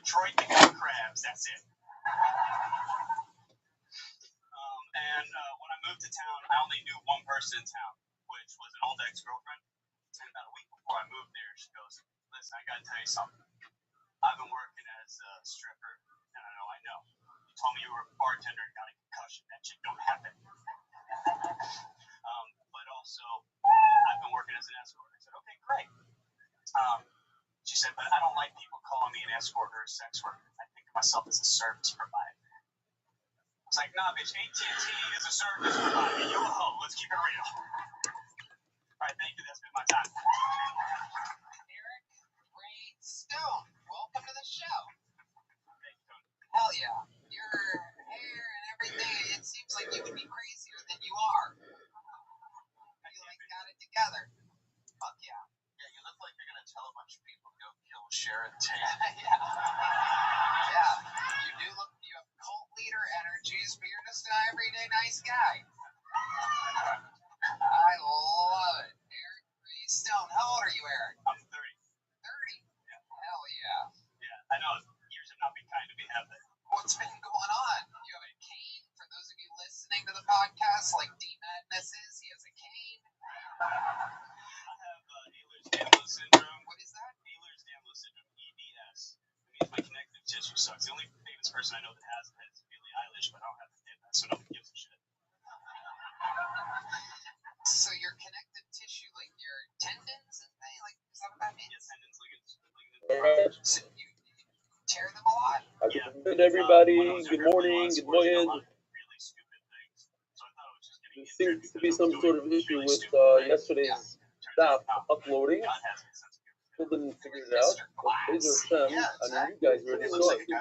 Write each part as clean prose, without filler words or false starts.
Detroit, they got crabs. That's it. And when I moved to town, I only knew one person in town, which was an old ex-girlfriend. And about a week before I moved there, she goes, "Listen, I gotta tell you something. I've been working as a stripper, and I know. You told me you were a bartender and got a concussion. That shit don't happen. But also, I've been working as an escort." I said, "Okay, great." She said, "But I don't like people calling me an escort or a sex worker. I think of myself as a service provider." I was like, "Nah, bitch, AT&T is a service provider. You a hoe. Let's keep it real." All right, thank you. That's been my time. Eric Ray Stone, welcome to the show. Hell yeah. Your hair and everything, it seems like you would be crazier than you are. You got it together. Fuck yeah. Yeah, you look like you're going to tell a bunch of people to go kill Sharon Tate. Yeah, you do look, you have cult leader energies, but you're just an everyday nice guy. I love it. Eric Ray Stone. How old are you, Eric? I'm 30. 30? Yeah. Hell yeah. Yeah, I know. Years have not been kind to me, have they? What's been going on? You have a cane? For those of you listening to the podcast, like D Madness is, he has a cane. I have Ehlers-Danlos syndrome. What is that? Ehlers-Danlos syndrome, EDS. It means my connective tissue sucks. The only famous person I know that has it is Billie Eilish, but I don't have to get that, so nobody gives a shit. So your connective tissue, like your tendons and things, like, is that what that means? Yeah, tendons, ligaments. All right. So you tear them a lot? Good everybody. Good morning. Good morning. Really stupid things. So I thought it was just getting There seems to be some sort of issue with yesterday's staff uploading. Still didn't figure it out. But Bezer Hashem, I mean, you guys already saw it. You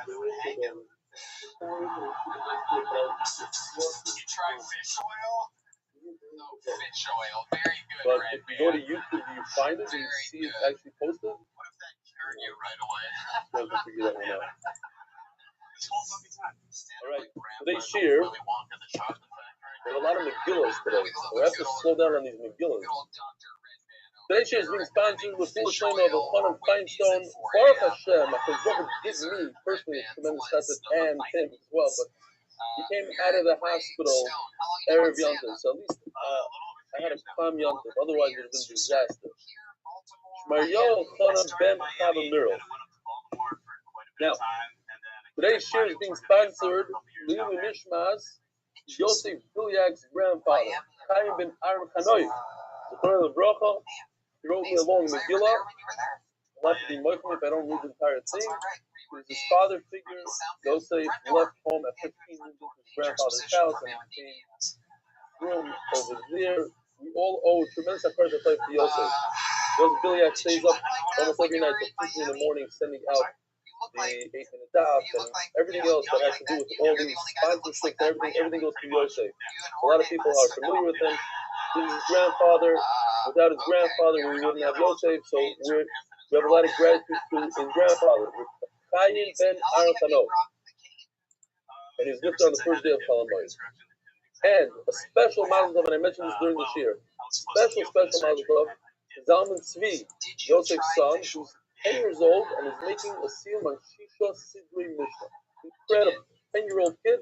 try fish oil? No, fish oil. Very good, But Red if you go to Man. YouTube, do you find it? Do you see it actually posted? What if that cured you right away? You guys will figure that one out. This whole fucking time. All right. Today's shir, Willy Wonka, the chocolate factory. there's a lot of Megillas today. So we have to slow down on these Megillas. Good old Dr. Red Man over Today's shir is being sponsored with full flame of Elchanan Feinstein. Baruch Hashem, because Baruch gives me personally a tremendous chesed and him as well. But he came out of the hospital Erev Yontif, so at least I had a calm Yontif. Otherwise, it would have been disaster. Shmaryo Elchanan Ben Chava Mirel. Now, today's shir is being sponsored Lilu Nishmas Yosef Bilyak's grandfather, Chaim ben Aaron Hanoi. Zechor Lebracha. He wrote me a long Megillah. I'll have to be mindful if I don't read the entire thing. It was his father figure, Yosef, left home at 15 moved into his grandfather's house and became room over there. We all owe tremendous effort to play for Yosef. Yosef Bilyak stays up almost every night till 2 in the morning, sending out the 8-minute daf and everything else that has to do with all these sponsorships. Everything goes through Yosef. A lot of people are familiar with him. This is his grandfather. Without his grandfather, we wouldn't have Yosef. So we have a lot of gratitude to his grandfather. Chaim ben Aaron Hanoi. And he's gifted on the first day of Chalamoid. And a special mazel tov, and I mentioned this during this year. Special mazel tov, Zalman Tzvi, Yosef's son, who's 10 years old and is making a siyum on Shisha Sidri Mishnah. Incredible. 10-year-old kid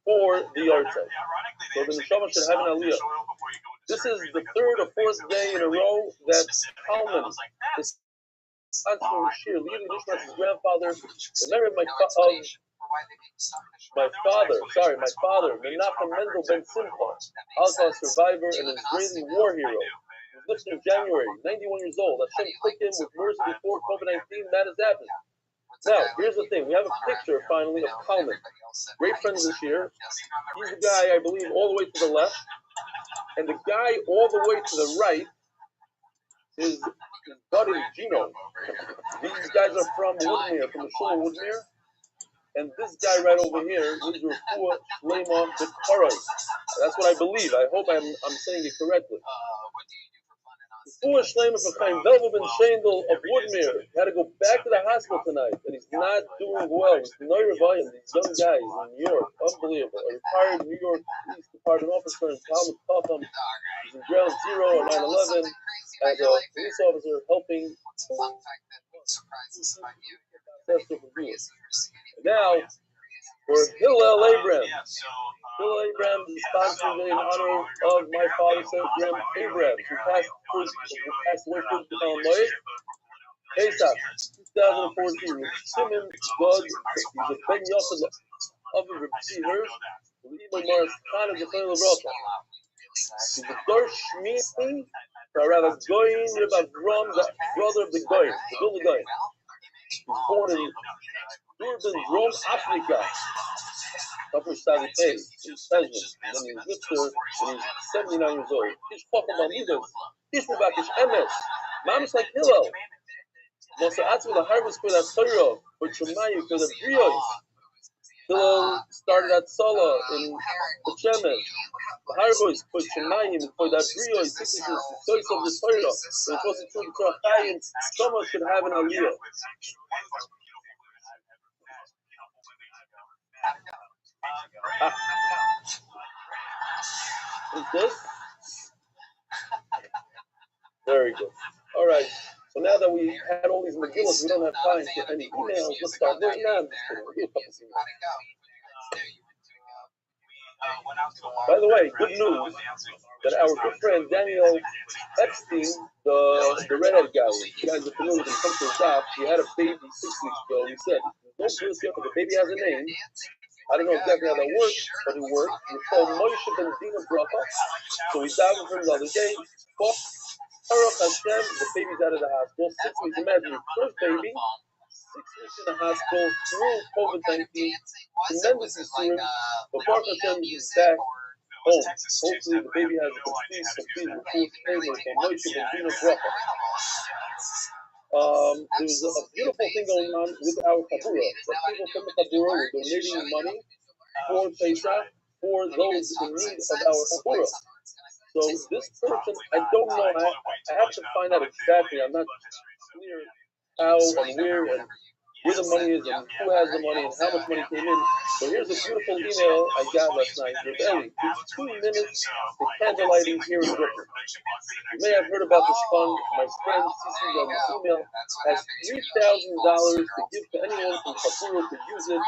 for the yard site. So the neshama should have an aliyah. This is the third or fourth day in a row that Kalman is sponsoring shir. Leading Nishma's grandfather, the memory of my father, Menachem Mendel Ben Simcha, Holocaust survivor and an Israeli war hero. He was lifted in January, 91 years old. Hashem took him with mercy before COVID-19. That has happened. Now, here's the thing. We have a picture, finally, of Kalman. Great friend this year. He's the guy, I believe, all the way to the left. And the guy all the way to the right is his buddy, Gino. These guys are from Woodmere, from the Shul of Woodmere. And this guy right over here is Refuah Shlema B'Karai. That's what I believe. I hope I'm saying it correctly. Refuah Shlema B'Chaim Velvo Ben Shendel of Woodmere. He had to go back to the hospital tonight, and he's not doing well. It's no rebellion. These young guys in New York, unbelievable. A retired New York Police Department officer in Talmud Chacham. He's in ground zero on 9/11 as a police officer helping. successor from Gula. Now, for Hillel Abraham. Hillel Abraham is sponsored in honor of my father's Abraham, who passed away for Moed. Pesach, 2014. Shimon God, he's a Ben Yosef of the Rebbe Hirsch, Ibn Maris Khan of the Family of Rocha. He's the Dor Shmini, Rabbi Goyin, Rabbi Avram, the brother of the Goyin, the Vilna Goyin. He was born in Durban, Rome, Africa. Upper Sadi Pei, in Sezin, and then he was with her when he was 79 years old. He's Chacham Amidas, he's Rebakish Emes, Mamish like Hillel. Mosa Atzmi, the harvest for that Torah, for Shemayu, for the Brios. Hillel started at Sala in Shemesh. The harvest for Shemayim, for that Brios, this is the choice of the Torah. When it's supposed to do the Torah Chayim, someone should have an Aliyah. What's this? Very good. All right. So now that we had all these Megillas, we don't have time for any emails. Let's start right now. By the way, good news that our good friend Daniel Epstein, the redhead guy, you guys are familiar with him, comes to his shop. He had a baby 6 weeks ago. He said, don't do this yet, but the baby has a name. I don't know exactly how that works, but it worked. It's called Moshe Ben Dina Bracha. So we davened for him the other day. Baruch Hashem, the baby's out of the hospital. 6 weeks, imagine your first baby, 6 weeks in the hospital through COVID-19. Tremendously soon, but Baruch Hashem is back home. Hopefully the baby has a complete favor from Moshe Ben Dina Bracha. There's a beautiful thing going on with our Chabura. The people from the Chabura were donating money for Pesach for those in need of our Chabura. So this person, I don't know, I have to find out exactly. I'm not clear how and where the money is and who has the money and how much money came in. So here's a beautiful email I got last night with Ellie. It's 2 minutes for candlelighting here in Brooklyn. You may have heard about this fund. My friend Sisi on this email has $3,000 to give to anyone from Chabura to use it.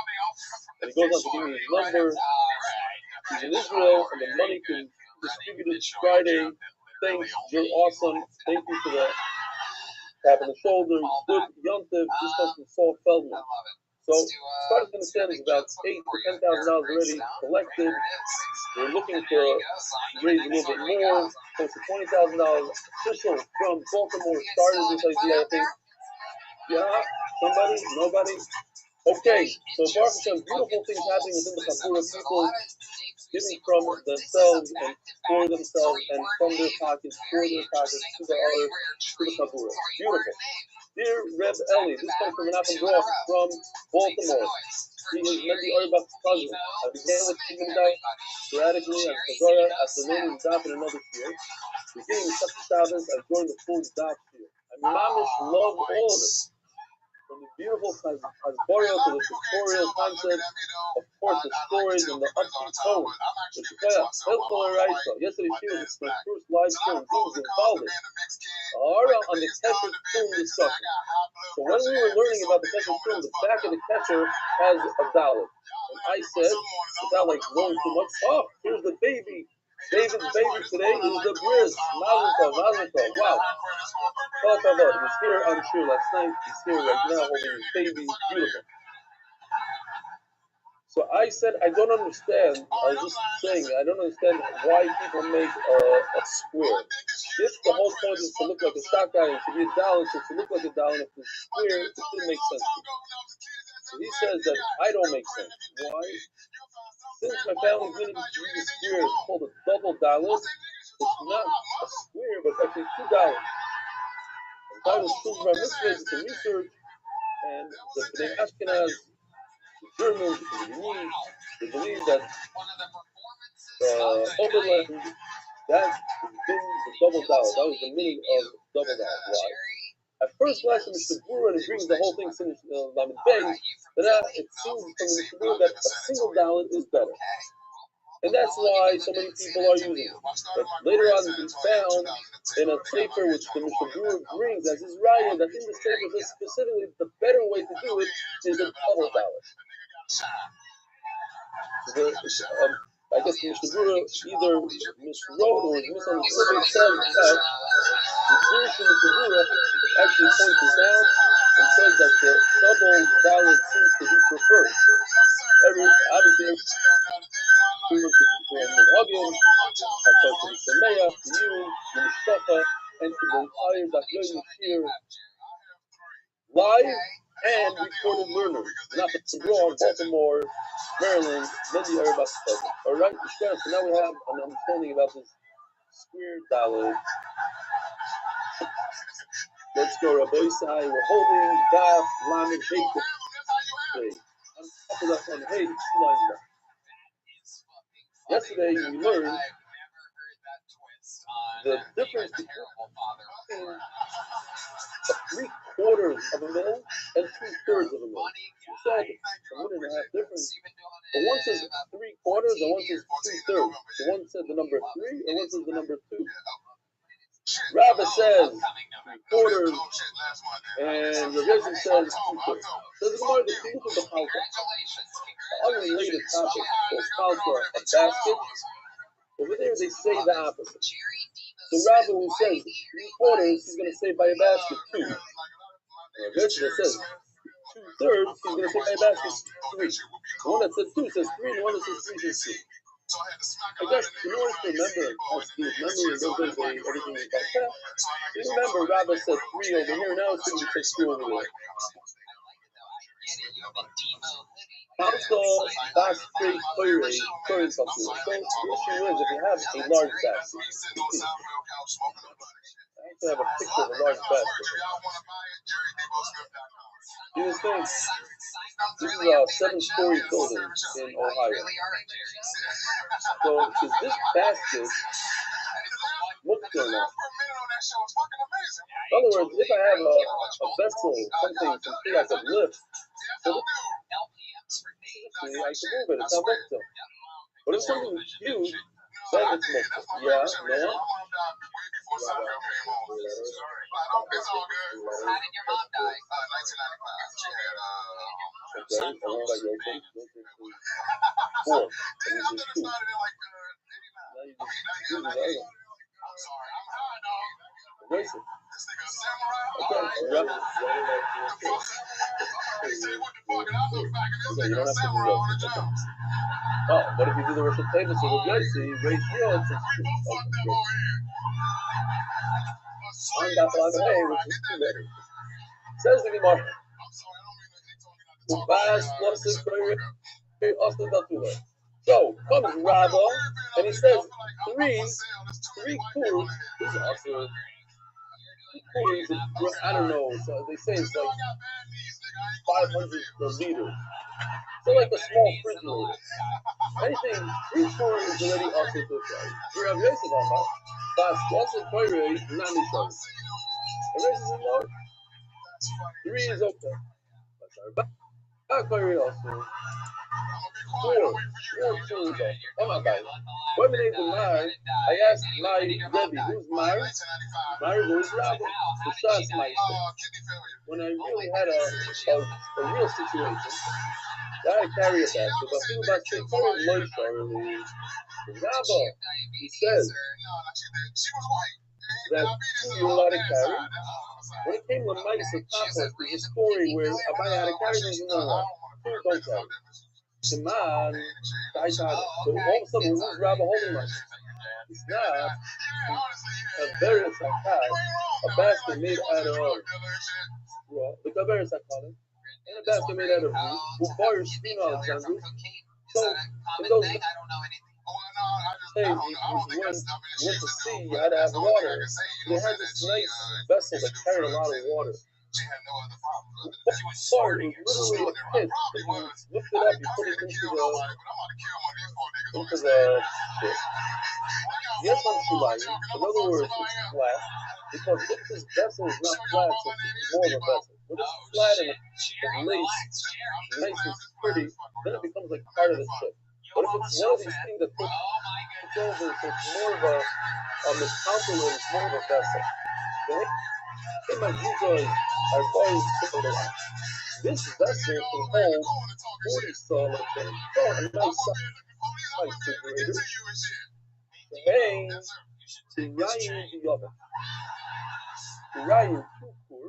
And he goes on to give me his number. He's in Israel and the money can distribute it Friday. Thanks, you're awesome. Thank you for that. Tap on the shoulder, good, Yontif, this comes from Saul Feldman. So, as far as I understand, it's about $8,000 to $10,000 already collected. We're looking to raise a little bit more, close to $20,000. Official from Baltimore started this idea, I think. Yeah, somebody, nobody. Okay, so Baruch Hashem, beautiful things happening within the Chabura, people giving from themselves and for themselves and from their pockets, for their pockets, to the other, to the Chabura. Beautiful. Dear Reb Eli, this comes from Menachem Gross from Baltimore. He is Mendy Auerbach's cousin. I began with Stephen Dye sporadically at Chazara after learning Daf in another year. Beginning with Shabbat Shabbos, I joined the full Daf year. I mamish love all of it. From the beautiful Hasbara to the tutorial concept, of course the stories and the upbeat tone. Yesterday she was my first live stream in college. On the Kesher film discussion. So when we were learning about the Kesher film, the back of the Kesher has a dollar. And I said, without like knowing too much, oh, here's the baby. David's baby today is the Briz. Mazel tov. Wow. He was here, I'm sure, last night. He's here right now holding his baby. It's beautiful. So I said, I don't understand. I was just saying, I don't understand why people make a square. If the whole point is to look like a stock guy and to be a dollar, so to look like a dollar, if it's square, it doesn't make sense to me. So he says that I don't make sense. Why? Since my family's going to use a square, it's called a double dollar. It's not a square, but it's actually $2. And if I was told by Mitzvah, it's a research, and the Bnei Ashkenaz, the Germans, the Yiddish, they believe that Oberland, that has been the double dollar. That was the meaning of double dollar. Why? At first glance, in the Shabura, and it brings the whole thing to Lamed Beis, but it seems from the Shabura that a single dollar is better. And that's why so many people are using it. But later on, it's found in a sefer which the Mishnah Berurah brings as his raya that in the sefer says specifically the better way to do it is a double ballot. I guess the Mishnah Berurah either miswrote or misunderstood it. Says that the Jewish Mishnah Berurah actually points this out and says that the double ballot seems to be preferred. Obviously, everyone should perform minhagim, to the Sameach, to you, the Mishpacha, and to the entire Daf Yomi Shir live and recorded learners. Not the Broad, Baltimore, Maryland, Lindy, everybody. Alright, so now we have an understanding about this square ballot. Let's go, Rabbi Isai. We're holding Daf Lamed Hey. On top of that one, hey, 2 lines left. Yesterday we learned the difference between 3/4 of a mil and 2/3 of a mil. We said a minute and a half difference. But one says 3/4 and one says 2/3. So one said the number 3 and one says the number 2. Rabbi says 3/4 and Rav Yosef says 2/3. So the Gemara, the Chiluk of the Palka. Unrelated topic. What's Palka? A basket? Over there they say the opposite. So Rabbi who says 3/4, he's going to say by a basket 2. Rav Yosef says 2/3, he's going to say by a basket 3. The one that says 2 says 3, and the one that says 3 says 2. I guess in order to remember how to do memory in those days, everything was like that. You remember Rabbi said 3 over here, now it's going to say 2 over there. Council Bas Free Query Curry something. So the issue is if you have a large basket. I have to have a picture of a large basket. Do you think this is a 7-story building in Ohio? So is this basket look good enough? In other words, if I have a vessel, something I could lift, so I can move it, it's not muktzah. But if something is huge, then it's muktzah. Yeah, no? It's all good. How did your mom die? 1995. She had okay, I went by your thing. 4. I thought it started in like 89. Now you just I'm sorry, I'm high, dog. erase it. This nigga a samurai? Okay, Alright. He said, what the fuck? And I look back and this nigga a samurai on the drums. Oh, what if you do the rest of the table? So the Yossi, raise yours. We both fucked up over here. I'm not allowed to pay, which is too late. Says the Gemara. I'm sorry, I don't mean that they told me not to talk about it. So comes Rabba and he says 3 quarters is also 3 quarters. I don't know. So they say it's like 500 liters. So like a small refrigerator. Anything 3 quarters is already also good. You have Yosef on that. But also Koire is not Nishon. The rest is in love. 3 is okay. But Koire also. 4 tools off. Oh my God. When they denied, I asked my Rebbe, who's Myra? Myra was Rabbi. The Shas Meister. When I really had a real situation, I had to carry a basket, but people back say, "Sorry, Loisha." Rabbi, he says that 2 you're allowed to carry. When it came to Midas and Tachlis, there's a story where Abaya had to carry things in the law. 2 don't carry. Shimon, so all of a sudden, who's Rabbi holding like? It's not a very a basket made out of the Kaberis I call it, and a basket made out of Ubar Spin Alexander. So in those days, when you went to sea, you had to have water. They had this nice vessel that carried a lot of water. Sorry, it was literally a pit. But you lift it up, you put it into the pit. Yes, on Shulai. In other words, it's flat. Because if this vessel is not flat, so it's more of a vessel. When it's flat and it's laced, nice and pretty, then it becomes like part of the ship. But if it's one of these things that takes over, so it's more of a miscounting and it's more of a vessel. Okay? This vessel can hold 40 saw, let's say, a nice size refrigerator. Hey, Tirayu the oven. Tirayu Kukur.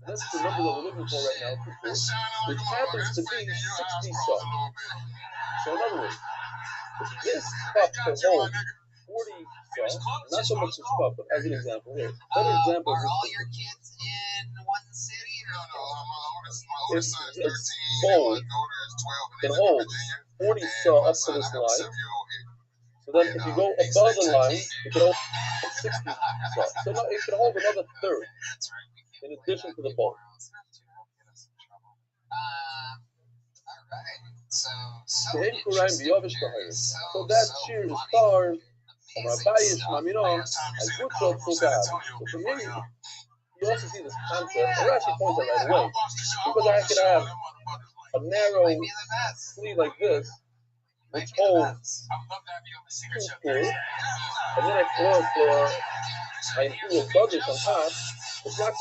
That's the number that we're looking for right now, Kukur, which happens to be 60 saw. So in other words, if this cup can hold 40 saw, not so much this cup, but as an example here. Another example Are is all this. your kids in one city? If this bowl can hold 40 saw up to this line, so then if you go above the line, it can hold 60 saw. So now it can hold another third in addition to the bowl. So that cheer is stars of Abayish Mamino and Kutzot Sultan. So for me, you also see this concept, and Rashi points out right away, because I could have a narrow sleeve like this, which holds 2 screws, and then I put my imperial brothers on top. It's not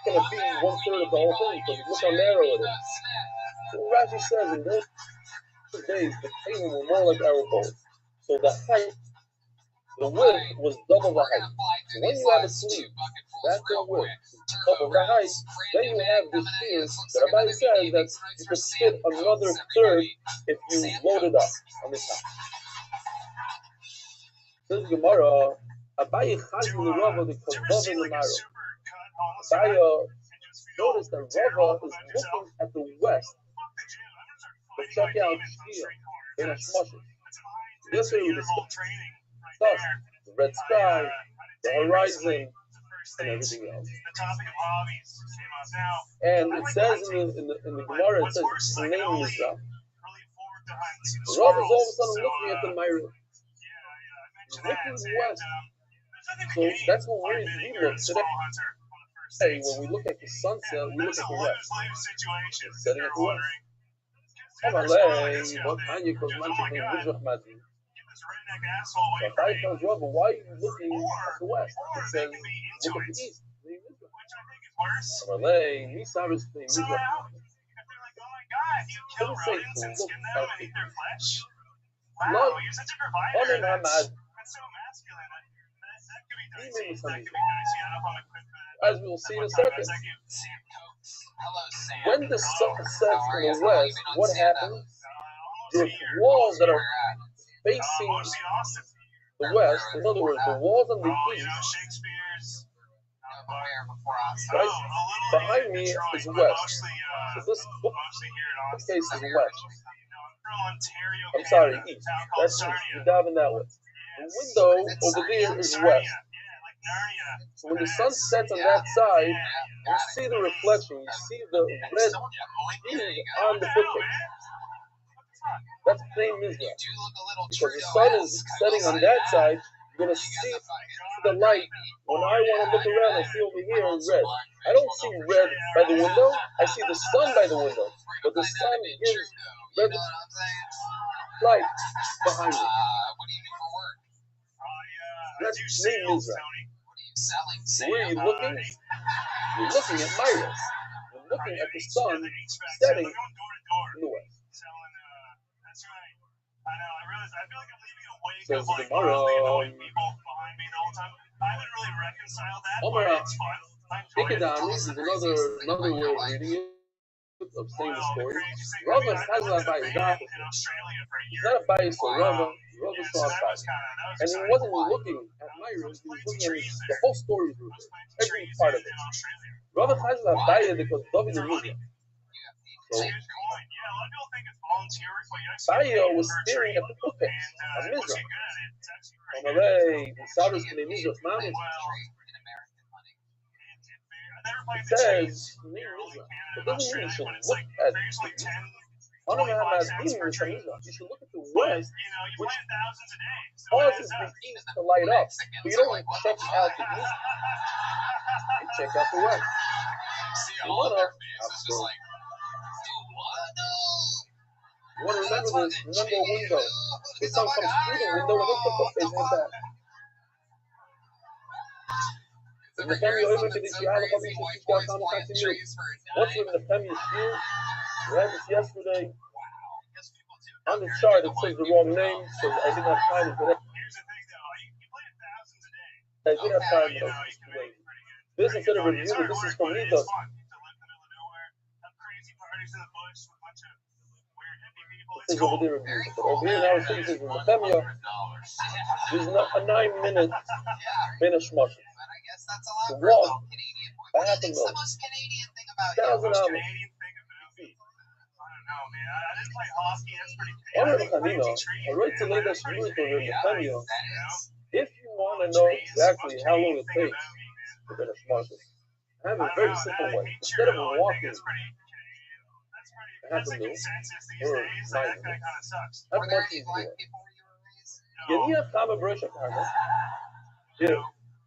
going to be 1/3 of the whole thing, because look how narrow it is. So Rashi says in those days, the table were more like arrow bowls. So the height, the width was double the height. So when you have a sleeve, that's the width, double the height, then you have this shear that Abai says that you could fit another third if you load it up on the top. Says Gemara, Abai chazil Rava the kavod in the marrow. Abai noticed that Rava is looking at the west to check out Shkia in a shmoshes. Yesterday we discussed the red sky, the horizon, and everything else. And it says in the Gemara, it says the name Mizrah. Rav is all of a sudden looking at the Myra. He's looking west. So that's what we look today. When we look at the sunset, we look at the west. It's setting at the west. If I tells Rabbi, why are you looking at the west? It says, look at the east. As we will see in a second. When the sun sets in the west, what happens? The walls that are facing the west, in other words, the walls on the east, right behind me is west. So this case is west. I'm sorry, east. That's east. You dive in that way. The window over there is west. So when the sun sets on that side, you see the reflection. You see the red hue on the bookcase. That's the same Mizrah. Because the sun is setting on that side, you're going to see the light. When I want to look around, I see over here red. I don't see red by the window. I see the sun by the window. But the sun gives red light behind me. That's the same Mizrah. Where are you looking? You're looking at Myra. You're looking at the sun setting in the west. Says the Gemara, Omar Ikadami is another way of reading it, of saying the story. Rava has not by his office. He's not a bias for Rava. Rava saw a bias. And he wasn't looking at Myra, he was looking at the whole story, every part of it. Rava has not bias because David is Muslim. So, Bayo was staring at the bookcase of Mizrah. It says, it doesn't mean you should look at the east. You should look at the west, which causes the east to light up. But you don't check out the east. You check out the west. You want to remember this? Remember a window. The sun comes through the window and hooks up the face in the back. לפעמים יורים כדי שיהיה לך מישהו שתשכח כמה חצי מילות. What's in the family shield? We had this yesterday. On the chart it says the wrong name, so I didn't have time for that. Here's the thing though, you play it thousands a day. I did have time, You but know, I was you just can too make late. it pretty good. This instead of It's review, hard this is work, from but it Litos. is fun. To live in the middle of nowhere, have crazy parties in the bush with a bunch of weird hippie people. This It's is cool. over there review. But over here now it says in the Femia, there's not a 9-minute finish motion. But I guess that's a lot To for a walk little Canadian boy. a What do you half a think's the mil. most Canadian thing about you? $1,000. Most Canadian thing about me. I don't know, man. I didn't play hockey. That's pretty. Honor I think Chanina, planting trees, I wrote to man, lay that's this pretty music over in the Canadian. Femia. That is. If you want to know Trees, exactly most how long Canadian it thing takes about me, man. to finish motion, I have I a don't very know. simple I way. hate Instead your of no, I think walking that's pretty Canadian. half That's a a mil consensus these or days. That 9 kind minutes, of sucks. that's Were there much any black easier. people where you were raised? You No, need a common brush of karma. Here,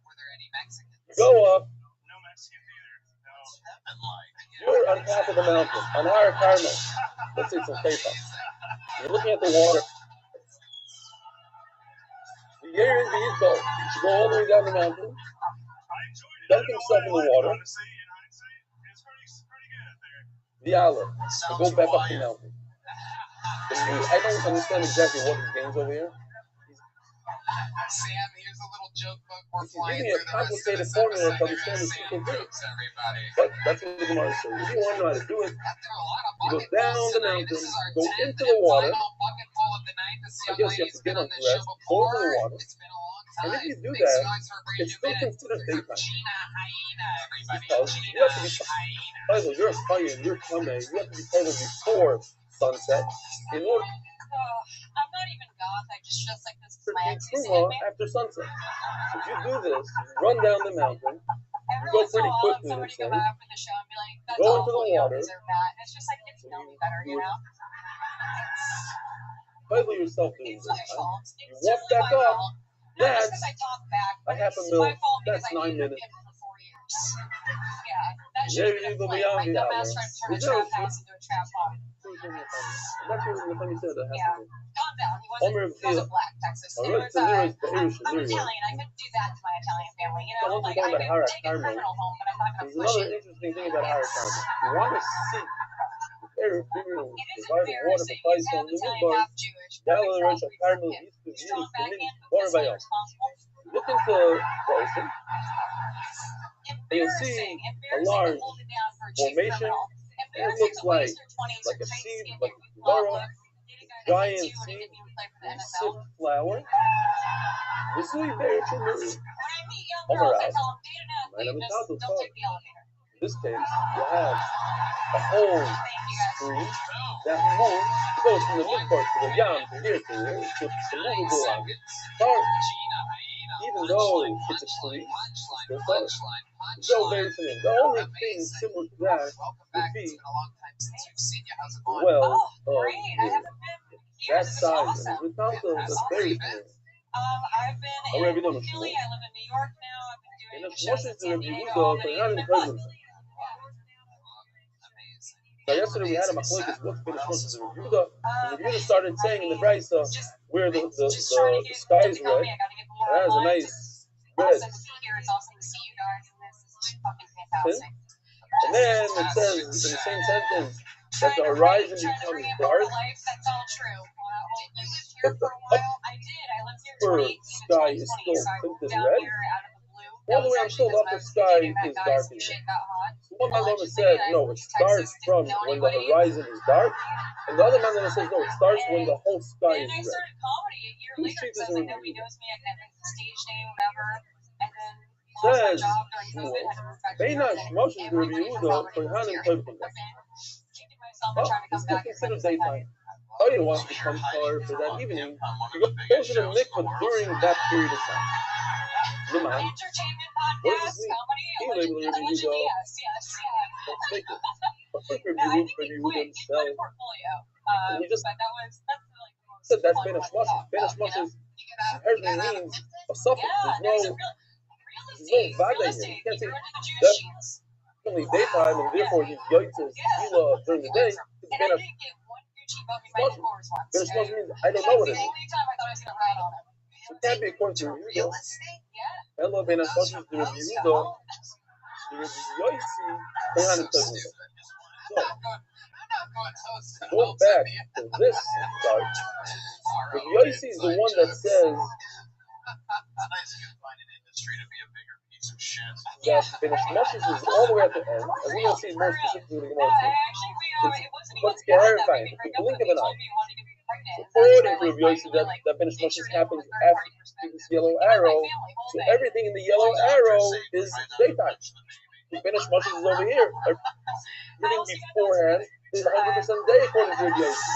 Were there any Mexicans? go up. no Mexicans either. No. Nothing like. You're on top of the mountain, on higher karma. Let's say some paper. You're looking at the water. The air is the east. You should go all the way down the mountain, I enjoyed it. dunk I don't know himself why in I the left, water, honestly. In hindsight, it's pretty good up there. the Allah, and go back up the mountain. I don't understand exactly what he gains over here. Sam, here's a little joke book. We're He's flying giving me a through the rest of complicated this formula to episode. understand You're the gonna simple see things. jokes, everybody. But that's what the Gemara says. If you want to know how to do it, Got through a lot of you go bucket down pulls the tonight. mountain, This is our go 10th into the and water. final bucket pull of the night. This I young guess you have lady's to been get on up the to show rest, go before. into the water, It's been a long and time. if you do Thanks, that, guys, for bringing it's you still in. considered daytime. Gina Hyena, everybody. Because you have to be, by the way, you're a fire, you're coming, you have to be part of before sunset in order I'm not even goth. I just dress like this to because my eat ex used to truma hit me. after sunset. So if you do this, you run down the mountain, Every go once in a pretty while, quickly, somebody they say. come after the show and be like, "That's Go into awful. the You don't water. deserve that." And it's just like get to know me better, you know. Bible yourself doing It's this. my fault. You It's walk totally back my up. fault. Not just That's because I talk back, a but half a it's mil. my fault because That's I 9 dated minutes. him for 4 years. Yeah, that There should have you been go a flip. beyond My the dumbass hour. tried to turn a Is trap there house into a trap home. That's what the funny said. That has Yeah. to be. Calm down. He Homer wasn't black, Texas. All It right, was, so there is the I'm Irish. There you go. Italian. I couldn't do that to my Italian family, you So know? once Like, we're I going could to Harris take a Carmel, criminal home, but I'm not going there's to push another it. interesting thing about Harris Carmel. You want to see the air figuring It is survival water embarrassing. for He's Christ half on the Italian, midbar. half Jewish. Gala Perfect Rosh for all Carmel three used to be Strong committed backhand, but water by fiscally all. responsible. Look into Wilson. Embarrassing. a Embarrassing large to hold it down for a cheap formation, criminal. and it Embarrassing looks to waste like your 20s a or tight seed, skin like with a flop laurel, look. Dating guy that giant hits you when he seed, didn't even play for the and NFL. sift flower. This is very true. When I meet young Homer girls, I out. tell them date an My athlete, name is just Tato. don't take the elevator. In this case, you have a whole Thank you guys. stream that moves, goes from the midbar to the yam, to here, to there, to movable on. Start, even though it's a tree, it's still solid. So very similar. The only thing similar to that would be, well, Oh, great. I here, haven't been here. that This is size, awesome. and with Tato, that's very similar. I've been How have you done in with Philly. Shmuel? I live in New York now. I've been And doing if shows Moshe in is San the Diego, review, Albany, for not and in fun. presence. So yesterday we had a machlokes. What's been Moshe the review? The review started saying in the Brisa where the sky is red. That has a nice red Awesome to be here. It's awesome to see you guys. And this is fucking tint. fantastic. And then it says in the same sentence that the horizon becomes dark. That's all true. You lived here But for the a while? I did. I lived here upper 2018 to sky is 2020, still so I moved tinted down red. here out of the blue. All the way until the upper sky is dark Shit again. got hot. So one Mandana said, no, it starts from when the horizon is dark. And the other Mandana says, no, it starts when the whole sky And is I red. started comedy a year Whose later street because is like it? nobody knows me. I can't make the stage name, whatever. And then lost my Says job during COVID. Shmuel, Had to move back to Beina Brooklyn. Shmoshes the Everybody review from the comedy for moved Han and here. Toybikin. I've been kicking myself and Oh, trying to it's come still back here considered because I daytime. Oh, you want to come car for that evening? You go to the mikvah during that period of time. Liman, entertainment what does podcast, this mean? comedy, He labeled the review allegedly, though. yes. Let's take it. But quick No, I review think for he you quit. He quit themselves. a portfolio. And you just But that's like the most said that's fun Beina one to Shmoshes. talk Beina about, you know? Shmoshes inherently means a suffix. Yeah, There's no vada here. You can't say that only daytime and therefore he's yoitzes tefillah during the day. It's and I Beina didn't get one Gucci Shmashim. Finish Shmashim means I don't know what it is. Only time I thought I was gonna rat on him. It can't be according to Rabbi Yehuda. Hello, Ben Shmashim to Rabbi Yehuda. The Rabbi Yosi, Kohan and Tavuna. So, go back to this chart. Rabbi Yosi is the one that says that finish Moshes is all the way at the end, as we will see more specifically in the Gemara. Let's clarify it. The blink of an eye. According to Rabbi Yosi, that finish Moshes happens after this yellow arrow, so everything in the yellow arrow is daytime. The finish Moshes is over here. Everything beforehand is 100% day according to Rabbi Yosi.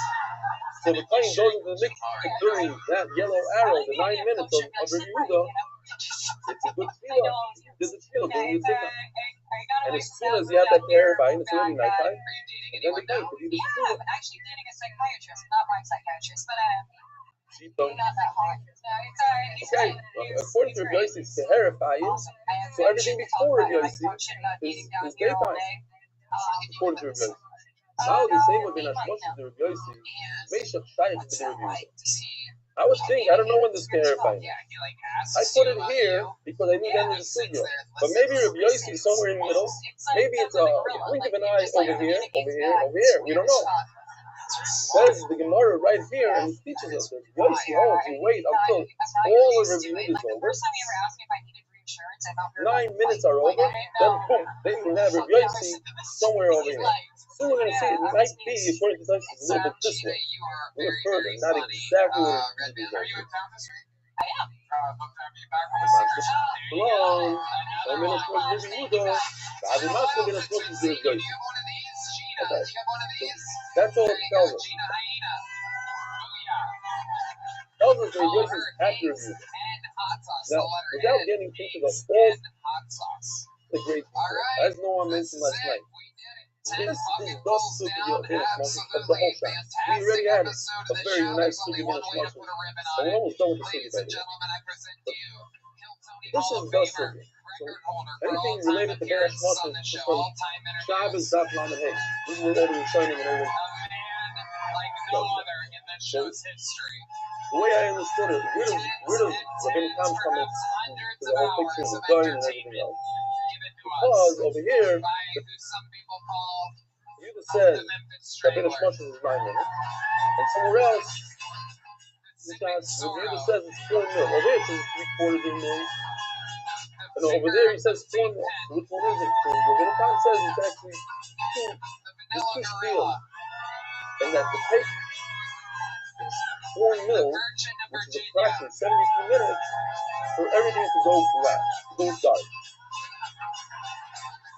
So the plane goes into the mikvah during that yellow arrow, the 9 minutes of Rabbi Yehuda. It's a good tefillah. There's a tefillah during the tefillah. And as soon as you have that clarify, it's already nighttime, and then the night to do the tefillah. I'm actually dating a psychiatrist, not my psychiatrist, but So, not that hot. No, it's okay, according to Rabbi Yosi, it's clarifying. So everything before Rabbi Yosi is daytime. According to Rabbi Yosi. Now the same with Ben Hashmoshes to Rabbi Yosi. Meishach Shayach to Rabbi Yosi. I was thinking, I don't know when this is clarifying. I put it here because I knew that was the studio. But maybe Rabbi Yosi is somewhere in the middle. Maybe it's a blink of an eye over here, over here, over here. We don't know. Says the Gemara right here, and he teaches us that Rabbi Yosi holds you wait until all of Rabbi Yehuda is over. 9 minutes are over, then boom, then you have Rabbi Yosi somewhere over here. So we're going to see it might be, according to Tosis, a little bit this way. A little further, not exactly what it is. Shalom. So I'm going to smoke Rabbi Yehuda. I'm not going to smoke Rabbi Yosi. Okay. So that's all it tells us. It tells us that Rabbi Yosi is after Rabbi Yehuda. Now, without getting into the great people, as Noah mentioned last night, this is the Sugi of the whole shop. We already had a very nice Sugi of and we're almost done with the Sugi, by the way. This is the Sugi. So anything related to Ben Hashmoshes is from Shabbos, Daf, Lamed, Hey. This is where all the Rishonim and all the... So, the way I understood it, where does Rabbeinu Tam come into the whole picture of the garden and everything else? Because over here, Yehuda says that Ben Hashmoshes is 9 minutes, and somewhere else, Yehuda says it's 4 mil. Over here it says 3/4 of a mil. And over there he says 4 mil. Which one is it? So Rabbeinu Tam says it's actually two steals. And that the take 4 mil, which is approximately 72 minutes, for everything to go black, to go dark.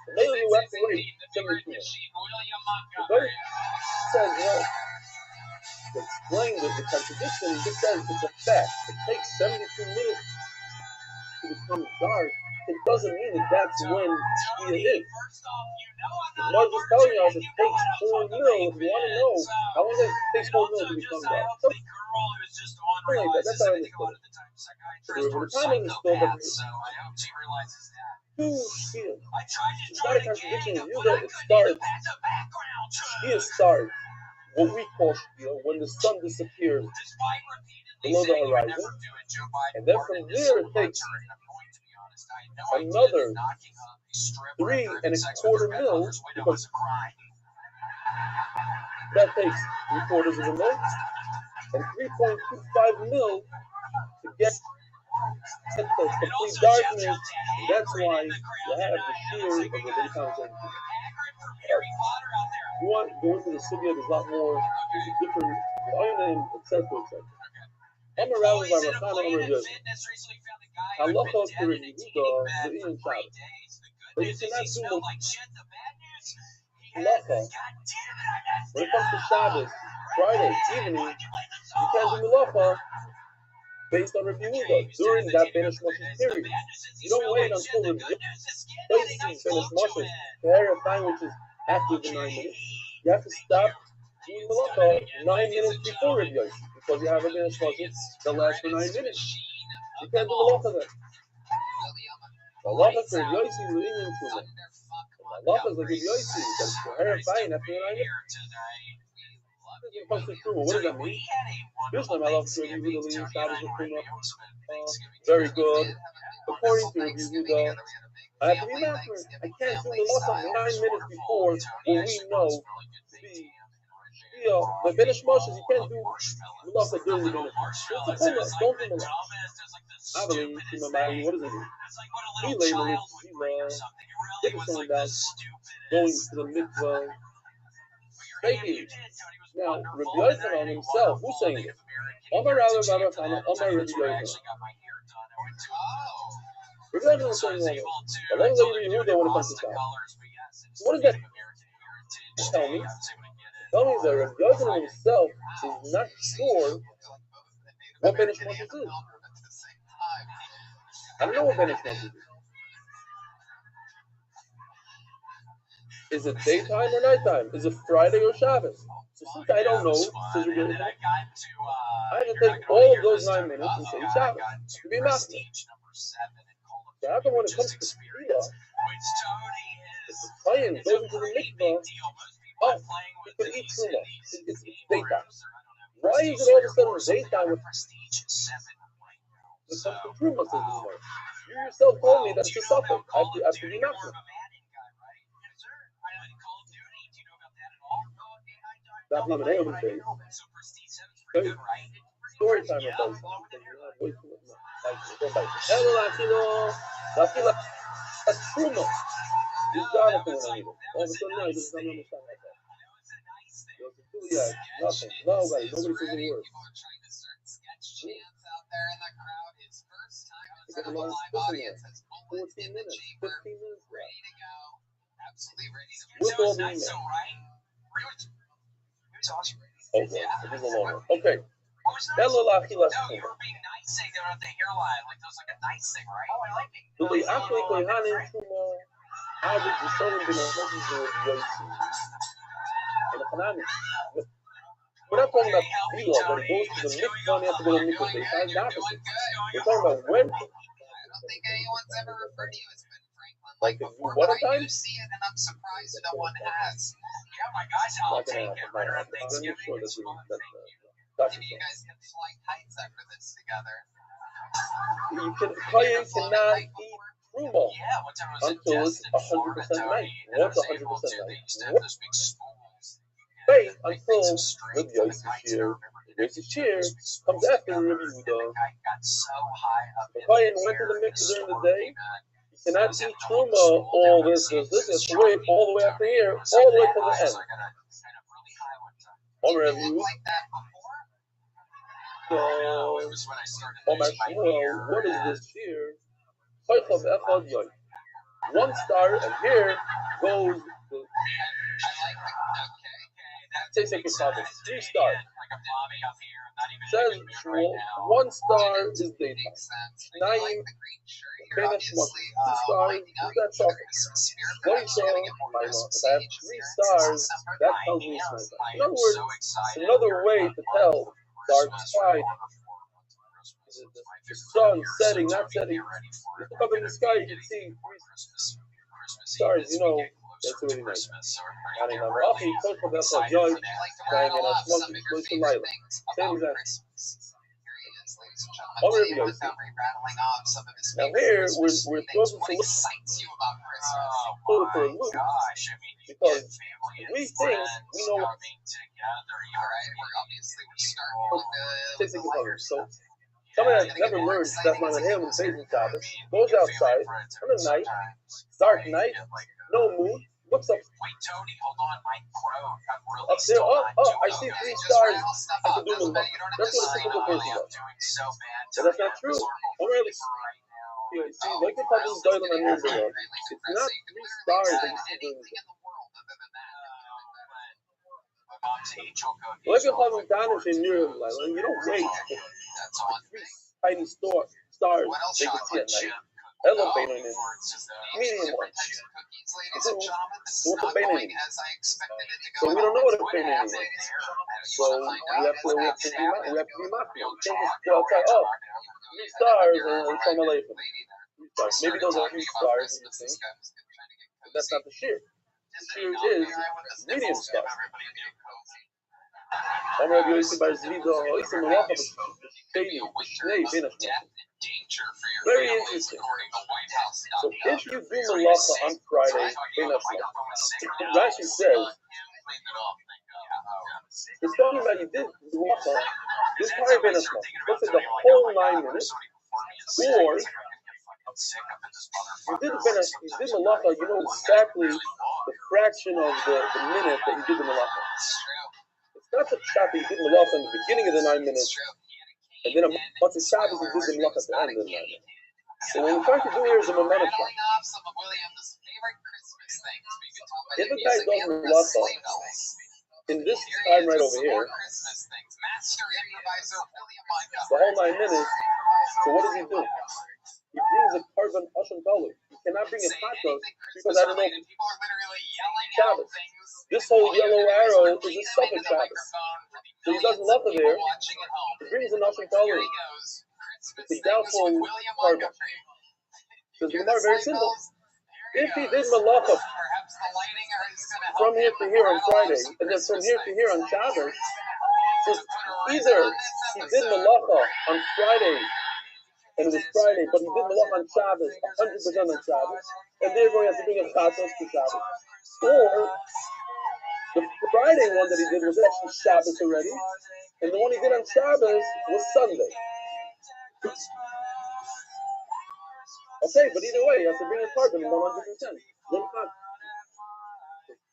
So maybe you have to wait 72 minutes. The guy says, to explain the contradiction, he just says it's a fact. It takes 72 minutes to become dark. It doesn't mean that that's when Shkia is. The Gemara just telling us it takes 4 mil. If you want to know how long it takes 4 mil to become dark. Something like that. That's how I understood it. So the time understood that two Shkia. It's not a contradiction with Yehuda. It starts. Shkia starts what we call Shkia when the sun disappears below the horizon, and then from there it takes another 3.25 mil, because that takes 3/4 of a mil, and 3.25 mil to get the complete darkness. That's why you have the shear of the Rabbeinu Tam. You want to go into the studio, there's a lot more, there's a different, etc. I'm around by Rakhana and Rabbi Yosi. Halacha to Rabbi Yehuda, the Ian Shabbos. But you cannot do Melacha. When it comes to Shabbos, Friday, evening, you can't do Melacha based on Rabbi Yehuda during that Ben Hashmoshes period. You don't wait until Rabbi Yehuda places Ben Hashmoshes to a time which is after the 9 minutes. You have to stop doing Melacha 9 minutes before Rabbi Yosi, because you have a Ben Hashmoshes that lasts for 9 minutes. You can't do Melacha then. Melacha for Rabbi Yosi is leading into it. Melacha is like Rabbi Yosi, that's terrifying after 9 minutes. When it comes to Truma, what does that mean? Usually, my love to review the leading status of Truma. Very good. According to Rabbi Yehuda, I have to be accurate. I can't do the loss of 9 minutes before when we know the finish motions you can't do the loss of during the finish. It's a Truma. Don't do the loss. I believe Truma Mari. What does it mean? He labeled it. Take a stone down, going to the mikvah. Taking. Now, Rabbi Yochanan himself, who's saying it? Omar Rabbi Barakana, Omar Rabbi Yochanan. Rabbi Yochanan is saying all this. Along with Rabbi Yehuda when it comes to Shabbos. So what does that tell me? Tell me that Rabbi Yochanan himself is not sure what Benish Moshe is. I don't know what Benish Moshe is. Is it daytime or nighttime? Is it Friday or Shabbos? So since I don't know, says Rabbi Yochanan, I have to take all of those 9 minutes and say Shabbos to be master. So how come when it comes to Tefillah, if the Kohen goes into the mikvah, oh, he could eat Truma. It's daytime. Why is it all of a sudden daytime with the comes to Truma, says the Gemara? You yourself told me that it's a suffix. I have to be master. That's not an Aaron thing. Story time about Hello, Latino. That's Truma. He's got it when I need it. All of a sudden, now he doesn't understand like that. Yeah, nothing. Nobody says a word. People are trying to start sketch chants out there in the crowd. His first time in front of a live audience has bullets in the chamber, 15 minutes, ready to go. Absolutely ready to with all the emails. Oh, well, it is a long one. Okay. Hello, Lachi, let's no, you were being nice saying they were at the hairline. Like, that was like a nice thing, right? Oh, I like it. So they actually go hand in Truma, average, and showing the messages of Yosi. And the Hanani. We're not talking about Tefillah, when it goes to the mikvah and you have to go to the mikvah. It's not the opposite. We're talking about when. I don't think anyone's ever referred to you as Ben Franklin Like before, what but I time? do see it, and I'm surprised no one has. Yeah, my guys, I'll take it right around Thanksgiving. Sure It's fun. Maybe you guys can fly kites after this together. Kohen cannot eat Truma Yeah, one time I was in until it's Destin, Florida, 100% night. Tony, and I What's was 100% able to, they night? used to have those big spools. Wait until with Yosef Shir. Yosef Shir comes after Rabbi Yehuda. The Kohen went to the mikvah during the day. He cannot eat Truma, all this. He has to wait all the way after here, all the way to the end. All Rabbi Yehuda. So, Omar Shmuel, what is this here? One star, and here goes the. Tastes like a 3 stars. Says Shmuel, 1 star is daytime. Naim, Benish Moshe, 2 stars is that suffix. One star, if I have 3 stars, that tells me it's nighttime. In other words, it's another way to tell dark sky. The sun setting, not setting. You look up in the sky, you can see 3 stars, you know, that's really nice. And in Amrachi, talk about the joy, crying in a smoke, close to Lila. Same exact. Over the Yossi. Now here, we're throwing some look for a loop, because we think we know what takes a cover. So someone that never learned Steph Manahim and Satan Shabbos goes outside on a night, dark night, no moon, looks up. Wait, Tony, hold on, my throat. I'm really Up there, I see 3 stars. I can do the That's what a typical person does. But that's not true. Already, see, like the problem is Doyle and Nirvana. It's not 3 stars that you see during the day. Like the problem Danish in Nirvana, you don't wait for 3 tiny stars that you can see at night. Elevator in medium one. It's what's a Benjamin? So we don't know what a Benjamin is. So we have to be mindful. We can't just go outside. Oh, 3 stars and some Malaysian. 3 stars. Maybe those are 3 stars in the thing. But that's not the shear. The shear is medium stars. Amar Rabbi Yossi bar Zvido, Oisa Malacha B'Sheni, B'Shnei Ben Hashmachim. Very interesting. So if you do Malacha on Friday, Ben Hashmachim, Rashi says, it's talking about you did Malacha, the entire Ben Hashmachim. Let's say the whole 9 minutes, or you did Malacha, you know exactly the fraction of the minute that you did the Malacha. It's not the shot that you did Malacha in the beginning of the 9 minutes, and then once it's Shabbos, you did the Malacha at the end of the 9 minutes. So what we're trying to do here is a momentum shot. If a guy does Malacha in this time right over here, the whole 9 minutes, so what does he do? He brings a carbon Asham Talu. He cannot bring a Chatos because I don't know Shabbos. This whole yellow arrow is a suffix Shabbos. So he does Malacha there. He brings an Asham Talu. It's a doubtful carbon. Because the Gemara very simple. If he did Malacha from here to here on Friday, and then from here to here on Shabbos, so either he did Malacha on Friday, and it was Friday, but he did Malacha on Shabbos, 100% on Shabbos, and therefore he has to bring a Chatos to Shabbos. Or the Friday one that he did was actually Shabbos already, and the one he did on Shabbos was Sunday. Okay, but either way, he has to bring a carbon 100%.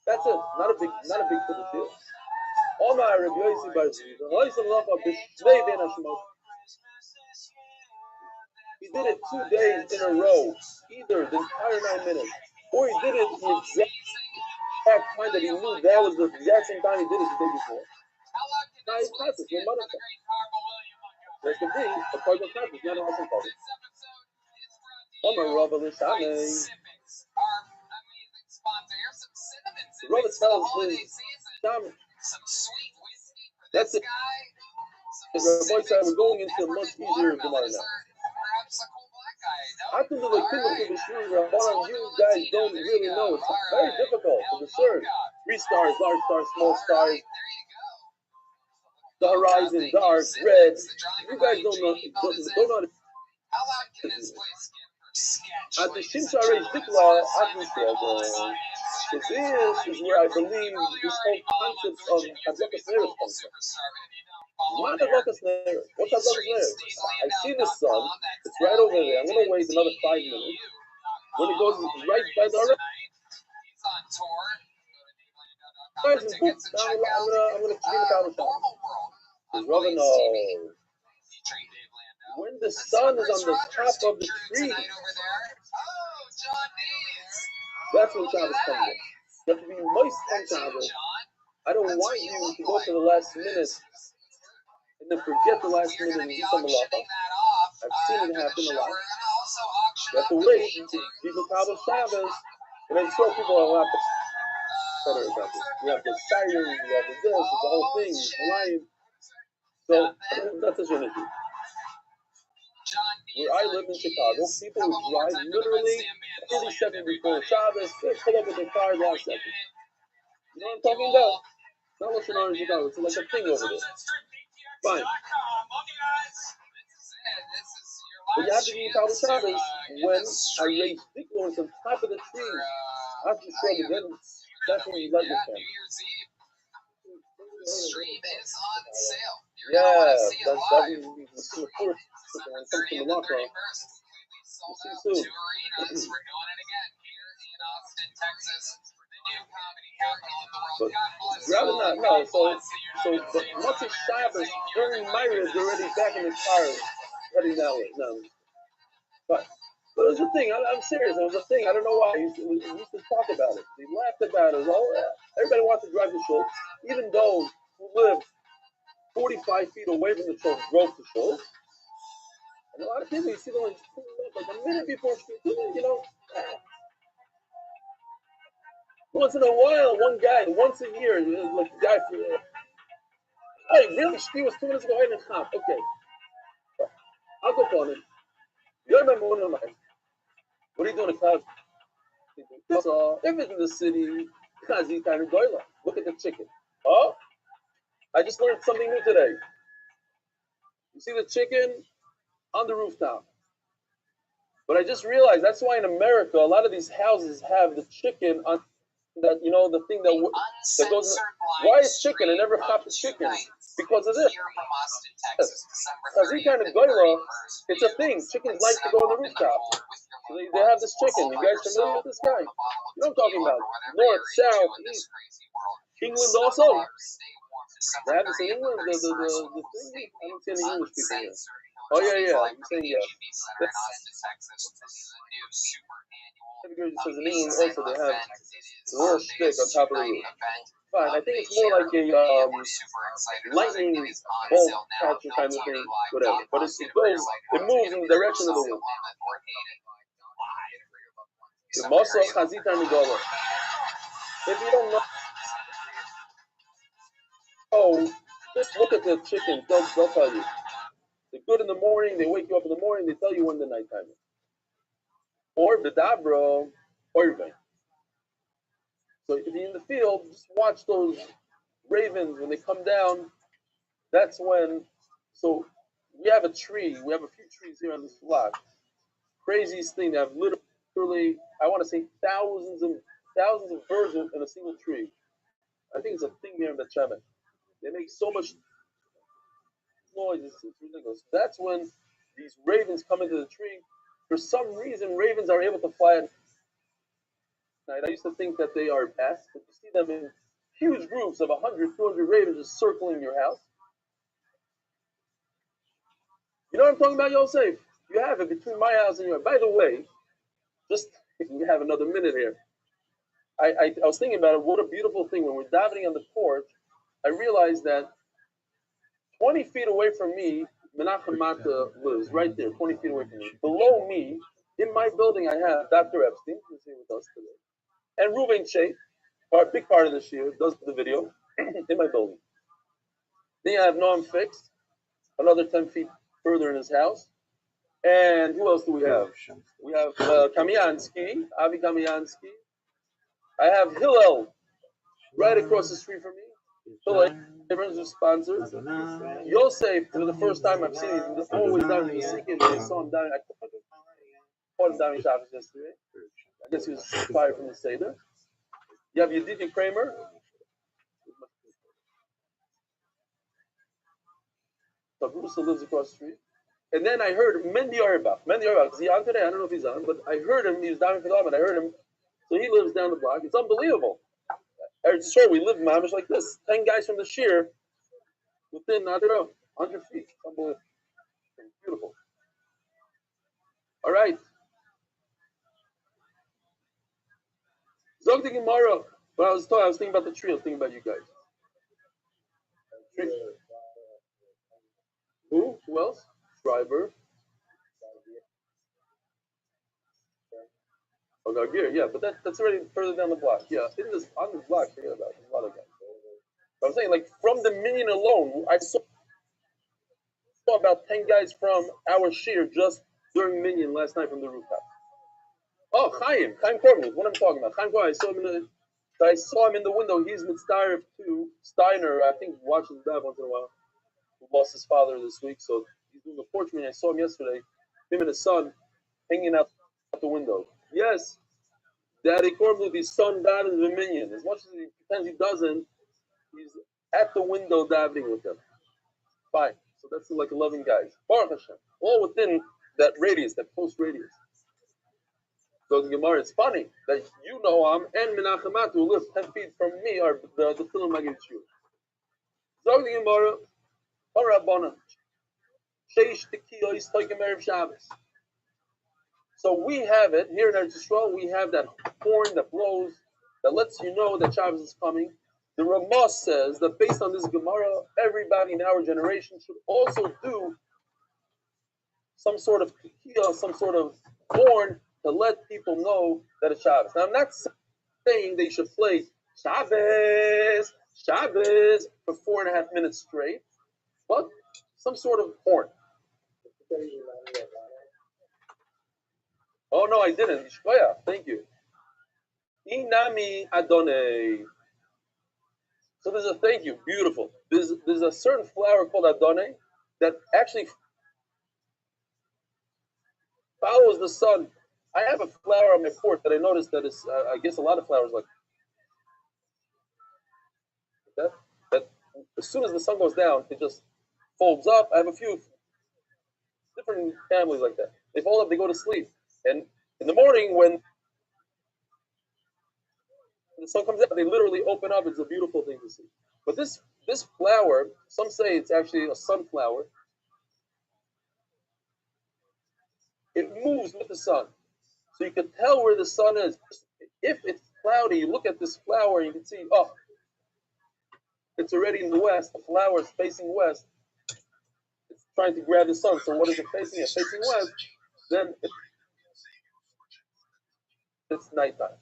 That's it. Not a big deal. Omar Rabbi Yossi bar Zvido, Oisa Malacha B'Shnei Ben Hashmachim. He did it 2 days in a row, either the entire 9 minutes, or he did it the exact time that he knew that was the exact same time he did it the day before. Now it's Chatos, no matter what. There could be a carbon Chatos, not a Asham Talu. Omar Rabbi Lishanei. Rabbi tells his Sham. That's it. The Rabbi said we're going into a much easier Gemara now. After the Lekimah to the Shri Rabbanan, you guys don't really know. It's very difficult to discern. 3 stars, large stars, small stars. The horizon, dark, red. You guys don't know. At the Shimsha Reish Dikla, so this is where I believe this whole concept of Hadlakas Neres comes from. What Hadlakas Neres? What's Hadlakas Neres? I see the sun, it's right over there. I'm going to wait another 5 minutes. When it goes right by the horizon, I'm going to clean it out of time. Rabbi, no. When the sun is on the top of the tree, that's when Shabbos comes in. You have to be moist on Shabbos. I don't want you to go to the last minute and then forget the last minute and do some Malacha. I've seen it happen a lot. You have to wait until people Shabbos Shabbos, and then show people a lot better about this. You have the siren, you have the this, it's the whole thing, the lion. So that's a issue. Where I live in Chicago, people who drive literally 30 seconds before Shabbos, they pull up with their car last second. You know what I'm talking about? It's not what's in Chicago, it's like a thing over there. Fine. But you have to be Shabbos Shabbos when I raise big ones on top of the tree. After the show, then that's when you let your family. The stream is on sale. Yeah, that's the first. When it comes to Malacha, we'll see soon. But rather not, no. So but once it's Shabbos, during Myra is already back in the car, heading that way. No, but it was a thing. I'm serious. It was a thing. I don't know why. We used to talk about it. We laughed about it. Everybody wants to drive the shul, even those who live 45 feet away from the shul drove to shul. And a lot of people, you see them like a minute before, you know. Once in a while, one guy, once a year, like the guy, hey, really? She was 2 minutes ago in the top. Okay. I'll go on him. You're number one in line. What are you doing in cloud? So, if it's in the city, Kazi kind of goyla. Look at the chicken. Oh? I just learned something new today. You see the chicken on the rooftop. But I just realized that's why in America a lot of these houses have the chicken on that, you know, the thing that goes in. Why is chicken? I never caught the chicken because of this. Because he kind of goyla, it's a thing. Chickens like to go on the rooftop. So they have this chicken. You guys familiar with this guy? You know what I'm talking about? North, south, east. England also. They have this in England, the thing. I don't see any English people here. Oh yeah, I'm saying yes. Everybody says in England also they have the little stick on top of the roof. Fine, I think it's more like a lightning bolt catcher kind of thing, whatever. But it moves in the direction of the wind. The muscle chazita nigola. If you don't know, just look at the chickens. They'll tell you. They're good in the morning. They wake you up in the morning. They tell you when the nighttime is. Or bedabro, oirving. So if you're in the field, just watch those ravens when they come down. That's when. So we have a tree. We have a few trees here on this block. Craziest thing. They have literally, I want to say, thousands of birds in a single tree. I think it's a thing here in Bet Shemesh. They make so much noise. It's ridiculous. That's when these ravens come into the tree. For some reason, ravens are able to fly at night. I used to think that they are bats, but you see them in huge groups of 100, 200 ravens just circling your house. You know what I'm talking about, Yosef? You have it between my house and yours. By the way, just if we have another minute here, I was thinking about it. What a beautiful thing. When we're davening on the porch, I realized that 20 feet away from me, Menachem Mata lives right there, 20 feet away from me. Below me, in my building, I have Dr. Epstein, who's here with us today, and Ruben Shea, a big part of this year, does the video in my building. Then I have Noam Fix, another 10 feet further in his house. And who else do we have? We have Kamiansky, Avi Kamiansky. I have Hillel right across the street from me. Hillel, everyone's a sponsor. Yosef, for the first time I've seen him, he's always down in the second. I saw him down. I caught him down in Shabbos yesterday. I guess he was fired from the Seder. You have Yedidi Kramer. Bruce lives across the street. And then I heard Mendy Auerbach. Is he on today? I don't know if he's on, but I heard him. He was down in Philadelphia. I heard him. So he lives down the block. It's unbelievable. It's true. We live mamish like this. 10 guys from the shear within, I don't know, 100 feet. It's unbelievable. It's beautiful. All right. Zog the Gemara. When I was thinking about the tree. I was thinking about you guys. Tree. Who else? Schreiber. Oh, Gargir, yeah, but that's already further down the block. Yeah, on this block, forget about it. There's a lot of guys. But I'm saying, like, from the minion alone, I saw about 10 guys from our shear just during minion last night from the rooftop. Oh, Chaim Korman, what I'm talking about. Chaim Korman, I saw him in the window. He's mitzvah to Steiner, I think, watches that once in a while, who lost his father this week, so he's doing a porch meeting. I saw him yesterday, him and his son, hanging out the window. Yes, Daddy Korman, his son davens the minion. As much as he pretends he doesn't, he's at the window davening with them. Fine. So that's like 11 guys. Baruch Hashem. All within that radius, that close radius. So the Gemara, it's funny that you know and Menachem Mata, who lives 10 feet from me, are the Tefillin Magid Shur. So the Gemara, Harabana, Sheish Tekiyo is Toikim Erev Shabbos. So we have it here in Eretz Yisrael. We have that horn that blows, that lets you know that Shabbos is coming. The Ramah says that based on this Gemara, everybody in our generation should also do some sort of tekiah, some sort of horn to let people know that it's Shabbos. Now, I'm not saying they should play Shabbos for 4.5 minutes straight, but some sort of horn. Oh, no, I didn't. Shkoya, thank you. Inami Adonai. So there's a thank you. Beautiful. there's a certain flower called Adone that actually follows the sun. I have a flower on my porch that I noticed that is, I guess a lot of flowers like that. That as soon as the sun goes down, it just folds up. I have a few different families like that. They fold up, they go to sleep, and in the morning when the sun comes out, they literally open up. It's a beautiful thing to see. But this flower, some say it's actually a sunflower. It moves with the sun, so you can tell where the sun is. If it's cloudy, you look at this flower, you can see, oh, it's already in the west. The flower is facing west. It's trying to grab the sun. So what is it facing? It's facing west. Then it's nighttime.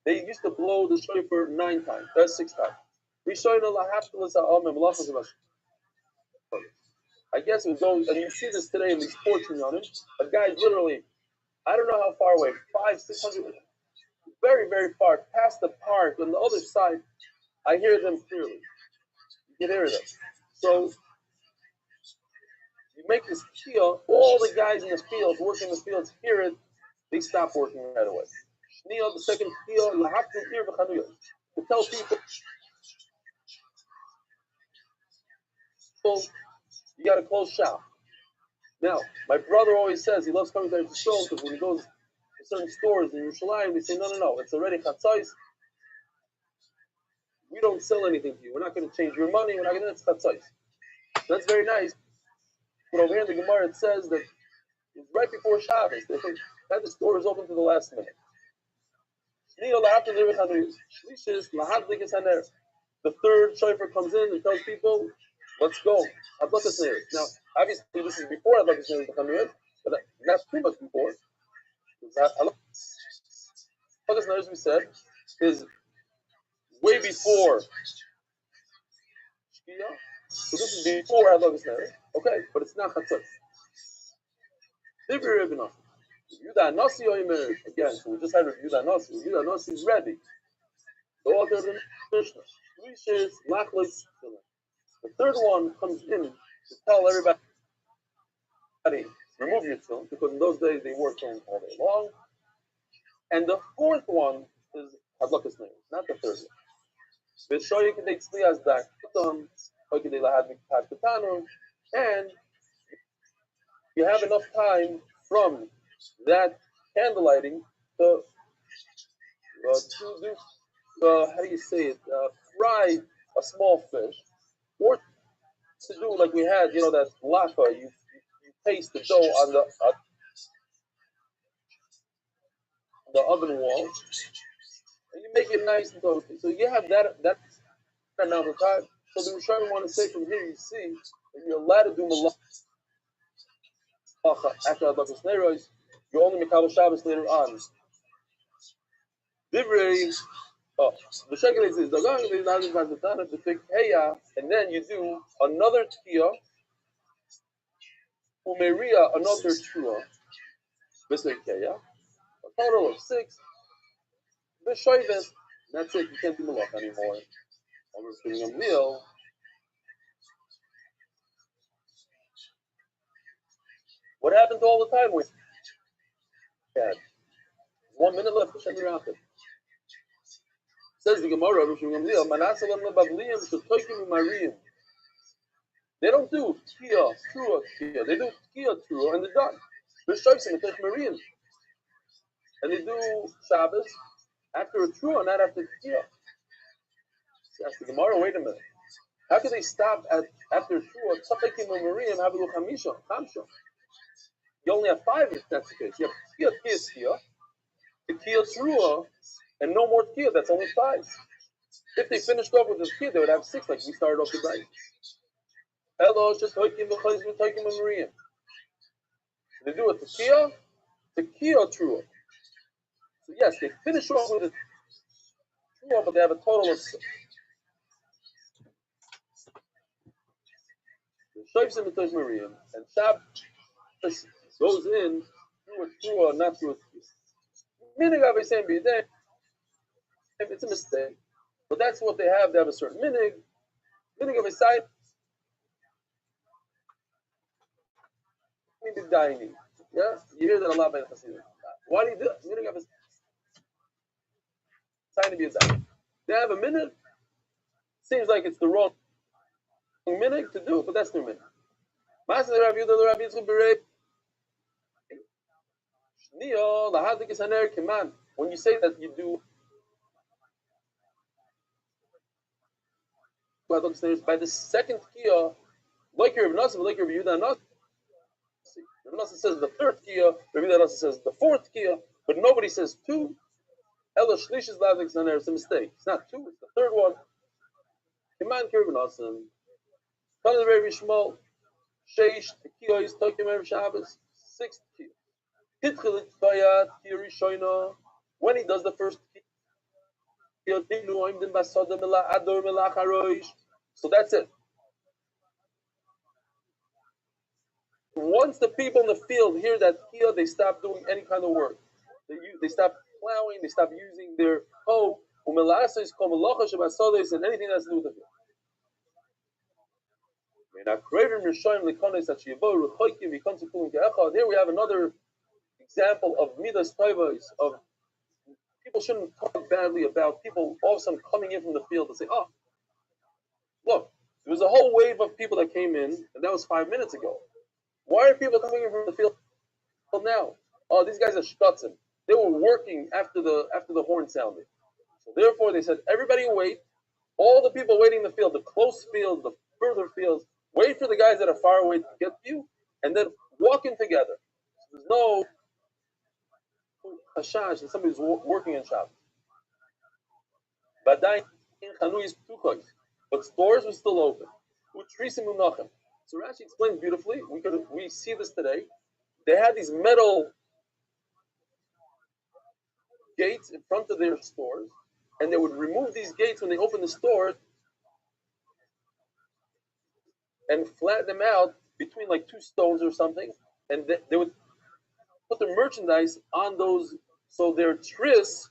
They used to blow the shofar 9 times. That's 6 times. I guess it was going, and you see this today in these sports units. A guy's literally, I don't know how far away, 500-600, very, very far, past the park on the other side. I hear them clearly. You can hear them. So you make this feel, all the guys in the fields, working in the fields, hear it, they stop working right away. The second feel, you have to hear to tell people, you got to close shop. Now, my brother always says he loves coming to the show because when he goes to certain stores in Yerushalayim, they say, no, it's already chatzos. We don't sell anything to you. We're not going to change your money. We're not going to, it's chatzos. That's very nice. But over here in the Gemara, it says that it's right before Shabbos. They think that the store is open to the last minute. The third shofar comes in and tells people, let's go. Now, obviously, this is before Adlakas Neres, but not too much before. Adlakas Neres, we said, is way before Shkia. So this is before Adlakas Neres. Okay, but it's not Chatzos. Yuda Nasi Oimer, again, so we just had Yuda Nasi. Yuda Nasi is ready. Go out there to Mishnah. The third one comes in to tell everybody, remove your tefillin, because in those days they wore tefillin all day long. And the fourth one is Hadlakas Neres, not the third one. And you have enough time from that candlelighting to do, how do you say it, fry a small fish, or to do like we had, that laka, you paste the dough on the oven wall, and you make it nice and toasty. So you have that amount of time. So the Rishonim want to say from here, you see, that you're allowed to do malacha after Adlakas Neres, you only make Kabbalah Shabbos later on. Divrei, the second is the fig heya, and then you do another tkiyah, umeria, another trua, v'sekeya, a total of 6. V'shoyves, that's it. You can't do malach anymore. And we're doing a meal. What happened to all the time we had? 1 minute left. Says the Gemara, they don't do tkiyah, trua, tkiyah. They do tkiyah, trua, and they're done. And they do Shabbos after a trua, not after tkiyah. Ask the Gemara, wait a minute. How can they stop after trua? You only have 5 if that's the case. You have tkiyah, tkiyah, trua, and no more tkiyah. That's only 5. If they finished off with the tkiyah, they would have 6, like we started off the night. Hello, it's just hoikim v'chayz v'toikim v'mariyim. They do a tkiyah, trua. So yes, they finish off with a trua, but they have a total of 6. Shoyvsim v'toikim v'mariyim, and Shabbos goes in through a trua, not through a tkiyah. Meaning, I was saying, It's a mistake. But that's what they have. They have a certain minig of a side. Yeah, you hear that a lot by the Hasidim. Why do you do it? Minig of a sign to be a daini. They have a minig. Seems like it's the wrong minig to do, but that's their minig. Master the Rabbi Yehuda, the Rabbi Yitzchak Berei. Shnio, the Hadik is Haner Keman. When you say that you do by the second kiyah, like your Rabbi Nassim, like your Rabbi Yehuda Nassim. Rabbi Nassim says the third kiyah, Rabbi Yehuda Nassim says the fourth kiyah, but nobody says two. Ella Shlish is Ladik Haner. It's a mistake. It's not two. It's the third one. Keman Rabbi Nassim. Tell the Rabbi Shmuel. Sheish the kiyah is talking about Shabbos. Sixth kiyah. Hitchilit Bayat kiyah Rishoina. When he does the first kiyah. So that's it. Once the people in the field hear that kiyah, they stop doing any kind of work. They stop plowing, they stop using their hoe, and anything that's to do with the field. Here we have another example of midas toivos, of people shouldn't talk badly about people all of a sudden coming in from the field and say, oh, look, there was a whole wave of people that came in, and that was 5 minutes ago. Why are people coming in from the field now? Oh, these guys are shtutzim. They were working after the horn sounded. So therefore, they said, everybody wait. All the people waiting in the field, the close fields, the further fields, wait for the guys that are far away to get to you, and then walk in together. So there's no hashash that somebody's working in Shabbos. But stores were still open. So Rashi explains beautifully. We see this today. They had these metal gates in front of their stores, and they would remove these gates when they open the store and flatten them out between like two stones or something, and they would put their merchandise on those, so their tris,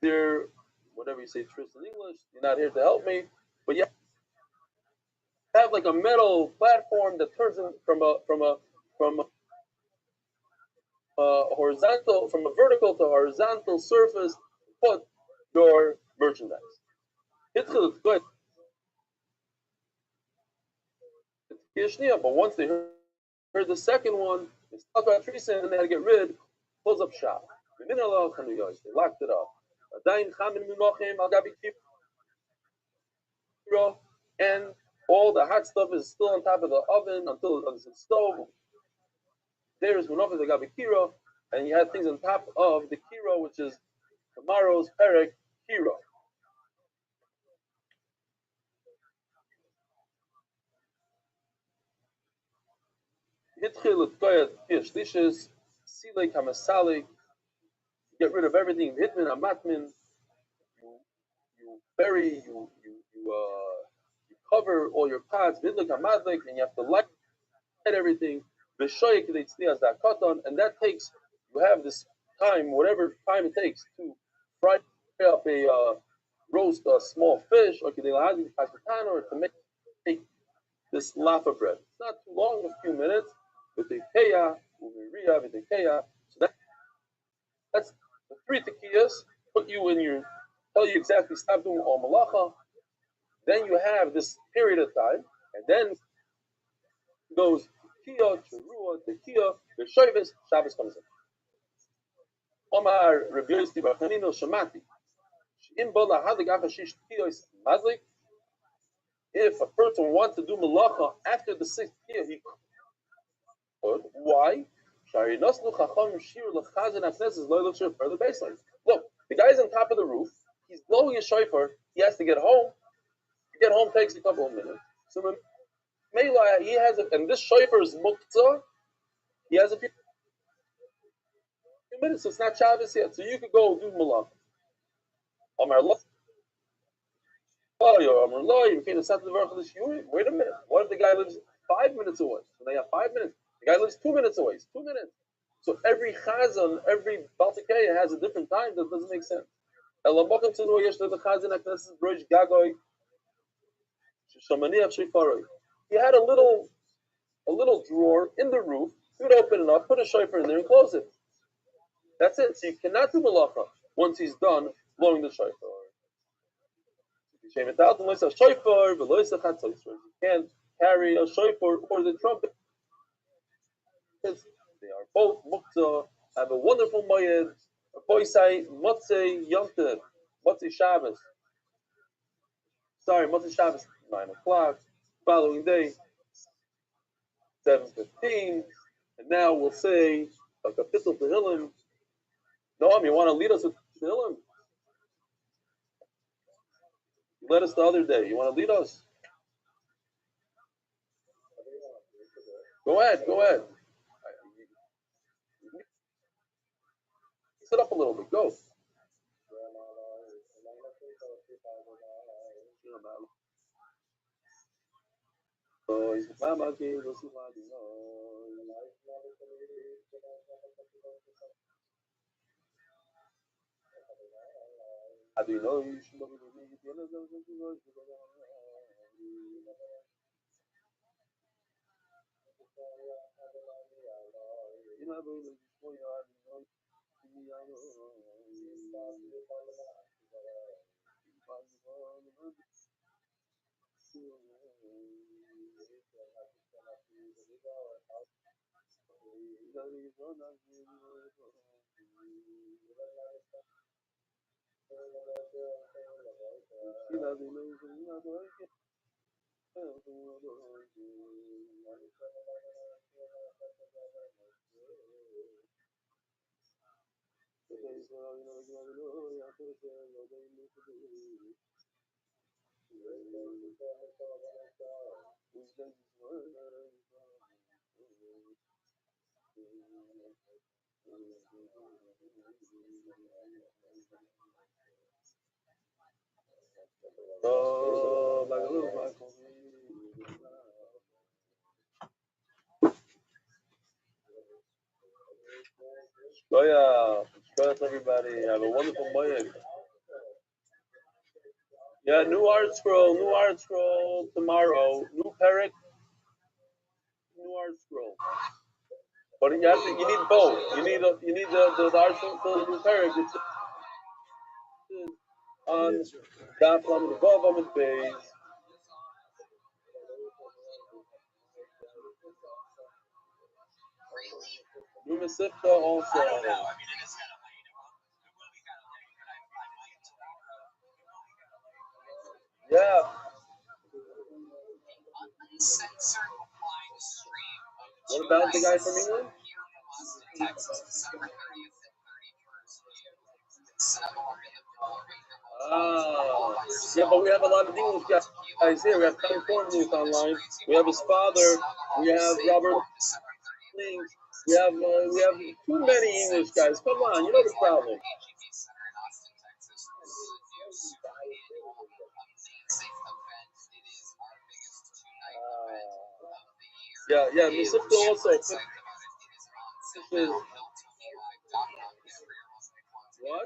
their whatever you say tris in English, you're not here to help me, but you have like a metal platform that turns in from a horizontal, from a vertical to horizontal surface to put your merchandise. But once they heard the second one, they stuck out Teresa and they had to get rid, close up shop. They locked it up. And all the hot stuff is still on top of the oven until it's stove. There is Munaf the Gabi Kiro, and you have things on top of the Kiro, which is tomorrow's Perek Kiro. Get rid of everything. Hitman, amatmin. You bury, you cover all your pots. Vidlik amadlik, and you have to light everything. Vishoyik that cotton, and that takes. You have this time, whatever time it takes, to fry up a roast a small fish, or to make this laffa bread. It's not too long, a few minutes. With the keya, so that's the three tekiyas. Put you in your, tell you exactly, stop doing all malacha. Then you have this period of time, and then it goes tekiyah, cherua, tekiyah, v'shoyves, Shabbos comes in. Omar Rabbi Yossi bar Chanina Shamati. If a person wants to do malacha after the sixth year, he could. Why? Look, the guy's on top of the roof. He's blowing his shofar. He has to get home. To get home takes a couple of minutes. So he has it, and this shofar is muktzah. He has a few minutes. So it's not Shabbos yet. So you could go do malacha. Wait a minute. What if the guy lives 5 minutes away? So they have 5 minutes. The guy lives 2 minutes away. It's 2 minutes. So every chazan, every baltikeya has a different time. That doesn't make sense. Elamokim tinu yesh the chazan akneses broish gagoy shemaniach sheifaroi. He had a little drawer in the roof. He would open it up, put a shofar in there, and close it. That's it. So you cannot do malacha once he's done blowing the shofar. You can't carry a shofar or the trumpet. They are both muktzah, have a wonderful mayed, a boisai, motzei yontev, motzei Shabbos. Sorry, motzei Shabbos, 9 o'clock. Following day, 7:15. And now we'll say a kapitel tehillim. Noam, you want to lead us with tehillim? You led us the other day. You want to lead us? Go ahead. Sit up a little bit. Go. Shkoyach, everybody. Have a wonderful morning. Yeah, new art scroll tomorrow. New Perek, new art scroll. But you need both. You need the art scroll for the new Perek. It's on Daf Lamed Vav Amud Beis. New Mesivta also. I don't know. I mean, it is kind of late. It will be kind of late, but I might tomorrow. Yeah. Uncensored live stream of What about the guy from England? here in Austin, Texas, December 30th and 31st. Similar in the Yeah, but we have a lot of English guys here. We have Tom Cornmuth online. We have his father. We have Robert Link. We have too many English guys. Come on, you know the problem. Yeah, Mesivta also. What?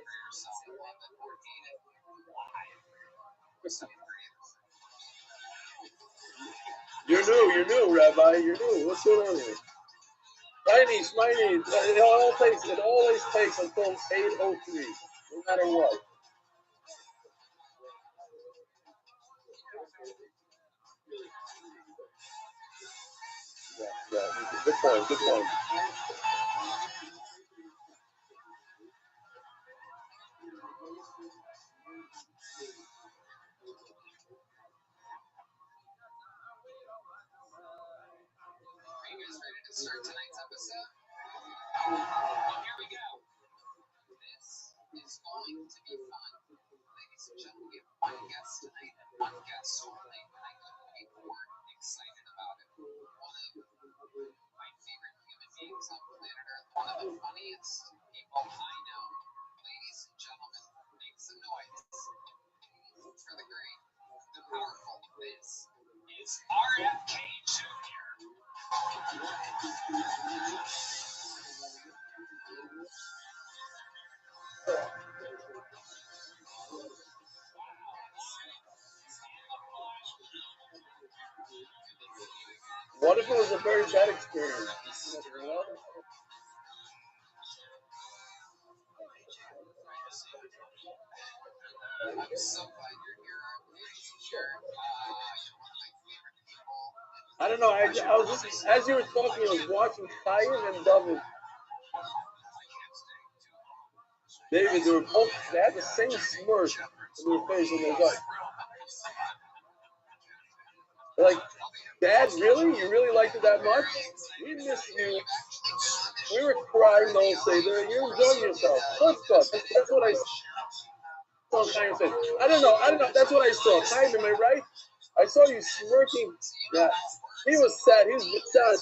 You're new, Rabbi. You're new. What's going on here? Smiley. It always takes until 8:03, no matter what. Yeah. Good point. Are you guys ready to start tonight's episode? Well, here we go. This is going to be fun. Ladies and gentlemen, we have one guest tonight and one guest only, and I couldn't be more excited about it. One of my favorite human beings on planet Earth, one of the funniest people I know. Ladies and gentlemen, make some noise for the great, the powerful. This is RFK Jr. What if it was a very bad experience? You know? I'm so glad you're here. I'm really sure. You're one of my favorite people. I don't know. I was just, as you were talking, I was watching Kyan and David. David, they were both, they had the same smirk on their face when they got. They're like, Dad, really? You really liked it that much? We miss you. We were crying the whole Seder. You're enjoying yourself. That's what I saw Chaim say. I don't know. That's what I saw. Chaim, am I right? I saw you smirking. Yeah. He was sad. He was sad.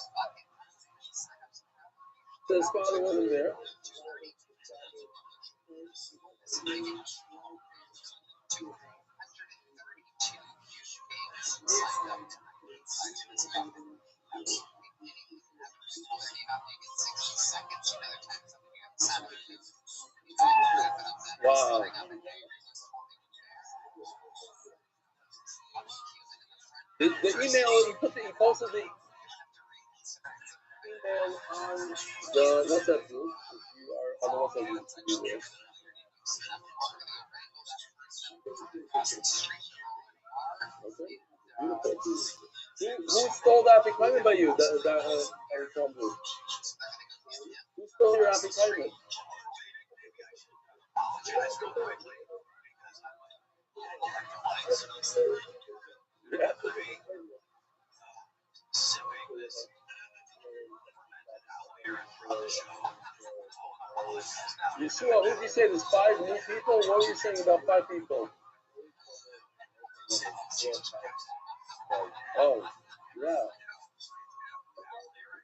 His father wasn't there. Wow. The email, he posted the email on the WhatsApp group. If you are on the WhatsApp group, you will. Okay. Beautiful. Who stole the application by you? Who stole your application? Yeah. Yeshua, who did you say there's 5 new people? What were you saying about 5 people? Oh, yeah.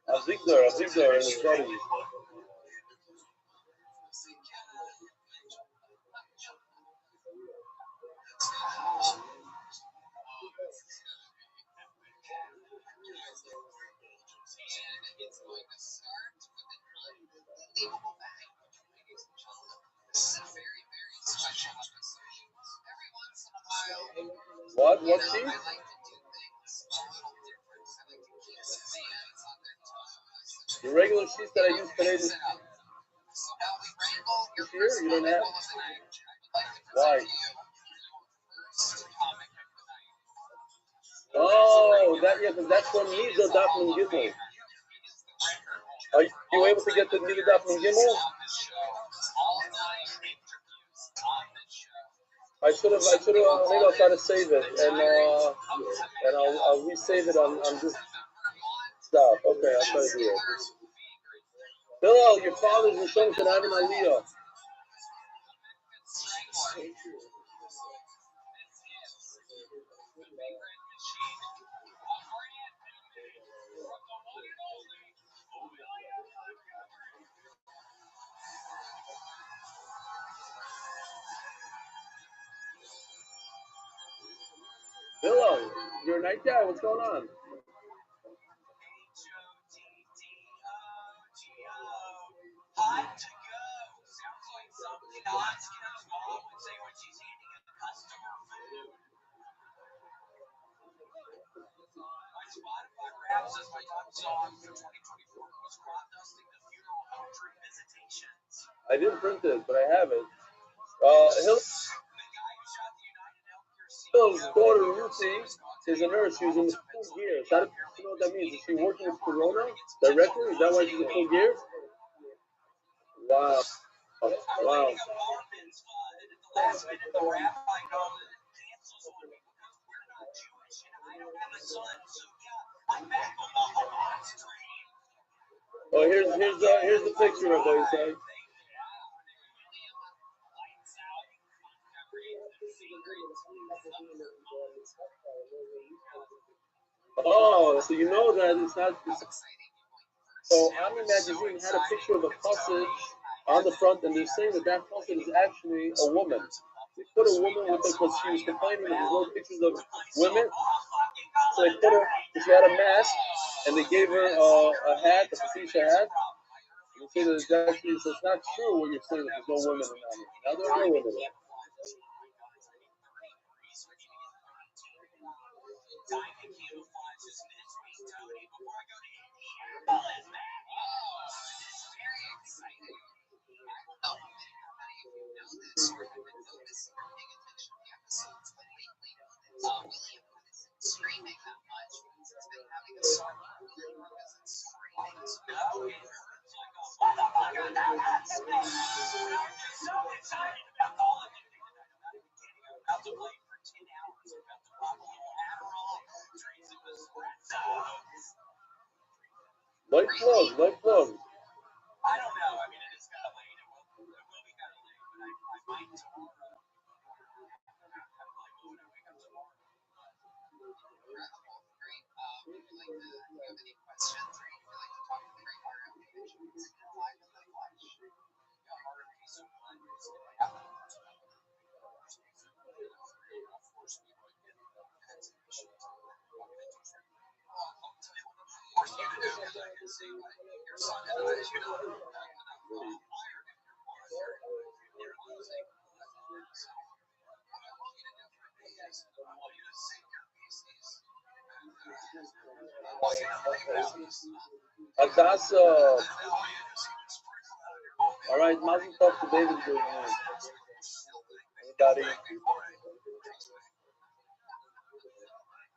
Avigdor and his buddies. It's going to start with an unbelievable bang, ladies and gentlemen. This is a very, very special episode. Every once in a while, What? What I she? like to do things a little different. I like to keep the fans on their toes. The regular sheets that I use today. So now we wrangle your Here, first you don't comic have. of the night. I would like to Why? present to you your first comic of the night. Oh, because that's from Nida Daphne Gimel. Are you able to get the Nida Daphne Gimel? I should have. Maybe I'll try to save it, and I'll resave it on this stuff. Okay, I'll try to do it. Hillel, your father's and son can have an aliyah. Hillel, you're a night guy. What's going on? Hot to go. Sounds like something Oscar's mom would say when she's handing a customer food. My Spotify rap says my top song for 2024 was Crop Dusting the Funeral Home Tree Visitations. I didn't print it, but I have it. Hillel's daughter Ruthie is a nurse. She was in the full gear. You know what that means? Is she working with Corona directly? Is that why she's in full gear? Wow. Wow. Oh, here's the picture of what he said. Oh, so you know that it's not. So Ami Magazine had a picture of a faucet on the front, and they're saying that faucet is actually a woman. They put a woman with her because she was complaining that there's no pictures of women. So they put her, she had a mask, and they gave her a hat, a Patricia hat. And they say that it's actually, so it's not true what you're saying that there's no women in Ami. Now there are women. No, it hurts like a motherfucker. That's me. I'm just so excited about all of it. I'm about to play for 10 hours. I'm about to pop a little Adderall, drink some espresso. Light plug, light plug. I don't know. I mean, it is kind of late. It will be kind of late, but I might tomorrow. Adassa. All right, Mazel Tov to David Green. Everybody.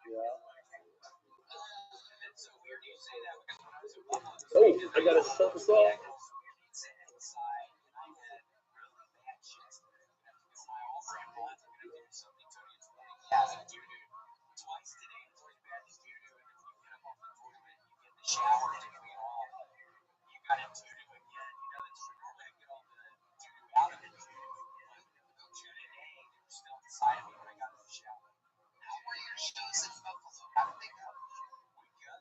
Yeah. Oh, I gotta shut this off. Shower to clean off. You got into it again. You know, that's normally I get all the doo-doo out of it. But today, they were still inside of me when I got in the shower. How were your shows in Buffalo? How did they go? Good.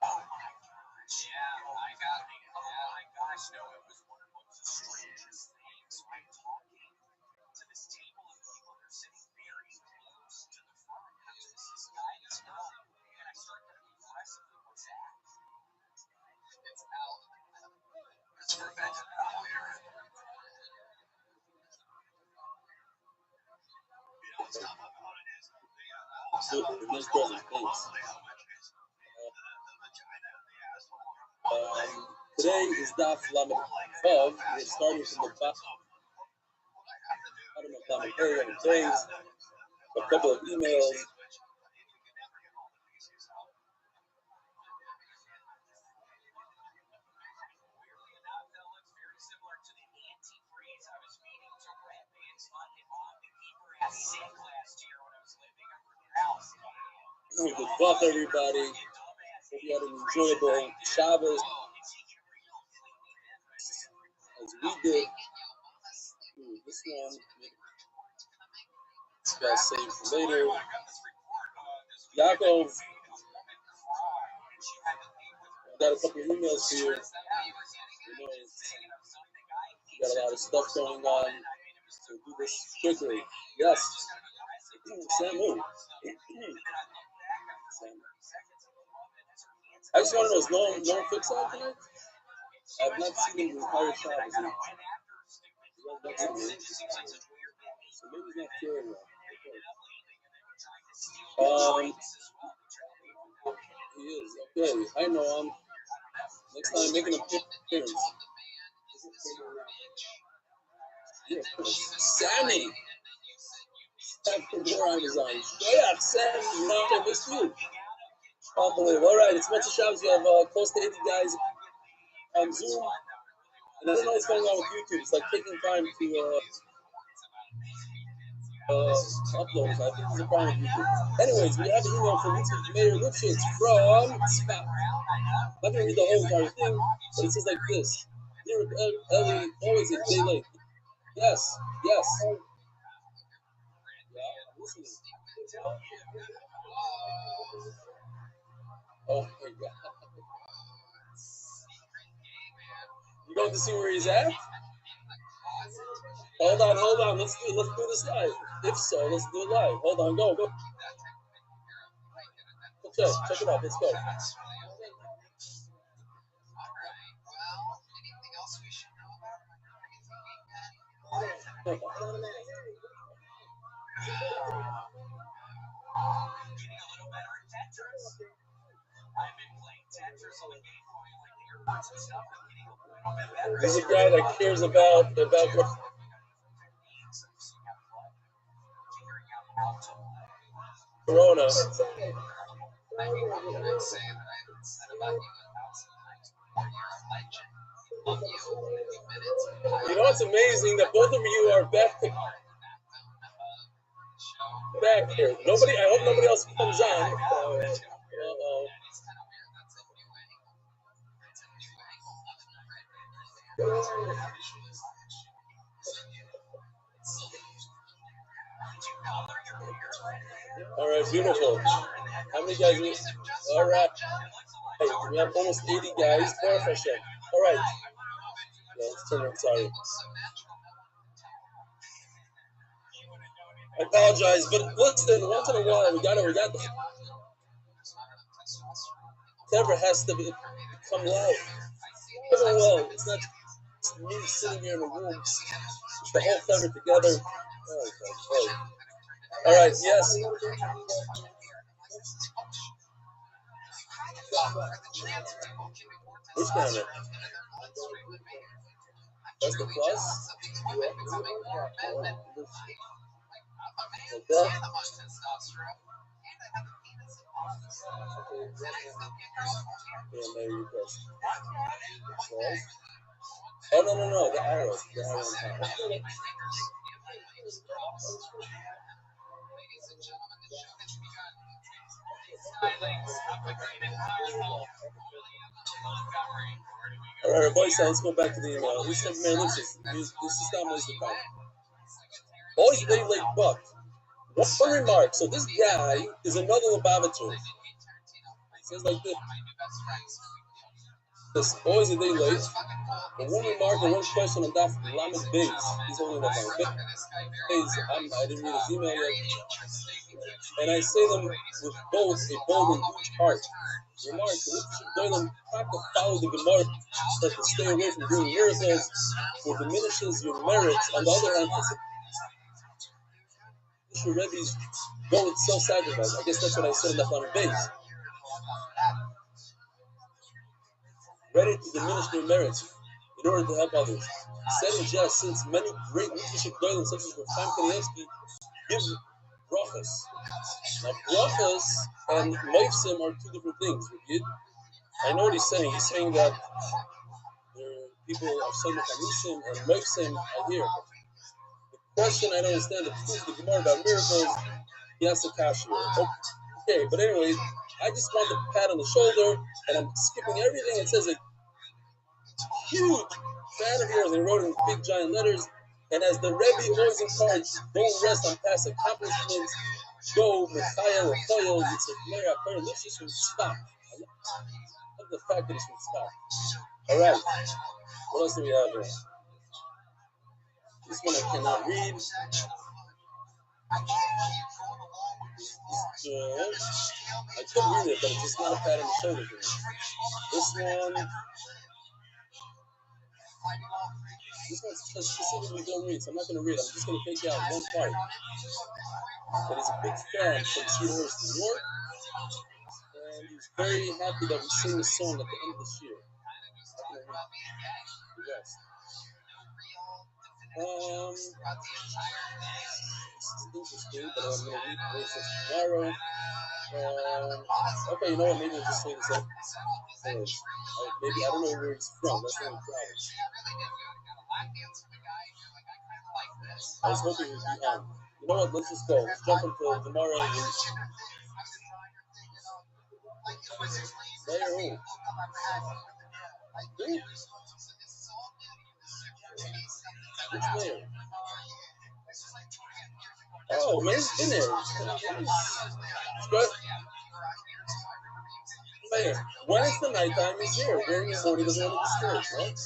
Oh my gosh. Yeah, I got me. Oh my gosh. No, it was one of the strangest things. So I'm talking to this table of people. They're sitting very close to the front. There's this guy and this girl. And I start kind of aggressively, what's that? It's Al. It's fermented Al here. It's not what it is. So, this brother's face. Today is Daf Lamed Vav. We're starting from the bottom of Lamed Hey and James. A couple of emails. Good luck, everybody. Hope you had an enjoyable Shabbos, as we did. This one, this guy's saved for later. Yaakov, got a couple of emails here. We got a lot of stuff going on. So do this quickly. Yes. Samu. I just want to know, is no one fixed on tonight? I've not seen him the entire Shabbos. So maybe he's not feeling well. He is. Okay, I know him. Next time, make an appearance. Yeah, Sammy! More on his eyes. Yeah, Sammy, I missed you. Unbelievable. All right, it's Motzei Shabbos. We have close to 80 guys on Zoom. And I don't know what's going on with YouTube. It's like taking time to upload. I think there's a problem with YouTube. Anyways, we have an email from Mayor Lipschitz from Spot. I'm not going to read the whole entire thing, but it says like this. Dear Ellie, always a day late. Yes, yes. Yeah, I'm listening. Oh my God. You going to see where he's at? Hold on. Let's do this live. If so, let's do it live. Hold on, go. Okay, check it out. Let's go. This is a guy that cares about Corona. I mean, what can I say that I haven't said about you 1,000 times before? You're a legend. Love you every minute. You know, it's amazing that both of you are back here. Nobody. I hope nobody else comes on. Uh-oh. All right, beautiful. How many guys? All right. We have almost 80 guys. All right. Yeah, let's turn it. Sorry. I apologize, but listen, once in a while, we got the Trevor has to become loud. Well, it's not just me sitting here in the room. It's the whole Trevor together. Oh. All right, yes. Which camera? That's the plus? Like that? Yeah, maybe you press. Plus. Oh, no, the arrow. The arrow on top. All right, everybody, so let's go back to the email. He said, man, this is not most of the time. Always they like buck. One remark. So this guy is another Lubavitcher. It says like this. Always a day late. But one remark and one question on that Lamed Beis. He's holding that Lamed Beis. I didn't read his email yet. And I say them with both a bold and huge heart. Remark, if you should them have to follow the Gemara that to stay away from doing miracles, which diminishes your merits. On the other hand, your Rebbe's go with self-sacrifice. I guess that's what I said in the Lamed Beis. Ready to diminish their merits in order to help others. Said in jest, since many great leadership guidelines such as Chaim Kanievsky give brachas. Now brachas and moifsim are two different things. I know what he's saying. He's saying that people are saying Kanisim and moifsim are here. The question I don't understand, the proof of the Gemara about miracles, he has to cash here. Okay, but anyway, I just want a pat on the shoulder, and I'm skipping everything. It says a huge fan of yours, and he wrote in big giant letters. And as the Rebbe always encouraged, don't rest on past accomplishments. Go, Mikhail, Rafael, Yitzhak, Akar, let's just stop. I love the fact that it's from stop. All right. What else do we have here? This one I cannot read. I could read it, but it's just not a pat on the shoulder for me. This one specifically don't read, so I'm not going to read. I'm just going to take out one part. But he's a big fan from Cedarhurst, New York, and he's very happy that we sing the song at the end of this year. Yes. This is interesting, but I'm going to read the verses tomorrow. Okay, you know what? Maybe we'll just say this up. Maybe I don't know where it's from. That's the only problem. I was hoping it would be on. You know what? Let's just go. Let's jump into tomorrow. Mayor who? Who? Which mayor? Oh, Mayor's been there. Mayor, when it's the nighttime, he's here. During the morning, he doesn't want to disturb, right?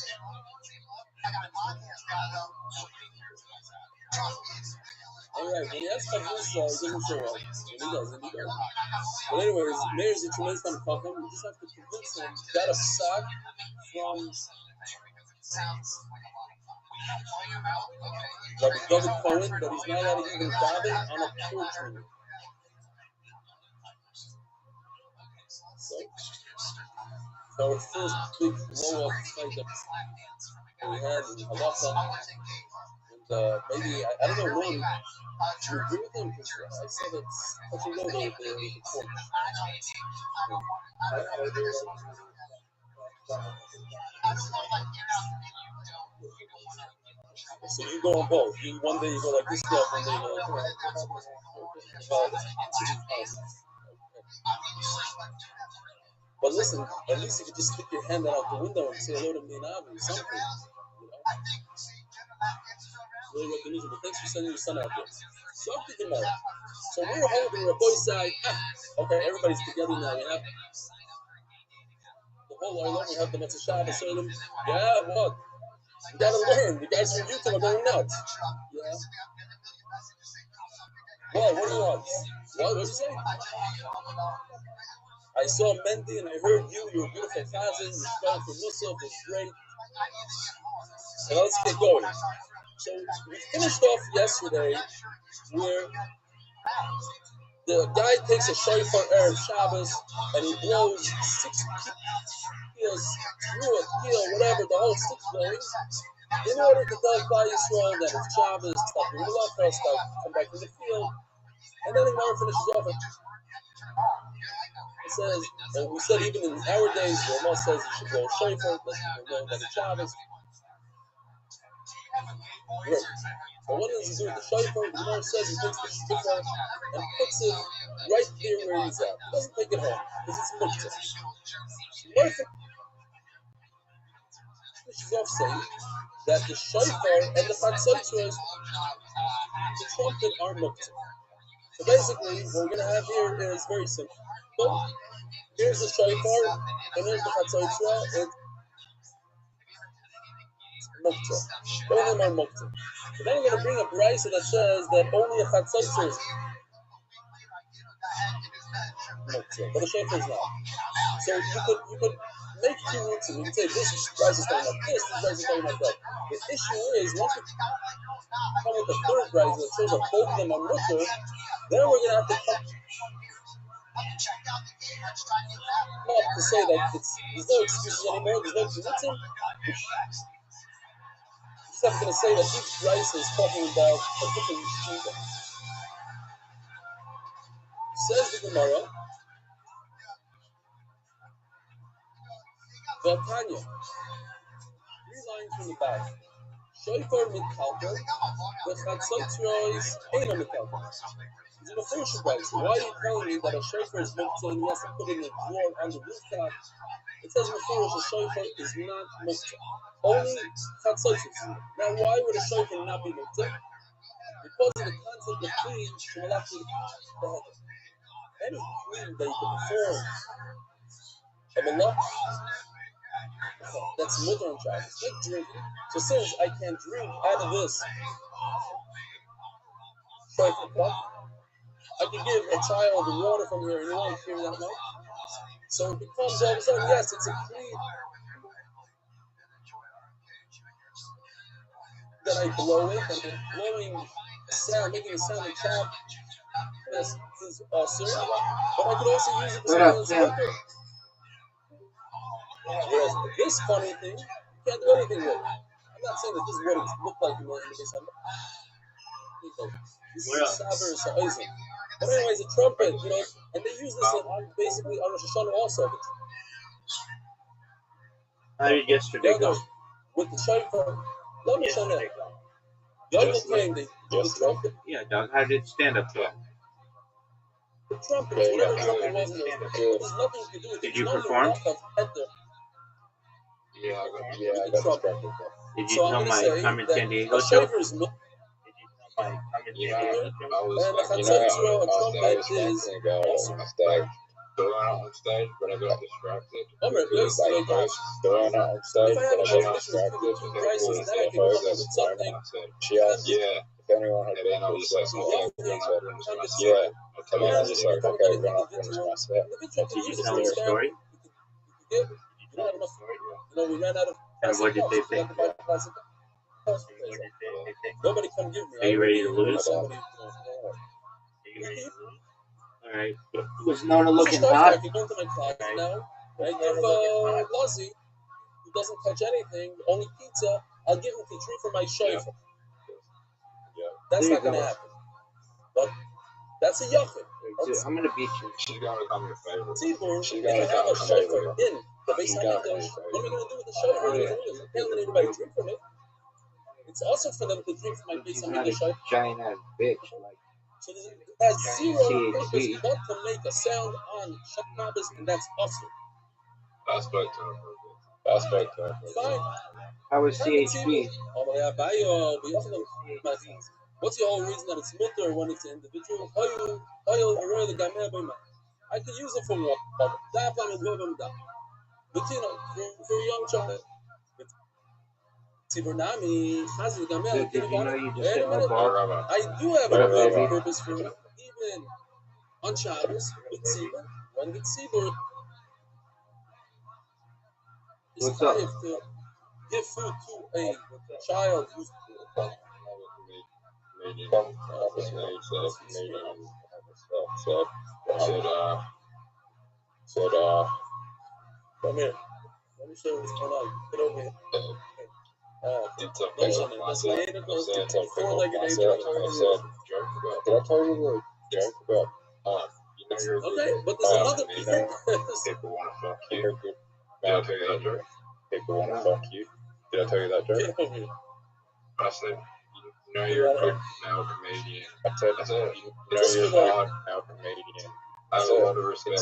Alright, when he asks about this, he doesn't show up. And he doesn't. But anyways, Mayor's a tremendous time to talk to him. We just have to convince him. Got a sock from Rabbi David Cohen that he's not allowed to even daven on a porch. So our first big blow-up fight that we had in Halacha, maybe I don't know, Lord, do you agree with him? Because I saw that touch and go there with the coach. So you go on both. One day you go like this stuff, one day you go like that. But listen, at least you could just stick your hand out the window and say hello to me and Avi or something. Really recognizable. Thanks for sending your son out there. Something tomorrow. So we're holding the boy side. Okay, everybody's together now. We have the whole Oilem. We have the Matzah Shabbos Oilem. Yeah, what? You gotta learn. The guys from YouTube are going nuts. Yeah. Well, what do you want? What did you say? I saw Mendy and I heard you. You're a beautiful cousin. You're spelling for Musaf. It's great. So let's get going. So we finished off yesterday where the guy takes a shofar Erev Shabbos and he blows 6 peals through a peel, whatever, the whole stick's blowing, in order to tell Klal Yisrael that it's Shabbos, stop doing the love first, come back from the field, and then the Gemara finishes off. It says, and we said even in our days, the Rama says you should blow a shofar, let people know that it's Shabbos. Great. But what does he do with the shofar? The Gemara says he takes the shofar and puts it right there where he's at. He doesn't take it home because it's muktzah. Finishes off saying that the shofar and the chatzotros, the trumpet, are muktzah. So basically, what we're going to have here is very simple. Here's the shofar and here's the chatzotra. It's muktzah. Both of them are muktzah. But then we're going to bring a brisa that says that only a chatzotra is muktzah, but the shofar is not. So you could make 2 roots and you can say this brisa is talking about this brisa is talking about that. The issue is once we come with the third brisa that shows that both of them are muktzah, then we're going to have to come up to say that there's no excuses anymore, there's no kibutzim. We're just going to say that each brisa is talking about a different yeshiva. Says the Gemara, Vatanya, 3 lines from the back. Shofar mitkalkel, the chatzotros eina mitkalkel. It's an official brisa. Why are you telling me that a shofar is muktzah and you have to put it in a drawer on the rooftop? It says before a shofar is not muktzah. Only chatzotros. Now, why would a shofar not be muktzah? Because of the concept of clean shemalachti the any clean that you can perform a malach that's mutter on Shabbos, like drinking. So since I can't drink out of this shofar cup, I can give a child the water from here and you won't hear that much. So it becomes all of a sudden, yes, it's a clean. Then I blow it, and blowing a sound, making a sound like chop, is awesome. But I could also use it as a filter. Whereas this funny thing, you can't do anything with it. I'm not saying that this is what it looked like in the December. This is Saber Sa'izim. But anyways, a trumpet, and they use this basically on Rosh Hashanah also. How did yesterday go? With the shofar, not Mishanah. Yovel came, the trumpet. Yeah, Doug, how did stand-up go? The trumpet, whatever trumpet was in there, there's nothing you can do with it. Did you perform? Yeah, I got the trumpet. Did you tell my Carmen San Diego show? Did you tell my Carmen San Diego show? I was like, I was thinking about on stage, going out on stage, but I got distracted. Going out on stage, but I got distracted. And then I said, she asked, yeah, if anyone had been, I was like, yeah. And then I was just like, okay, we're not finished my set. Did you tell the story? We ran out of. And what did they think? Nobody come give me. Are you ready to lose? Alright. Was Nona looking hot? I can go to my closet now. Right? If Lozzie, who doesn't touch anything, only pizza, I'll give him Katri for my shofar. That's There not you gonna go. happen. But that's a yachid. I'm gonna beat you. She's gonna become your favorite. Tzibur, She's if gonna I have a become your shofar favorite. in the Beis She's gonna Hamikdash, become your what am I favorite. gonna do with the shofar? Oh, yeah. I can't let anybody drink from it. It's also for them to drink from my But Beis she's not a Hamikdash. giant ass bitch. Like, So it has zero CHP. purpose but to make a sound on Shabbos, and that's awesome. Aspect to her. Aspect to her. Fine. how is CHP? What's the whole reason that it's mutter when it's an individual? I could use it for water. But you know, for a young child. Tibernami, Did you know you just hit my Hey, ball? Rabbi. I do have Hey, a good Rabbi. purpose for it. Even on Shabbos, with Tzibur, when the Tzibur is What's up? chayiv to give food to a child who's come here. Let me show you what's going on. Get over here. It's a Don't show me. That's my eight o'clock. Four-legged I eight said, o'clock. did I tell you the joke about, you know you're a good, Okay, but there's another people want to fuck you. Did I tell you that joke? People want to fuck you. Did I tell you that joke? Get over here. I said, you know you're a good male comedian. I said, you know you're a hard male comedian. I have a lot of respect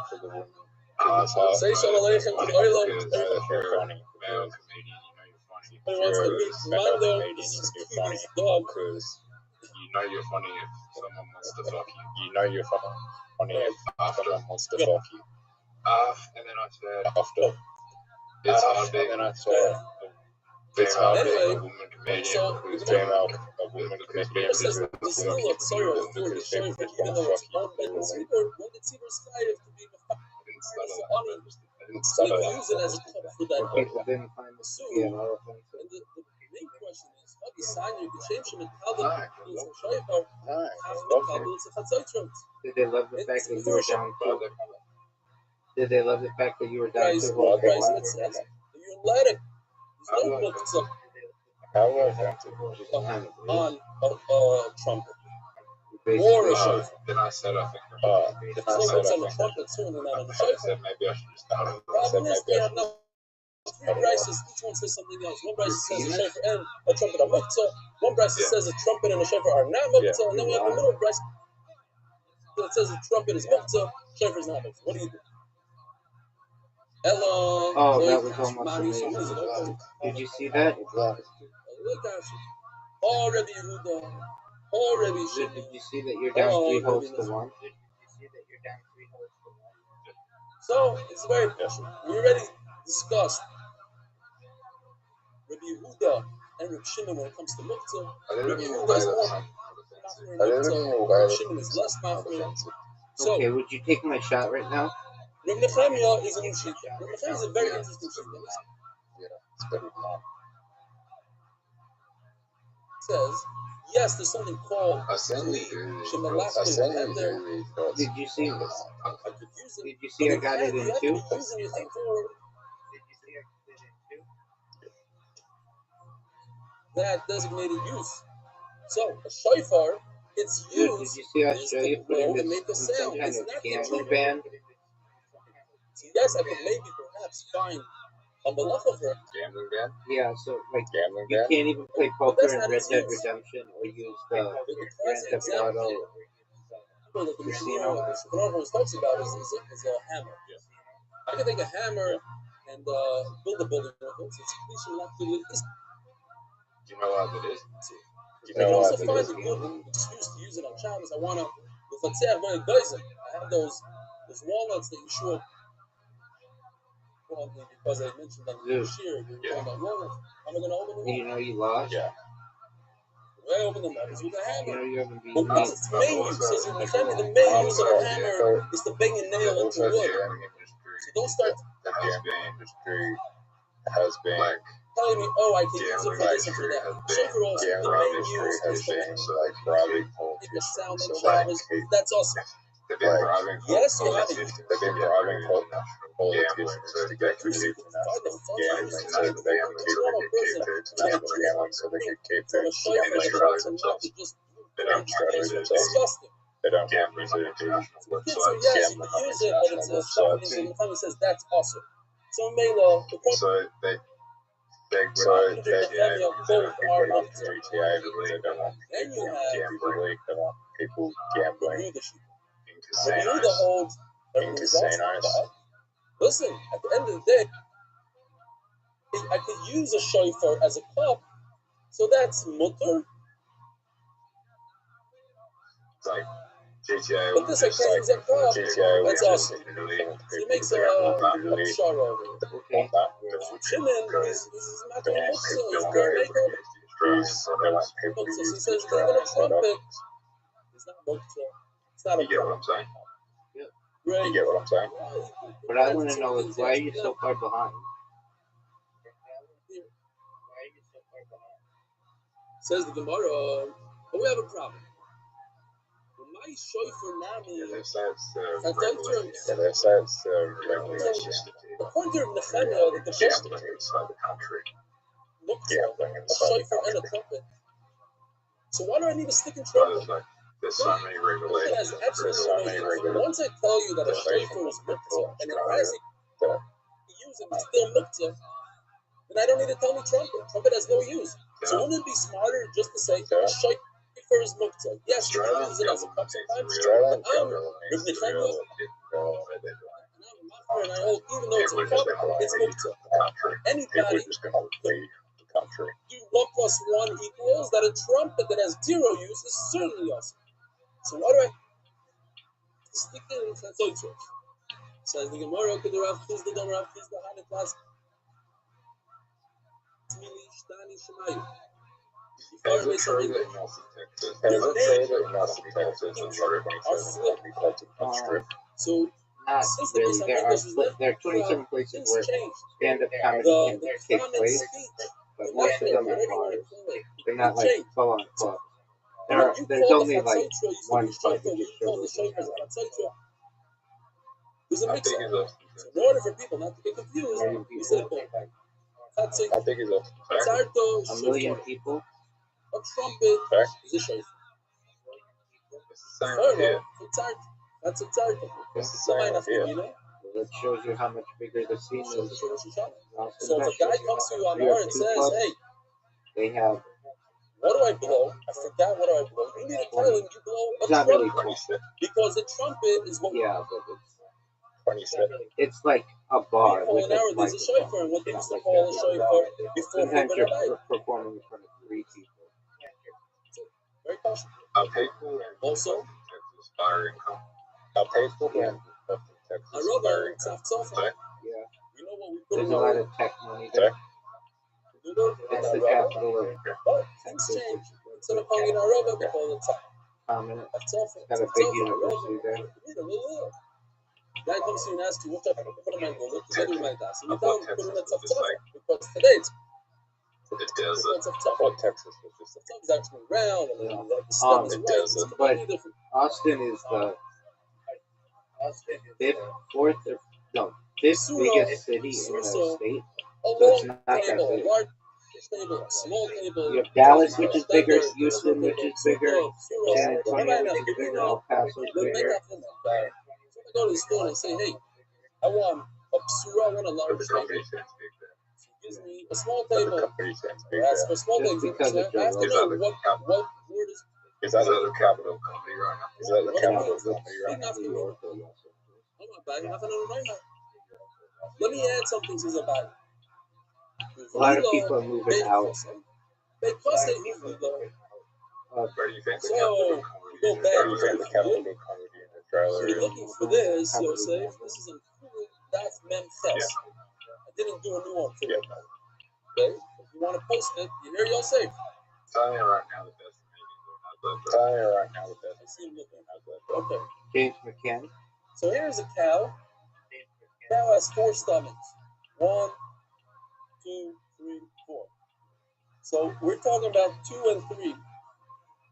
for the women. Say shalom aleichem to Olam. You're funny. Male comedian, you know you're funny. He wants to meet Mando. This is Kiwi's dog. Because you know you're funny if someone wants to fuck you. You know you're funny if someone wants to fuck you. And then I said, it's hard being a woman comedian who's female, a woman comedian Says the still a sorrow for the shofar, even though it's hard. When the Tzibur is chayiv to be so you use it as a cup for that. People didn't find the So, yeah, all of them. and the main question is, how do you sign your Geshem Shem and Talmud is a shofar, half the Talmud is a chatzaitrot. Did they love the fact that you were down to? Did they love the fact that you were down Price, to? price, it says, you're letting, there's no books up on a trumpet. Or a shofar. Then I said, I think If it's no books on the trumpet, certainly not on the I shofar. said maybe I should just start it. Problem is, they have now three prices. Each one says something else. One price says a shofar and a trumpet are muktzah. One price says a trumpet and a shofar are not muktzah. And then we have a middle price that says a trumpet is muktzah, shofar is not muktzah. What do you do? Hello. Oh, that was almost amazing. Did you see that? Look at you. Oh, Rabbi Yehuda. Oh, Rabbi Shimon. Did you see that you're down 3 holes to 1? So, it's very important. We already discussed Rabbi Yehuda and Rabbi Shimon when it comes to muktzah. Rabbi Yehuda is more muktzah. Rabbi Shimon is less mafre. So, Okay, would you take my shot right now? Rabbi Nechemia is a new shita. Rabbi Nechemia is a very interesting shita. It says, yes, there's something called Shemalachim, and there Did you see this? I could use it. Did you see I got it in You have to 2? be using your thing for that designated use. So a shofar, it's Did you used see I is show to you put blow it and in make a some sound. kind It's of not gambling the ban? So yes, I could maybe perhaps find a malacha for it. Gambling ban? Yeah, so like Gambling you ban? can't even play But poker that's in not Red its Dead use. Redemption or use the The Grand classic Theft example Auto. that the Mishnah always talks about is a hammer. I can take a hammer and build a building with it. It's cliche not to live. Do you know what it is? I can also find a good excuse to use it on Shabbos. I want to, let's say I'm going to dozen. I have those walnuts that you should, probably because I mentioned on the shear, we were talking about walnuts. Am I going to open them You up? know you lost. Yeah. The way I open them up is with a You hammer. know you haven't But beaten what's me. its main use? Says in the main use of a hammer is to bang a nail into wood. So don't start The gambling industry has been telling me, oh, I can use it for this and for that. Shofar also, the main use is to like robbing make a sound on Shabbos. That's awesome. They've been bribing Yes, you have a politicians. They've been bribing politicians to get committed to national gambling so that they can keep national gambling so they can keep their gambling strategy themselves. They don't strategy themselves. Disgusting. They don't use it to So websites, yes, you gambling can on use it, but international it's websites. and the family says that's awesome. So Mela, the point So they both are not to GTA because they don't want people gambling. They want people gambling in casinos. In casinos. Listen, at the end of the day, I could use a shofar as a cup, so that's mutter. It's like GTA But this I can't use a cup. That's awesome. So he makes a pshara over it. Okay. Shimon, he's not going to muktzah, he's going to make up. So he says, he's going to trumpet. It's not muktzah. It's not a You get what I'm saying? Right. You get what I'm saying? What I want to know is why are you so far behind? Says the Gemara, but we have a problem. My shofar nami. Yeah, they say it's regulation. According to Nehemiah, that the Gambling inside the country. Gambling a inside the shofar and a country. trumpet. So why do I need a stick and But trumpet? there's so many regulations. There's so many regulations. Once I tell you that a shofar is muktzah and it has to use it, it's still muktzah, then I don't need to tell me trumpet. Trumpet has no use. So wouldn't it be smarter just to say a shofar is muktzah? Yes, you can use it as a cup sometimes. But Reb Nechemia, and I hold, even though it's a cup, it's muktzah. Anybody do 1 plus 1 equals that a trumpet that has 0 use is certainly awesome. So why do I stick it in Chatzot? Says the Gemara, could the Rav Chizda Dom Rav Chizda Haneklas Tmili Shtani Shemayu. Has it traded in Austin, Texas? Has it traded in Austin, Texas on Sharp 27 agriculture strip? So Not since the really. There are 27 places where stand-up comedy can take place, but most of them are bars. They're not like full-on clubs. There's only like one club that just shows. There's a How mix big is Austin, So Texas? in order for people not to get confused, we said How big is Austin, Texas? A million people. a trumpet Correct. is a shofar. It's the same idea. That's a tzarto. It's the same idea. That shows you how much bigger the scene is. So if a guy comes to you on R and says, hey, they have. what do I blow? I forgot what do I blow. You need to tell him you blow a It's not really trumpet. 26. Because the trumpet is what Yeah, but 27. it's like a bar we call with an hour. a There's a microphone. shofar, and what they Not used to like call a that. shofar before Sometimes Churban you're Abayit. performing in front of 3 people. Very cautious. Are people in Also, Texas higher income? Are people in Texas Araba, higher income? Tzaftzaf. Sorry? Yeah. You know what we put There's in a lot our of tech money Sorry? there. It's the capital of Oh, things change. Instead of calling it Araba, we call it prominent. Tzaftzaf. Got a big university there. Guy comes to you and asks you, what type of equipment do you do like that? So you I tell thought him, put in a Texas was just Tzaftzaf. like Because today it's the desert. Tzaftzaf. I thought Texas was just like Tzaftzaf is actually round, and then the stem is the right. It's desert. completely different. Austin is the fifth biggest city in the state. A So it's long not that table, a big. large table, a small table. You have Dallas, which is bigger, Houston, which is bigger, San Antonio, which is bigger, El Paso is bigger. So I go to the store and I say, hey, I want a psura, I want a But large the table. company sounds big there. She gives me a small But the table. company sounds big I ask there. for a small Just table. because So of I have to Is know that the what word is. Is that the capital of comedy right now? Is that the capital of comedy right now? New York, though, also. I'm not bagging nothing on right now. Let me add something to the bag. A lot of people are moving out. Because they move Where do you think the So, capital of we go comedy is? back Where do you think to the capital of comedy in the trailer You're is? looking for this, Yosef. This is a cool Daf Mem Ches. I didn't do a new one for you. Okay? If you want to post it, you hear Yosef. Tell me right now the best comedians. Tell me right now the best. I see him looking. Okay. James McCann. So here's a cow. Cow has 4 stomachs. 1, 2, 3, 4. So we're talking about 2 and 3.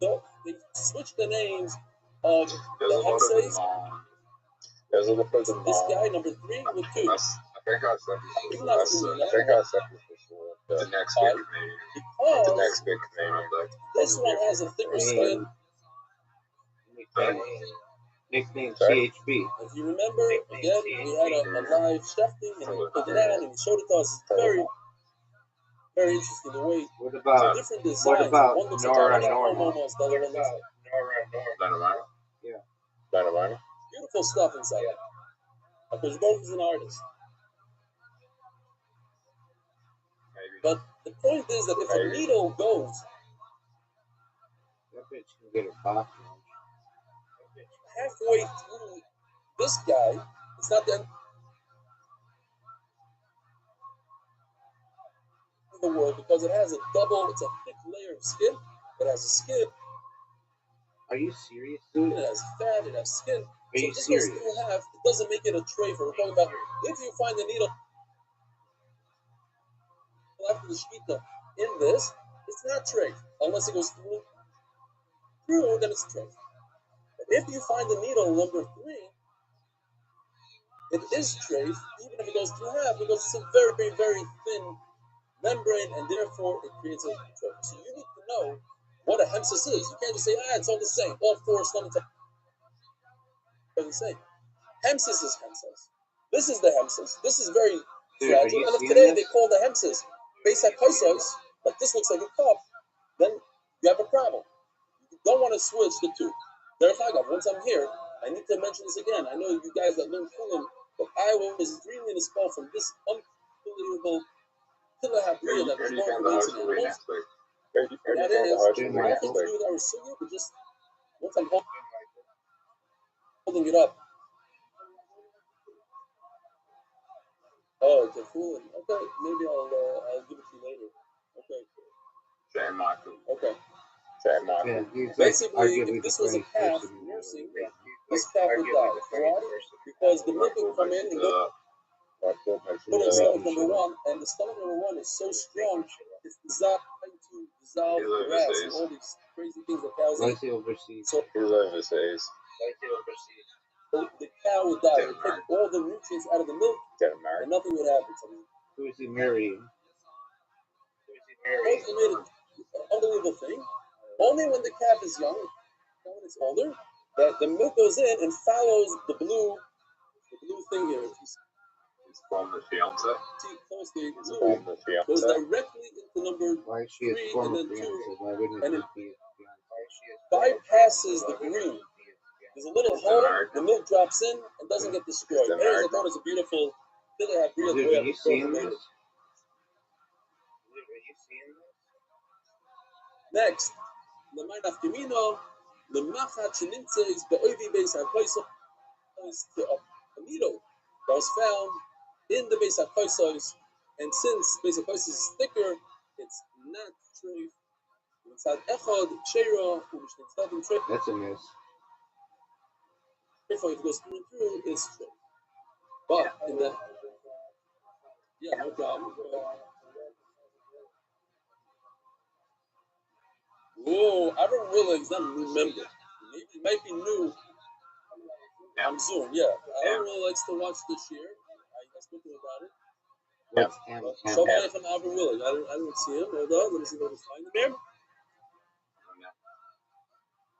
So they switched the names of There's the a lot of them. Hemses. There's a lot of them. This guy, number 3, with 2. I think I said this Even before. after I think I said this before. The next big Canadian. The next because big Canadian. Like, this one has a thicker skin. Nickname Sorry? CHB. If you remember, again, we had a live chef thing, and he pulled it out and he showed it to us. It's very, very interesting the way What it's about different designs. what about One looks Nora like a Norma? almost, the other one looks like Dynamite? Yeah. Dynamite? beautiful stuff inside. Because both is an artist. Maybe. But the point is that if a needle goes That bitch can get her box. halfway through this guy, it's not the end of the world because it has it's a thick layer of skin. It has a skin, Are you serious, dude? it has fat, it has skin. Are So you if this goes serious? through half, it doesn't make it a tray for. We're talking about if you find the needle after the shkita in this, it's not tray. Unless it goes through, then it's tray. But if you find the needle number 3, it is tray, even if it goes through half, because it's a very, very thin membrane, and therefore it creates a tray. So you need to know what a hemsis is. You can't just say, it's all the same. All 4 stomachs are the same. Hemsis is hemsis. This is the hemsis. This is very Dude, are fragile. you And if seeing today this? they call the hemsis basic kaisos, like this looks like a cup, then you have a problem. You don't want to switch the 2. Therefore, once I'm here, I need to mention this again. I know you guys that learn Fulham, but I was dreaming this call from this unbelievable Killer Habriya that was born from ancient animals. Next week. Where do you That go to is Hajj next nothing to week? do with our sugya, but just once I'm holding it up. Oh, it's a Fulham. Okay, maybe I'll give it to you later. Okay. Jay Michael. Okay. Jay Michael. Yeah, he's like Basically, arguably if this the was a funniest calf person in the nursing, world. this calf would die. Why? Because the milk would come in and go to the stomach number 1, and the stomach number 1 is so strong, it's designed to dissolve grass and all these crazy things that cows Why eat. is he overseas? So He's overseas. the cow would die. It would take all the nutrients out of the milk, Get and married. nothing would happen to me. Who is he marrying? Both made an unbelievable thing. Only when the calf is young, when it's older, that the milk goes in and follows the blue thing here. If you He's from the fiance. see closely, He's blue from the goes fiance. directly into number Why is she his 3 and former then 2, fiance? Why wouldn't and it it be his fiance? bypasses the green. There's a little hole, the milk drops in and doesn't get destroyed. Anyways, I thought it was a beautiful thing. I have real Dude, way are you seeing this? Next, the mind of Camino, the Machat Shinimtses, the Oivi base of Koisos, a needle that was found in the base of Koisos, and since base of Koisos is thicker, it's not true. Inside Echad, Sheira, That's a miss. therefore, if it goes through and through, it's true. But in the no problem. Whoa, I don't really remember. Maybe it might be new. I'm Zoom, yeah. I don't really like to watch this year. I spoke to him about it. What's M? Show me from Alvin Willig. I don't see him. Hold on, let me see if I can find him here.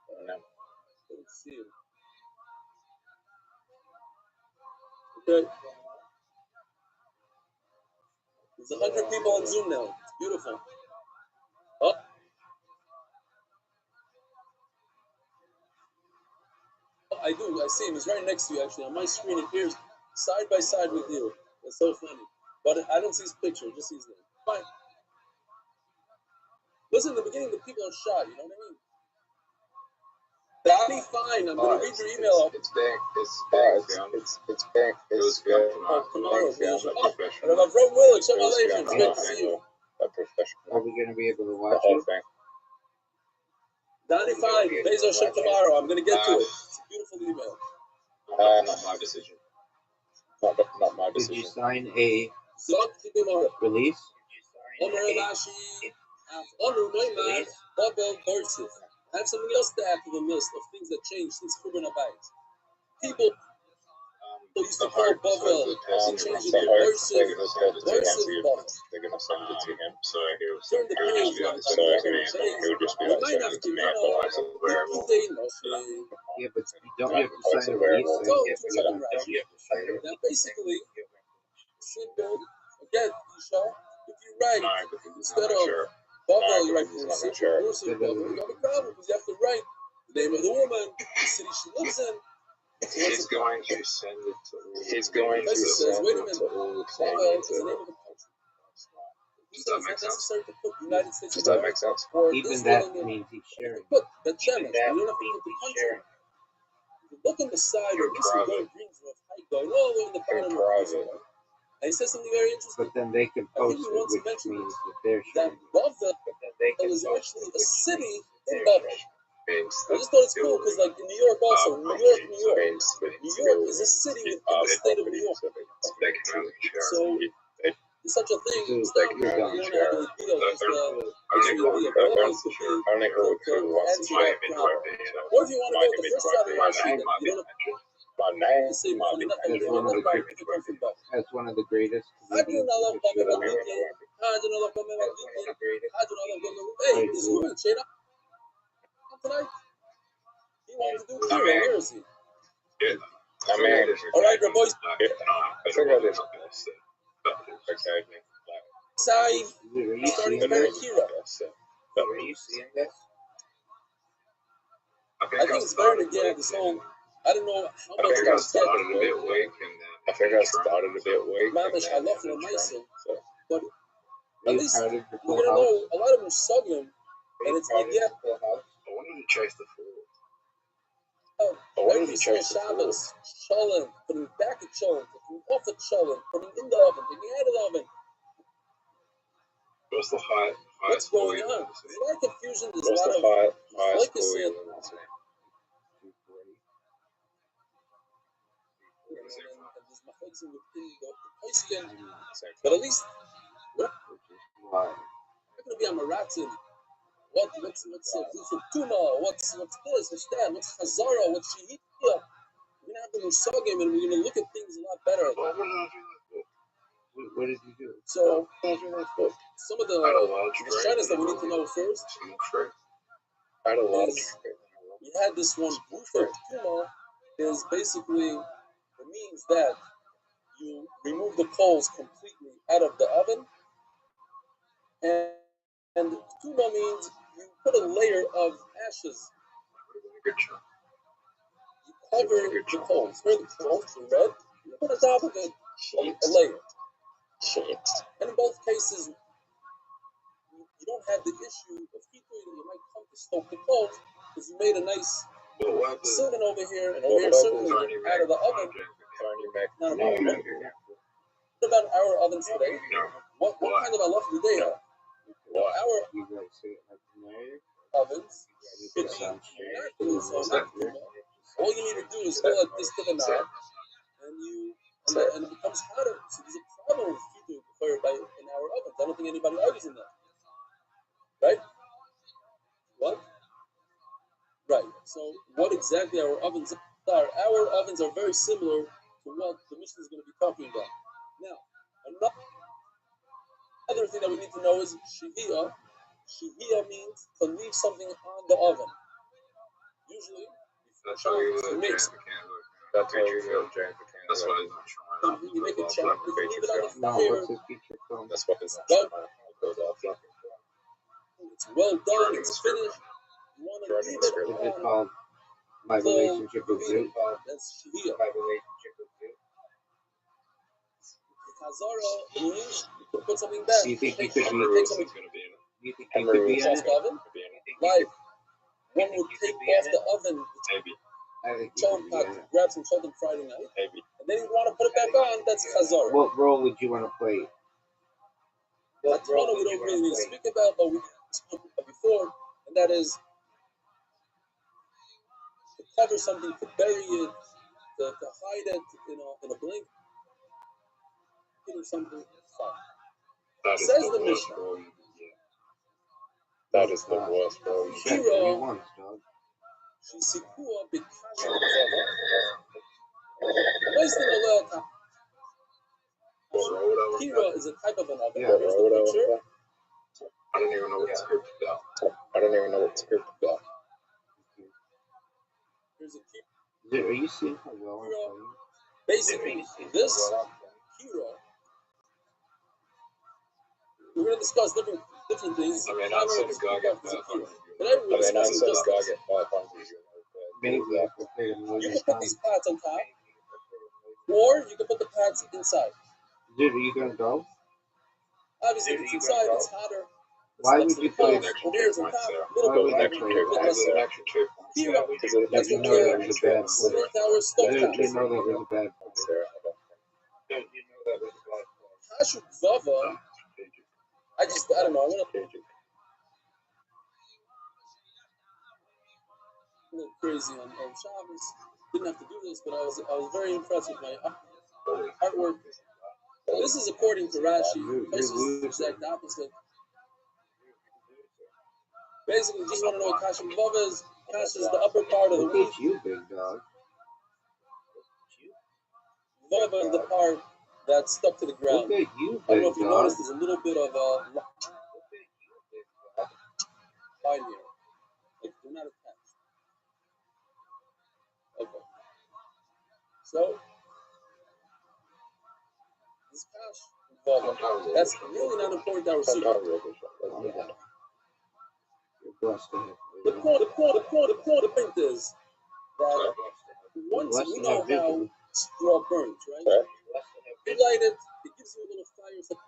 I don't see him. Okay. There's 100 people on Zoom now. It's beautiful. Oh. I do. I see him. He's right next to you, actually. On my screen, it appears side by side with you. That's so funny. But I don't see his picture. Just see his name. Fine. Listen, in the beginning, the people are shy. You know what I mean? That'll be fine. I'm going to read your email. It's big. It's big. It was good. Tomorrow. Oh, And I'm from Willig. Shalom Aleichem. It's great to see you. Are we going to be able to The watch whole it? thing. Donnie fine. Bezo Hashem tomorrow. I'm going to get to it. It's a beautiful email. Not my decision. Not my Did you decision. sign a Zot tomorrow. release? Omer Rashi. Onu Noimar. Babel Bersif. I have something else to add to the list of things that changed since Churban Abayis. People used to call Bavel, he changed it to Boisiv Bavel. They're gonna send it to him, so he was Turn the page, he would just be like sending it to me. Yeah, but you don't have to sign a lease. So you have to sign it. Now, basically, simple. Again, Isha, if you write instead of Bavel, you write Boisiv Bavel, you have a problem because you have to write the name of the woman, the city she lives in. He's going to send it to all. He's going to send it to all the Bavel is the name of the country. He said it's not necessary to put United States Does that make sense? or Even Israel that in means he's sharing. Put Bet Shemesh. That You don't have to means put the he's country. sharing. If you look on the side of this going Greensboro, going all the way in the bottom of Greensboro. And he says something very interesting. But then they can post it, which means that they're That sharing. Bavel is actually a city in Bavel. I just thought it's cool because, like, in New York also, New York New York is a city within the state of New York. So there's such a thing. It's not, you don't have an idea. It's the idea. Bavel could be to answer that problem. Or if you want to go with the first side of Rashi, that you don't have to say That's one of the greatest. I do not love Bavel. I do not love Bavel. I do not love Bavel. Hey, is Ruben Shada tonight? He wanted to do Kira. Where is he? I mean, All right, the boys. I figured this. Side starting to marry Kira. Are you seeing this? I think it's better to get this whole. I don't know how I much think you I get. started a bit weak, Mamish halach l'maisa, but Are at you least proud of your we're full gonna house? know a lot of them suglim, Are and you it's proud like of yeah. your full house? I wanted to chase the food. Every single Shabbos, Shalom, putting back at Shalom, putting off at Shalom, putting in the oven, taking out of the oven. What's the highest? What's going on? There's a lot of confusion. There's a What's lot the of highest like you said, volume? and there's machlokim within the poskim, but at least we're Why? not going to be on Maratin. What's Tuma? What's this? What's that? What's Chazara? What's Shehiyah? We're gonna have the Musagim and we're gonna look at things a lot better. What did you do? So some of the Rishonos that we need to know first is we had this one Bufet Tuma is basically it means that you remove the coals completely out of the oven, and Tuma means you put a layer of ashes. You cover the coals. Here the coals are red. You put on top of it a layer. And in both cases, you don't have the issue of people that you might come to stoke the coals because you made a nice cinnamon over here and over here certainly out of the oven. Not a problem. What about our ovens today? What kind of halacha do they have? Our You guys say it like familiar? ovens should be not doing so not too much. All you need to do is go like this to the knob, and it becomes hotter. So there's a problem with keeping the fire by in our ovens. I don't think anybody argues in that, right? What? Right. So what exactly our ovens are? Our ovens are very similar to what the Mishnah is going to be talking about. Now, another thing that we need to know is shehiyah. Shehiyah means to leave something on the oven. Usually, That's why you make That's why you feel James McCann. That's why he's not showing. you make a chop, you leave it on the No, fire. what's his feature film? That's why he's not Done. showing. It's well done. It's finished. You want to leave it Is it on called My till Relationship with you Zoo? eat it. That's shehiyah. My Relationship with Zoo? Chazara means you put something back. Do you think you Take could something- be? take something Do you think you could be in off it? the oven. Like one would take off the oven, Maybe. I think you children could be in it. grab some children Friday night, Maybe. and then you want to put it back on. That's chazara. What role would you want to play? That's one we don't really need to speak about, but we spoke about before, and that is to cover something, to bury it, to hide it in a blink, something. Fine. Says the Mishnah. That is the worst, bro. You got 3 ones, dog. Shisikua Bikasha Vava. Wasting a little time. Kira is a type of an oven. Yeah, Here's the picture. I don't even know what script about. I don't even know what script about. Here's a Kira. Are you seeing how well I'm playing? Basically, this Kira. We're going to discuss different things. I mean, I'd say the guy got 500. But everyone discusses just the guy this. got 500. Maybe I could play a You million can put these times. pads on top, or you can put the pads inside. Dude, are you gonna go? Obviously, if it's inside, it's hotter. Why would you play over here it's on top, a little bit Extra warmer, a bit less so. Kira, that's You what know we that have. was a bad So play. now we're stove You tops. know that was a bad play. Kashu Vava, I don't know, I want to a little crazy on Shabbos. Didn't have to do this, but I was very impressed with my artwork. This is according to Rashi. This is the exact opposite. Basically, just want to know what Kasha Vava is. Kasha is the upper part of the Look wheat. at you, big dog. Vava is the part that's stuck to the ground. Look at you, I don't know big if you dog. noticed, there's a little bit of a line here. Like, they're not attached. Okay. So, this Kasha Vava, that's really not important that we're seeing. You're blessed to have The point is that once we know how straw burns, right? You light it, it gives you a little fire, it's like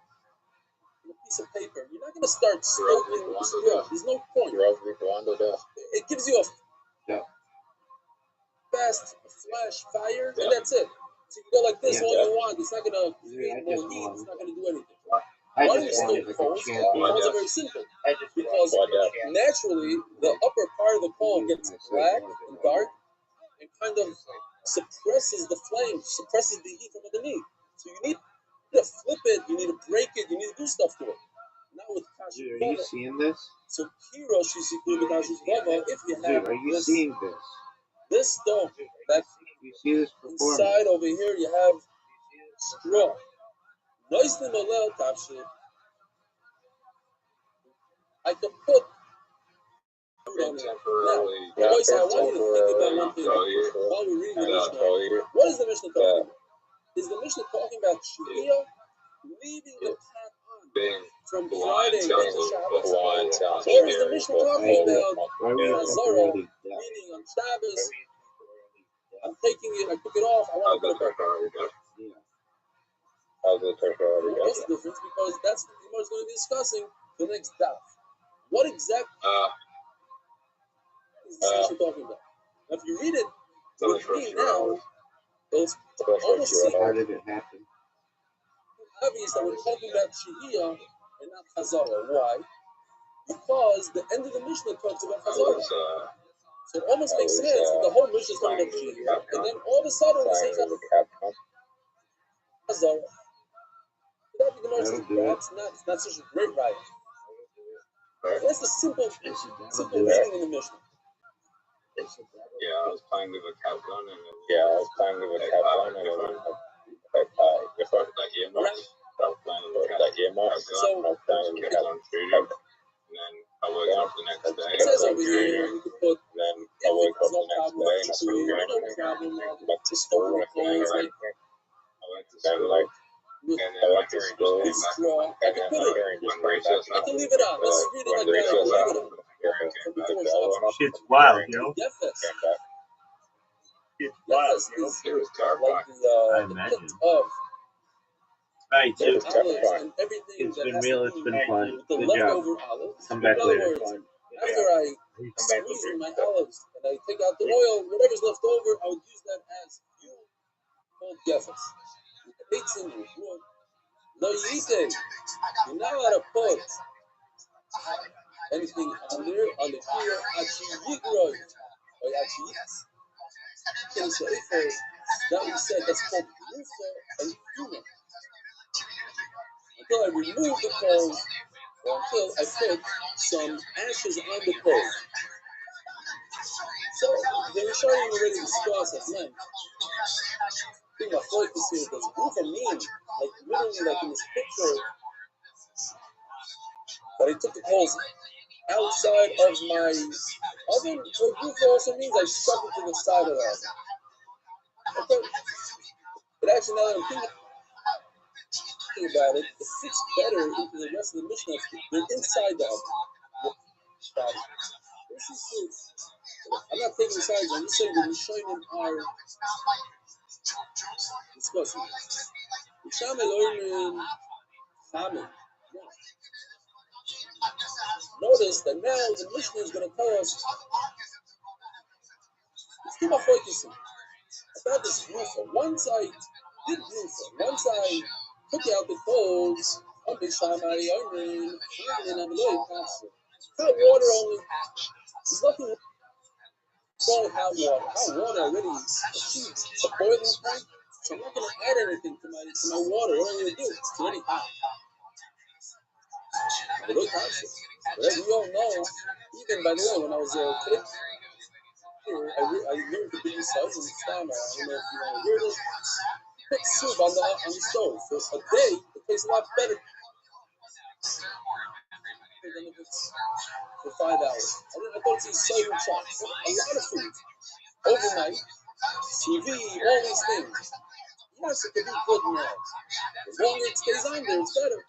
a piece of paper. You're not going to start stoking the straw. There's no point. It gives you a fast flash fire, and that's it. So you can go like this all you want. It's not going to create more heat. It's not going to do anything. I Why do we just stoke wanted like a coals? champion. Coals are very simple. Because naturally, the upper part of the coal gets black and dark and kind of suppresses the flame, suppresses the heat from underneath. So you need to flip it, you need to break it, you need to do stuff to it. Not with Kasha Dude, are you Vava. seeing this? So Kiro Shisikui Kasha Vava, if you have Dude, are you seeing this? this stone, that You see this performance? inside over here you have straw. Nicely Malel Tafshe. I can put food on it. Now, boys, I want you to think about one thing while we're reading the Mishnah. What is the Mishnah talking about? Is the Mishnah talking about Shia leaving the pot on from Friday into Shabbos? Or is the Mishnah talking about Hazara, meaning on Shabbos, I'm taking it, I took it off, I want to put it back. What's the difference? Because that's what the Gemara is going to be discussing the next daf. What exactly is the Mishnah talking about? Now, if you read it with me now, it's almost How did it happen? obvious that we're talking about Shehiyah and not Chazara. Why? Because the end of the Mishnah talks about Chazara. So it almost makes sense that the whole Mishnah is talking about Shehiyah, and then all of a sudden the same time Chazara. That the Gemara says that's not such a great right. That's the simple reading in the Mishnah. I was playing with a cap gun and then if I like earmuffs, I was playing with that earmuffs. So I was playing with cap gun shooting, and then I woke up the next day. it says over here you can put Then I woke up the next day and I started no going problem. went to school and everything. I went to school and then I went to school With straw, I can put it. I can leave it on. Let's read it like that. Leave it on. From before Shabbos. Shit's wild, yo. Yefes. Shit's wild, Yefes yo. is It was like terrifying. the imagine. pit of Right, dude. olives and everything It's that been has real, to it's do been fun. with the Good job. leftover olives. Come back In other later. words, after I squeeze in my olives and I take out the oil, whatever's left over, I would use that as fuel called Yefes. It's in the wood. No yite. You're not allowed to put anything on the here, actually yigroi. Or actually, can say first, that we said that's called rufa and yuma. Until I remove the coals, or until I put some ashes on the coals. So the Rishonim already discussed at length. I think my focus here does proof of mean, like literally like in this picture, but I took the coals outside of my oven. Or proof also means I stuck it to the side of the oven. Okay. But actually, now that I'm thinking about it, it fits better into the rest of the Mishnah. They're inside the oven. This is true. I'm not taking sides. I'm just saying the Rishonim are discussing it. Sham Elohim Chamin. Notice that now the Mishnah is going to tell us. Let's keep our focusing about this grufa. Once I did grufa, once I took out the coals, hot water only. There's nothing wrong with hot water. Hot water already achieved the boiling point, so I'm not going to add anything to my water. What am I going to do? It's already hot. But look, but as we all know, even by the way, when I was a kid, I learned to be inside in the stammer. I don't know if you want to hear this. Put soup on the stove for a day. It tastes a lot better than if it's for 5 hours. I thought it's these soy chops. A lot of food. Overnight, TV, all these things. Yes, it can be good now. The longer it stays on there, it's better.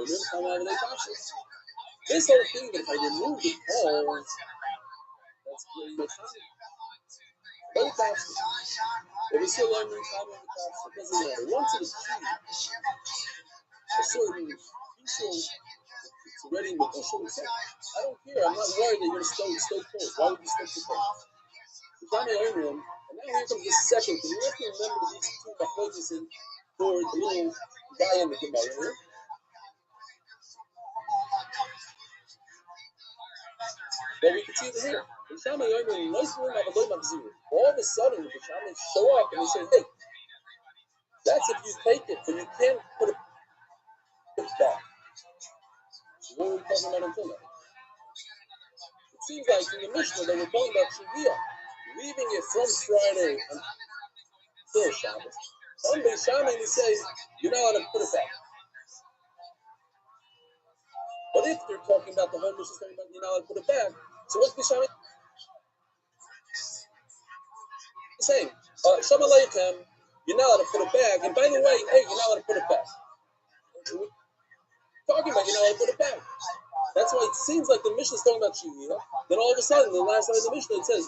This whole thing that if I remove the coals, that's pretty much happening. Very fast. But we still learn new time on the fast. It doesn't matter. Once it's achieved a certain crucial, it's already in the crucial effect. I don't care. I'm not worried that you're going to stay cold. Why would you stay so cold? And now here comes the second thing. You have to remember these two machlokes for the little guy in the Gemara here. But we can see it here. All of a sudden, the shamans show up and they say, hey, that's if you take it, but you can't put it back. What were we talking about until now? It seems like in the Mishnah they were talking about Shuvia, leaving it from Friday until Shabbos. Some Beis Shammai they say, you're not allowed to put it back. But if they're talking about the whole Mishnah talking about you're not allowed to put it back, so what's Beis Shammai saying? Shalom Aleichem, you're not allowed to put it back. And by the way, hey, you're not allowed to put it back. We're talking about you're not allowed to put it back. That's why it seems like the Mishnah is talking about Shuvia. Then all of a sudden, the last line of the Mishnah, it says,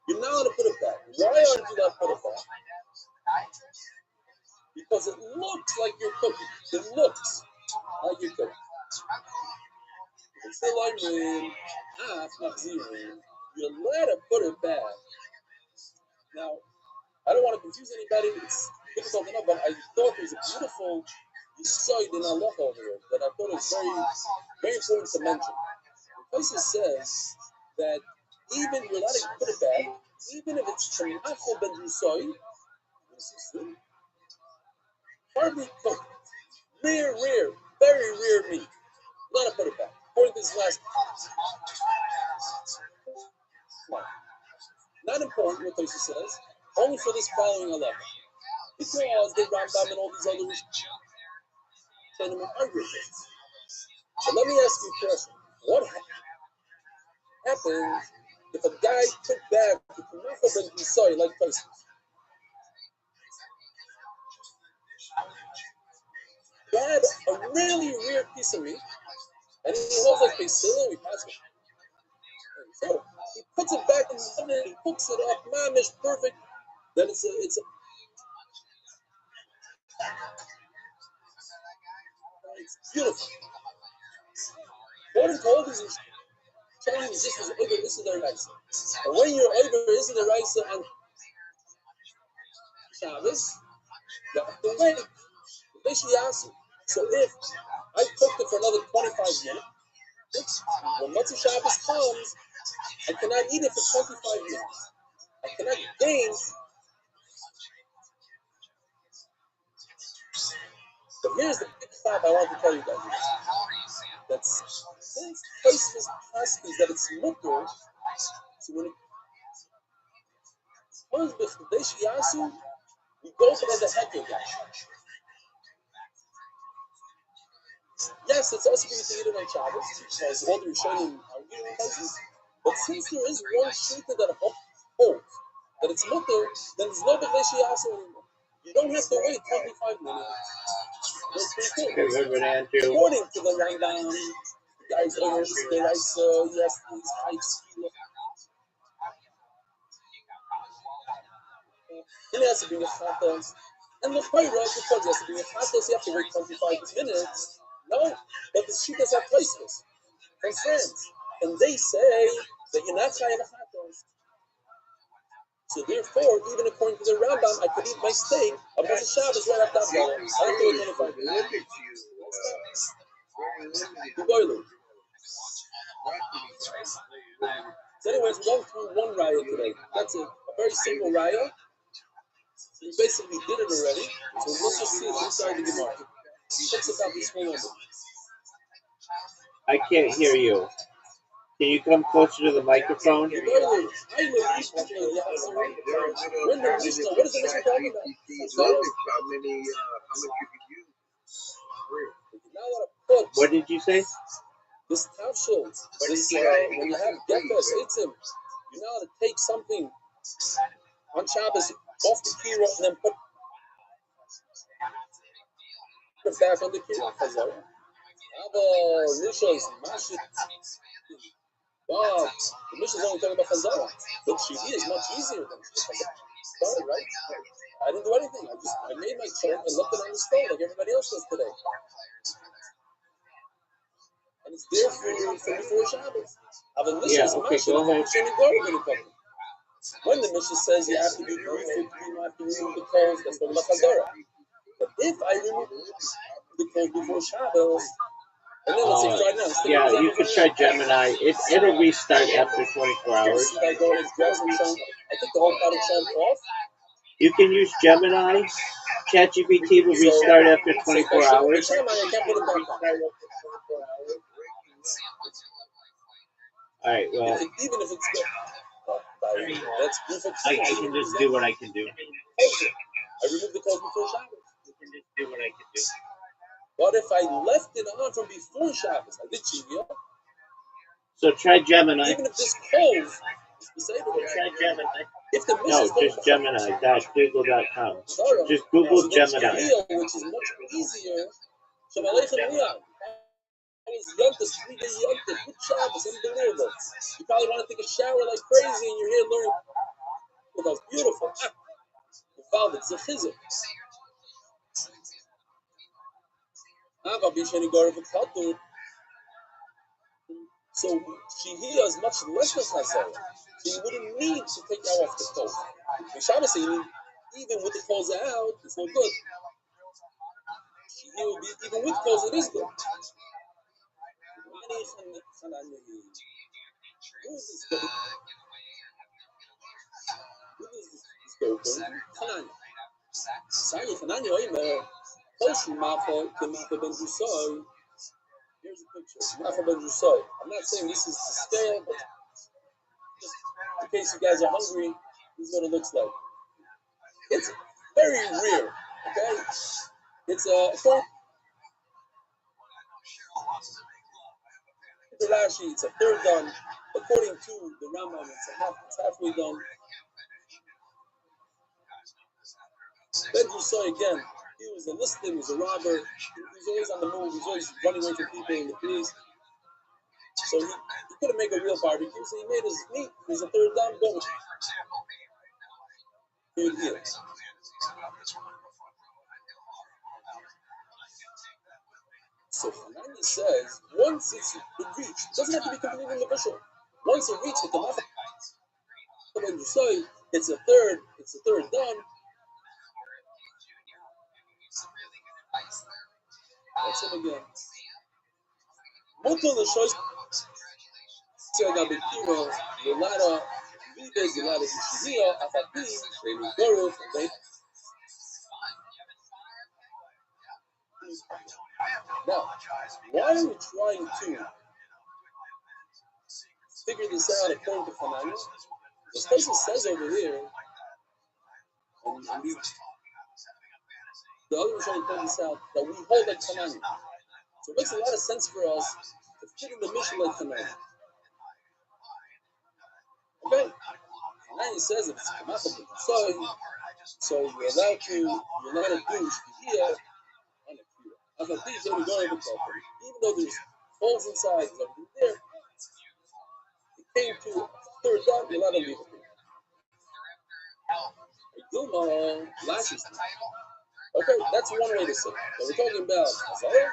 you're not allowed to put it back. Why aren't you allowed to put it back? Because it looks like you're cooking. It looks like you're cooking. It's still like you're allowed to put it back. Now, I don't want to confuse anybody. It's difficult enough, but I thought there was a beautiful side in Allah over here that I thought was very, very important to mention. The Tosfos says that even you're allowed to put it back, even if it's Shemachol ben Yisai, hardly cooked, rare, very rare meat. Allowed to put it back. According to this last. Not important what Tosfos says, only for this following Allah. Because the Rambam and all these other gentlemen argue with this. So let me ask you a question. What happens if a guy took back the Kunafah ben Yisai like Tosfos? He had a really rare piece of meat, and he holds like Basil, he passes it. So he puts it back in the oven, he cooks it up, mamish, perfect. Then it's beautiful. According to all these Chinese, this is their rice. And when you're over, this is the rice on Shabbos, you have to wait. So if I cooked it for another 25 minutes, when Motzei Shabbos comes, I cannot eat it for 25 minutes. I cannot gain But here's the big fact I want to tell you guys. How old are you, Sam? That's since Tosfos passes that it's mutter, so when it comes with Chodesh Yasu, we go for the heter guy. Yes, it's also going to eat it on Shabbos, because all the Rishonim are eating places. But since there is one shita that holds that it's mutter, then there's no Chodesh Yasu anymore. You don't have to wait 25 minutes. That's pretty cool. According to the Rambam, guys over the rice, yes, these heights. And it has to be a chatos. And the Torah, because it has to be a chatos, you have to wait 25 minutes. No, but the shitas are placeless from France. And they say that you're not chayav a chatos. So therefore, even according to the Rambam, I could eat my steak on Pesach Shabbos right after Havdalah. I don't have to wait 25 minutes. So anyways, we're going through one raya today. That's a very simple raya. We basically did it already. So let's just see it inside the Gemara. Talks about this whole number. I can't hear you. Can you come closer to the microphone? When the Mishnah, what is the Mishnah talking about? What did you say? This tavshil, this when you have gefes, itzim, you're not allowed to take something on Shabbos off the kira and then put it back on the kira. Wow, the Mishnah is only talking about Chazara, but Shidi is much easier than Chazara, right? I didn't do anything. I made my chart and left it on the stove like everybody else does today. And it's there for before Shabbos. Yeah, okay, go ahead. When the Mishnah says you have to be perfect, you have to remove the coals, that's talking about Chazara. But if I remove the coals before Shabbos, and then let's say right now, yeah, you could try Gemini. It'll restart after 24 hours. I go and dress and I took the whole product off. You can use Gemini. ChatGPT will restart after 24 hours. All right, well, even if it's that's perfect. I can just do what I can do. I removed the cold before Shabbos. I can just do what I can do. What if I left it on from before Shabbos? I did Shivya. So try Gemini. Even if this cold is disabled, try Gemini. If the no, just Gemini.google.com. Just Google Gemini. Which is much easier. Yontas, 3 days Yontas, good Shabbos, unbelievable. You probably want to take a shower like crazy and you're here learning. Well, that's beautiful. The father, it's a chizuk. So Shihiyah is much less than Chazara. So you wouldn't need to take out off the clothes. In Shabbos, even with the clothes out, it's no good. Shihiyah would be, even with clothes, it is good. Here's a picture. I'm not saying this is to scale, but just in case you guys are hungry, this is what it looks like. It's very rare, okay? It's the Rashi, it's a third done. According to the Rambam, it's halfway done. Ben Husay again, he was a listener, he was a robber, he was always on the move, he was always running away from people in the police. So he couldn't make a real barbecue, so he made his meat. He's a third down goat. Here. So Hanani says, once it's reached, it doesn't have to be completely official. Once it reached the Kamacha, when you say it's a third down. That's it again. Mutal the choice. Congratulations. Yolada, Vives, Yolada, Shizia, Afati, Shady Guru, Now, why are we trying to figure this out according to Hananya? The Tosfos says over here, and the other Rishonim point this out, that we hold like Hananya. So it makes a lot of sense for us to fit in the mission like Hananya. Okay? Hananya says if it's Kamata B'Tzoy, so you're not going to do Shkiyah on a Kira. As a thief, they're going to go even though there's holes inside, there's everything there, it came to a third down, you're not going to leave it there. Okay, that's one way to say it. So we're talking about Hazara,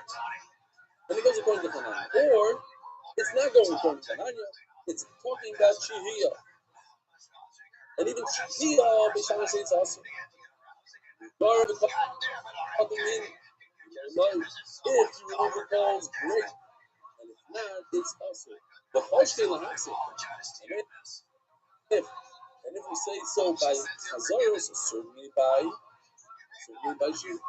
and it goes according to Hananya. Or, it's not going according to Hananya, it's talking about Shihiyah. And even Shihiyah, Bishama says it's also. If you remove the calls, great. And if not, it's also. The Choshke Lahakse. And if we say so by Hazara, so certainly by Shihiyah.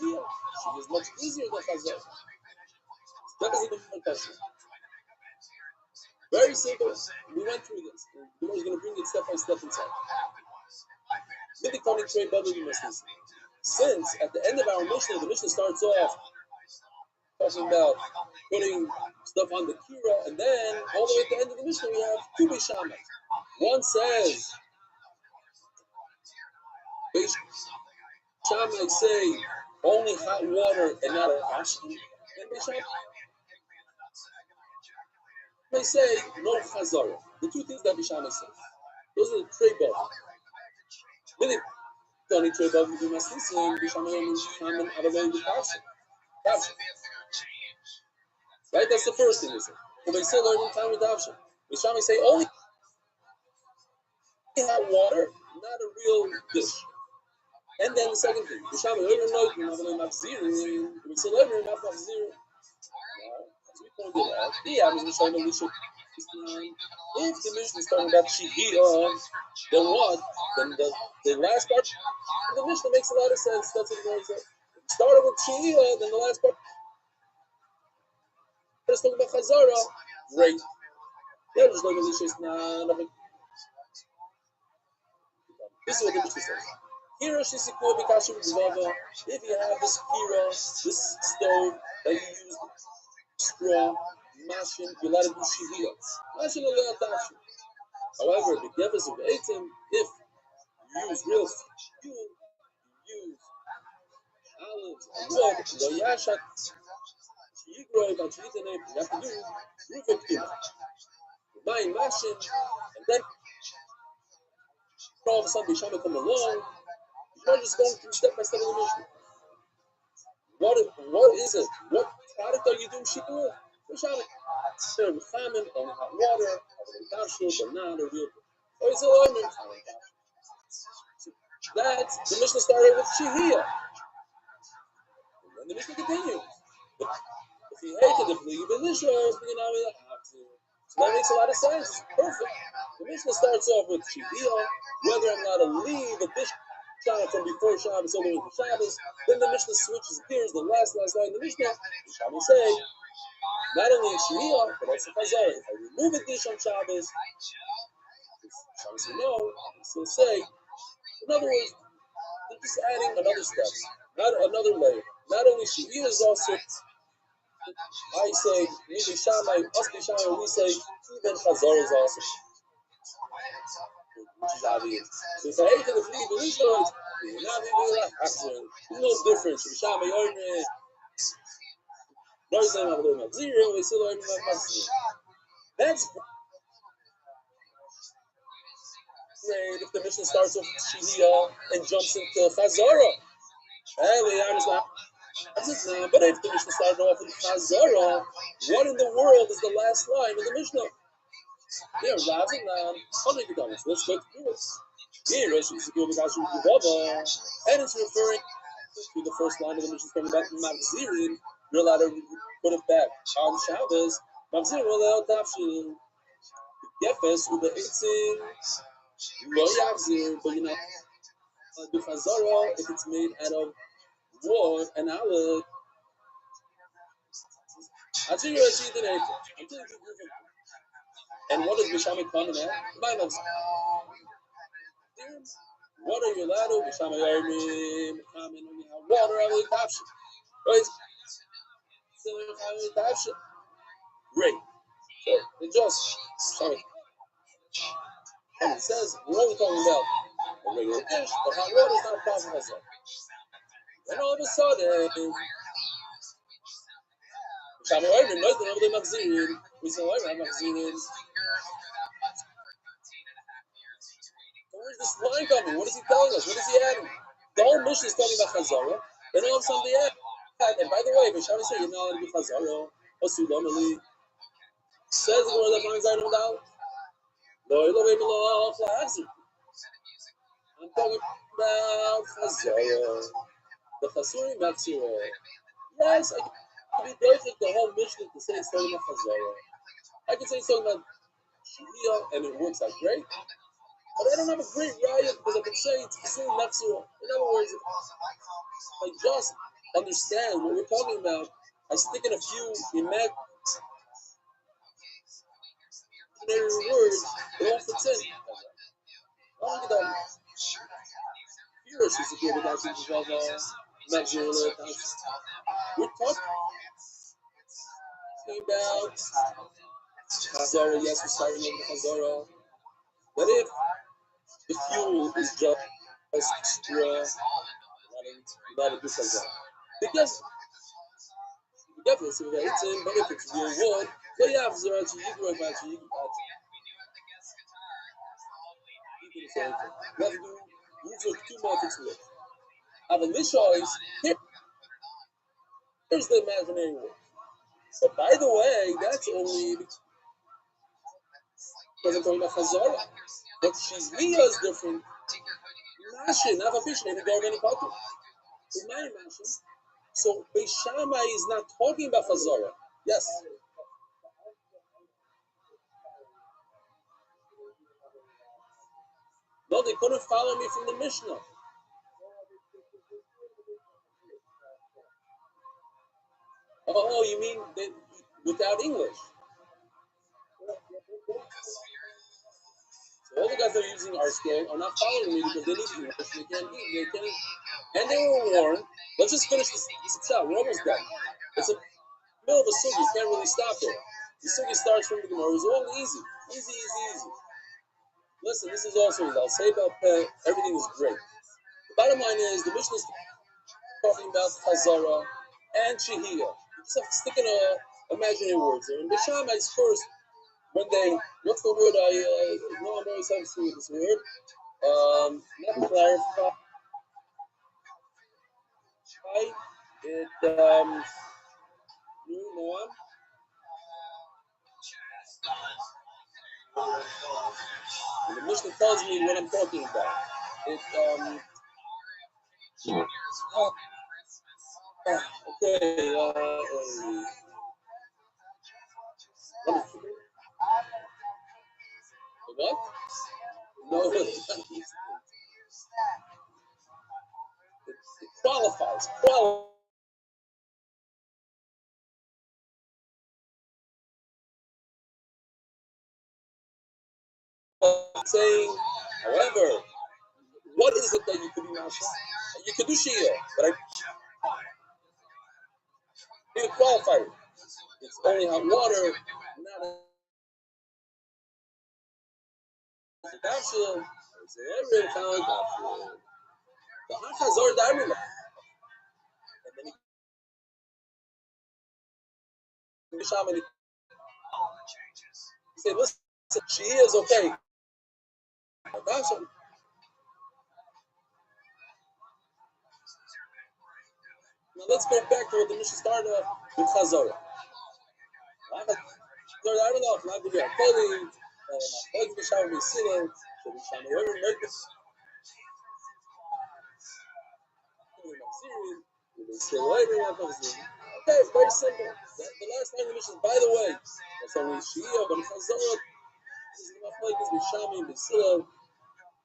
Yeah, she is much easier than Hazara. That is a different question. Very simple. We went through this. The Lord is going to bring it step by step inside. Since at the end of our Mishnah, the Mishnah starts off talking about putting stuff on the Kira, and then all the way at the end of the Mishnah we have two Bishamai. One says, Bishamai say only hot water and not a Ashki. And Bishamai they say no Chazara. The two things that Bishamai says. Those are the trey bubbles. Really, only trey bubbles we must listen. Bishamai only common out of the passion. Right? That's the first thing they say. But they say learning time with option. Bishamai say only hot water, not a real dish. And then the second thing, Bishamai learning note, we say learning not Machzir. As we pointed out, if the Mishnah is talking about Shihiyah, then what? Then the last part of the Mishnah makes a lot of sense. That's what it says. Started with Shihiyah, then the last part is talking about Chazara. Great. Yeah, just like this is not. This is what the Mishnah says. Here, if you have this kira, this stove that you use straw, mashin, you let it do shihiyah. Mashin will let it. However, the gevers of Eitim, if you use real fuel, you use olives and wood, you have to do roof of kira. Buying mashin, and then all of a sudden Bishamai come along. You're just going through step by step of the Mishnah. What is it? What product are you doing shikha with? Bishamai. Serve with famine, only hot water, but not a real. Oh, it's a lemon. That's the Mishnah started with Shihiyah. And then the Mishnah continues. If you hated the Pligi Belisha, so that makes a lot of sense. Perfect. The Mishnah starts off with Shihiyah, whether I'm allowed to leave a dish from before Shabbos all the way to Shabbos. Then the Mishnah switches gears. The last line of the Mishnah, Shabbos say, not only in Shihiyah, but also Chazara. If I remove a dish on Shabbos, Shabbos say no, I still say. In other words, they're just adding another step, not another layer. Not only Shihiyah is also, I say, Midi Shammai, us Bishamai, we say, even Chazara is also. Which is obvious. So if I hate the Pligi Belisha, there's no difference. Bishamai, Yorne, That's great if the mission starts with Shihiyah and jumps into Chazara. That's it now. But if the Mishnah started off with Chazara, what in the world is the last line of the Mishnah? Yeah, let's go through it. Here, and it's referring to the first line of the Mishnah talking about Machzirin. You're allowed to put it back on Shabbos. Machzirin will allow Tafshil. Gefes with the 18. Lo Yachzir, but you know. B'chazara if it's made out of wood and alec. And what does Bishami come in at? What are you allowed to? Bishami Yarmim, Kamin, when you have water, I will caption. Right? Great. So, it just, sorry. And it says, we're only talking about a regular dish, but hot water is not a problem also. Then all of a sudden, Bishami Yarmim, no, they're not Machzirin. We say, why am I Machzirin? Where's this line coming? What is he telling us? What is he adding? The whole mission is talking about Chazara. Then all of a sudden they add. And by the way, Bishami said, you're not allowed to be Chazara. Osudonali. Says the word that finds item down. I'm talking about Chazara. The Chasuri Matsura. Yes, I can be perfect the whole mission to say it's talking about Chazara. I can say it's talking about Shia and it works out great. But I don't have a great riot because I can say it's Chasuri Matsura. In other words, if I just understand what we're talking about, I stick in a few imaginary words, it all fits in. I don't get that. Furious is a good about we're talking about Chazara. Yes, we're starting over the Chazara. But if the fuel is just extra, not a good Chazara. Because definitely see that it's in, but if it's real wood, so you have zero to you can work out you can say anything. You have to do usually 2 methods to it. Have a choice. Here's the imaginary word. But by the way, that's only because I'm talking about Chazara. But Shizriya is different. Mashin, not a fish, maybe go any potter. It's my Mashin. So Beis Shammai is not talking about Chazara. Yes. No, they couldn't follow me from the Mishnah. Oh, you mean they, without English? So all the guys that are using our scroll are not following me because they need English. They can't eat. They can't. And they were warned. Let's just finish this shot. We're almost done. It's a middle of a sugi. You can't really stop it. The sugi starts from the Gemara. It's all easy. Easy. Listen, this is also I'll say about pet. Everything is great. The bottom line is the Mishnah is talking about Chazara and Shehiyah. You just have to stick in imaginary words there. And Beis Shammai is first when they what's the word I know I'm always having to with this word. Not clarify. It you know the Mishnah tells me what I'm talking about. It okay what? No, it qualifies. Saying, however, what is it that you could be masha? You could do shia, but I you qualify it. It's only hot water, not a capsule. It's every kind of capsule. The hot hazor diamond. And then he say, listen, shia is okay. Now let's go back to what the Mishnah started with Chazara. Okay, it's very simple. The last line of the Mishnah, by the way, that's only Shia, but Chazara is enough like this with Shami and Basila.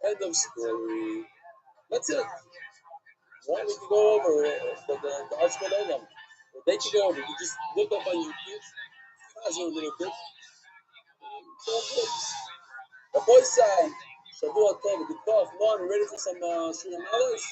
End of story. That's it. One we can go over the Archibald Olam. They can go over. You just look up on YouTube, pause a little bit. So good. The boys say, Shavua Tov, good talk. Mom, ready for some Shir Malas?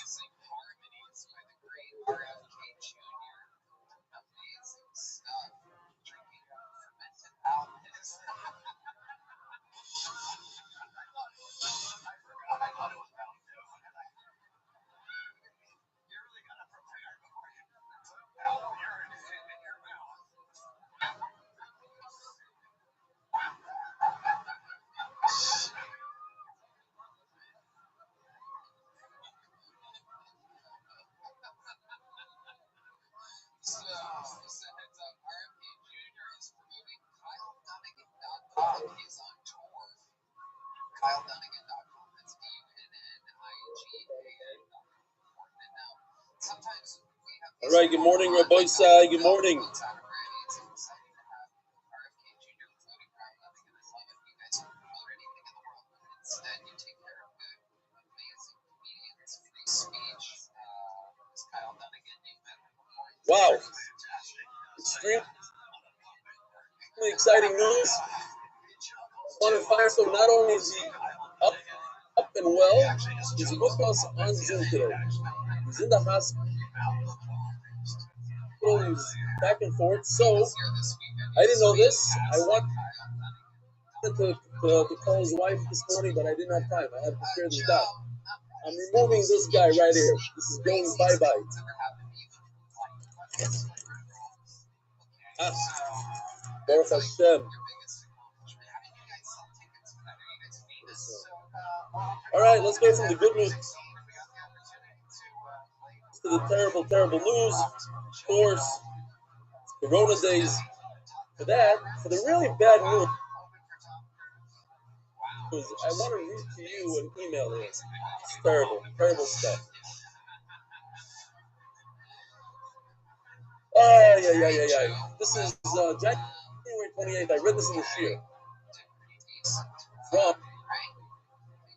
All right, good morning, Rabbi Sai. Good morning. Wow. Extremely exciting news. Connor Firestone, not only is he up and well, he's with us on Zoom today. He's in the hospital. He's back and forth. So, I didn't know this. I wanted to call his wife this morning, but I didn't have time. I had to prepare this doc. I'm removing this guy right here. This is going bye-bye. Baruch Hashem. All right, let's go from the good news to the terrible, terrible news. Of course, Corona days. For the really bad news, I want to read to you an email here. It's terrible, terrible stuff. Yeah. This is January 28th. I read this in the Shir.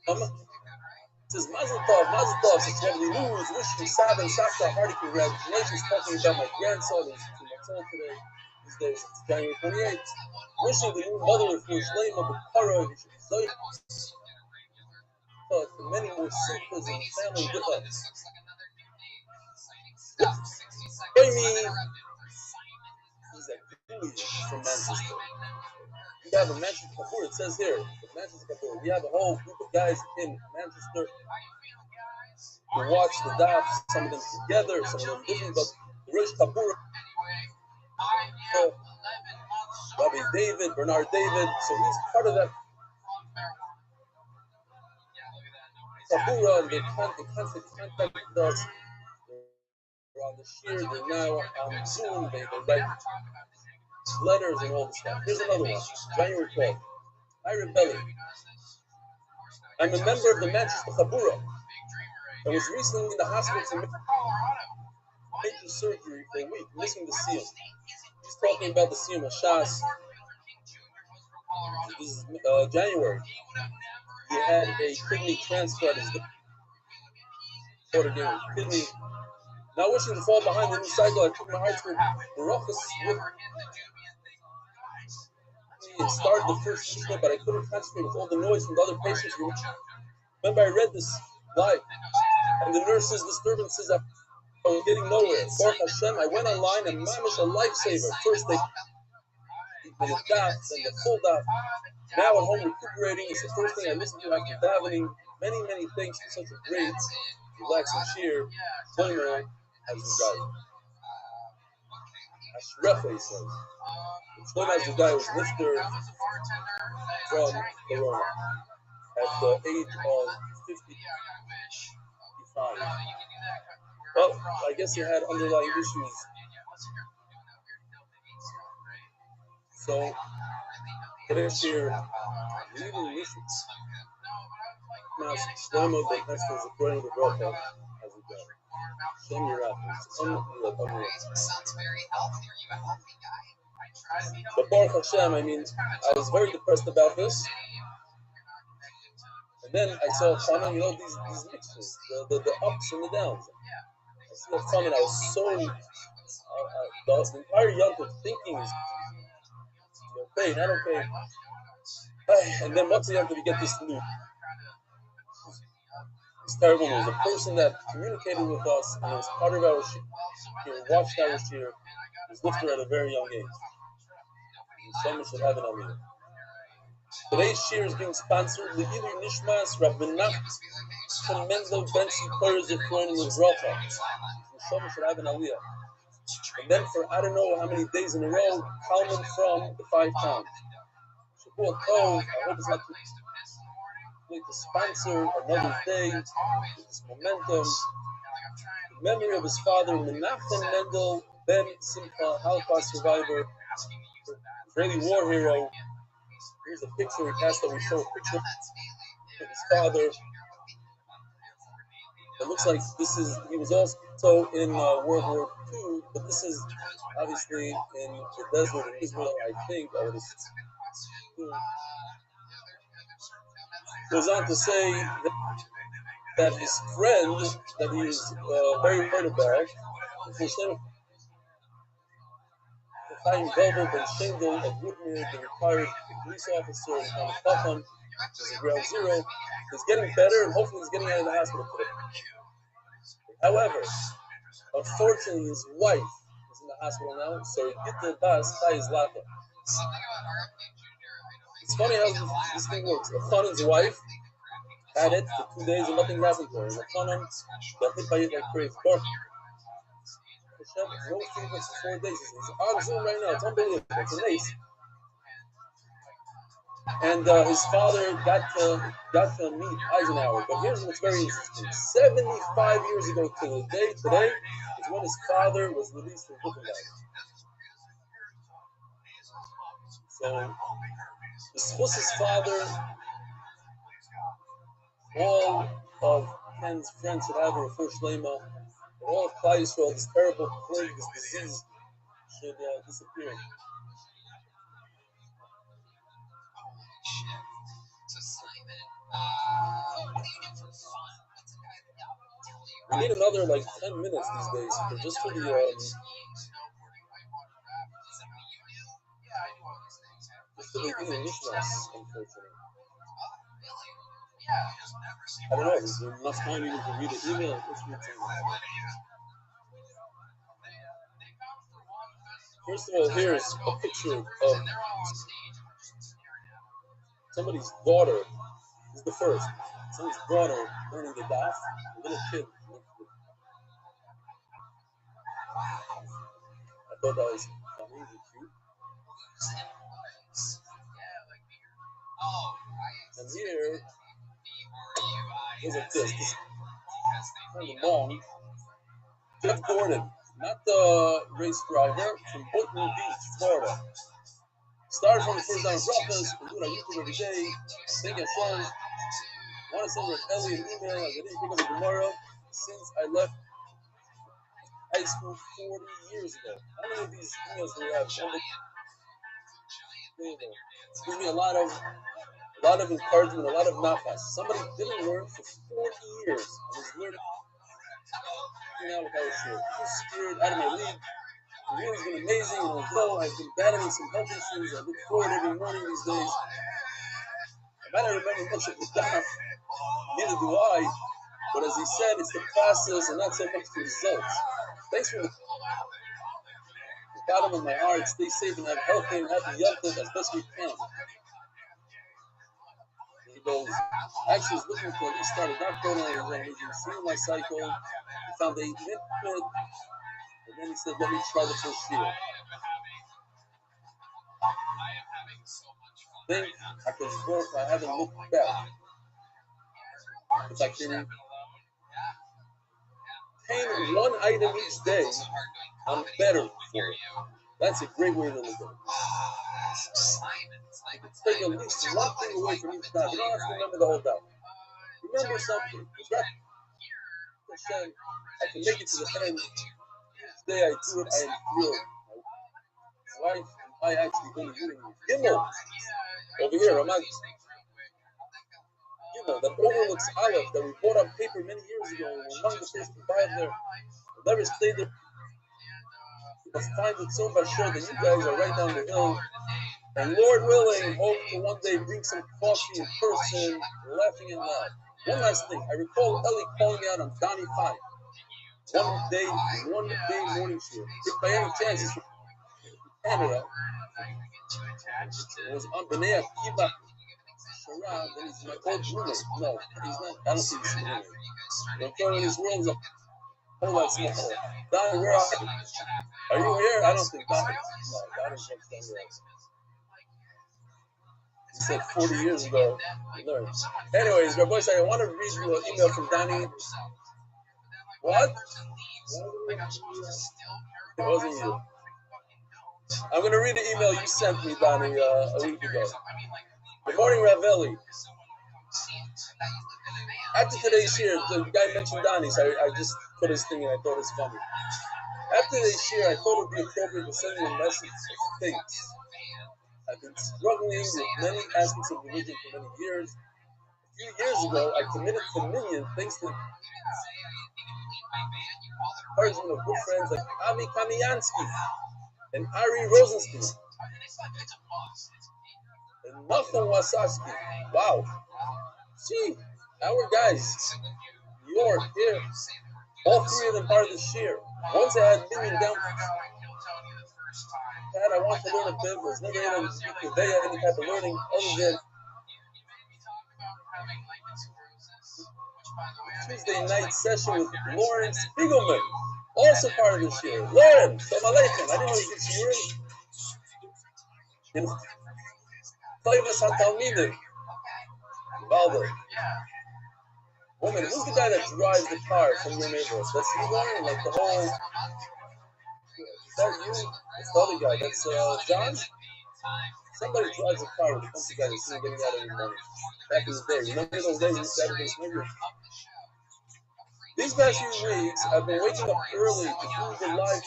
It says, Mazel Tov, it's lovely news. Wishing Sab and Sasha hearty congratulations. Talking about my grandson who's 2 months old today. These days, it's January 28th. Wishing the new mother for Shlema of the Kara, for many more simchas and family with us. Join me. He's a Jewish from Manchester. We have a Manchester Kapur. It says here, the Manchester Kapur. We have a whole group of guys in Manchester who watch the dafs. Some of them together, some of them different. But the Rosh Kapur, Rabbi David, Bernard David. So he's part of that Kapura, and they constant contact with us. They're on the Shir. They're now on Zoom. They write letters and all this stuff. Here's another one. January 12th. Hi, Rebelli. I'm a member of the Manchester Chabura. I was recently in the hospital for major surgery for a week, missing the Siyum. He's talking about the Siyum Hashas. This is January. He had a kidney transplant. His daughter gave him a kidney. Not wishing to fall behind the new cycle, I took my heart to Baruchas with and started the first Mishnah, but I couldn't concentrate with all the noise from the other patients. Remember, I read this live, and the nurses' disturbances, I was getting nowhere. Baruch Hashem, I went online, and mamish a lifesaver. First, they did a daf, then the full daf. Now at home recuperating, it's the first thing I listen to after davening. Many, many thanks for such a great, relaxing cheer. Disclaimer, as you guys. Ashrefa, he says. Disclaimer, as the guy was lifter from Corona at the age of 55. Well, I guess he had underlying issues. So, this year, leaving issues. Now, Shlomo, the next is according to Bracha, as we go. Shem Yerachim. Sounds very healthy. Are you a healthy guy? But Baruch Hashem, I was very depressed about this. And then I saw Fun, you know, these mixtures, the ups and the downs. I see the Fun, and I was so, the entire Yontif thinking, okay, not okay. And then once again, we get this news. It's terrible news. A person that communicated with us and was part of our shir, watched our shir, was lifted at a very young age. And someone should have an aliyah. Today's shir is being sponsored by Ilir Nishmas Rav Menachem Mendel Ben Sipur Zechron Livracha. Someone should have an aliyah. And then for I don't know how many days in a row, Kalman from the 5 towns. Shavuot Tov, I hope it's not too late to sponsor another day with this momentum. In memory of his father, Menachem Mendel Ben Simcha, Holocaust survivor, Israeli war hero. Here's a picture we passed that we show a picture of his father. It looks like he was also in World War II, but this is obviously in the desert in Israel, I think. I would assume. Goes on to say that his friend that he is very hurt about, Chaim Goldberg Ben Shengel of Woodmere, the retired police officer in Chafan, is a ground zero, is getting better and hopefully he's getting out of the hospital today. However, unfortunately, his wife is in the hospital now, so Gitta Bas Chai Zlata. It's funny how this thing works. Elchanan's wife had it for 2 days and nothing happened to her. And Elchanan got hit by it like crazy. Hashem, no fever for 4 days. He's on Zoom right now. It's unbelievable. It's amazing. And his father got to meet Eisenhower. But here's what's very interesting. 75 years ago today is when his father was released from Buchenwald. So, this his father, all of Ken's friends should have a refuah shlema, and all of Klal Yisrael, this terrible plague, this disease, should disappear. We need another 10 minutes these days, just for the Ilir Nishmas, unfortunately. I don't know, is there enough time even to read the email? First of all, here's a picture of somebody's daughter. This is the first. Somebody's daughter learning the daf, a little kid. I thought that was amazing cute. And here, goes like this. This kind of long. Jeff Gordon, not the race driver, from Boynton Beach, Florida. Started from the first down breakfast. We do it on YouTube every day. Thank you, Sean. I want to send Rick Ellie an email. I didn't pick up the Gemara since I left high school 40 years ago. How many of these emails do we have? Gives me a lot of encouragement, a lot of nafas. Somebody didn't learn for 40 years and was learning now with our shit. Too scared, out of my league. The year has been amazing, and although I've been battling some health issues, I look forward every morning these days. I might not remember much of the daf, neither do I, but as he said, it's the process and not so much the results. Thanks for the bottom of my heart. Stay safe and have healthy and happy Yontif as best we can. He goes, actually, was looking for at least start a doctor and I was seeing my cycle. He found a nitpit, and then he said, let me try the first year. Think I could work, I haven't looked back. If I can obtain one item each day, I'm better for it. That's a great way to look at it. You can take at least one thing away from each time. You don't have to remember the whole time. Remember something. I can make it to the end. Each day I do it, I am thrilled. My wife and I actually been doing Gimel. Over here, I'm not. that overlooks Aleph that we bought on paper many years ago. We're among the first to buy there. We'll never stay there. But find it so much sure that you guys are right down the hill. And Lord willing, hope to one day bring some coffee in person, laughing and loud. One last thing, I recall Ellie calling me out on Donnie Fine. One day morning show. If by any chance he's from Canada, it was on B'nai Akiva Shara, then he's my old roommate. No, he's not. I don't think he's roommate. I'm throwing his world is a whole lot smaller. Donnie, where are you? Are you here? I don't think Donnie. No, Donnie's much younger. He said 40 years ago. Learned. Anyways, my boy said, I want to read you an email from Donnie. What? It wasn't you. I'm going to read the email you sent me, Donnie, a week ago. Good morning, Ravelli. After today's share, the guy mentioned Donnie, so I just put his thing and I thought it was funny. After today's share, I thought it would be appropriate to send you a message of thanks. I've been struggling with many aspects of religion for many years. A few years ago, I committed communion thanks to encouragement of good friends like Avi Kamiansky and Ari Rosenstein and Nathan Wasowski. Wow. See, our guys, you're here. All three of them part of the share. Once I had Minion down Pat, I want to learn a bit, was never able to convey any type of learning other than Tuesday night session with Lauren Spiegelman, also part of this year. Lauren, Shalom Aleichem. I didn't know you could in Toivas HaTalmidim. Valdo. Woman, who's the guy that drives the car from your neighborhood? That's you, Lauren? Like the whole... Is that you? That's the other guy. That's John? Somebody drives a car with a bunch of guys that's getting out every morning. Back in the day. Remember those days we used to have this movie? These past few weeks, I've been waking up early to do the live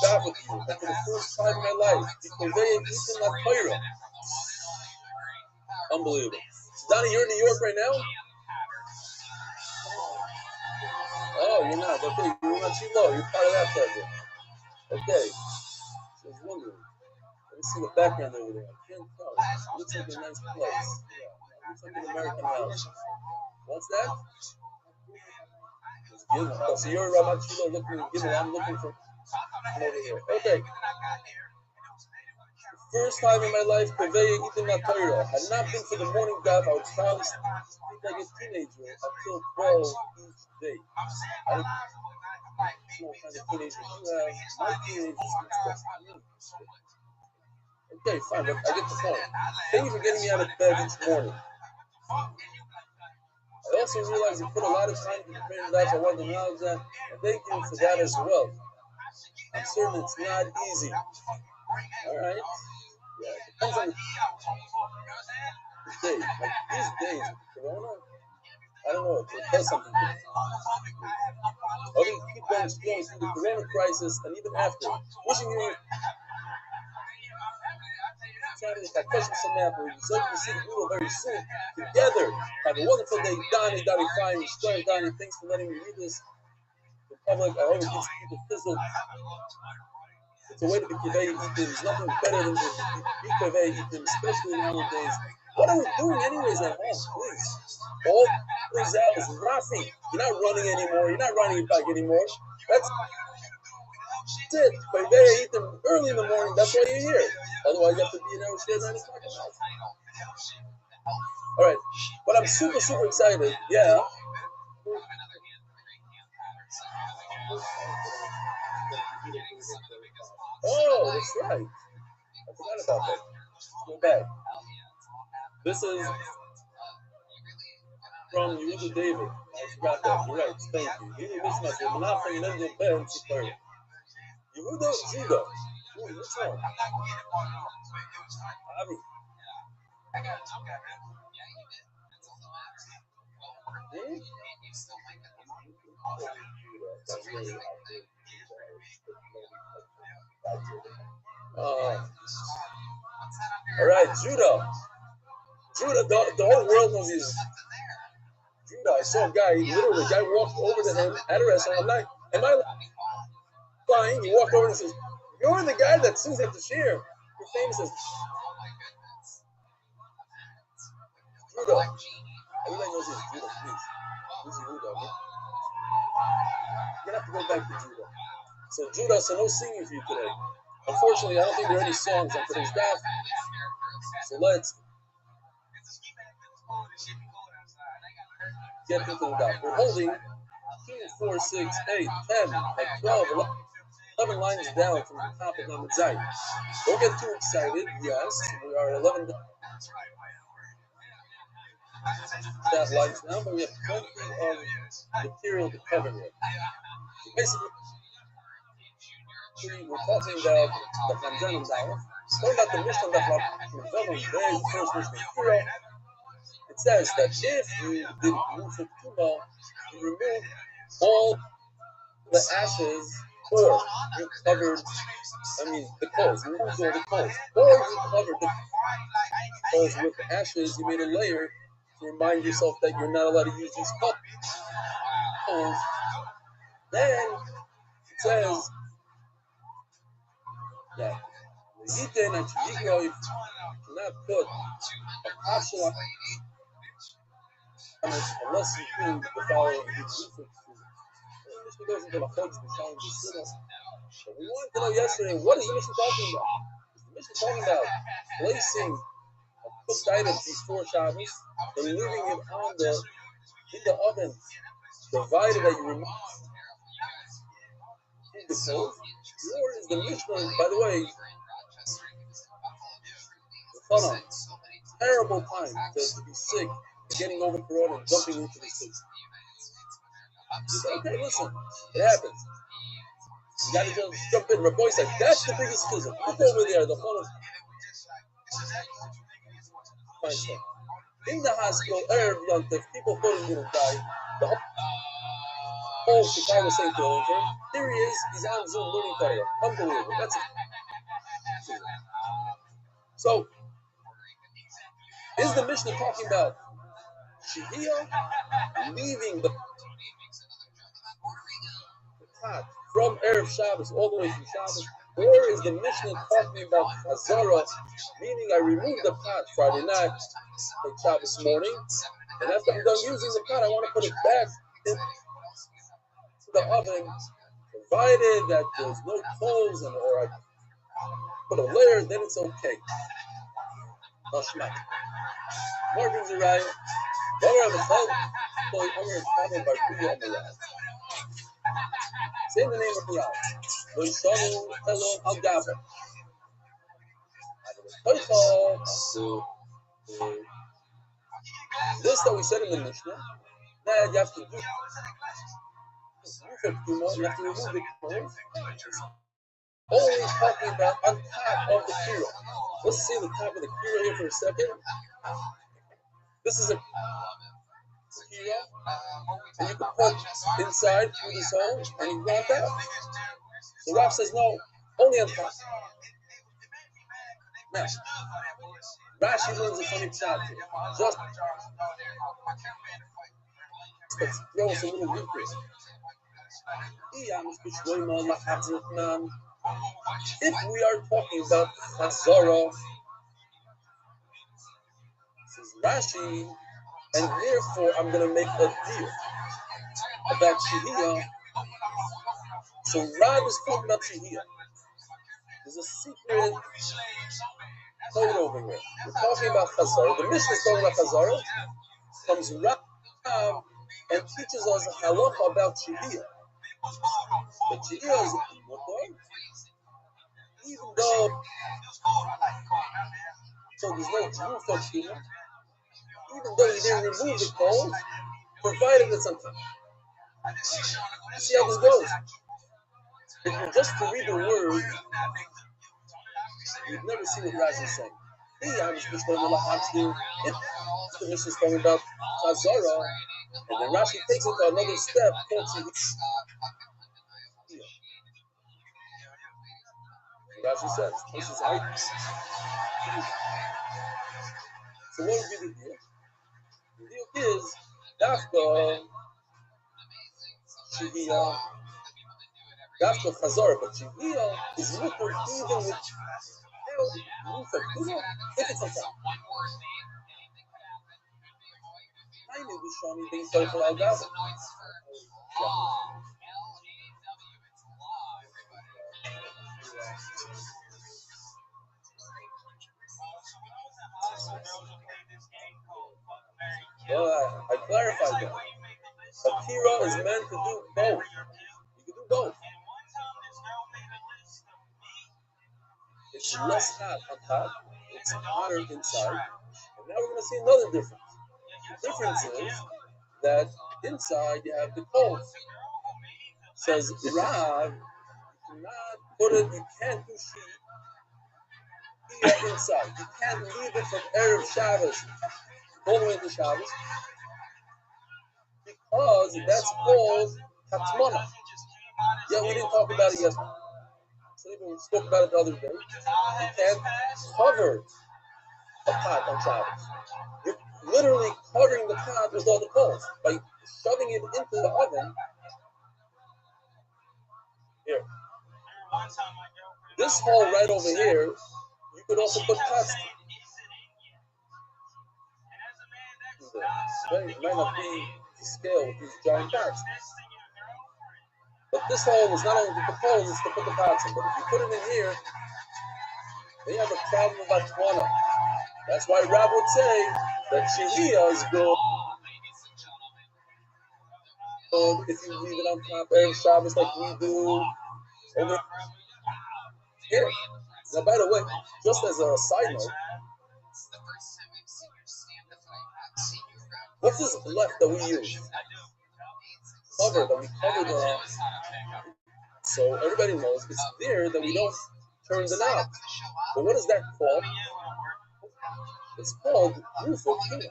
back with you. And for the first time in my life, to convey a piece of my Torah. Unbelievable. Donnie, you're in New York right now? Oh, you're not. Okay, you're not too low. You're part of that project. Okay. So I was wondering. Let me see the background over there. I can't tell. It looks like a nice place. Yeah. It looks like an American house. What's that? It's Gimel. Oh, so you're Ramat Shilo looking at Gimel. I'm looking for over here. Okay. First time in my life, Pevei Itim HaTorah. Had not been for the morning daf, I would probably speak like a teenager until 12 each day. I don't know what kind of teenager you have. My teenagers express me. Okay, fine, but I get the point. Thank you for getting me out of bed each morning. I also realized you put a lot of time to prepare that I want to acknowledge that, and thank you for that as well. I'm certain it's not easy. Alright? Yeah, it depends on the day. Like these days with Corona, I don't know, it does something to me. Others keep going strong through the Corona crisis and even after. Wishing you Saturday, I question some map. We're excited to see the Google very soon. Together, have a wonderful day. Donnie Fine, Stern Donnie, thanks for letting me read this in public. I hope it gives people fizzle. It's a way to be Kivei Eatim. There's nothing better than to be Kivei Eatim, especially nowadays. What are we doing anyways at home, please? All these hours, nothing. You're not running anymore. You're not riding your bike anymore. That's it. Kivei Eatim early in the morning. That's why you're here. Otherwise, you have to be an hour straight 9 o'clock at night. All right. But I'm super, super excited. Yeah. Oh, that's right. I forgot about that. Let's go back. This is from Yehuda David. I forgot that. You're right. Thank you. Yehuda Mishmat. You're not from Yehuda Ben Shikari. Yehuda Judah. What's wrong? Avi. All right, Judah. The whole world knows he's Judah, I saw a guy, literally, a guy walked over to him at a restaurant. Am I lying? He walked over and says, "You're the guy that sings at the shir. You're famous as Judah." Everybody knows he's Judah, please. Who's Judah? Okay? You're gonna have to go back to Judah. So Judah, so no singing for you today. Unfortunately, I don't think there are any songs on today's daf. So let's get into the daf. We're holding 2, 4, 6, 8, 10, like 12, 11 lines down from the top of Lamed Zayin. Don't get too excited. Yes, we are 11 that lines down, but we have plenty of material to cover here. So basically, we're talking about the Hamzanim Dawah. Talking about the Mishnah that very first Mishnah. It says that if you did Mufa Tuma, you remove all the ashes, or you covered, the coals, you removed all the coals, or you covered the coals with ashes, you made a layer to remind yourself that you're not allowed to use these coals. Then it says that Yitin and Shigro, you cannot put a partial unless you do the following. Mishnah goes into the Chodz B'Shalom B'Siddur. But we wanted to know yesterday, what is the Mishnah talking about? Is the Mishnah talking about placing a cooked item before Shabbos and leaving it in the oven, provided that you remove the coals? Or is the Mishnah, by the way, terrible time to be sick, getting over Corona and jumping into the soup? You say, okay, listen, it happens. You gotta just jump in. Rabbi said, that's the biggest schism. Look over there, the whole fine stuff. In the hospital, Erev Yontif, people thought he didn't die. The whole Chicago St. Paul, here he is, he's on Zoom learning Torah. Unbelievable. That's it. So, is the Mishnah talking about Shehiyah leaving the pot from Erev Shabbos all the way to Shabbos? Or is the Mishnah talking about Chazara, meaning I removed the pot Friday night for Shabbos morning, and after I'm done using the pot, I want to put it back into the oven, provided that there's no coals or I put a layer, then it's okay. More brings it right. Say the name of the Yah. This that we said in the Mishnah, that you have to do. You have to remove the coals. Only talking about on top of the kira. Let's see the top of the kira here for a second. This is a kira, and you can put inside through this hole, and you want that. The Rav says no, only on top. Now, Rashi learns a funny pshat here. Just let's throw us a little weaker. If we are talking about Chazara, says Rashi, and therefore I'm going to make a deal about Shehiyah. So Rab is talking about Shehiyah. There's a secret code over here. We're talking about Chazara. The Mishnah is talking about Chazara. Comes Rab and teaches us a halacha about Shehiyah. But Shehiyah is even though, so there's no Jew for Shehiyah, even though he didn't remove the coals, provided it's on top. See how this goes. If you're just to read the word, you'd never see what Rashi is saying. If the Mishnah is talking about Chazara, and then Rashi takes it to another step called Shehiyah. Rashi says, this is how. So what would be the deal? The deal is, Dafka Shihiyah, Dafka Chazara, but Shihiyah is mutter even with Musa Kula if it's on top. I knew the Shani being social al Gaba. Well, I clarified that. Akira is meant to do both. You can do both. It's less hot on top. It's hotter inside. And now we're going to see another difference. The difference is that inside you have the cold. Says Rav, you cannot put it, you can't do Shihiyah inside. You can't leave it from Erev Shabbos all the way to Shabbos because that's called Hatmana. Yeah, we didn't talk about it yesterday. So we spoke about it the other day. You can't cover a pot on Shabbos. You're literally covering the pot with all the coals by shoving it into the oven. Here. This hole right over here, you could also put pots. It might not be to scale with these giant pots. But this hole is not only to put coals, it's to put the pots in. But if you put it in here, then you have a problem with Atwana. That's why Rab would say that Shihiyah is good if you leave it on top of Shabbos like we do over here. Now, by the way, just as a side note, what's this left that we use? Cover, that we cover the... So everybody knows it's there that we don't turn the knob. But what is that called? It's called Rufo Kina.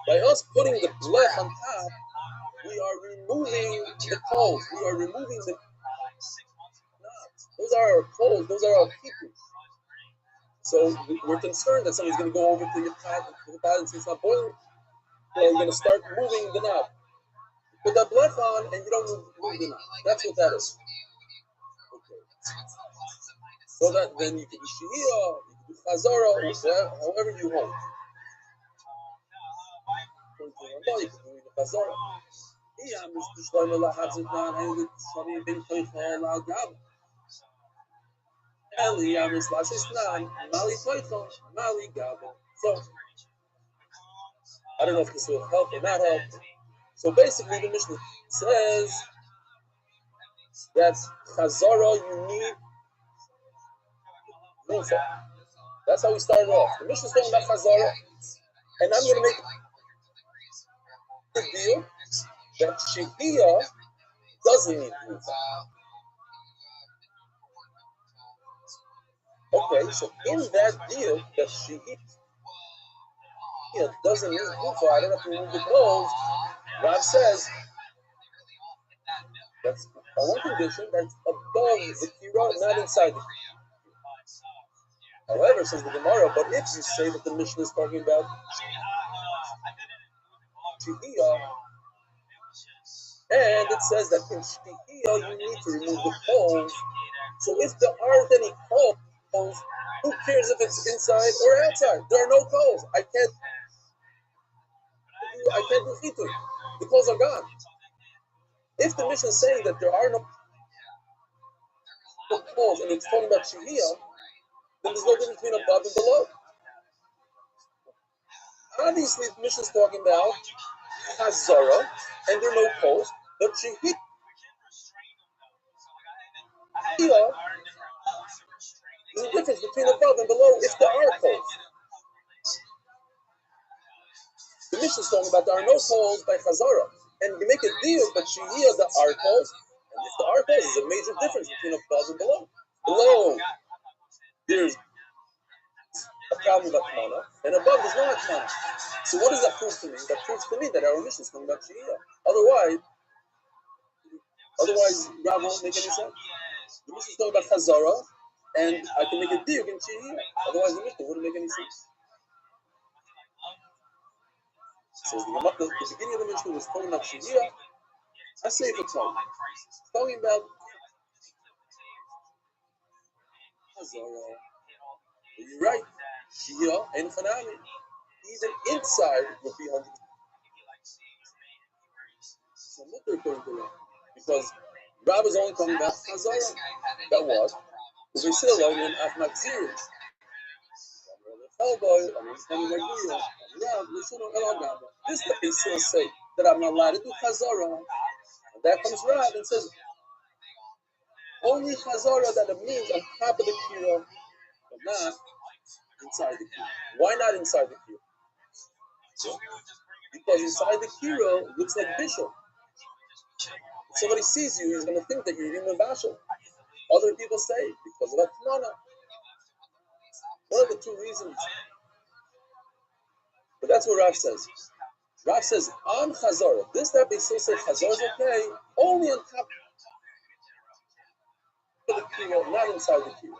By us putting the blech on top, we are removing the coals. We are removing the knobs. Those are our coals. Those are our people. So we're concerned that somebody's going to go over to your pot and see it's not boiling. So you're going to start moving the knob. Put that blech on and you don't move the knob. That's what that is. Okay. So that then you can do Shihiyah, you can do Chazara, or however you hold. You can do the Chazara. So, I don't know if this will help or not help. So basically, the Mishnah says that Chazara you need Rufa. That's how we started off. The Mishnah is talking about Chazara, and I'm going to make the deal that Shihiyah doesn't need Rufa. Okay, so in that deal that Shihiyah doesn't need Rufa, I don't have to remove the coals. Rav says that's on one condition that's above the Kira, not inside the Kira. However, says the Gemara, but if you say that the Mishnah is talking about Shihiyah, and it says that in Shihiyah you need to remove the coals, so if there aren't any coals, who cares if it's inside or outside? There are no coals. I can't do Chitur. The coals are gone. If the Mishnah is saying that there are no coals and it's talking about Shihiyah, then there's no difference between above and below. Obviously, the Mishnah is talking about Chazara, and there are no coals, but Shihiyah, there's a difference between above and below if there are coals. The Mishnah is talking about there are no coals by Chazara, and you make a deal, but Shihiyah, there are coals, and if there are coals, there's a major difference between above and below. Below, there's a problem with Atmana, and above there's no Atmana. So what does that prove to me? That proves to me that our Mishnah is talking about Shihiyah. Otherwise, Rav won't make any sense. The Mishnah is talking about Chazara, and I can make a deal against Shihiyah. Otherwise, the Mishnah wouldn't make any sense. Says the beginning of the Mishnah was talking about Shehiyah. I say for talking about Hazara. You're right. Shehiyah and Fanami, even inside would be 100. So what they're going to learn, because Rab is only talking about Hazara. That was. Because they still learn in Ahmad Ziri. This that they still say that I'm not allowed to do Chazara. And that comes Rab and says only Chazara that it means on top of the Kira, but not inside the Kira. Why not inside the Kira? Because inside the Kira it looks like Bishop. If somebody sees you, he's going to think that you're eating a Bashal. Other people say because of Atmana. One of the two reasons. But that's what Rav says. Rav says, on Chazara, this that they still say Chazara is okay, only on top of the Kira, not inside the Kira.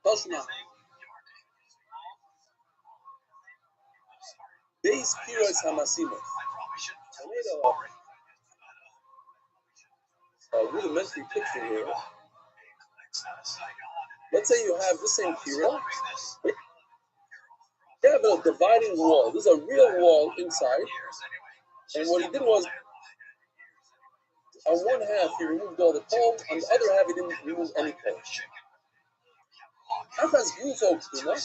Toshma. Base Kira is Hamasimos. I made a rudimentary picture here. Let's say you have the same Kira. You have a dividing wall. This is a real wall inside. And what he did was, on one half he removed all the coal, on the other half he didn't remove any coal. Half has Grufo Kuma.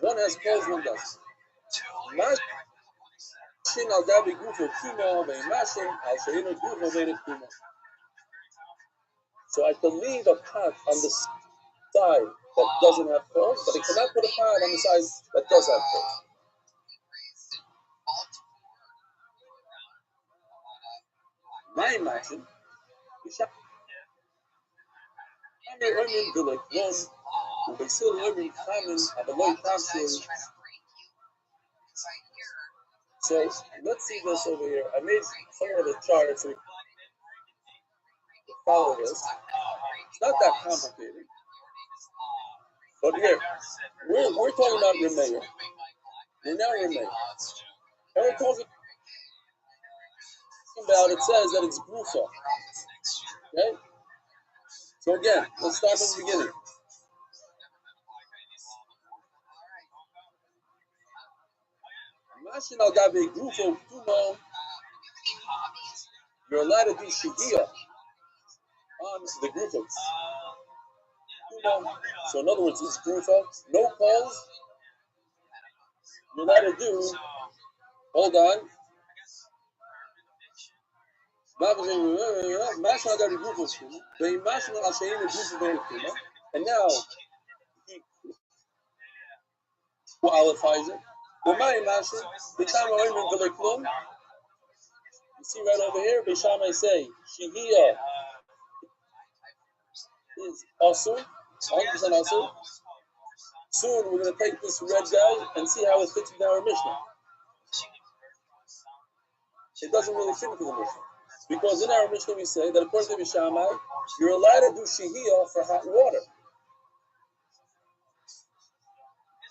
One has coals, one does. Mashin al Dabi Grufo Kuma, Mashin al Shayina Grufo Kuma. So I can leave a pot on the side that doesn't have coals, but I cannot put a pot on the side that does have coals. My imagine, so let's see this over here. I made somewhat of a chart so we can follow this. It's not that complicated. But here, we're talking about Remeir. We're now Remeir. And we're talking about, it says that it's Grufa. Okay? So again, let's start from the beginning. You're allowed to do Shehiyah on the Grufos. So in other words, it's Grufa, no calls. You're allowed to do, hold on. And now he qualifies it. You see right over here, Beishamai say, Shehiyah is also 100% also. Soon we're going to take this red guy and see how it fits with our Mishnah. It doesn't really fit with the Mishnah. Because in our Mishnah we say that according to Beishamai, you're allowed to do Shehiyah for hot water.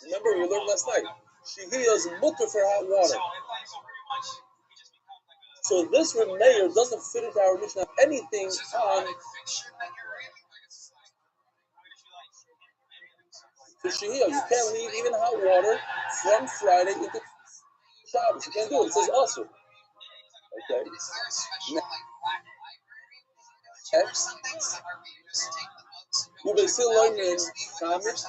Remember, we learned last night, Shehiyah is mutter for hot water. So this Remeir doesn't fit into our Mishnah anything on the Shehiyah. You can't leave even hot water from Friday into Shabbos. You can't do it. It says also. Okay. X. Ube still learning comment.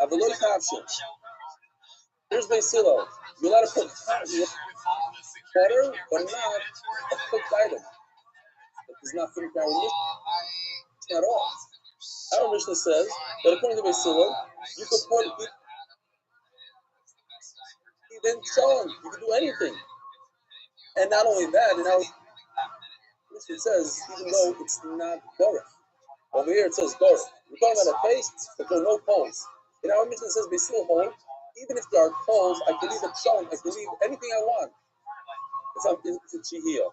Avaloi caption. Here's Basilo. You're allowed to put water, but not a cooked item. That does not fit our Mishnah at all. Our Mishnah says that according to Basilo, you could put even Shalom. You can do anything. And not only that, in our Mishnah says, even though it's not Dorah. Over here it says Dorah. We're talking about a face, but there are no poles. In our Mishnah it says Basilo hole. Even if there are poles, I can leave it shown. I can leave anything I want. It's a Shehiyah.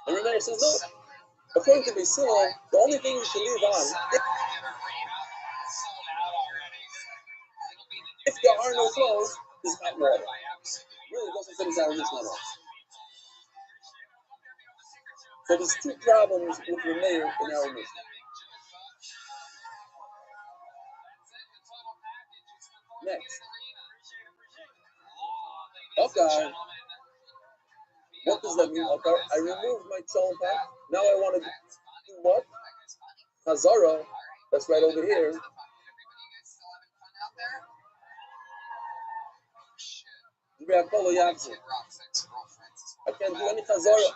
And Remeir says no. According to Basila, the only thing you should leave on, if there are no clothes, is hot water. Really, it doesn't say it's out of this level. So there's two problems with the mayor in our mission. Next. Okay. What does that mean? Okay. I removed my chalon pack. Now I want to do what? Hazara. That's right over here. I can't do any Hazara.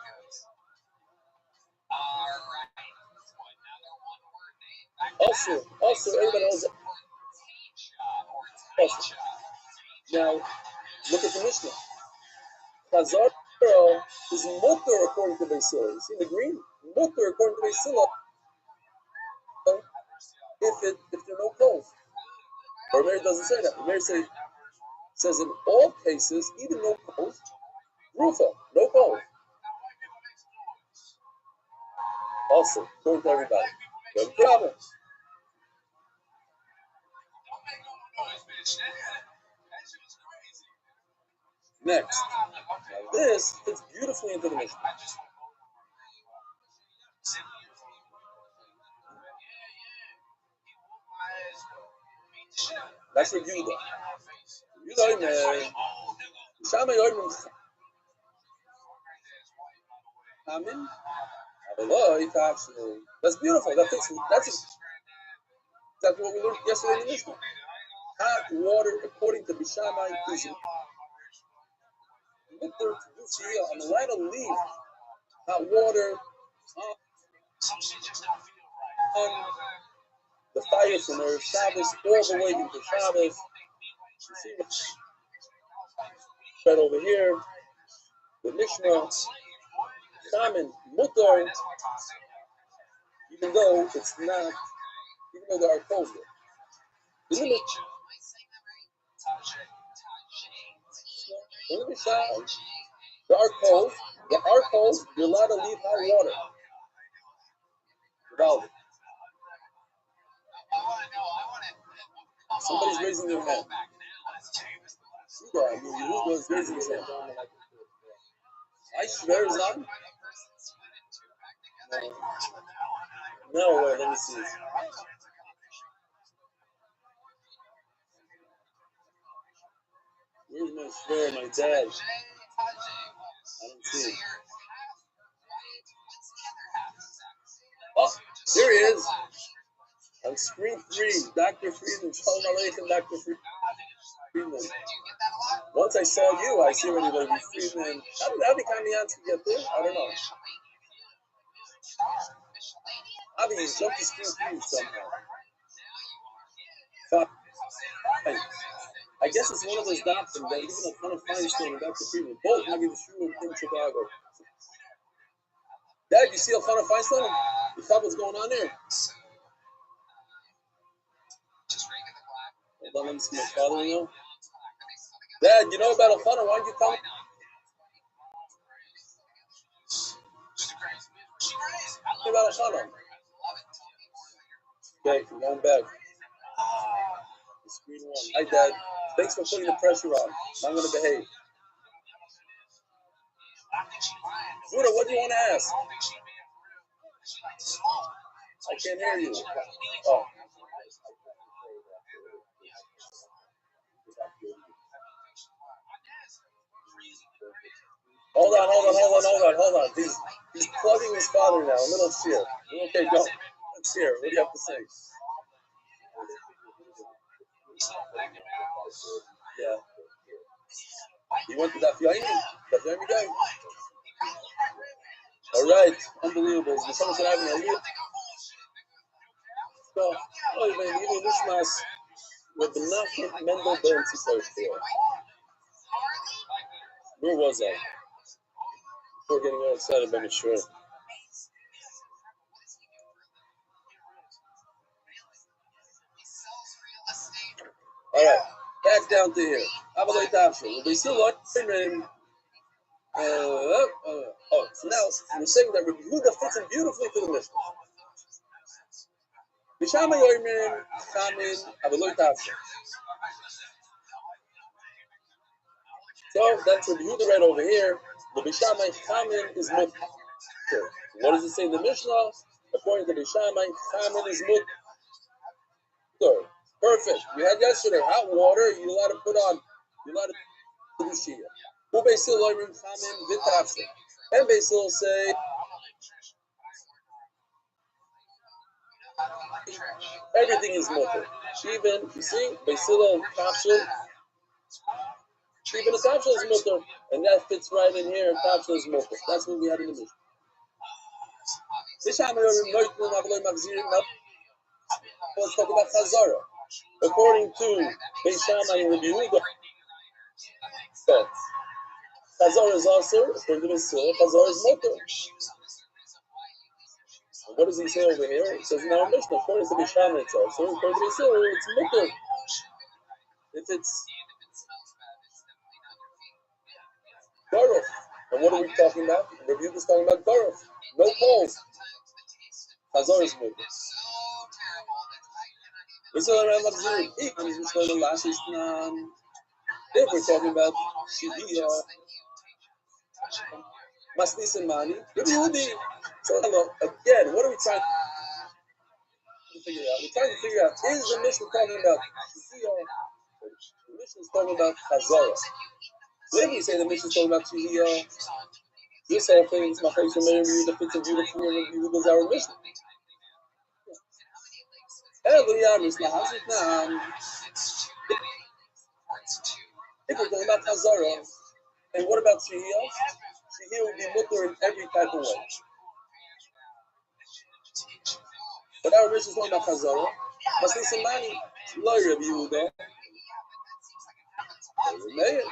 Also, everybody knows that. Also. Now, look at the Mishnah. Hazara is mutter according to Basila. You see the green? Mutter according to Basila. If there are no clothes. Or Mary doesn't say that. Mary says in all cases, even no clothes, Rufa, no clothes. Also, according to everybody. No problem. Next. Now this fits beautifully into the Mishnah. That's for Yudah. Yudah, Shama Yodim Amin. That's beautiful. That's exactly what we learned yesterday in the Mishnah. Hot water, according to Bishamai, is mutter to do shiyah. I'm allowed to leave hot water on the fire from Erev Shabbos all the way into Shabbos. You see right over here, the Mishnah, Chamin, mutter, even though it's not, even though there are cold there. The there are cold, you're allowed to leave hot water. Without it. Somebody's raising their hand. Yehuda is raising his hand. I swear is on? No way, let me see. Where's my swear, my dad? I don't see it. Oh, there he is. On screen 3, Dr. Friedman. Shalom Aleichem, Dr. Friedman. Once I saw you, I see already Levi Friedman. How did Avi Kamiansky get there? I don't know. Avi, he jumped to screen 3 somehow. Fine. I guess it's one of those doctrines that even a ton of Feinstein and Dr. Friedman, both Magid Yeshua in Chicago. Dad, you see Elchana Feinstein? You thought what's going on there? Hold on, let me see my father-in-law. Dad, you know about Elchana? Why don't you tell me? About Elchana. Okay, I'm going back. Screen 1. Hi, Dad. Thanks for putting the pressure on. I'm going to behave. Judah, what do you want to ask? I can't hear you. Oh. Hold on. He's plugging his father now. A little cheer. Okay, go. Let's hear. What do you have to say? Yeah. He went to Daf Yomi guy. All right. Unbelievable. The summer should have an idea. So, even Nishmas with the Nachum Mendel Ben Tzipor. Where was I? Before getting all excited about Mishra. All right, back down to here. Abalei Tafshin. They still learning. Oh, so now we're saying that Rabbi Yehuda fits in beautifully to the Mishnah. Bishama Yoimin Chamin Avaloi Tafshin. So that's Rabbi Yehuda right over here. The Bishamai Chamin is Mutter. What does it say in the Mishnah? According to Bishamai, Chamin is Mutter. Perfect. We had yesterday hot water. You're allowed to put on. You're allowed to do Shia. Who Beisil Yoimin Chamin Vitafshin. And Beisil say everything is Mutter. Even, you see, Beisil Tafshin. Even a Tafshin is Mutter. And that fits right in here. Tafshin is Mutter. That's what we had in the Mishnah. Let's talk about Chazara. According to Beis Shammai and Rabbi Yehuda, Chazara is also, according to Beis Hillel, Chazara is Mutter. What does he say over here? It says in our Mishnah, according to Beis Shammai it's also, according to Beis Hillel, it's Mutter. If it's Garof. And what are we talking about? Rabbi Yehuda is talking about Garof. No coals. Chazar is Mutter. If we're talking about Shivia, Masnis and Mani, Rabbi Yehudi. So again, what are we trying to figure out? We're trying to figure out, is the Mishnah talking about Shivia? The Mishnah is talking about Chazara. When we say the Mishnah is talking about Shivia, this whole thing is Machais from Rabbi Yehuda fits in beautifully and Rabbi Yehuda is our Mishnah. If we're talking about Chazara, and what about Shihiyah? Shihiyah would be mutter in every type of way. But our Mishnah is talking about Chazara. Masnis and Mani, Lo Rabbi Yehuda. Meir.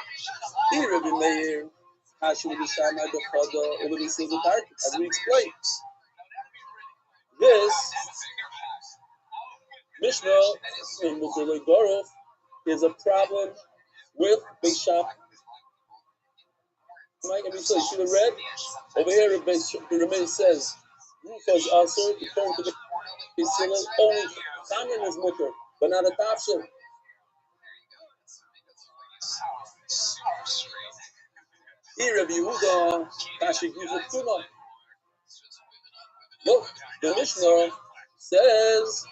He Rabbi Meir. Hashu Rabbi Shammai B'chada, Rabbi Silva Tarki. As we explained, this Mishnah in Mutulei Garof is a problem with Beis Shammai. And we should have read over here. The Meir says Rufa is also referring to the Beis Hillel. Only Chamin is mutter, but not a Tafshin. Here, Rabbi Yehuda, Kashik Yusuf Tuma. Look, the Mishnah says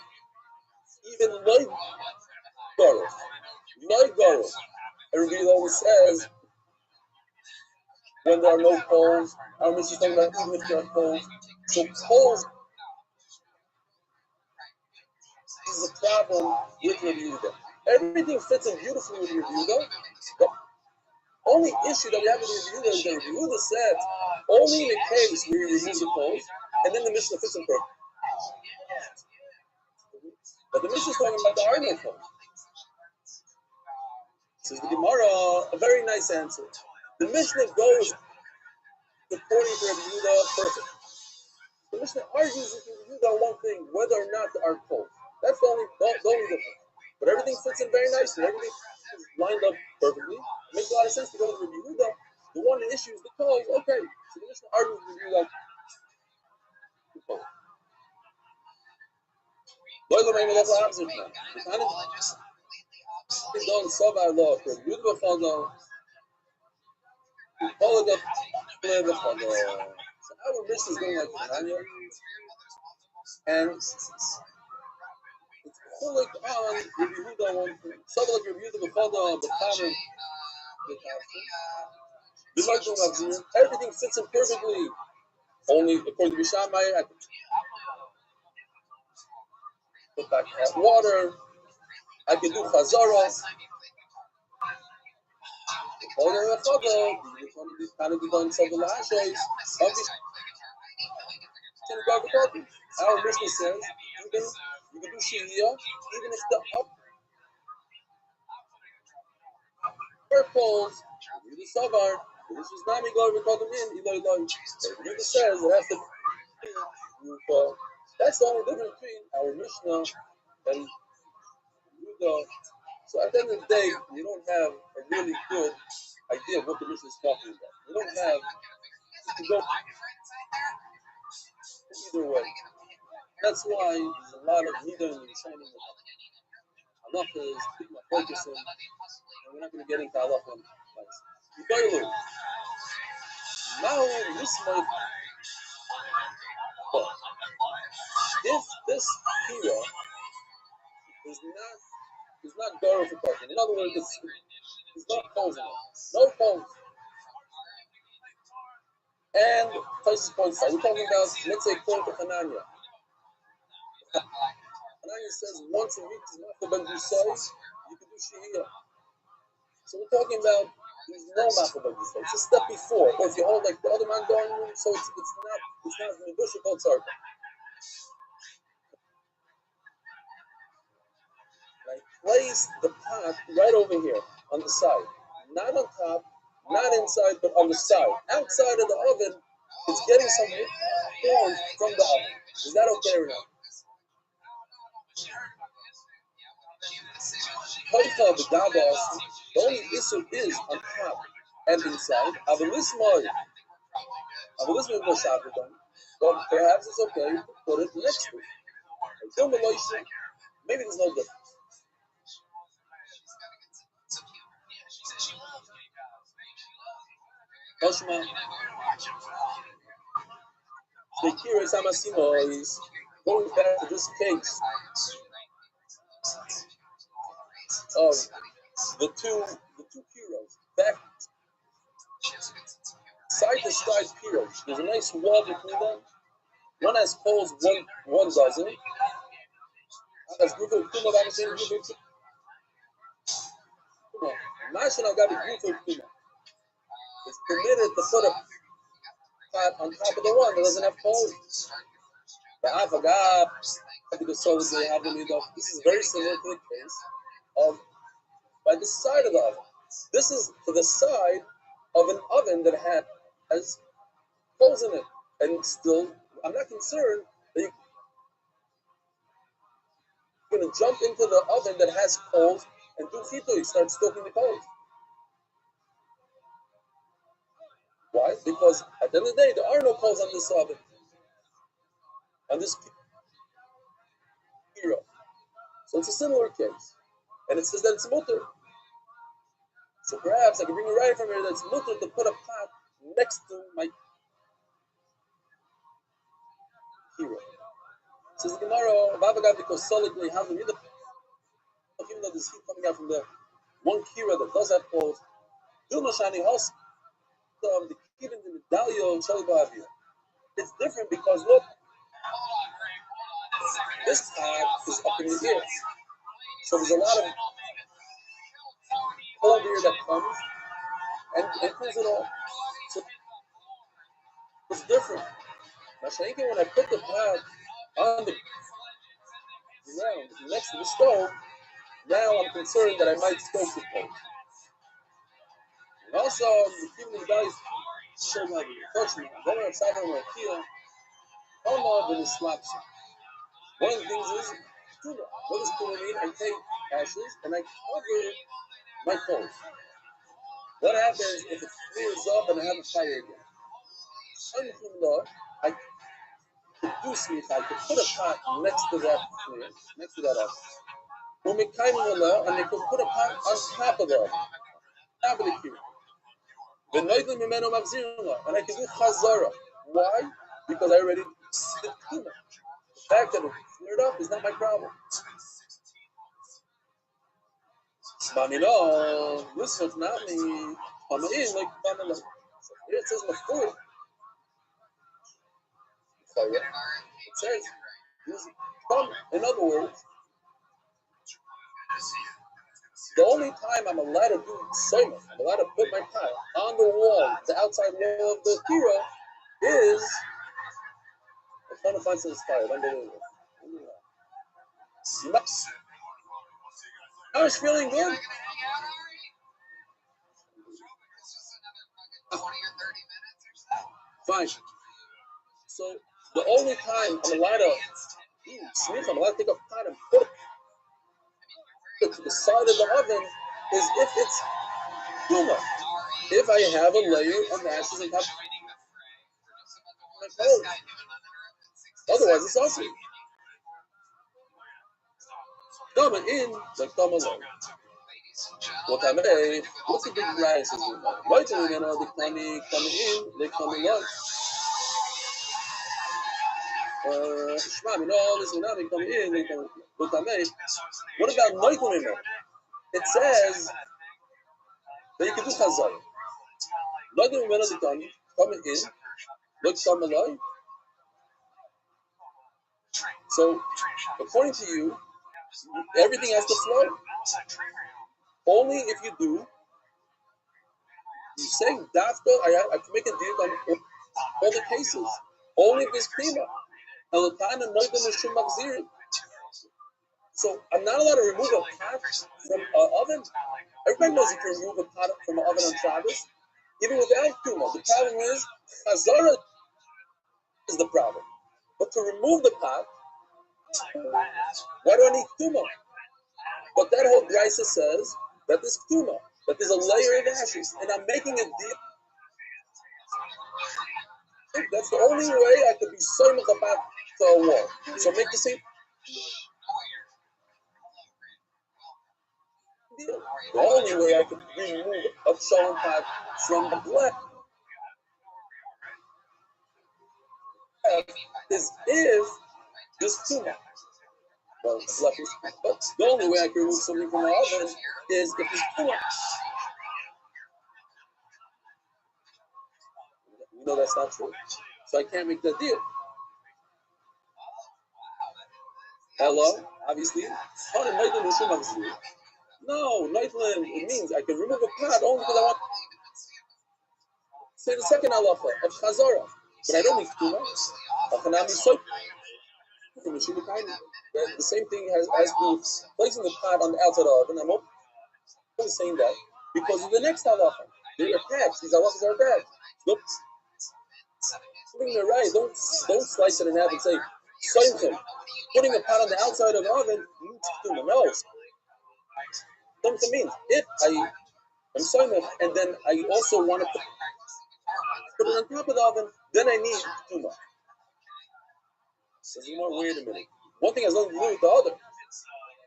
even Loi Garof. And Rabbi Yehuda always says when there are no poles, our Mishnah is talking about even if there are poles. So poles is a problem with Rabbi Yehuda. Everything fits in beautifully with Rabbi Yehuda. The only issue that we have with Rabbi Yehuda is that Rabbi Yehuda said only in a case where you remove the poles, and then the Mishnah fits in perfect. But the Mishnah is talking about the are no poles. Says the Gemara, a very nice answer. The Mishnah goes according to Rabbi Yehuda perfect. The Mishnah argues with Rabbi Yehuda on one thing, whether or not there are poles. That's the only difference. But everything fits in very nicely. Everything is lined up perfectly. It makes a lot of sense to go with Rabbi Yehuda. The one issue is the poles. Okay. So the Mishnah argues with Rabbi Yehuda. The poles. What the main level opposite now? The kind of don't solve our law. Rabbi Yehuda falls on. Follow the plan of the. So our Mishnah is going like Tanya, and it's like on Rabbi Yehuda one thing. So like Rabbi Yehuda before the common. Everything fits in perfectly. Only according to Beis Shammai, I could put back hot water. I could do Chazara. All the Chazara, kind of done some of the Lashes. Our Mishnah says you can do Shihiyah even if the upper poles, you do Savar. This is not me going to call them in. Eloi. It says it has to be. That's the only difference between our Mishnah and Yehuda. So at the end of the day, you don't have a really good idea of what the Mishnah is talking about. You don't have to go either way. That's why there's a lot of neither in the shining with halacha is keep my focus in, and we're not going to get into halacha. Now this might, if this hero is not Dora for parking. In other words, it's not holes in it. No holes. And Tysus points out, we're talking about, let's say, according to Hanania. Hanania says once a week is Macha Ben Gusay, you can do Shehiyah. So we're talking about there's no Macha Ben Gusay. It's a step before. Or if you hold like the other man going, so it's not negotiable tzarka. Place the pot right over here on the side, not on top, not inside, but on the side. Outside of the oven, it's getting some warmth from the oven. Is that okay or not? The only issue is on top and inside. But perhaps it's okay to put it next to it. Maybe there's no difference. Oshma, the curious Amasimo is going back to this case of the two heroes, back side to side heroes. There's a nice wall between them. One has poles, one doesn't. As group of Kuma, it's permitted to put a pot on top of the one that doesn't have poles. This is very similar to the case of by the side of the oven. This is to the side of an oven that has holes in it. And still, I'm not concerned that you're going to jump into the oven that has coals and do fito. You start stoking the coals. Why? Because at the end of the day, there are no coals on this oven, on this hero. So it's a similar case. And it says that it's mutter. So perhaps I can bring a right from here that it's mutter to put a pot next to my hero. Says the Gemara, because solidly have the even though there's heat coming out from the one kira that does have coals, the kira in the medallion shalibavia. It's different because look, this pot is up in the air. So there's a lot of cold air that comes and cools it off. So it's different. When I put the pot on the ground next to the stove, now I'm concerned that I might stoke the coals. And also, the people in the guys show my touching. Then I'm talking about here. One of the things is, what does tuna mean? I take ashes and I cover my coals. What happens if it clears up and I have a fire again? I could do if I could put a pot next to that flame, next to that oven. And they could put a pot on top of the oven, top of the kira. And I can do chazara. Why? Because I already did tuna. The fact that it flared up is not my problem. Listen, it's not me. I'm in like Pamela. Here it says Mafur. It says, in other words, the only time I'm allowed to do soymah, I'm allowed to put my pot on the wall, the outside wall of the hero, is I'm trying to find some fire. I was feeling good. Fine. So the only time I'm allowed to I'm allowed to take a pot and put it to the side of the oven is if it's humor. If I have a layer of ashes on top, cold. Otherwise, it's also. Coming in, like come along. What I mean, what's the big rise? Why do we know the coming in, they come along? Shema, we know all this when they come in, they come. What I mean, what about Michael? It says that you can do Chazar. Not the women of the coming in, look come along. So, according to you, everything has to flow. Only if you do, you say dafka. I can make a deal on all the cases. Only if there's prima. So I'm not allowed to remove a pot from an oven. Everybody knows you can remove a pot from an oven on Shabbos, even without tuma. The problem is chazara is the problem. But to remove the pot, why do I need tuma? But that whole brisa says that there's tuma, that there's a layer of ashes, and I'm making a deal. That's the only way I could be soymach about to a wall. So make the same deal. The only way I could remove a shalom pot from the black is if there's tuma. Well, but the only way I can remove something from the oven is if there's tuma. You know that's not true. So I can't make that deal. Hello? Obviously. No, Neitland, it means I can remove a pot only because I want to say the second halacha of Chazara. But I don't need tuma. The same thing has to do with placing the pot on the outside of the oven. I'm only saying that because of the next halacha. They're attached. These halachas are attached. Look. Putting it right, don't slice it in half and say, Soimchim. Putting a pot on the outside of the oven, no. Soimchim means if I'm soimchim and then I also want to put it on top of the oven, then I need tuma. So wait a minute. One thing has nothing to do with the other.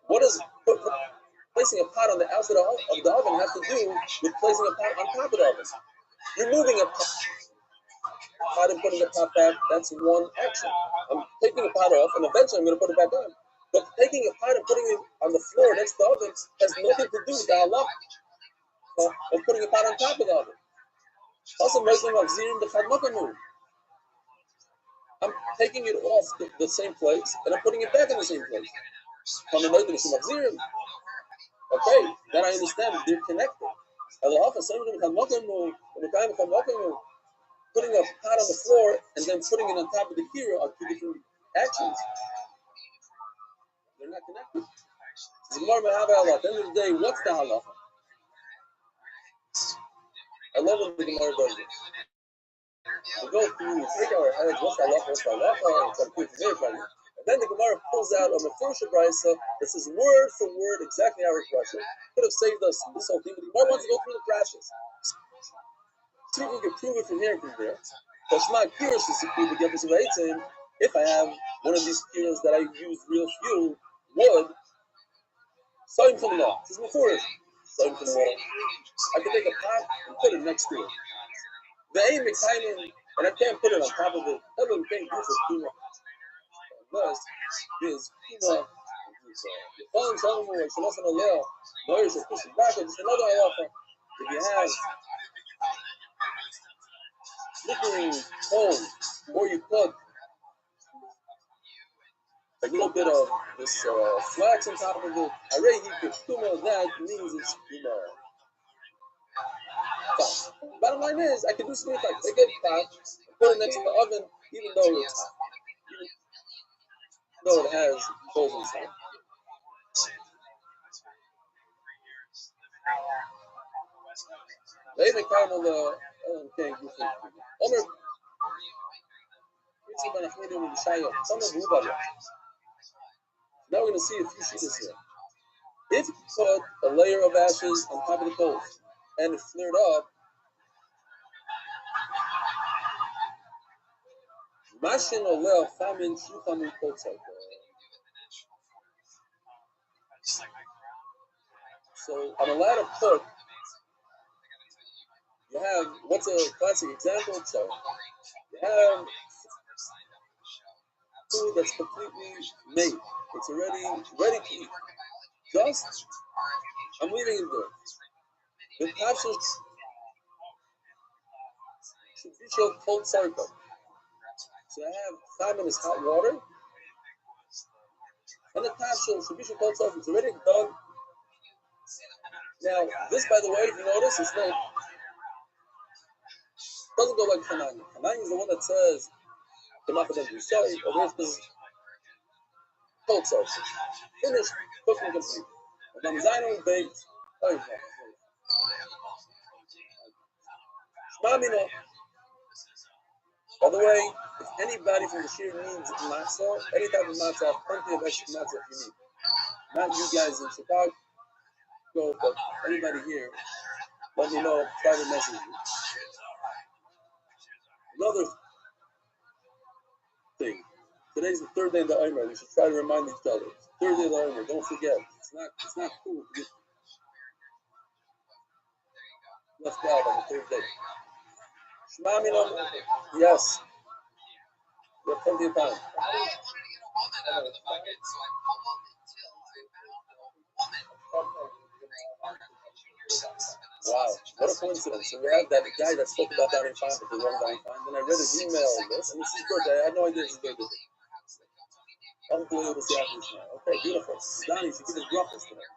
What does placing a pot on the outside of the oven have to do with placing a pot on top of the oven? Removing a pot and putting the pot back, that's one action. I'm taking a pot off and eventually I'm going to put it back on. But taking a pot and putting it on the floor next to the oven has nothing to do with the halacha of putting a pot on top of the oven. Also, I'm taking it off the same place and I'm putting it back in the same place. Okay, then I understand they're connected. Putting a pot on the floor and then putting it on top of the kira are two different actions. They're not connected. At the end of the day, what's the halacha? I love when the Gemara does this. We go through, we take our heads, what's the halacha, and some people verify it. And then the Gemara pulls out a Mefurish Brisa that says word for word exactly our question. Could have saved us this whole thing, but the Gemara wants to go through the crashes. See if we can prove it from here and from there. But it's not curious to see people get this right in. If I have one of these kiras that I use real fuel, wood, starting from law. This is before it. Starting from law. I can take a pot and put it next to it. The aim is timing, and I can't put it on top of it. Everyone can't use it too much. Unless there's Pima, the phone telling me, it's not going to allow lawyers to push it back. It's another halacha. If you have flickering coals, or you put a little bit of this flax on top of it, already you can tuma, that means it's fine. Bottom line is, I can do something like take a pot, put it next to the oven, even though it's hot. Even though it has coals inside. They make kind of the can't do something. Now we're going to see a few shittas here. If you put a layer of ashes on top of the coals and it flared up, Mashin oleh chamin shuchamin kotzak. So I'm allowed to put. You have what's a classic example? So you have food that's completely made. It's already ready to eat. Just I'm leaving it there. The capsule should be shown cold circle. So I have 5 minutes hot water, and the capsule should be shown cold circle. It's already done. Now this, by the way, if you notice, it's not. Doesn't go like Hanani. Hanani is the one that says the Machadam Yisai, or this is cold source. Finished, cooking complete. And then Zaino baked. Shmamino. By the way, if anybody from the Shir needs matzah, any type of matzah, I have plenty of extra matzah if you need. Not you guys in Chicago, but anybody here, let me know, private message you. Another thing. Today's the third day of the Omer. We should try to remind each other. Third day of the Omer. Don't forget. It's not cool to get left out on the third day. Shema Minam. Yes. We have plenty of time. I wanted to get a woman out of the bucket, so I pulled until I found a woman. Wow, what a coincidence. So we have that guy that spoke about that in time for the long time. Then I read his email on this, and it's his birthday. I had no idea it was his birthday. Unbelievable to see how he's now. Okay, beautiful. Donnie, you should give his breakfast tonight.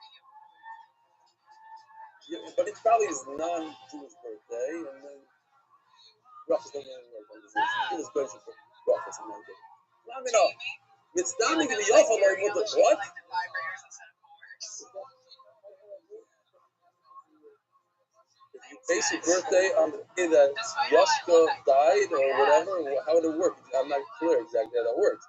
Yeah, but it's probably his non-Jewish birthday, and then breakfast doesn't even work. You give his breakfast and everything. Let me know. It's Donnie giving you off on like what? Basic birthday on the day that Yashka died or whatever, how would it work? I'm not clear exactly how that works.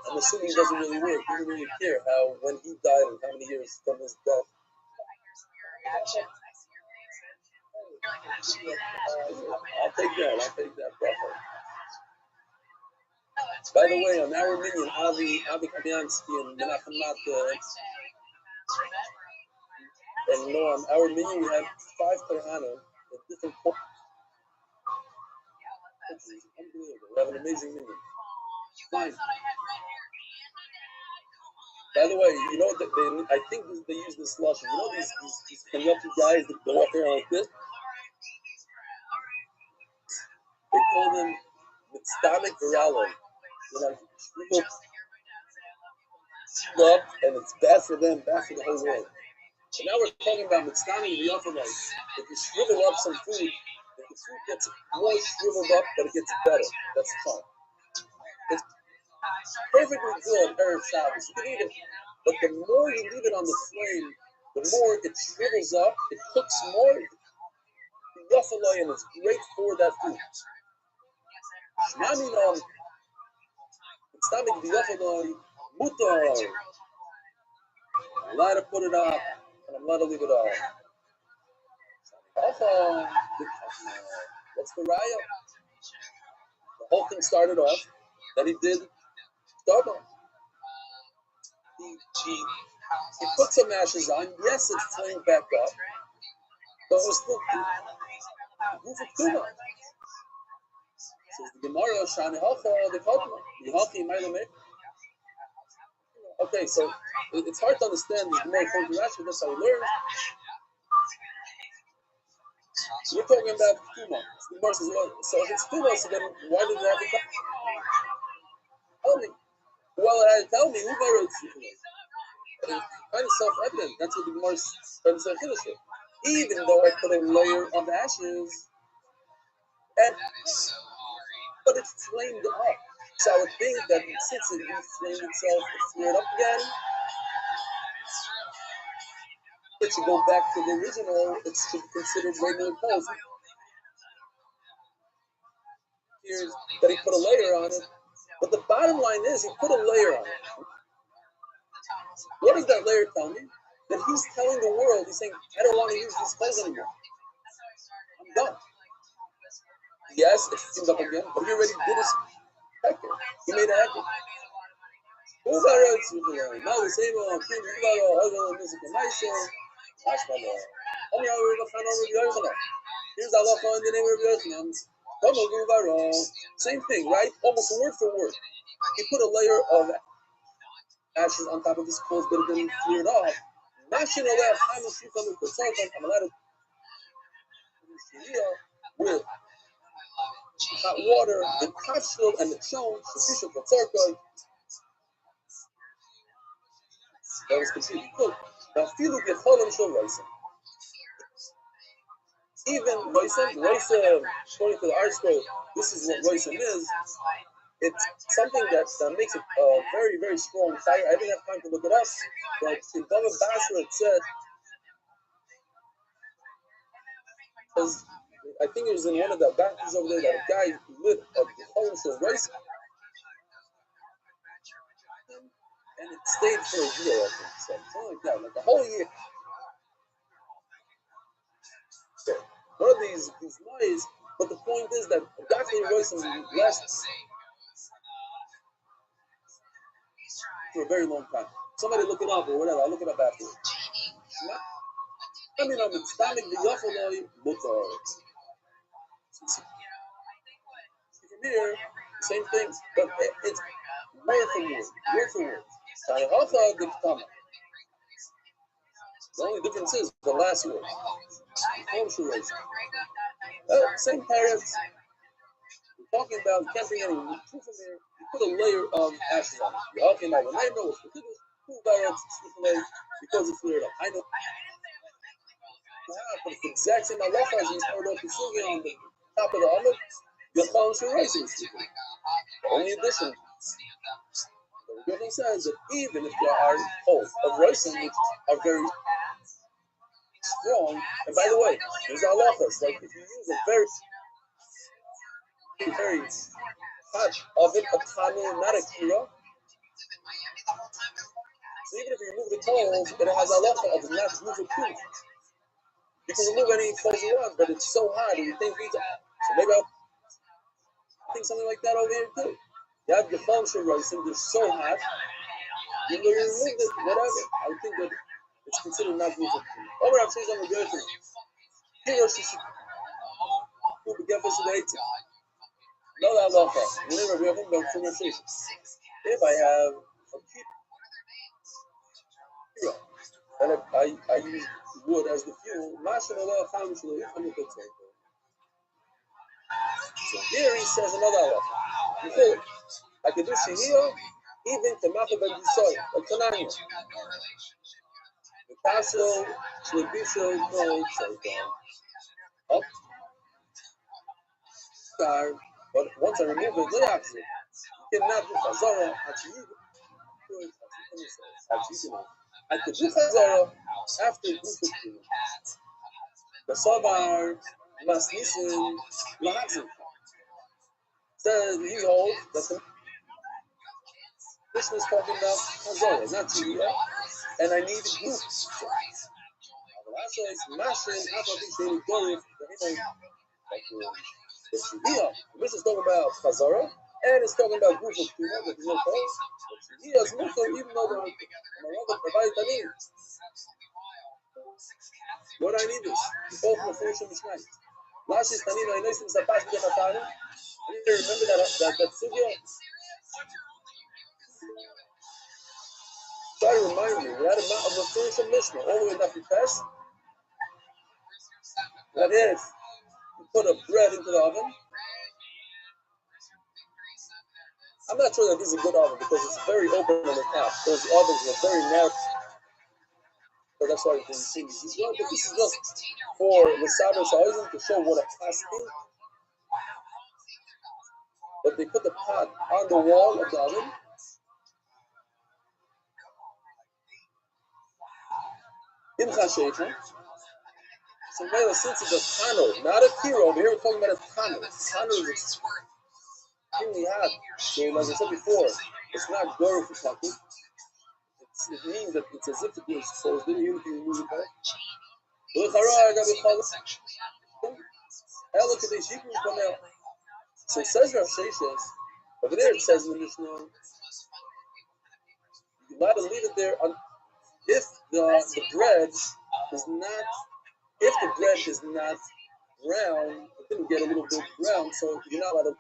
I'm assuming it doesn't really work. You don't really care how when he died and how many years from his death. I'll take that. Brother. By the way, on our minion, Avi Kamiansky and Menachem Nata and Noam, our minion, we have 5 Kohanim at different points. Unbelievable. We have an amazing minion. Fine. By the way, you know that I think they use this slush. You know these Kenyatta guys that walk around like this? They call them Mitzvah Viralo. They're like shriveled up, and it's bad for them, bad for the whole world. So now we're talking about Mitzvah Viralo. If you shrivel up some food, if the food gets more shriveled up, but it gets better. That's fine. It's perfectly good Erev Shabbos. You can eat it. But the more you leave it on the flame, the more it shrivels up, it cooks more, and it's great for that food. Shmaminam, it's not making the yafaloi, mutar. I'm allowed to put it up, and I'm allowed to leave it off. What's the raya? The whole thing started off that he did start on. He put some ashes on. Yes, it flamed back up, but it was still roof of tuna. Says the Gemara, Shani Halcha, the Kotma, Yehalchi Mailamek. Okay, so it's hard to understand the Gemara from Rashi. That's how we learn. We're talking about tuna. The Gemara says, well, so if it's tuna, so then why did it have to come? Tell me. Well, tell me, who borrowed tuna? It's kind of self-evident. That's what the Gemara is trying to say. Even though I put a layer of ashes, but it flamed up. So I would think that since it inflamed itself, it flared up again. It should go back to the original. It should be considered regular coals. Here's that he put a layer on it. But the bottom line is he put a layer on it. What does that layer tell me? That he's telling the world, he's saying, I don't want to use these clothes anymore. I'm done. Yes, it steamed up again, but he already did his hecker. He made a hecker. Now the same thing. Here's Allah in the name of Yochanan. Same thing, right? Almost word for word. He put a layer of ashes on top of his clothes, but it didn't clear it off. With hot water, the kafshul and the chon, sufficient for tzarkoi. That was completely cooked. Now, filu gecholim shel roisem. Even roisem, according to the art scroll, this is what roisem is. It's something that makes it a very, very strong fire. I didn't have time to look it up, but in Bava Basra it said, because I think it was in one of the batteries over there that a guy lit a gecholim shel roisem. And it stayed for a year, I think. So something like that, like a whole year. So one of these noise, but the point is that Dr. Royson lasts for a very long time. Somebody look it up or whatever. I'll look it up afterwards. I mean, I'm stomach the Yafaloi Mutar. From here, same thing, but it's word for word. The only difference is the last word. Same parents. We're talking about can't bring any truth from here. You put a layer of ashes on it. You're talking about the neighbor was because it's cleared up. I know. But it's the exact same halacha as we started off the sugi on the top of the omelet. The Chol Shel Roisem. Only addition. The Rebbe says that even if there are holes of Roisem which are very strong, and by the way, there's halachas, like if you use a very hot oven, a tanu, not a kira, so even if you remove the coals, it has halacha of not moving proof. You can remove any coals you want, but it's so hot and you think pizza. So maybe I'll think something like that over here too. You have the Chol Shel Roisem, they're so hot, you remove it, whatever. I think that it's considered not moving proof. Over I'm saying I'm going to who began for the 18. No halacha. If I have a kira and I use wood as the fuel, so here he says another halacha. I could do shehiyah even to Macha ben Yisai, like Tananya. The castle, Shlebisho, no, up. But once I remove it, you cannot do Chazara. I could do Chazara after Gufuk. The Sabar, Masnisim, Lahazim. Says he holds that the Krishna is talking about Chazara, not Shehiyah, and I need Guf. The Mishnah is talking about Chazara, and it's talking about Guf of Tuma, but there's no cause. Shehiyah is Mukhtar, even though the Marava provided Tanin. What I need is both Mefurish and Mishnah. Last is Tanin, I know it's a pass with the Tanin. I need to remember that Sugya. Try to remind me, we had a Mefurish and Mishnah all the way up to Test. That if you put a bread into the oven, I'm not sure that this is a good oven because it's very open on the top. Those ovens are very narrow. So that's why you can see these well. But this is just for the Saber Sa'izim to show what a pot is. But they put the pot on the wall of the oven. In Chashaycha. So now since it's a tano, not a kiro, over here we're talking about a tano. Tano is extremely hot. So as I said before, it's not goro for taku. It means that it's as if it was exposed. Didn't you remove it back? So says Rav Sheshes, Over there it says in the Mishnah, you're allowed to leave it there if the bread is not, if the bread is not brown, it didn't get a little bit brown, so you're not allowed to.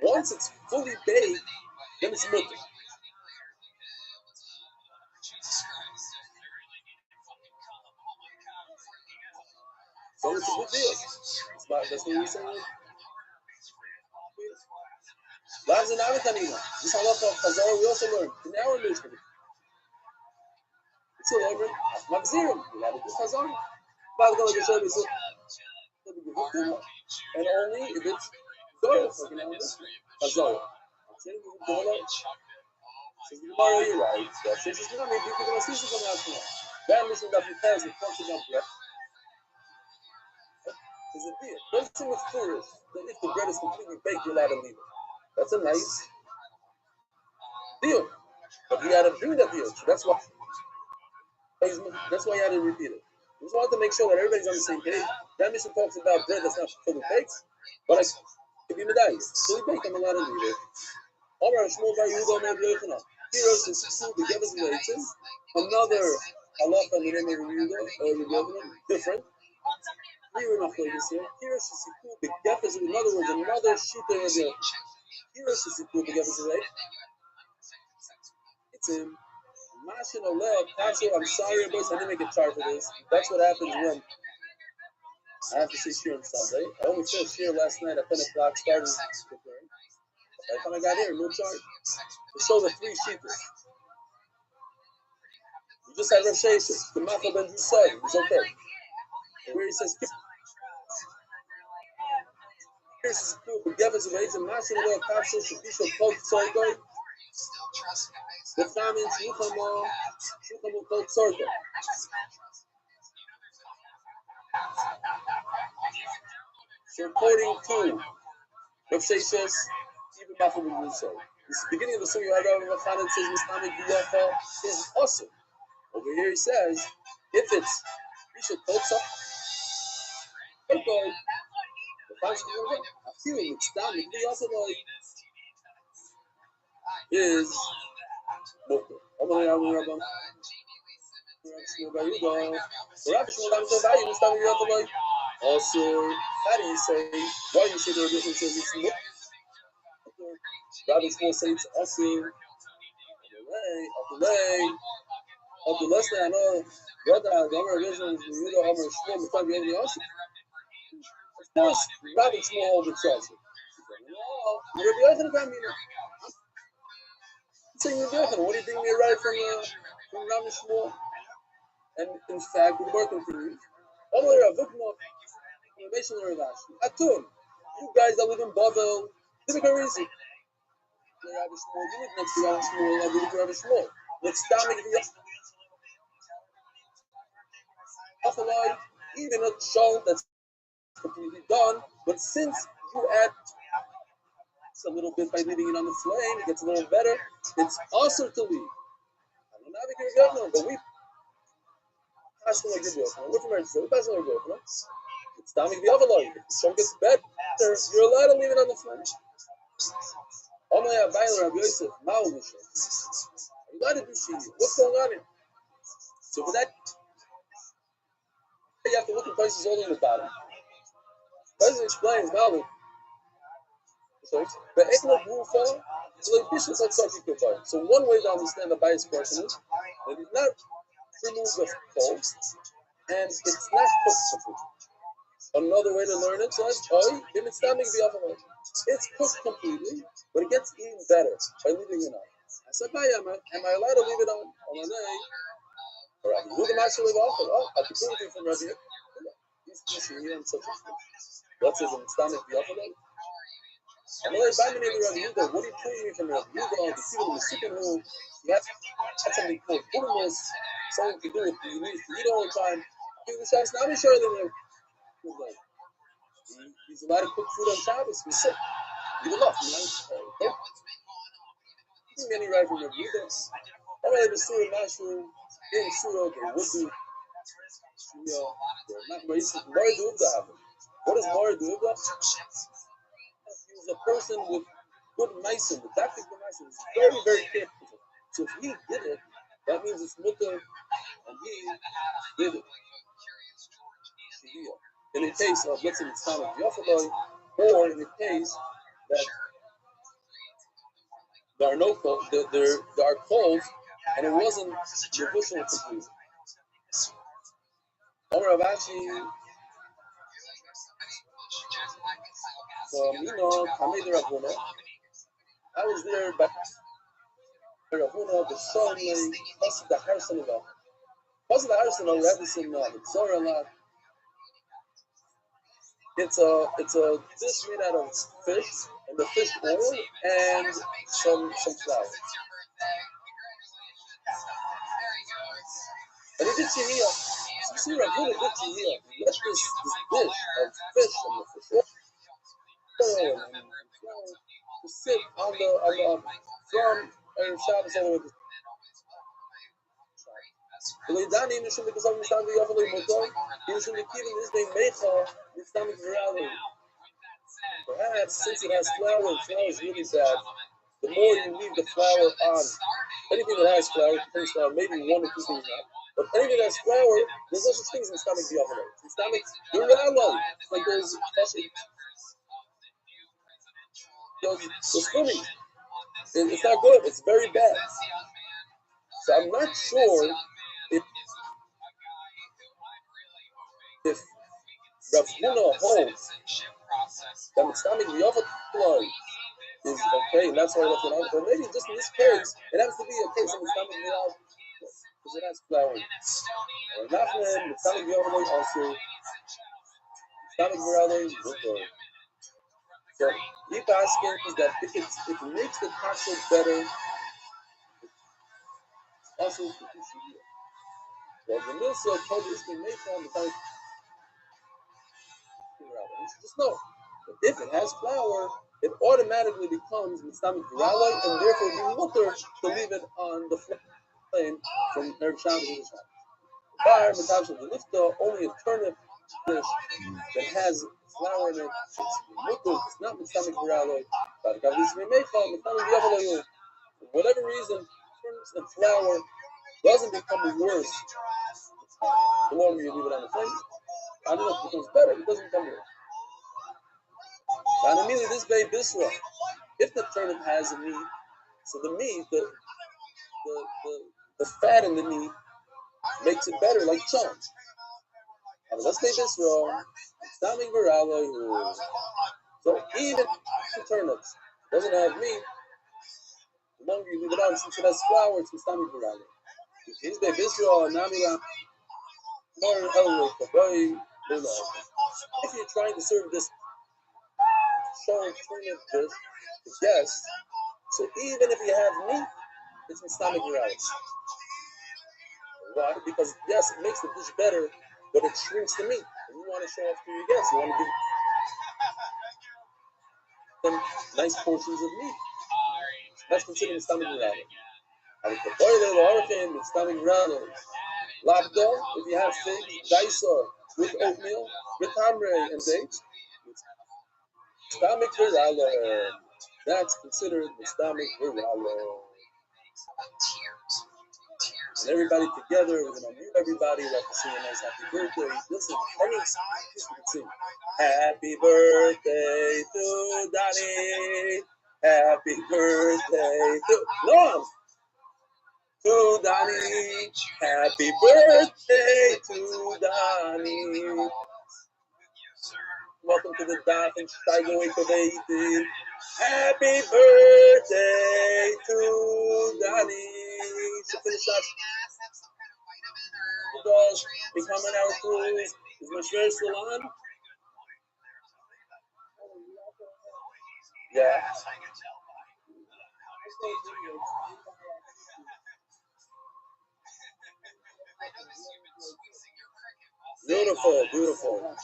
Once it's fully baked, then it's mutter. So it's a good deal. That's what we're saying. Lavs and Avitanina. This halacha of Chazar we also learned in our Mishnah. It's a learner. Magzirim. We have it in Chazar. And only if it's Zoya, like in our Mishnah. Chazar. Says the Gemara, you're right. That says it's not. Maybe you can see some out from that Mishnah that prepares the function of bread. Is a deal. Person with foolish that if the bread is completely baked, you're allowed to leave it. That's a nice deal. But he had to bring that deal. So that's why he had to repeat it. We just wanted to make sure that everybody's on the same page. That mission talks about bread that's not fully baked, but it could be medayis. Fully baked, I'm allowed to leave it. Amar Shmuel bar Yehuda Amar Rabbi Yochanan. Heroes is food the Gevas Leitzim. Another halacha in the name of Yehuda or Rabbi Yochanan, different. We were not this here. Heroes is food the Gevas. In other words, another shita of the Heroes is food the Gevas Leitzim. It's a Mashin Oleh, Pastor, I'm sorry, boys, I didn't make a chart for this. That's what happens when I have to say shir on Sunday. I only finished shir last night at 10 o'clock, starting preparing. By the time I got here, no chart. To show the three sheepers. We just had Rav Sheshes, the Machal Ben Yisai, it's okay. Where he says, here's his proof, the Gevas of Age, and Mashin Oleh, Pastor, Shadisha, Kol Tzorgoi. The famine, Shulchamo, Kol Tzorgoi. So according to Rav Sheshes, even Machal Ben Yisai. This is the beginning of the Sugya Harav Rav says Mistamik Biyafa is awesome. Over here he says, if it's Risha Kotza, okay, the function of a few Mistamik Biyafa is Mokher. Omar Yavim Rabban. Rav Shmuel Mistamik Biyafa also, how do you say, why do you say there are differences? It's Mokher. Rabbi Shmuel says it's awesome. Of the last I know, brother, Gomer Vision is Yehuda Omer Shmuel, the time you also. Of course, Rabbi Shmuel holds it's awesome. Rabbi Yochanan come here. I'm saying Rabbi Yochanan, what do you think me right from Rabbi Shmuel? And in fact, the work continues. Omer Avukma, Mason or Rashi. Atun, you guys that live in Babel, this is very easy. Rabbi Shmuel, you live next to Rabbi Shmuel, I live to Rabbi Shmuel. Let's start making the even a show that's completely done, but since you add a little bit by leaving it on the flame, it gets a little better. It's awesome to leave. I don't know, but we pass on a good deal. We're from Eretz, we pass on a good deal. It's time to be overloaded. If the show gets better, you're allowed to leave it on the flame. Omaya Bailer Rabbi Yosef, Ma'u Misha. You allowed to do shiri. What's going on here? So for that, you have to look at places all in the bottom. Places explains Malu. So one way to understand the bias portion is that it's not removed of cold and it's not cooked. Another way to learn it is it's cooked completely, but it gets even better by leaving it on. I said, am I allowed to leave it on Rabbi Yehuda actually offered. Oh, I could prove it from Rabbi Yehuda. He's here and such a thing. What says in Stanik Biafalei? I'm like, by the name of Rabbi Yehuda, what are you proving me from Rabbi Yehuda? The people in the second room, you have something called Purumus, something to do with you need to eat all the time. He says, now I'm sure that he's allowed to cook food on Shabbos. He's sick. Leave it off. Don't give me any right from Rabbi Yehuda. I'm going to have a Surah Mashroom. In Surah, there would be here, they're not racist. Mari Duvda happened. What is Mari Duvda? He was a person with good meisim, the tactic of meisim. He's very, very careful. So if he did it, that means it's mutter, and he did it. In the case of, let's say, it's Thomas Yofaloi, or in the case that there are no calls, there are calls, and it wasn't the official complete. Omer Avachi, Kamei Ravuna. I was there by Ravuna, the son, the Harsanova. Because the Harsanova, we have this in the Zohar a lot. It's a dish made out of fish, and the fish oil, and some flour. And he did chihiyah. So you see, Ravuna did chihiyah. He let this dish of fish and the fish oil and flour to sit on the from Shabbos all the way to L'idani mishum because I'm standing the other motor. You should be keeping this being mecha. It's standing around. Perhaps since it has flour, and flour is really bad. The more you leave the flour on, anything that has flour, maybe one or two things not. But anything that has flour, there's no such thing as stomach the other way. Stomach, you're not like those funny. It's not good. It's very bad. So I'm not sure if Rav Huna holds that Mitzvah the other flow is okay, and that's why I left it on. But maybe just in this case, it has to be a case of Mitzvah the other because it has flour. Or not for him, Mitzvah the other way also. Mitzvah the other is good. So keep asking is that if it makes the taco better, also well, the Milsa told us to make on the time. Just know that if it has flour, it automatically becomes Mitzvah Ralai, and therefore you mutter to leave it on the flame from Erev Shabbos to Shabbos. Fire, Mitzvah the Lifta, only a turnip dish that has flour in it. It's mutter, it's not Mitzvah Ralai. But for whatever reason, turnips and flour doesn't become worse the longer you leave it on the flame. I don't know if it becomes better, it doesn't become worse. And immediately this bay bisra, if the turnip has a meat, so the meat, the fat in the meat makes it better, like chunks. Let's say bisra, stomach virala. So even the turnips doesn't have meat, the longer you leave it on, since it has flour, it's stomach virala. This bay bisra, namila, if you're trying to serve this showing turnip dish to guests, so even if you have meat, it's stomach virala. Why? Because yes, it makes the dish better, but it shrinks the meat. And you want to show off to your guests. You want to give them nice portions of meat. That's considered stomach virala. And if the boy it's stomach virala. Labda, if you have figs, daisa with oatmeal, with tamre and dates, stomach virala. That's considered the stomach virala. And everybody together, we're gonna mute everybody. We'll have to sing a nice happy birthday. Listen, sing. Happy birthday to Donnie. Happy birthday to Donnie. Happy birthday to Donnie. Welcome to the Daf and Steiger Wake. Happy birthday to Donnie. To finish up, becoming our crew is Moshe Salon. Yeah. Beautiful, beautiful.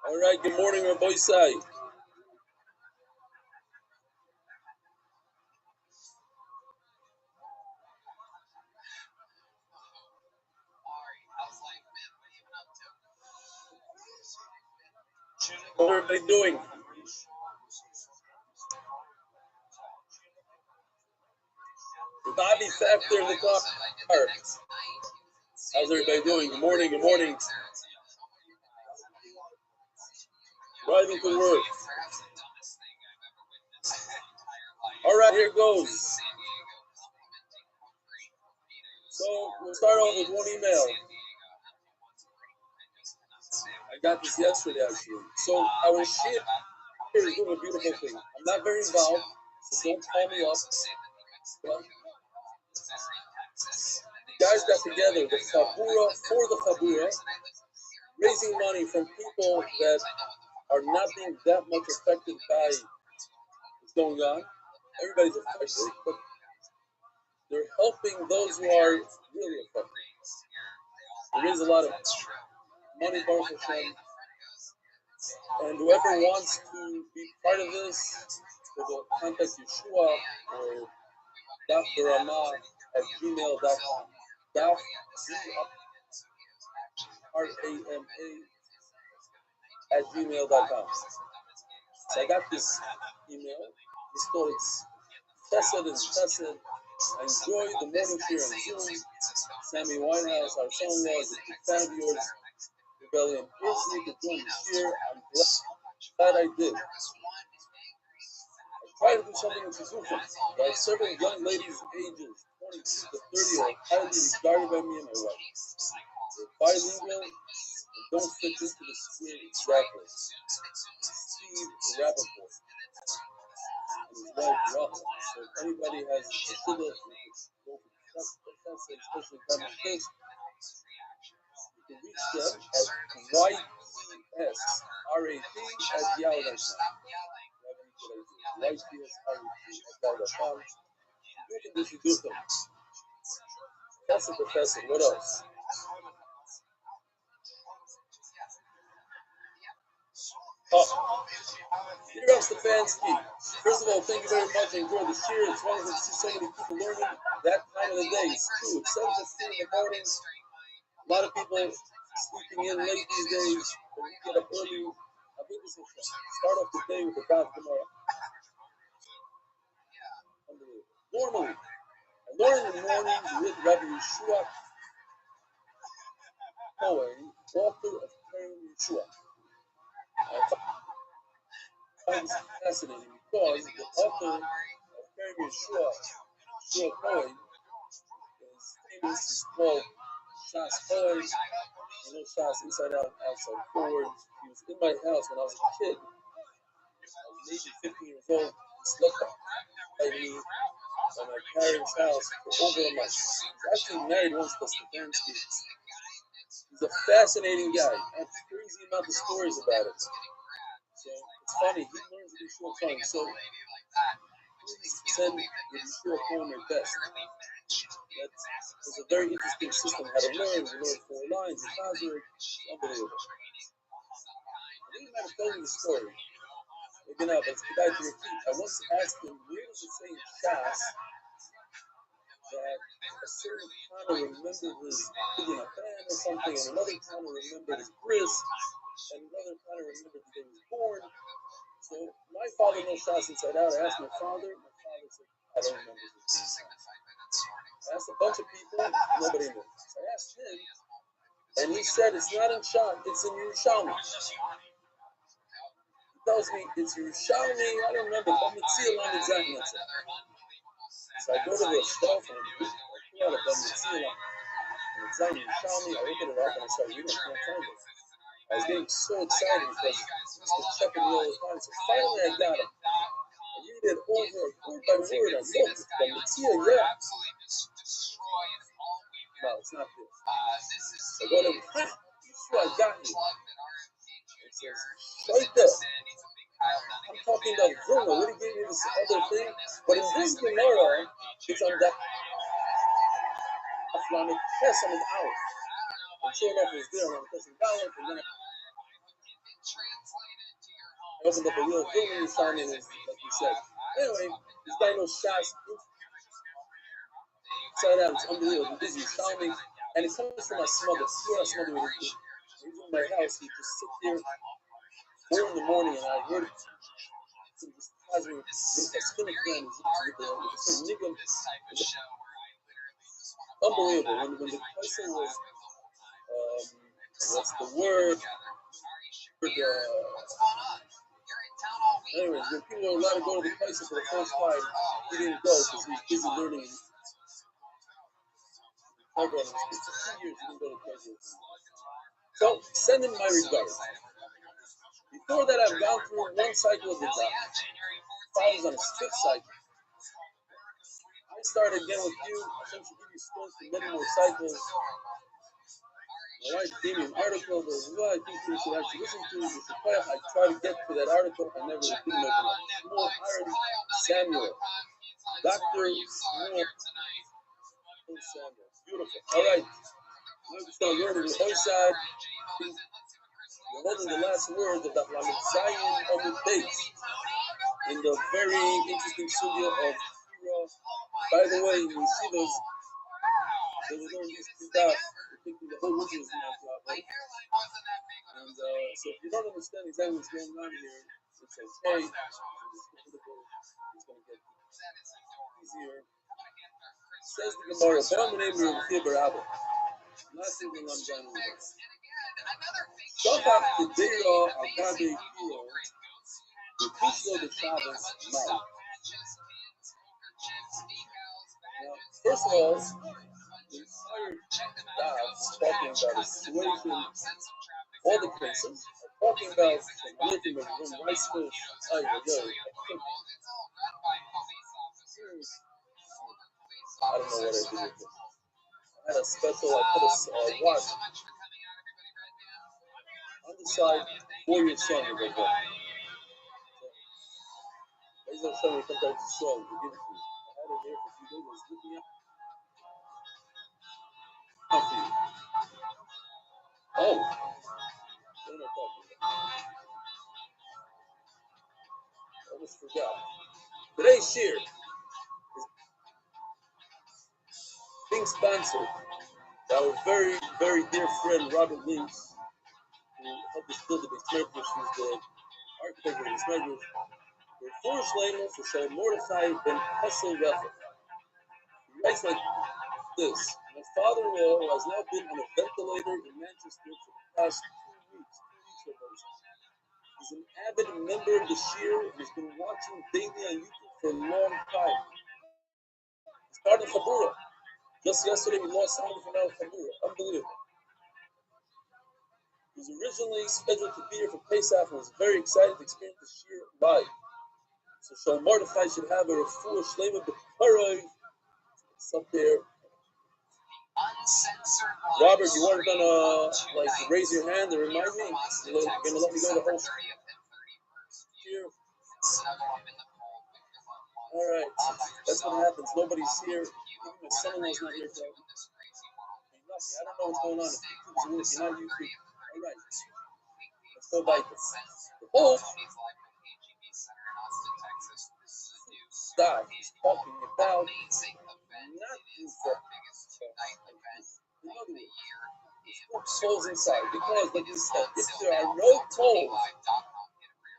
All right, good morning, Rabbi Sai. What are everybody doing? Bobby Factor in the car. How's everybody doing? Good morning, good morning. Driving to work. All right, here goes. So we'll start off with one email. I got this yesterday, actually. So our ship here is doing a beautiful thing. I'm not very involved, so don't call me up. But guys got together, the Chabura, for the Chabura, raising money from people that are not being that much affected by what's going on. Everybody's affected, but they're helping those who are really affected. There is a lot of money, Baruch Hashem, and whoever wants to be part of this, they will contact Yeshua or daframa@gmail.com. Daf, RAMA @gmail.com. So I got this email. This called it's Chesed and Chesed. I enjoy the morning here on Zoom. Sammy Winehouse, our son-in-law, is a big fan of yours. Rebellion urged me to join this year. I'm glad I did. I try to do something with Suzuki. By serving young ladies ages 22 to 30 are highly regarded by me and my wife. We're bilingual and don't fit into the school exactly. Steve Rappaport and his wife Rachel. So if anybody has a shidduch, go for especially Kevin Fisk, you can reach them at YPSRAP@yahoo.com. YPSRAP@yahoo.com. You can introduce them. That's a professor. What else? Peter Stefanski. First of all, thank you very much. I enjoyed the cheer. It's wonderful to see so many people learning that time of the day. It's true. It's 7:15 in the morning. A lot of people sleeping in late these days. But we get up early. Start off the day with the Daf Gemara. Unbelievable. Normally, I learn in the mornings with Rabbi Yeshua Cohen, author of Karen Yeshua. I find this fascinating because the author of Karen Yeshua Cohen, his famous is called Shas Cohen. You know Shas inside out, outside forward. He was in my house when I was a kid. I was maybe 15 years old. He slept by me at my parents' house for over a month. He was actually married once to Stefanski. He's a fascinating guy. I have a crazy amount of stories about it. So it's funny. He learns to be short tongue. So please send Yeshua Cohen your best. It's a very interesting system how to learn. You learn 4 lines, the Chazir. Unbelievable. I think I might have told you the story. Maybe not, but it's good to repeat. I once asked him, where does it say in Shas that a certain Tana remembered his picking a fan or something, and another Tana remembered his bris, and another Tana remembered the day he was born? So my father knows Shas inside out. I asked my father said, I don't remember this. I asked a bunch of people, nobody knew. So I asked him, and he said it's not in Shas, it's in Yerushalmi. He tells me it's Yerushalmi, I don't remember, but Mitzil on exactly. So I go to the shelf and I pull out a Mitzil, and it's on Yerushalmi. I open it up and I start reading. I can't find it. I was getting so excited because I used to check it all the time. So finally I got it. I read it over word by word. I look, the Mitzil, yeah. No, it's not this. I go to, I got you. It says, right there. I'm talking about Vilna. What he gave me this other thing? But in this Gemara, it's on that Aflamet Chesed out. And sure enough, it was there on Chesed Dalek, and then opened up a real building assignment, like he said. Anyway, this guy knows Shas inside out. It's unbelievable. He's Yerushalmi, and it comes from my smother. Pure smother. He's in my house. He just sit there 4 in the morning, and I heard some just casual spinning plans with some nigga. Unbelievable. When the person was, what's the word? Anyways, when people were allowed to go to the place for the first time, he didn't go because he was busy learning. For 2 years, he didn't go to Kaiser. So, send him my regards. Before that, I've gone through 1 cycle of the job. I was on his 5th cycle. I started again with you. I should give you strength for many more cycles. My wife gave me an article that I think you should actually listen to. I tried to get to that article. I never didn't open up. Shmuel Aaron Samuel. Dr. Shmuel Samuel. Beautiful. All right. Now we start learning the other side. We're holding the last word of the Lamed Zayin of the base in the very interesting studio of Hero. By the way, you see those. They were learning these 2 dots. Thinking the whole region is not right? And so if you don't understand exactly what's going on here, it's okay. It's going to get easier. Says the Gemara, Bam name of Barabba. Last thing I'm done with. Shafak the Deira Agabe Kuro, the Kishlo the Shabbos Mao. Now, first of all, the entire dots talking about a situation, all the cases, talking about working with one rice fish, I don't know what I did with it. I had a special, I put a watch on the side for your son to go back. He's going to show me sometimes it's strong to give it to you. I had it here for a few days, I was looking at it. Not for you. Oh! What am I talking about? I almost forgot. Today's shir is being sponsored by our very, very dear friend Robert Links, who helped us build the Beis Medrash, who's the architect of the Beis Medrash. We're 4 Shleimus for Shalom Mordechai ben Hessel Reffel. He writes like this: my father-in-law, who has now been on a ventilator in Manchester for the past 2 weeks or so, he's an avid member of the shir and has been watching daily on YouTube for a long time. He's part of Chabura. Just yesterday, we lost somebody from Al Chabura. Unbelievable. He was originally scheduled to be here for Pesach and was very excited to experience the shir live. So Shalom Mordechai should have a refuah shlema b'paroi. It's up there. Robert, you weren't gonna raise your hand and remind me? You're gonna let me go the whole here. All right, that's what happens. Nobody's here. Even my son-in-law's not here, bro. I don't know what's going on. If you're not YouTube, all right. Let's go by this. The whole guy is talking about not for in other words, souls inside. Because, like you said, if there are no tolls,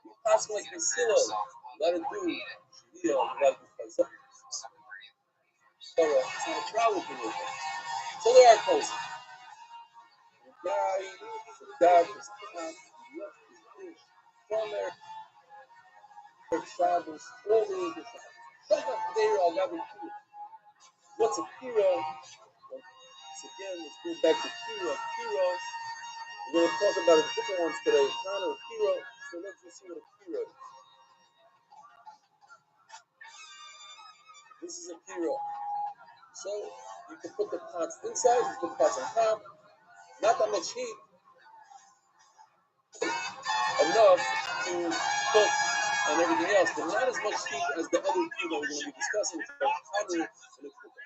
you pass like the silo, you gotta do you gotta do Chazak. So it's not a problem for you. So there are tolls. The guy is left his dish from there. Shabbos, all the way to Shabbos. Shabbos there, I'll have it too. What's a Kiro? Once again, let's go back to Kiro. Kiro, we're going to talk about a different ones today. Kana or Kiro, so let's just see what a Kiro is. This is a Kiro. So, you can put the pots inside, you can put the pots on top. Not that much heat. Enough to cook and everything else, but not as much heat as the other two that we're going to be discussing, which are Tanner and a cooker.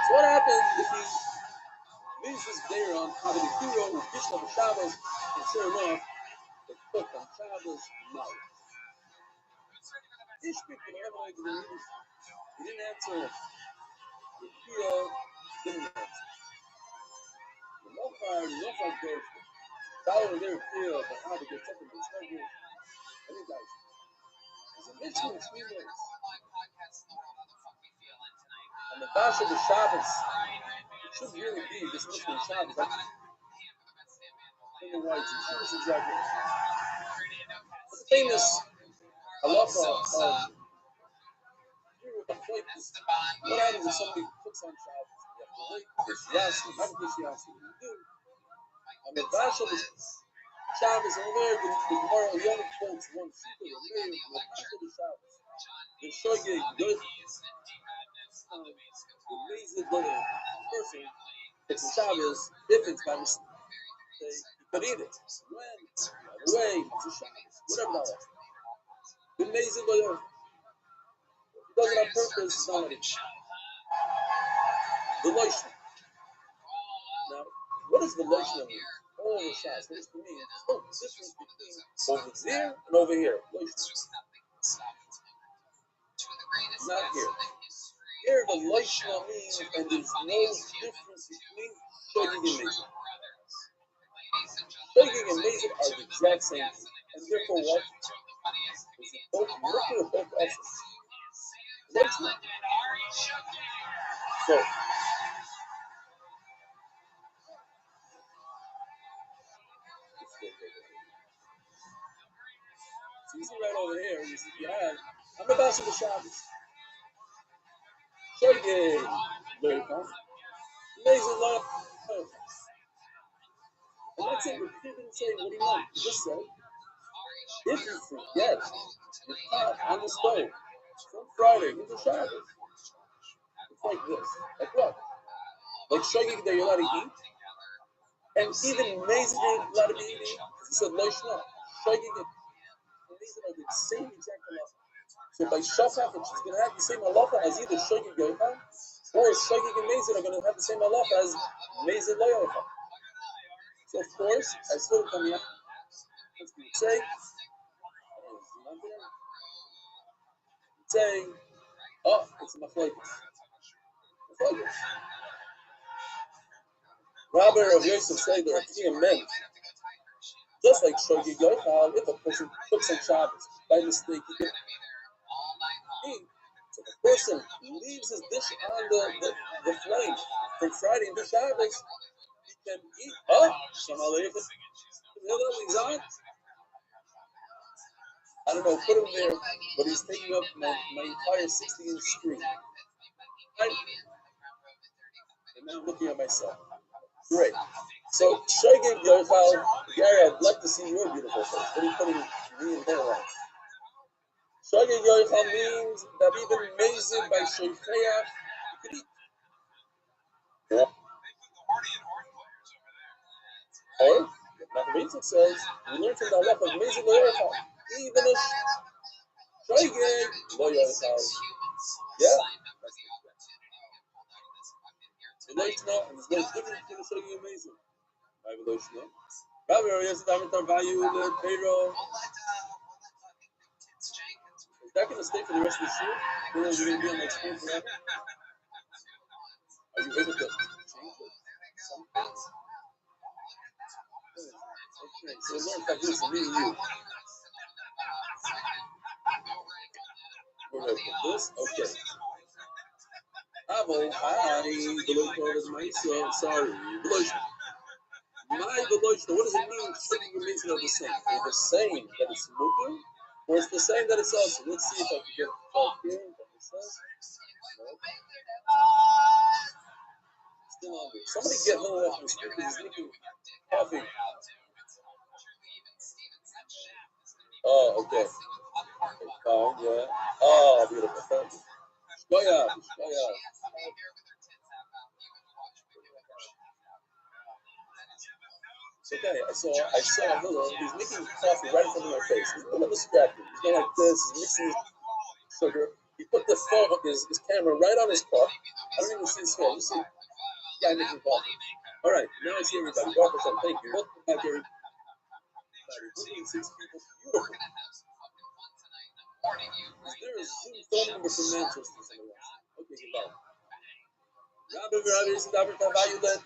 So what happens if he leaves this there on top of the Kiro with Krishna for Shabbos, and sure enough, the Shabbos, no. Ich speak to the Rabbi to the news. He didn't answer him. The Kia didn't answer. The Lofar goes. That was their fear of how to get something to tell you. And he guys, there's a mitzvah in 3 days. And the Bash of the Shabbos, it should really be this mitzvah in Shabbos. That's why it's in Shabbos exactly. But the famous halacha of what happens if somebody cooks on Shabbos? You have to wait for Shiyasi. How does Shiyasi do? On the Bash of the Shabbos over there, the Gemara only quotes one super or maybe the Bash of the Shabbos. The Shogeg, the amazing person, it's Shabbos, if it's by mistake, you could eat it. When, by the way, it's a Shabbos, whatever that was. The amazing lawyer, if he does it on purpose, it's not it. The Loishna. Now, what does the Loishna mean? All the Shabbos, what does it mean? There's no difference between over there and over here. Loishna. Not here. Here the Loishna means, and there's no difference between Shogeg and Mezid. Shogeg and Mezid are the exact same thing. And therefore what? Is it both working or both essence? Loishna. So, you see right over here, you see, I'm the Bash of the Shabbos. Shogeg, Loishna. Mezid, Loishna. And that's it, repeating saying what he meant. He just said, if you forget your pot on the stove from Friday into Shabbos, it's like this. Like what? Like Shogeg that you're allowed to eat, and even Mezid you're allowed to be eating. He said, Loishna, Shogeg and Mezid are the same exact halacha. So by Shafach, it's going to have the same halacha as either Shogeg Yochal, or Shogeg and Mezid are going to have the same halacha as Mezid Lo Yochal. So of course, I still come here. Say, oh, it's a machlokes. Rabbi of Yosef said that Akiyah meant, just like Shogeg Yochal, if a person cooks on Shabbos by mistake, he can eat. So if a person leaves his dish on the flame from Friday into Shabbos, he can eat. Oh, I don't know, put him there, but he's taking up my entire 60-inch screen. Right? And now I'm looking at myself. Great. So, Shogeg Yochal, Gary, I'd like to see your beautiful face. What are you putting me in there on? Shogeg Yochal means that even Mezid by Shofeach, you can eat. Yeah. Or, Machamitzik says, we learn from the halacha of Mezid Lo Yochal. Even a Shogeg Lo Yochal. Yeah. And there's no difference between Shogeg and Mezid. Rabbi Loishna. Rabbi Yosef Amitar Vayu the Peiro. Is that going to stay for the rest of the show? Or is it going to be on my screen forever? Are you able to change it? Okay, so learn like this, me and you. We're going to put this? Okay. Avo, hi, the Lord is my son. Sorry. Loishna. My Veloishna, what does it mean? Shogeg and Mezid are the same. They're the same that it's mutter, or it's the same that it's also. Let's see if I can get the talk here. What it says. No. Still on there. Somebody get home off the street because he's drinking coffee. Oh, okay. Fine, yeah. Oh, beautiful. Thank you. Shkoyach. Okay, I saw Hillel. He's making coffee right in front of my face. He's a little distracted. He's going like this. He's mixing his sugar. He put the phone, his camera right on his cup. I don't even see his hair. You see the guy making coffee. All right, now I see everybody. Thank you. Welcome back, everybody. 106 people. Beautiful. We're gonna have some fucking fun tonight, and I'm warning you Is right there a now. Zoom phone number from Manchester? Okay, goodbye. Robin Brothers and Robert Value that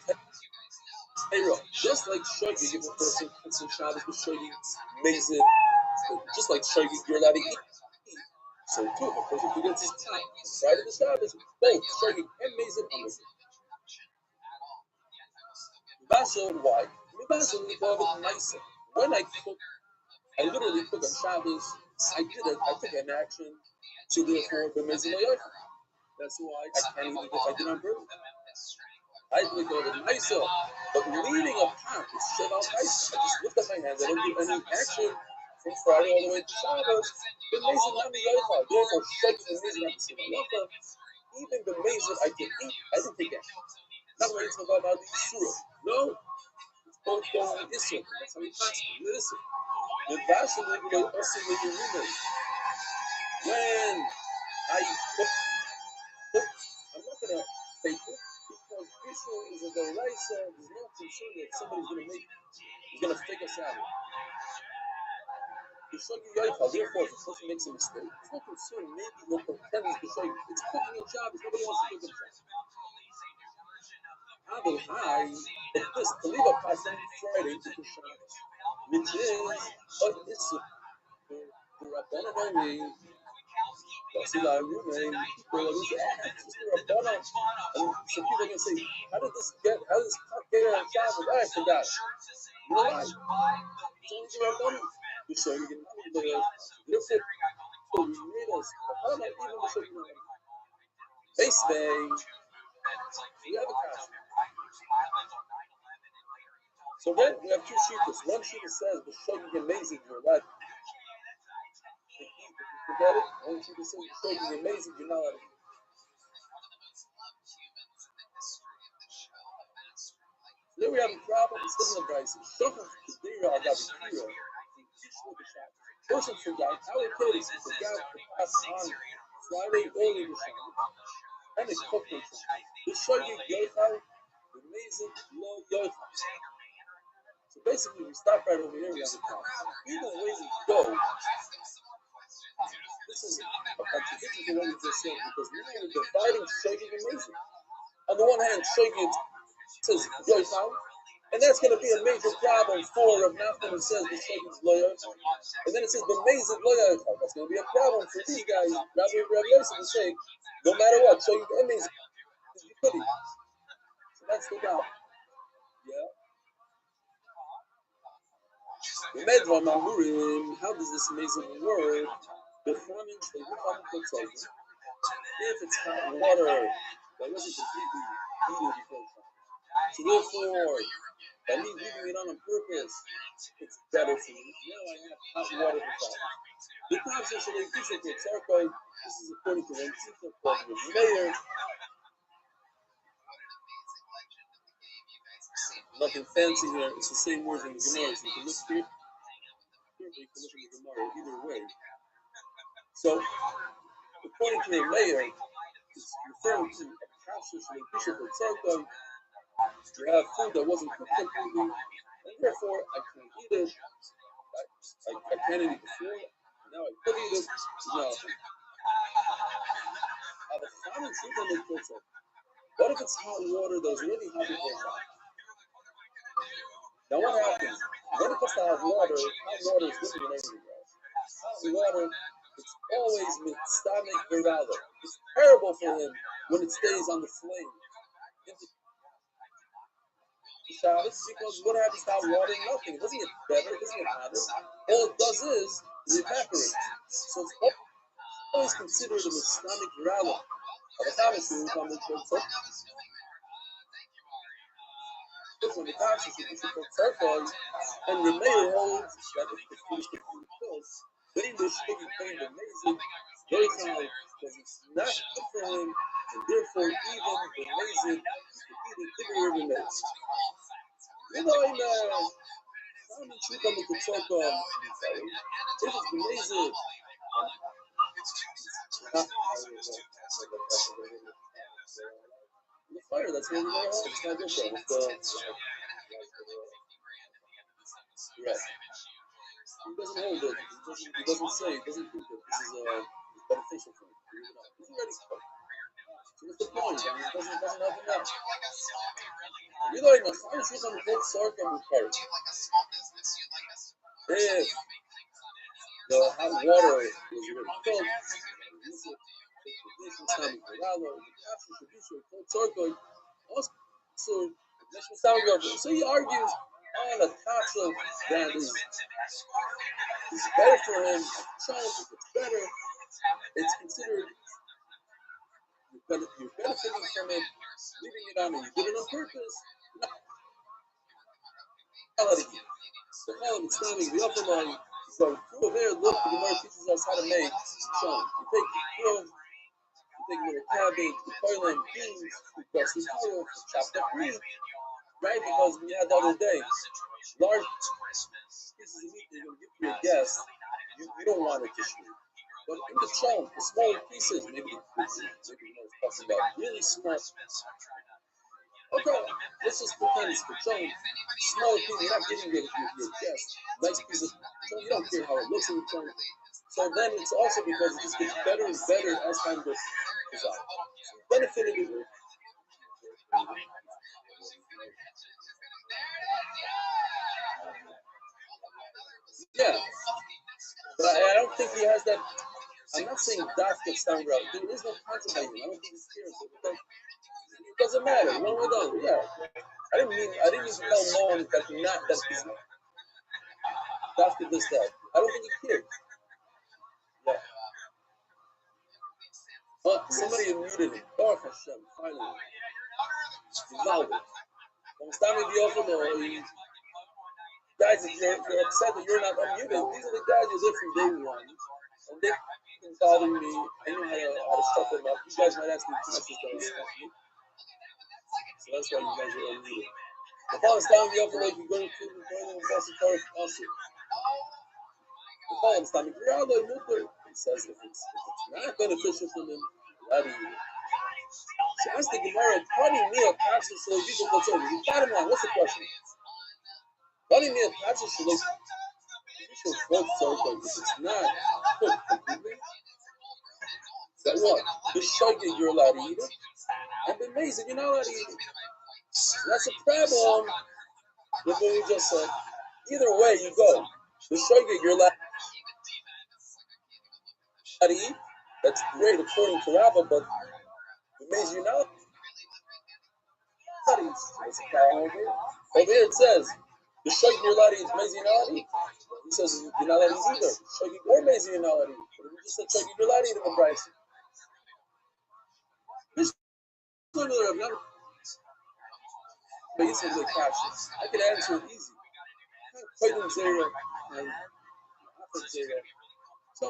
payroll. Just like Shogi, give a person some Shabbos with Shogi, amazing. Just like Shogi, you're allowed to eat. So too, if a person forgets his time, Friday to Shabbos, both Shogi and Mazin are missing. Mibasa, why? Mibasa, we call it nicer. When I cook, I literally cook on Shabbos. I took an action. So therefore, the Mazin that's why I can't eat it if I did on purpose. I would go to nicer, but leading a pot is shit out ice. I just lift up my hands. I don't do any action from Friday all the way to Shabbos. The Mazin not the Yochal. Therefore, shaking the Mazin not the same halacha. Even the Mazin I can eat, I didn't take action. Not when it's about the Yisur. No, it's both going to Yisur. That's how we pass it. Listen, the Vasha regulate also when you remake. When I cook, I'm not gonna fake it because Bishul is a Daraisa. There's no concern that somebody's gonna fake us out. The Shogi Yochal, therefore, if a person makes a mistake, it's no concern. Maybe he'll pretend he's the Shogi. It's cooking a job. Nobody wants to cook a job. Abel High, but this to leave a pass on Friday to Shabbos, which is it's the Rabbana only. Basila Rume, people are these acts. It's the Rabbana, and some people are gonna say, how did this cut get on Shabbos? I forgot. You know why? It's only the Rabbana. You show you can therefore, so we made us. How about even the Shogi? Base day. We have a cast. So then we have two sheetahs. One sheetah says the Shogi amazing, you're allowed to eat. If you forget it, one sheetah says the Shogi amazing, you're not allowed to eat. Then we have a problem, it's still in the price. Shofar Kedira Agabi Kira. Person forgot, our kids forgot to pass on Friday early this Shabbat. And it's cooked in Shabbat. The Shogi Yochal, the amazing low Yochal. So basically, we stop right over here. We have the problem. Either way we go, this is a contradiction to what we just said because now we're dividing Shogi and amazing. On the one hand, Shogi says Yochal, and that's going to be a major problem for Rav Nachman who says the Shogi is low Yochal. And then it says the amazing low Yochal. That's going to be a problem for these guys. Rabbi Yosef is saying, no matter what, Shogi and amazing is you could eat. So that's the problem. Yeah. How does this amazing word if it's hot water that wasn't completely heated before? So therefore, by me leaving it on purpose, it's better for me. Now I have hot water for that. The concept of this is according to one teacher called the Mayor. Nothing fancy here. It's the same words in the Gemara. So you can look here. You can look at the Gemara either way. So, according to the Mayor, it's referring to a process of Bishop of Tzarkon. You have food that wasn't cooked completely, and therefore I can't eat it. I can't eat it before. Now I could eat it. Now, what if it's hot water that was already hot before that? Now what happens? When it comes to hot water is different than anything else. Hot water, it's always mitzvah virala. It's terrible for him when it stays on the flame. Shabbos, because what happens to hot water? Nothing. It doesn't get better. It doesn't get hotter. All it does is it evaporates. So it's always considered a mitzvah virala. The Shabbos is on the different attacks to different circles, and the mayor holds that if the fish get killed, then the Shogi paid amazing, very high, because it's not good for him, and therefore even the amazing is the even remains. You know, I'm sure coming to talk on it is amazing. The fire, that's what we're going to have. It's not good. Right. He doesn't hold it. He doesn't say. He doesn't think that this is beneficial for him. He's already cooked. So what's the point? I mean, it doesn't help him out. You know, in the final shoes on the book, Sarka will part. If the hot water is already cooked, so he argues on the taxa that is better for him. If it's better, it's considered you're benefiting from it, leaving it on, and you did it on purpose. The Chalam Islamic, the upper line, so through there, look, the Gemara teaches us how to make shon. You take the grove, you take a little cabbage, the toilet, beans, you press the toil, chop the meat, right? Because we had the other day, large pieces of meat you're going to give to your guests, you don't want it to shrink. But in the chunk, the smaller pieces, maybe talking about really small. Okay, let's just pretend it's the chunk. Smaller pieces, you're not giving your guests nice pieces of chunk. You don't care how it looks in the chunk. So then it's also because it just gets better and better as time goes on. So benefited it. Yeah, but I don't think he has that. I'm not saying that gets down route. There is no concept by him. I don't think he cares. It doesn't matter. One way done. Yeah. I didn't mean to tell no one that not that he's after this that. I don't think he cares. Yeah. But somebody muted him. Baruch Hashem. Finally. He's loud. When Stami B'Yochel, guys, if you're upset that you're not unmuted, these are the guys who live from day one. And they can bother me. I know how to shut them up. You guys might ask me questions that will stop me. So that's why you guys are unmuted. The Chalam is telling you up for like you're going to the toilet and pass the car also. The Chalam is telling you, he says if it's not beneficial for them, how do you? So ask the Gemara, Kani Mia Kapsa Shalai Bishul Kotzor. The bottom line, what's the question? Kani Mia Kapsa Shalai Bishul Kotzor. If it's not cooked completely, then what? The shogeg you're allowed to eat it, and the maize you're not allowed to eat it. So that's a problem with what we just said. Either way you go. The shogeg you're allowed to eat. That's great according to Rabbah, but the maize you're not allowed to eat. Over here it says the shogeg you're allowed to eat, maize you're not allowed to eat. He says you're not allowed to eat either. Shogeg or maize you're not allowed to eat. But we just said shogeg you're allowed to eat in the price. But it's a good question. I could answer it easy. Koydem Zera and After Zera. So,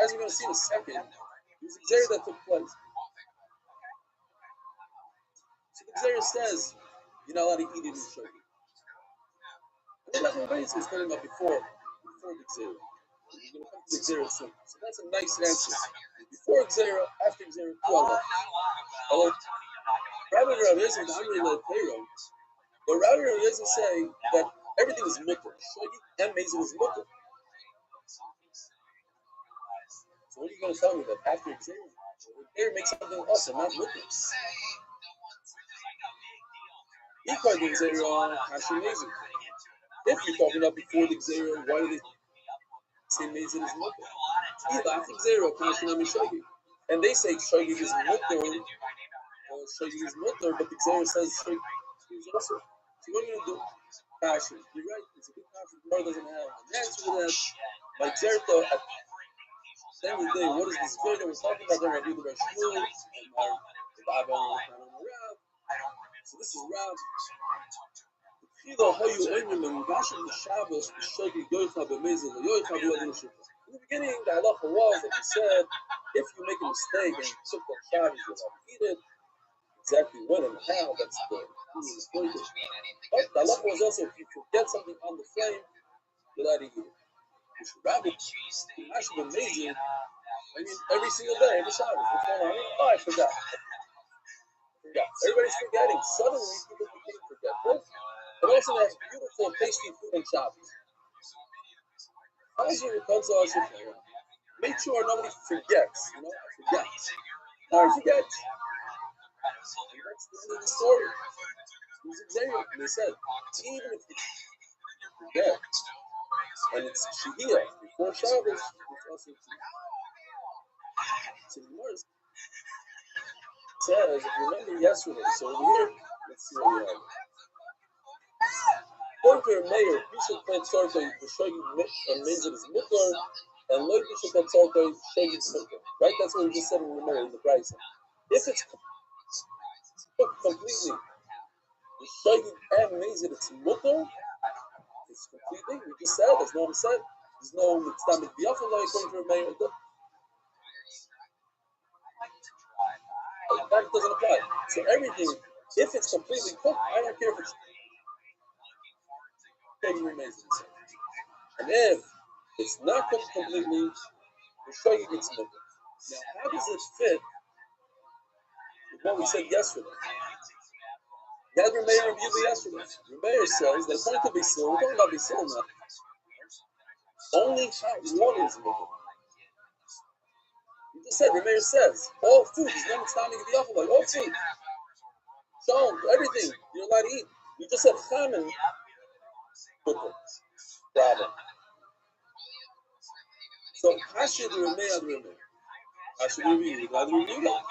as you're going to see in a second, there's a Zera that took place. So the Zera says, you're not allowed to eat it in shogeg. And that's what Beis was talking about before the Zera. We're going to come to the Zera soon. So that's a nice answer. Before Zera, after Zera, to Allah. Allah. Rabbi Ravizim, I'm really like payroll. But Rabbi Ravizim say that everything is mutter. Shogeg and maize is mutter. So what are you going to tell me that after Xavier? Xavier makes something awesome, not mutter. Equal the Xavier on Hashem Maize. If you're talking about before the Xavier, why do they say maize is mutter? Either after Xavier, Hashem and Shogeg. And they say Shogeg is mutter. Shogeg is mutter, but the Xavier says Shogeg is also. So what are you going to do? Passion. You're right. It's a good passion. The Gemara doesn't have an answer to that. By Zerto, at the end of the day, what is this Zerto we're talking about? They're going to do the Shmuel and Rav. So this is Rav. In the beginning, the halacha was that he said, if you make a mistake and you took the Shabbos, you're allowed to eat it. Exactly when and how, that's the point. But the halacha was also, if you forget something on the flame, you're allowed to eat it. Which Rabbi actually amazing. I mean, every single day, every Shabbos, what's going on? Oh, I forgot. Everybody's forgetting. Suddenly, people became forgetful. But also, that's beautiful, tasty food on Shabbos. Hazard comes to us, make sure nobody forgets, forgets. Never forgets. That's the end of the story. It was Xavier, and they said, even if you forget, and it's Shehiyah, before Shabbos, it's also so the Gemara says, if you remember yesterday, so over here, let's see what we have. According to your mayor, Bishop Petzarka, the Shogi means it is Mukar, and Lloyd Bishop Petzarka, Shogi Mukar. Right? That's what we just said in the mayor, in the price. If it's cooked completely, the Shogi and means that it's Mukar, it's completely, we just said, as Noam said, there's no Mitzvah B'yafallah according to your mayor. That doesn't apply. So everything, if it's completely cooked, I don't care if it's remains the same. And if it's not cooked completely, the shogi gets cooked. Now, how does it fit with what we said yesterday? You had your mayor review yesterday. Your mayor says that according to Bisil, we're talking about Bisil now. Only hot water is cooked. You just said, your mayor says, all food is not standing in the awful like all food. Shalom, everything you're allowed to eat. You just said chamin. Problem. So Hashid Remei Ad Remei. Hashid Remei Ad Remei.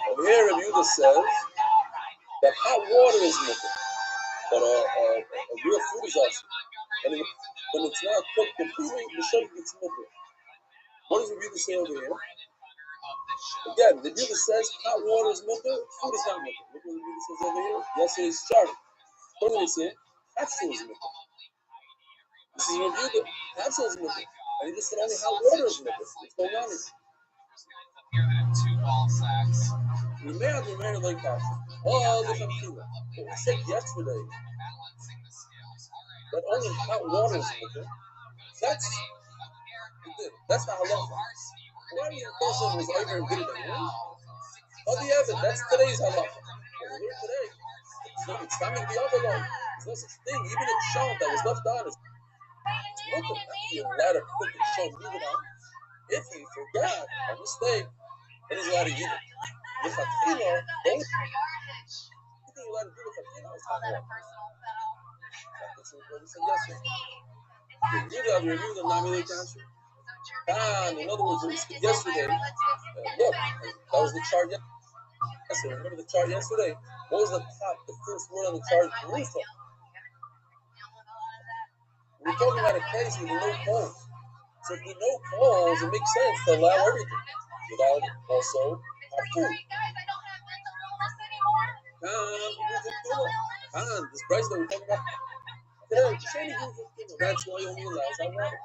Over here, Rabbi Yehuda says that hot water is mukar, but a real food is also. And when it's not cooked completely, the shayk gets mukar. What does Rabbi Yehuda say over here? Again, Rabbi Yehuda says hot water is mukar, food is not mukar. Look what Rabbi Yehuda says over here. Yesterday's chart. What did he say? Hafsel is mukar. This is Rabbi Yehuda. Hafsel is mukar. And he just said only hot water is mukar. What's going on here? We may have remained like that. All the Hamkila. But we said yesterday that only hot water is mukar. That's the halacha. Why do you person was over and good at that? How do you have it? That's today's halacha. Over here today, it's coming the other way. There's no such thing. Even a shon that was left on is mukar. You're allowed to cook a shon, leave it on. If he forgot a mistake, then he's allowed to eat it. The fatila, anything you're allowed to do with fatila is hot water. That's what we said yesterday. Review the Namile country. And in other words, yesterday, look, that was the chart yesterday. Remember the chart yesterday? What was the first word on the chart? Rufa. We're talking about a case with no poles. So if with no poles, it makes sense to allow everything without also have food. This price that we're talking about, that's why you only allows that water.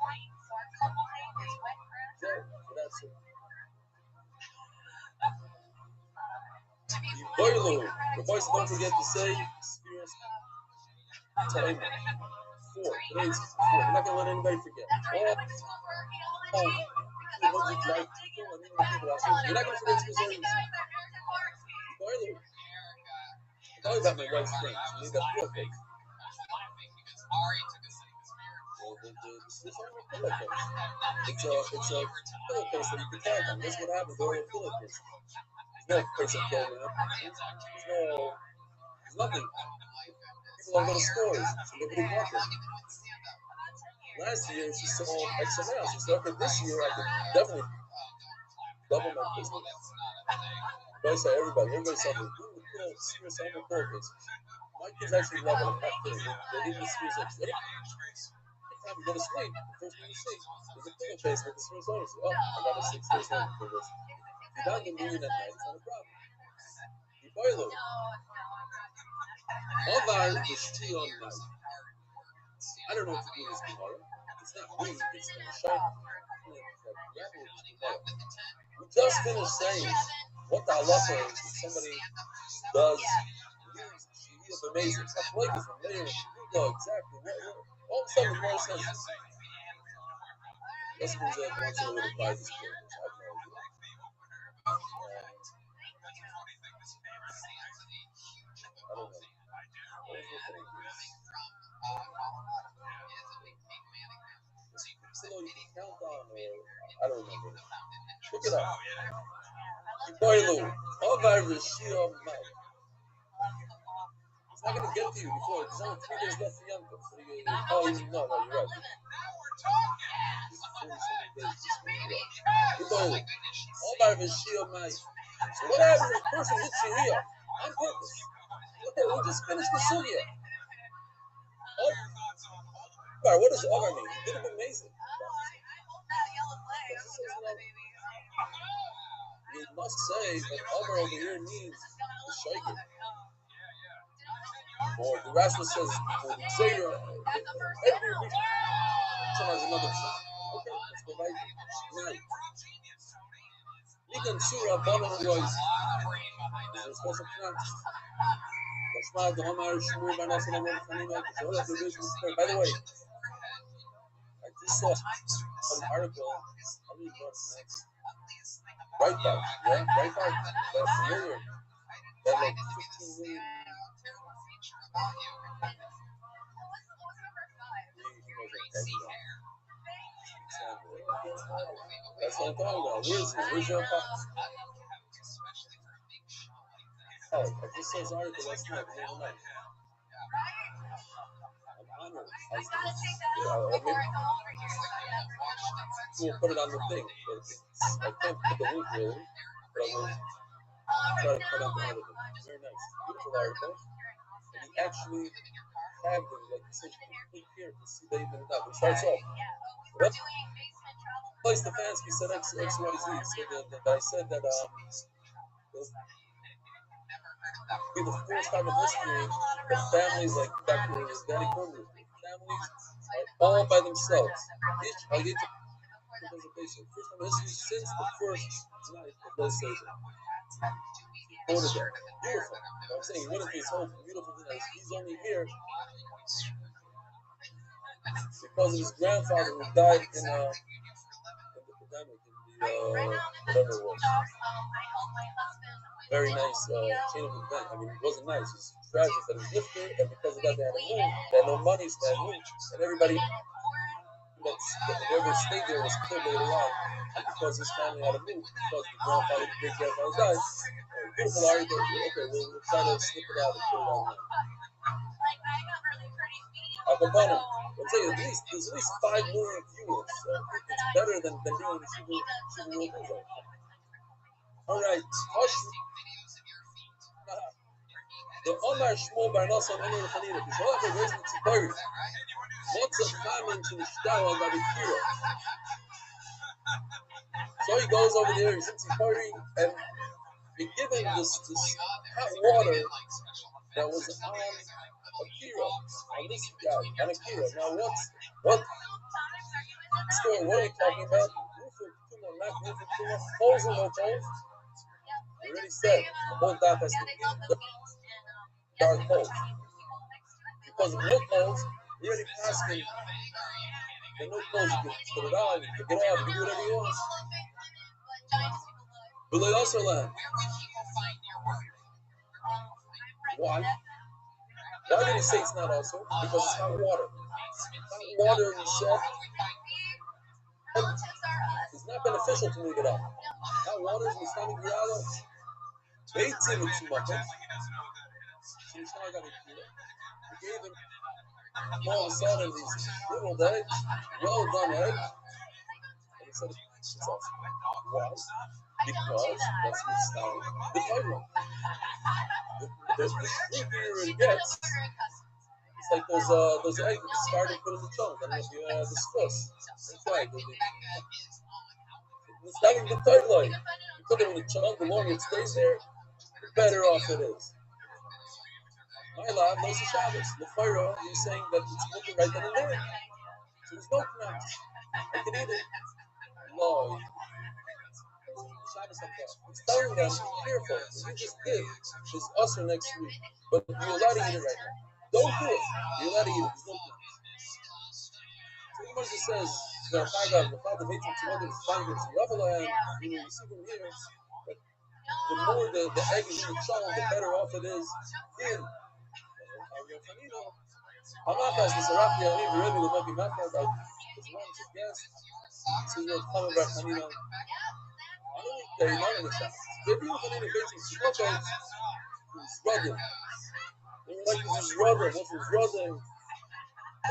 That's it. The voice, don't forget to say, Today's 4. Today's 4. We're not going to let anybody forget. You're not going to forget to say I always have my wife's friends. You need that pillowcase. It's a pillowcase that you can tag on. That's what happens over a pillowcase. There's no place of clothing. There's nothing. People don't go to stores, so nobody wants it. Last year, she sold XML. She said, okay, this year I could definitely double my business. But I say everybody saw me. Serious on the pillowcase. My kids actually love it. I'm not kidding. They leave the serious up. Every time you go to sleep, the first thing you see is a pillowcase with the serious owners. Oh, I got a serious owner for this. If you're not going to do it at night, it's not a problem. You boil it. Ovar is still on night. I don't know what to do with this tomorrow. It's not me, it's the Mashayach. We just finished saying what the halacha is if somebody does use Shehiyah B'mezid. It's not like it's from there. You know exactly what. All of a sudden, more sense. This means that once in a little buy this book. I don't know. What is the thing? I don't remember. Look it up. Boilu. Ovar Vishio Mike. It's not going to get to you before. There's only 3 days left for Yom Tov. So you, oh, no, you're right. Ovar Vishio Mike. So what happens if a person hits you here on purpose? Okay, we just finished the sugya. Ovar, what does Ovar mean? He did it amazing. You must say that Ovar over here means the shaker. Or the Rashi says, for the Zera, every week, someone has another shot. Okay, let's go right now. Nikan Surah Bono Royce. There's also pronounced. By the way, I just saw an article. I don't know what's next. Breitbart, yeah, Breitbart. That's familiar. That like 15 million. That's what I'm talking about. Where's your pops? Oh, I just saw this article last night. I'm honored. We'll put it on the thing. I can't put the link really, but I will try to cut out the article. Very nice. Beautiful article. And he actually tagged him, like he said, click here to see that even up. It starts off. What? Place Stefanski said XYZ. So that I said that be the first time in history that families like Dr. Danny Kruger, families are all by themselves. Each first time in history since the first night of those season. Beautiful. I'm saying one of these whole beautiful things. He's only here because of his grandfather who died in the pandemic, in the whatever it was. Very nice chain of event. I mean, it wasn't nice. It was tragic that he lived there, and because of that, they had to move. They had no money, so they had to move. And everybody whoever stayed there was killed later on. And because his family had to move, because the grandfather, the great grandfather died. Beautiful article. Okay, we'll try to snip it out and put it on there. Akabana. I'll tell you, there's at least 5 million viewers. So it's better than doing the Shiva News. All right. The Omar Shmuel Bar Nosson Omer Chanina. B'Shalach raised the Tzipori. What's a common to the Shtawa by the Kira? So he goes over there, he's in Tzipori, and they give him this hot water that was on a Kira, on this guy, on a Kira. Now what story, what are we talking about? Holes or no holes? We already said, the whole daf has to be the dark holes. Because of no holes, we already passed him. There are no holes, you can put it on, you can take it off, you can do whatever you want. But they also land. Why? Why did he say it's not also? Because it's hot water. Hot water, he said, it's not beneficial to leave it out. Hot water is Islamic Yala. Bates him with too much. So he's not going to do it. He gave him all of a sudden these little eggs, well done eggs. And he said, it's awesome. Why? Because that's what started the title. The sleepier it gets, it's like those eggs that started put in the chunk. I don't know if you discuss. That's right. It's not even the title. You put it in the chunk, the longer it stays there, the better off it is. My lab knows the Shabbos. The Pharaoh is saying that it's looking right then and there. So there's no command. I can eat it. No. He's telling them, be careful. You just did this usher next week, but you're allowed to eat it right now. Don't do it. You're allowed to eat it. There's no command. So the Gemara just says, the father hates him to other findings. You see from here, but the more the egg is in the child, the better off it is in. I'm not asking Sarafia, I need to really look at that. Because one suggests this is what Chama Bar Hanina. They're not in the shop. They're being Hanina basically. Sukkot is rubbing. They were like this rubbing. What's this rubbing?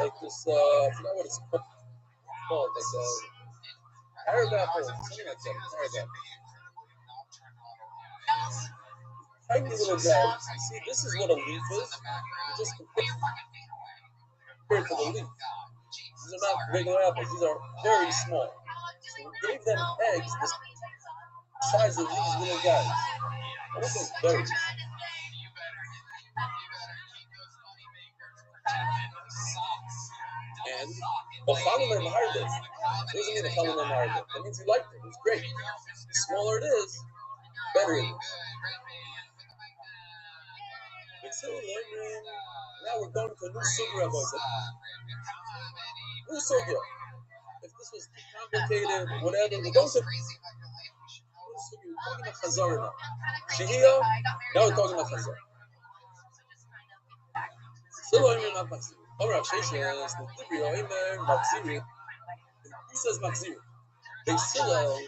Like this, I forgot what it's called. Like Arab apple, something like that. Arab apple. Tiny little guys. You see, this is what a leaf is. You just compare it to the leaf. These are not regular apples. These are very small. So we gave them eggs the size of these little guys. What are those berries? And Ochalum Hardet. What does it mean Ochalum Hardet? That means you liked it. It's great. The smaller it is, better it is. Now we're going to a new sugya, boys. New sugya. If this was too complicated, whatever, we're going to new sugya. We're talking about Chazar now. Shehiyah, now we're talking about Chazar. Still only not Machzir. Alright, Sheshes, the Tibri, Oimer, Machzir. Who says Machzir? They still,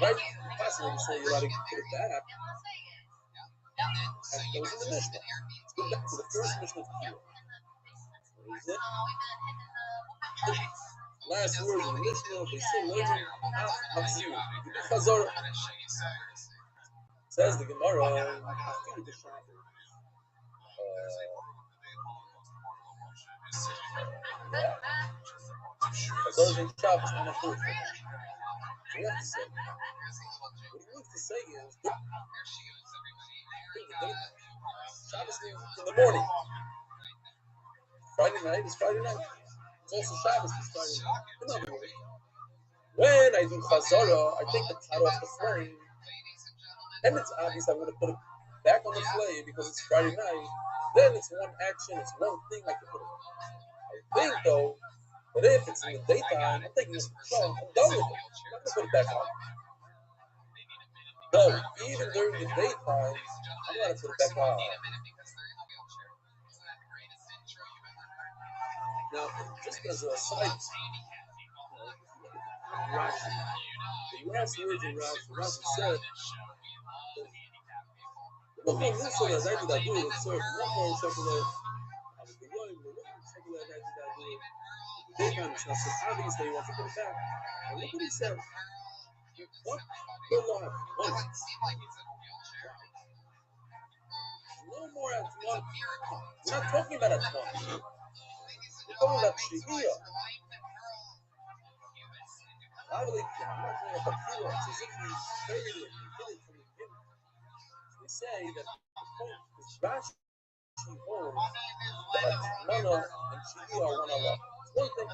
right? Possibly you say you got to put it back. And that was in the Mishnah. Let's go back to the first Mishnah of Kiyah. What is it? Last word in the Mishnah, they still learning Machzir. Chazar. Says the Gemara, Chazar and Shabbos on a fourth. What do you have to say? What he needs to say is, Shabbos in the morning. Friday night is Friday night. It's also Shabbos is Friday night. In other words, when I do Chazara, I take the pot off the flame, and it's obvious I'm going to put it back on the flame because it's Friday night. Then it's one action, it's one thing I can put it. I think though, that if it's in the daytime, I'm taking this control, I'm done with it. I'm not going to put it back on. No, even during the daytime, I'm going to put it back on. Now, just as a side, Rashi, the last words of Rashi said, one more circle that I did, I do it, sir. One more circle that I was going, but one circle that I did, I do it. Daytime is not so obvious that he wants to put it back. And look what he said. What? Good Lord. Once. No more at once. We're not talking about at once. We're talking about Shehiyah. I believe I'm not talking about Kira. It's as if he buried it, he hid it from the beginning. They say that the point is Rashi holds that Mana and Shehiyah are one Allah. It's one thing.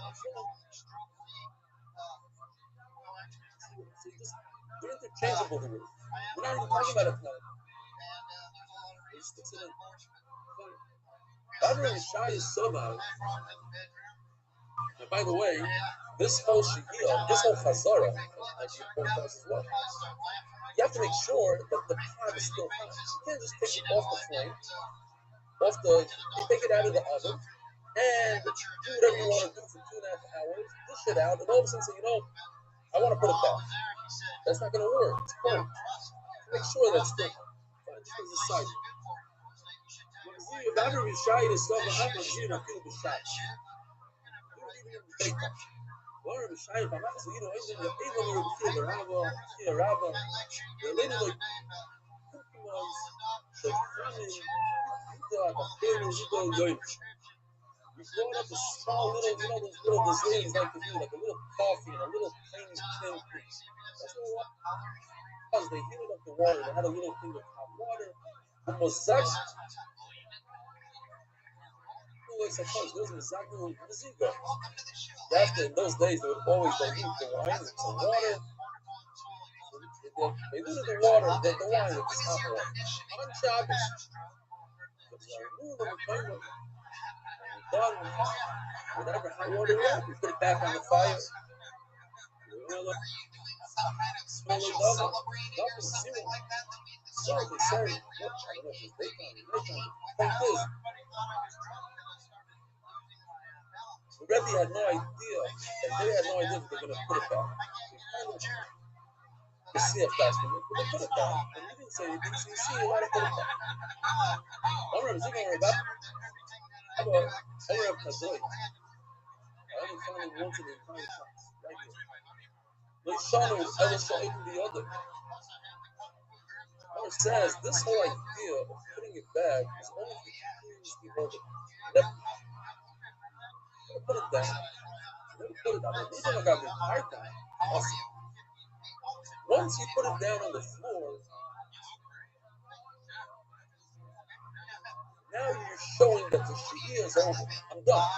They're interchangeable the words. We're not even talking about it now. He sticks it in. Badr and Shai is Somav. And by the way, this whole Shehiyah, this whole Chazara, actually important to us as well. You have to make sure that the pot is still hot. You can't just take it off the flame, you take it out of the oven, and do whatever you want to do for 2.5 hours, dish it out, and all of a sudden say, I want to put it back. That's not going to work. It's cold. Make sure that's still hot. Just as a side note. Badr and Shai is Somav, I'm Machzir, I feel the shot. Where the Shai from us, even the Rabba, the lady like was the family, we brought up a small little, those little Brazilians like to do, like a little coffee and a little tiny tin piece. That's what it was. They heated up the water, they had a little thing of hot water, almost such. After in those days, they would always dilute the wine with some water. They diluted the water, the wine with hot water. On Shabbos, done whatever hot water you have, you put it back on the fire. So they say, Rebbe had no idea, and they had no idea that they're going to put it back. The CF guys can put it back, and we didn't say anything, so you see a lot of put it back. Omar Ziggler about Omar Kazoy. I only found him once in the entire class, right here. Like Shanu ever saw even the other. Omar says this whole idea of putting it back is only for continuously holding. Never put it down. Never put it down. Even if I got the entire time, awesome. Once you put it down on the floor, now you're showing that the Shia is over. I'm done.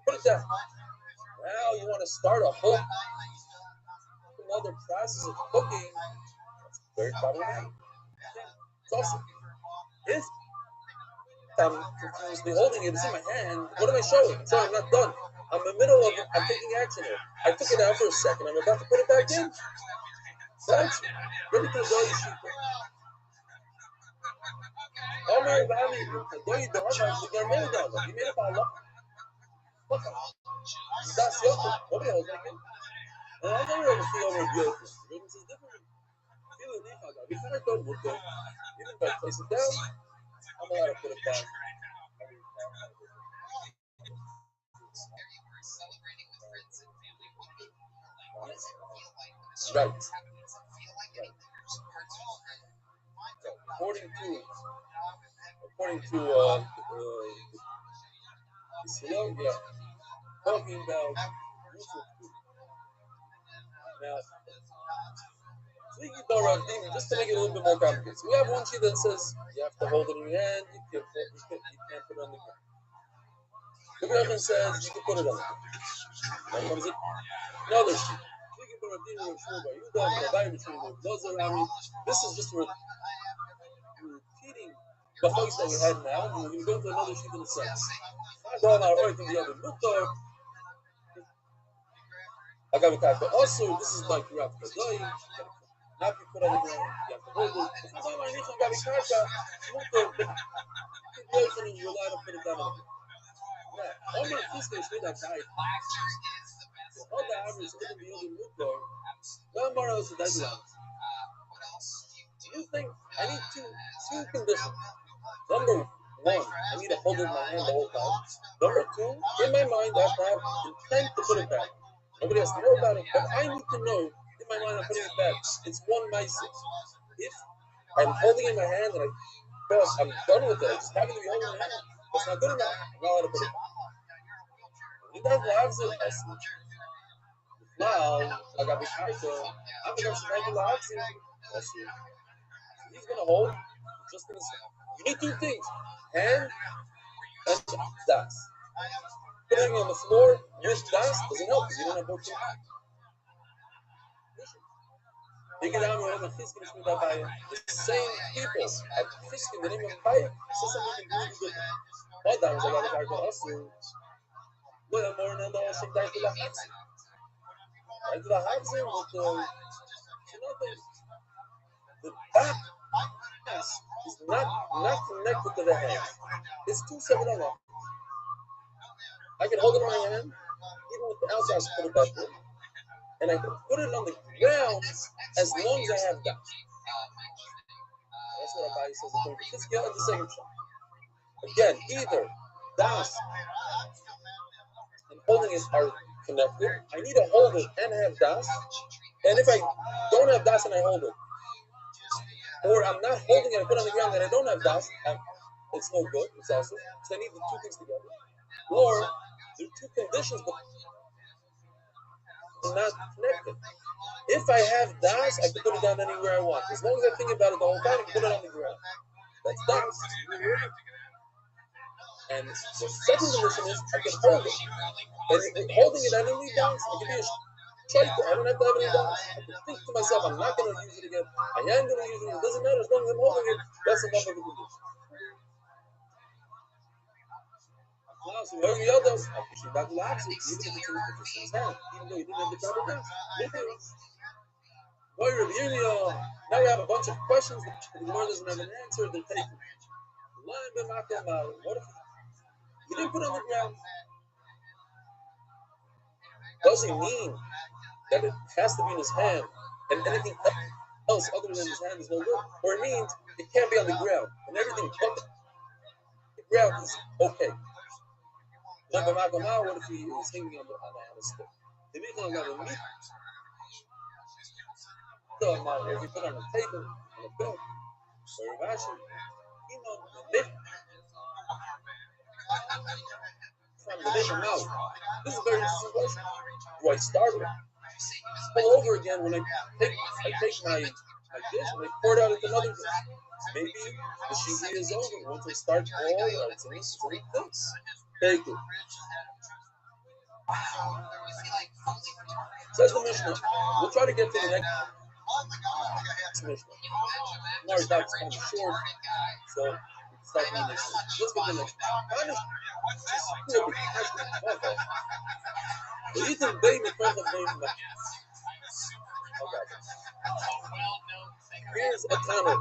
Put it down. Now you want to start a whole another process of cooking. That's very problematic. It's awesome. If I'm continuously holding it, it's in my hand, what am I showing? I'm showing I'm not done. I'm in the middle of it. I'm taking action here. I took it out for a second. I'm about to put it back in. Right? Ready to go, you shoot. Omar Bami, the way you don't have to get made down. You made it by Allah. Look at it. That's your thing. Nobody else like it. And I don't ever see over beautiful. It's a different feeling. We kind of don't look good. Even if I place it down, I'm allowed to put it back. Right. According to Islam, yeah, talking about Yusuf. Now, speaking about Rav, just to make it a little bit more complicated. So we have one sheet that says you have to hold it in your hand, you can't put it on the ground. The Rebbe says you can put it on the ground. Then comes it another sheet. Speaking about Rav, this is just repeating the hugs that we had now, and we're going to go to another sheet in a second. But also, this is like Rav Kadoy. Not be put on the ground, you have to hold it. If it's on my knees, you're allowed to put it down on the ground. Now, all my sisters with that guy, the other average in the other Mukar, one more else to that ground. You think I need two conditions. Number one, I need to hold it in my hand the whole time. Number two, in my mind, I have to have intent to put it back. Nobody has to know about it, but I need to know in my mind I'm putting it back. It's one myself. If I'm holding it in my hand and I'm done with it, I just happen to be holding it in my hand, that's not good enough. I'm not allowed to put it back. You don't have to have it. Now, I got this idea. I'm going to make it last. He's going to hold just in a second. You need two things, hand and das. Putting it on the floor with das doesn't help because you don't have both things. The same people at Fiskin, the name of Bayek, says something really different. All that was a lot of people also. Well, I'm more than the same time to the Hafzin. Right to the Hafzin with the back is not connected to the hand. It's two separate levels. I can hold it in my hand, even with the outside, put it back in, and I can put it on the ground as long as I have that. That's what Abai says. Let's get on the second shot. Again, either das and holding it are connected. I need to hold it and have das. And if I don't have das and I hold it, or I'm not holding it, I put it on the ground and I don't have das, it's no good. It's also so I need the two things together. Or there are two conditions, but they're not connected. If I have das, I can put it down anywhere I want. As long as I think about it the whole time, I can put it on the ground. That's das. And the second condition is I can hold it. And holding it, I don't need das. I can be a shaker. I don't have to have any das. I can think to myself, I'm not going to use it again. I am going to use it. It doesn't matter as long as I'm holding it. That's enough of a condition. So every other, actually, that lacks it, even if it's in his hand, even though he didn't have the proper das. Now we have a bunch of questions that the Gemara doesn't have an answer. They're taken. What if you didn't put it on the ground? doesn't mean that it has to be in his hand and anything else other than his hand is no good. Or it means it can't be on the ground and everything but the ground is okay. What if he was hanging on a stick? If he put it on a table, on a bed, or a actually, this is a very interesting question. Do I start it all over again when I take my dish and I pour it out into another dish? Maybe the shihri is over once I start all out in these three things. Thank you. Says the Mishnah. We'll try to get to the next Mishnah. Tomorrow's not kind of short, so we can start the next one. Let's get to the next one. Here's a Tana,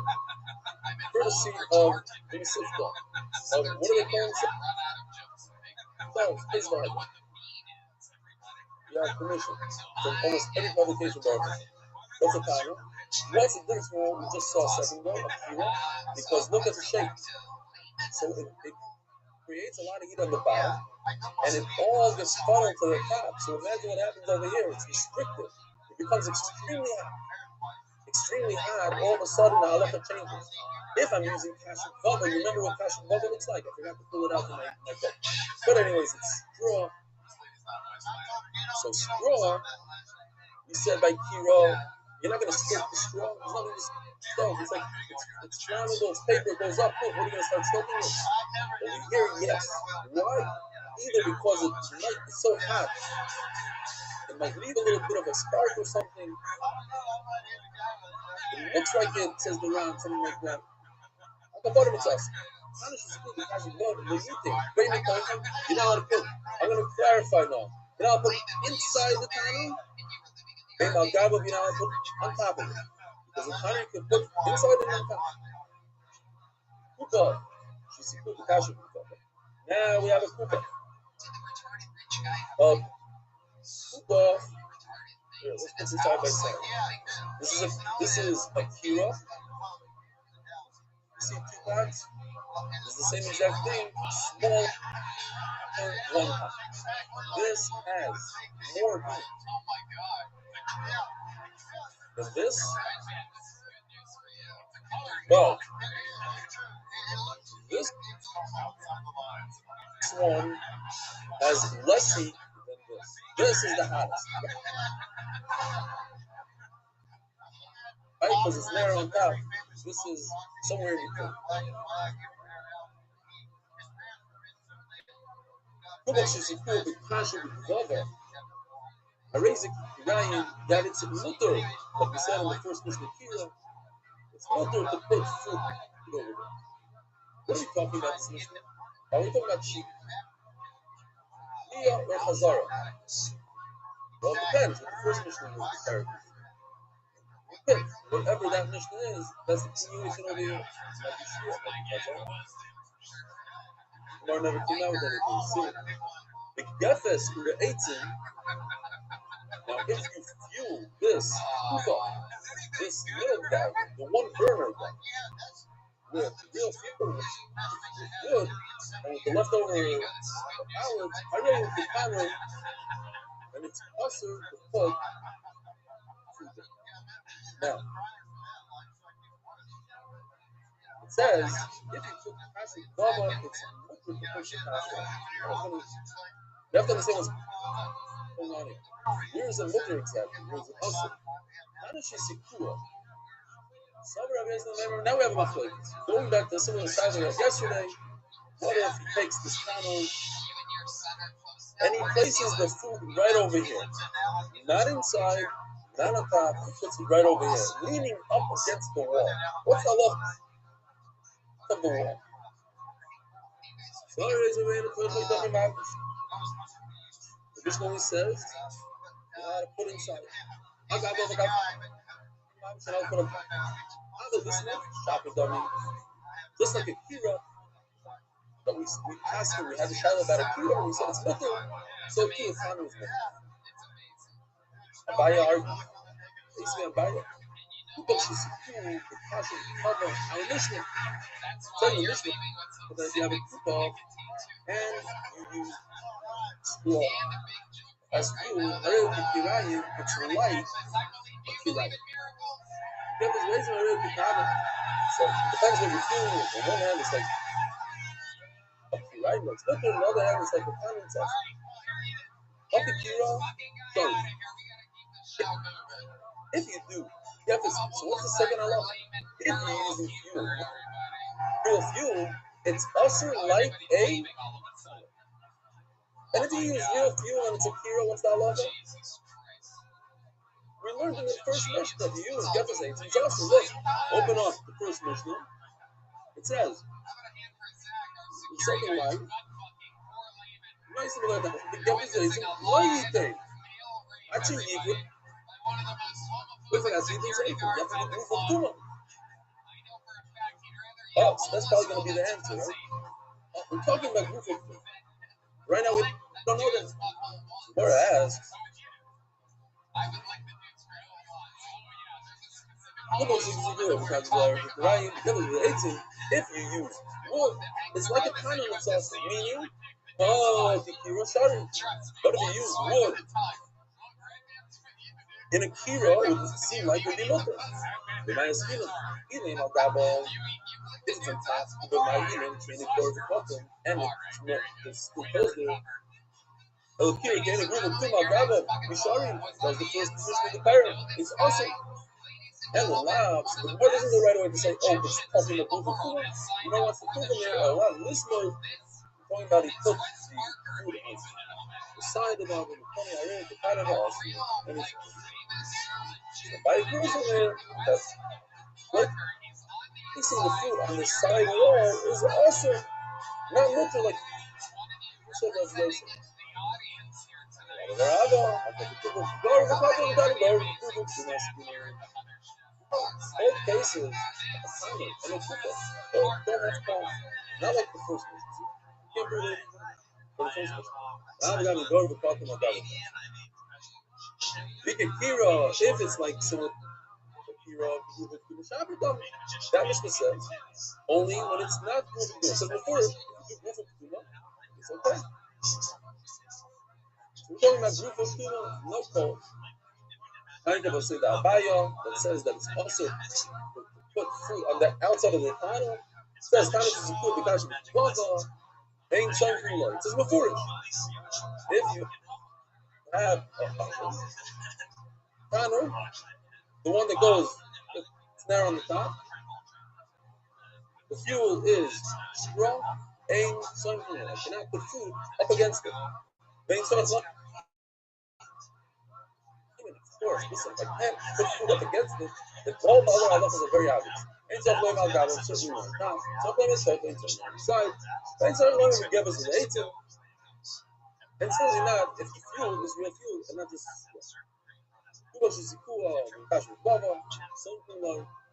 courtesy of the Sifta. What are they calling it? No, it's not. You have permission from almost every publication barber. What's a Tana? What's the difference from what we just saw a second ago, because look at the shape. So it creates a lot of heat on the bottom, and it all gets funneled to the top. So imagine what happens over here. It's restricted. It becomes extremely hot. Extremely hot. All of a sudden, the halacha changes. If I'm using kasher bubble, remember what kasher bubble looks like? I forgot to pull it out in my book. But anyways, it's straw. So straw, you said by kiro, you're not going to scoop the straw. There's nothing to scoop. It's like, it's flammable, it's paper, it goes up. What are you going to start scooping it? Over here, yes. Why? Either because it's so hot, it might leave a little bit of a spark or something. It looks like it, says the Ram, something like that. At the bottom it's us. How does this put? What do you think? You know how to put. I'm going to clarify now. You know how to put inside the Tana? You know how to put on top of it. Because the Tana you can put inside and on top. Kuka. She's a Kuka Kasha Kuka. Now we have a Kuka. Kuka. Here, let's put this side by side. This is a kira. You see two parts? It's the same exact thing. Small one part. This has more heat than this. But this one has less heat than this. This is the hottest. Right? Because it's there on top. This is somewhere in between. I raise a Ryan that it's mutter, like we said in the first Mishnah Kira. It's mutter to put food over there. What are we talking about this Mishnah? Are we talking about sheep? Mia or Chazara? Well, it depends what the first Mishnah was compared to. Whatever that Mishnah is, that's the continuation over here. Or never came out with anything. See, the Gefes or the Eitzim. Now, if you fuel this kufa, this middle guy, the one burner guy, with real fuel, which is good, and with the leftover hours, I know with the panel, and it's also to put food in. Now, it says, if you put kasher baba, it's mutter to push the kasher. You have to understand what's going on here. Here's a mutter exactly. Here's an usher. How does she secure? Now we have a machloek. Going back to the similar size we had yesterday, what if he takes this panel and he places the food right over here? Not inside, not on top, he puts it right over here, leaning up against the wall. What's the left of the wall? The Mishnah only says, you know how to put inside. Shopping dummy. Just like a kira, but we passed through, we had the shadow about a kira, and we said it's mutter, so too it's not mutter. Abaya argues. Basically, Abaya. Kuba Shisiku, the Kasha Kava, our Mishnah. Tell the Mishnah. But then you have a Kuba and you use straw. As fuel, Arab Kirayim, it's light of Kirayim. You have this razor Arab Kirayim. So it depends what you're feeling. On one hand, it's like a Kirayim. It's not on the other hand, it's like a common test. Okay, Kira, sorry. If you do, you have to. So what's the second Allah? If you're using fuel, real fuel, it's also like a. And if you use real fuel and it's a Kira, what's the Allah? We learned in the first Mishnah that you use Gefazate. It's also look. Open up the first Mishnah. It says the second line. Nice similar to the Gefazate. What do you think? Actually, you could. Looks like I see things saying you have to do proof of Tuma. Oh, so that's probably going to be the answer, right? We're talking about proof of Tuma. Right now, we don't know that. Or asks. If you use wood, it's like a kind of sauce, meaning, oh, Kira, sorry. But if you use wood, in a Kira, it would seem like it would be nothing. The man is feeling, I'll grab all it's on top, but my eating, training for the bottom, and it's still close there. El Kira gained a group of two, my grabber, Mishari, was the first position of the parent. It's awesome. And the labs, the word isn't the right way to say, oh, it's talking about proof of food. You know what's the proof in there? A lot of listeners talking about he took the food on the side of the mountain, the funny area, the kind of house, and it's by a person there that's like fixing the food on the side wall is also not literal like who said that's racist. Both cases, and it's not like the first one. You can't do it for the first one. Now we got to go to the talking about it. Kira, if it's like similar to Kira, that Mishnah says only when it's not good to do. So before, if you do proof of Tuma, it's okay. So we're talking about proof of Tuma, no call. I never say that Abaya that says that it's also to put food on the outside of the panel. It says Tana is good because of Gaza ain't something like it says before it. If you have a panel, the one that goes it's there on the top, the fuel is strong, ain't something like you cannot put food up against it. Ain't something like of course, listen, I can't put food up against it. All the other halachas are very obvious. Ain't some blame al gadol, certainly not. Now, some blame is certain, ain't certain on the side. Ain't certain blame would give us an 18. And certainly not if the fuel is real fuel and not just something like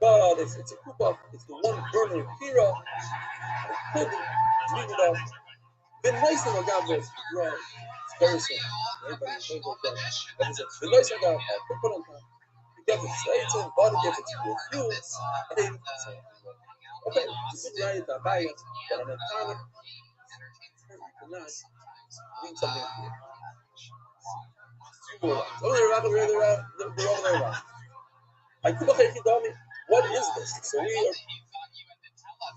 but if it's a kupa, it's the one burner kira, it could leave it off. Been nice to my God, but it's very simple. Everybody knows what that is. The nice I got, I put on top. If it's 18, but if it's real fuel, okay, it's a good right to buy it, but on the counter, you cannot mean something here. What is this? So we are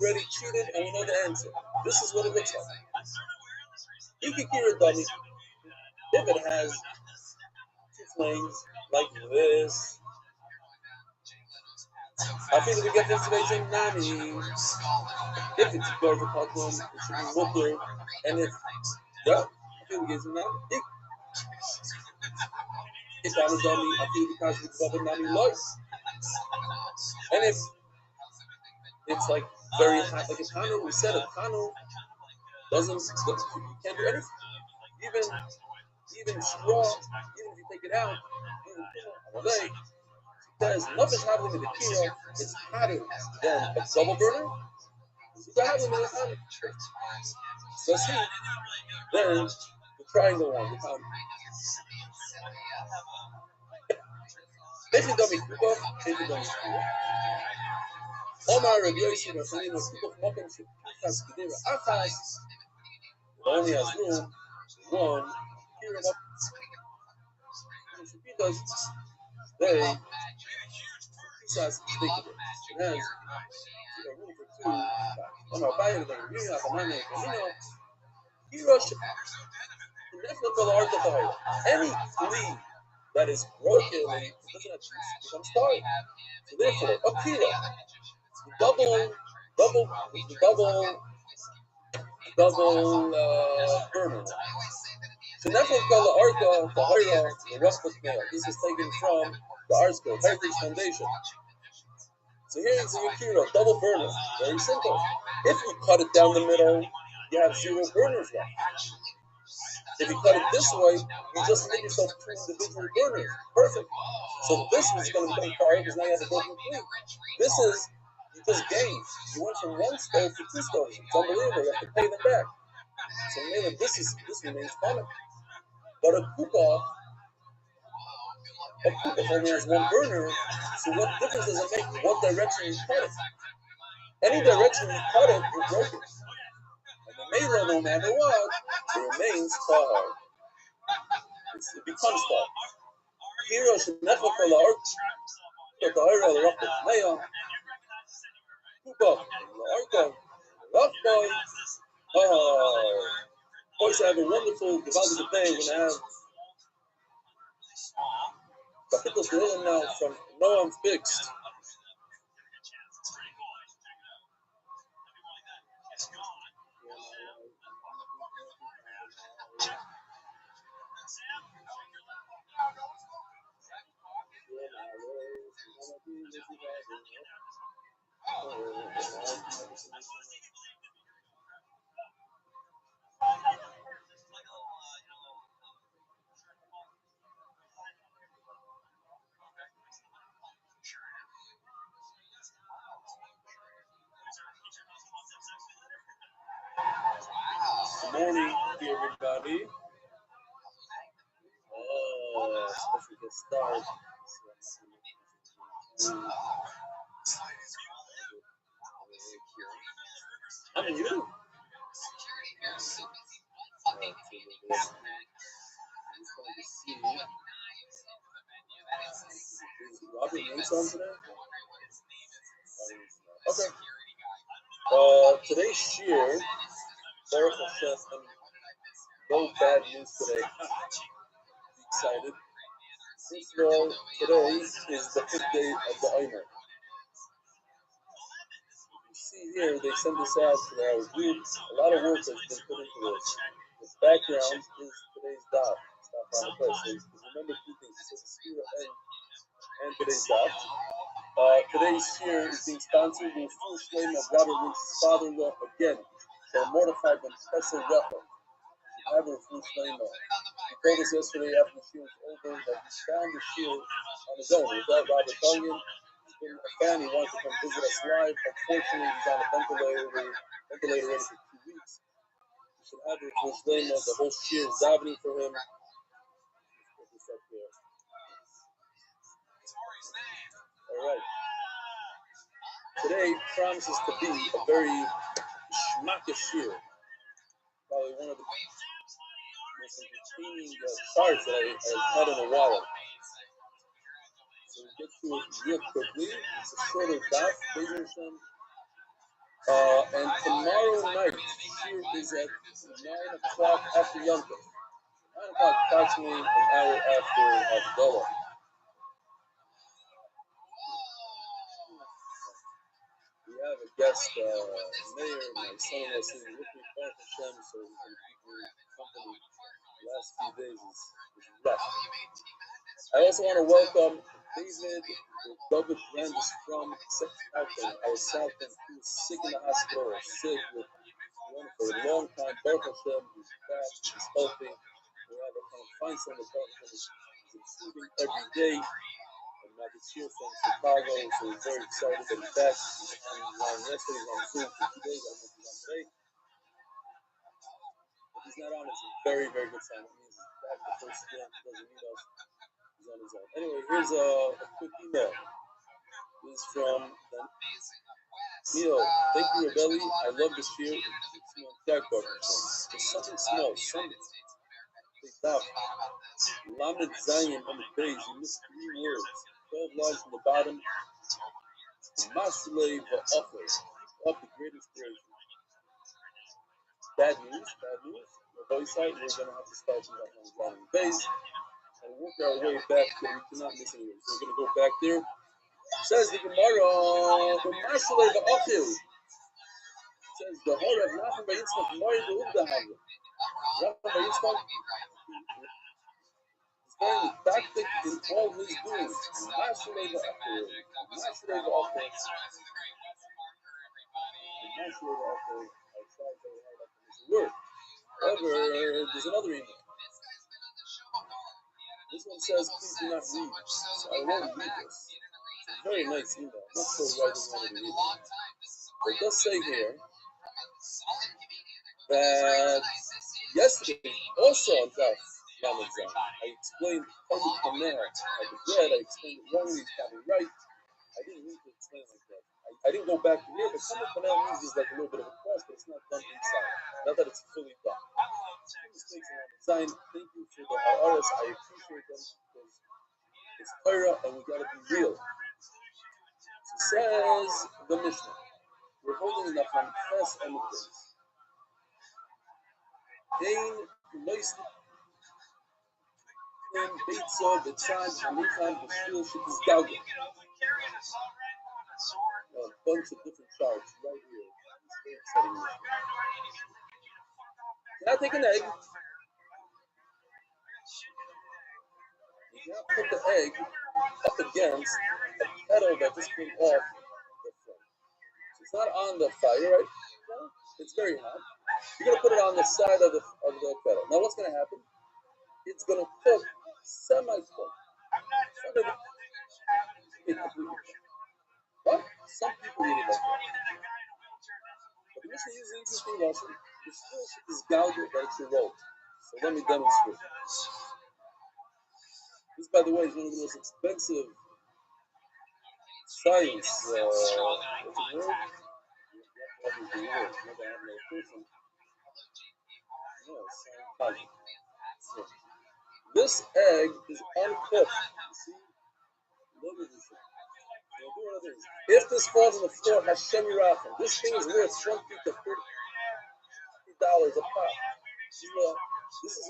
already cheated and we know the answer. This is what it looks like. Ikikira dummy, if it has two flames like this, I think we get this today's in Nani. If it's Garva Pakum, it should be Mukher. And if, yeah, I think we get some Nani. If I'm a dummy, I think because it's Garva Nani Lois. And if it's like very hot, like a Tano, we said a Tano doesn't, you can't do anything. Even straw, even if you take it out, there's nothing happening in the Kira, it's hotter than a double burner. So see, then the triangle one, the Bechi Domi Kuba, Bechi Domi Kuba. Omar Rabbi Yossi Rafanim Kuba Mokem Shukkas Kedera Achas. Only has room. One. Kira Mokem. Because they Shukkas Kedera. It has a room for two. Omar Bayern than Rina Kamane Kamino. Hirosh. Any flea that is broken and doesn't have juice becomes tarred. So therefore, Akira, double burner. So therefore, called the Arka, the Hira, the Rustic Nail. This is taken from the Arska Heritage Foundation. So here is the Akira, double burner. Very simple. If you cut it down the middle, you have 0 burners left. If you cut it this way, you just made yourself 2 individual burners. Perfect. So this was going to become fire because now you have a broken flame. This is, you just gained. You went from 1 stove to 2 stoves. It's unbelievable. You have to pay them back. So maybe this remains common. But a cook-off only has 1 burner. So what difference does it make what direction you cut it? Any direction you cut it, you're broken. And the Mela, no matter what, it remains tar. It becomes tar. Hero should never for the ark, but the hero of the rock of Maya, Kuba, the ark of rock boy. Boys, have a wonderful divided day. We're going to have Kapitos Lilin now from Noam Fixed. Good morning, everybody. Special guest star. I'm you. Robert Moose on today? Okay. Today's shear, Baruch Hashem, no bad news today. Be excited. First of all, today is the 5th day of the Omer. You see here, they send this out to our group. A lot of work has been put into this. The background is today's daf. Stop on the place. So remember 2 things. It says Sira and today's daf. Today's year is being sponsored with full flame of Robert Lynch's father-in-law again. So mortified when Professor Rachel should have a full flame of. He told us yesterday after the shiur was over that he found the shiur on his own without Robert telling him. He's been a fan. He wanted to come visit us live. Unfortunately, he's on a ventilator already for 2 weeks. He should have a full flame of. The whole shiur is davening for him. Let's put this up here. All right. Today promises to be a very schmackish shiur. Probably one of the most entertaining charts that I've had in a while. So we'll get to it real quickly. It's a shorter daf, and tomorrow night, shiur is at 9 o'clock after Yom Tov. 9 o'clock, approximately an hour after Havdalah. We have a guest, Mayor, my son-in-law, sitting with me, Baruch Hashem, so he's going to keep me company. The last few days is rough. I also want to welcome David Brandis from Southampton, our Southampton, who is sick in the hospital, or sick with for a long time. Baruch Hashem, he's back, he's healthy. We're able to find someone that Baruch Hashem is improving every day. And now this year from Chicago, so we're very excited that he's back. He's on yesterday, he's on Zoom for 2 days. I don't know if he's on today. If he's not on, it's a very, very good sign. It means he's back the first game. He doesn't need us. He's on his own. Anyway, here's a quick email. This is from Neil. Thank you, Rebelli. I love this year. It keeps me on track, Just something small. Something. Stop. Lamed Zion on the page. You missed 3 words. 12 lines from the bottom. Masley Va'ofer. Keep up the great inspiration. Bad news. The voice side, we're going to have to start from that one on the base and work our way back there. We cannot miss anything. So we're going to go back there. Says the Gemara, the Masley Va'ofer. Says the heart of Nachman by Yitzchak, Mari the Uvdahava. Nachman by Yitzchak is very tactic in all his doing. Masley Va'ofer. Masley Va'ofer. Word. However, there's another email. This one says, please do not read. So I won't read this. It's a very nice email. I'm not sure why they wanted to read it. But it does say here that yesterday, also on Daf Lamed Zayin, I explained Talmud Kameh of the bread. I explained it wrongly, it's probably right. I didn't mean to explain it like that. I didn't go back to here, but Talmud Kameh means there's like a little bit of a cross, but it's not done inside. Not that it's fully done. Mistakes in Lamed Zayin. Thank you for the RS. I appreciate them because it's Torah and we gotta be real. So says the Mishnah. We're holding enough on Ches and the place. Ein Lois in Beitzo, B'Tzad, Hamichan, B'Shul, Shikis Galga. A bunch of different charts right here. Can I take an egg? You cannot put the egg up against a kettle that just came off the flame. So it's not on the fire, right? No, it's very hot. You're gonna put it on the side of the kettle. Now what's gonna happen? It's gonna cook semi-cooked. But some people eat it like that. But the Mishnah uses an interesting lesson. The still is galga that it's a roll. So let me demonstrate. This, by the way, is one of the most expensive science. What's the word? This egg is uncooked. See? Look at this thing. If this falls on the floor, Hashem Yirachim. This thing is worth $20 to $30 a pop. This is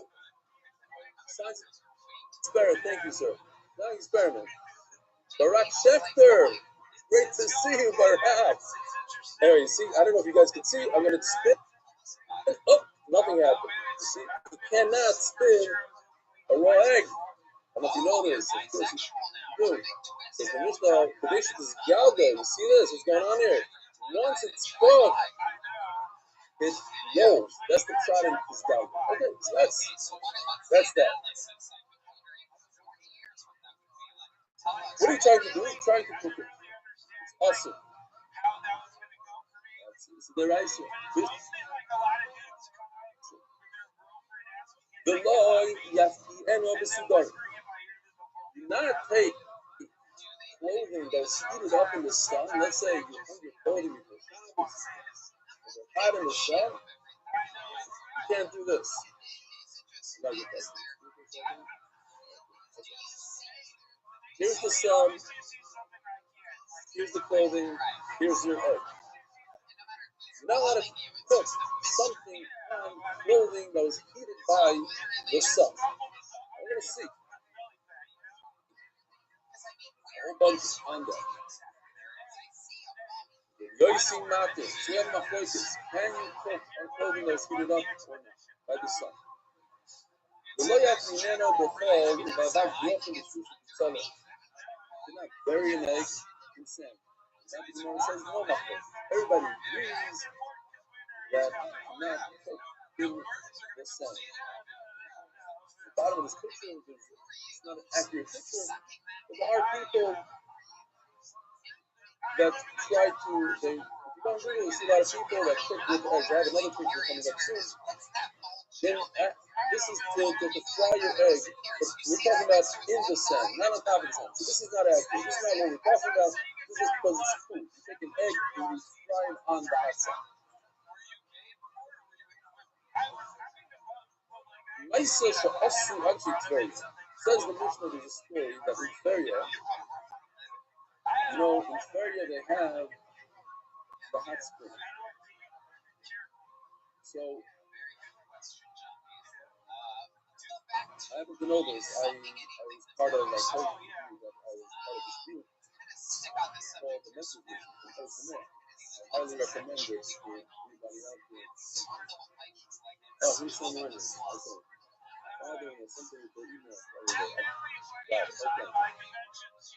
science experiment. Thank you, sir. Not experiment. Barak Schechter. Great to see you, Barak. Anyway, you see, I don't know if you guys can see. I'm going to spin. Oh, nothing happened. You see, you cannot spin a raw egg. I don't know if you know this. Of course you do. So the Mishnah, the basic is galga. You see this? What's going on here? Once it's cooked, it rolls. That's the shot in this galga. Okay, so that's that. What are you trying to do? You're trying to cook it. It's awesome. That's the right one. The law, do not take clothing that's heated up in the sun. Let's say you hang your clothing in the sun. It's hot in the sun. You can't do this. Here's the sun. Here's the clothing. Here's your egg. You're not allowed to cook something on clothing that was heated by the sun. We're going to see. A whole bunch on that. Yosi Matis, so we have enough focus. Can you cook on clothing that was heated up or not by the sun? The Loyak Mineno Bechol, by that walking the sushi to sell it. Do not bury an egg in sand. The Gemara says no, everybody agrees that you cannot cook in the sand. The bottom of this picture is not an accurate picture. There are people that try to, you don't really see a lot of people that cook with eggs. I have another picture coming up soon. Then this is to fry your egg. But we're talking about in the sand, not on top of the sand. So this is not accurate. This is not what we're talking about. This is because it's food. You take an egg and you fry it on the hot sand. Maisa she'asu actually Tveria. Says the Mishnah, there's a story that in Tveria, you know, in Tveria they have the hot spring. So I happen to know this. I was part of like whole community that I was part of this group called the Message Mission in Osameh. I highly recommend this for anybody out there. Oh, here's some learning. Okay. Father or something with the email. Got it. Okay.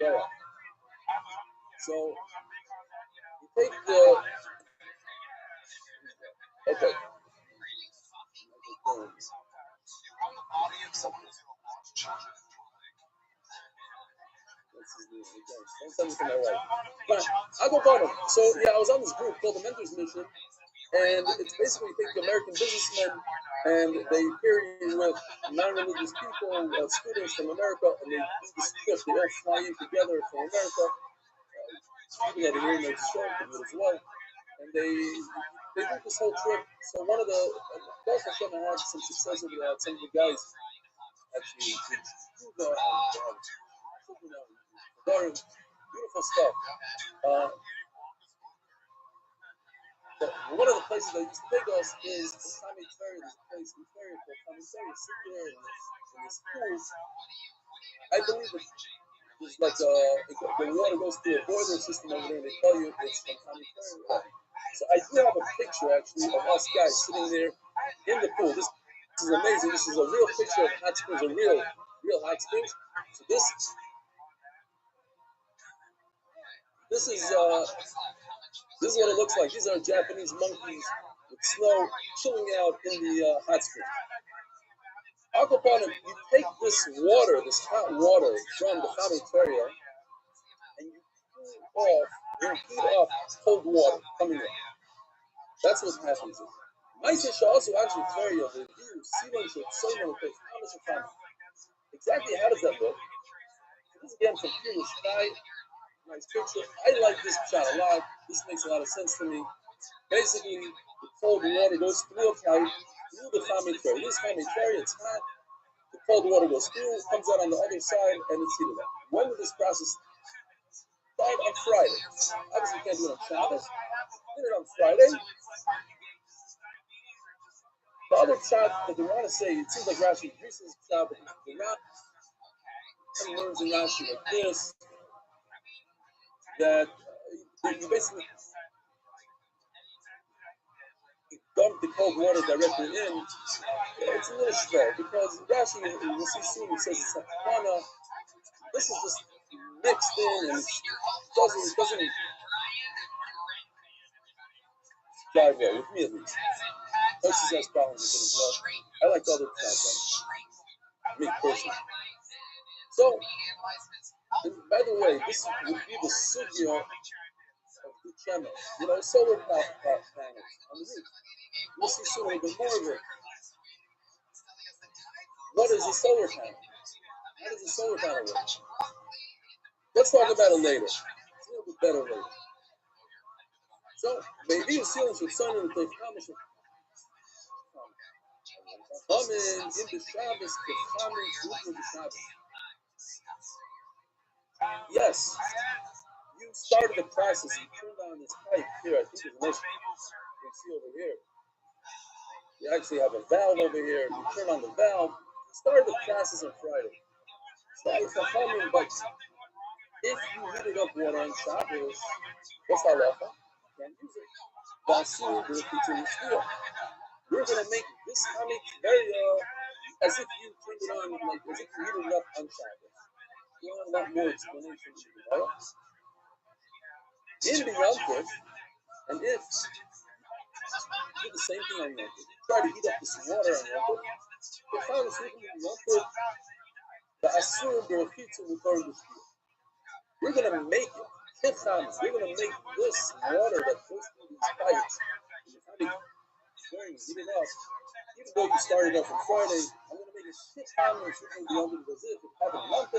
Yeah. So you take the okay. Don't tell me to my right. But I go bottom. So yeah, I was on this group called the Mentors Mission, and it's basically you take American businessmen and they pair you with non-religious people, students from America, and they do this trip. They all fly in together from America. People that are here in the show can do it as well, and they do this whole trip. So one of the Baruch Hashem had some success over that. Some of the guys actually did Cuba and beautiful stuff. But one of the places they used to take us is Tommy Ferry. There's a place in Ferry called Tommy Ferry. Sit there in this pool. I believe there's like the water goes through a boiler system over there, and they tell you it's from Tommy Ferry. So I do have a picture actually of us guys sitting there in the pool. This is amazing. This is a real picture of hot springs, a real hot springs. So this is what it looks like. These are Japanese monkeys with snow chilling out in the hot springs. Aquaponic, you take this water, this hot water from the Tommy Ferry, and you heat up cold water coming in. That's what happens. Maisa also actually Ferry, the view, Sivan should say no place, exactly how does that look? This is again from Pure Sky. Nice picture. I like this shot a lot. This makes a lot of sense to me. Basically, the cold water goes through a pipe, through the Tommy Ferry. This Tommy Ferry, it's hot. The cold water goes through, comes out on the other side, and it's heated up. When did this process start? On Friday. Obviously, you can't do it on Shabbos. Did it on Friday. The other shot that they want to say, it seems like Rashi increases shot, but they're not. Some words in Rashi like this, that you basically dump the cold water directly in. It's a little shver because Rashi, we'll see soon, he says it's a hana. This is just mixed in and it doesn't jive well with me at least. Oshis has problems with it as well. I like the other side, me personally. So, and by the way, this would be the sugya of the channel. You know, solar panels on the roof. We'll see soon a little bit more of it. What is a solar panel? How does a solar panel work? Let's talk about it later. It's a little bit better later. So, maybe a ceiling should sign in the place. Come in the Shabbos, the Chametz with the Shabbos. Yes, you started the process. You turned on this pipe here. I think it's nice. You can see over here. You actually have a valve over here. You turn on the valve. You started the process on Friday. Started for Chametz, but if you heated up water on Shabbos, what's halacha? You can't use it. Basu, the kitchen steel. We're gonna make this Chametz very as if you turned it on, like as if you heated it up on Shabbos. You want a lot more explanation in the Gemara. In the Yom Tov, and if you do the same thing on Yom Tov, you try to heat up this water on Yom Tov, the Chametz in Yom Tov, the Asur Berachitza will turn the steel. We're gonna make it. We're gonna make this water that goes through these pipes, and the Chametz burning, heat it up. even though you started off on Friday, I'm going to make a shit ton of shooting the under the zip with having a month.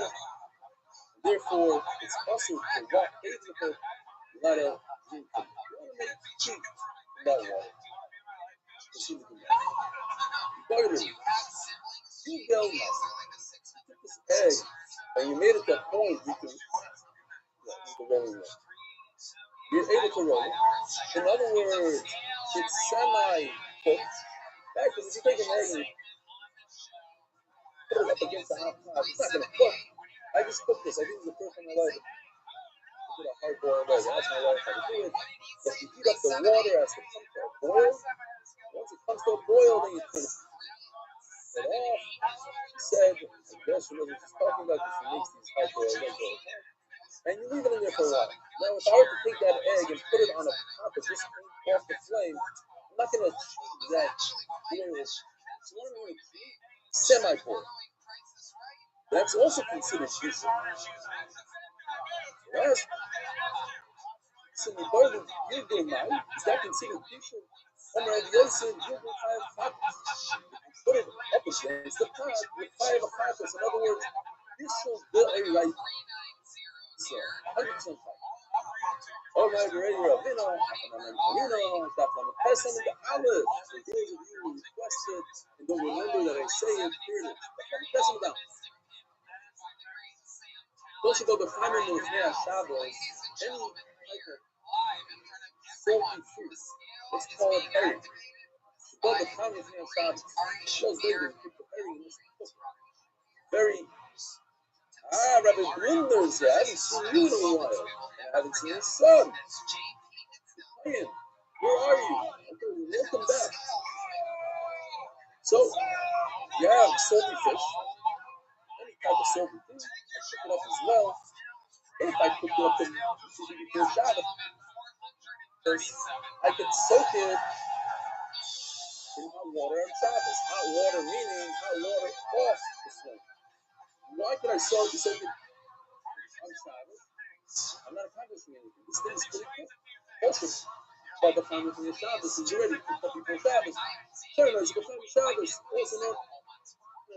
Therefore, it's also to walk even if a lot of you want to make cheap in that water. You butter it. You go now. Took this egg and you made it that point you can roll it. You're able to roll it. In other words, it's semi-cooked. Because if you take an egg and put it up against the hot pot, it's not going to cook. I just cooked this. I think it's the first time I like it. I put a hard boiled egg. That's my wife how to do it. But you heat up the water as it comes to a boil. Once it comes to a boil, then you turn it off. She said, I guess she wasn't just talking about this. She makes these hard boiled eggs all the time. And you leave it in there for a while. Now, if I were to take that egg and put it on a pot that just came off the flame, I'm not going to achieve that boil. So what I'm going to achieve? Semi-boil. That's also considered juicy. Whereas, semi-boiled, you do now. Is that considered juicy? And the Yosef, you do 5 pockets. Put it up against the pot with 5 pockets. In other words, you should do a right. So, 100% fine. Oh my radio, you know, that from the person in the olive. For those of you who requested and don't remember that I say it, here it is. From the person down. Don't you go to find in those near Shabbos, any type of salty fruit. Let's call it herring. You go to find in near Shabbos. Those ladies keep the herring in this cook. Very. Rabbi Blinders, I haven't seen you in a while. I haven't seen your son. Where are you? Okay, welcome back. So, you have salty fish, any type of salty thing. I cook it up as well. If I cook it up before Shabbat, I can soak it in hot water on Shabbos. Hot water meaning hot water off the flame. Why can I soak it on Shabbos? I'm not accomplishing anything. This thing is fully cooked. Kosher. By the time of your Shabbos is already cooked up before Shabbos. Sure, it's before Shabbos. Also known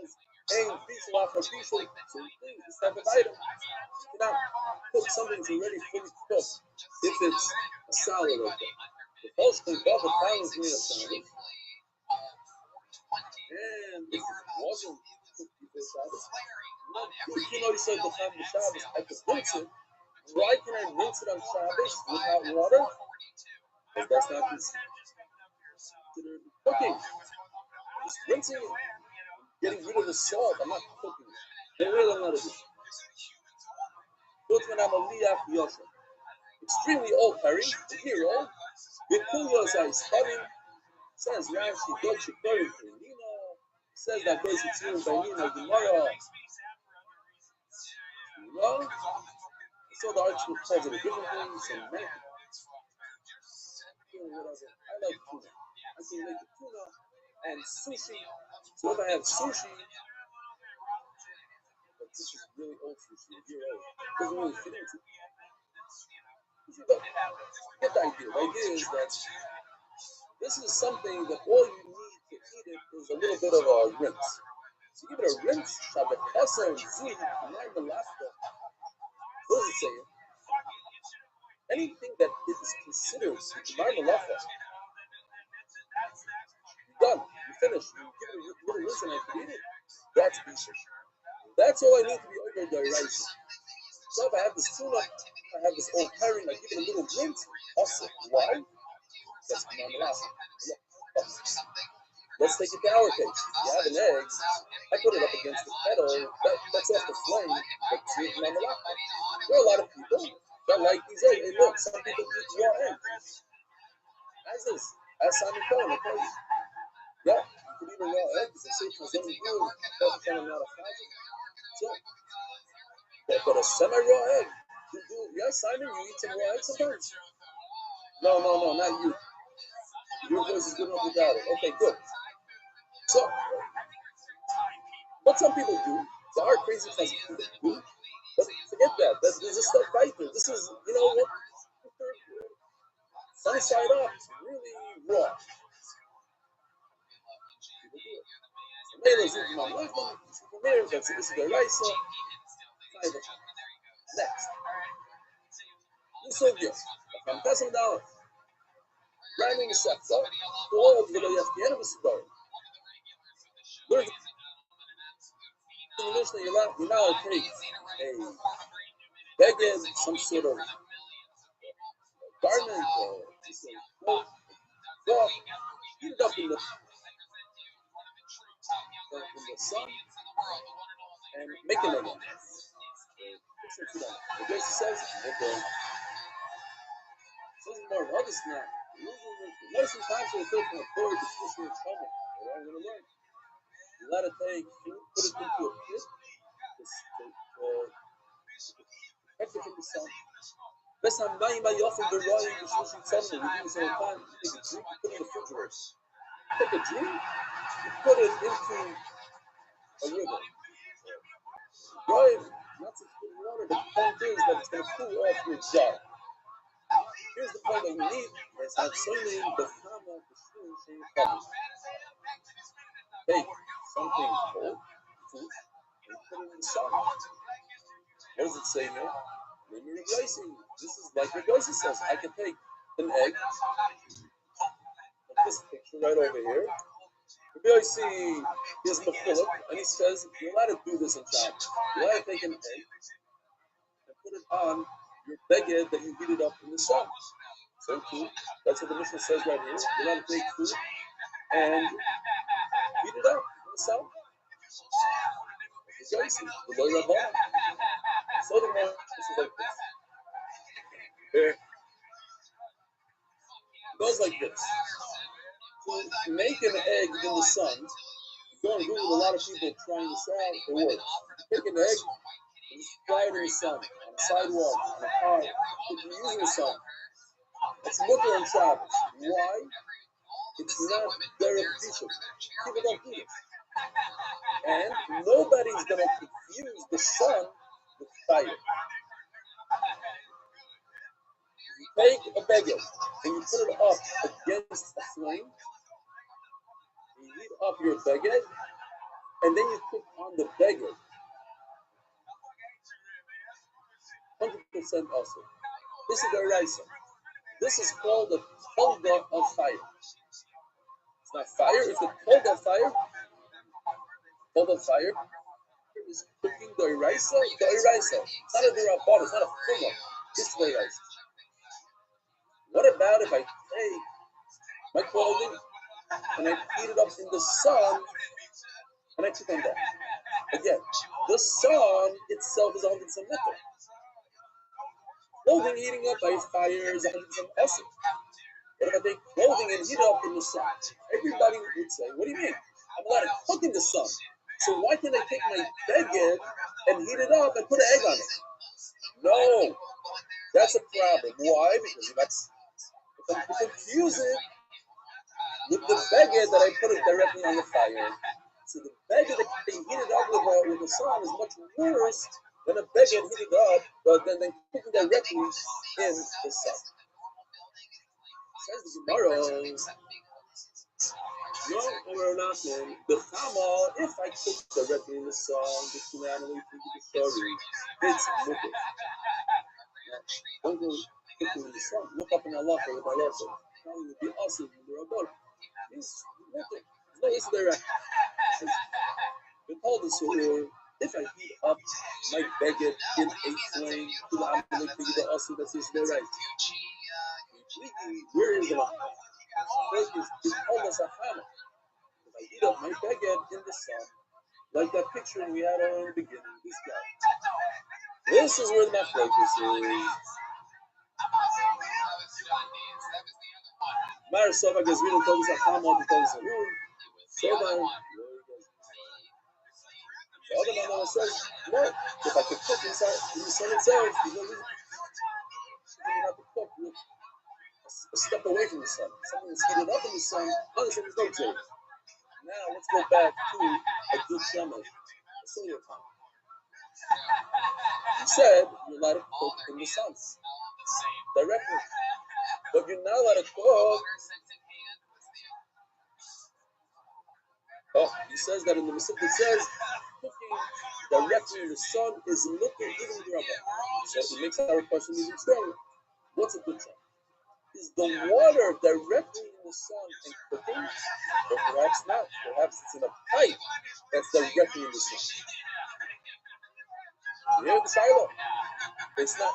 as aim, feast, waffle, feast. So this type of item. You cannot cook something that's already fully cooked if it's a salad like that. The first thing about the time is made of Shabbos. And if it wasn't cooked before Shabbos, if you notice at the time of Shabbos, I could rinse it. Why can I rinse it on Shabbos without water? Because that's not considered cooking. Just rinsing it, getting rid of the salt. I'm not cooking it. They really don't know how to do it. Extremely old Perry, a year old. Vikulios are studying. Says Rashi, Dolce Perry, Nino. Says that goes to Tzim by Nino, Gemara. No? So the article calls it a different thing, so many. Whatever. I like tuna. I can make the tuna and sushi. So if I have sushi, but this is really old sushi, a year old, doesn't really fit into it. Get the idea. The idea is that this is something that all you need to eat it is a little bit of a rinse. So give it a rinse, Shabbat Kasa and Zin, Nine Malafta. What does it say? Anything that is considered Nine Malafta, done, you finish, you give it a little rinse and I can eat it. That's Bisha. That's all I need to be over the rice. So if I have this tuna, I have this old herring, I give it a little rinse, awesome. Why? That's Nine Malafta. Let's take it to our case. If you have an egg, I put it up against the kettle, that's off the flame, but it's eating on the left. There are a lot of people that like these eggs. And look, some people eat raw eggs. As Simon Cohen, I tell you. Yeah, you can eat a raw egg, because they say it's only good, doesn't come out of fashion. So, but a semi-raw egg, yes, Simon, you eat some raw eggs sometimes? No, not you. Your voice is good enough without it. Okay, good. So, what some people do, there are crazy kinds of people do, but forget that. There's a stuff right there. This is, you know what? Sunny side up, really raw. People Mela sucht man Leuten, von mir, das ist der Reise. Next. Insovia, $1,000. Branding is set, so the world will have the end of the story. Where's the Mishnah? You're not to take a beged, some sort of garment, or cloak, go, heat it up in the sun, and make it again. The Grace says, okay. Says more, what is not? Most of the times we're talking about poor discussion of trouble. What I'm going to learn. You let it take food, put it into a pit, protect it from the sun. Best I'm buying by often the royal discussion suddenly, we do this all the time. You take a drink, you put it in the refrigerator. Take a drink, you put it into a river. Royal, not such good water, but the point is that it's going to cool off your jaw. Here's the point that we need. It's not saying the Chama, the Shun, saying trouble. Take something cold, food, and put it in the sun. What does it say now? When you're replacing, this is like what Yossi says. I can take an egg, like this picture right over here. Maybe I see here's Mephilim, and he says, you're allowed to do this in Shabbos. You're allowed to take an egg and put it on your beged that you heated up in the sun. So too, that's what the Mishnah says right here. You're allowed to take food and heat it up in the sun. So the man is like this. Here. It goes like this. To make an egg in the sun, you go and Google a lot of people trying this out, it works. Take an egg and just fry it in the sun, on a sidewalk, on a car, if you're using the sun. It's mutter on Shabbos. Why? It's not very efficient. People don't do it. And nobody's going to confuse the sun with fire. You take a beggar and you put it up against a flame. You heat up your beggar, and then you cook on the beggar. 100% also. This is the Raisa. This is called the Tolda of fire. It's not fire, it's the Tolda of fire. Tolda of fire is cooking the Raisa. The Raisa. It's not a Dirabon, it's not a Fuma. It's the Raisa. What about if I take my clothing and I heat it up in the sun and I cook on that? Again, the sun itself is 100% mutter. Clothing heating up by fire is 100% awesome. What if I take clothing and heat it up in the sun? Everybody would say, what do you mean? I'm allowed to cook in the sun. So why can't I take my beged and heat it up and put an egg on it? No, that's a problem. Why? Because if I confuse it with the beged that I put it directly on the fire. So the beged that they heat it up with the sun is much worse than a beged heated up, but then they cooking directly in the sun. Says the Gemara, no, or not, man. The Chama, if I cook directly in the sun, the Tsunami, the story, it's mutter. Don't go cooking in the sun. Look up in Allah for what Allah says. It would be awesome in the Rabbah. It's mutter. No, it's direct. They told us, if I heat up my beged in a flame to the Amalek, the awesome, that's just the right. Where is the first is almost a hammer. If I heat up my beged in the sun, like that picture we had in the beginning, this guy. This is where the focus is. Marisov, I guess we don't tell us a hammer, we tell us a rule. So then, the other man says, no, if I could cook inside in the sun itself, you don't have to cook with a step away from the sun. Something that's heated up in the sun, other things don't take. Now let's go back to a good shemesh, a solar time. You said you're allowed to cook in the sun directly, but you're not allowed to cook Oh, he says that in the Masiph it says cooking directly in the sun is looking even grabber. So it makes our question even stronger. What's a good time? Is the water directly in the sun and cooking? Or perhaps not. Perhaps it's in a pipe that's directly in the sun. You hear the Shiloh? It's not.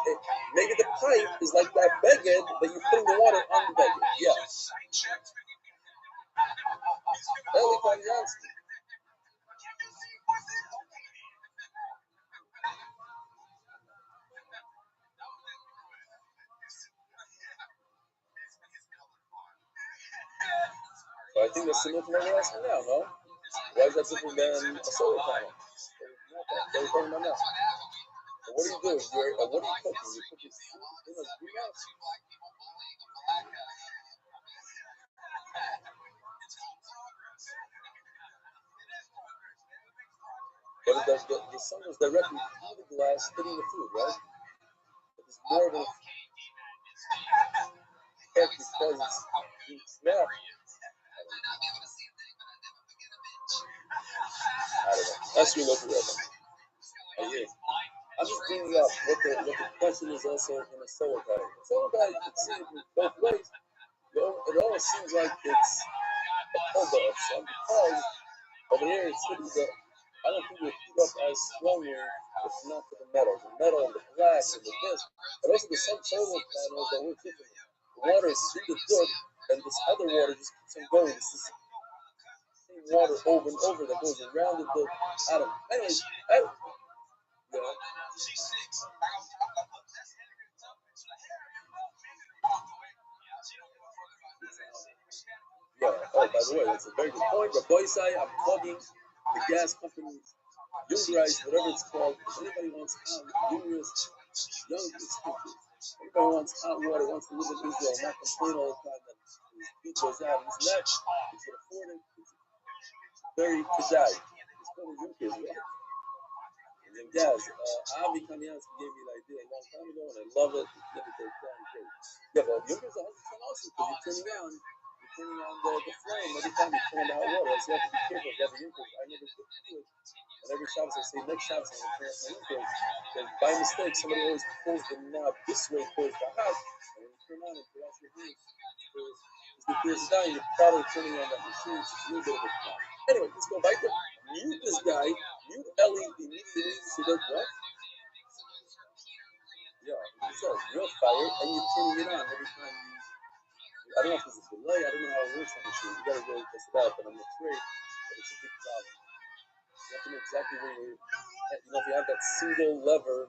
Maybe the pipe is like that beged, but you're putting the water on the beged. Yeah. Eli Kaliansky. So I think that's similar to what we're asking now, no? Why is that different than a solar panel? What are you talking about now? So what are you doing? What are you cooking? You're cooking food in a greenhouse? But the sun is directly through the glass hitting the food, right? But there's more of an effect because it's being snapped. I don't know. That's your local weather. I'm just bringing up what the question is also in a solar panel. A solar panel, you can see it in both ways. It almost seems like it's a polda of some because over here it's hitting the. I don't think it would heat up as strongly if not for the metal. The metal and the glass and the this. But also there's some solar panels that work differently. The water is through the dirt and this other water just keeps on going. This is the same water over and over that goes around the dirt. I don't know. Anyways, yeah. Yeah. Oh, by the way, that's a very good point. Rabbi Isai, I'm plugging the gas companies, Jungreis, whatever it's called. If anybody wants hot, Jungreis, everybody wants hot water, wants to live in Israel, not complain all the time that his heat goes out and this and that. He can afford it. It's very kedai. It's called Jungreis, right? And then gas. Avi Kamiansky gave me the idea a long time ago, and I love it. It's never take down great. Yeah, but Jungreis is 100% awesome because you're turning on the flame every time you turn on the hot water. So you have to be careful if you have a Jungreis. I never did do it. And every Shabbos I say, next Shabbos I'm going to turn on the Jungreis. Because by mistake, somebody always pulls the knob this way towards the house. And when you turn on it, you wash your hands. If there's a guy, you're probably turning on that machine. It's a little bit of a problem. Anyway, let's go back there. Mute this guy. Mute Ellie immediately. So that what? Yeah, it says real fire, and you're turning it on every time you. I don't know if there's a delay. I don't know how it works on the machine. You gotta really test it out, but I'm afraid that it's a big problem. You have to know exactly where you're. If you have that single lever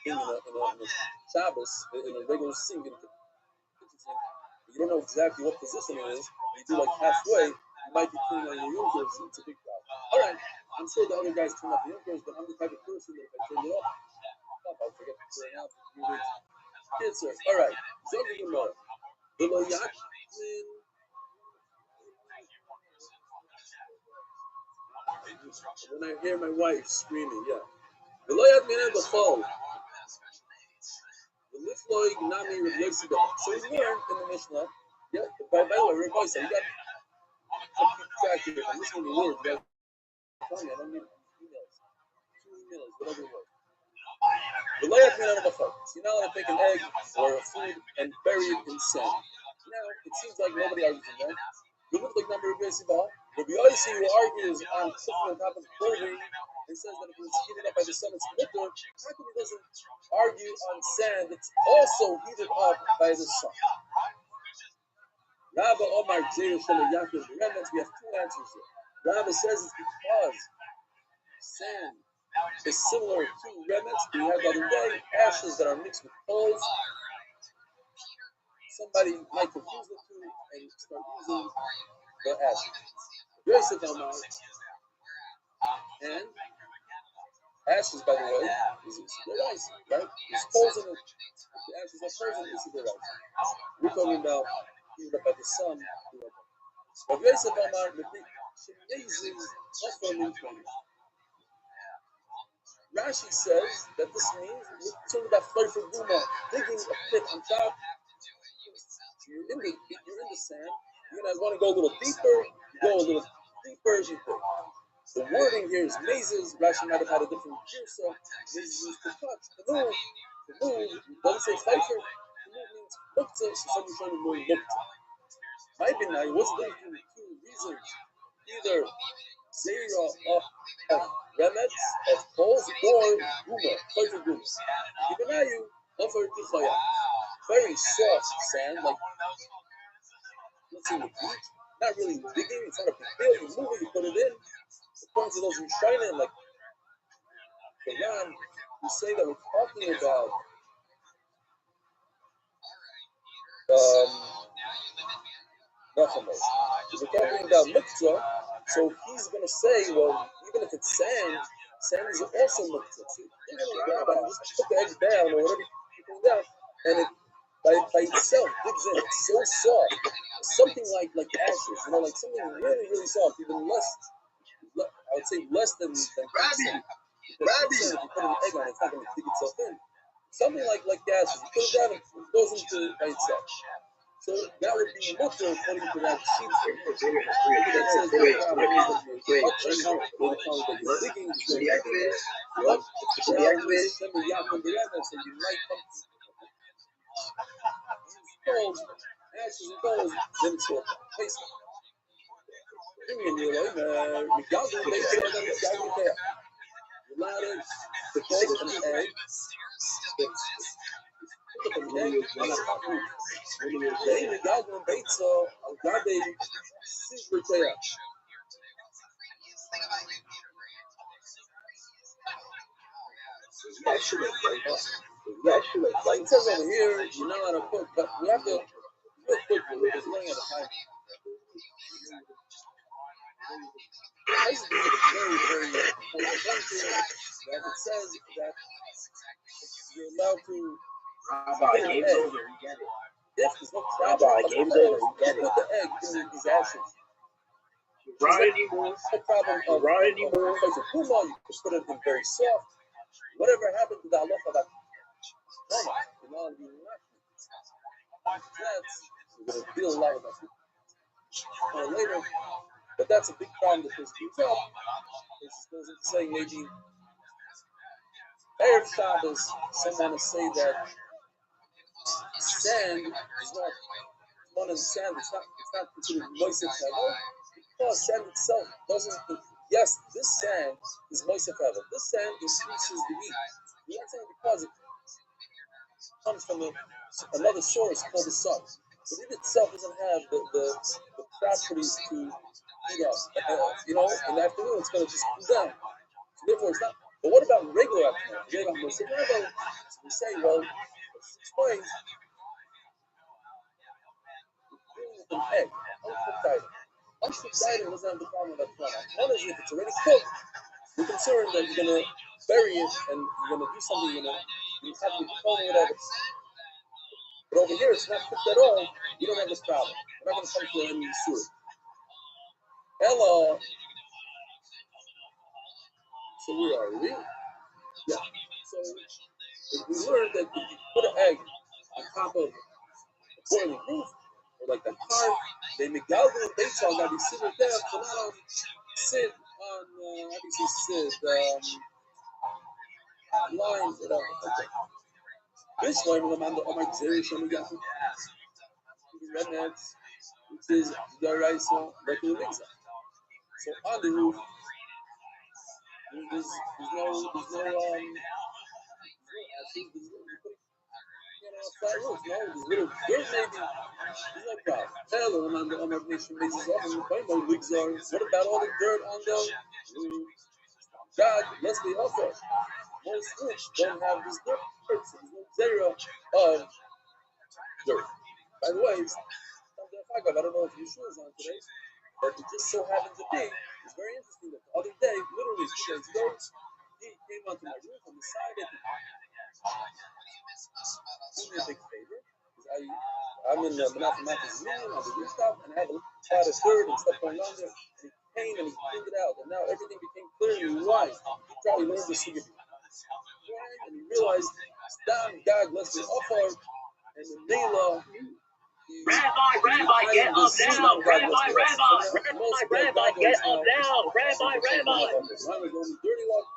thing in a Shabbos, in a regular sink, in a kitchen sink, you don't know exactly what position it is. You do like halfway, you might be turning on your Jungreis. It's a big problem. All right, I'm sure the other guys turn off the Jungreis, but I'm the type of person that if I turn it off, I'll forget to turn it off for a few weeks. Answer. All right. Zogi Gemara. V'lo yakmin. When I hear my wife screaming, yeah. V'lo yakmin el b'chol. V'lifloi gnami Rabbi Yossi. So we learned in the Mishnah. Yeah. By the way, Rabbi Yossi, you got to keep track here. I'm listening to words. You got to tell me. I don't need emails. 2 emails, whatever it was. V'lo yakmin el b'chol. So you're not allowed to take an egg or a food and bury it in sand. Now, it seems like nobody argues with that. You look like number Rabbi Yossi, who argues on cooking on top of clothing and says that if it's heated up by the sun, it's liquor. How come he doesn't argue on sand that's also heated up by the sun? Rabba Omar Gzeir Shalom Yaakov Remnants, we have 2 answers here. Rabba says it's because sand is similar to remnants. We had the other day ashes that are mixed with coals. Somebody might confuse the two and start using the ashes. Yosef Amar, and ashes, by the way, is Siddur Rice, right? There's coals in it. The ashes are coals in Siddur Rice. We're talking about heated up by the sun. But Yosef Amar, the thing, Rashi says that this means we're talking about Fleifer Guma, digging a pit on top. You're in the sand. You're gonna want to go a little deeper. You go a little version thing. The wording here is mazes. Rashi might have had a different girsa. Mazes means to touch, to move. To move doesn't say cipher. To move means mukta, so someone's trying to move mukta. Maybe now, what's the difference between the two reasons? Either Zera of remets, of coals, or Guma, cipher Guma. Ibanayu, offer to Chaya. Very soft sand, like, let's see, the beach. Not really digging, it's not a big deal. You move it, you put it in. According to those Rishonim, like Quran, we say that we're talking about Nachamos. We're talking about Muktzah, so he's going to say, well, even if it's sand, sand is also Muktzah. So you're going to grab it, just put the egg down or whatever you put down, and it by itself digs in. It's so soft, something like ashes, like something really, really soft, even less. I would say less than sand. Because if you put an egg on it, it's not going to dig itself in. Something like gases. You put it down, it goes into it by itself. So that would be mutter according to that sheep that says that you're digging, so you might come to stones, ashes and gold, then it's your place. Allowed to take an egg, it says over here, you're not allowed to cook, but we have to real quickly, we're just running out of time. This is very, very important point here, that it says that you're allowed to put an egg. If there's no problem, put the egg in these ashes. Right anymore. No problem of right anymore. Because of Puma, you just put it in very soft. Whatever happened to the halacha that we're going to deal a lot with that later. But that's a big problem that this brings up. This goes into saying maybe Erev Shabbos, someone will say that sand is not one of the sand. It's not considered moisef hevel because sand itself doesn't. Yes, this sand is moisef hevel. This sand increases the heat. We're not saying because it comes from another source called the sun, but it itself doesn't have the properties to heat up. In the afternoon it's going to just cool down. So therefore, it's not. But what about regular afternoon? So we say, well, let's explain. An egg, uncooked item. Uncooked item doesn't have the problem with that plant. One is if it's already cooked, we're concerned that you're going to bury it and you're going to do something, you have to be cold or whatever. But over here, it's not cooked at all. You don't have this problem. We're not going to come to any sewer. Hello. So where are we? Yeah. So we learned that if you put an egg on top of a boiling roof, or like that car, they megaldo and base on that. You sit with them, so not sit on, how do you say sit, lines, whatever. Okay. This one, I'm on the Xerish on the rednecks, which is Daraisa, regular Mixa. So on the roof, there's no flat roof, no, there's little dirt maybe. There's no problem. Hello, on the nation bases off, and what about all the dirt on the roof? God, let's be offered. Most roofs don't have this dirt, so there's no zero of dirt. By the way, I don't know if your shoe is on today, but it just so happened to be, it's very interesting that the other day, literally 2 days ago, he came onto my roof and decided to do me a big favor. I'm in the Menachem Matz's union on the rooftop, and I had a lot of dirt and stuff going on there. And he came and he cleaned it out, and now everything became clear and he realized. He probably learned this to and he realized, Stam God bless the offer, and the Nela. Rabbi, get up now! Rabbi, get up Remember, the only dirty one.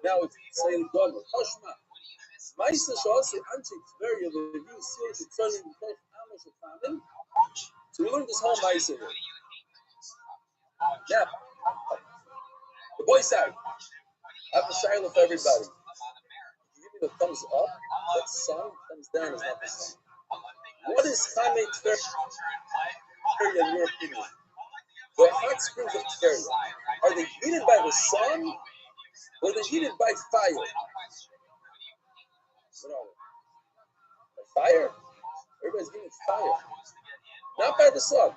Now it's say the Gomer. Tashma. Meister Shasi Antik Tveria the review seals the turning the first Amish famine. So we learned this whole Meister here. Now, the boy side. I have a shayla for everybody. If you give me the thumbs up, that sun comes down is not the sun. What is Chamei Tveria in your opinion? The hot springs of Tveria, are they heated by the sun or are they heated by fire? What are they? By fire? Everybody's getting fire. Not by the sun.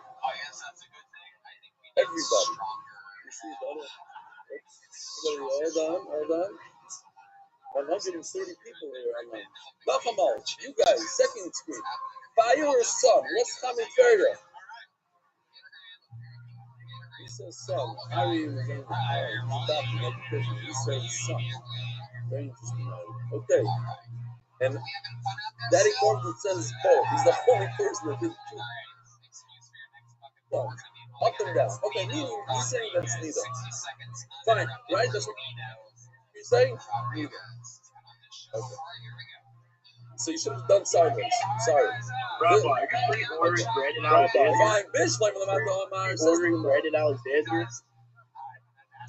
Everybody. You see that? Hold on. 130 people here online. Bachamal, you guys, second screen. Fire or sun? What's Chamei Tveria? He says sun. Ari was on the doctor, like the He says sun. Very interesting. Okay. And Daddy Corbin says Paul. He's the only person that did two. Up and down. Okay, meaning he's saying that's neither. Fine, right? That's what you're saying? Neither. Okay. So you should have done sideways. Sorry. Rabbi, are you ordering bread in Alexandria? Fine, bitch, like the man Ordering bread in Alexandria?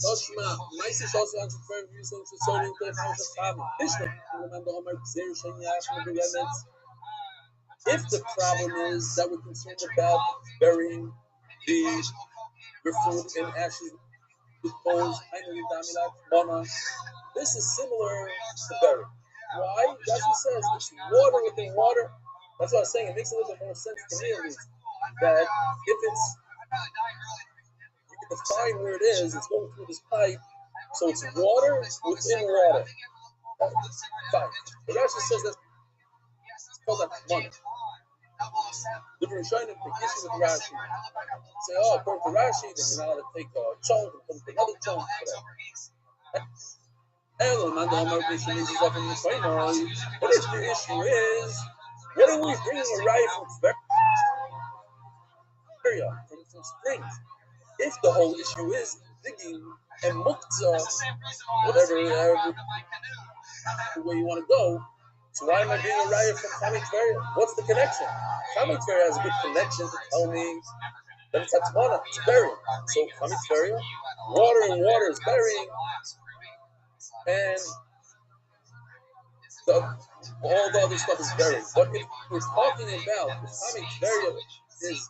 Toshma, Meister Shasi Antik Tveria review seals the turning the first famine. Bitch, like the man if the problem is that we're concerned about burying the food in ashes with bones, this is similar to burying. Why? That's what it says. It's water within water. That's what I was saying. It makes a little bit more sense to me at least. That if it's, you can define where it is, it's going through this pipe, so it's water within water. Fine. But Rashi says that it's called that money. Different Rishonim take issue with Rashi. Say, oh, according to Rashi, then you're not allowed to take a chunk and put another chunk for that. But if the issue is, what are we bringing a rye from Tveria, from springs? If the whole issue is digging and muktzah, whatever the way you want to go, so why am I bringing a raya from Chamei Tveria? What's the connection? Chamei Tveria has a good connection to tell me that it's Hatzmana, it's burying. So Chamei Tveria, water and water is burying, and all the other stuff is buried. But if we're talking about the Chamei Tveria is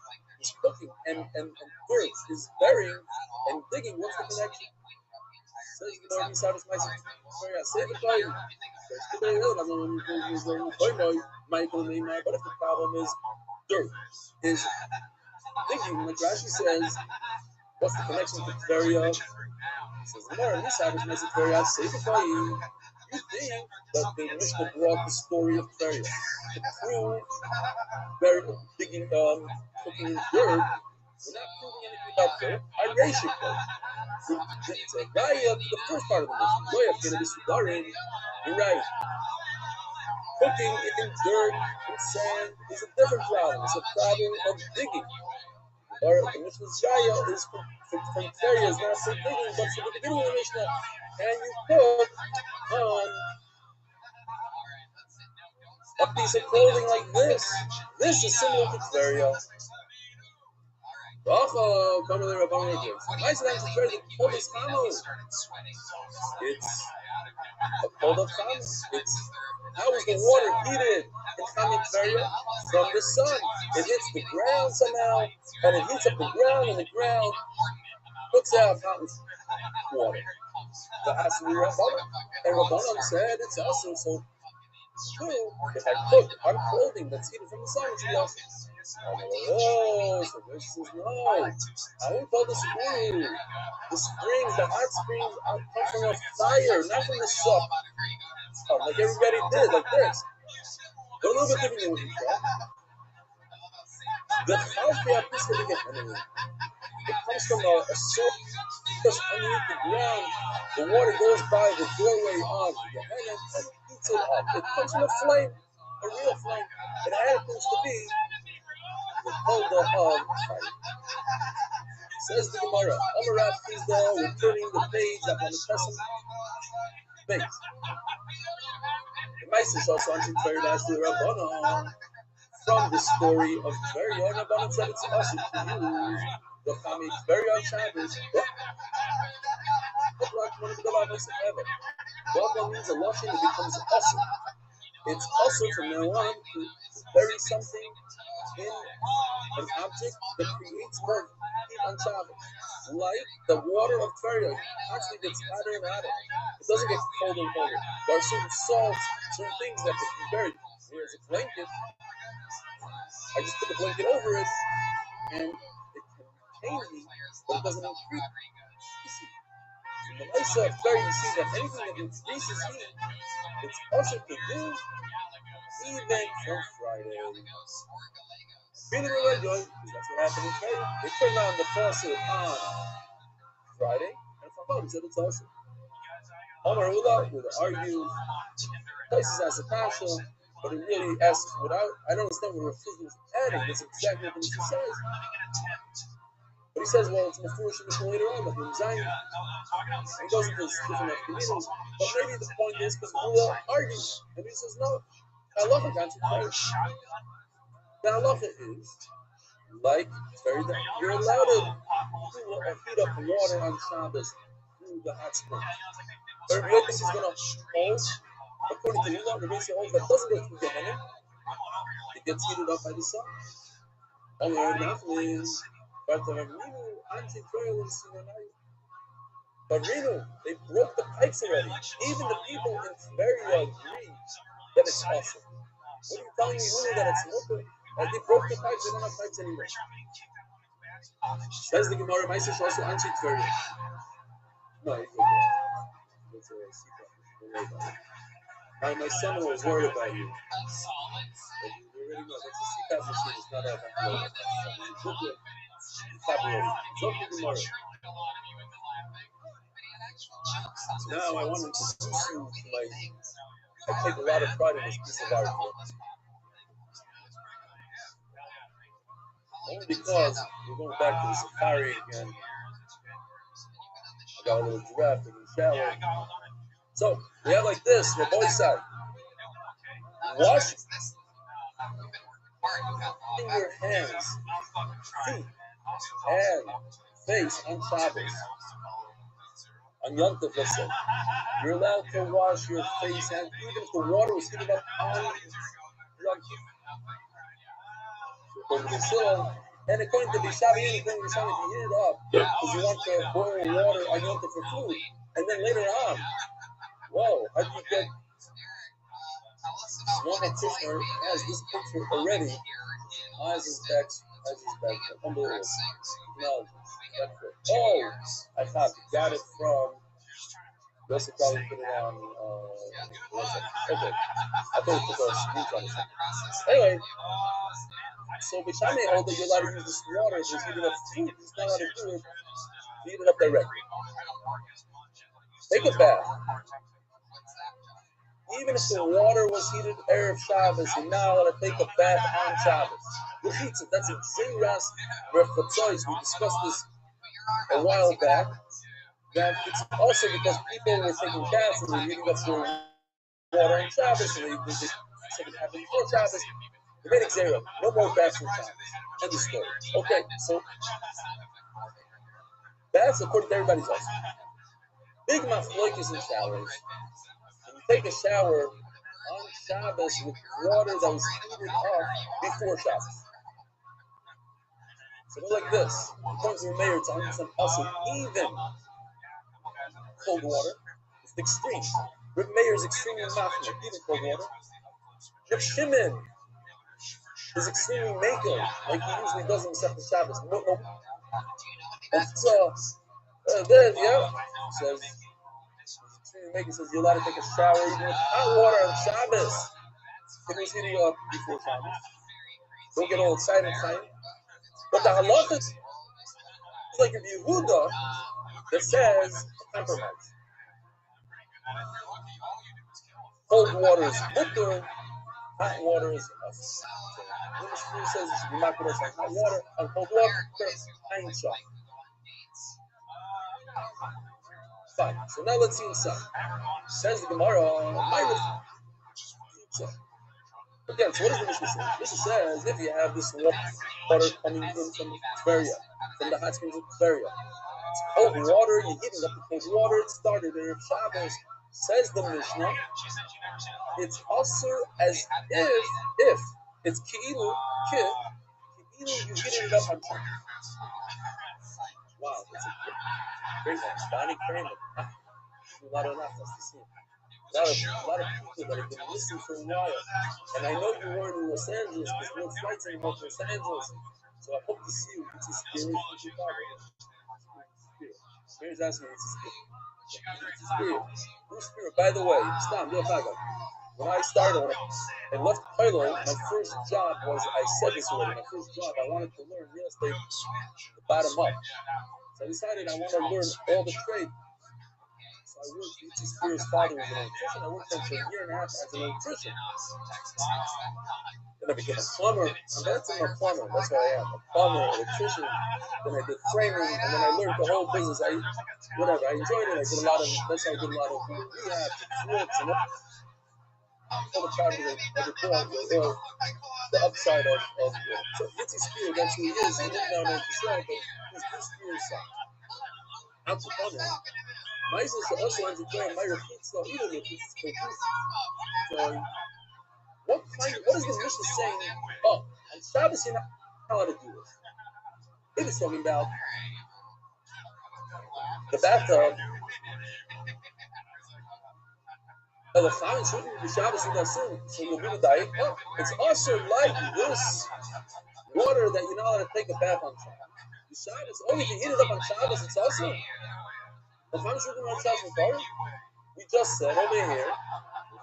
cooking and dirt is burying and digging, what's the connection? Says the Lord Yisrael's Meister Tveria, save it by you. But if the problem is dirt, is digging, like Rashi says, what's the connection to Tveria? Says the Lord Yisrael's Meister Tveria, save it by you. You think that the Mishnah brought the story of Tveria to prove digging, cooking dirt. We're not proving anything about dirt. I raise it. It's a raya to the first part of the Mishnah. You're right. Cooking in dirt and sand is a different problem. It's a problem of digging. Or the Mishnah's raya is from Tveria, is not for digging, but for the beginning of the Mishnah. And you cook on a piece of clothing like this. This is similar to Tveria. It's a cold of Chametz. It's how is the water heated in Chamei Tveria? From the sun. It hits the ground somehow, and it heats up the ground, and the ground puts out hot water. The Asli Rabbanan. And Rabbanan said it's also so true. If I cook on clothing that's heated from the sun, it's also. Oh, so this is no. I won't call the spring. The springs, the hot springs, come from a fire, not from the sun. Like everybody did, like this. They're a little bit different than what you thought. The Chalfia Pisca to get enemy. It comes from a source just underneath the ground. The water goes by the doorway of the Gehenna and heats it up. It comes from a flame, a real flame. It happens to be the cold of fire. Says the Gemara, Amar Rav Chisda, returning the page of Lamentasim base. The Meister also answered very nicely Rabbanon from the story of Tverion. Rabbanon said it's also to use the family Tverion Shabbos. What means a lashon, it becomes awesome. It's also from now on to bury something in an object that creates more heat on Shabbos. Like the water of Tverion constantly gets hotter and hotter. It doesn't get colder and colder. There are certain salts, certain things that can be buried. Whereas a blanket, I just put the blanket over it and it can contain heat, but it doesn't increase heat. In the Isa of Tverion, you see that anything that increases heat, it's also to do even from Friday. Feeling really good, because that's what happened in Tverion. They turned on the faucet on Friday, and from home, said it's also. Omar Ula would argue, places as a kasha, but it really asks without, I don't understand what Rav was adding, that's exactly what he says. But he says, well, it's Mefurish and later on, like in Zion. He goes into this different communities, but maybe the point is because Ula argues, and he says, no, halacha can't be Tverion. The halacha is, like Tverion, you're allowed to heat up water on Shabbos through the hot spring. But Rabbi Yochanan is going to hold, according to Ula, Rabbi Yochanan holds that doesn't go through Gehenna. It gets heated up by the sun. Only Rabbi Nachman is, but the Rinu, anti-Tverion is Sinai. But Rinu, they broke the pipes already. Even the people in Tverion agree that it's awesome. What are you telling me, Rinu, that it's mutter? They broke the pipes, they don't have pipes anymore. Says the Gemara, Meister also answered Tverion. No, he's okay. That's my son was worried about you. You already know, that's a CPAP machine, it's not a ventilator. So now I want to introduce you to I take a lot of pride in this piece of art. Only because we're going back to the safari again. I got a little giraffe in the shower. So we have like this, the boy side. Wash your hands, feet, and face on Shabbos. On Yom Tov, let's say. You're allowed to wash your face and even if the water was heated up on Yom Tov. According to Shul, and according to Bishabi, according to Bishabi, you heat it up because you want to boil water on Yom Tov for food. And then later on, whoa, how do you get one practitioner has this picture already as his back, unbelievable. No, oh, I thought you got it from. Let's probably put it on. Okay, I thought it took a screenshot or something. Anyway, so Bishame hold that you're allowed to use this water to heat it up food. He's not allowed to do it. Heat it up directly. Take a bath. Even if the water was heated Erev Shabbos, you're not allowed to take a bath on Shabbos. L'chitza, that's a Zayras Refutzois. We discussed this a while back. That it's also because people were taking baths and they're heating up their water on Shabbos, and they just said it happened before Shabbos. They made it zero. No more baths on Shabbos. End of story. Okay, so baths, according to everybody's also. Big mafloikis in showers. Take a shower on Shabbos with water that was heated up before Shabbos. So go like this. According to the mayor, it's 100% also even cold water. It's the extreme. Reb Meir is extremely mafia, even cold water. Reb Shimon is extremely maker, like he usually does himself on Shabbos. No. And then, yeah, says. Making says you're allowed to take a shower even with hot water on Shabbos. If it was heating up before Shabbos. Don't get all excited and fight. But the halacha is like a Yehuda that says compromise. Cold water is mutter, hot water is us. The Mishnah says you should be makiros on hot water, on cold water, ain't shot. Fine. So now let's see inside. Says the Gemara, again, so what does the Mishnah say? Mishnah says if you have this water coming in from Tveria, from the hot springs of Tveria, it's cold water, you're heating up the cold water, it started there, Shabbos. Says the Mishnah, it's also as if it's ki'ilu, you heated it up on top. Wow, that's a great one. Bonnie Kramer. A lot of people that have been listening for a while. And I know you weren't in Los Angeles because no flights anymore to Los Angeles. So I hope to see you. It's a spirit from Chicago. Spirit's asking me, it's a spirit. It's a spirit. Who's spirit? By the way, stop, real quick. When I started and left Pilo, my first job was, I said this already, my first job, I wanted to learn real estate from the bottom up. So I decided I want to learn all the trade. So I worked with Itzy Spears' father as an electrician. I worked for a year and a half as an electrician. Then I became a plumber. I'm a plumber. That's what I am. A plumber, electrician. Then I did framing, and then I learned the whole business. I enjoyed it. I did a lot of, that's how I did a lot of rehab, flips, and all the charges I did the upside of so Itzy Spears, that's who he is. He lived down in Israel, but he's Bruce Spears' son. I'm the plumber. Moses also ends up doing my repeats, so either repeats for so what is the Mishnah saying? Oh, on Shabbos you're not allowed to do this. It is talking about the bathtub. The fine shouldn't be Shabbos in that sin, so you'll be the diet. Oh, it's also like this water that you're not allowed to take a bath on Shabbos. The Shabbos, only if you heat it up on Shabbos, it's also. We just said over here,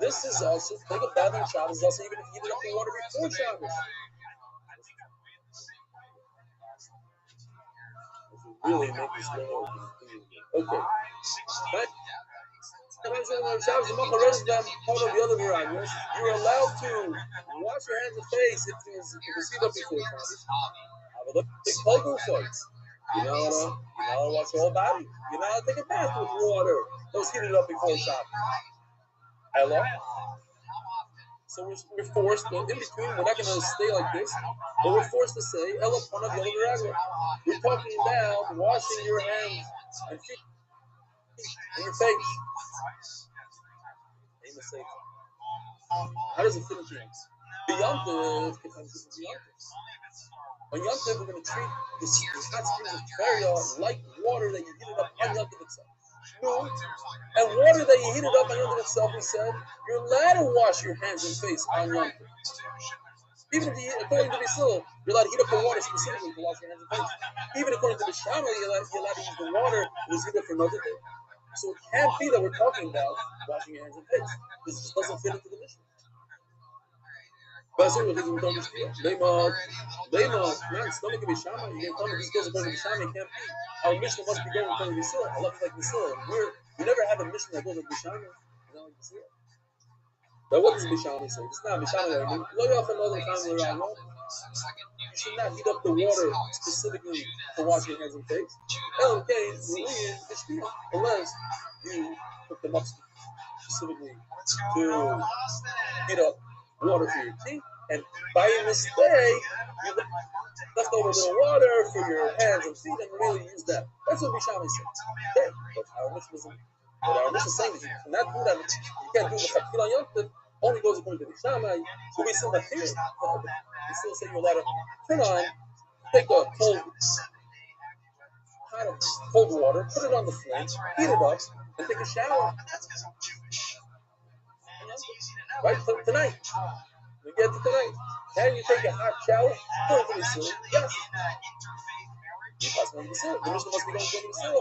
this is also, take a bath on Shabbos, also even if you heat it up in water before Shabbos. Really make this go. Okay. But, you're allowed to wash your hands and face if you heat up before Shabbos. Have a look at the cold fights. You know how to wash your whole body. You know how to take a bath with water. Those heated up before Shabbos. Hello? So we're forced, but in between, we're not going to stay like this, but we're forced to say, Ella Panav Yom V'Ragla. We're talking about washing your hands and feet and your face. How does it fit into things? Beyond the on Yom Tov, we're going to treat this hot springs of Tveria like water that you heated up on Yom Tov itself. No. And water that you heated up on Yom Tov itself, we said, you're allowed to wash your hands and face on Yom Tov. Even if according to the Basil, you're allowed to heat up the water specifically to wash your hands and face. Even according to the Shammai, you're allowed to use the water that was heated up for another thing. So it can't be that we're talking about washing your hands and face. This just doesn't fit into the mission. But so we're thinking about this deal. Man, stomach can be Shammai. You can't tell me this goes according to the Shammai. It can't be. Our mission must be going according to the Basil. I love it like the Basil. We never have a mission that goes like the Shammai. It's not like the Basil. But what does the Shammai say? It's not the Shammai. You should not heat up the water specifically to wash your hands and face. Unless you put them up specifically to heat up water for your teeth, and by mistake, you left over a little water for your hands and feet and really use that. That's what Bishami said. Okay, but our mission is saying that you cannot do that. You can't do the Chakil on Yom Tov. Only goes according to Bishami. So we still have here. We still say you're allowed to turn on, take a cold pot of cold water, put it on the flame, heat it up, and take a shower. Right? Tonight. We get to tonight. Can you take a hot shower? Go to the Basil. Yes. You must go to the Basil. The mission must be going to the Basil.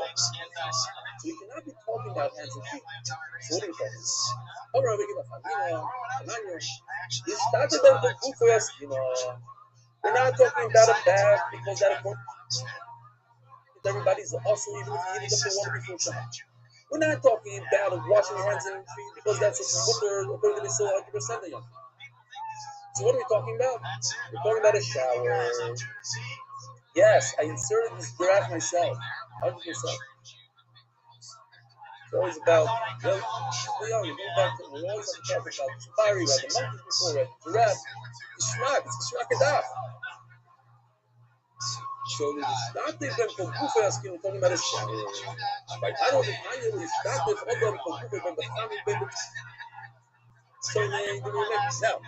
So you cannot be talking about hands and feet. So what are we talking about? Alright, we give a famina, you started them to do for us, we're not talking about a bath because that everybody's also even if you heat up the water before Shabbat. We're not talking about washing your hands and feet because that's a mutter according to the Basil 100% of Yom. So what are we talking about? We're talking about a shower. Yes, I inserted this graph myself. 100%. stories about, you know, we always have to talk about the safari, about the monkeys before, right? The giraffe, the shmak, it's the shmak. So the starting ben von Kufa asking talking about his like I don't think I really started from them from Kufa ben the family ben the so they now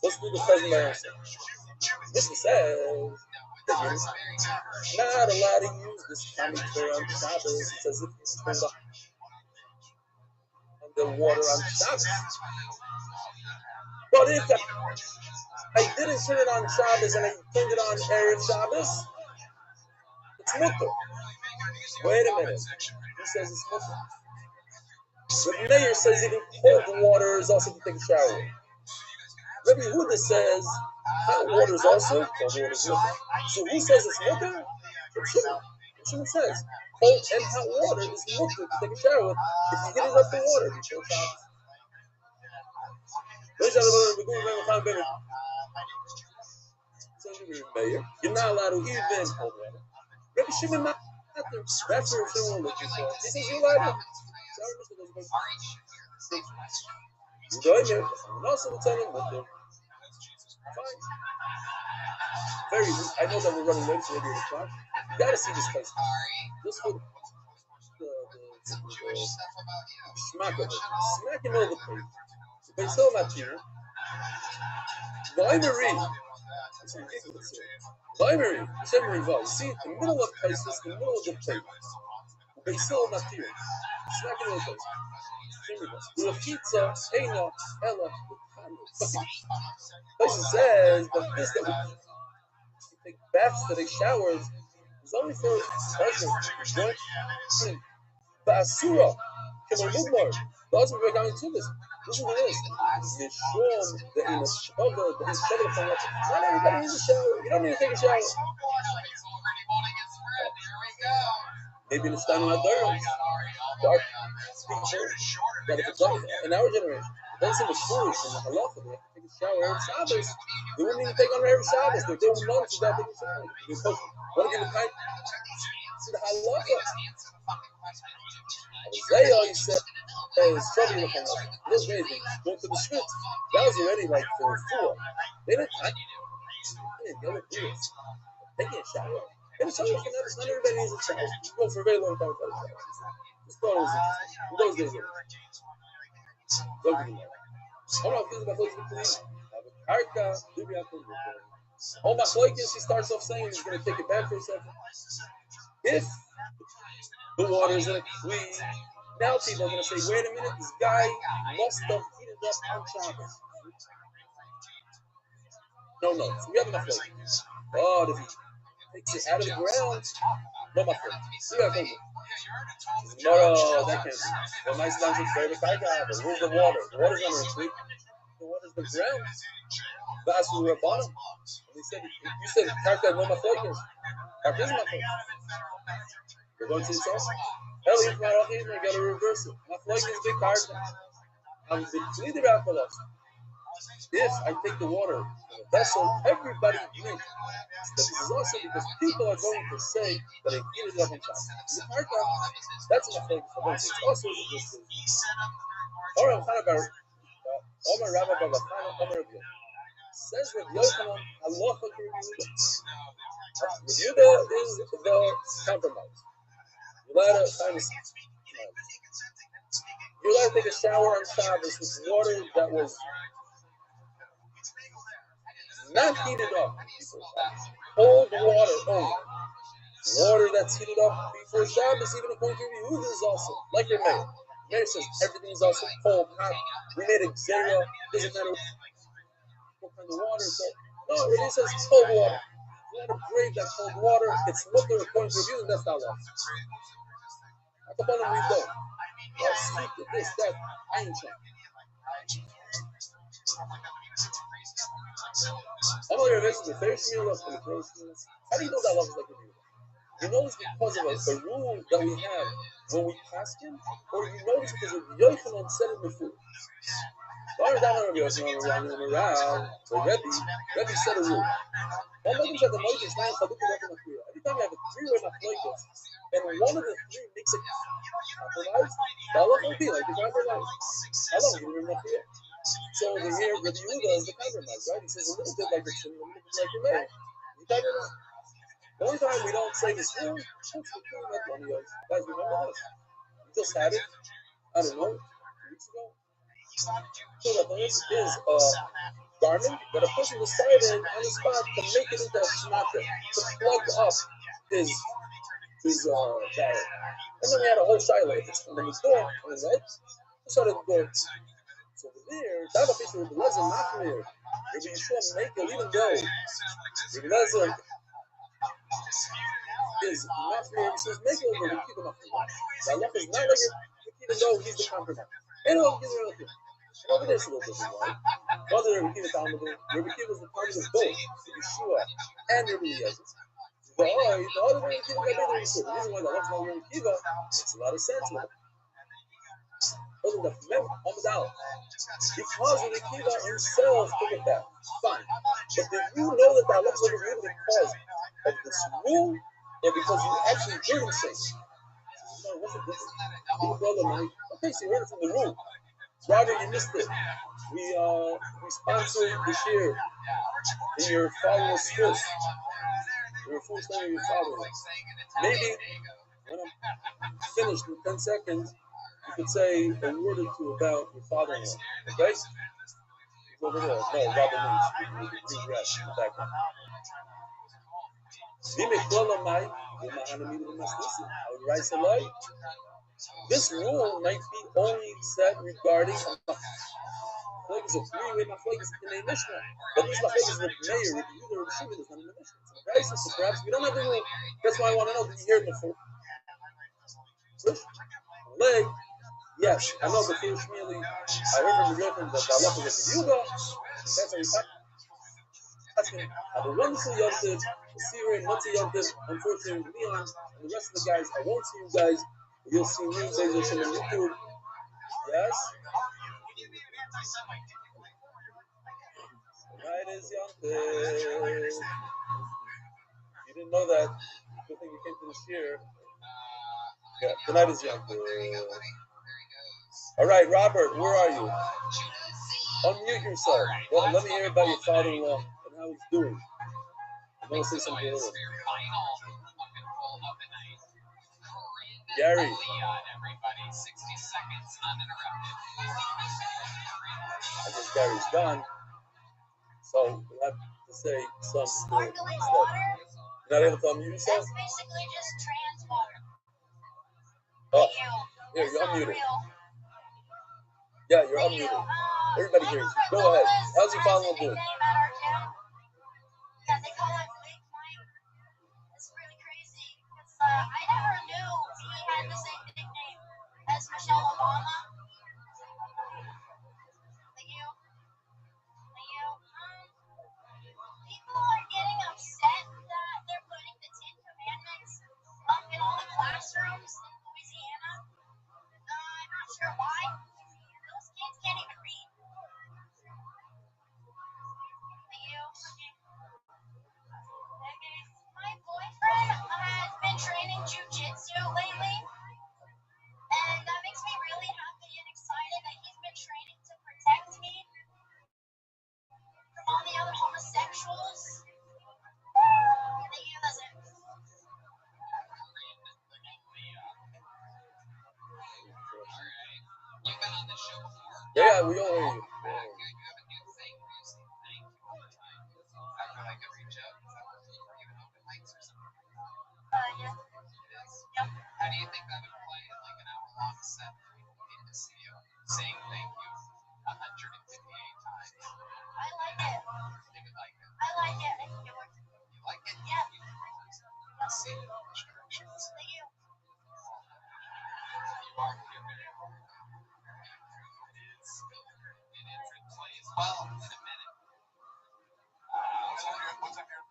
let's do the present answer. This says that you're not allowed to use this commentary on Shabbos. It says if you turn on the water on Shabbos. But if I didn't turn it on Shabbos and I turned it on Erev Shabbos, it's mutter. Wait a minute. He says it's mutter. Rabbi Meir says even cold water is also to take a shower. Rabbi Yehuda says hot water is also cold water is mutter. So who says it's mutter? Shimon says cold and hot water is mutter to take a shower with if you heat up the water before Shabbos. You're not allowed to even cold water. Rabbi Shimon not there. That's what Shimon looking for. He says you're allowed to. Fine. Very. I know that we're running late, so maybe 8 o'clock. You gotta see this place. Just for the smack of it. Smacking all the place. But it's still not here. Library. It's ridiculous here. Library. You see, the middle of places, the middle of the plate. But it's still not here. Smacking all the place. Rechitza Eina Ella. Person says that this that we take baths, that take showers, is only for pleasure. Enjoy. Basura. Can we move more? Those are coming to this. Listen to this. Yeshua, the Inashava, the Inashava from what? Not everybody needs a shower. You don't need to take a shower. Maybe in the time of my dark speaking that if it's like in our generation, it doesn't seem as foolish in the halacha. They have to take a shower every Shabbos. They wouldn't even take on every Shabbos. They're doing months without taking a shower. Because what if you kind see the halacha? Isaiah, he said, is struggling with halacha. Those days, they go to the streets. That was already like for 4. They didn't go to this. Taking a shower. And the shower for not everybody needs a shower. You go for a very long time without a shower. This thought was interesting. In those days, Oh, Machlokes, he starts off saying he's going to take it back for a second. If the water is in clean, now people are going to say, wait a minute, this guy must have heated up on Shabbos. No. So we have enough Machlokes. But if he takes it out of the ground, no Machlokes. We have no. No, that can't be. Well, nice times it's very tight. But where's the water? The water's not going to sleep. The water's the ground. That's where we're bottom. He said, you said Karka no Machlokes. Karka is Machlokes. We're going to see this also. Hell, if not okay, we got to reverse it. Machlokes is big Karka. I'm completely wrapped for us. If I take the water in a vessel, everybody drinks. This is also because people are going to say that I heated it up in Shabbos. That's enough for it's also this is. Or I'm kind of about Omer Rabbi Babatana, Omer Rabbi. Says Rabbi Yochanan, halacha to Rabbi Yehuda. Rabbi Yehuda is the compromise. You're allowed to you're allowed to take a shower on Shabbos with water that was not heated up before Shabbos. Cold water only. Water that's heated up before Shabbos, even according to Rabbi Yehuda, is also like your Meir. Meir says everything is also cold, hot. We made a zera. Doesn't matter what kind of water. So no, it says cold water. You want to brave that cold water. It's mutter according to Rabbi Yehuda. That's not law. At the bottom we go. Speak to this, that. I ain't trying. I'm going to visit the first meal of the first meal. How do you know that love is like a meal? You know it's because of a rule that we have when we pass him, or you know it's because of Yochanan said it before. Far as I know, Rebbe said a rule. Every time you have a three-way machlokes, and one of the three makes a compromise, the halacha will be like the compromise. Halacha will be machmir. So over here, Rabbi Yehuda is the compromise, right? He says a little bit like it's a little bit like your man. The only time we don't say this rule, it's the thing that one of you guys remember this. We just had it, I don't know, 2 weeks ago. So the thing is a garment that a person decided on the spot to make it into a shnata, to plug up his barrel. And then we had a whole shiloh. If it's from the door, on the right, just out of the door. So over there, that official Rabbi Lezer not clear. Rabbi Yeshua make it, even though Rabbi Lezer is not clear, he says make it over Rabbi Kiva Machmir. The halacha is not like even though he's the compromise. And he'll give you anything. Over there, it's a little different, right? Whether Rabbi Kiva Talmud, Rabbi Kiva is the Talmud of both Yeshua and Rabbi Eliezer. The other Rabbi Kiva got better than Yeshua. The reason why the halacha is not Rabbi Kiva makes a lot of sense with it. Because Rabbi Kiva himself took it back. Fine. But did you know that the halacha is Rabbi Kiva because of this rule, or because you actually heard him say it? No, what's the difference? Okay, so you heard it from the rule. Roger, you missed it. We sponsored the share in your followers first. Your first name of your followers. Maybe when I'm finished in 10 seconds, you could say a word or two about your father-in-law. Okay? He's over there. No, Robert Lynch. Green grass in the background. This rule might be only said regarding machlokes of three-way machlokes in a Mishnah, but this machlokes is the mayor, Rabbi Yehuda, Rabbi Shimon is not in the Mishnah. So perhaps we don't have the rule. That's why I want to know. Did you hear it before? Leg, yes, I know the first really. I heard from the Yochanan that the halacha is Rabbi Yehuda. That's how we talk. Have a wonderful Yom Tov. Siri and Motzi Yom Tov. Unfortunately, Leon and the rest of the guys, I won't see you guys. You'll see me, Bezer Shem on YouTube. Yes? Tonight is Yom Tov. You didn't know that. Good thing you came to this year. Yeah, tonight is Yom Tov. All right, Robert, where are you? Unmute yourself. Well, let me hear about your father-in-law and how he's doing. I'm going to say something earlier. Gary. I guess Gary's gone. So we'll have to say some stuff. You're not able to unmute yourself? That's basically just trans water. Oh, here, you're unmuted. Yeah, you're unmuted. Everybody hears you. Go ahead. How's your father doing? Yeah, they call him Big Mike. It's really crazy. I never knew he had the same nickname as Michelle Obama. Thank you. People are getting upset that they're putting the Ten Commandments up in all the classrooms in Louisiana. I'm not sure why. Those kids can't even read. My boyfriend has been training jiu-jitsu lately, and that makes me really happy and excited that he's been training to protect me from all the other homosexuals. That's it. You've been on this show before. Yeah, we all hear you. You have a new thing where you say thank you all the time. I feel like I reach out. Is that working for you in open mics or something? Yeah. It is? Yep. How do you think that would play in like an hour-long set in the studio saying thank you 158 times? I like it. You would like it? I like it. I think it works. You like it? Yeah. Let's see the instructions. Thank you. You are here very important. It is. It plays well in a minute. What's up here?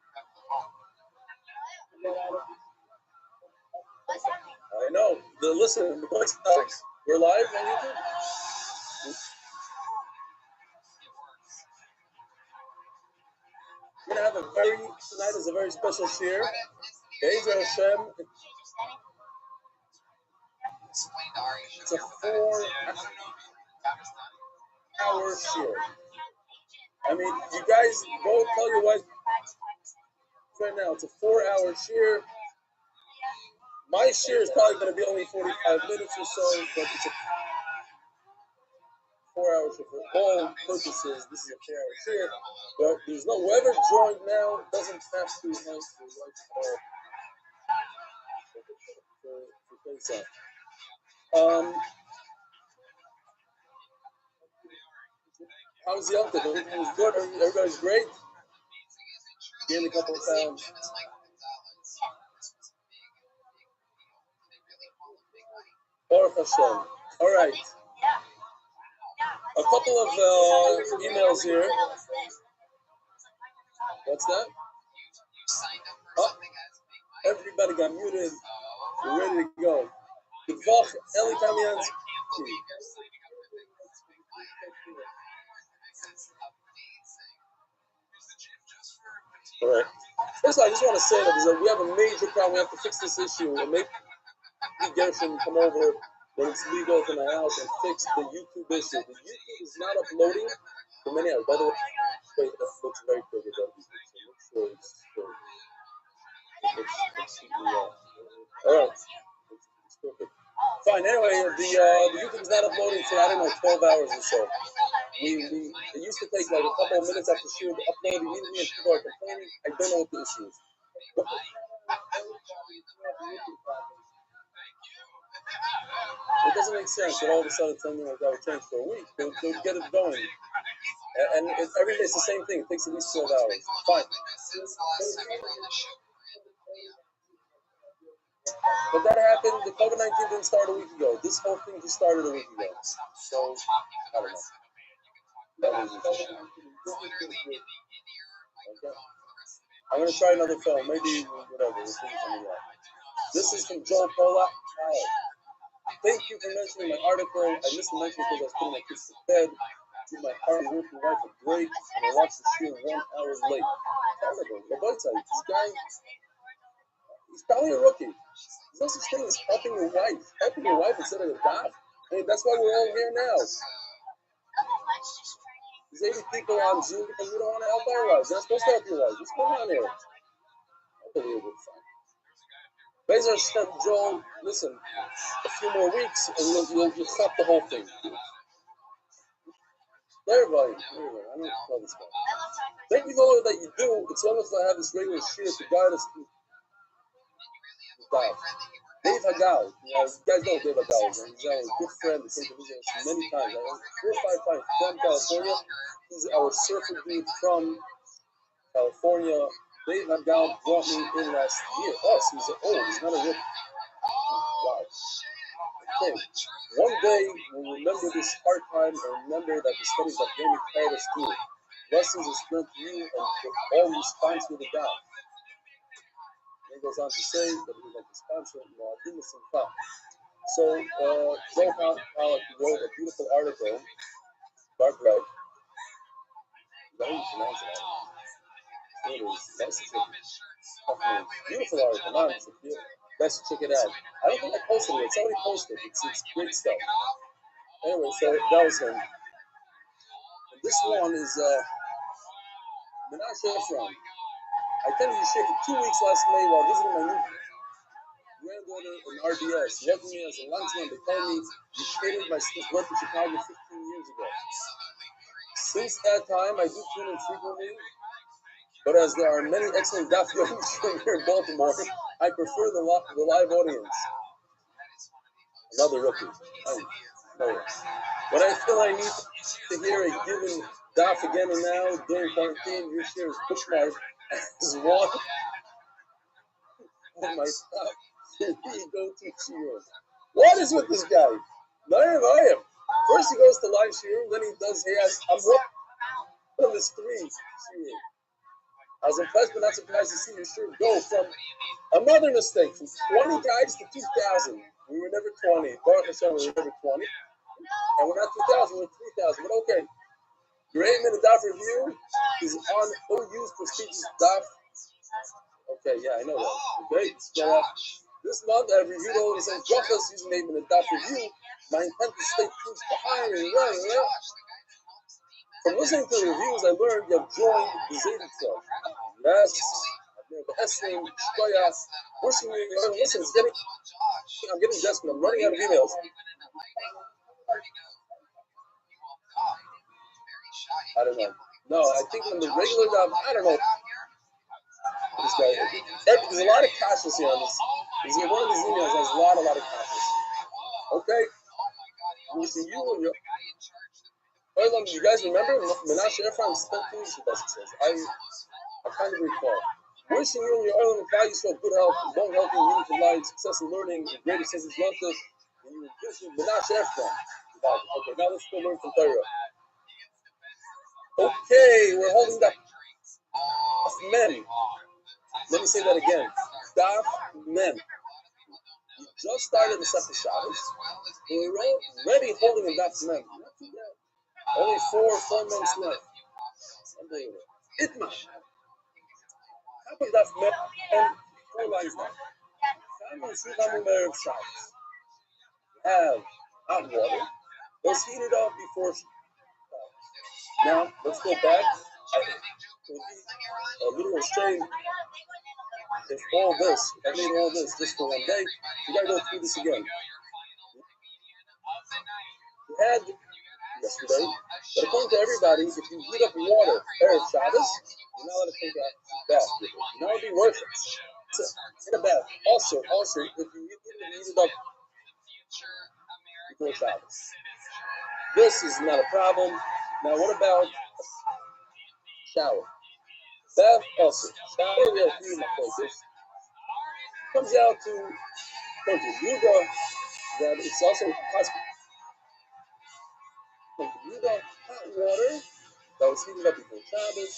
What's happening? I know. Listen, we're live on YouTube. We're gonna have tonight is a very special share. Be'ezer Hashem. It's a 4-hour share. I mean, you guys go tell your wife right now. It's a 4-hour share. My share is probably going to be only 45 minutes or so, but it's a 4-hour share for all purposes. This is a 4-hour share. But there's no whoever joined now doesn't have to have how's the Yom Tov? Everything was good. Everybody's great. Gained a couple of pounds. Baruch Hashem. All right. A couple of emails here. What's that? Oh, everybody got muted. We're ready to go. Gvach Eli Kamianski. All right. First of all, I just want to say that we have a major problem. We have to fix this issue. We'll make Gershon come over when it's legal to my house and fix the YouTube issue. The YouTube is not uploading for many hours. By the way, wait, that looks very pretty. So make sure it's good. All right. It's perfect. Fine. Anyway, the YouTube is not uploading for, I don't know, 12 hours or so. It used to take like a couple of minutes after shoot to upload immediately, and people are complaining. I don't know what the issue is. It doesn't make sense that all of a sudden something like that will change for a week. They'll get it going. And every day it's the same thing. It takes at least 12 hours. Fine. But that happened. The COVID-19 didn't start a week ago. This whole thing just started a week ago. So, I don't know. Okay. I'm going to try another phone. Maybe, whatever. We'll figure something out. This is from Joel Polak. Thank you for mentioning my article. I missed the mention because I was putting my kids to bed. Give my hard-working wife a break, and I watched the show 1 hour late. Terrible. This guy, he's probably a rookie. There's no such thing as helping your wife. Helping your wife instead of a God. I mean, that's why we're all here now. There's 80 people on Zoom because we don't want to help our wives. They're not supposed to help your wives. What's going on here? Unbelievable. Be'ezer Hashem, Joel, listen, a few more weeks and you'll stop the whole thing. Everybody, I don't know how this guy. Thank you for all that you do. It's almost like I have this regular share to guide us through God. Dave Hagal, you guys know Dave Hagal. He's our good friend. He came to visit us many times. 4 or 5 times from California. He's our surfer dude from California. Dave Hagal brought me in last year. He's not a rookie. Wow. Okay. One day we'll remember this hard time and remember that the studies that Jamie carried us through. Blessings and strength to you and for all responsible to God. He goes on to say that he would like to sponsor Moadim Simcha. So, Joel Pollack wrote a beautiful article. Barbara, how do you pronounce it? It is beautiful article. Let's check it out. I don't think I posted it. Somebody posted it. It's great stuff. Anyway, so that was him. And this one is Menashe Ephron. I attended the share for 2 weeks last May while visiting my new granddaughter in RDS. He welcomed me as a landsman. They told me you created my sister's went to Chicago 15 years ago. Since that time, I do tune in frequently, but as there are many excellent daf yomis here in Baltimore, I prefer the live audience. Another rookie. When I feel I need to hear a given daf again and now during quarantine, your share is bookmarked as one of my top 3 go-to cheers. What is with this guy? First he goes to live shir, then he has one of his 3 shir. I was impressed but not surprised to see your shir go from another mistake, from 20 guys to 2,000. We were never 20. Baruch Hashem, we were never 20. And we're not 2,000, we're 3,000. But okay. Great minute daf review is on OU's prestigious daf. Okay, yeah, I know that. Okay, so this month I reviewed all the same brachas using name in the daf review. My intent is to stay true to behind and From listening to the reviews, I learned you have joined the Zayden Club. Yes, I've learned the Esrim, Shkoyas, wishing me, listen, I'm getting desperate. I'm running out of emails. I don't know. No, I think on the regular job, I don't know. This guy, there's a lot of caches here on this. One of these emails has a lot of caches. Okay. Wishing you and your. You guys remember Menashe Ephraim spent 2 weeks with us, it says. I kind of recall. Wishing you and your oil and values for good health, long, healthy, meaningful life, success in learning, and greater sense of justice. And you wish you Menashe Ephraim. Okay, now let's go learn from Torah. Okay, we're holding that Daf Mem. Let me say that again. Daf Mem. We just started the Sefer Shabbos. We're already holding a Daf Mem. Only 4 months left. Itma. Half of Daf Mem and 4 lines now. Have hot water. Let's heat it up before. Now, let's go back. A little strange. If I made all this just for one day, we gotta go through this again. We had yesterday, but according to everybody, if you heat up water Erev Shabbos, you're not allowed to take a bath. You're not allowed to be worthless. In a bath. Also, if you heat it up before Shabbos. This is not a problem. Now, what about shower? Bath also. Shower, we have 3 places. Comes out to Yuda that it's also possible. Yuda, hot water that was heated up before Shabbos,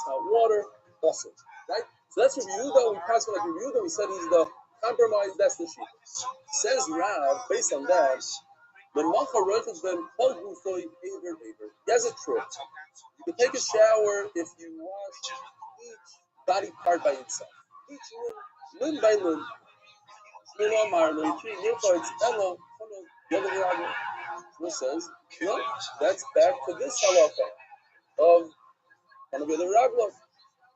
hot water, also. Right? So that's with Yuda. We passed on like Yuda. We said he's the compromise. That's the sheep. Says Rav, based on that, when Macha rotates them, yes, it's true. You can take a shower if you wash each body part by itself. Each limb by limb. What says, no, that's back to this halacha of Hanavila Raglav.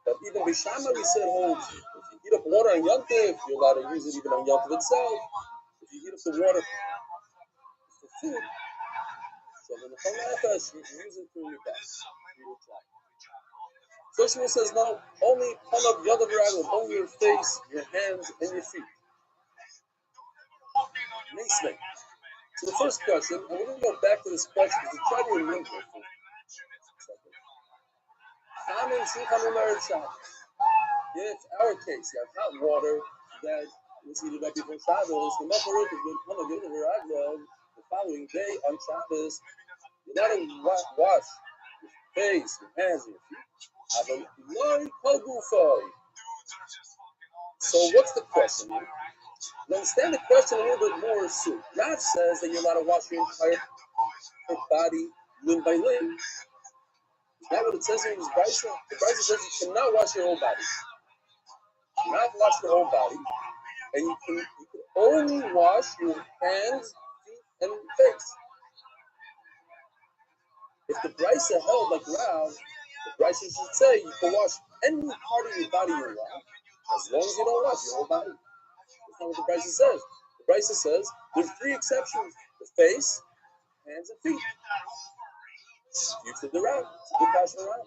That even Bishama we said holds, if you heat up water on Yom Tov, you're allowed to use it even on Yom Tov itself. If you heat up the water for food, so then the Hanafesh, you can use it for your bath. First one says no, only Hanav Yadav Raglav, only your face, your hands, and your feet. So the first question, and we're going to go back to this question because we try to remember it. If our case, you have hot water that was heated up before Shabbos, the following day on Shabbos, you got to wash your face, your hands, and your feet. So what's the question here? To understand the question a little bit more, so Rav says that you're allowed to wash your entire body limb by limb. Is that what it says in this Brisa? The Brisa says you cannot wash your whole body. You cannot wash the whole body, and you can only wash your hands, feet, and face. If the Brisa held like Rav, the Brisa should say you can wash any part of your body you want, as long as you don't wash your whole body. That's not what the Brisa says. The Brisa says there's 3 exceptions: the face, hands, and feet. You took the Rav. It's a good passion around.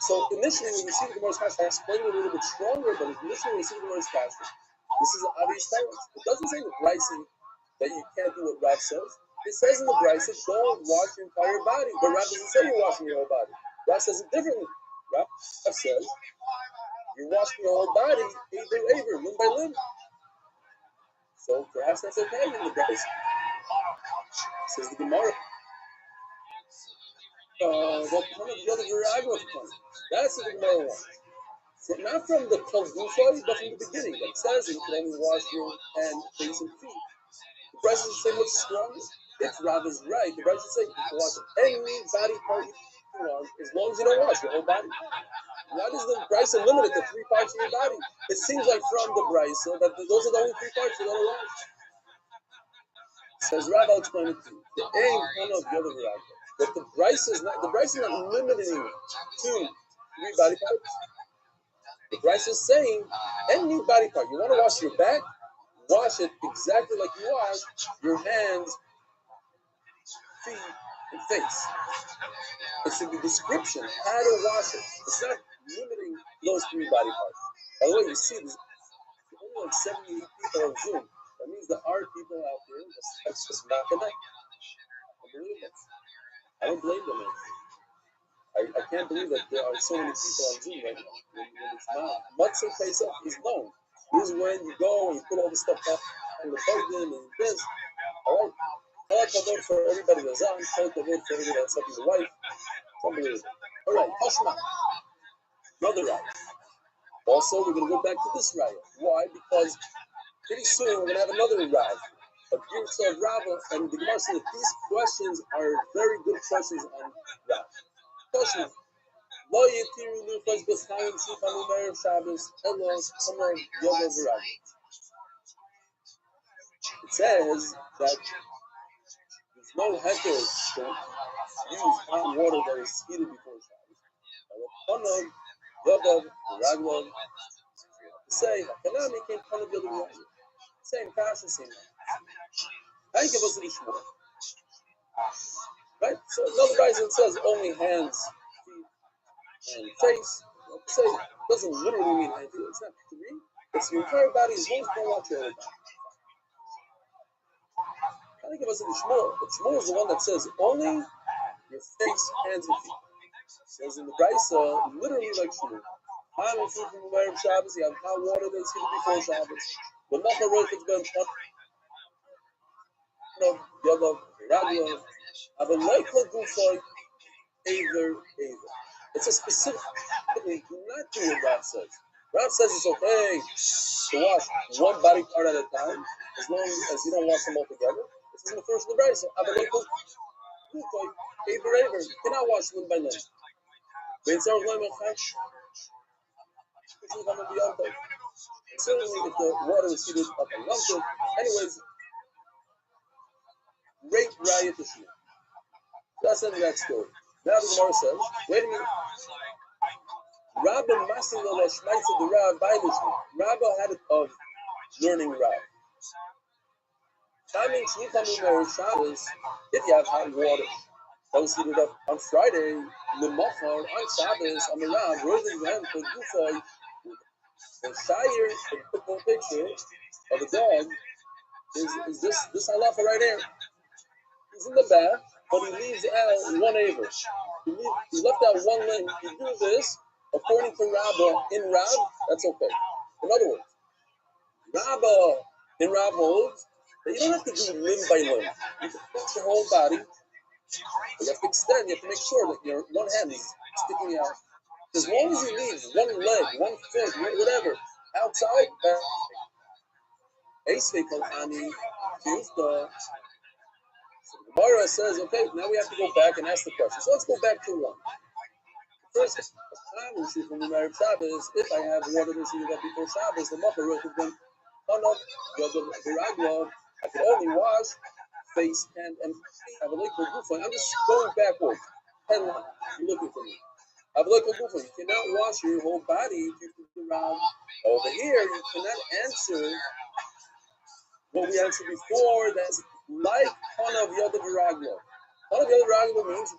So initially, when you see the Gemara's Kasha, I explained it a little bit stronger, but initially when you see the Gemara's Kasha, this is an obvious difference. It doesn't say in the Brisa that you can't do what Rav says. It says in the Brisa, don't wash your entire body. But Rav doesn't say you're washing your whole body. Rav says it differently. Rav says you're washing your whole body, limb by limb. So perhaps that's okay in the Brisa. Says the Gemara. That's the Gemara one. So not from the Kol Gufay, but from the beginning. That says you can only wash your hand, face, and feet. The Bryce is saying what's strong. If Rav is right, the Bryce is saying you can wash any body part you want as long as you don't wash your whole body. Why does the Bryce limit it to 3 parts of your body? It seems like from the Bryce that those are the only 3 parts you gotta wash. Says Rav, I'll explain it to you. The aim one of the other Rav. But the Bryce is not limiting it to 3 body parts. The Bryce is saying any body part. You want to wash your back, wash it exactly like you wash your hands, feet, and face. It's in the description how to wash it. It's not limiting those 3 body parts. By the way, you see there's only like 78 people on Zoom. That means there are people out there that's just not connected. Unbelievable. I don't blame them. I can't believe that there are so many people on Zoom right now. When it's not. Matzah Pesach is known. This is when you go and you put all the stuff up on the podium and this. All right. Kol kavod for everybody that's on. Kol kavod for everybody that's helping the wife. It's unbelievable. All right. Tashma. Another raya. Also, we're going to go back to this raya. Why? Because pretty soon we're going to have another raya. A Girsa of Rava, and the Gemara says that these questions are very good questions on Rava. Question: Lo yitiru lufas b'chaim shulchan u'merev Shabbos elo k'mor yoga v'rava. It says that there's no heter to use hot water that is heated before Shabbos. Yoga v'raglav. To say hakanami came k'mor yoga v'rava. Same passion, same. How you give us the Ishmael? Right? So another reason says only hands, feet, and face. Say doesn't literally mean hands. It's not 3. It's your entire body as long as you don't watch your whole body. How do you give us the Shmuel? But Shmuel is the one that says only your face, hands, and feet. It says in the Brisa, literally like Shmuel. I'm a food from the Erev Shabbos. You have hot water that's heated before Shabbos. The Macha Rochit's been Yadav, Raglav, Avalaikla Gufay, Aver. It's a specific thing. Do not do what Rav says. Rav says it's okay to wash one body part at a time, as long as you don't wash them all together. This is in the first of the Brisa. Avalaikla Gufay, Aver. You cannot wash limb by limb. Certainly, if the water is heated up and lumped, anyways, great riot to Shmuel. That's the end of that story. Now the Gemara says, wait a minute. Rabba Masila Lashmaitza the Rav by the Shmuel. Rabba had it of learning Rav. Timing Shnichamu Shabbos, if you have hot water that was heated up on Friday, Lemachar, on Shabbos, on the Rav, Rosen Ram, for Gufay, and Shire, a quick picture of a dog, is this halacha right here. He's in the bath, but he leaves out one aver. He left out one limb. You do this, according to Rabbah, in Rav, that's okay. In other words, Rabbah in Rav holds that you don't have to do limb by limb. You can fix your whole body. You have to extend, you have to make sure that your one hand is sticking out. As long as he leaves one leg, one foot, whatever, outside, the Gemara says, okay, now we have to go back and ask the question. So let's go back to one. First, if I have water that's heated up before Shabbos, the Macha Roch has been I can only wash face, hand, and feet. I'm just going backwards. Headline, you're looking for me. You cannot wash your whole body if you look around. Over here, you cannot answer what we answered before. That's like Hanav Yadav Ragla. Hanav Yadav Ragla means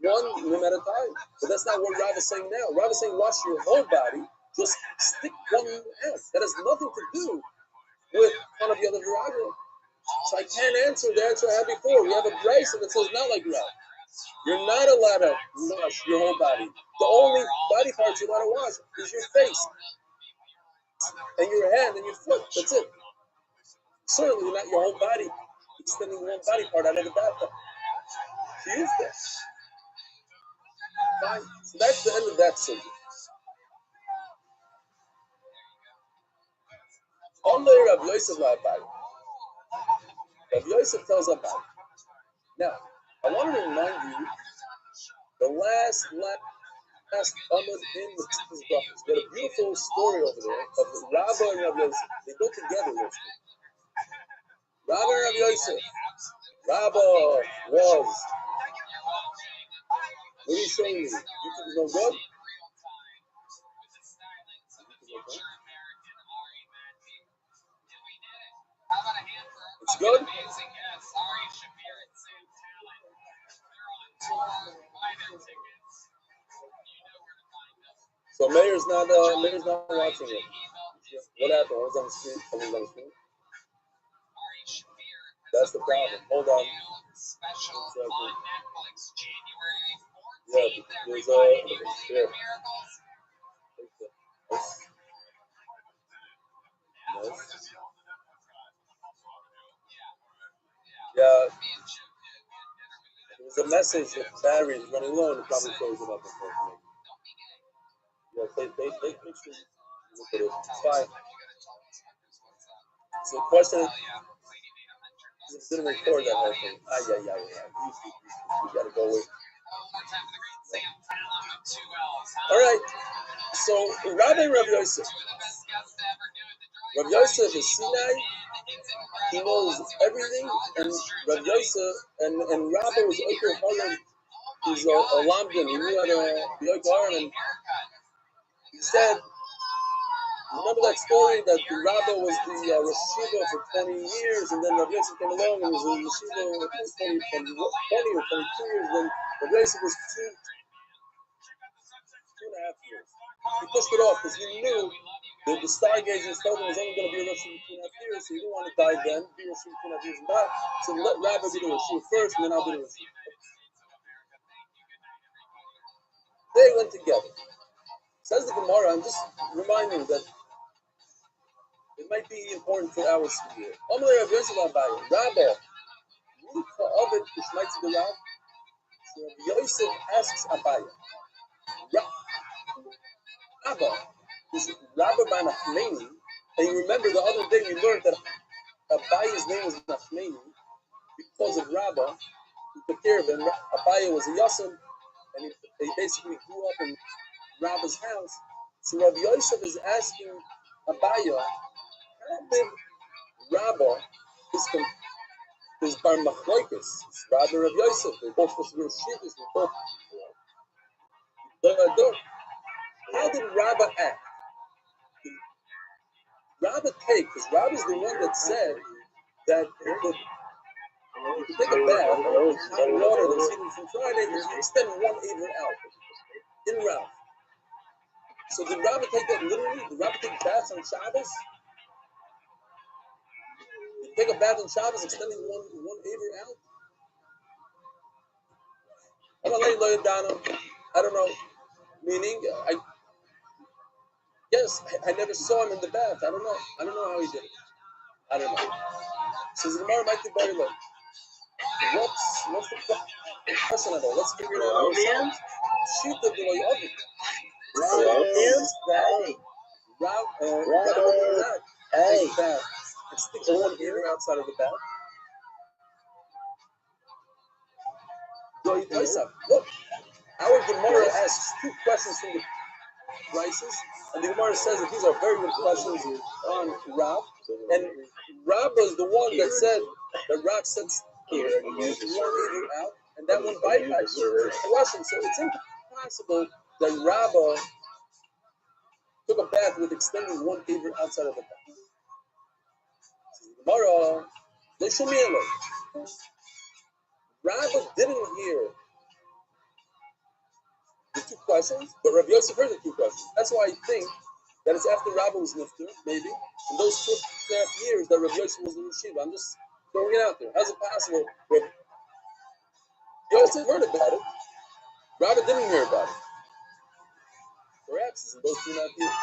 one limb at a time. But that's not what Rav is saying now. Rav is saying wash your whole body, just stick one limb out. That has nothing to do with Hanav Yadav Ragla. So I can't answer the answer I had before. We have a Bryce that says not like Rav. You're not allowed to wash your whole body. The only body parts you're allowed to wash is your face and your hand and your foot. That's it. Certainly not your whole body, extending one body part out of the bathtub. Use that. Fine. So that's the end of that subject. Only Rav Yosef Labbai. Rabbi Yosef tells Abai. Now, I want to remind you the last Amud in the Tzitz Brachos. Got a beautiful story over there of Rabba and Rabbi Yosef. They go together. Rabba and Rabbi Yosef. Rabba was. What are you showing me? YouTube is no good? It's good? So Mayor's not watching it. What happened? What was on the screen? Something's on the screen? That's the problem. Hold on. Yeah, there's here. Nice. Yeah. There's a message that battery is running low and it probably shows it up, unfortunately. Yeah, they make sure you look at it. It's fine. So the question is, didn't record that whole thing. You gotta go with. All right. So Rabbi and Rabbi Yosef. Rabbi Yosef is Sinai. He knows everything, and Rabbi Yosef and Rabbi was Oker Harlem. He's a Lamdan. He knew how to be Oker Harlem. And he said, remember that story that the Rabbi was the Rosh Yeshiva for 20 years, and then Rabbi Yosef came along and was in Yeshiva for 20 or 22 years. Then Rabbi Yosef was two and a half years. He pushed it off because he knew that the stargazers told him he was only going to be a Rosh Yeshiva for 2.5 years, so he didn't want to die then, be a Rosh Yeshiva for 2.5 years and die. So let Rabbi be the Rosh Yeshiva first, and then I'll be the Rosh Yeshiva. They went together. Says the Gemara, I'm just reminding that it might be important for our here. Amalei Rav Yosef Abaye, Rabba, Ruka Ovid Ishmaitzi the Rav. So Rav Yosef asks Abaye, Rabba, is Rabba by Nachmeni? And you remember the other day we learned that Abaye's name was Nachmeni because of Rabba, who took care of him. Abaye was a Yosem, and he basically grew up in Rabba's house. So Rav Yosef is asking Abaye, how did Rabba is Bar Machlokes, Rabba Rav Yosef? They're both supposed to be Shivas, they're both. How did Rabba act? Rabba take, because Rabba's the one that said that if you take a bath with hot water that's heated from Friday, you extend one Aver out in Ralph. So did Rabba take that literally? Did Rabba take baths on Shabbos? Take a bath on Shabbos, extending one Aver out? I'm gonna lay it down. I don't know. Meaning, I never saw him in the bath. I don't know how he did it. I don't know. Says the Gemara might be very low. What's the question at all? Let's figure it out ourselves. Shita below Ovid. Take bath and stick one ear outside of the bath. Look, our Gemara asks two questions from the Rices, and the Gemara says that these are very good questions on Rav. And Rav was the one that said that Rav sets here and used one ear out, and that one bypassed the question. So it's impossible that Rabba took a bath with extending one ear outside of the bath. Gemara, they show me a Rabba didn't hear the two questions, but Rav Yosef heard the two questions. That's why I think that it's after Rabba was nifter, maybe, in those 2.5 years that Rav Yosef was in Yeshiva. I'm just throwing it out there. How's it possible? Rav Yosef heard about it. Rabba didn't hear about it. Perhaps it's in those 2.5 years.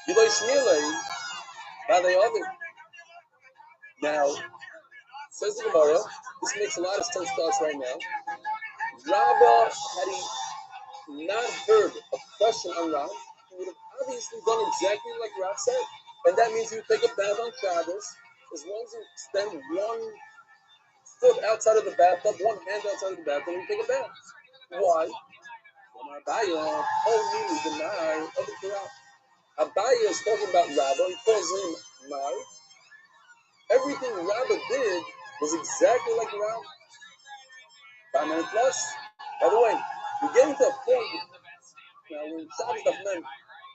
Yilay Shmilay, Balei Ovid. Now, says the Gemara, this makes a lot of sense to us right now. Rabba, had he not heard a question on Rav, he would have obviously done exactly like Rav said. And that means he would take a bath on Shabbos, as long as you extend one foot outside of the bathtub, one hand outside of the bathtub, and you take a bath. Why? Abaya only deny of the Quran. Abaya is talking about Rabba. He calls him Mar. Everything Rabba did was exactly like Rabba. 5 minutes plus. By the way, we're getting to a point now when Shabbos Daf Mem.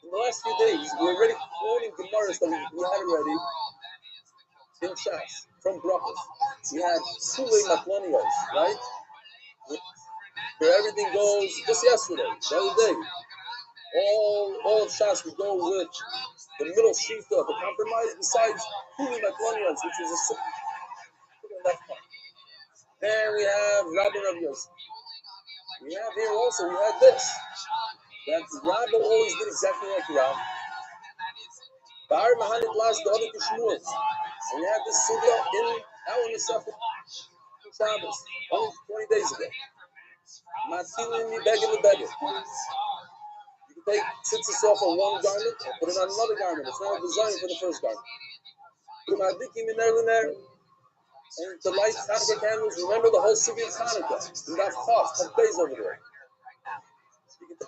In the last few days, we're already quoting Gemaras that we had already in Shas from Brachos. We had Sulei Maklonios, right? Where everything goes just yesterday, the other day. All of Shas we go with the middle sheet of the compromise, besides Sulei Maklonios, which is a left part. Then we have Rabbi Rav Yosef. We have here also, we had this. That Rabbi always did exactly like Rabbi. Bar Mahanit last the other Kishmurim. And we had this Sugya in the Sefer Shabbos, only 20 days ago. Matilin mi beggar the beggar. You can take tzitzis off of one garment and put it on another garment. It's not a design for the first garment. And to light Hanukkah candles, remember the whole city of Hanukkah. And that's tough days over there. You can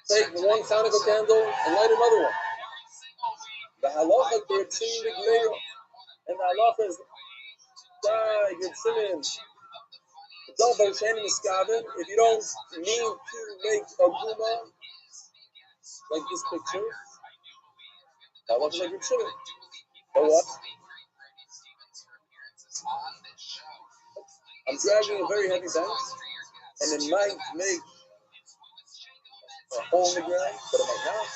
take one Hanukkah candle and light another one. The halacha to Reb Shimon ben Gmeir, and the halacha is Reb Shimon. If you don't mean to make a guma like this picture, I want to make Reb Shimon. But what? I'm dragging a very heavy bench, and it might make a hole in the ground, but it might not.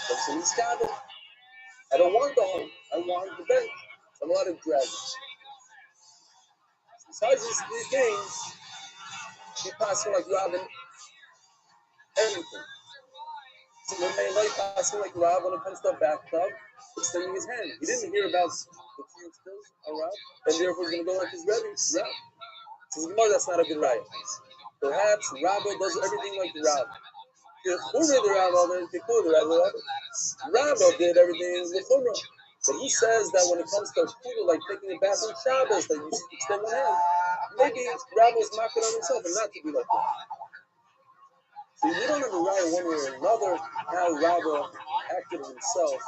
But it's in this cabin. I don't want the hole. I want the bench. So I'm allowed to drag it. Besides these things, he passed me like Robin, everything. So when they like passing like Rob when it comes to a bathtub, extending his hand. He didn't hear about the few skills of Rob, and therefore he's going to go like his Rebbe, Rob. So that's not a good raya. Perhaps Rabba does everything like Rob. Who made the Rabba? Rabba did everything with Chumrah. But he says that when it comes to Kuda, like taking a bath on Shabbos, that you extend one hand, maybe Rabba was marking on himself and not to be like that. So we don't have a raya one way or another how Rabba acted himself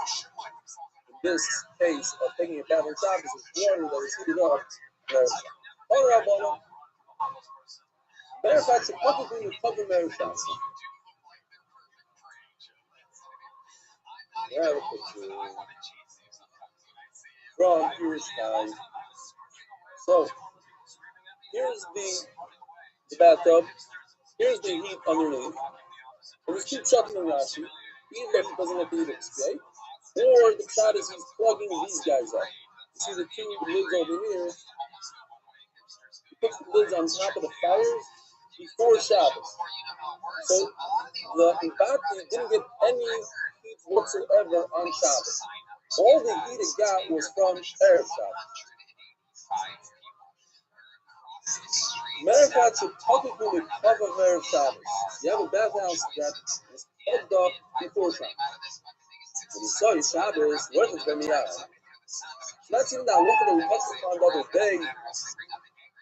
in this case of taking a bath on Shabbos is water that is heated up. Matter of fact, a couple things to cover Mary Shabbos. We have a picture from Pure Sky. So, here's the bathtub. Here's the heat underneath. And just keep checking the Rashi. Either he doesn't have to either escape, or the shot is he's plugging these guys up. You see the two lids over here. He puts the lids on top of the fires before Shabbos. So the Ibati didn't get any heat whatsoever on Shabbos. All the heat it got was from Erev Shabbos. Matter of fact, you're technically the cover of Erev Shabbos. You have a bathhouse that was plugged up before Shabbos. When you saw your Shabbos, what is going to be out? That's even that look that we touched upon the other day.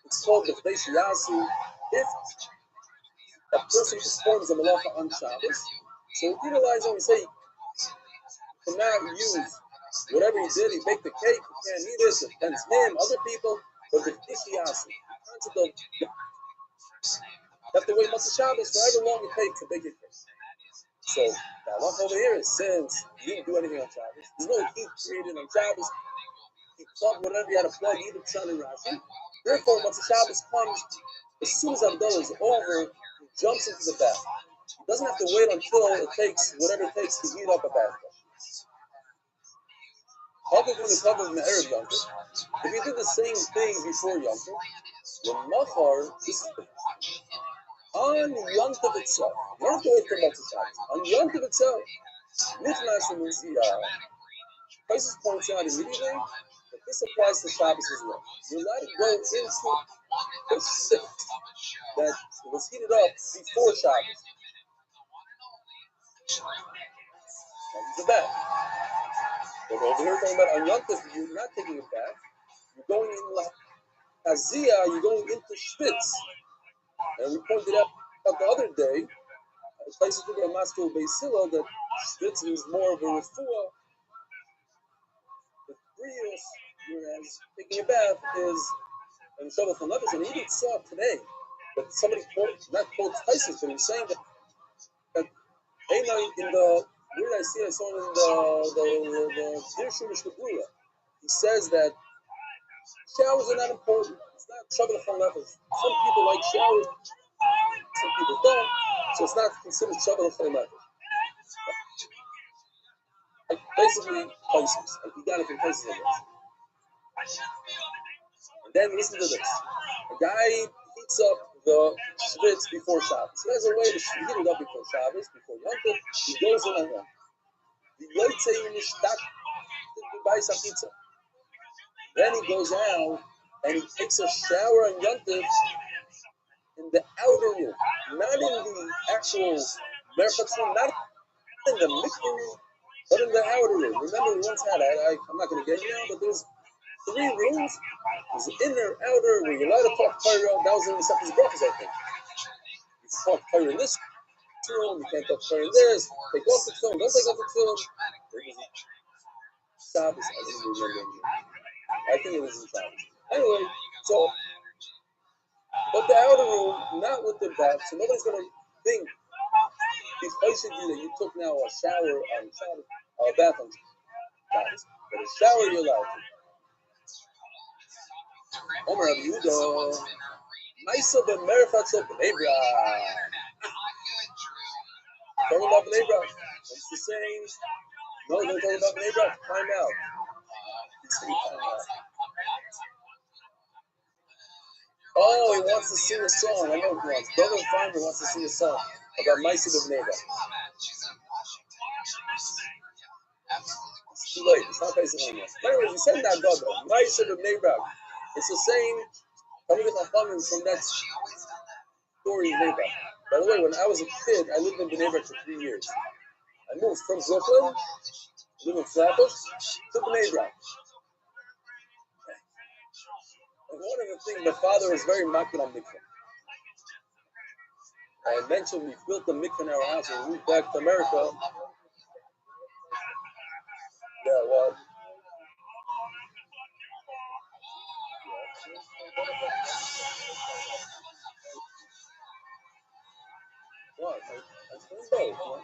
It's called the Fleishiyasi. If a person performs a malacha on Shabbos, so we utilize when we say you cannot use whatever he did, he baked the cake, you can't eat it, it depends him, other people, but the Fleishiyasi, the concept of you have to wait Motzei Shabbos for however long it takes to bake your cake. So the halacha over here is since you didn't do anything on Shabbos, there's no heat created on Shabbos. He plugged whatever you had to plug, either Pshat and Rashi. Therefore, once the Shabbos comes, as soon as Abdullah is over, he jumps into the bath. He doesn't have to wait until it takes whatever it takes to heat up a bath. Other than the cover of the Erev Yom Tov, if he did the same thing before Yom Tov, when Machar, this is the on Yom Tov itself, you don't have to wait for Motzei Shabbos. On Yom Tov itself, Nichnas means Prices points out immediately that this applies to Shabbos as well. You're allowed to go into the shift that was heated up before Shabbos. That is the bath. But over here, talking about on Yom Tov, you're not taking a bath. You're going in Hazia, you're going into Schwitz. And we pointed out the other day, places to the Master Beis Hillel, that Schwitz is more of a refuah, the Brios, whereas taking a bath is in Shabbat Nefesh. And we even saw today that somebody not quotes Tysus, but he's saying that in the, where did I see it? I saw it in the Dirshu Mishkabura. He says that showers are not important. It's not Shabbat Nefesh. Some people like showers, some people don't. So it's not considered Shabbat Nefesh. Like basically Tysus. Like you got it from Tysus, I guess. And then listen to this. A guy heats up the schwitz before Shabbos. He has a way to heat it up before Shabbos, before Yom Tov. He goes in on him. Then he goes out and he takes a shower on Yom Tov in the outer room, not in the actual merchatz room, not in the mikvah room, but in the outer room. Remember, we once had, I'm not going to get you now, but there's 3 rooms. There's inner, outer, where you're allowed to talk Torah. That was in the Second Brachos, I think. You talk Torah in this room, you can't talk Torah in this. Take off the film, don't take off the film. Shabbos, I didn't remember. I think it was in Shabbos. Anyway, so, but the outer room, not with the bath, so nobody's going to think because that you took now a shower on Shabbos, or a bath on Shabbos. But a shower you're allowed to. Omer Rabbi Yehuda, Maisa ben Merfatzo b'nei Brak. Talking about b'nei Brak. What's the saying? No, don't talk about b'nei Brak. Time out. Oh, he wants to sing a song. I know he wants. Brother Feinberg wants to sing a song about Maisa ben Brak. It's too late. It's not facing on yet. Anyways, he said that God, Maisa ben Brak. It's the same. Coming with Chachamim from that story in Bnei Brak. By the way, when I was a kid, I lived in Bnei Brak for 3 years. I moved from Brooklyn, lived in Flatbush, to Bnei Brak. And one of the things, my father was very makir on mikvah. I mentioned we built the mikvah in our house and we moved back to America. Yeah, well. What? I explained both.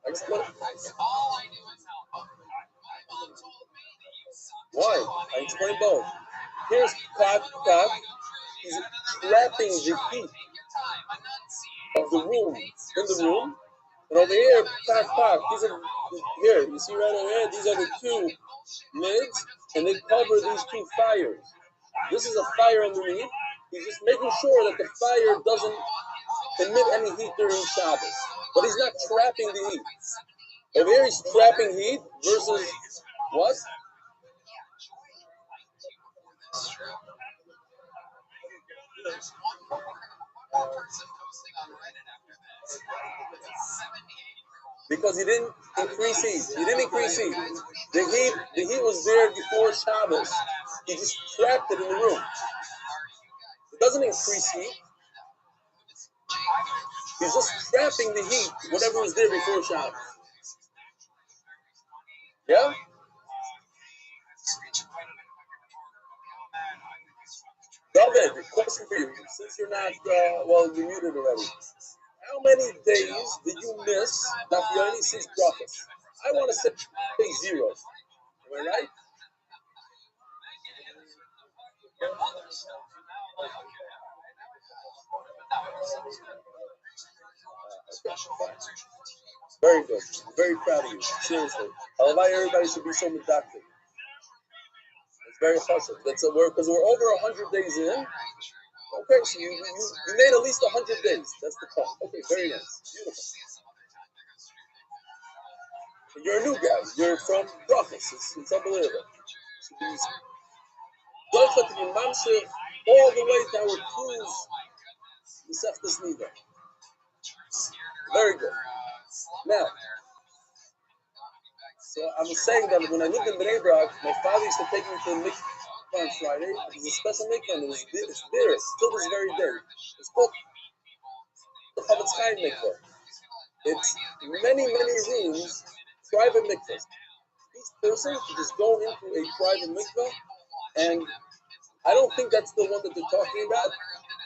I explained. All I do is help. My mom told me that you suck. Why? I explained both. Here's Pat. He's trapping the heat of the room in the room. And over here, Pat. These are here. You see right over here. These are the 2 lids, and they cover these 2 fires. This is a fire underneath. He's just making sure that the fire doesn't emit any heat during Shabbos. But he's not trapping the heat. Over here, he's trapping heat versus what? There's one person posting on Reddit after this. It's a 78-year-old. Because he didn't increase heat. He didn't increase heat. The heat was there before Shabbos. He just trapped it in the room. It doesn't increase heat. He's just trapping the heat, whatever was there before Shabbos. Yeah? David, question for you. Since you're not, you're muted already. How many days did you miss Dafyoni since Brachos? I want to say 0. Am I right? Very good. I'm very proud of you. Seriously. Everybody should be so medactic. It's very hustle. That's a work because we're over 100 days in. Okay, so you made at least 100 days. That's the point. Okay, very nice. Beautiful. You're a new guy. You're from Brachos. It's unbelievable. Don't let the Mamshir all the way to our cruise. Mesechtes Nida. Very good. Now, So I was saying that when I lived in Bnei Brak, my father used to take me to the mikvah on Friday. There's a special mikvah, and it's there still this very day. It's called the Chavetz Chaim mikvah. It's many rooms, private mikvahs. Each person can just go into a private mikvah, and I don't think that's the one that they're talking about,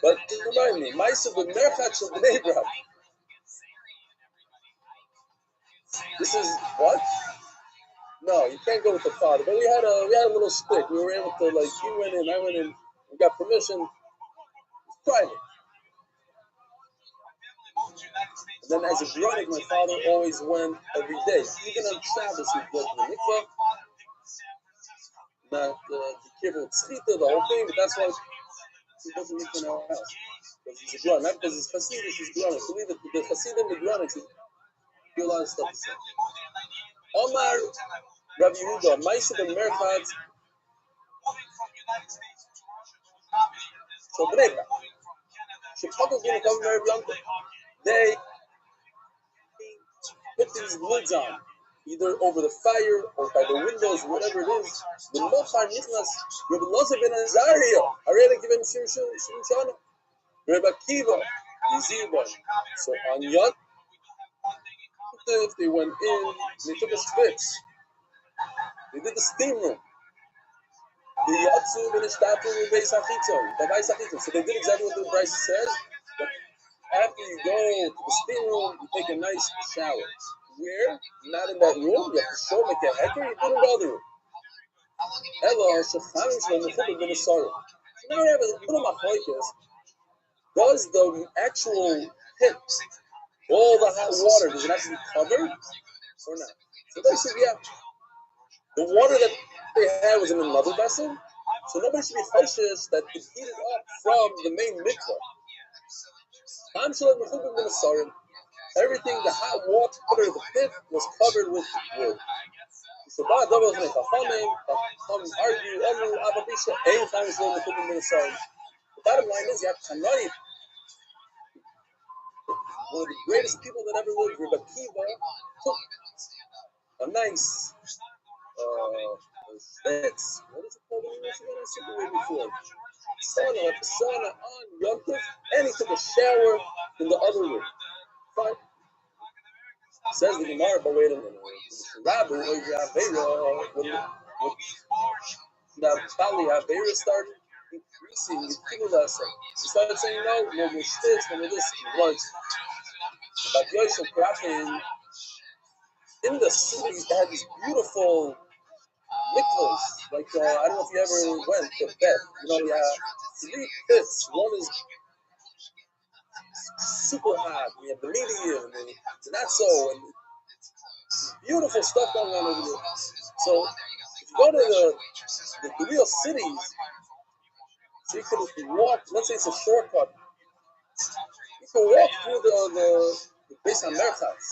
but remind me, Ma'aseh b'merchat shel Bnei Brak. This is what? No, you can't go with the father. But we had a little split. We were able to, like, he went in, I went in, we got permission. It's private. And then as a growing, my father always went every day. Even on Shabbos, he'd go to the mikvah. Not be careful with tzchita, the whole thing, but that's why he doesn't mikvah in our house. Because he's a growing, not because he's Hasidus, he's growing. I believe that the Hasidim, the growing, do a lot of stuff to say. Omar Rav Yehuda, Ma'aseh b'merchat shel Bnei Brak. Chicago's going to come very young. They put these lids on, either over the fire or by the windows, whatever it is. The Mochar Nichnas, Rabbi Loza ben Azariah, Ariel given Shimshana, Rabbi Akiva, Yizibah. So on Yom Tov, they went in, they took a spitz. They did the steam room. The Yatsu ben Ishtatu Beis Hachitzon. So they did exactly what the Bryce says. After you go to the steam room, you take a nice shower. Where? Not in that room. You have to show make a hecker. You put it in the other room. Ella Shechamim Shalom Mechubed Ben Asarim. So now we have a little machlokes. Does the actual pit, all the hot water, does it have to be covered or not? So they said, yeah. The water that they had was in another vessel, so nobody should be choshesh that it heated up from the main mikvah. Everything, the hot water of the pit was covered with wood. So the bottom line is, you have Tanai, one of the greatest people that ever lived, Rabbi Akiva, took a nice spitz. What is it called in English again? I said the way before. Sauna on Yom Tov, and he took a shower in the other room. Fine. Says the Gemara, but wait a minute. Rabbi, now Tali Aveira started increasing his Kilulasai. He started saying, no more shitz, no more this. Once. But Yosef Krapin, in the cities, they had these beautiful mikvahs. Like, I don't know if you ever went to Beth. You know, you have 3 pits. One is super hot. We have the medium, and the not so, and beautiful stuff going on over there. So, if you go to the real cities, so you could walk, let's say it's a shortcut. You can walk through the base on Merchats.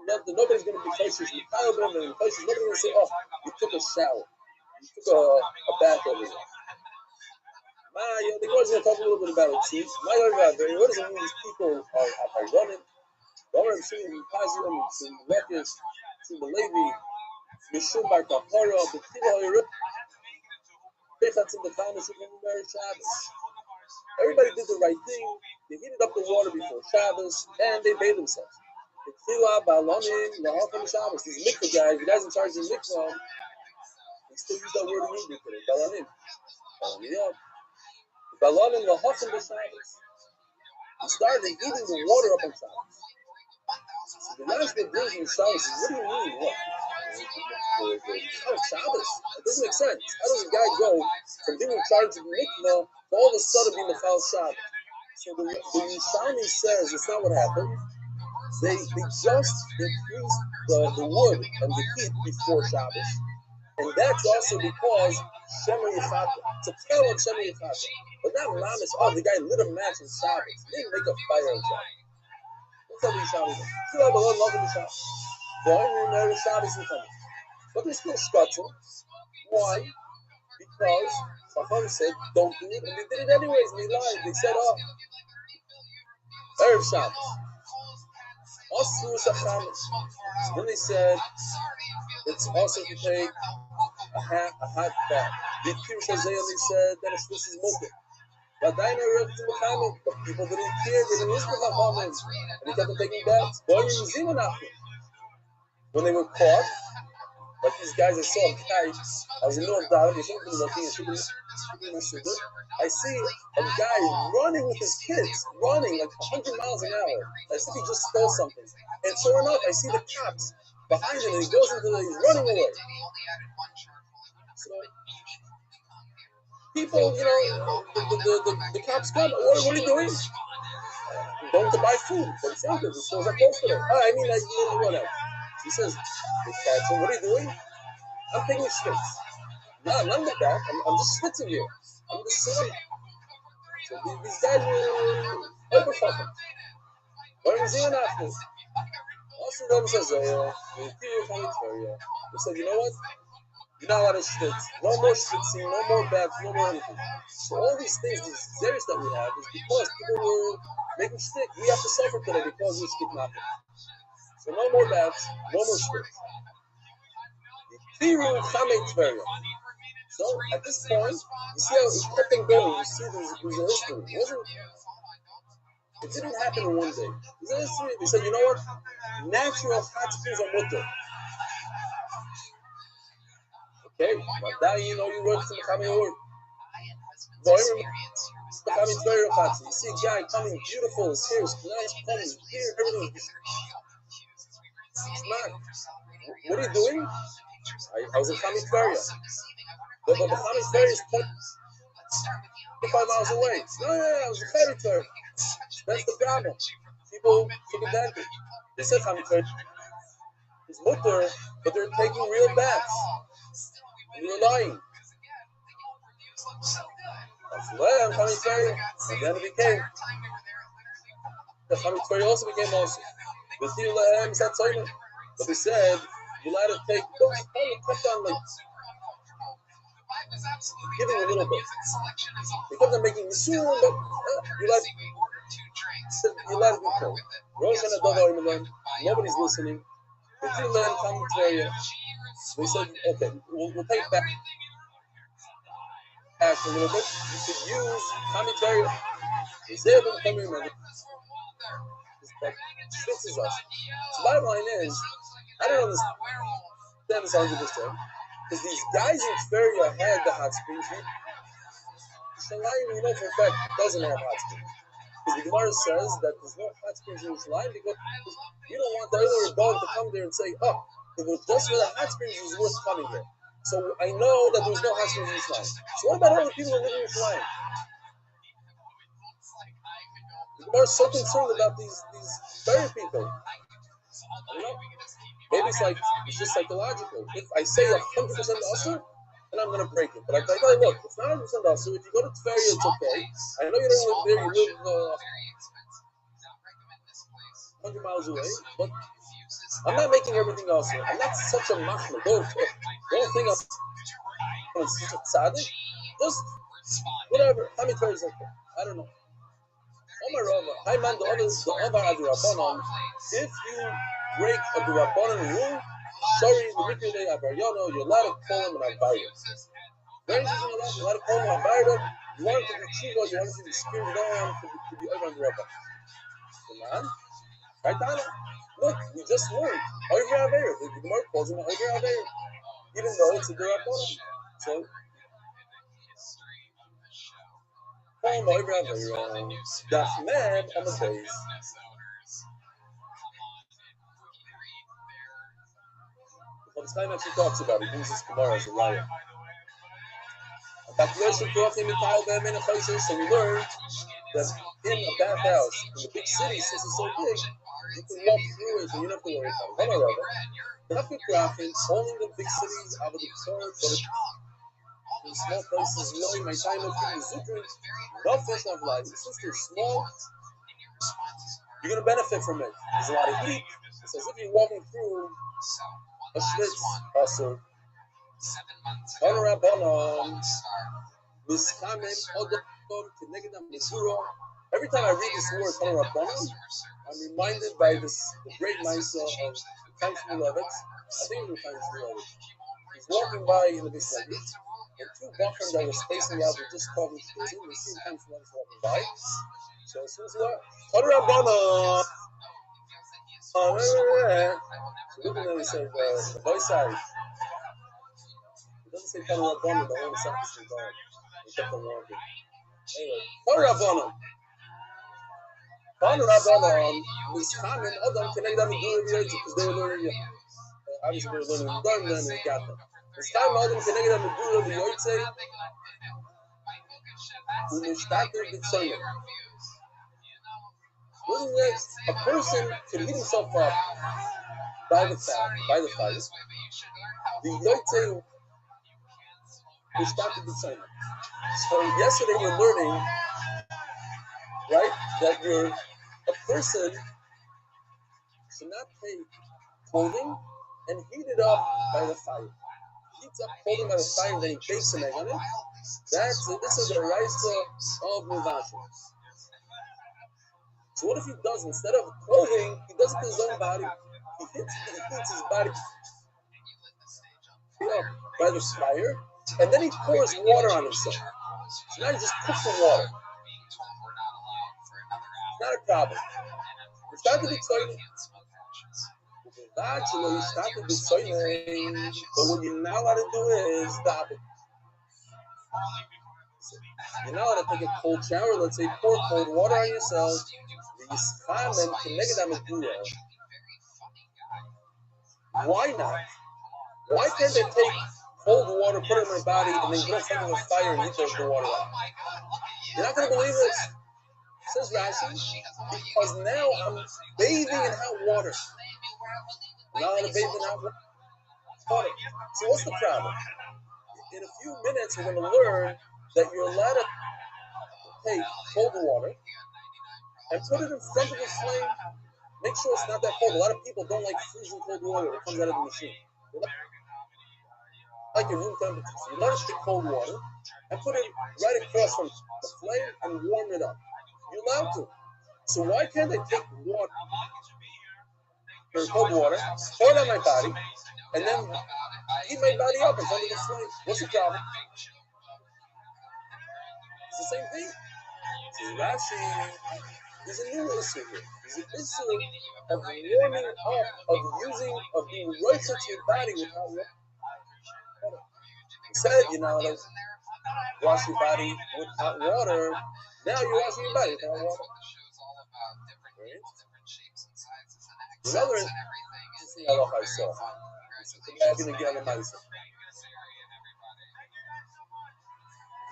Nobody's going to be kosher. Nobody's going to say, oh, you took a shower. You took a bath over there. The Lord's going to talk a little bit about it. See, what does it mean these people are running? I'm seeing the Pazium, seeing the Lekish, seeing the Levi, Mishum Bar Kapara, the Tila, Pechatz in the Tamas of Shabbos. Everybody did the right thing. They heated up the water before Shabbos, and they bathed themselves. The Tila, Balonim, Lahafim Shabbos. These mikvah guys, the guys in charge of mikvah, they still use that word in Hebrew today. Balonim. Balonim, Lahafim Shabbos. They started heating the water up on Shabbos. So the last thing brings in Shabbos is, what do you mean? What? Shabbos? That doesn't make sense. How does a guy go from being in charge of mikvah to all of a sudden being the Mefal Shabbos? So the Yerushalmi says it's not what happened. They just increased the wood and the heat before Shabbos. And that's also because Shema Yechata. It's a tale of Shema Yechata. But not Lamis, oh, the guy lit a match on Shabbos. He didn't make a fire on Shabbos. That's how we Shabbos. Kill the Lord, love the Shabbos. The Shabbos is coming. But they're still scuttling. Why? Because Chacham said, don't do it. And they did it anyways, and they lied. They said, oh, Erev Shabbos. Asur Sachamis. So then they said it's also to take a hot bath. The Pirush Isaiah, they said that this is Mukah. But people didn't care, they didn't listen to Chachamim, and they kept on taking baths. When they were caught, like these guys, I saw a guy, I was in the middle of Dalit, I see a guy running with his kids, running like 100 miles an hour, as if he just stole something. And sure enough, I see the cops behind him, and he goes into he's running away. So, people, the cops come, what are you doing? Going to buy food, but it's not good, the stores are closed today. Whatever. He says, what are you doing? I'm taking shits. No, I'm not like that. I'm just sitting here. I'm just sitting. So these guys were overfucking. What was he after? Also, them says, they said, you know what? You're not allowed to schwitz. No more schwitzing, no more baths, no more anything. So all these things, these zeros that we have, is because people were making shtick. We have to suffer today because we shtick nothing. So no more baths, no more shtick. So at this point, you see how it kept on going. You see there's a history. It didn't happen in one day. There's a history. They said, you know what? Natural hot springs are mutter. Okay, but now you know you work from the coming word. You see a guy coming beautiful, his hair is nice, coming here, everything. It's not. What are you doing? I was in Kami Tveria. But the Kami Tveria is 25 miles away. No, I was in Kami Tveria. That's the problem. People took advantage. They said Kami Tveria is mutter, but they're taking real baths. And you're lying. I'm Kami Tveria. And then it became. The Kami Tveria also became also. But they said, you're allowed to take, kept on like giving a little bit. They kept on making the sooner, but you're allowed to be cold. Nobody's listening. The two men come to area. They said, okay, we'll take back a little bit. You should use commentary. They say about coming remember. This is us. So bottom line is, I don't understand this 100%. Because these guys in Tveria had the hot springs. Shalayim, we know for a fact, doesn't have hot springs. Because the Gemara says that there's no hot springs in Shalayim because you don't want the other Rebbe to come there and say, oh, just for the hot springs is worth coming here. So I know that there's no hot springs in Shalayim. So what about all the people who live in Shalayim? The Gemara is so concerned about these Tveria people. You know? Maybe it's just psychological. If I say 100% Asur, then I'm going to break it. But I tell you, look, it's not 100% Asur. If you go to Tveria, it's okay. I know you don't live there. You live 100 miles away. But I'm not making everything Asur. I'm not such a machmer. Don't think I'm such a tzaddik. Just whatever. How many Tveria's okay? I don't know. Omar Rava, I man the other Rabbanon. If you break a Rabbanon rule, sorry, the Mikri Abaryono, you're allowed to call him an Abayah. Very interesting, you're allowed to call him an Abayah. You want him to be Chiva, you want him to be spirit, you don't want him to be over on the Rabban. Man, right down. Look, we just learned. Over Abayah. The Gemara calls him an over Abayah. Even though it's a Rabbanon. So, call him over Abayah. Daf man on the base. Well, this time actually talks about it. He uses Gemara as a liar. So we learned that in a bathhouse, in the big city, since it's so big, you can walk through it and you don't have to worry about it. Not the profits, only in the big cities, out of the sword, but in small places, really, my time of the Zukri, no fish of life. Since they're small, you're going to benefit from it. There's a lot of heat. It's as if you're walking through a schwitz also. Every time I read this word, Tanur Rabbanon, I'm reminded by the great Maisa of Chaim Shmulevitz. I think it was Chaim Shmulevitz. He's walking by in the Bishlagi, and two Bachrim that were spacing out were just talking to him. We see Chaim Shmulevitz walking by. So as soon as he walked, Tanur Rabbanon. So look at him and he said, "Boy, sorry." It doesn't say Tanur Rabbanon, the whole sentence is gone. He kept on walking. Anyway, Tanur Rabbanon. Tanur Rabbanon was common. Adam connected them to the because they were learning. Obviously, they were learning Dharma, and they got them. This time, Adam connected them to the Yotzei. Who started the Tzayim. A person can heat himself up by the fire. The Yotzei who started the Tzayim. So yesterday we're learning, right, that you're a person should not take clothing and heat it up by the fire. Heats up clothing by the fire, then he bakes an egg on it. This is the Raisa of Mivashim. So what if he does, instead of clothing, he does it to his own body? He heats his body up by the fire, and then he pours water on himself. So now he just cooks the water. It's not a problem. You start to be excited. You start to be excited. But what you're not allowed to do is stop it. You're not allowed to take a cold shower. Let's say pour cold water on yourself. Why not? Why can't they take cold water, put it in my body, and then throw something on fire and heat the water up? You're not going to believe this. Says Rashi, because now I'm bathing in hot water. Now I'm bathing in hot water. So what's the problem? In a few minutes, we're going to learn that you're allowed to take cold water and put it in front of the flame. Make sure it's not that cold. A lot of people don't like freezing cold water that comes out of the machine. Like your room temperature. So you let it take cold water and put it right across from the flame and warm it up. You're allowed to. So why can't I take water, or cold water, pour it on my body, and then heat my body up in front of the flame? What's the problem? It's the same thing. So Rashi, there's a new issue here. There's an issue of warming up, of being right to your body with hot water. Instead, like wash your body with hot water. Now you're washing your body with hot water. Right? Another interesting halacha I saw.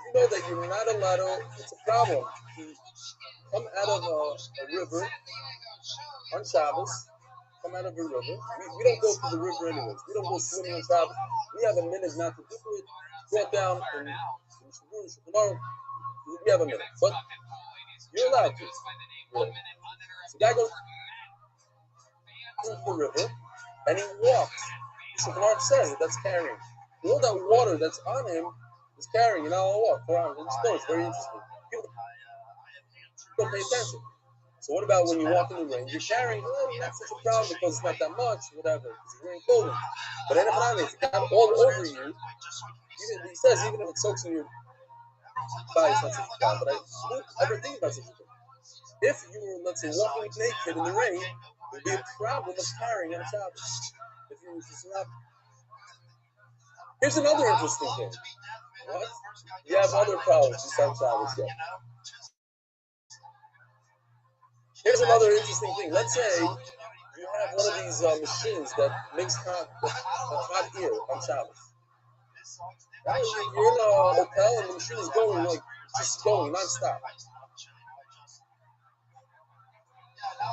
You know that you're not allowed to, it's a problem. You come out of a river on Shabbos, come out of a river. We don't go to the river anyways. We don't go swimming on Shabbos. We have a minute not to do it. Go down and tomorrow we have a minute. But you're allowed to. Yeah. So the guy goes into the river and he walks. So the Lord says that's carrying. All that water that's on him is carrying. Walk around. It's very interesting. People don't pay attention. So what about when you walk in the rain? You're carrying, not such a problem because it's not that much, whatever, because you're wearing clothing. But if it's got all over you, he says even if it soaks in your body, it's not such a problem. But I don't ever think about such a thing. If you were, let's say, walking naked in the rain, it would be a problem of carrying on a Shabbos. If you were just not. Here's another interesting thing. What? You have other problems besides Shabbos yet. Here's another interesting thing. Let's say you have one of these machines that makes hot air on Shabbos. You're in a hotel and the machine is going, just going non-stop.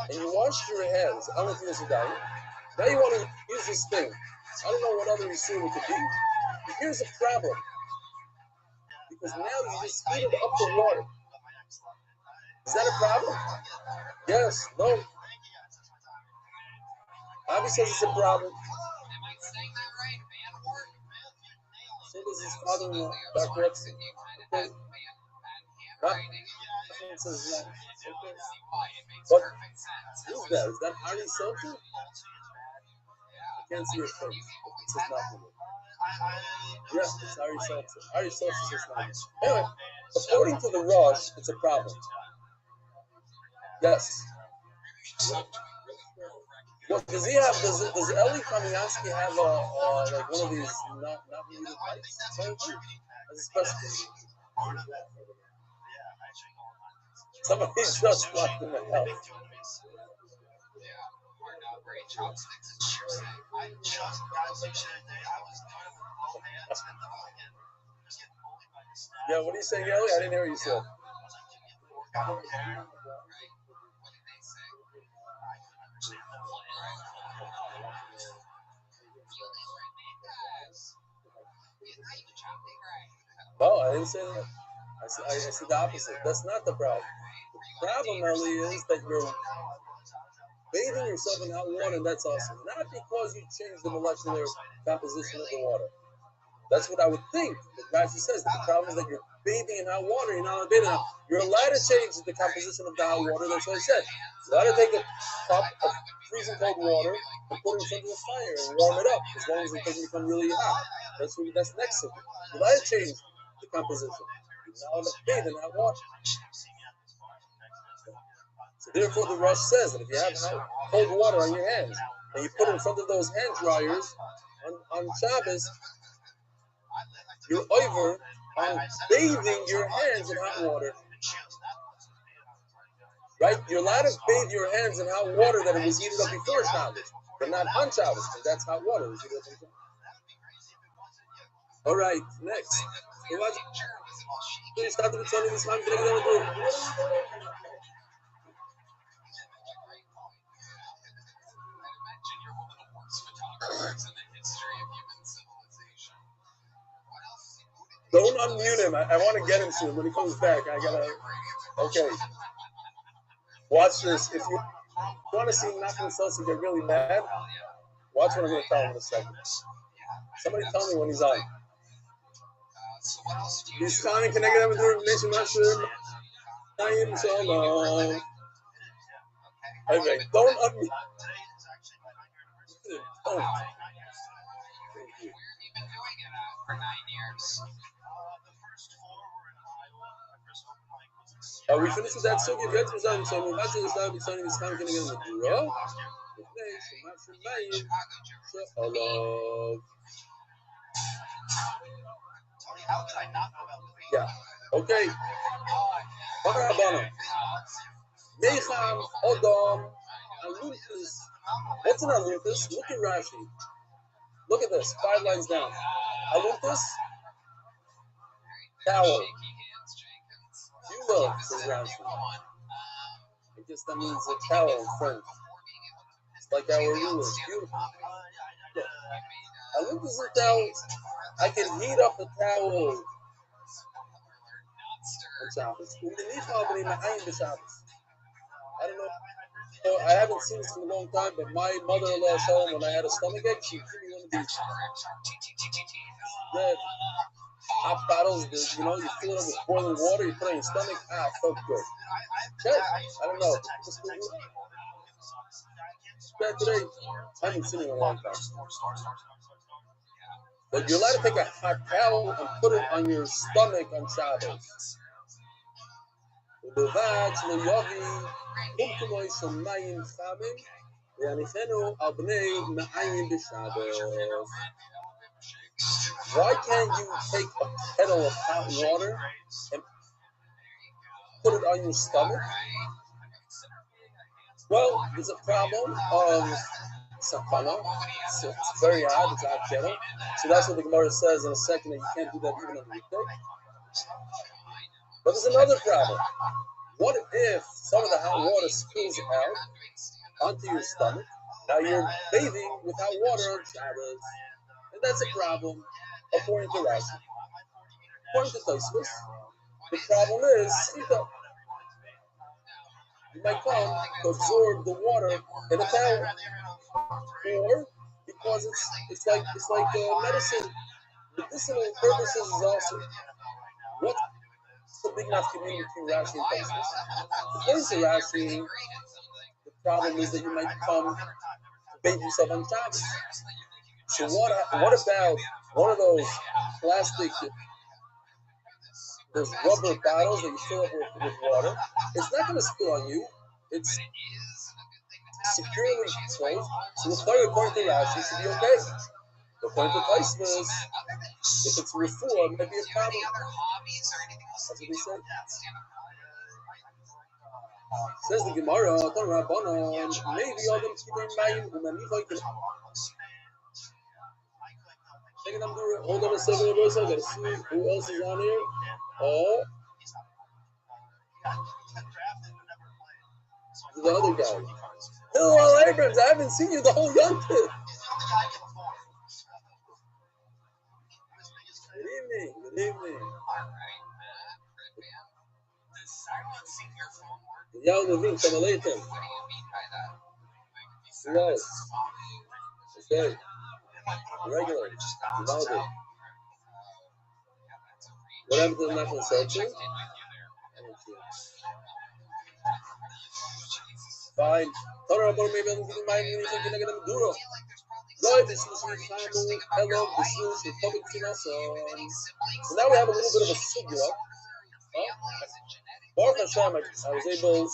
And you wash your hands. I don't know if you dying. Now you want to use this thing. I don't know what other machine it could be. But here's the problem. Because now you just heated up the water. Is that a problem? Yes, no. Avi says it's a problem. So does his father-in-law, Dr. Epstein. Okay. One says no. Okay. See why it makes But perfect sense. who's that? Is that Ari Seltzer? I can't see your face. It says nothing. Yeah, it's Ari Seltzer. Ari Seltzer says nothing. Anyway, according to the Rosh, it's a problem. Yes. What does he have? Does Eli Kamiansky have like one of these not muted mics? As a special. Somebody just locked him out. Yeah, what are you saying, Eli? I didn't hear what you said. No, I didn't say that. I said the opposite. That's not the problem. The problem, Eli, is that you're bathing yourself in hot water, and that's awesome. Not because you change the molecular composition of the water. That's what I would think. But Rashi says that the problem is that you're bathing in hot water. You're not bathing. Now, you're allowed to change the composition of the hot water. That's what I said. You're allowed to take a cup of freezing cold water and put it in front of the fire and warm it up, as long as it doesn't become really hot. That's next to it. You're allowed to change the composition. You're not allowed to bathe in hot water. So therefore, the Rosh says that if you have cold water on your hands and you put it in front of those hand dryers on Shabbos, you're over on bathing your hands in hot water. Right? You're allowed to bathe your hands in hot water that it was heated up before Shabbos, but not on Shabbos, because that's hot water. It was heated up before. All right, next. Please start the returning this time. Don't unmute him. I want to get him soon. When he comes back, I gotta. Okay. Watch this. If you want to see Nachman Seltzer get really mad, watch what I'm going to tell him in a second. Somebody tell me when he's on. He's coming connected with the information. I am so long. Okay, don't unmute. Don't. For 9 years. Are we finished with that sugi? If you have to resign, so we're about to start returning this time. Can I get in the draw? Yeah. Okay. Mecham, Odom, Aluntus. What's an Aluntus? Look at Rashi. Look at this. 5 lines down. Aluntus. Towel. Yula, says Rashi. I guess that means a towel in French. It's like our Yula. It's beautiful. Look. Aluntus is a towel. I can heat up a towel on Shabbos. I don't know. So I haven't seen this in a long time, but my mother-in-law saw when I had a stomachache, she gave me one of these red hot bottles. You know, you fill it up with boiling water, you put it in your stomach. It felt good. Okay, I don't know. Today, I haven't seen it in a long time. But you're allowed to take a hot towel and put it on your stomach on Shabbos. ובלבד שלא יביא קומקומוי של מים חמים ויניחנו על בני מעיים בשבת. Why can't you take a kettle of hot water and put it on your stomach? Well, there's a problem of sakana. It's very hot, it's hot kettle. So that's what the Gemara says in a second, that you can't do that even on the weekday. But there's another problem. What if some of the hot water spills out onto your stomach? Now you're bathing with hot water on Shabbos. And that's a problem, according to Rashi. According to Tosfos, the problem is, you might come to absorb the water in a towel. Or because it's like medicine. Medicinal purposes is also what It's a big enough community between Rashi and Tosfos. According to Rashi, the problem is that you might come to bathe yourself on Shabbos. So what about one of those plastic, those rubber bottles that you fill up with water? It's not going to spill on you. It's securely closed. So the third, according to Rashi, should be okay. According to Tosfos, if it's refuah, it might be a problem. That's what they say. Says the Gemara, maybe all them keeping mayim hold on a second, I gotta see who else is on here. Oh, the other guy. Hello, Abrams. I haven't seen you the whole young kid. Good evening. Good evening. Young Levine, come later. Who else? Okay. Regular. Valdi. What happened to the national searching? Fine. Hello, this is hello, this is Republic Financial. So now we have a little bit of a sugya. Baruch Hashem, I was able to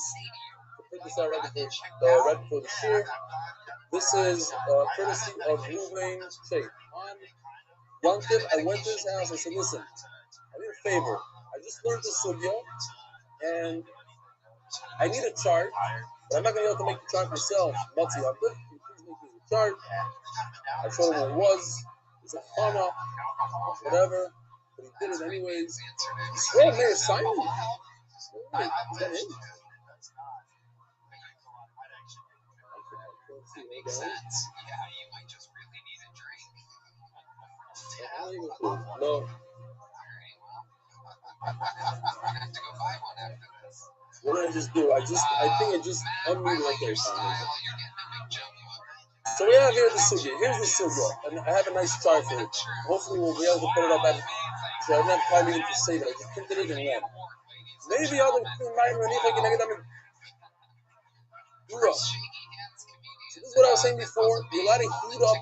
put this out right before the shir. This is courtesy of Ruvain Sheikh. On Yom Tov, I went to his house and said, listen, I need a favor. I just learned this sugya, and I need a chart, but I'm not going to be able to make the chart myself. Matzi Yom Tov, please make me the chart. I told him what it was. It's a Hana, whatever, but he did it anyways. He swore Meir Simon. Is that him? Makes sense. Yeah, you might just really need a drink. No. I have to go buy one after this. What did I just do? I think I just unmuted like this. So we have here the sugya. Here's the sugya, and I have a nice chart for it. Hopefully we'll be able to put it up at. So I don't have time even to say that. I just printed it and ran. Maybe I'll do mine when I can get them. So this is what I was saying before. You're allowed to heat up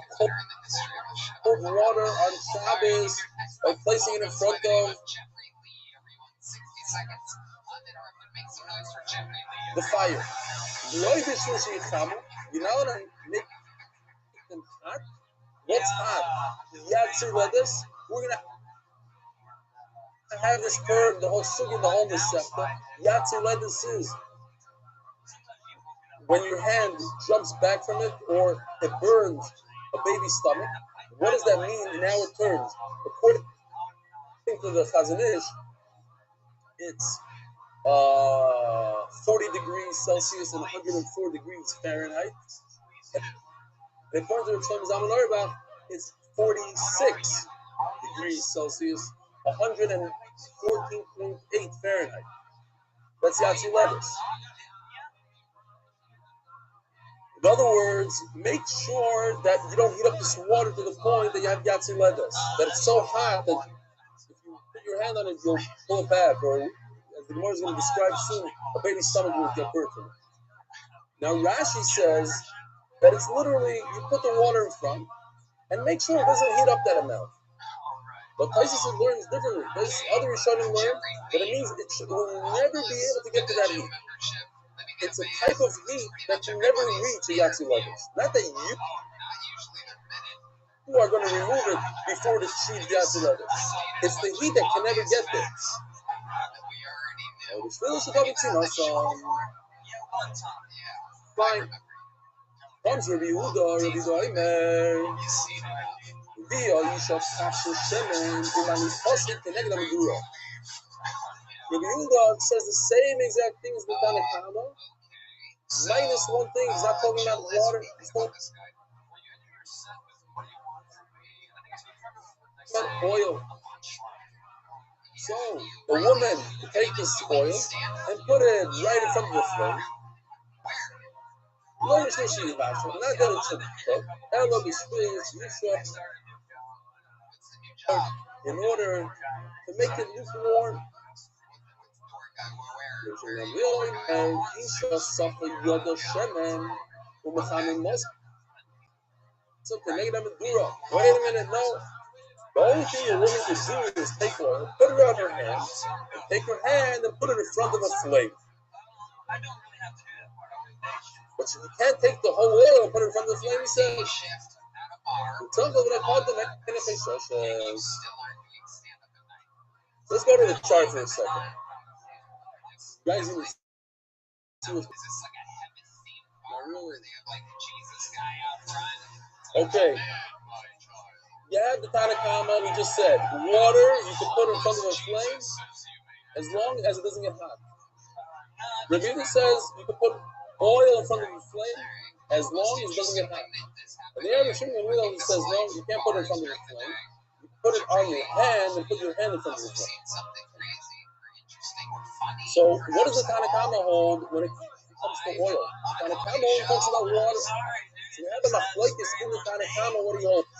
cold water on Shabbos by placing it in front of the fire. You're not allowed to make them hot. What's hot? Yatsi lettuce. We're gonna have this per the whole sugar, the whole receptor. Yatsi lettuce is when your hand jumps back from it or it burns a baby's stomach. What does that mean in our terms? According to the Chazon Ish, it's 40 degrees Celsius and 104 degrees Fahrenheit. And according to the Shem Zaman Arba, it's 46 degrees Celsius, 114.8 Fahrenheit. That's Yatsi lettuce. In other words, make sure that you don't heat up this water to the point that you have Yatsi lettuce, that it's so hot that if you put your hand on it, you'll pull it back, or as the Gemara is going to describe soon, a baby's stomach will get burnt from it. Now Rashi says that it's literally, you put the water in front, and make sure it doesn't heat up that amount. But Tosfos learns differently. There's other Rishonim learn that it means it will never be able to get to that heat. It's a type of heat that can never reach a Yatsi lettuce. Not that you are going to remove it before it achieves Yatsi lettuce. It's the heat that can never get there. Fine. Comes Rabbi Yehuda, Rabbi Doimer. Rabbi Yehuda says the same exact thing as the Tana Kama. Minus one thing, he's not talking about water, he's talking about oil. So, a woman can take this oil and put it right in front of the flame. Not that it should cook. In order to make it lukewarm, Wait a minute, no. The only thing you're willing to do is take oil, put it on your hand, and take your hand and put it in front of a flame. I don't really have to do that part. But you can't take the whole oil and put it in front of the flame, he says. Let's go to the chart for a second. You guys even see what's okay. You have the Tanakama, we just said. Water, you can put in front of a flame as long as it doesn't get hot. Rebbe says you can put oil in front of the flame as long as it doesn't get hot. And the other Shimon says no, you can't put it in front of the flame. You put it on your hand and put your hand in front of the flame. So what does the Tanakama hold when it comes to oil? Tanakama only talks about water. So we have the machlokes in the Tanakama, what do you hold?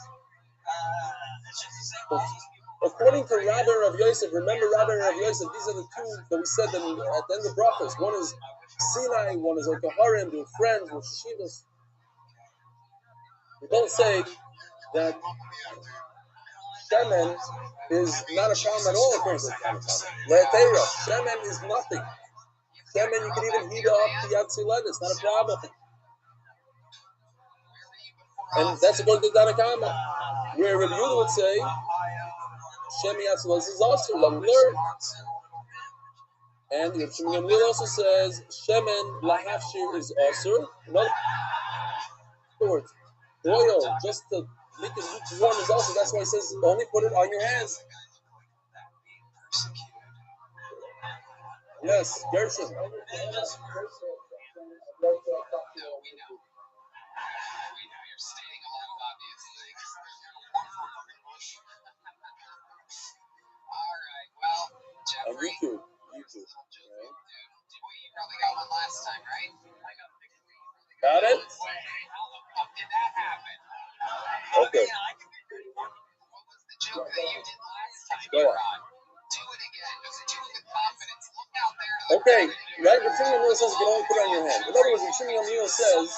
According to Rabbi and Rav Yosef, remember Rabbi and Rav Yosef, these are the two that we said at the end of brachos. One is Sinai, one is Okaharim, they're friends, they're shivas. We don't say that Shemen is not a problem at all according to the Tanakama. Le'atera, Shemen is nothing. Shemen, you can even heat up the Yatzilet, it's not a problem. And that's according to the Tanakama. Where Rabbi Yehuda would say, Shemi Yatzilet is also learned. And Rabbi Shimon Gamliel also says, Shemen lahafshir is also. In other words, oil, just to make it lukewarm is also. That's why he says, only put it on your hands. Yes, Gershon. On YouTube. Probably got one last time, right? Got it? How the fuck did that happen? Okay. What was the joke that you did last time? Go ahead. Do it again. Just do it with confidence. Look out there. Okay, right? But Shimon Gamliel says you can only put it on your hand. In other words, when Shimon Gamliel says,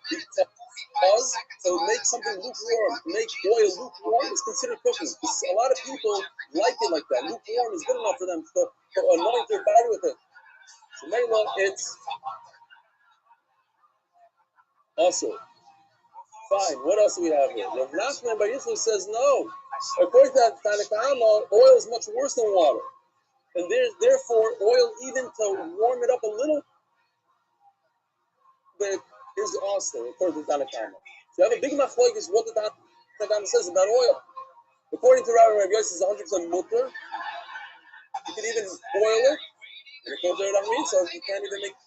because to make something lukewarm, to make oil lukewarm is considered cooking. A lot of people like it like that. Lukewarm is good enough for them to anoint their body with it. So Mela, it's also fine. What else do we have here? Rav Nachman Bar Yitzchak says no. According to Tanakama, oil is much worse than water, and therefore oil, even to warm it up a little bit, is also according to Tanakama. So you have a big machlokes what the Tanakama says about oil. According to Rabbi Rav Yosef, it's 100% mutter. You can even boil it, and according to Rav Yitzchak, you can't even make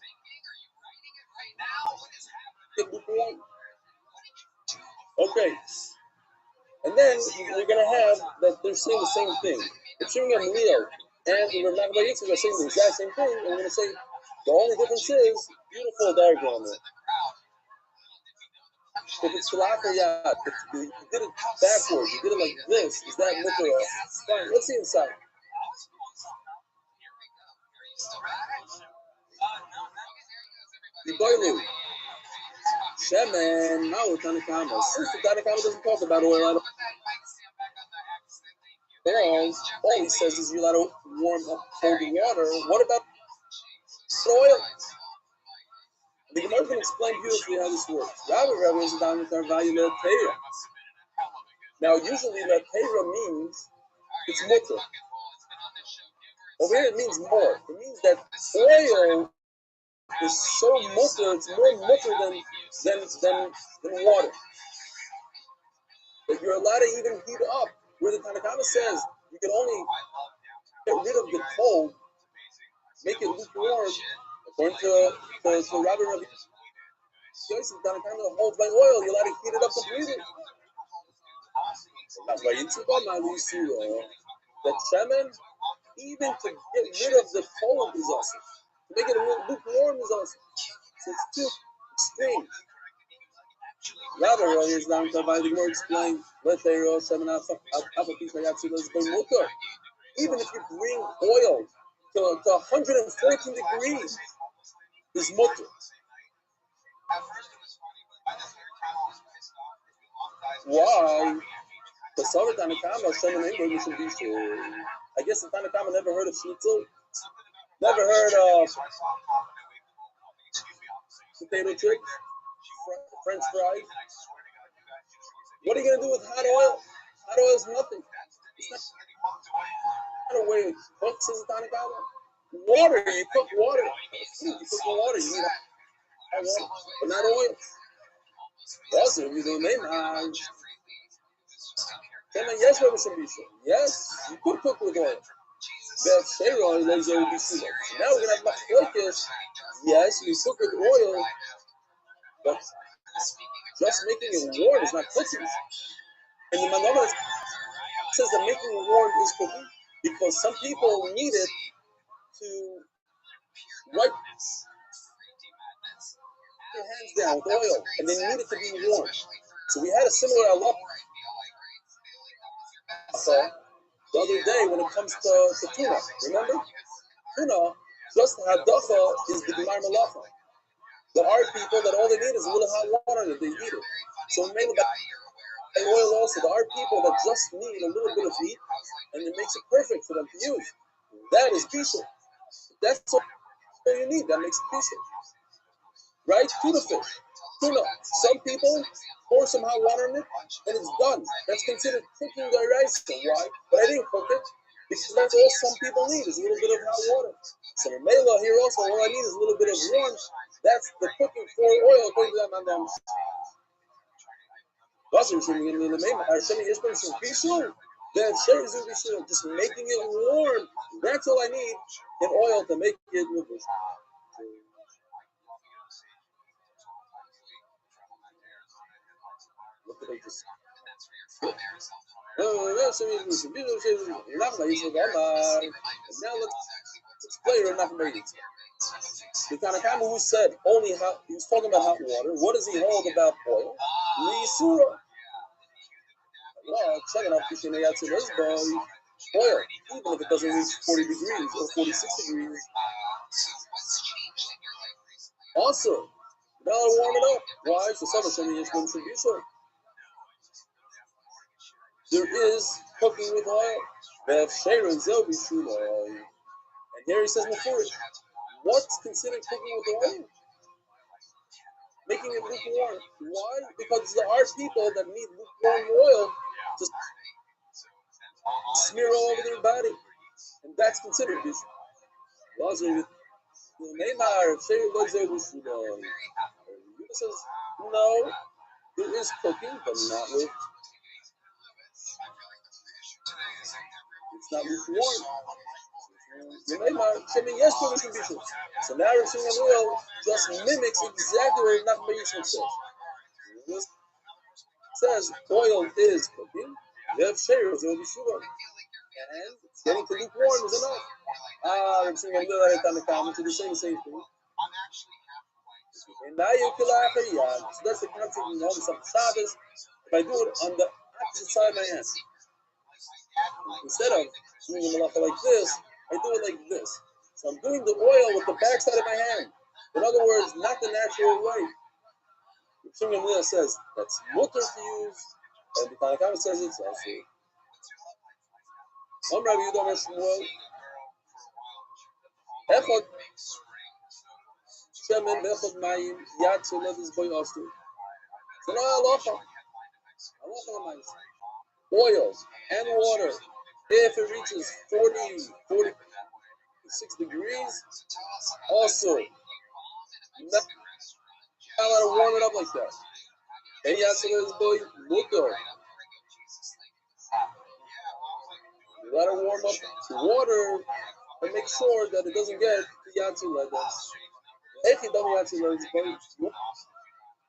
it lukewarm. Okay. And then you're going to have that they're saying the same thing. If Shimon Gamliel and the Rav Nachman Bar Yitzchak are saying the exact same thing, and we're going to say the only difference is beautiful diagram there. If it's Shalach or Yad, if you did it backwards, you did it like this, is that mutter? Fine, let's see inside. Yiboilu. Shemen, no, Tanakama. Since the Tanakama doesn't talk about oil at all he says is you're allowed to warm up cold water. What about oil? The Gemara can explain beautifully how this works. Rabbi is down with our value Le'atera. Now, usually Le'atera means it's mutter. Over here it means more. It means that oil is so mutter, it's more mutter than water. That you're allowed to even heat up. Where the Tanakama says you can only get rid of the cold, make it lukewarm, according to Rabbi Rav Yosef, the Tanakama holds by oil, you're allowed to heat it up completely. That's why that Shemen, even to get rid of the cold is awesome. To make it a little lukewarm is awesome. So it's too extreme. Rabbi is down to the Gemara explain, let they roll Shemen Alpha piece by Yatzilas by Mutter. even if you bring oil to 114 degrees, is mutter. Why? The Sarah Tanakama, Hashem and Engel, should be sure. I guess the Tanakama never heard of schnitzel, never heard of potato chips, French fries. What are you gonna do with hot oil? Hot oil is nothing. It's not a way to cook, says the Tanakama. Water, you cook water. You cook water, you need hot water, but not oil. Also, you don't name yes, Rabbi Shambisha. Yes, you could cook with oil. Bev Shera is also will be similar. So now we're gonna have machlokes. Yes, you cook with oil, but just making it warm is not cooking. And the Manama says that making it warm is cooking because some people need it to wipe their hands down with oil, and they need it to be warm. So we had a similar halacha the other day when it comes to tuna. Remember? Tuna, just hadacha is the Gemar Malacha. There are people that all they need is a little hot water that they eat it. So maybe that oil also, there are people that just need a little bit of heat and it makes it perfect for them to use. That is bishul. That's all you need. That makes it bishul. Right? Tuna fish. Tuna. Some people pour some hot water in it and it's done. That's considered cooking the rice. Why? But I didn't cook it because that's all some people need is a little bit of hot water. So in Mela here also, all I need is a little bit of warmth. That's the cooking for oil according to that mandam. Just making it warm. That's all I need in oil to make it with this. What did I just now let's explain Rav Nachman Bar Yitzchak. The Tanakama who said only hot, he was talking about hot water. What does he hold about oil? L'Yisura. Well, check it out. Oil, even if it doesn't reach 40 degrees or 46 degrees. Also, now warm it up. Why? So some should be sure. There is cooking with oil. And here he says Mefurish. What's considered cooking with oil? Making it lukewarm. Why? Because there are people that need lukewarm oil to smear all over their body. And that's considered this. Neymar says, no, there is cooking, but not with. It's not lukewarm. So now Rav Shimon Gamliel just mimics exactly what Rav Nachman Bar Yitzchak says. It says oil is cooking, Rav Shera is only sugar, and getting to lukewarm is enough. Rav Shimon Gamliel had the comment to the same thing. And now you kill so that's the concept in the Home Shabbos. If I do it on the opposite side of my hand, instead of doing a malacha like this, I do it like this. So I'm doing the oil with the back side of my hand. In other words, not the natural way. Shimon Gamliel says that's mutter to use, and the Tanakama says it's also. Rabbi Yehuda Shmuel, Echad Shemen Echad Mayim Yad Shelev is boy Oster. So now halacha oil and water. If it reaches 46 degrees, also not allowed to warm it up like that. And Yatzel's boy mutter. You gotta warm up the water and make sure that it doesn't get to Yatzel like that. If you don't Yatzel is boy,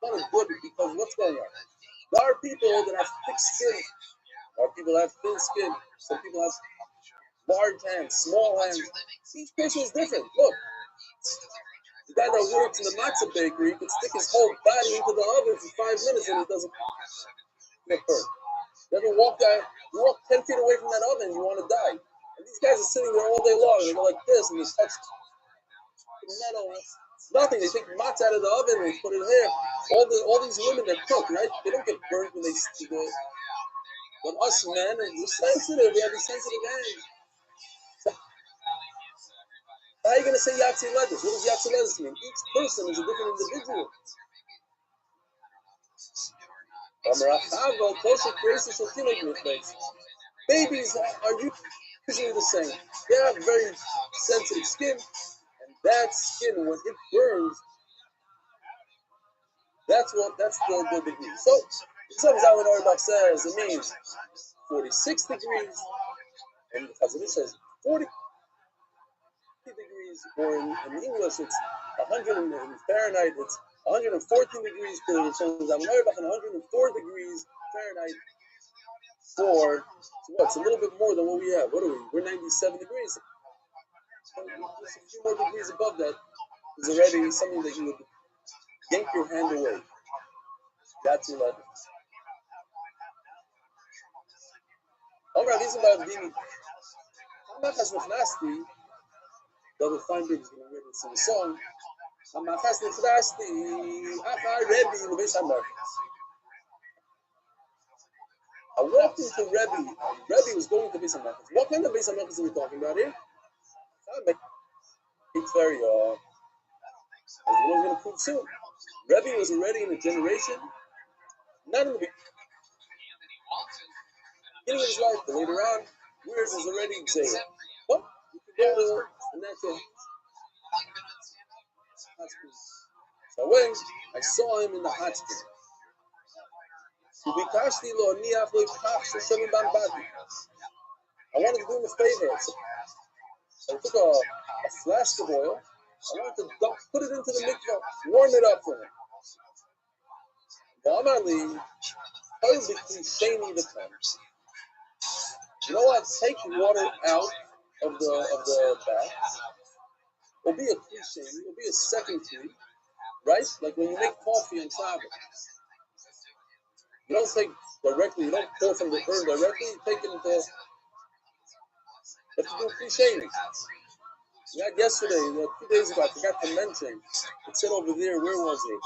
not as good because what's going on? There are people that have thick skin. There are people that have thin skin. Some people have large hands, small hands. Each person is different. Look, the guy that works in the matzah bakery can stick his whole body into the oven for 5 minutes and it doesn't get burnt. You ever walk 10 feet away from that oven, you want to die. And These guys are sitting there all day long, and they go like this, and they touch the metal. Nothing. They take matzah out of the oven and they put it in there. All these women that cook, right? They don't get burnt when they do it. But us men, we're sensitive. We have these sensitive hands. How are you going to say Yatsi Ledus? What does Yatsi Ledus mean? Each person is a different individual. Babies are usually the same. They have very sensitive skin, and that skin, when it burns, that's the degree. So, some Zalman Auerbach says it means 46 degrees, and the Chazon Ish says 40 degrees, or in English it's 100, in Fahrenheit it's 114 degrees for the Zalman Auerbach, and 104 degrees Fahrenheit for, so what's a little bit more than what we have. What are we? We're 97 degrees. So just a few more degrees above that is already something that you would yank your hand away. That's 11. Omar, these about Dini. Hamachas Nechnasti, David Feinberg is going to read this in a song. Hamachas Nechnasti, Achar Rebbe in the Beis HaMarchas. I walked into Rebbe. Rebbe was going to Beis HaMarchas. What kind of Beis HaMarchas are we talking about here? It's very, as we're going to prove soon. Rebbe was already in a generation, not in the beginning of his life, but later on, where it was already Xavier. But you could go to the natural hot spring. So I went, I saw him in the hot spring. I wanted to do him a favor. I took a flask of oil. I wanted to put it into the mikvah, warm it up for him. You know what? Take water out of the bath. It'll be a cliche. It'll be a second key, right? Like when you make coffee on Shabbos. You don't take directly. You don't pour from the urn directly. You take it into. You have to do cliche. We had yesterday, 2 days ago, I forgot to mention. It said over there, where was it?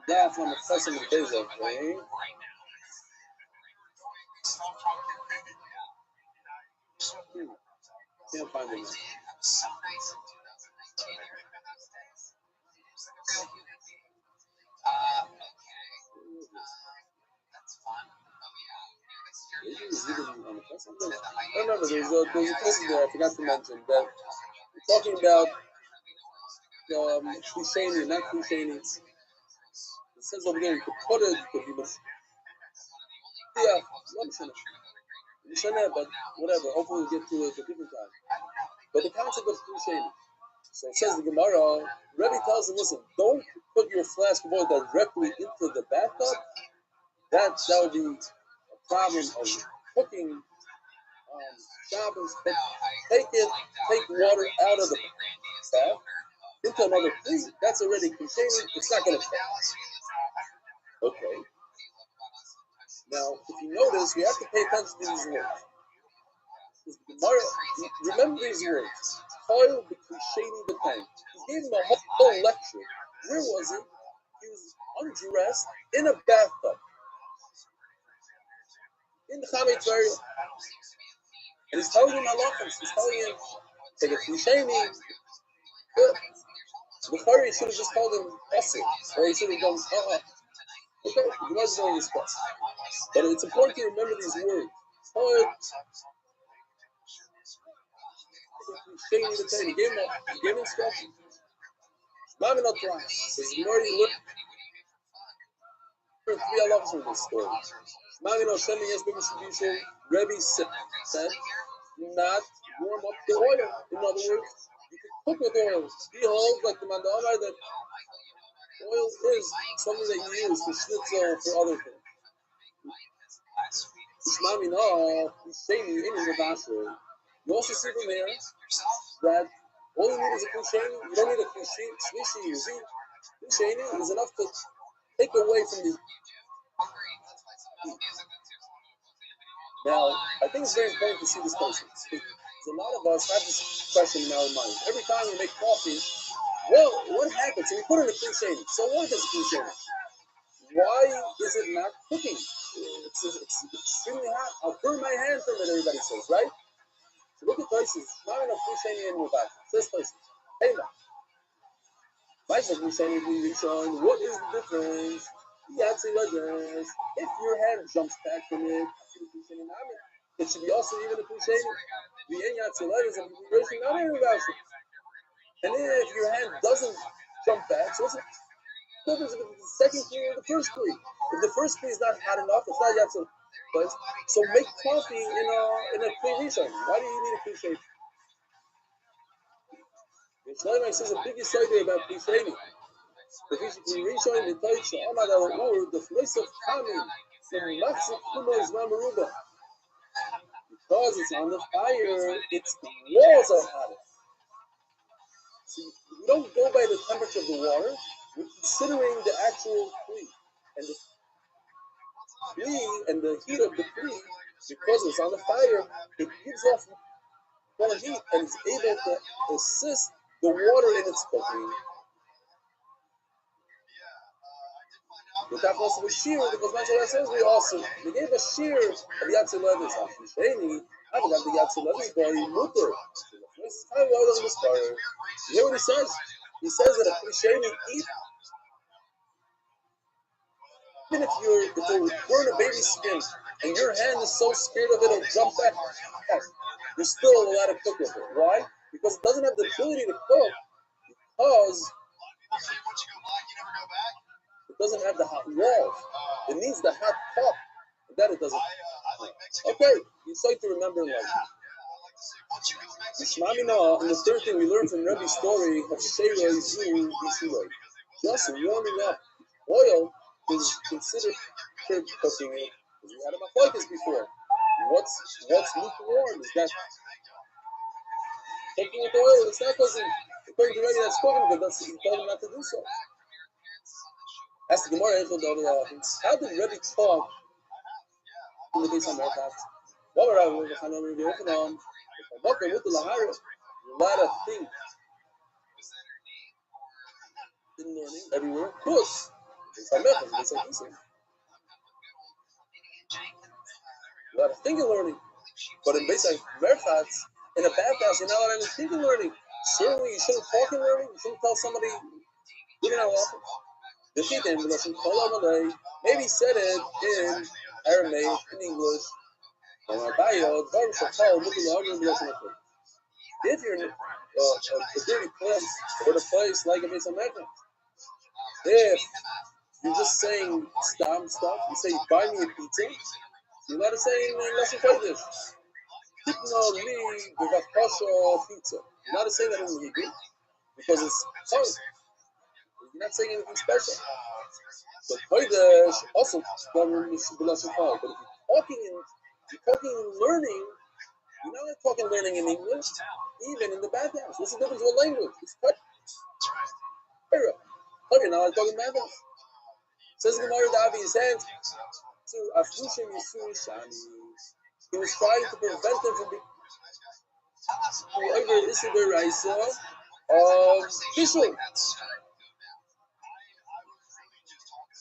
That's on the first of the days, okay? Can't find it. I remember there's a person there I forgot to mention that we're talking about Kushani, not Kushani. It says over there you could put it, you could be but whatever, hopefully we'll get to it at a different time. But the concept of Kushani. So it says the Gemara, Rebbe tells him, listen, don't put your flask of oil directly into the bathtub. That would be a problem of cooking Shabbos. Take water out of the bath into another place. That's already containing. It's not going to pass. Okay. Now, if you notice, we have to pay attention to these words. Remember these words. Toil between shady the time. He gave him a whole lecture. Where was he? He was undressed in a bathtub. In the Chametz area. And he's telling him halachos. He's telling him, take it from shady. The Khari should have just told him Esser. Or he should have done, okay, he was doing his best. But it's important to remember these words. Toil. He gave instructions. Mami not trying. Because you already learned 3 halachos from this story. Mami no sending yes distribution. Rebbe said, not warm up the oil. In other words, you can cook with oil. He holds like the Manda Amar that oil is something that you use for schnitzel for other things. Mami no, he's saying in the basher. You also see from there that all you need is a kushani. You don't need a shlishi. You see, kushani is enough to take away from the. Now, I think it's very important to see this person. Because a lot of us have this question in our mind. Every time we make coffee, well, what happens? So we put in a cliche. So what is a cliche? Why is it not cooking? It's extremely hot. I'll burn my hand from it, everybody says, right? So look at places. Not enough cliche in the back. This places. Hey, now. What is the difference? If your hand jumps back from it, it should be also even appreciated. And if your hand doesn't jump back, so what's the difference if it's the second key or the first key? If the first key is not hot enough, it's not yet so. So make coffee in a clean rishon. Why do you need a clean shape? Shlomo says a big idea about clean shaving. The rishon in the Torah, Amad al Ur, the place of coming from Machzik Kumo's Mamaruba. Because it's on the fire, its walls are hotter. See, we don't go by the temperature of the water. We're considering the actual flea. And the flea and the heat of the flea, because it's on the fire, it gives off more heat and is able to assist the water in its cooking. The top also was shear, because Mashiach says we gave a shear of Yatzilevis. Sheni, I forgot the Yatzilevis by Mutter. This is kind of out of this fire. You hear what he says? He says that if Sheni eat, even if you burn a baby's skin and your hand is so scared of it, it'll jump back, you're still allowed to cook with it. Why? Because it doesn't have the ability to cook because it doesn't have the hot walls. It needs the hot top. That it doesn't. Okay, you like to remember in life. And the third thing we learned from Rebbe's story of Sheirah Zu Yishulay. Just warming up oil is considered cooking it. We had a machlokes before. What's lukewarm? Is that cooking with oil? It's not cooking. According to Rebbe, that's cooking, but that's he told him not to do so. Ask the Gemara, how did Rebbe talk in the case of Merkat? What were a lot of things in learning everywhere. Of course, a lot of thinking learning. But in basic Merkat, in a bathhouse, you're not allowed any thinking learning. Certainly, you shouldn't talk in learning. You shouldn't tell somebody, living out office. Maybe he said it in Aramaic, in English. If you're in a dirty place or a place like a Beis HaMikdash, if you're just saying stuff, you say, buy me a pizza, you're allowed to say in Lashon Kodesh, Tikna li b'vakasha pizza. You're allowed to say that in Hebrew because it's tongue. You're not saying anything special. But Kodesh also but if you're talking and learning, you're not like talking and learning in English, even in the bathhouse. What's the difference with language? It's cut. You're not like talking bathhouse. Says the Gemara Davi, his hands to Aflushim Yisuri Shani. He was trying to prevent them from being over Issachar Raisa of Bishul.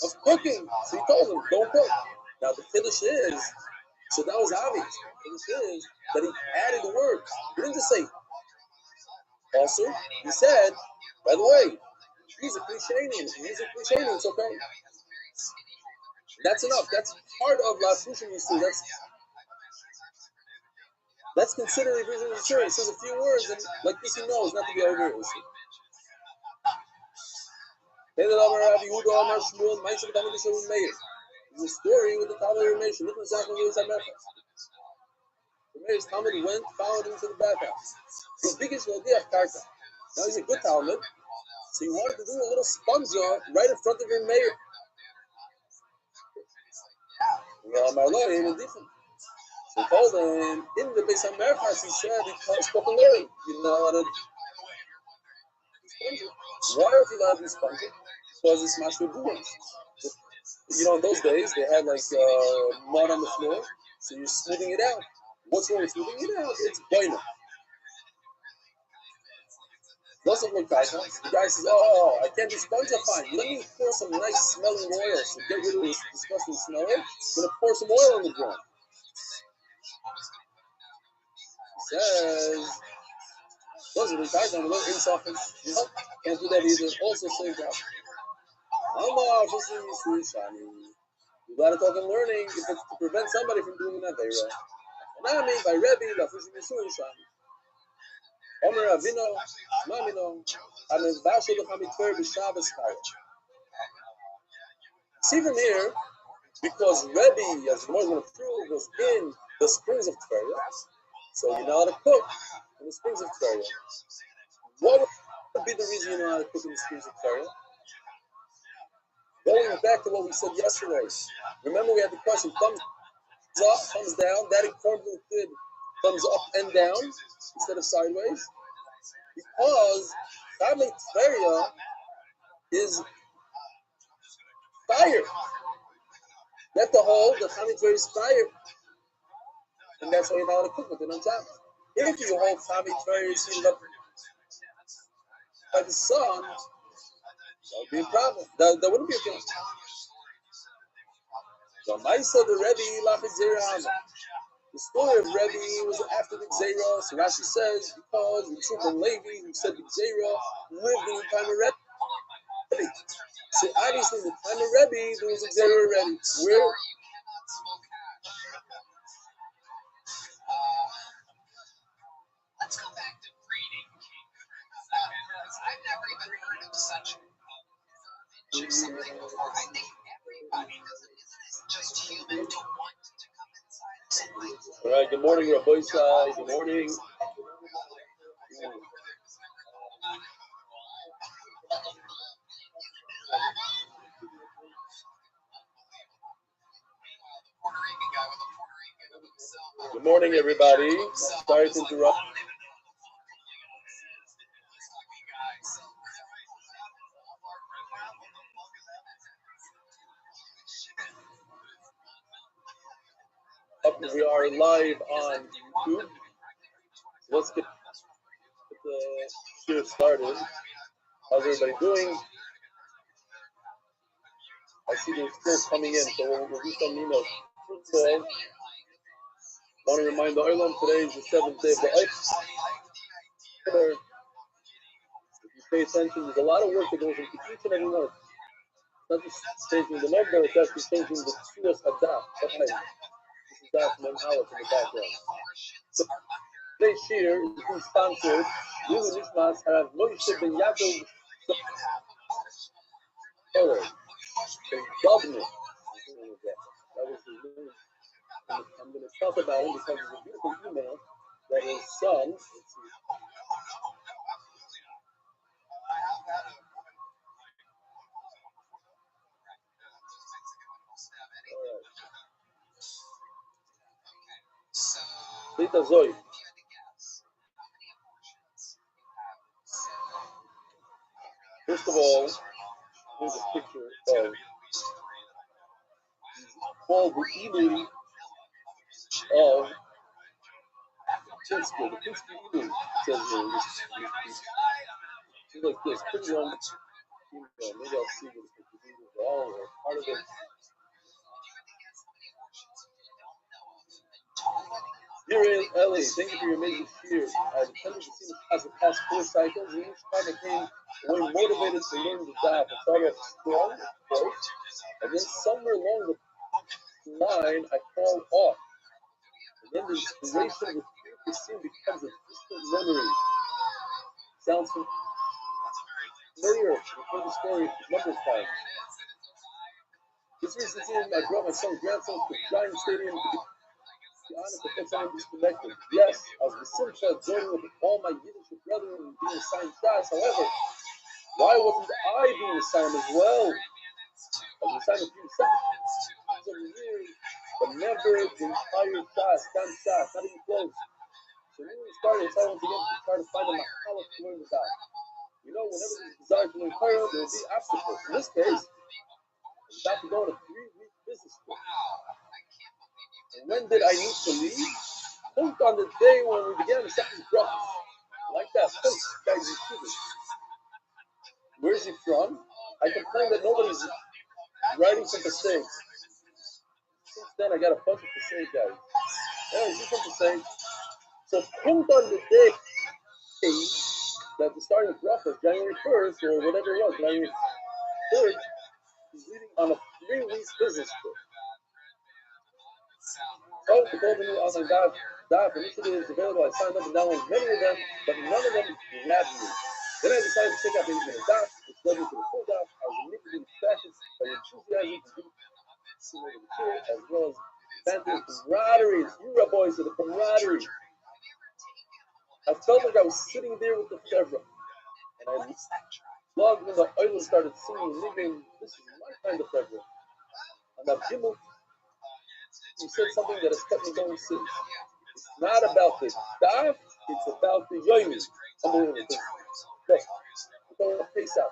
Of cooking. So he told him, don't cook. Now the finish is, so that was obvious. The finish is that he added the words. He didn't just say, also, he said, by the way, he's a Krishanian. He's a Krishanian, it's okay. That's enough. That's part of La Fushim Yisur. That's considered a vision of Torah. It says a few words, and like this, he knows not to be over it. There's a story with the Talmud of Meir. Look exactly what was at Mephas. The Meir's Talmud went, followed him to the bathhouse. His biggest idea of Karka. Now he's a good Talmud, so he wanted to do a little sponge right in front of your Meir. Marlo, he was different. So he told him, in the Beis HaMerchas, he said, he spoke in Larry. You know how to sponge it. Why are you allowed to sponge it? Because it's mashed with boons. You know, in those days, they had like mud on the floor. So you're smoothing it out. What's wrong with smoothing it out? It's boina. Lots of look guys, the guy says, oh, I can't do spongifying. Let me pour some nice smelling oil. So get rid of this disgusting smell. I'm going to pour some oil on the ground. He says, those are the guys on the little inside. Nope, can't do that either. Also say that. You gotta talk and learning if it's to prevent somebody from doing an Aveira. Nami by Rebbe, Lafushi Misui Shani. Omer Avino, Mamino, and then Basho the Hamitver Bishabas Kaya. See from here, because Rebbe, as more than a prove, was in the springs of Tveria, so you know how to cook in the springs of Tveria. What would be the reason you know how to cook in the springs of Tveria? Going back to what we said yesterday, remember we had the question, thumbs up, thumbs down, that accordingly did thumbs up and down instead of sideways, because Chame Tveria is fire. You have to hold the Chame Tveria is fire, and that's why you know how to cook with it on top. If you hold Chame Tveria is heated up by the sun, that would be a problem. That wouldn't be a problem. So Maisa the Rebbe Lachid Zerah. The story of Rebbe was after the Gzeira. So Rashi says because the True and Levi who said the Gzeira lived in the time of Rebbe. So obviously in the time of Rebbe there was a Gzeira already. Where? Let's go back to breeding king. I've never even heard of such or something before. I think everybody doesn't. Isn't it just human to want to come inside of something? All right. Good morning, Rabbi Sai. Good morning. Good morning, everybody. Sorry to interrupt. We are live on YouTube. Let's get the share started. How's everybody doing? I see they're still coming in, so we'll do some emails. First of all, I want to remind the Olam today is the 7th day of the Eif. If you pay attention, there's a lot of work that goes into each and every one. It's not just changing the number, it's actually changing the Tzuras Hadah. This is that from Aleph in the background. So today's shir is being sponsored. Lulu Nishmas have Moshe Ben Yaakov Torah. Government. That was his name. I'm going to talk about him because it's a beautiful email that his son, let's see. Rita Zoe. First of all, here's a picture of Paul the Elu of Pinsky. The Pinsky Elu says here. She's like this, pretty young. Maybe I'll see what the picture is all or part of it. Dear Ellie, thank you for your amazing cheer. I've attempted to see the past 4 cycles, and each time I came away motivated to learn the daf. I started off strong, first, and then somewhere along the line, I fall off. And then the inspiration with the scene becomes a distant memory. Sounds familiar. I've heard the story a number of times. This recent season, I brought my son grandson to the Giant Stadium to be honest, I felt something disconnected. Yes, I was Simcha joining with all my Yiddish brethren and being assigned class. However, why wasn't I being assigned as well? I was assigned a few seconds every year, but never the entire class, not even close. So when we started, I decided to try to find a mahala to learn the daf. You know, whenever there's a desire to learn Torah, there will be obstacles. In this case, I was about to go on a 3-week business trip. And when did I need to leave? Punkt on the day when we began the second bracha. Like that. Punkt, guys, you see this. Where is he from? I complained that nobody's writing from Passaic. Since then, I got a bunch of Passaic guys. Yeah, he's from Passaic. So punkt on the day that the starting of bracha, January 1st, or whatever it was, January 3rd, he's leading on a 3-week business trip. So, the golden new Austin Dive initiative is available. I signed up and downloaded many of them, but none of them grabbed me. Then I decided to check out the internet DAF, which led me to the full DAF. I was immediately distracted by the enthusiasm to do the material, as well as fancy camaraderie. It's you, boys, to the camaraderie. I felt like I was sitting there with the Chevra, and I logged when the oil started singing, niggling, this is my kind of Chevra. And that Gimel, he said something that has kept me going since. It's not about the daf, it's about the yomi. Unbelievable thing. Look, we're going to Pesach.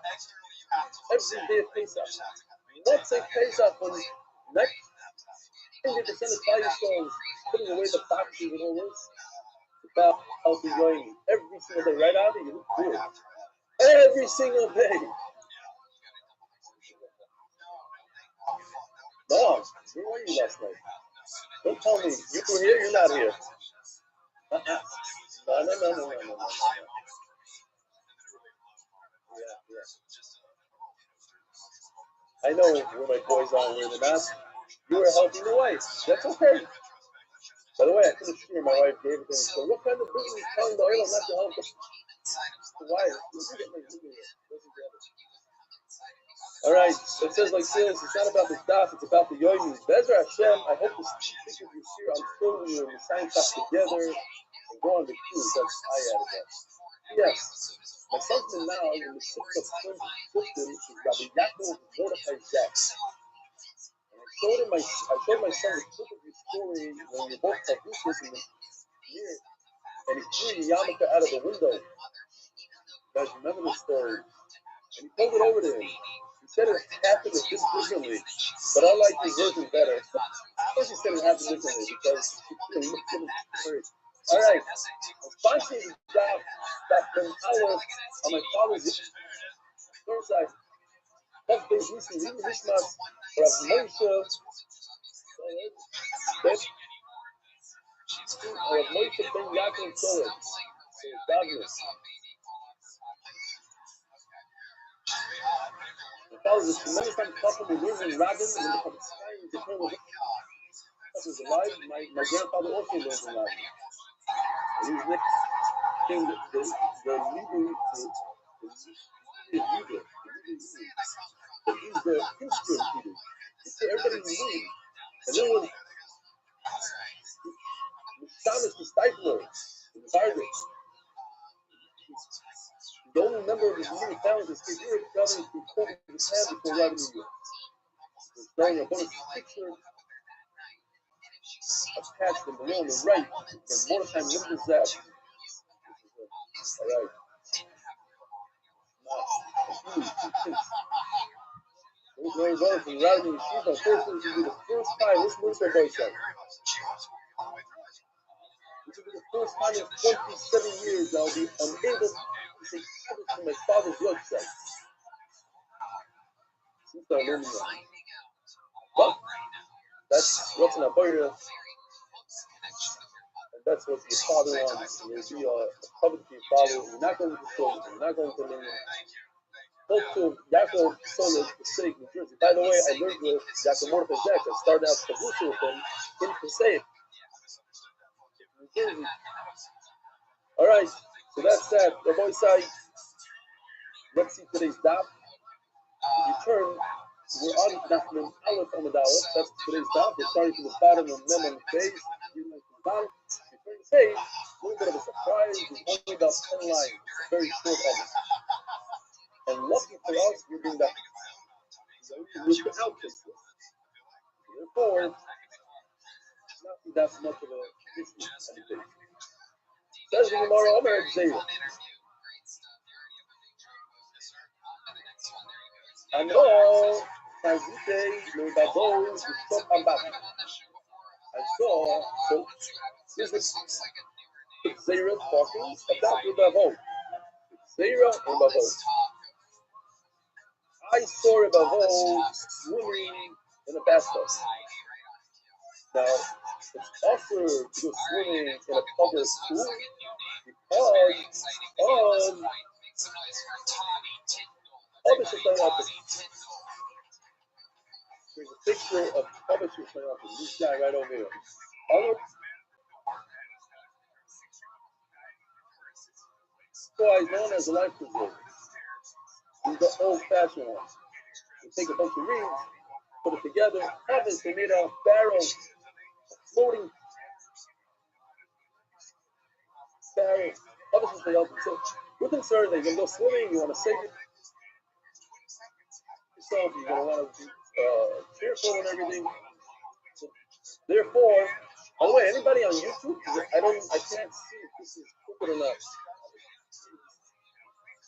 Every day of Pesach. What's a Pesach when 90% of fire stones putting away the boxes and all this? It's about the yomi. Every single day, right out of you look good. Every single day. No, where were you last night? Don't tell me you were here, you're not here. No. Yeah. I know where my boys are and where they're not. You were helping the wife. That's okay. By the way, I finished here. My wife gave it to me. So what kind of business is telling the oil not to help the wife? All right, so it says like this, it's not about the daf, it's about the yomi. Be'ezra Hashem, I hope to speak with you here until we are in the science class together and go on the cruise. That's I added that. Yes, my son's been now in the 6th of 2015 is Rabbi Yaakov Mordechai Zach. And I showed my son the clip of your story when you both Tavushas in the year, and he threw the yarmulke out of the window. You guys remember the story? And he told it over to him. He said it happened a bit differently, but I like his version better. Of course he said it happened differently because he looked at it. All right, I'm sponsoring the job that Ben Aleph on my father's third side. That's basically Nishmas, Rav Moshe, Rav Moshe Ben Yaakov Soler. Godless. My father was a tremendous time couple with learning Rabin and the Palestinians to turn the was alive. My grandfather also learned from Rabin. And he was next king the leader but he's the history of Peter. So everybody knew. And then when Thomas the Stifler in the Target, the only member of his leading family is Kibir traveling through COVID in Japan before arriving in New York. There's a bonus picture attached and below on the right from Mordechai Linden Zach. Alright. Those learning brothers from Rabbi Yeshiva, first this will be the first time, listen to their voice out. This will be the first time in 27 years that I'll be unable to say credit to my father's website. Since I learned that. But that's what's in Abaya. And that's what your father wants. You'll be a covenant to your father. You're not going to destroy it. You're not going to learn it. Spoke to Yaakov Soler, Passaic, New Jersey. By the way, I learned with Yaakov Mordechai Zach. I started out Tavushah with him in Passaic, New Jersey. All right, so that's that. The boy side. Let's see today's daf. If you turn, we're on Nachman Aleph Amud Aleph. That's today's daf. We're starting from the bottom of Mem on the page. You turn the page. A little bit of a surprise. There's only about 10 lines. It's a very short Amud. And lucky for us, we're doing that without this list. Therefore, it's not that much of a issue on the page. Says the Gemara, Omer Zayah. I know, Kazite, Lodabo, Stop Ambat. I saw, so this is Zera talking about Rebavo. Zera and Bavo. I saw Rebavo swimming in a bathtub. Now, it's also to go swimming in a public pool because of other society. There's a picture of other society. This guy right over here. Otherwise known as a life preserver. These are the old-fashioned ones. You take a bunch of reeds, put it together, heavens, they made a barrel, floating barrel. Obviously, they help you. So, we're concerned that you're going to go swimming, you want to save yourself, you're going to want to be cheerful and everything. So, therefore, by the way, anybody on YouTube, I can't see if this is crooked or not.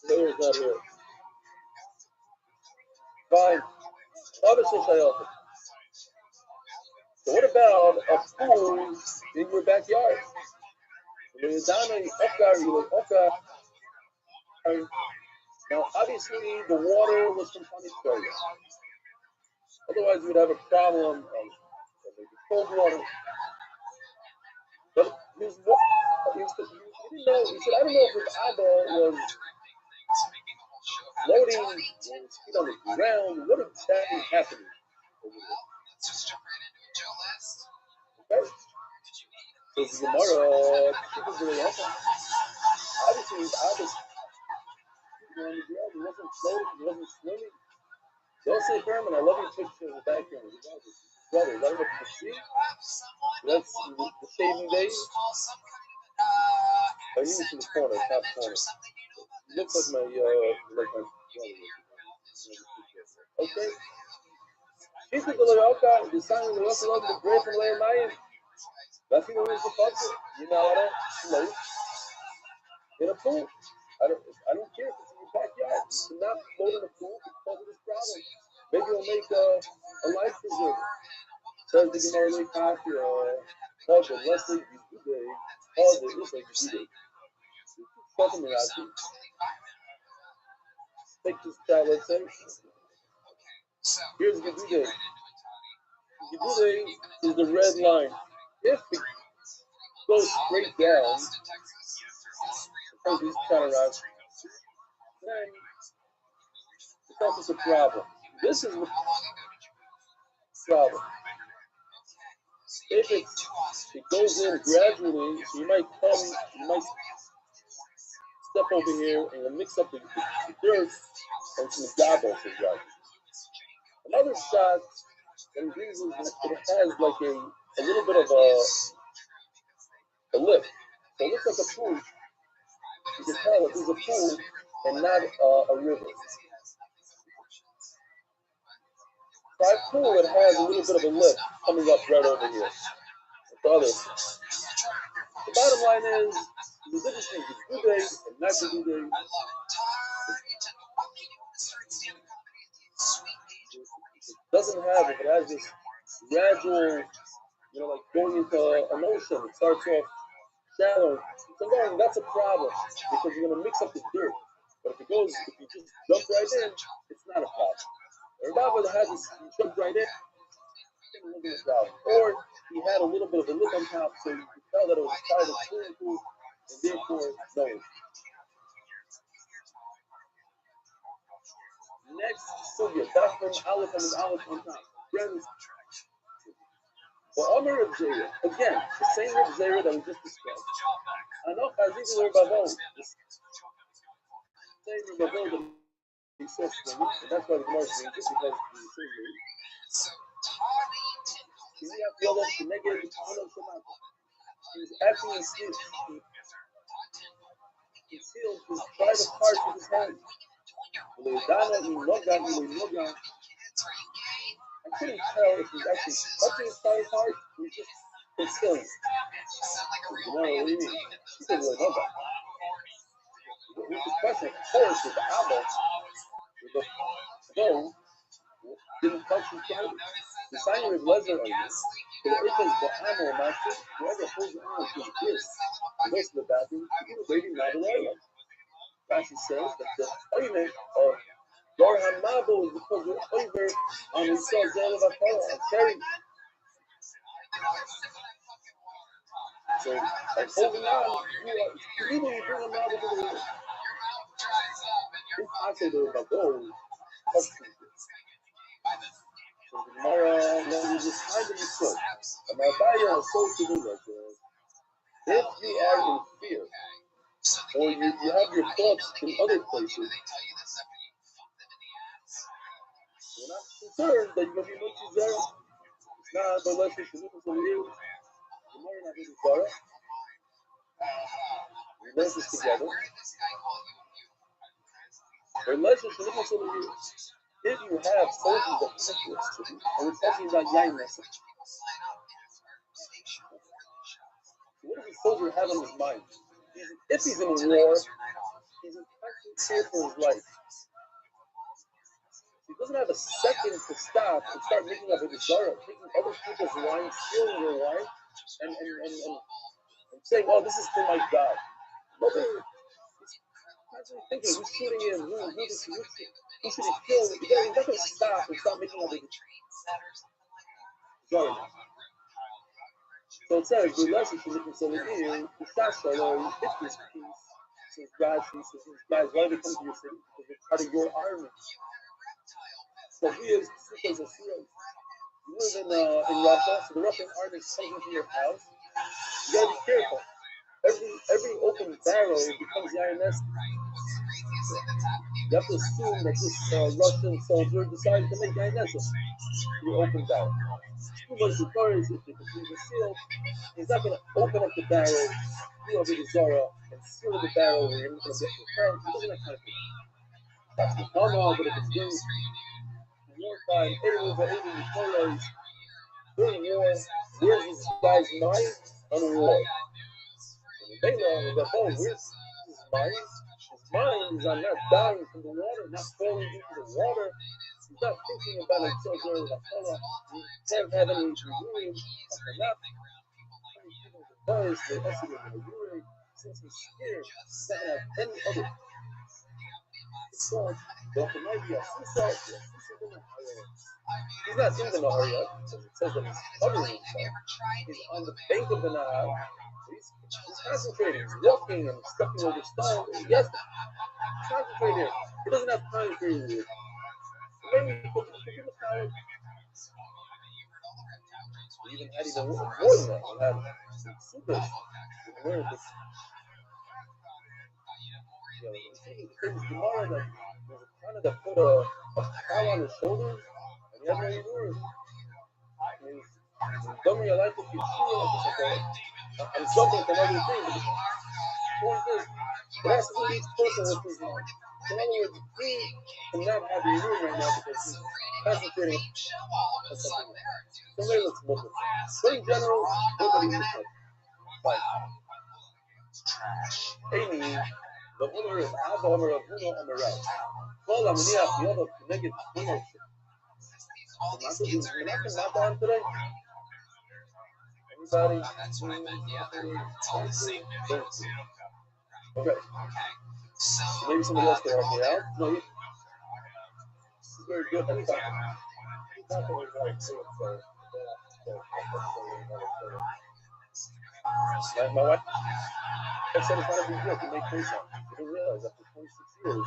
Layer's not here. Fine. Obviously, I help it. So what about a pool in your backyard? Now, obviously, the water was from California. Otherwise, you would have a problem of maybe cold water. But he didn't know. He said, I don't know if his Abba was floating on his feet on the ground. What exactly happened over there? Okay. So the Gemara, obviously his Abba was on the ground. He wasn't floating. He wasn't swimming. Don't say Berman, I love your picture in the background. Brothers, I don't know if you can see. That's the shaving days. I need it in the corner, top corner. It looks like my brother. Okay. She's the Leoka, the sign of the Leoka, the bread from Leia Mayan. That's the one who's the fucker. You know how to float in a pool. I don't care if it's in your backyard. You cannot float in a pool because of this problem. Maybe you'll make a life preserver. Says the Gemara Lake Coffee or Hudson, Leslie, Yude, Hudson, looks like Yude. Fucking Rashi. Take this guy, let's say. Here's Yude. Yude is the red line. If it goes straight down, suppose he's kind of right, then it causes a problem. This is the problem. If it goes in gradually, so you might step over here and you'll mix up the dirt and some gobbles as well. Another shot, and it has like a little bit of a lip. So it looks like a pool. You can tell that this is a pool and not a river. By pool, it has a little bit of a lip coming up right over here. The others. The bottom line is, the difference between Gude and not Gude. Doesn't have, if it has this gradual, like going into an ocean, it starts off shallow. So that's a problem because you're going to mix up the dirt. But if you just jump right in, it's not a problem. Rabbi that has this, he jumped right in, or he had a little bit of a lip on top, so you could tell that it was a part of the swimming pool, and therefore, no. Next, Sugya, that's from Aleph and Aleph on top. Friends, well, Omer Reb Zera, again, the same Reb Zera that we just described. Anoch Aziz Rebavo, the same Rebavo that he says to me, and that's why the Gemara is reading this, because the same way. He was acting in sleep. He sealed his private parts with his hand. I couldn't tell if he was actually touching his private part or he was just concealing it. What do you mean? He didn't really know that. With this question, of course, with the Abba, with the bone, didn't touch his private. The sign of Lezer on this, So it says the ammo master, whoever holds the ammo to the kiss, and goes to the bathroom, you know, baby, not alive. Rashi says that the oimer of Lord Hamabo is because we're over on the Yisrael Zayla Vakala and carry. So, by holding on, even when you bring a Mabo to the world, it's possible to go. So, the Gemara, when you just find in the soul, and my Abaya is so to do like this. If you are in fear, or you have your thoughts in other places, you're not concerned that you're going to be much zara. It's not unless you should look at some real. The more not really zara. We learn this together. Unless you should look at some real. If you have soldiers of interest to you, and we're talking about yain message. What does a soldier have on his mind? If he's in a war, he's in constant fear for his life. He doesn't have a second to stop and start making up a desire, taking other people's wine, stealing their wine, and saying, "Oh, this is for my God." But he's constantly thinking, "Who's shooting him? Who should he kill?" He's not going to stop and start making up a desire. So it says, "The lesson should look so that you, the Shasha, or if this peace." Says God, says, "Guys, why did they come to your city? Because they're part of your army." So he is because of Syria. You live in Russia, so the Russian army comes into your house. You gotta be careful. Every open barrel becomes the INS. You have to assume that this Russian soldier decided to make INS the open barrel. But the Torah is if the seal, he's not gonna open up the barrel, seal over the Zara, and seal the barrel where you're not gonna get your friends. He doesn't have time for that. That's the Hama, but if it's doing wartime, during war, where's this guy's mind? On war. They know that, oh, where's his mind? His mind is on not dying from the water, not falling into the water. He's not thinking about himself during the Hama. He can't have any urine after that. He's the urine. Since he's scared, he's not going to have any other. So, he's not in the Nahar yet. It says that he's covering himself. He's on the bank of the Nahar. He's concentrating. He's walking and stepping over stone. Yes, concentrating. He doesn't have time for you. Maybe he put the power. He even had more than that. He had supers. He learned this. There's Gemara that there's a kind that put a cow on his shoulders and he had no urine. Don't realize if you feel like I'm jumping from other things, but the point is, it has to be each person with his mind. So in other words, he cannot have urine right now because he's concentrating on something else. Somebody looks local. But in general, nobody looks like fine. Amy, the owner is Abba Omer of Uno Amaral. Call Amaniach Yoda Neged Uno. We're not on today. Anybody? Okay. Maybe somebody else can help me out. No, this is very good. My wife said it's not a big deal to make face on. I didn't realize after 26 years,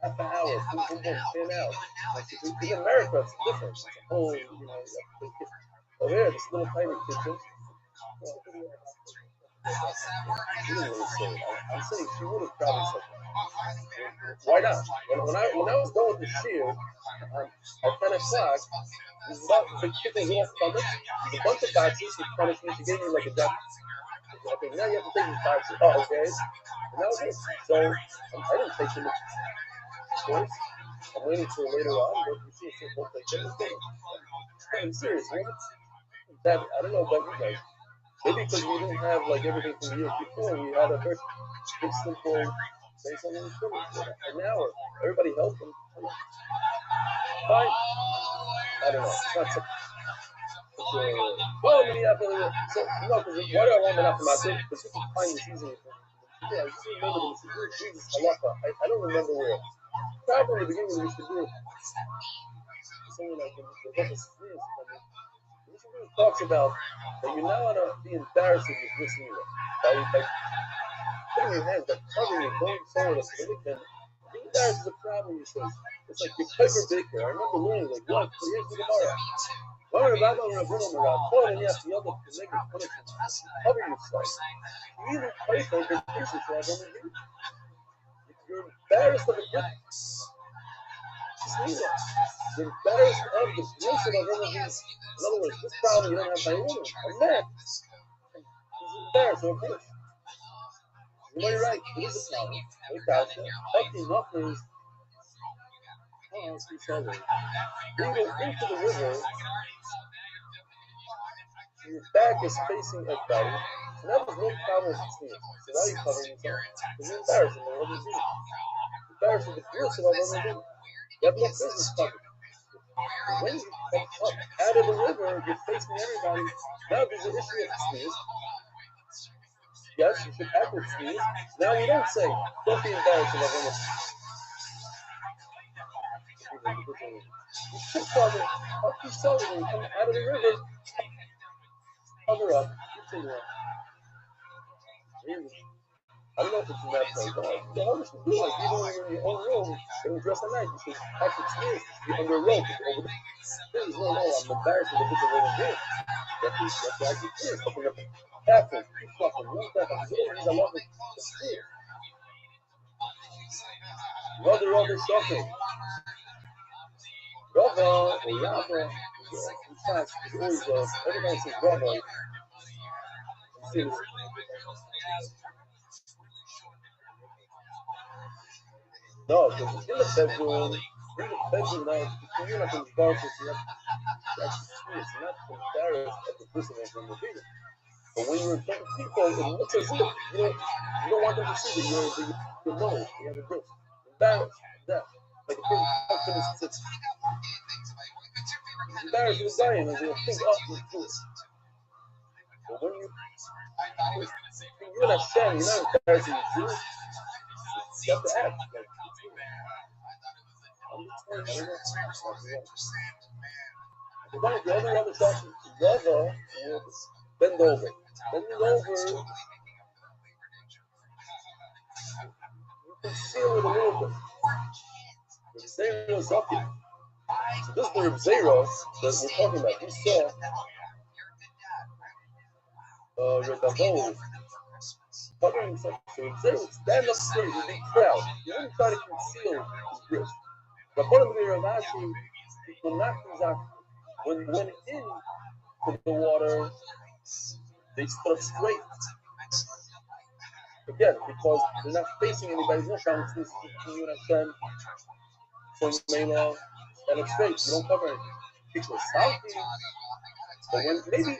half an hour, boom, 10 hours. Like, in America, it's different. It's a whole, over there, this little tiny kitchen. She didn't really say it. I'm saying she would have probably said it. Why not? When I was done with the shear, at 10 o'clock, there's about the kitchen's little stomach, there's a bunch of boxes. She punished me. She gave me like a jacket. Okay, now you have to take these boxes. Oh, okay. And that was it. So I didn't take too much choice. I'm waiting till later on, but you see, it's both like this. I'm serious, man. That, I don't know about you guys. Maybe because we didn't have like everything from the years before, we had a very simple say something an hour. Everybody helped them. Fine. don't know. It's not such well, Minneapolis. So, no, because why do I want Minneapolis? Because you can find this easily. Yeah, I just remember the Mishnah Jesus Halacha. I don't remember where. Probably in the beginning of the Mishnah. Something like the Mishnah talks about that you're not going to be embarrassed if you're listening to it. By putting your hands, by covering it, going forward, being embarrassed is a problem, he says. It's like your Piper Baker. I remember learning, like, look, here's the Gemara. Cover yourself. You either fight or get pieces like over here. If you're embarrassed of a gift, just leave it. You're embarrassed of the grace of other things. In other words, this problem you don't have by woman. A man is embarrassed of a gift. You know, you're right. It is a problem. Enough is you go into the river. Your back is facing everybody, so now there's no problem with sneeze. So now you're covering yourself. Because you're embarrassing the other people. Embarrassing the grace of other people. You have no business covered. When you come up out of the river, you're facing everybody. Now there's an issue of sneeze. Yes, you should act with sneeze. Now we don't say, don't be embarrassed of other people. You should cover up yourself when you come out of the river. Cover up. I don't know if it's in that place, but the hardest to do, like, even when you're in your own room, and you dress at night, you should actually sneeze. You're under a rope. Over the things. No, I'm embarrassed with the picture over here. You have to actually sneeze. Open up the bathroom. Keep fucking. One step. I'm doing these. I love it. Sneeze. Rather shocking. Rava or Rava, in fact, is always, everybody says Rava. No, because in the bedroom now, you're not embarrassed, you have to actually sneeze. You're not embarrassed at the business of the video. But when you're in front of people, it looks as if you don't want them to see that you're low, you have a grip. Embarrassed, that. Like a person comes to this sits. He's embarrassed with dying, and they'll think, oh, he's good. But when you're not Hashem, you're not embarrassing the Jews. You have to act. Like, the other shots is Rava will bend over. Bending over, you can seal it a little bit. The Zera is up here. So this is the Reb Zera that we're talking about. He saw Reb Avo covering himself. So Reb Zera would stand up straight with a big crowd. He wouldn't try to conceal his wrist. But according to the Rav Ashi, people knock things out. When they went into the water, they stood up straight. Again, because they're not facing anybody. There's no challenge between you and Hashem. So Mela, stand up straight. You don't cover anything. People are salty. But when maybe,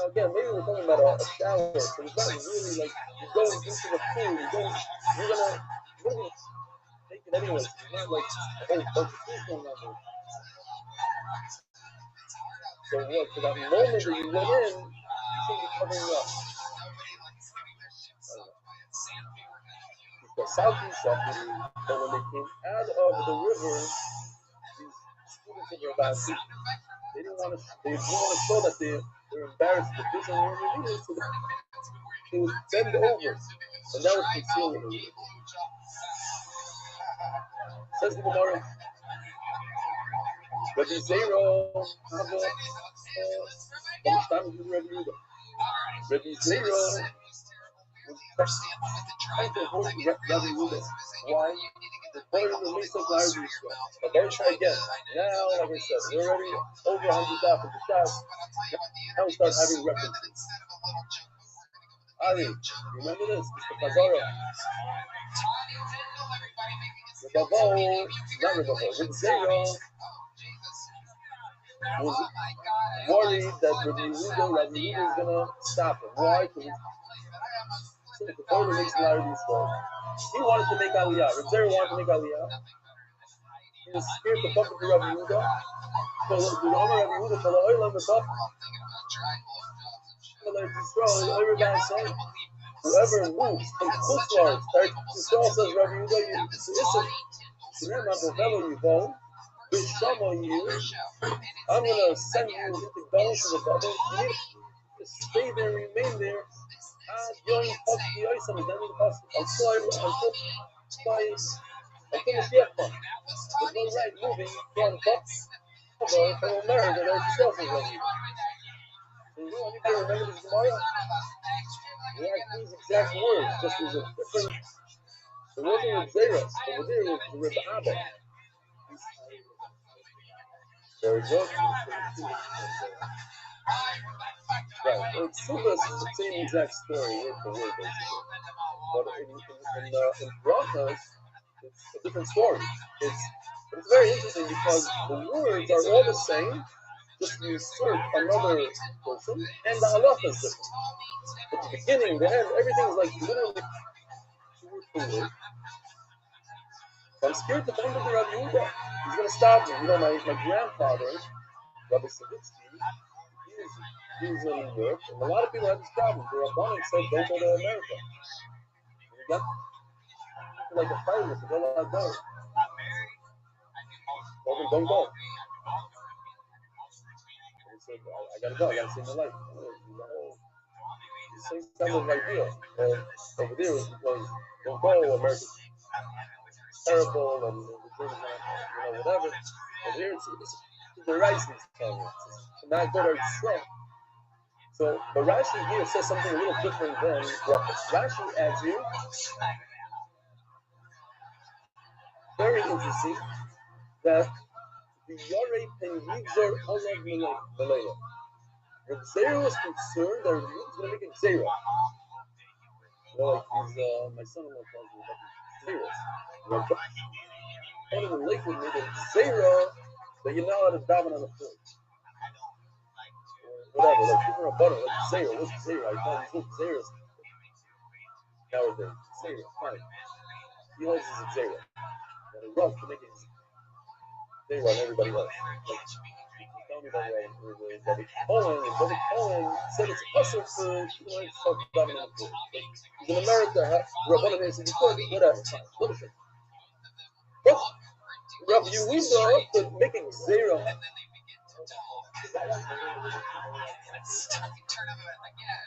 again, maybe we're talking about a shower. So it's not really like you're going into the pool. You're gonna take it anyways. It's not like a whole bunch of things going on there. So what? For that moment that you went in, you should be covering up. The Southeast Suffered, but when they came out of the river, these students of Rav Ashi, they didn't want to show that they were embarrassed that this and they so they would bend over, and that was concealed. Says the Gemara, Rabbi Zera, Rabbi Zera was trying to hold Rabbi Yehuda. Why? The point of the Mesa Larry Yisrael. But then try again. Now, like I said, we're already over 100,000 shots. Now we start having references. Ali, remember this? Mr. Fazara. Rebavo, not Rebavo, Reb Zera was worried that Rabbi Yehuda is going to stop him. Why? Because before the Mesa Larry Yisrael, he wanted to make Aliyah. Reb Zera wanted to make Aliyah. he was scared to bump into Rabbi Yehuda. So the Omer Rabbi Yehuda for the Oilam is up. Everybody said, whoever moves from Chutzlars, Yisrael says Rabbi Yehuda, I'm going to send you into going to the bubble. You need to stay there and remain there. Until Mashiach comes. There's no right moving from America to itself is ready. So anybody remember this Gemara? We had these exact words, just as a different. It wasn't with Zerah. Over there it was with Abba. Very good. Right. It's Subas is the same exact story, word for word, basically. But in Brachas, it's a different story. But it's very interesting because the words are all the same, just you insert another person, and the halacha is different. But the beginning, the end, everything is like literally word for word. So I'm scared to bump into Rabbi Yehuda. He's going to stop me. You know, my grandfather, Rabbi Savitsky, he's in New York, and a lot of people have this problem. The Rabbanim said, don't go to America. You got like a fight with it, don't let go. Don't go. And he said, I gotta go, I gotta save my life. The same kind of idea. Over there is because don't go, America's terrible, and the Germans are, whatever. Over here, it's the rising time. To not go to Israel. So, but Rashi here says something a little different than what Rashi adds here. Very interesting that the Yorei Pen Yigzor Olav Malayla. When Zera was concerned that he was going to make it Zera. Like my son-in-law tells me about the Zeras. One of the lake with me that Zera, that you're not allowed to daven on the floor. Whatever, like people are butter, like Zera, what's Zera? I thought these little Zeras nowadays. Zera, fine. He holds this at Zera. And a rub can make it Zera on everybody else. Like, tell me that it's Cohen, it doesn't Cohen, said it's awesome for people to start davening on the floor. Like, in America, Rabbanim said you could, whatever, fine, listen. But Rabbi Yehuda could make it Zera.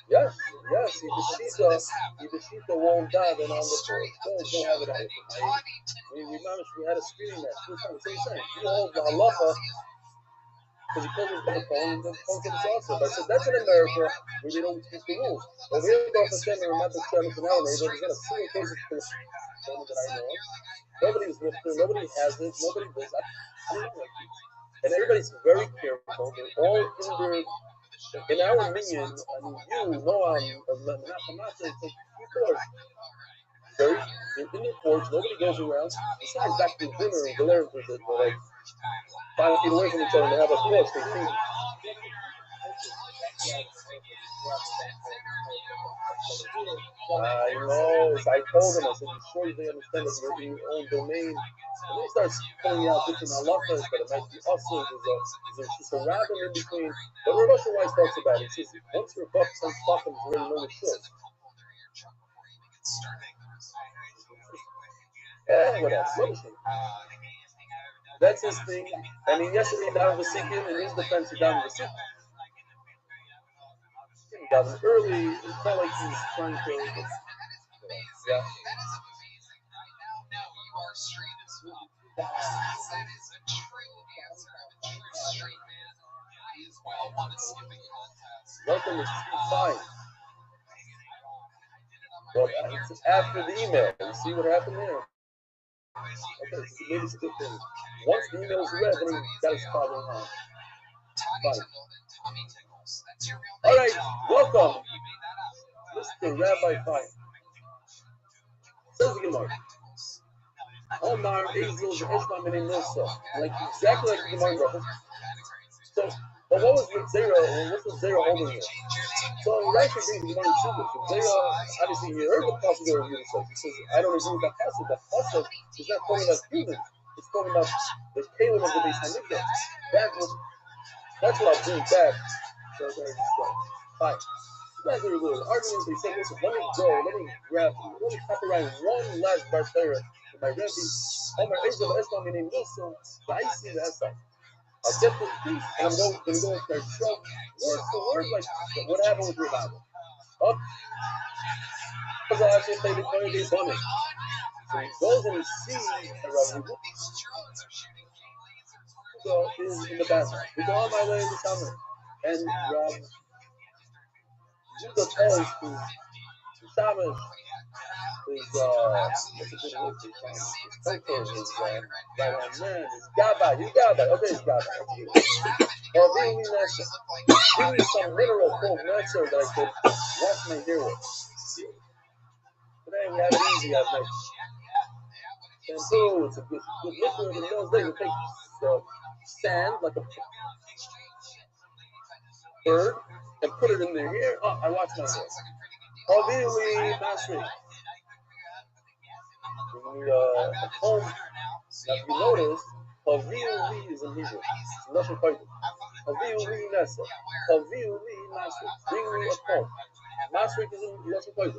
Yes, he won't dive and on the floor. Don't have it out. We had a screening match. We were same thing. You hold the halacha because he called his phone and the phone gets awesome. I said, that's in America where they don't teach the rules. Over here, Baruch Hashem, and Ramat Hashem, and now there's not a single case of this that I know of. Nobody's listening, nobody has it, nobody does. I don't know like this. And everybody's very careful. They're all in our minion. I mean, you, Noam, Menachem, people are they're in their porch. Nobody goes around. Besides, back to dinner and Galera visit, they're like 5 feet away from each other and they have a porch. They feed. I know. So I told them, I said, you sure they understand that you're in your own domain? And then he starts pulling out different halachas, but it might be also, there's just a rabbin in between. But Rav Asher Weiss talks about it. He says, once you're above some fucking, you already know the shit. Yeah, what else? That's his thing. I mean, yesterday, David Vasikin, in his defense, he David Vasikin. He got him early. It's not like he's trying to. Yeah. Welcome is fine. Well, it's after the email. You see what happened there? Okay, so maybe it's a good thing. Once the email is read, then he got his father on. Fine. All right, welcome, Mr. Rabbi Fine. Says the Gemara. Omar Ezel Eshma Mene Nosa. Like exactly like the Gemara Brachos. So, but what was the Zera? What was Zera holding here? So Rashi brings the Gemara Shuvah. So Zera, obviously, he heard the passage of Yudhisah. He says, I don't agree with that passage. That passage is not calling us humans. It's talking about the Caleb of the Beis Hamikdash. That's what I'll bring back. So fine. You guys are good. Arguments, they say, listen, let me grab, let me copyright one last Bartera for my Rebbe. Omer Ezel Eslam, my name Wilson, but I see the Eslam. I'll get this piece, and I'm going to start showing word for word, like what happened with your Bible. Up, because I actually played the Kohen Day Bunny. So he goes and he sees the Rabbi Hugo is in the bathroom. We go on my way in the summer, and Rabbi Hugo tells to Shabbos is what's a good word for Shabbos? His right hand man, his Gabbai, okay, his Gabbai. Or being Nesser. Give me some literal quote Nesser that I could wash my hair with. Today we have it easy at night. Shampoo, it's a good liquid. In those days, we take sand, like a bird, and put it in their hair. Oh, I wash my hair. Obviously, Masri. A comb, now if you notice, Havili is in Hebrew. It's nothing quite. Havili Nessa. Havili Masri. Bring me a comb. Masri is in nothing quite.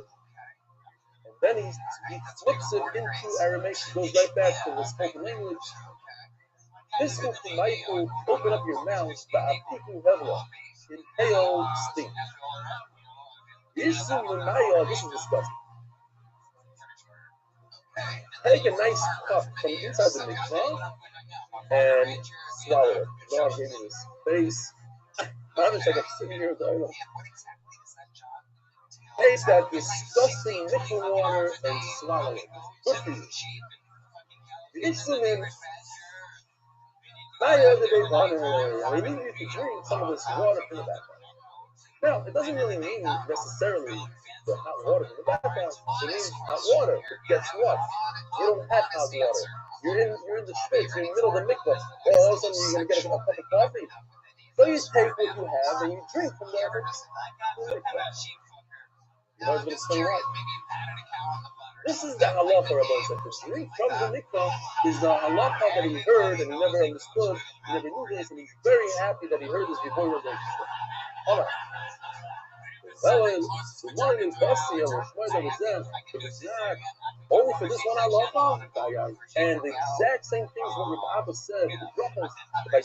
And then he flips it into Aramaic, goes right back to the spoken language. This will Michael open up your mouth, but I'm picking Hevla. Inhale, stink. This is disgusting. Take a nice cup from inside the mikvah and swallow it. God gave me this face. I wish I could sit here with the take that disgusting mikvah water and swallow it. Good for you. The instrument, I need you to drink some of this water from the background. Now, it doesn't really mean necessarily the hot water in the background. It means hot water. But guess what? You don't have hot water. You're in the streets. You're in the middle of the mikvah. Well, all of a sudden you're going to get a cup of coffee. So you take what you have and you drink from the mikvah. You know what's going to explain why? This is the halacha Rabbi said. To drink from the mikvah is the halacha that he heard and he never understood. He never knew this, and he's very happy that he heard this before Rabbi said. All right. Only for this one halacha, and the exact same things what Rabbi Abba said. If I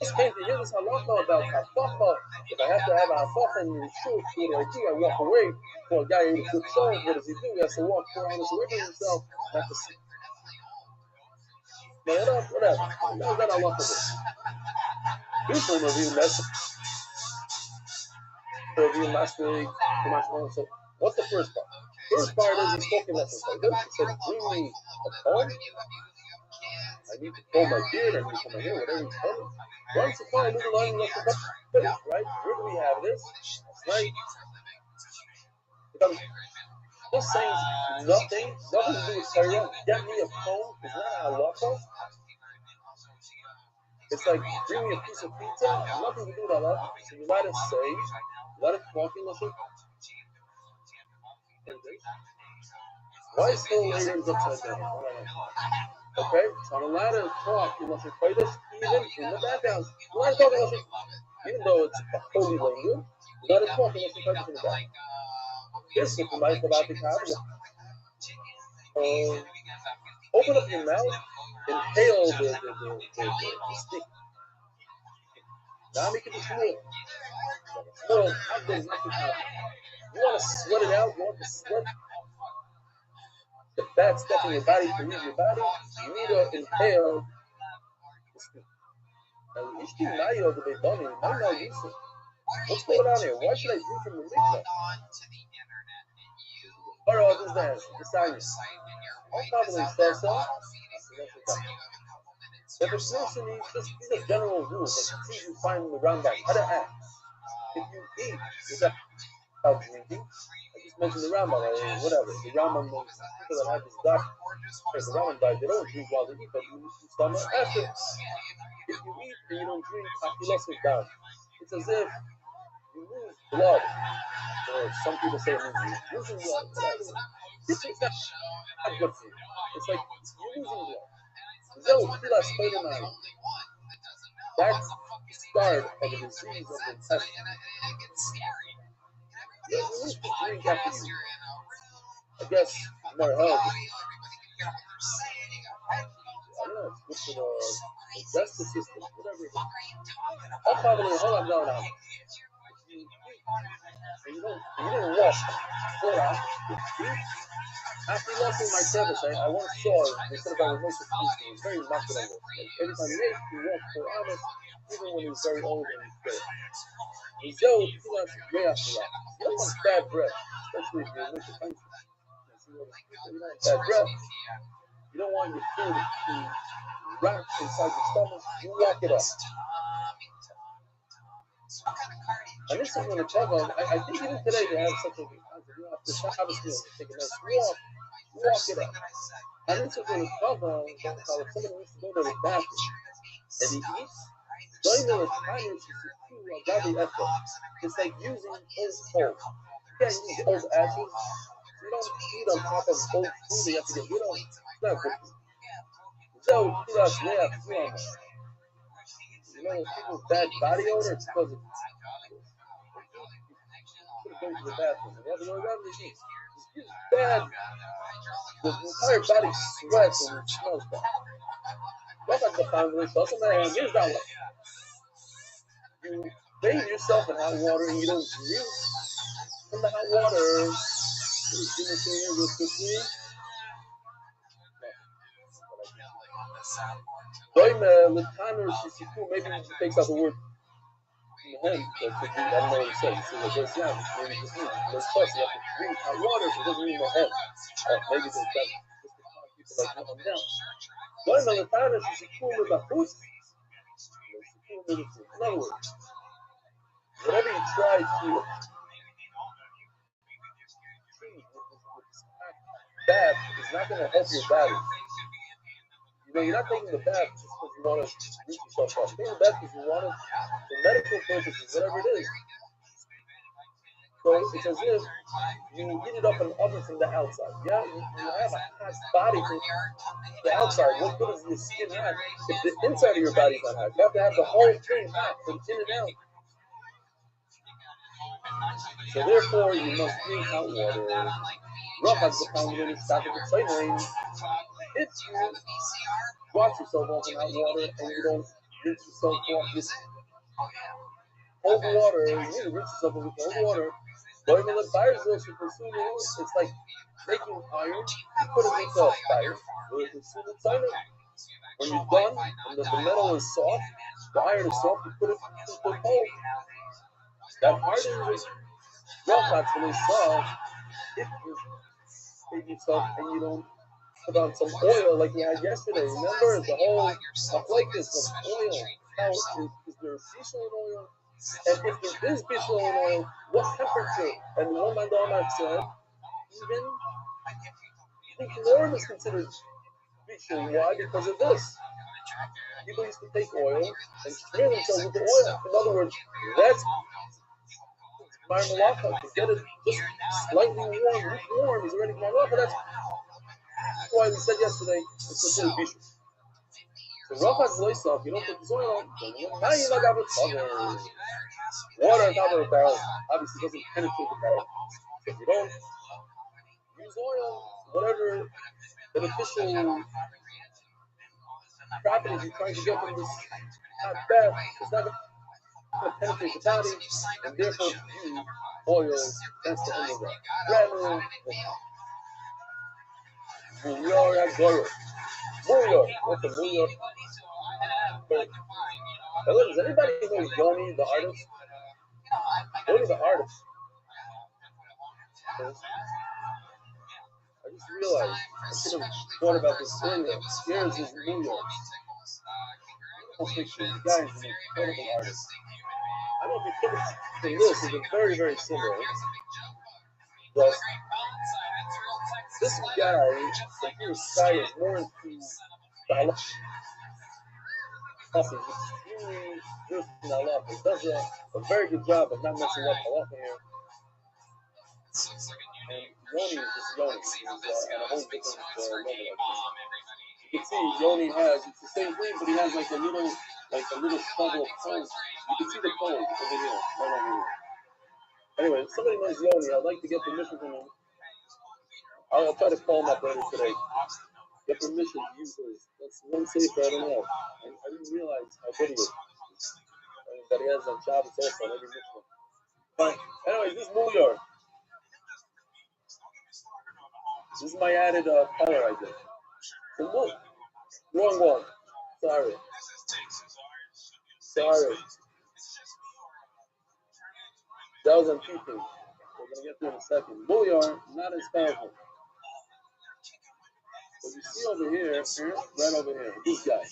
just came to hear this halacha about hafacha, if I have to have a hafacha in the shul, what do? I walk away for a guy who ate a good song. What does he do? He has to walk 4 hours away from himself, not to see. Whatever. How's that halacha? Usually, review message. Review last week. So, what's the first part? First part is he's talking lessons like this. He said, bring me a comb. I need to comb my beard. I need to comb my hair. Whatever he's telling me. Once upon a time, I moved along face, right? Where do we have this? Last night. Just saying nothing to do with Torah. Get me a comb is not a halacha. It's like bring me a piece of pizza. Nothing to do with halacha. So you let it say, let it talk in listen. Why is still later is upside down? Okay, so I'm allowed to talk in listen. Play this even in the background. I'm allowed to talk in listen, even though it's a holy language. Let it talk in listen. Play this in the background. This is the mic about the camera. Open up your mouth, inhale the stick. Now make it smooth. Well, there's nothing happening. You want to sweat it out, you want to sweat the bad stuff in your body to leave your body, you need to inhale the stick. Now, Ishki Mayo, the Beibani, might not use it. What's going on here? Why should I drink from the mikvah? Alright, what is that? The science. I'll probably start so. But the person these are general rules that you find in the Rambam. How to act. If you eat without drinking, I just mentioned the Rambam, whatever. The Rambam, people that have this doctrine, the Rambam died, they don't drink while they eat, but you need to stomach after. If you eat and you don't drink, you lost it down. It's as if you lose blood. Or some people say it means losing blood. It's not good for you. It's like you're losing blood. Zell Kila Spider-Man. That's the start of the disease of the intestine. Yeah, you need to drink after you. I guess more healthy. I don't know, it's good for the digestive system, whatever it is. I'll probably hold on down now. And you didn't walk 4 hours. After launching my service, I once saw they said about remote speech. It was very marketable. Like every time he walked 4 hours, even when he was very old and dead. And Joe, he wants way after that. You don't want bad breath, especially if you're in the country. You don't want bad breath. You don't want your food to wrap inside your stomach. You walk it up. And this is going to talk about, I think even today they have such a concept. You have to Shabbos meal, take a nice walk it up. And this is going to talk about how if somebody needs to go to the bathroom and he eats, it's like using old coal. You can't use old ashes. You don't eat on top of old food you have to get rid of. It's not good for you. So, you know, people's bad body odor, it's because of go to the bathroom. You have to go to the bathroom. It's bad. The entire body sweats and it smells bad. That's like the family. So somebody here's that one. You bathe yourself in hot water and you don't drink from the hot water. Maybe he takes out the word him, that could be, I don't know what he said. He says, like, yes, yeah, maybe just means there's plus you have to drink hot water, so it doesn't mean Mohem. Maybe it's just to calm people like Mohem down. In other words, whatever you try to bath is not going to help your body. You know, you're not taking the bath just because you want to reach yourself up. You're taking the bath because you want it for medical purposes, whatever it is. So it's as if you heat it up in an oven from the outside. Yeah, you have a hot body from the outside. What good is your skin hot if the inside of your body's not hot? You have to have the whole thing hot from in and out. So therefore, you must drink hot water. If you wash yourself off in hot water and you don't rinse yourself off with cold water, you need to rinse yourself off with cold water. It's like taking iron, you put it into a fire, when you're done, and the metal is soft, the iron is soft, you put it into the coal. That iron is rough really soft if you save yourself and you don't put on some oil like we had yesterday. Remember the whole machlokes of oil. How is there fish oil? And if there is fish oil, what temperature? And the one man said, even chlorine is considered fish oil. Why? Because of this. People used to take oil and smear themselves with the oil. In other words, that's my malacha to get it just slightly warm, lukewarm is already malacha. That's why we said yesterday it's considered bishul. So rachas loisach, you don't put the oil on. Now you're not going to cover water on top of the barrel. Obviously, doesn't penetrate the barrel. So if you don't use oil, whatever beneficial properties you're trying to get from this hot bath, it's not going to penetrate the body, and therefore you oil. That's the end of that. Brand new Muyor. What's the Muyor? Does anybody know Yoni, the artist? Yoni, the artist. I just realized I should have thought about this earlier. Here's his Muyor. Picture. The guy is an incredible artist. I don't know if you think this is very, very similar. But this guy, his style is more into the halacha. He's extremely good in halacha. He does a very good job of not messing up halacha here. And Yoni is just Yoni. He's on a whole different level. You can see Yoni has, it's the same thing, but he has like a little shovel of coals. You can see the coals over here, right over here. Anyway, if somebody knows Yoni, I'd like to get permission from him. I'll try to call him up later today. Get permission to use his. That's one safer I don't have. I didn't realize how good he is. That he has on Shabbos also on every mission. But anyway, this is Mulyar. This is my added color I did. So look, wrong one. Sorry. That was on PP. We're gonna get to it in a second. Mulyar, not as powerful. What you see over here, right over here, this guy.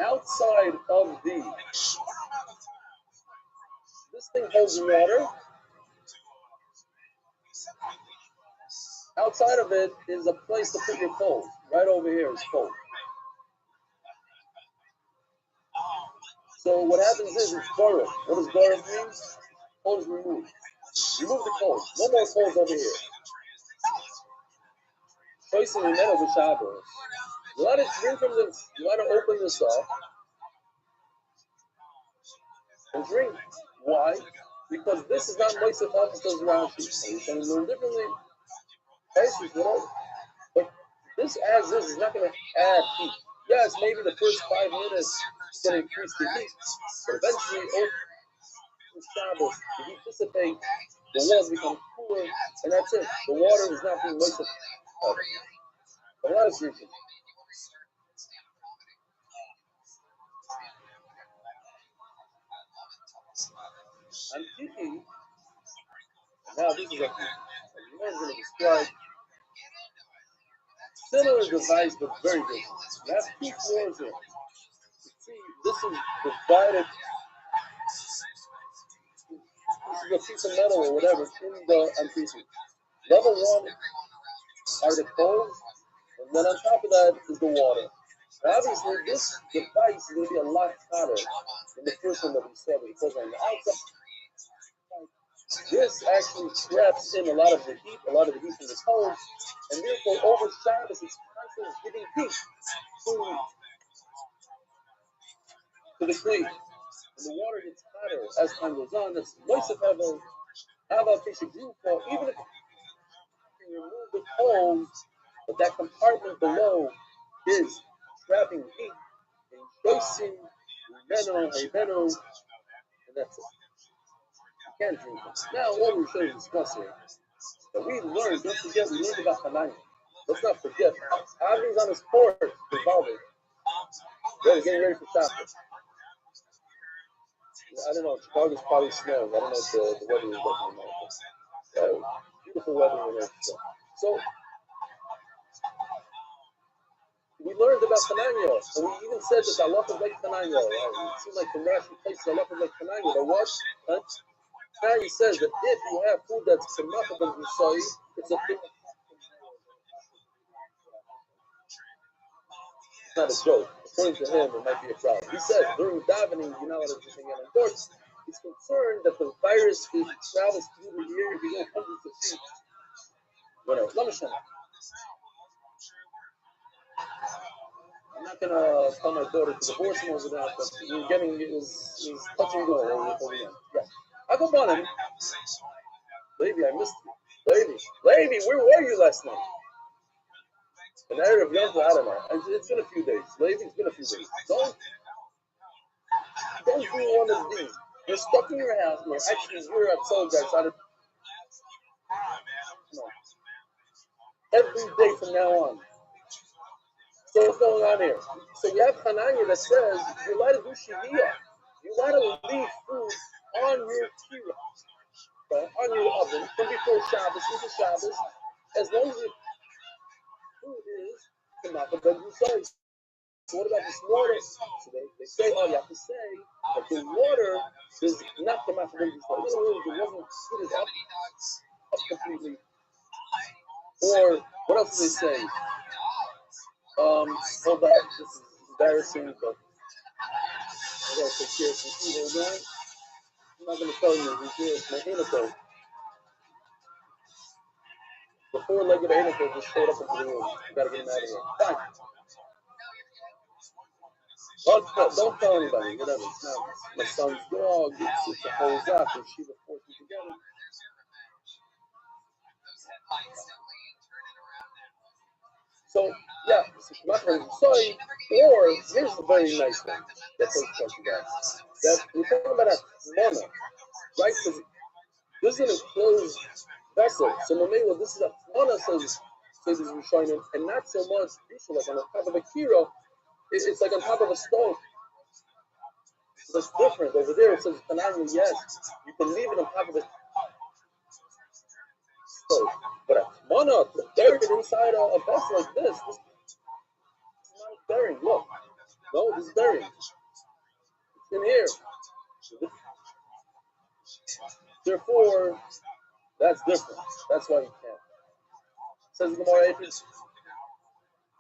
Outside of this thing holds water. Outside of it is a place to put your coals. Right over here is coal. So what happens is it's borrowed. What does borrowed mean? Coals removed. Remove the coals. No more coals over here. Choice in the middle of the Shabbos. You want to drink from this. You want to open this up and drink. Why? Because this is not Moisef Hafez Rashi. You can learn differently. Prices, whatever. But this as is not going to add heat. Yes, maybe the first 5 minutes is going to increase the heat, but eventually, over Shabbos, the heat dissipates, the walls become cooler, and that's it. The water is not being moistened. A lot of reasons. I'm thinking, now this is a I'm going to describe similar device, but very different. You have 2 floors here. See, this is divided. This is a piece of metal or whatever in the MPC. Level 1 are the coals, and then on top of that is the water. Now obviously, this device is going to be a lot hotter than the first one that we saw because on the outside, this actually traps in a lot of the heat from the coals, and therefore over Shabbos it's constantly giving heat to the clay. And the water gets hotter as time goes on. That's Moisef Hava Fisher Group, even if you remove the coals, but that compartment below is trapping heat and choicing Himeno, and that's it. You can't drink it. Now, what we're trying to discuss here, that we learned, don't forget, we learned about Hanani. Let's not forget, Avi's on his porch, revolving. Getting ready for Shabbos. I don't know, Chicago's probably snowing. I don't know if the weather is like in America. Beautiful weather in America. So, we learned about Hananya, and we even said that Allah is like Hananya. It seems like the national place Allah is like Hananya. But what? Hananya says that if you have food that's Kamaka than Yisai, it's a thing. It's not a joke. According to him, it might be a problem. He says during davening, you're not allowed to drink it. Of course, he's concerned that the virus travels through the air, you go hundreds of feet. Whatever. Let me show you. I'm not gonna tell my daughter to divorce him over that, but we're getting his touching go over here. Yeah. I go on him. Lady, I missed you. Lady, where were you last night? An area of young, I don't know. It's been a few days. Lady, it's been a few days. Don't do one of these. You're stuck in your house. No, actually, you're at Soul Guys. No. Every day from now on. So what's going on here? So you have Hananya that says you're allowed to do Shiviyah. You're allowed to leave food on your kira, right? On your oven from before Shabbos into Shabbos, as long as your food is Kamaka Ben Yisai. So what about this water? So they say, oh, you have to say that the water is not Kamaka Ben Yisai. In other words, it wasn't heated up completely. Or what else do they say? Hold on, this is embarrassing, but I gotta take care of some food, hold on. I'm not gonna tell you, my Hinoco. The 4-legged Hinoco just showed up into the room. You gotta get him out of here. Fine. Don't tell anybody, whatever. It's not my son's dog. It's a whole zap. And Shiva forced me together. So, yeah, my friend, sorry. Or, here's a very nice thing that takes place to that. That we're talking about a mana, right? Because this is an enclosed vessel. So, Mamela, this is a mana, says Rishonim, and not so much, like on the top of a kiro, it's like on top of a stone. That's different. Over there, it says Tananya, yes, you can leave it on top of the stove. But a mana, to bury it inside a vessel like this is not burying. Look. No, this is buried. It's in here. Therefore, that's different. That's why you can't. Says the Gemara,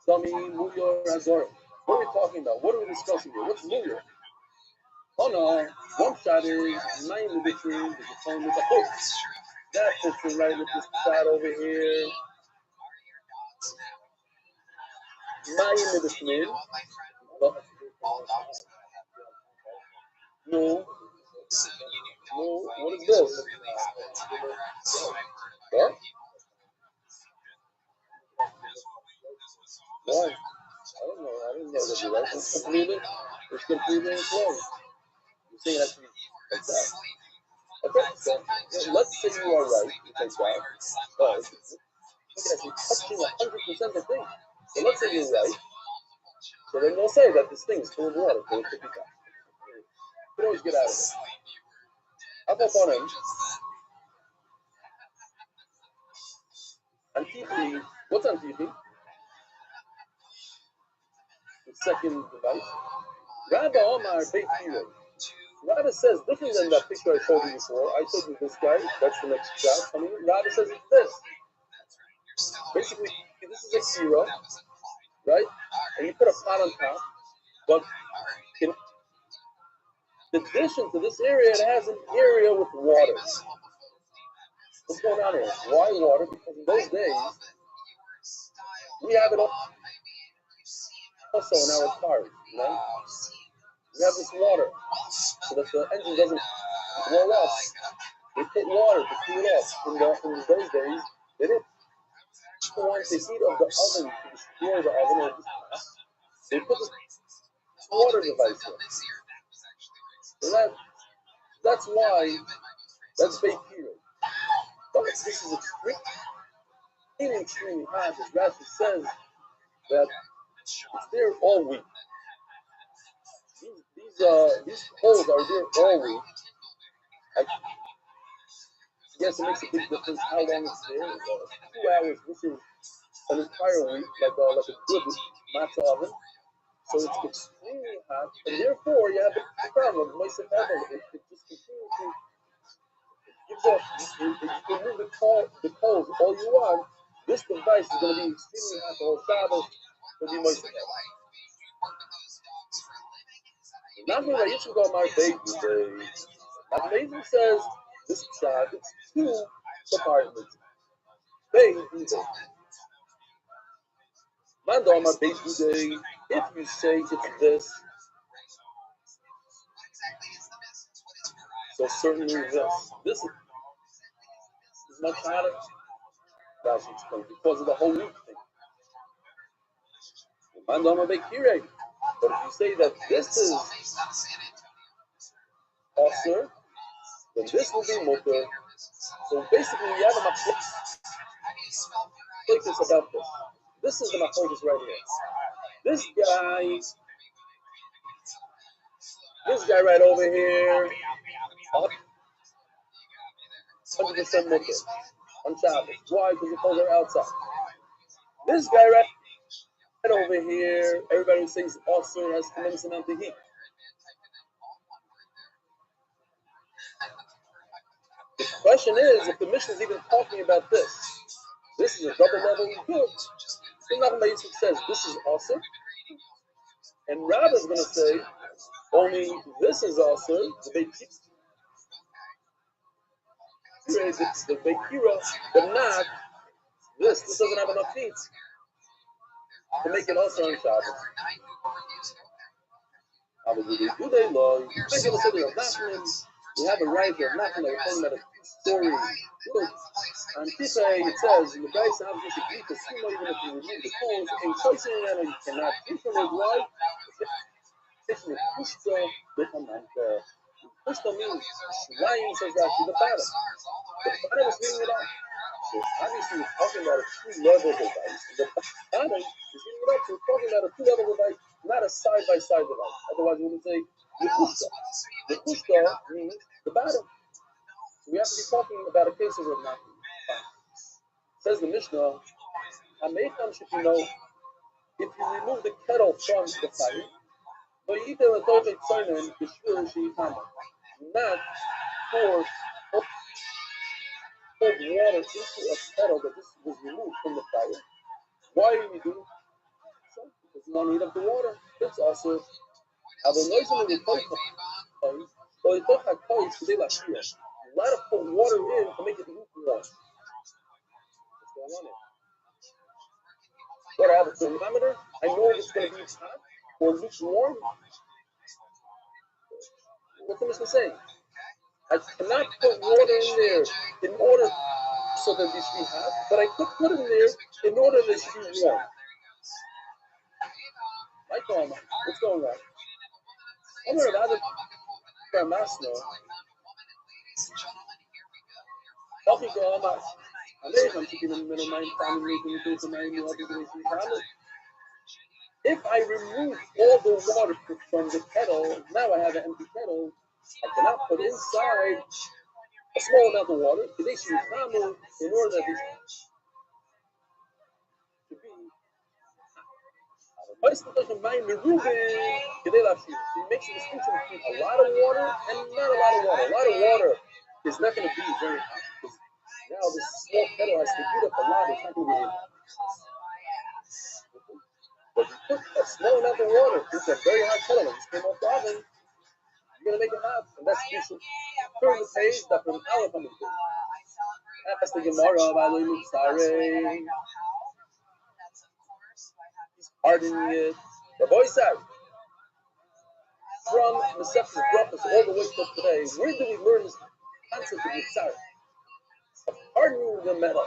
Sami, Muyor, Azor. What are we talking about? What are we discussing here? What's Muyor? Oh no, one shot is 9 in between. There's a phone with a hook. That fits in right with this shot over here. 9 in between. No. No, what is this? What? Why? I don't know. I didn't know that you like it completely. It's completely enclosed. You're saying it has to be like that. Okay, so let's say you are right. You take that. But look at you touching 100% the thing. So let's say you're right. So then we'll say that this thing is full of water. So it could be that. You can always get out of it. Up on him. Antifi, what's Antifi? The second device. Rabbi Omar Beit Hero. Rabbi says different than that picture I showed you before. I told you this guy, that's the next shot coming in. Rabbi says it's this. Basically, this is a hero, right? And you put a pot on top, but in addition to this area, it has an area with water. What's going on here? Why water? Because in those days, we have it also in our cars, right? We have this water, so that the engine doesn't blow up. They put water to cool it off. In those days, they didn't want the heat of the oven to destroy the oven or the pot. They put this water device in. So that's why that's baked here. But this is extremely hot. As Rashi says that it's there all week. These holes are there all week. I guess it makes a big difference how long it's there. 2 hours. This is an entire week, like a good matzah oven. So it's extremely hot, and therefore you have the problem of moist oven. It just continues to gives off. You can move the coals all you want. This device is going to be extremely hot the whole Shabbos. It'll be moist. Nachman Rayishim go Amar Beitudei. Nachman says this shot, it's 2 compartments. Beitudei. Mando Amar Beitudei. If you say it's this, so certainly this is much hotter. That's explained because of the whole week thing. Mando Amar Beitudei. But if you say that this is Osir, then this will be Mutter. So basically, we have a machlokes about this. This is the machlokes right here. This guy right over here, 100% Mutter on Shabbos. Why? Because the coals are outside. This guy right over here, everybody says Osir has tremendous amount of heat. The question is, if the Mishnah is even talking about this is a double level good. So Nachman Yisrael says this is awesome, and Rabbi is going to say only this is awesome. The Beikira, but not this. This doesn't have enough heat to make it also on Shabbos. We have a right here, nothing like talking about a story. And Kifa, it says in the Bryce, obviously, Kifa, even if you remove the tools, in Kosin, you cannot drink from his wife. Pushta means lying, says that to the bottom. The bottom is reading it up. So obviously, we're talking about a two-level device. The bottom is reading it up, so we're talking about a two-level device, not a side-by-side device. Otherwise, we would say the Pushta. The Pushta means the bottom. So we have to be talking about a case of Rav Nachman. Says the Mishnah, Hameicham should you know, if you remove the kettle from the fire, but you eat the Latochet Soinen, the Shur Sheikama, not pour cold water into a kettle that just was removed from the fire. Why are you doing so? Because you want to heat up the water. It's also a lot of put water in to make it lukewarm. What's going on here? What I have a thermometer? I know if it's going to be hot or lukewarm. What's the Mishnah saying? I cannot put water in there in order so that it should be hot, but I could put it in there in order that it should be warm. What's going on? I'm going to have a Masno. If I remove all the water from the kettle, now I have an empty kettle. I cannot put inside a small amount of water in order that it should be. So he makes a distinction between a lot of water and not a lot of water. A lot of water is not going to be very hot because now this small kettle has to heat up a lot. It's not going to be enough. But if you put a small amount of water into a very hot kettle and just came off the oven, you're going to make it hot. And that's usually turn the page that from Aleph on the page. That's the Gemara of Aloy Mitzareh. He's hardening it. The boy said, from the Sefer Brachos all the way to today, where do we learn this concept of Mitzareh? Of hardening the metal.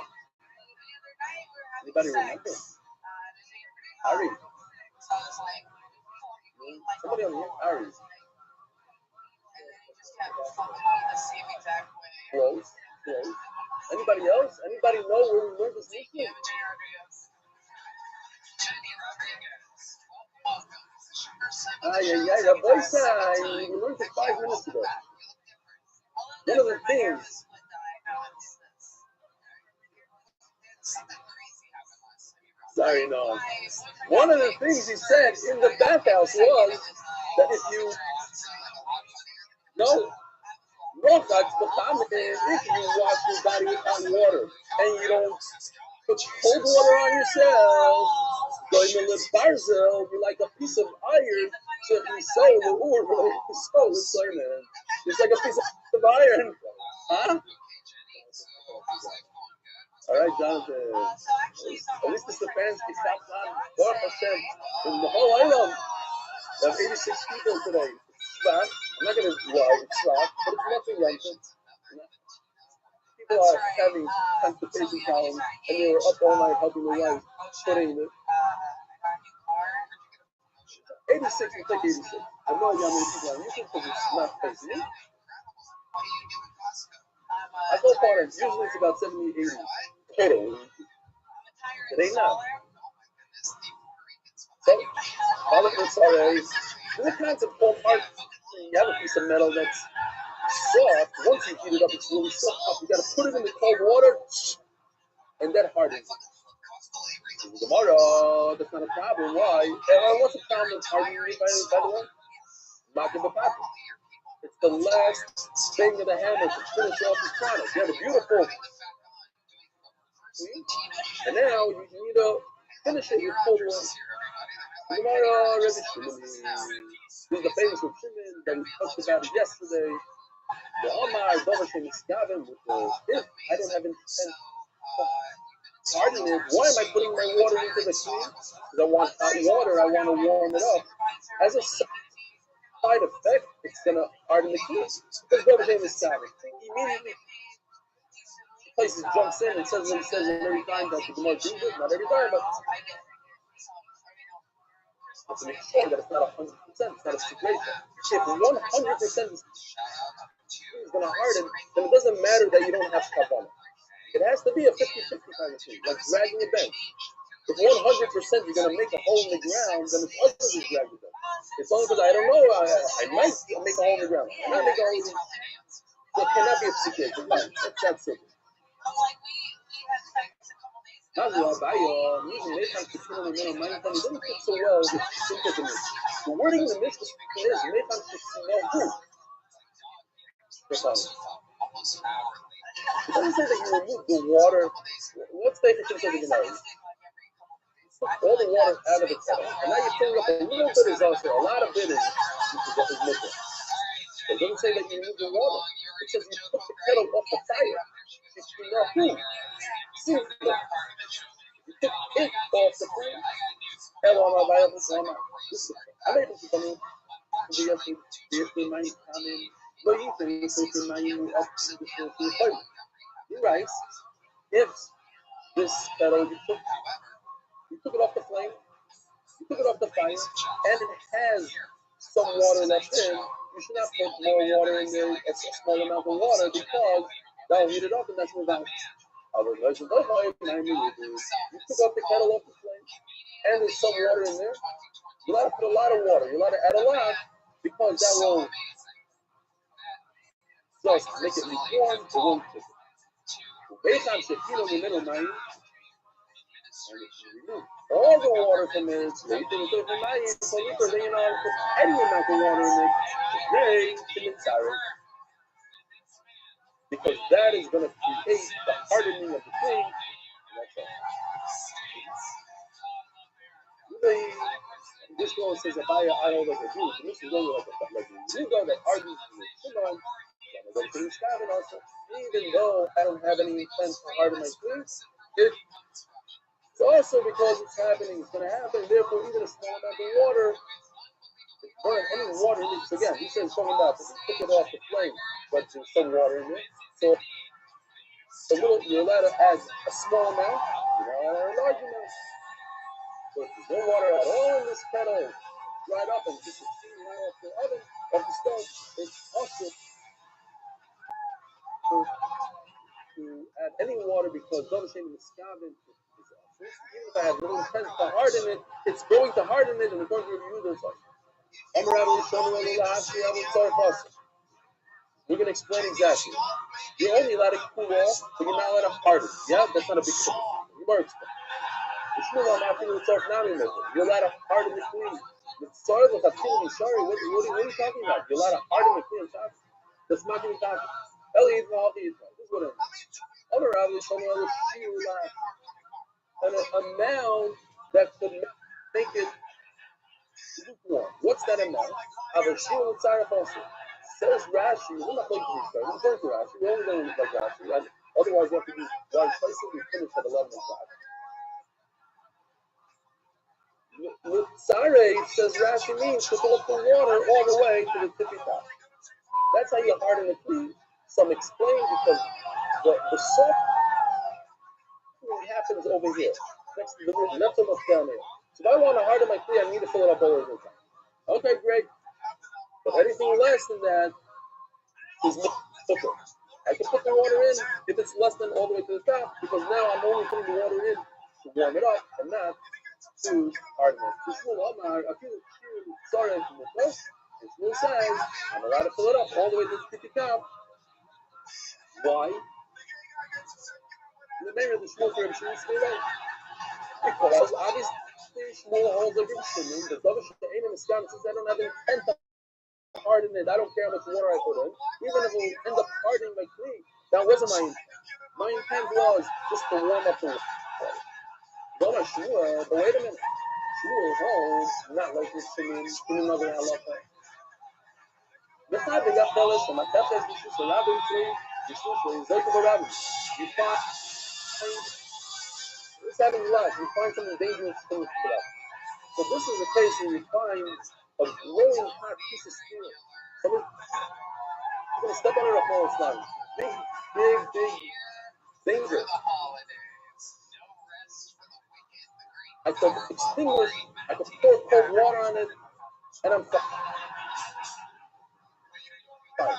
Anybody remember? Ari. Somebody on here? Ari. Close. Anybody else? Anybody know where we learned this mission? Rabbi Sai, we learned it 5 minutes ago. One of the things. Sorry, no. One of the things he said in the bathhouse was that if you if you wash your body with hot water and you don't put cold water on yourself, going to live barzel, you're like a piece of iron. So if you sew the wool, it's like a piece of iron. Huh? All right, Jonathan. At least the Stefanski stopped on Baruch Hashem in the whole island. There have 86 people today. Shock. I'm not going to it's shock, but it's nothing like it. People are having constipation problems, and they were up all night helping their wife putting it. 86, we take 86. I have no idea how many people are using because it's not facing me. I go far, usually it's about 70, 80 total. Today now. So, all of this already. There's a concept called hard. You have a piece of metal that's soft. Once you heat it up, it's really soft. You got to put it in the cold water, and that hardens. Tomorrow, that's not a problem. Why? What's the problem with hardening meat, by the way? Makabapapa. It's the last thing of the hammer to finish off the product. You have a beautiful. And now you need to finish it with cold water. Tomorrow, Rabbi Shimon. This is the famous of Shimon that we talked about it yesterday. The Omar Dovashem is Gavin with the if I don't have intent harden it, why am I putting my water into the key? Because I want hot water, I want to warm it up. As a side effect, it's gonna harden the key. Because David James is savage. Immediately places jumps in and says what he says every time that the Gemara agrees with, not every time, but to make sure that it's not 100%, it's not a situation. If 100% is going to harden, then it doesn't matter that you don't have stuff on it. It has to be a 50-50 kind of thing, like dragging a bench. If 100% you're going to make a hole in the ground, then it's also to drag the bench. It's only because I don't know, I might make a hole in the ground. I might make a hole in the ground. So it cannot be a situation. That's that simple. That's why using Mecham Shechina Mimeno Mayim Tani doesn't fit so well with simple to me. The wording in the Mishnah is Mecham Shechina who? It doesn't say that you remove the water. What's the difference of the Gemara? Took all the water out of the kettle, and now you're filling up a little bit of Zosher, a lot of it is what is missing. It doesn't say that you remove the water. It says you took the kettle off the fire. Shechina who? You took it off the flame. Hello, I'm able to come in. You're right. If this kettle you took it off the flame, you took it off the fire, and it has some water left in, you should not put more water in there, a small amount of water, because that will heat it up and that's what that. Otherwise, you took off the kettle off the flame, and there's some water in there. You're allowed to put a lot of water. You're allowed to add a lot because that will just make it lukewarm. It won't cook it. Based on Shechina Mimeno Mayim, all the water from it, then you know, put any amount of water in it, very mitzareh. Because that is going to create the hardening of the thing. That's all. This one says Abaya Aro like a Jew. This is only like a Judo that hardens the Shimon. I'm going to finish that also. Even though I don't have any plans to harden my things, it's also because it's happening, it's going to happen. Therefore, even a small amount of water, any water in it. Again, he says something about this. He took it off the flame, but there's some water in it. So you're allowed to add a small amount, a large amount. So if there's no water at all in this kettle, dried up and just steam right off the oven, off the stove, it's also to add any water because David Shem is scavenged. Even if I have little intent to harden it, it's going to harden it and it's going to review this. We're going to explain exactly. You're only allowed to cool off, but you're not allowed to harden. Yeah, that's not a big problem. You're allowed to harden the clean. Sorry, what are you talking about? You're allowed to harden the clean. That's not going to be talking. This is what it is. An amount that could make it lukewarm. What's that amount? Says Rashi, we're not going to restart. We're going to Rashi. We're only going to look like Rashi. Right? Otherwise, you have to do one place and we finish at 11 o'clock. Sare, says Rashi, means to fill up the water all the way to the tippy top. That's how you harden the kli. Some explain because the soft happens over here. Next to the root, not so much down here. So if I want to harden my kli, I need to fill it up all the time. Okay, great. But anything less than that is cooker. I can put the water in if it's less than all the way to the top, because now I'm only putting the water in to warm it up and not to harden it. This rule says I'm allowed to fill it up all the way to the tippy top. Why? The name of the Shmuel for Shmuel Shmuel. Because obviously Shmuel holds like Shmuel. The David She'ein Miskan says I don't have any intent to harden it. I don't care how much water I put in. Even if we end up hardening my kli, that wasn't my intent. My intent was just to warm up the water. Don't Shmuel, but wait a minute. Shmuel holds not like this in another halacha. The time they got fellas from my tefes, this is a rabbi tree. This is a rabbi. You find it's having life. You find something dangerous things to that. So this is a case where you find a glowing hot piece of steel. Someone's gonna step on it up all time. Big, danger. I could extinguish, I could pour cold water on it, and I'm fine. But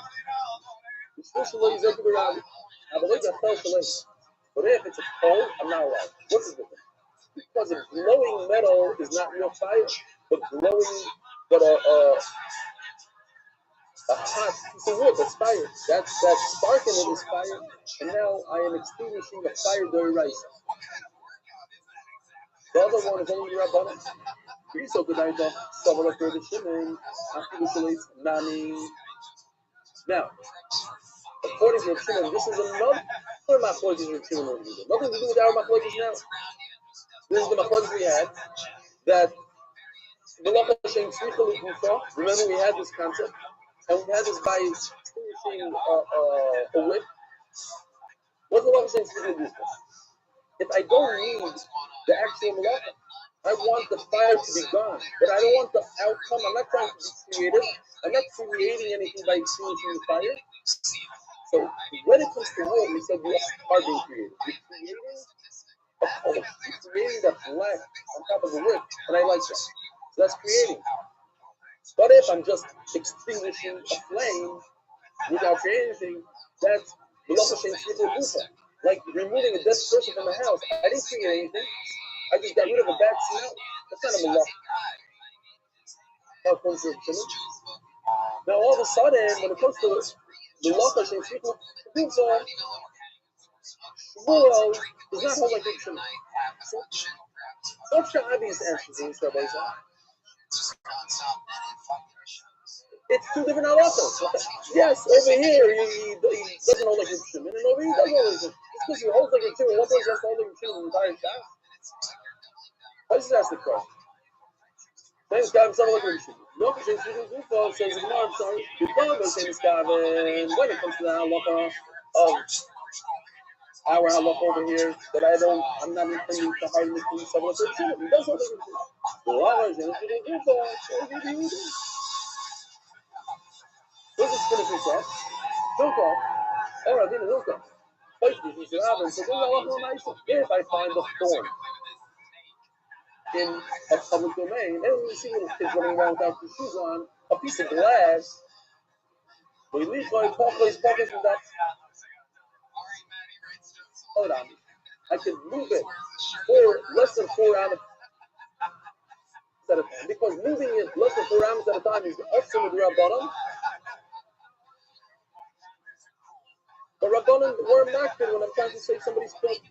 if it's a cold, I'm not allowed. What's the difference? Because a glowing metal is not real fire, but glowing, but a hot piece of wood, that's fire. That spark in it is fire, and now I am extinguishing a fire during rice. The other one is only Rabbanan. We so good night, someone up there the Shimon, after the Shalates, Nami. Now, according to Shimon, this is another machlokes of Shimon. Nothing to do with our machlokes now. This is the machlokes we had, that remember we had this concept, and we had this by extinguishing a wick. What's the Malacha saying to if I don't need the actual Malacha, I want the fire to be gone, but I don't want the outcome. I'm not trying to be creative. I'm not creating anything by extinguishing the fire. So when it comes to wood, we said we are being creative. We're creating a coal. We're creating that black on top of the wood, and I like that. So that's creating. But if I'm just extinguishing a flame without creating anything, that's like removing a dead person from the house. I didn't create anything. I just got rid of a bad smell. That's not a malach. Now all of a sudden, when it comes to the malach Hashem Shmuel is not whole like it should be. What's the obvious answer to this, Rabbi Isaac? It's two different halachos. Yes, over here he doesn't hold like Reb Shimon, and over here he doesn't hold like Reb Shimon. It's because he holds like Reb Shimon. One person has to hold like Reb Shimon the entire time. I just asked the question. Thanks God, something like Reb Shimon. No, Hashem Shmuel says the Gemara, I'm sorry. When it comes to the halacha of our halacha over here, that I'm not intending to harden the police of Reb Shimon. He does hold like Reb Shimon. This is finished this off. Hilkah. Or I didn't Hilkah. If I find a thorn in a public domain, and we see little kids running around without their shoes on, a piece of glass, hold on. I can move it for less than 4 hours at a time. Because moving it less than 4 hours at a time is also with Rabbanan. But Rabbanan were not good when I'm trying to say somebody's killed.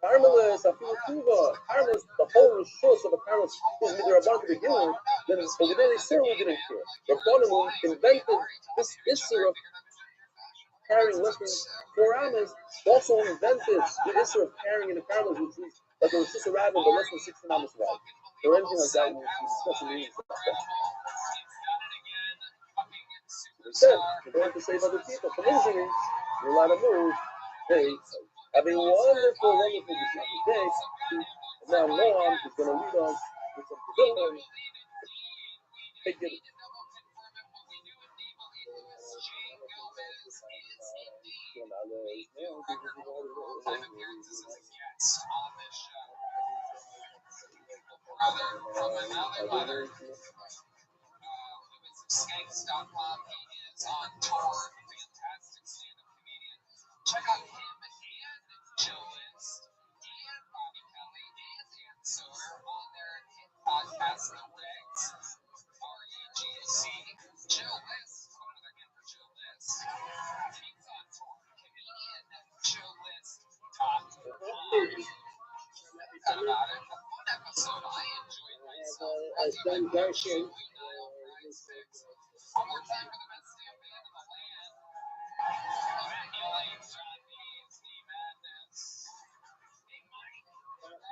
Caramelist, Afimutuva, caramelist, the whole resource of a caramelist is with Rabbanan to begin with, then over there they certainly didn't care. Rabbanan invented this issue of carrying less than 4 hours, also invented the issue of carrying in a caramelist, which is like a Rosh Hashanah, but less than 16 hours wide. Or anything like that, we discuss in meetings. They said, you're going to save other people from injury. You're allowed to move. Hey, having a wonderful day. And now Noam is going to lead us with some pavilion. Take it. Skanks.com. He is on tour. Fantastic stand-up comedian. Check out him and Joe List and Bobby Kelly and Dan Soder on their hit podcast, The Regs. REGC. Joe List. Another hit for Joe List. He's on tour. Comedian Joe List. Talk about it. A fun episode. I enjoyed myself. One more time for the best damn band in the land. Emulate John B's The Madness. Hey, Mike.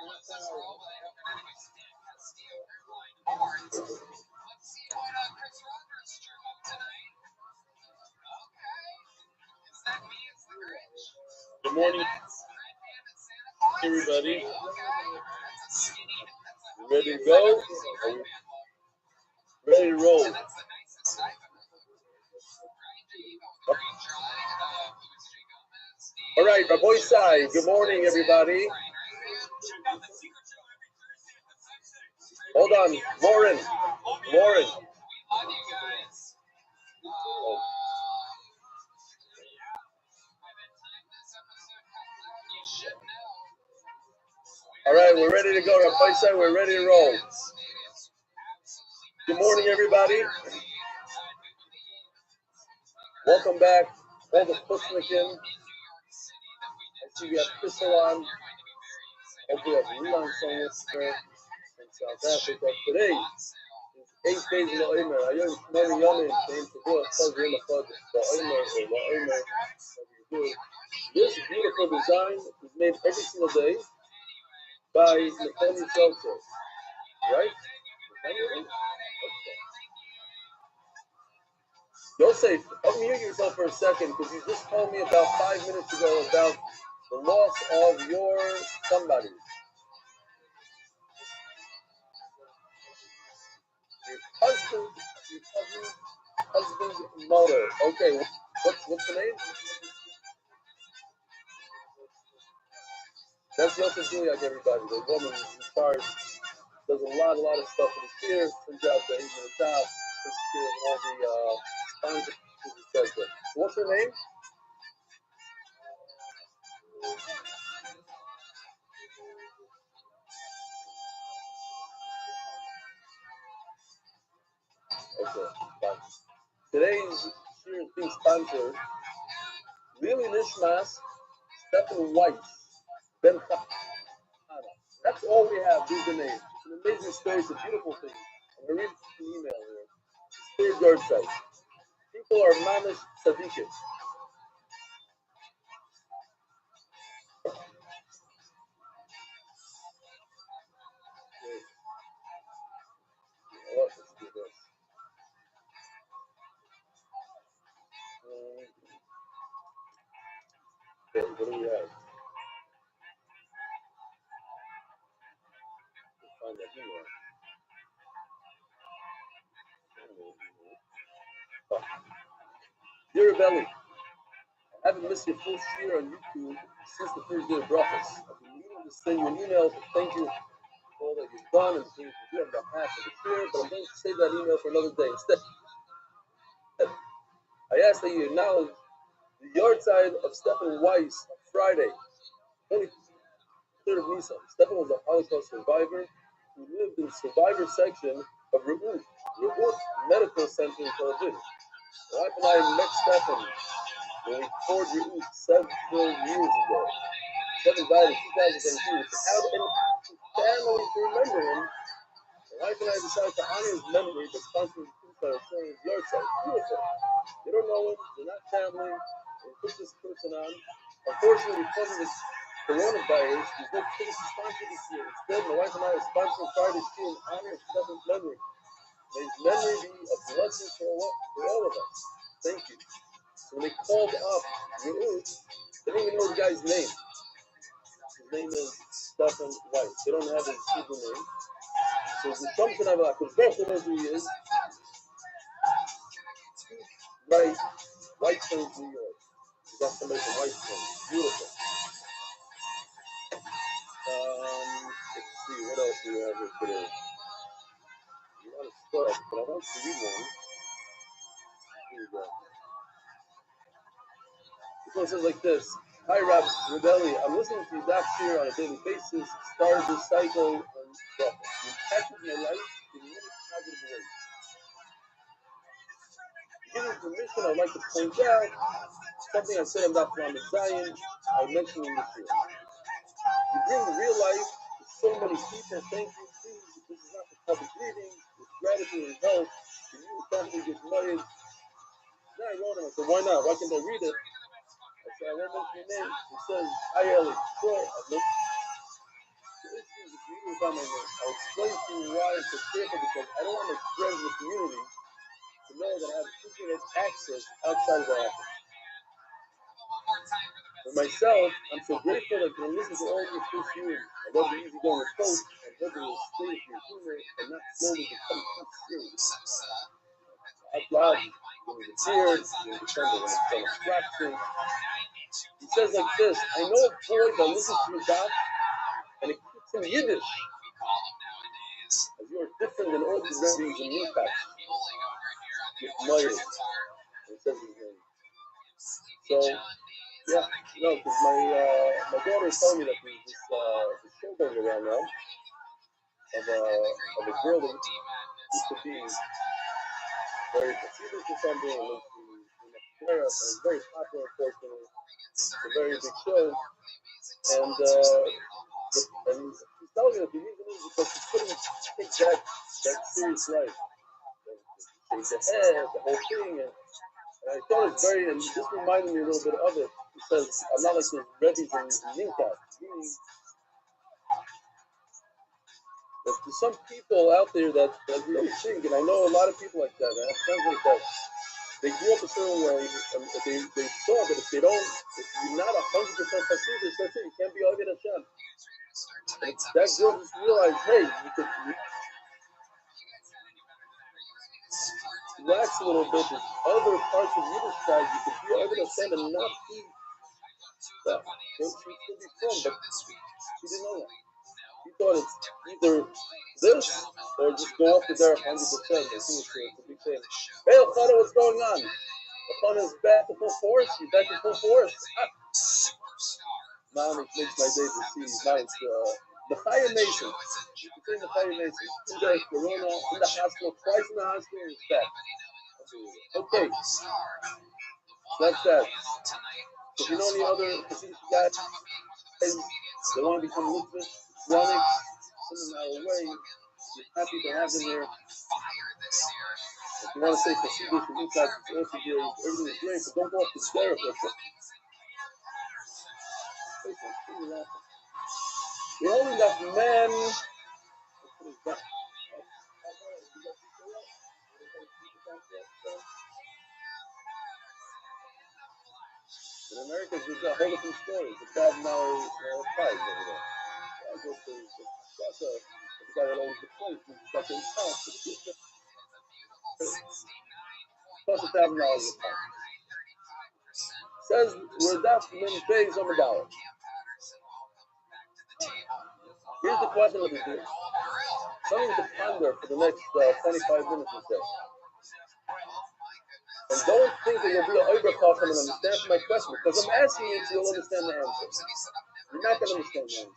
Let's roll with it. We're going to do Stan Castillo Airline Horns. Let's see what Chris Rogers drew up tonight. Okay. Is that me as the Grinch? Good morning, everybody. Okay. That's a skinny. You ready to go? Ready to roll. And that's the nicest stipend. Right, Jay? Green Dry, Luis J. Gomez, Steve. All right, my boy Sai. Good morning, everybody. Hold on, Lauren. Lauren. We love you guys. By the time this episode comes out, you should know. All right, we're ready to go. My boy Sai, we're ready to roll. Good morning, everybody. Welcome back. All the Pushnikin. I see we have Crystal on. Hopefully, we have Leon somewhere in South Africa. Today is 8 days of La'omer. Ayom Shmoni Yomim came to do a Chazir Machad La'omer or La'omer. This beautiful design is made every single day by Nathaniel Seltzer. Right? Yosef, unmute yourself for a second because you just told me about 5 minutes ago about the loss of your somebody. Your husband's mother. Okay, what's the name? That's Yosef Juliak, everybody. The woman who's in charge, does a lot of stuff for the sphere. Turns out that he's on the top, takes care of all the sponsors, etc. What's her name? Okay, fine. Today's shir is being sponsored. Lili Nishmas, Stephen Weiss, Ben Chana. That's all we have. These are the names. It's an amazing story. It's a beautiful thing. I'm going to read an email here. It's third yard site. People are mamish tzaddikim. Let's do this. Okay, what do we have? Let's find that email. Oh. Dear Belly, I haven't missed your full share on YouTube since the first day of Brachos. I've been meaning to send you an email to thank you for all that you've done and the things you do on behalf of the share, but I'm going to save that email for another day. Instead, I ask that you acknowledge the yard side of Stephen Weiss on Friday, 23rd of Nisan. Stephen was a Holocaust survivor who lived in the survivor section of Re'ut Medical Center in Tel Aviv. My wife and I met Stephen when we toured Re'ut several years ago. Stephen died in 2017. Without any family to remember him, my wife and I decided to honor his memory by sponsoring the food by showing his yard site. Beautiful. They don't know him, they're not family, and we put this person on. Unfortunately, because of this coronavirus, there's no place to sponsor this year. Instead, my wife and I are sponsoring Friday's show in honor of Stephen's memory. May his memory be a blessing for all of us. Thank you. So when they called up Re'ut, they didn't even know the guy's name. His name is Stephen Weiss. They don't have his Hebrew name. So the assumption of that, because both knows who he is. Right, White Plains, New York. We got somebody from White Plains. Beautiful. Let's see, what else do we have here today? A lot of stuff, but I want to read one. Here we go. This one says like this. Hi, Rob Rebelli. I'm listening to you back here on a daily basis. Started this cycle on Brooklyn. You impacted my life in many positive ways. Given permission, I'd like to point out something I said about Muhammad Zion. I mentioned in this year. You bring real life to so many people. Thank you. Please, this is not for public reading. With gratitude and help, can you and family get married? Then I wrote him. I said, why not? Why can't I read it? I said, I won't mention your name. He says, hi, Ellie. Sure. I looked. The issue is reading about my name. I'll explain to you why I'm so careful because I don't want my friends in the community to know that I have internet access outside of the office. For myself, I'm so grateful that I can listen to all these things you. I love the easygoing approach and hope it will stay with your humor and not slowly become too serious. Out loud, when you tears, when you defend it when it's so abstraction. He says like this, I know a boy that listens to his dad and it keeps him Yiddish. As you are different than all the refugees and impacts. With Meyer. It says his name. So, yeah, no, because my daughter is telling me that there's this show going around now of a girl that used to be very considered for something and went to Florida, and it's very popular, unfortunately. It's a very big show. And she's telling me that the reason is because she couldn't take that serious life. And shave the head, the whole thing, and I thought it's very, and this reminded me a little bit of it, because I'm not like the Rebbe's in Minkat, meaning that there's some people out there that really think, and I know a lot of people like that, I have friends like that, they grew up a certain way, and they saw that if you're not 100% Hasidus, that's it, you can't be Avodah Hashem. And that girl just realized, hey, you could relax a little bit, there's other parts of Yiddishkeit, you could be Avodah Hashem and not be that. She would still be from, but she didn't know that. She thought it's either this or just go off the derech 100%. I think it's a big thing. Hey, Elchana, what's going on? Elchana is back to full force. You're back to full force. Man, it makes my day to see. Man, it's the Chaya Nation. It's in the Chaya Nation. 2 days, Corona, in the hospital, twice in the hospital, and it's back. Okay. That's that. If you know any other Hasidic guys, they want to become Lutheran, Islamic, send them our way. We're happy to have them here. If you want to say Hasidic and Lutheran, it's also great. Everything is great, but don't go off the stair. We only got men. In America, there's a whole different story. It's a $1,000 prize over there. I go to Russia, the guy that owns the place, he's got his house. Plus $1,000 a pound. Says we're adopting many days on the dollar. Here's the question of the day. Something to ponder for the next 25 minutes or so. And don't think that you'll be an Oiber and understand my question, because I'm asking you so you'll understand the answer. You're not going to understand the answer.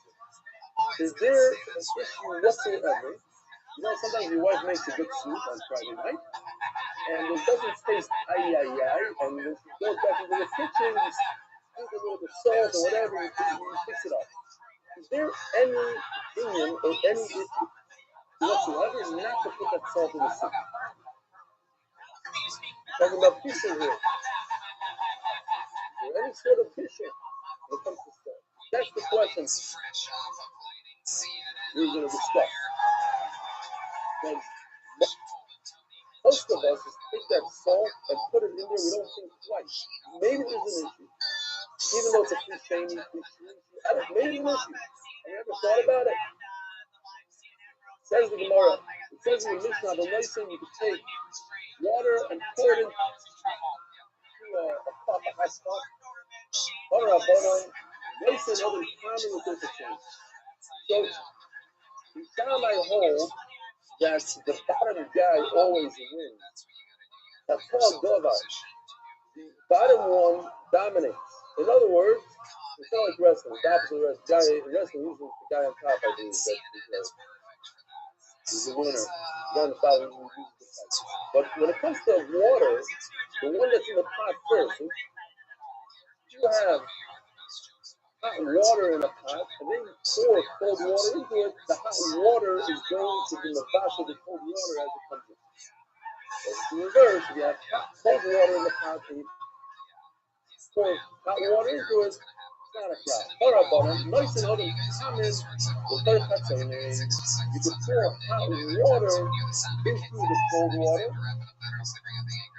Is there an issue whatsoever? You know, sometimes your wife makes a good soup on Friday night, and it doesn't taste ay, and when she goes back into the kitchen, you sprinkle a little bit of salt or whatever, you fix it up. Is there any opinion or any issue whatsoever not to put that salt in the soup? Talking about fishing here. Is there any sort of fishing when it comes to salt? That's the question we're going to discuss. And most of us just take that salt and put it in there. We don't think twice. Maybe there's an issue. Even though it's a fish shaming, maybe an issue. Have you ever thought about it? It says the Gemara. It says in the Mishnah, the Lyson, you could take water and pour it into a cup, a hot cup. Butter, Lyson, other common with this exchange. So, we found I hold that the bottom guy always wins. That's called Dovar. The bottom one dominates. In other words, it's not like wrestling. It's the opposite of wrestling. Wrestling, usually the guy on top, I believe, he's the winner. Run the foul, but when it comes to water, the one that's in the pot first, you have hot water in a pot, and then you pour cold water into it. The hot water is going to be the bash of the cold water as it comes in. So it's the reverse. If you have cold water in the pot, and you pour hot water into it, not a problem. Alright, but nice and hot and common. The first hot you could pour hot water into the cold water.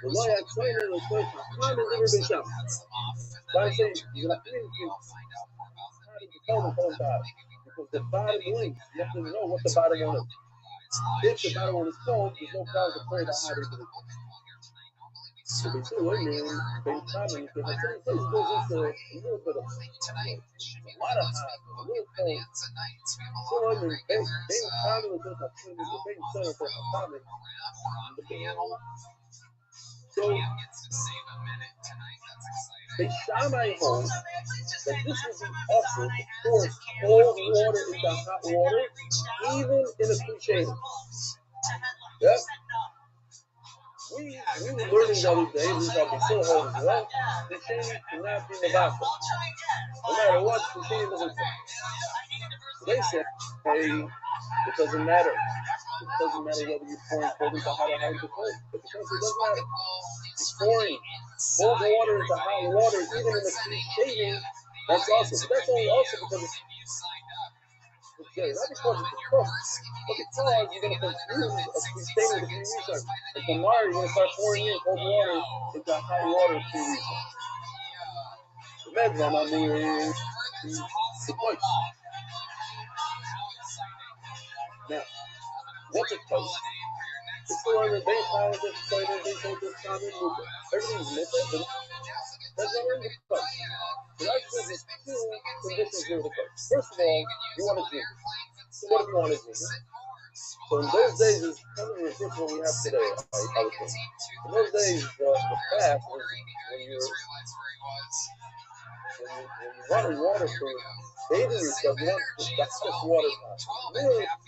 The light outside of the first common never been shot. So I say, you're not doing it. How did you tell the whole bottom? Because the bottom links, you have to know what the bottom one is. If the bottom one is cold, there's no problem to pour the hot into the cold. So they do it, they common, because I think this goes into a little bit of a lot of hot, a little cold. So I mean, they common is just a thing, the big center for a common. So they Shammai hold that this is the offer to pour cold water into hot water, even in a cliche. Yeah. We were learning the other day, we got the so hard as well. The change cannot be Nevada. No matter what, the change doesn't come. So they said, hey, it doesn't matter. It doesn't matter whether you're pouring cold into hot or hot into cold. Because it doesn't matter. You're pouring cold water into hot water, even in the cliche. That's awesome. But that's only also because it's not because it's a cook, but because you're going to confuse a cliche with a free research. And tomorrow you're going to start pouring in cold water into hot water free research. The med run on the place. Now, what's it called? It's the one that they found this exciting, they told this common movement. Everything's missing, but that's not in the place. So that's just these two conditions here with the place. First of all, you want to drink. So what if you want to drink? So in those days, it's kind of reverse what we have today, I would think. In those days, the fast was when you wanted water for bathing yourself, you want the hottest water hot. Really hot.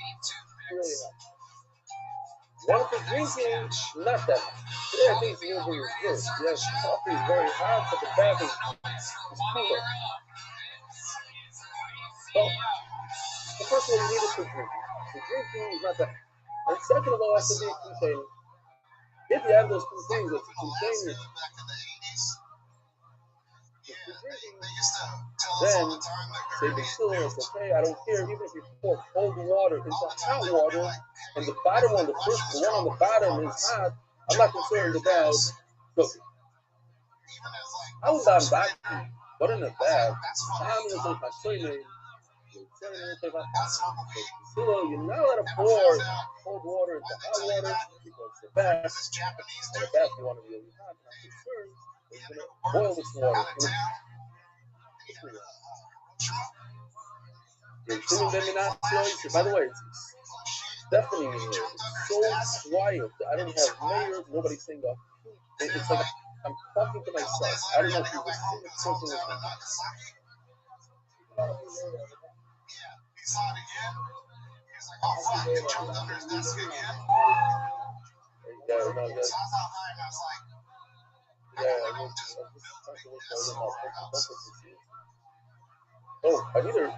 Water for drinking, not that hot. Today, I think it's more reverse. Yes, coffee is very hot, but the bath is cooler. So, first of all, you need it for drinking. The drinking is not that hot. And second of all, it has to be a container. If you have those two things, it's a container. Then say the still is okay, I don't care, even if you pour cold water into hot water and the bottom one, the one on the bottom is hot, I'm not concerned about cooking. I was on back, but in the bath, I'm going to take my swimming. So you're not allowed to pour cold water into hot water because the bath, and the bath you want to be really hot, and I'm concerned it's going to boil this water. By the way, it's deafening in here. It's so quiet. I don't have layers. Nobody's saying that. It's like I'm talking to myself. I don't know if you were seeing the person with me. Oh, I need to.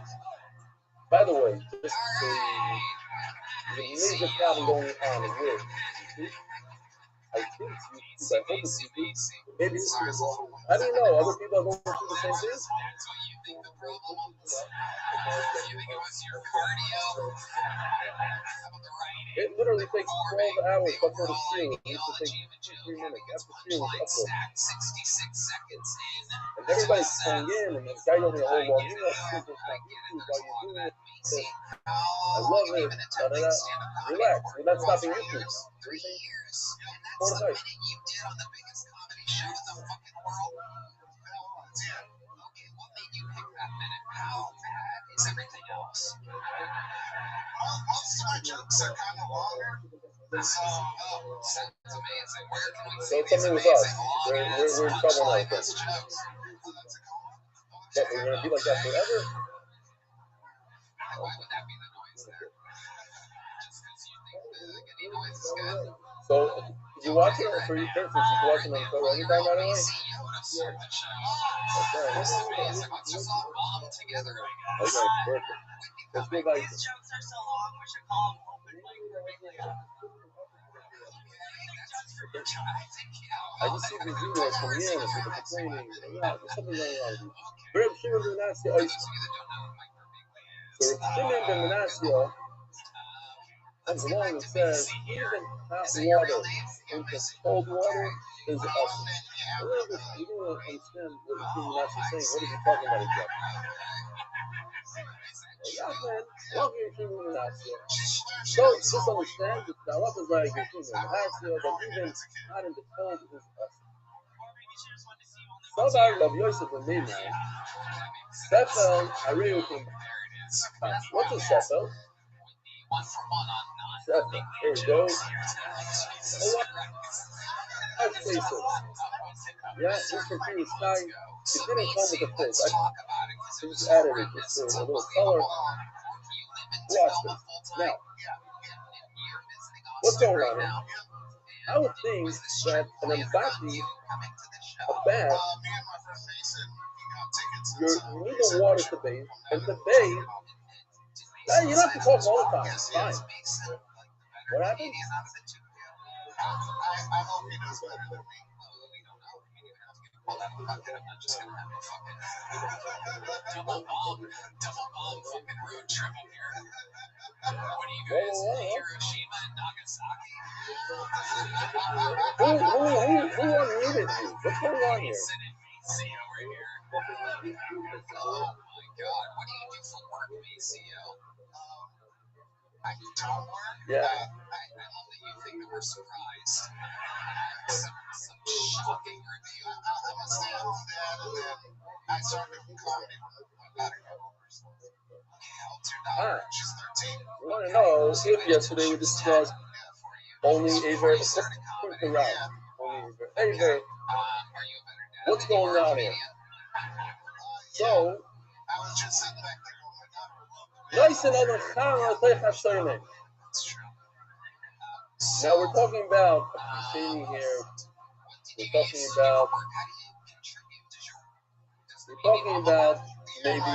By the way, just the major problem going on is here. I think I hope it's YouTube. Maybe it's I don't know. Other people are going through the same thing. It literally takes 12 hours to upload a stream. It used to take 2-3 minutes. After stream was uploaded. And everybody's calling in, and the guy told me, oh, well, you know, YouTube while you're doing it. So, I love it. Relax. We're not stopping YouTube. 4 to 5. Most of my jokes are kind of longer. So, amazing. Where can we see these amazing we're in trouble now. But we're going to be like that forever? Why would that be the noise there? Just because you think the Getty noise is good? So, you watch it for your kids, you can watch it on Twitter anytime, by the way? Okay. Let's just all bomb together, I guess. Okay, perfect. Let's go back. These jokes are so long, we should call them open mic perfectly. I just see these emails from Vienna, people complaining, there's something going on with you. Reb Shimon ben Manasseh Oyster. So Reb Shimon ben Manasseh comes along and says, even hot water into cold water is awesome. You don't understand what Reb Shimon ben Manasseh is saying. What is he talking about exactly? Yeah, man, love Reb Shimon ben Manasseh. So just understand that the Allah is like Reb Shimon ben Manasseh, that even hot into cold is awesome. Sabar Rav Yosef ben Meimai, Sefel Areukim. What's a Sefel? Sefel. Here we go. Let's face it. Yeah, this computer sky, it didn't come with the fish. I just added it just for a little color. Watch this. Now, what's going on here? I would think that an Mbati, a bath, you need the water to bathe, and to bathe, you don't have to talk all the time. It's fine. What happened? I hope he does better than me. Well, I'm just gonna have a fucking double bomb fucking road trip up here. What are you guys, Hiroshima and Nagasaki? Who unmuted you? What's going on here? Macy over here. Oh my god, what do you do for work, Maceo? I don't work? Yeah. I love that you think that we're surprised. Some shocking review. I'm a stand dad, and then I started comedy. She's 13. I want to know if yesterday we discussed only Aver, what's going on here? So, now we're talking about containing here. We're talking about maybe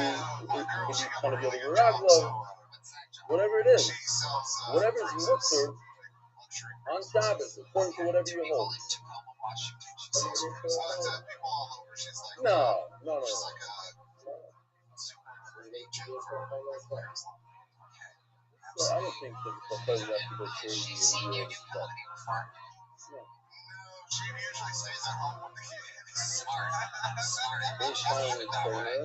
kind of building a ragla, whatever it is, whatever is muktzah on Shabbos, according to whatever you hold. No. Well, I don't think that the president has to go crazy and do all this stuff. No. She usually stays at home with the kids. Smart. He's trying to turn the camera.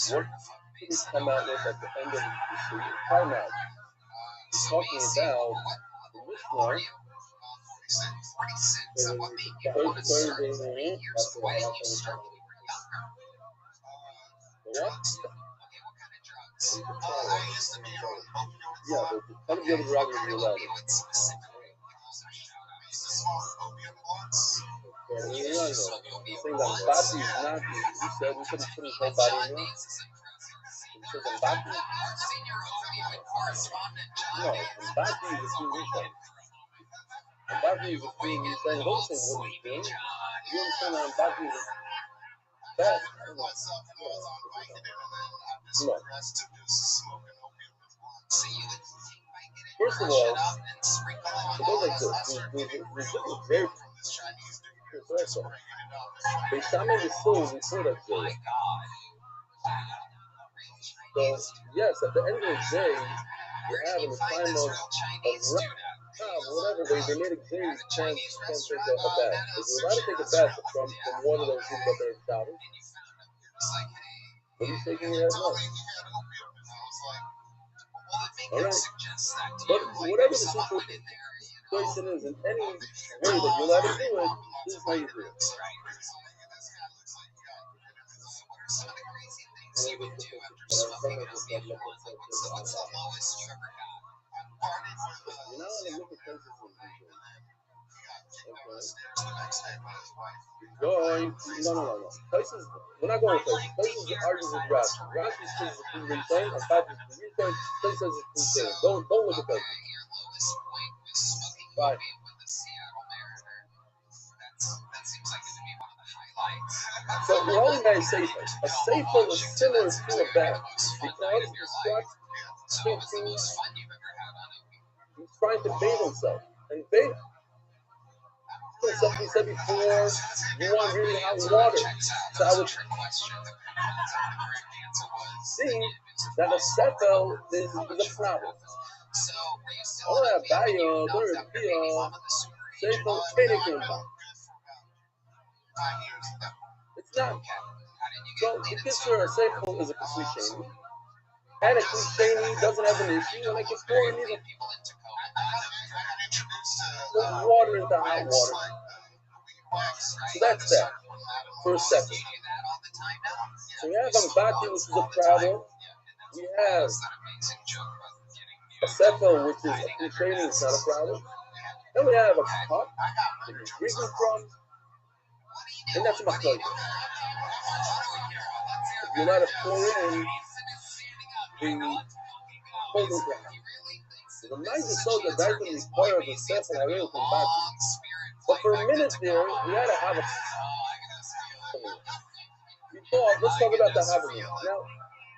What did he come out with at the end of the timeout? He's talking about the Mishnah. What? Yeah, but how many other drugs are you allowed? Saying that Mbati is not, you said we couldn't put his whole body in there. You said Mbati? No, Mbati is a free weekend. Mbati is a free weekend. Don't say what he's doing. You understand that Mbati is a bad? I don't know. No. First of all, it goes like this. It's very so they summon the soul before that day. So yes, at the end of the day, you have in the time of whatever they made a day you can't take a bath. If you're allowed to take a bath from water that was used up there in Shabbos, what are you shaking your head now? Alright. But whatever the situation is, in any way that you're allowed to do it, this is how you do it. No. Places, we're not going to places. Places argues with Rashi. Rashi says it's free return, and Papi says it's free return. Place says it's free return. Don't look at that. Bye. So we're only by a sefer. A sefer is similar to a bath because it instructs 15 trying to bathe himself. And bathe, something said before, you want really hot water. So I would see that a sefel is a problem. Ahora Bayo, Dorothy, sefel anything. It's not. So the picture of sefel is a cliche. And a cliche doesn't have an issue, and I can pour in even water into hot water. So that's that for a second. So we have Ambati, which is a problem. We have a sefel, which is a cliche, it's not a problem. Then we have a cup that you're drinking from, and that's my pleasure. If you let it pour in the cold water. The night is so that I can require the sefel I really come back. But for a minute there, we had to have a. Let's talk about the having. Now,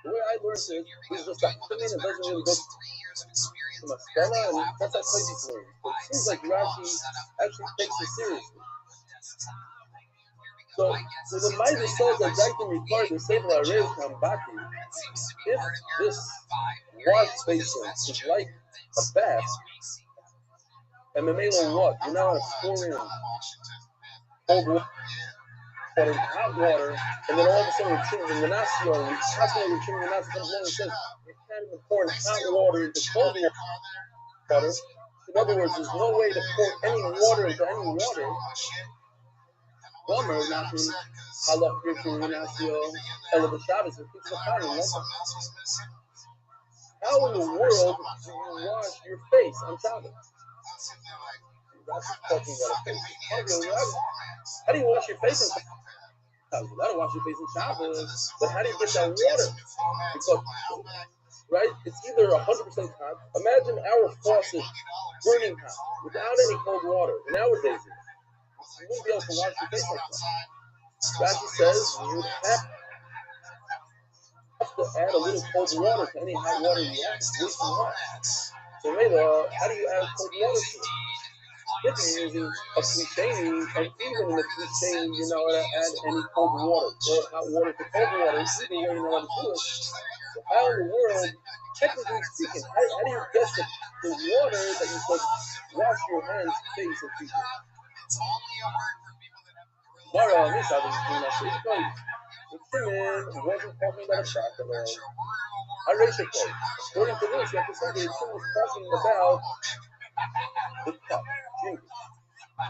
the way I learned it is just that having it doesn't really go to my Stella, and that's how Clayton's learned. But it seems like Rashi actually takes it seriously. So the mind is so that I can require the sefel I really come back. If this wash basin is like a bath, and Mamela what? You're now pouring cold water and hot water, and then all of a sudden you're treating the Menasio, and constantly you're treating the Menasio comes along and says, you can't even pour hot water into cold water. In other words, there's no way to pour any water into any water. Womer, not in Halach Birkin Menasio, Ela B'Shabbos, and keeps the pattern. How in the world do you wash your face on Shabbos? That's talking about a face. How do you wash your face on Shabbos? You gotta wash your face in Shabbos, but how do you get that water? Because, right, it's either 100% hot. Imagine our faucet burning hot without any cold water. Nowadays, you wouldn't be able to wash your face like that. Rashi says you have to add a little cold water to any hot water you have. It's wasting water. So, Mela, how do you add cold water to it? If you're using a cliche, and even in a cliche, you know how to add any cold water or hot water to cold water, either way you know how to do it. So how in the world, technically speaking, how do you get the water that you could wash your hands, face, and feet? Mara, this I was doing that shit. The Shimon wasn't talking about a shot at all. I raised it though. According to this, you have to say that Shimon was talking about the cup, drink.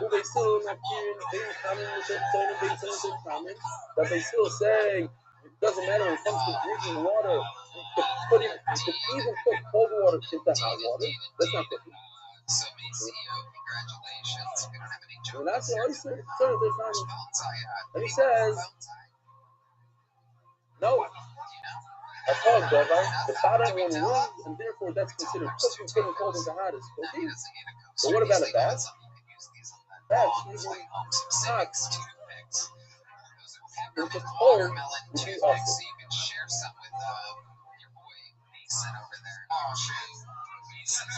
Well, they still not hearing, they comment with their phone, they say comment, that they still say it doesn't matter when it comes to drinking water. You could even put cold water into hot water. That's not good. And that's what I said. And he says, no. I call it Dover. The bottom one runs, and therefore that's considered cooking, putting cold into hottest. Okay? But what about a bath? Bath usually hot. If it's cold, would be awesome.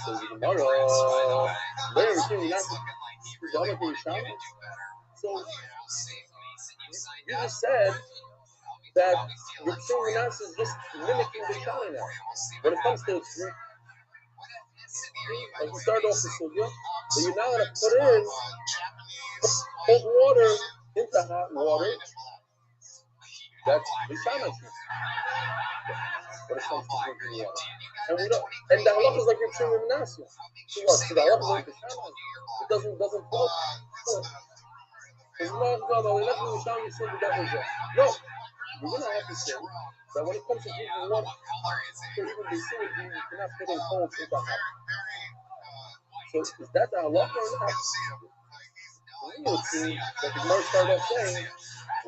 So tomorrow, later we're seeing not the other thing shaman. So you just said that your King is just mimicking the shaman now. When it comes to like we started off with Sugya, so you're now gonna put in cold water into hot water. That's the shaman. When it comes to drinking water. And we don't, and the halach is like your King Menashe. So what? So the halach is like the shaman. It doesn't float. It's not going to let me show you something that was no. You're going to have to say that when it comes to drinking water, for even the sewage, you cannot put in cold into hot. So is that the halach or not? We would see that the Gemara started off saying,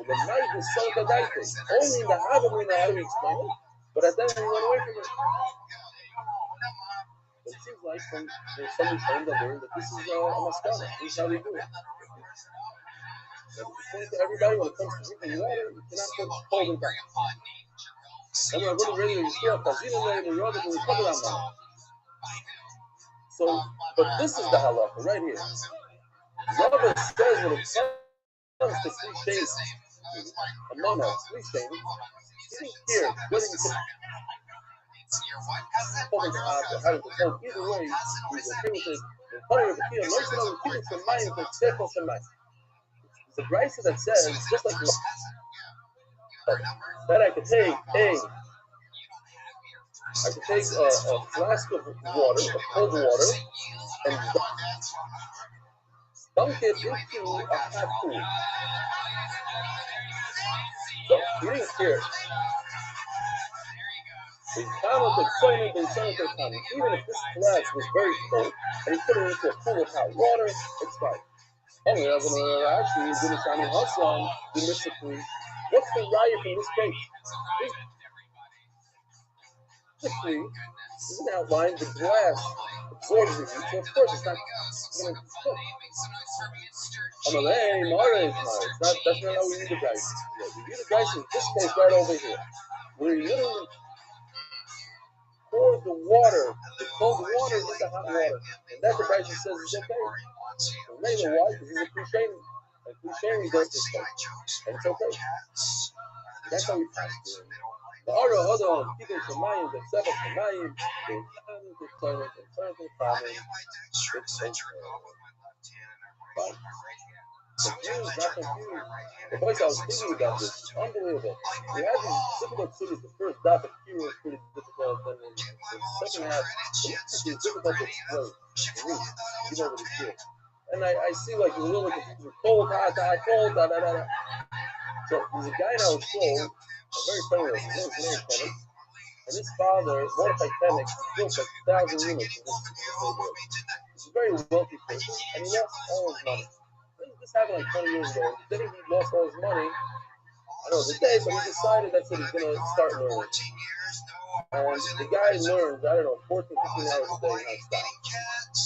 well, the night is so gadaitis. Only in the Havah we know how to explain it, but at that time we went away from it. It seems like there's somebody trying to learn that this is a maskana. This is how they do it. According to everybody, when it comes to drinking water, you cannot put cold in that. And when I'm really ready to restore, because you don't know the water will cover that money. So So, but this is the halacha right here. Rava says when it comes to cliche, among us, cliche, he didn't care whether you could hold his eyes or having to hold. Either way, he's okay with it. And Father of the Kia, no one will keep it from mine, but Sefel Shemayim. The Brisa that says, just like that I could take a flask of water, of cold water, and dunk it into a hot pool. So he didn't care. Even if this flask was very cold and he put it into a pool of hot water, it's fine. Actually, what's the riot from this case? Basically, isn't outlined the glass absorbs the heat, so of course it's not going to cook. That's not how we read the dice. We read the dice in this case right over here, where you literally pour the water, the cold water into hot water, and that's the Brisa says it's okay. So maybe why? Because he's a Kushaini. And Kushaini does this thing, and it's okay. That's how we practice it. The order of other people Shemayim, the Sefel Shemayim, the turn it, confused, not confused. The voice I was thinking about this, unbelievable. We had these difficult cities. The first daf of Kira was pretty difficult, and then the second half, it's difficult to explain. You know what it's here. And I see like a little confused, cold, hot, cold, da. So there's a guy in our school, very famous, his name is Meir Penix, and his father, Mordechai Penix, built like 1,000 units in this neighborhood. He's a very wealthy person, and he lost all his money. This happened like 20 years ago. The day he lost all his money, I don't know the day, but he decided that's what he's going to start learning. And the guy learns, I don't know, 14, 15 hours a day nonstop.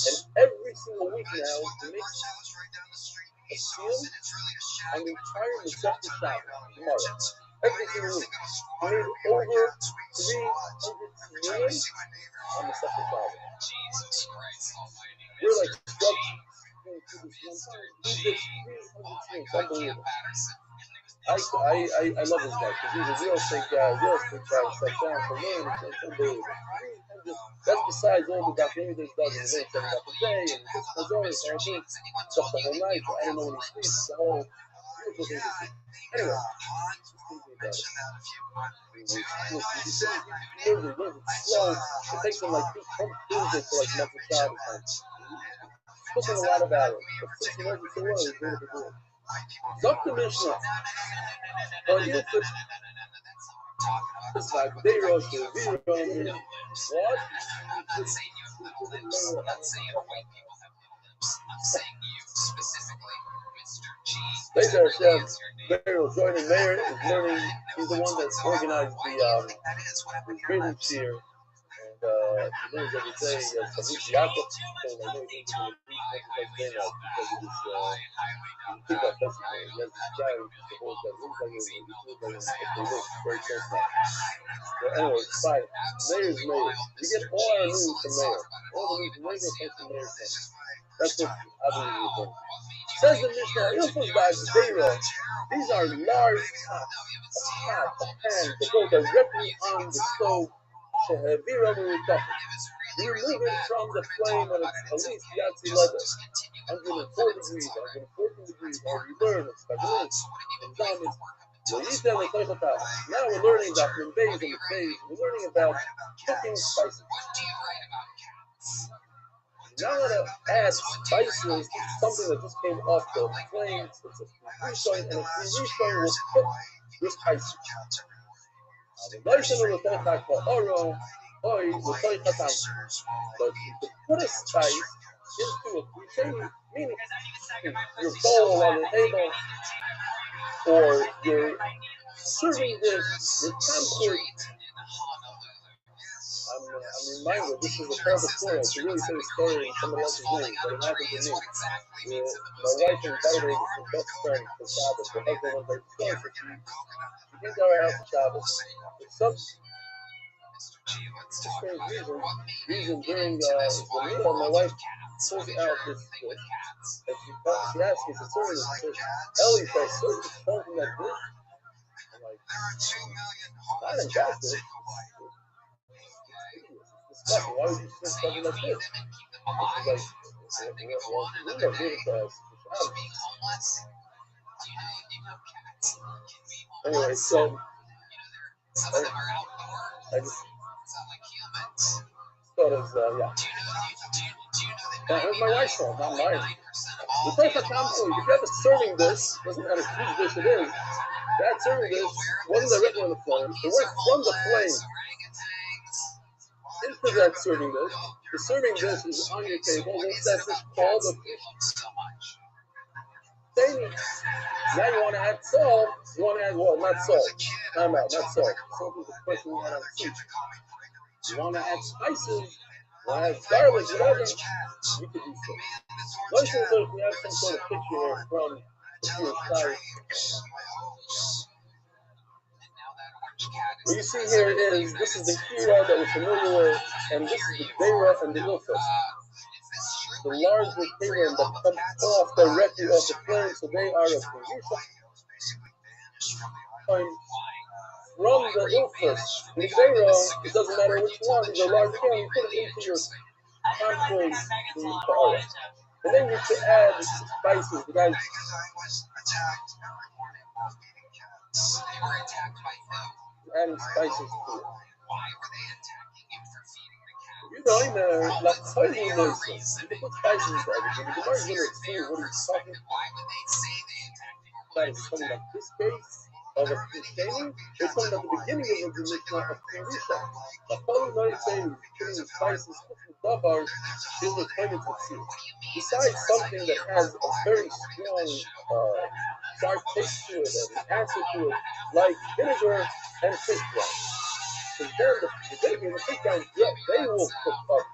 And every single week now, he makes a seal on the entire Masechta Shabbos, tomorrow. Every single week. He made over 300 million on Masechta Shabbos. We're like struck into this one time. He did 300 things. Unbelievable. I love this guy because he's a real estate guy, steps down for learning. It's unbelievable. That's besides all the documentaries he does in the day, 7 o'clock a day, and just Chazor, and stuff the whole night. So I don't know when he sleeps. The whole beautiful thing to see. Anyway, slow. It takes him like 2 Tuesdays to like Motzei Shabbos. He's pushing a lot about it, but since he knows it so well, he's going to do it. Dr. Mishnah, but he'll put it's like they wrote the video on what? I'm not saying you have little lips. I'm not saying white people have little lips. I'm saying you specifically, Mr. G. Later, Chef Beryl Jordan Mayer is learning. He's the one that organized the Freedom Cheer. And he learns every day. He has Savit Yaakov. So I know he's going to be like day now because of this Kibbutz festival. He has this guy who holds that looks like very close now. So anyway, it's fine. Mayor's Mayor. We get all our news from Mayor. All the news from Mayor comes from Mayor's Mayor. That's what I believe is going. Says the Mishnah, these are large pots, a pot, a pan that go directly on the stove. You remove it from the flame when it's at least Yatsi leather. 104 degrees, 114 degrees, or you learn it's Taglin, and Zamis. Now we're learning about Membeis and Membeis. We're learning about cooking spices. Now I'm going to add spices, something that just came off the flames. It's a Rishon, and a Rishon will cook your spices. But to put a spice into a meaning your bowl on the table, or your serving dish, your camphor. I'm reminded, this is a terrible story. I should really say the story in somebody else's name, but it happened to me. My wife invited her best friend for Shabbos. Her husband was very close, but she came to our house for Shabbos. Mr. G, let's For talk strange about it. What made reason, you get during into this the wide meal, my world wife of cats? pulls What is out your this thing with cats? and she asked me to serve it. She says, Ellie, should I serve this phone from that dish? I'm like, There are 2 million not homeless cats impressive. in Hawaii. It's disgusting. Why would you serve So something you like feed this? them and keep them And she's alive? like, Sending well, them on you another don't do day? it for us. Is being homeless? Do you know cats can be Anyway, homeless? so Some of them are outdoors. I just It's not like humans. thought it was, yeah. Do you know that Now, here's my wife's phone, not mine. 99% of The all first time I'm telling you, if you have a serving dish, doesn't matter whose dish it is, that serving dish wasn't directly on the flame. It went from the flame into that serving dish. The serving dish is on your table. What's that dish called? A fish. Then now you want to add salt. You want to add, well, not salt. Time out, not salt. Salt is the question you want to add soup. You want to add spices. You want to add garlic, whatever. You can do so. Let's say that we have some sort of picture here from the Jewish side. What you see here is, this is the hero that we're familiar with, and this is the Deira and the Ilfos. The larger payload that comes off directly off the flame, so they are a Kedusha. From the Ilfos, the Deira, it doesn't matter which one, the large one, you put it into your conference in the Ta'ara. And then you can add spices, the guys. They were attacked by who? Adding spices to it. Why were they attacking him for feeding the cat? You know, in there, like totally noises. You can put spices into everything. The Gemara is going to explain what he's talking about. Why would they say they attacked him? That is something like this case of a Christiani. It's something at the beginning of the Mishnah of Kedusha. The Holy Noise saying putting the spices, putting the davar, is the claimant to see. Besides something that has a very strong, sharp taste to it, and answer to it, like vinegar and fish brine. Because then the vinegar and the fish brine, yeah, they will cook up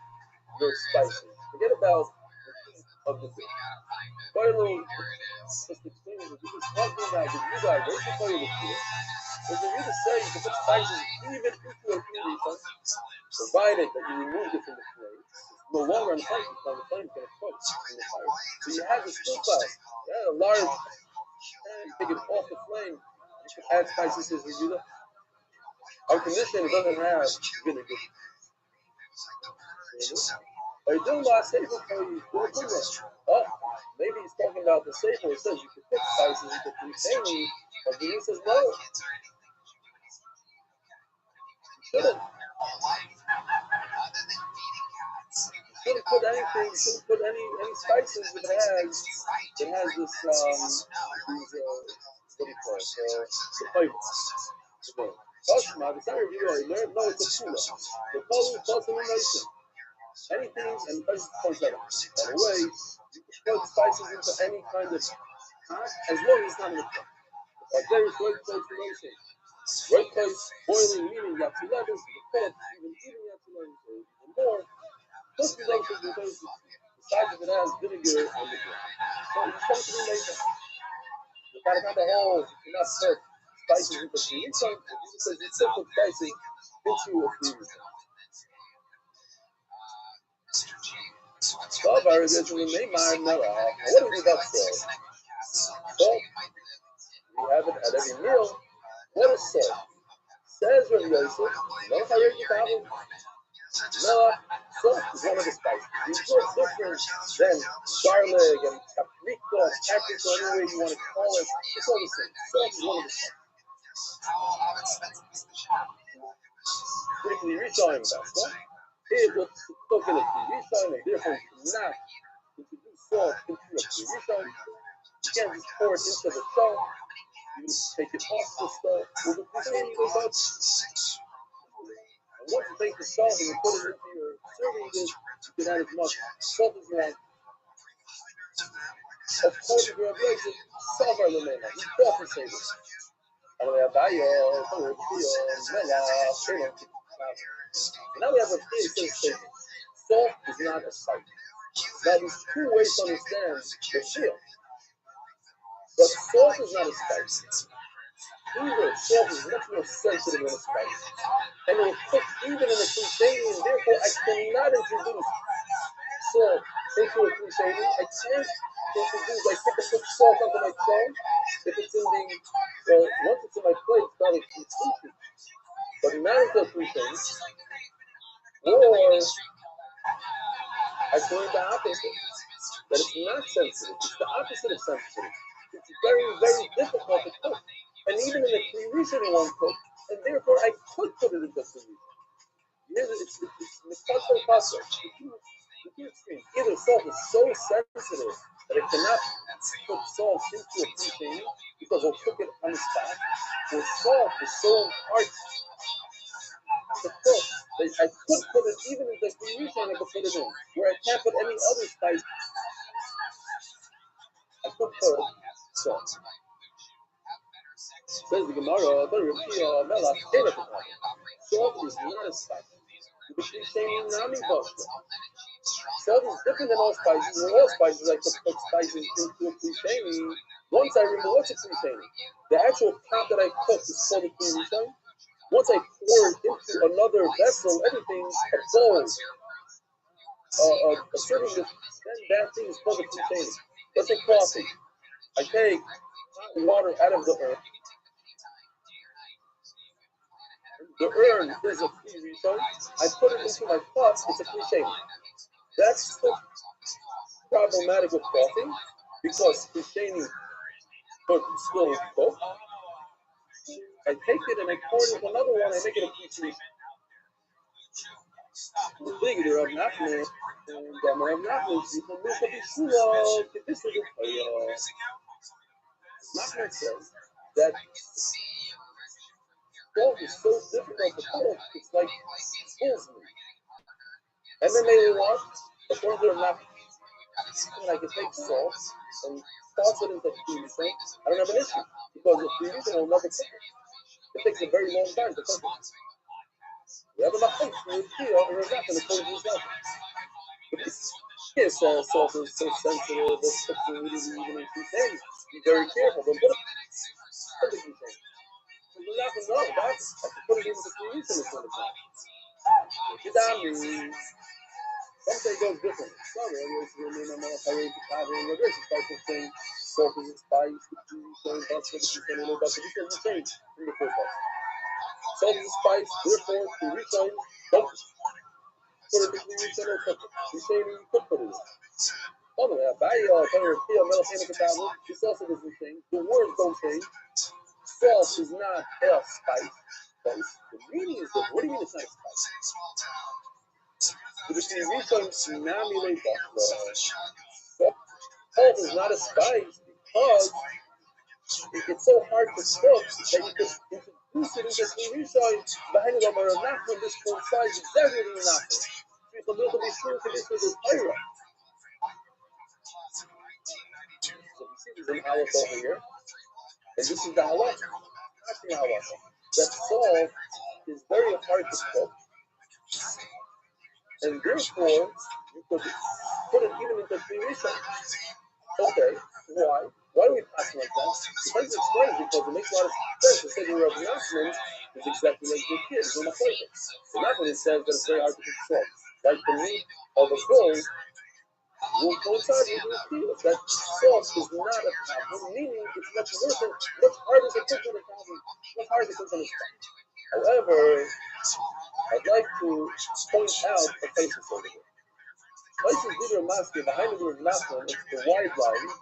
your spices. Forget about the heat of the dish. Quite a little, just explaining that this is talking about the Yudah, where's the fire with you? Because the Yudah say you can put spices even into a Kedusha, provided that you removed it from the flame. It's no longer on the flame, it's on the flame, it's going to cook in the fire. So you have this full fire. You had a large pan, take it off the flame, you can add spices to the Yudah. Our condition doesn't have vinegar. Are you doing about Sefer for you? Oh, maybe he's talking about the Sefer. It says you can put spices into the family, but he says no. You shouldn't. You shouldn't put anything. You shouldn't put any spices that has this these what do you call it? The flavor. Kashma, the Sarah Vira, no, it's a Pula. The Pulu plus elimination. Anything, and Kashma points that out. By the way, you can put spices into any kind of pot, as long as it's not in the pot. Like there is right place relation. Right place, boiling, meaning Yatsi levels, the pot, even eating Yatsi levels, or even more. Plus the other things, besides if it has vinegar on the ground. So you come to me later. You gotta have the whole, you're not served. Spices into Kedusha, and Jesus says you still put spices into a Kedusha. Davar is into the Neymar Mela. What is about salt? Salt, we have it at every meal. What is salt? Says Rabbi Yosef, no Hayek Yitavu. Mela, salt is one of the spices. It's not different than garlic and paprika, any way you want to call it. It's all the same. Salt is one of the spices. How expensive is the shop? Briefly, Rishayim best, no? It was spoken of Rishayim, and therefore you cannot introduce salt into a Rishayim. You can't just pour it into the stove. You need to take it off the stove. Well, the same goes out. And once you take the salt and you put it into your serving dish, you can add as much salt as you want. Of course, if you're a blessed, salt are the main. You often say this. Now we have a case that says salt is not a spice. Now there's two ways to understand the shield. But salt is not a spice. Either salt is much more sensitive than a spice. and it was cooked even in a Krisheni, and therefore I cannot introduce salt into a Krisheni. I can't introduce, I can't put salt onto my clone if it's in the, well, once it's in my plate, it's not a Krisheni. But not into a Krisheni. Or I can the opposite, that it's not sensitive. It's the opposite of sensitive. It's very, very difficult to cook. And even in a Krisheni it won't cook, and therefore I could put it into Krisheni. It's Mikato Paso. The two extremes. Either salt is so sensitive that it cannot put salt into a Krisheni because it'll cook it on the spot, or salt is so hard to cook that I could put it even in the Krisheni, I could put it in, where I can't put any other spice. I could put salt. Says the Gemara, salt is not a spice. The Krisheni nami pasta. Salt is different than all spices. In all spices, I could put spices into a Krisheni. Once I remember what's a Krisheni, the actual pot that I cooked is called a Krisheni. Once I pour it into another vessel, everything, a bowl, a serving dish, then that thing is called a Krisheni. Let's say coffee. I take hot water out of the urn. The urn is a Krisheni. I put it into my pot, it's a Krisheni. That's problematic with coffee because Krisheni could still cook. I take it and I pour it into another one, I make it a Krisheni. The big Rav Nachman and Rav Nachman is from Milcha Bishua, this is a Nachman says that salt is so difficult to cook, it's like fool's meat. And then they want, according to Rav Nachman, I can take salt and toss it into Krisheni. I don't have an issue because the Krisheni will never cook it. It takes a very long time to cook it. We have a machloek with Kia and Rav Nachman according to his Nachman. Yes, salt is so sensitive, it's cooking even in Krisheni. Be very careful, don't put it in the Krisheni. So Rav Nachman, no, I can put it into the Krisheni for the time. Some say it goes different. Sorry, salt is a spice, change in the first place. Salt is a spice, therefore, to Krisheni, don't put it in Krisheni or cook it. Krisheni, you could put it in. By the way, this also doesn't change. The words don't change. Salt is not a spice. The meaning is different. What do you mean it's not a spice? Salt is not a spice because it's so hard to cook that you just introduce it into Krisheni. Behind the Rav Nachman, this coincides exactly with the Nachman. So this will be true to this with the Torah. So we see there's an aleph over here, and this is the halacha. That's the halacha. That salt is very hard to cook, and therefore you could put it even into Krisheni. Okay, why? Why do we pass it like that? Because it's explained because it makes a lot of sense to say that Rav Nachman is exactly like your kid. It's not like it. The Nachman says that it's very hard to cook salt. Like the meat of a bull will coincide with your kid. That salt is not a problem, meaning it's much worse and much harder to cook than a problem. Much harder to cook than a spot. However, I'd like to point out a places over here. Places Vidra Maski, behind the Rav Nachman, it's the wide line.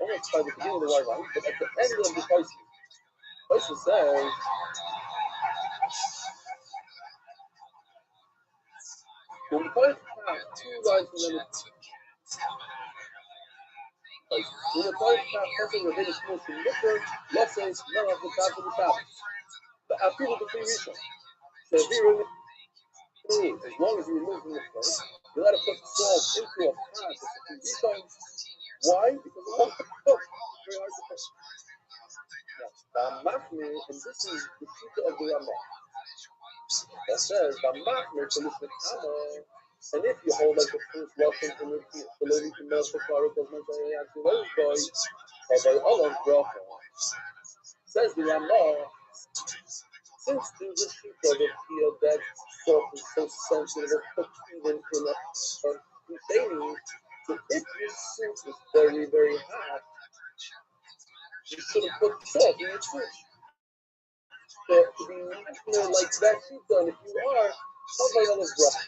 Almost by the beginning of the wide line, but at the end of the places says, when we point out 2 lines from them, when we point out something within the small to liquor, let's say, none of the top of the top. But I feel the Krisheni. So if you remove, as long as you remove from the plate, you got to put salt into a pot. Why? Because it won't cook. It's very hard to cook. Now, Machmir, and this is the shita of the Ramah. That says, Machmir to listen to and if you hold like the first welcome to the lady to melt the car, because much I actually was boy, or by Allah, bracha. Says the Ramah, Since there's a sheet of it here that salt is so sensitive, cooked even in a containing, so if your soup is very, very hot, you shouldn't put salt in your soup. So to be more like that sheet done, if you are, cover all of rough.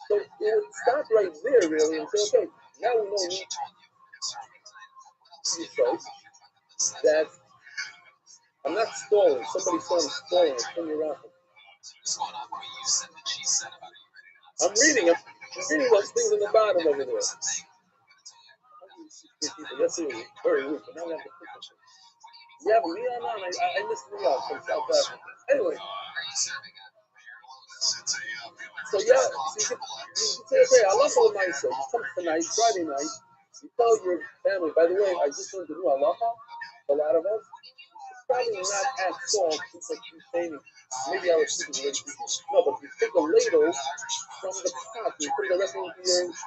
So it would stop right there, really, and say, okay, now we know you say that I'm not stalling. Somebody said I'm stalling. Turn you around. I'm reading those things in the bottom over there. Yes, it was very weak, but now we have to fix it. Yeah, but Leon, I missed Leon from South Africa. Anyway. So yeah, so you can say, okay, I love Halacha Maisa. It comes tonight, Friday night. You tell your family, by the way, I just learned to do Halacha. A lot of us probably not add salt because containing. Maybe I was thinking already. No, but you take a ladle from the pot, you put it directly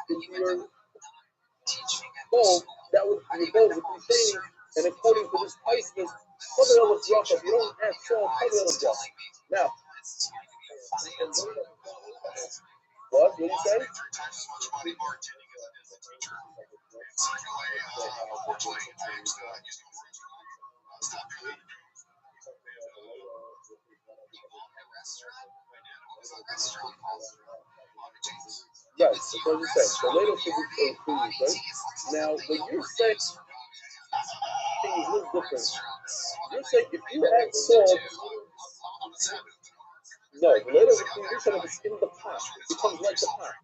into your bowl. That would your bowl is containing, and according to this spice list, cover all the drop. If you don't add salt, cover all the drop. Now. What? What did you say? Right, that's what you said. The ladle should be clean, right? Now, what you're saying is a little different. You're saying if you add salt, no, the ladle is clean. You're saying it's in the pot. It becomes like the pot.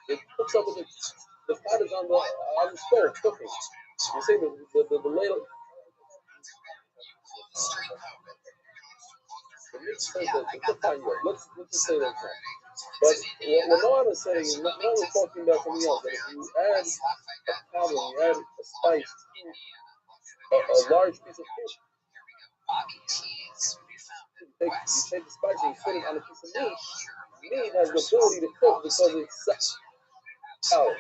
It cooks up with the pot is on the stove cooking. You say the ladle. It makes sense that it's a fine word. Let's just say that. But what Noah is saying is, now we're talking about something else. That if you add a powder, you add a spice, a large piece of fish, you take the spice and you put it on a piece of meat. Meat has the ability to cook because it's sour.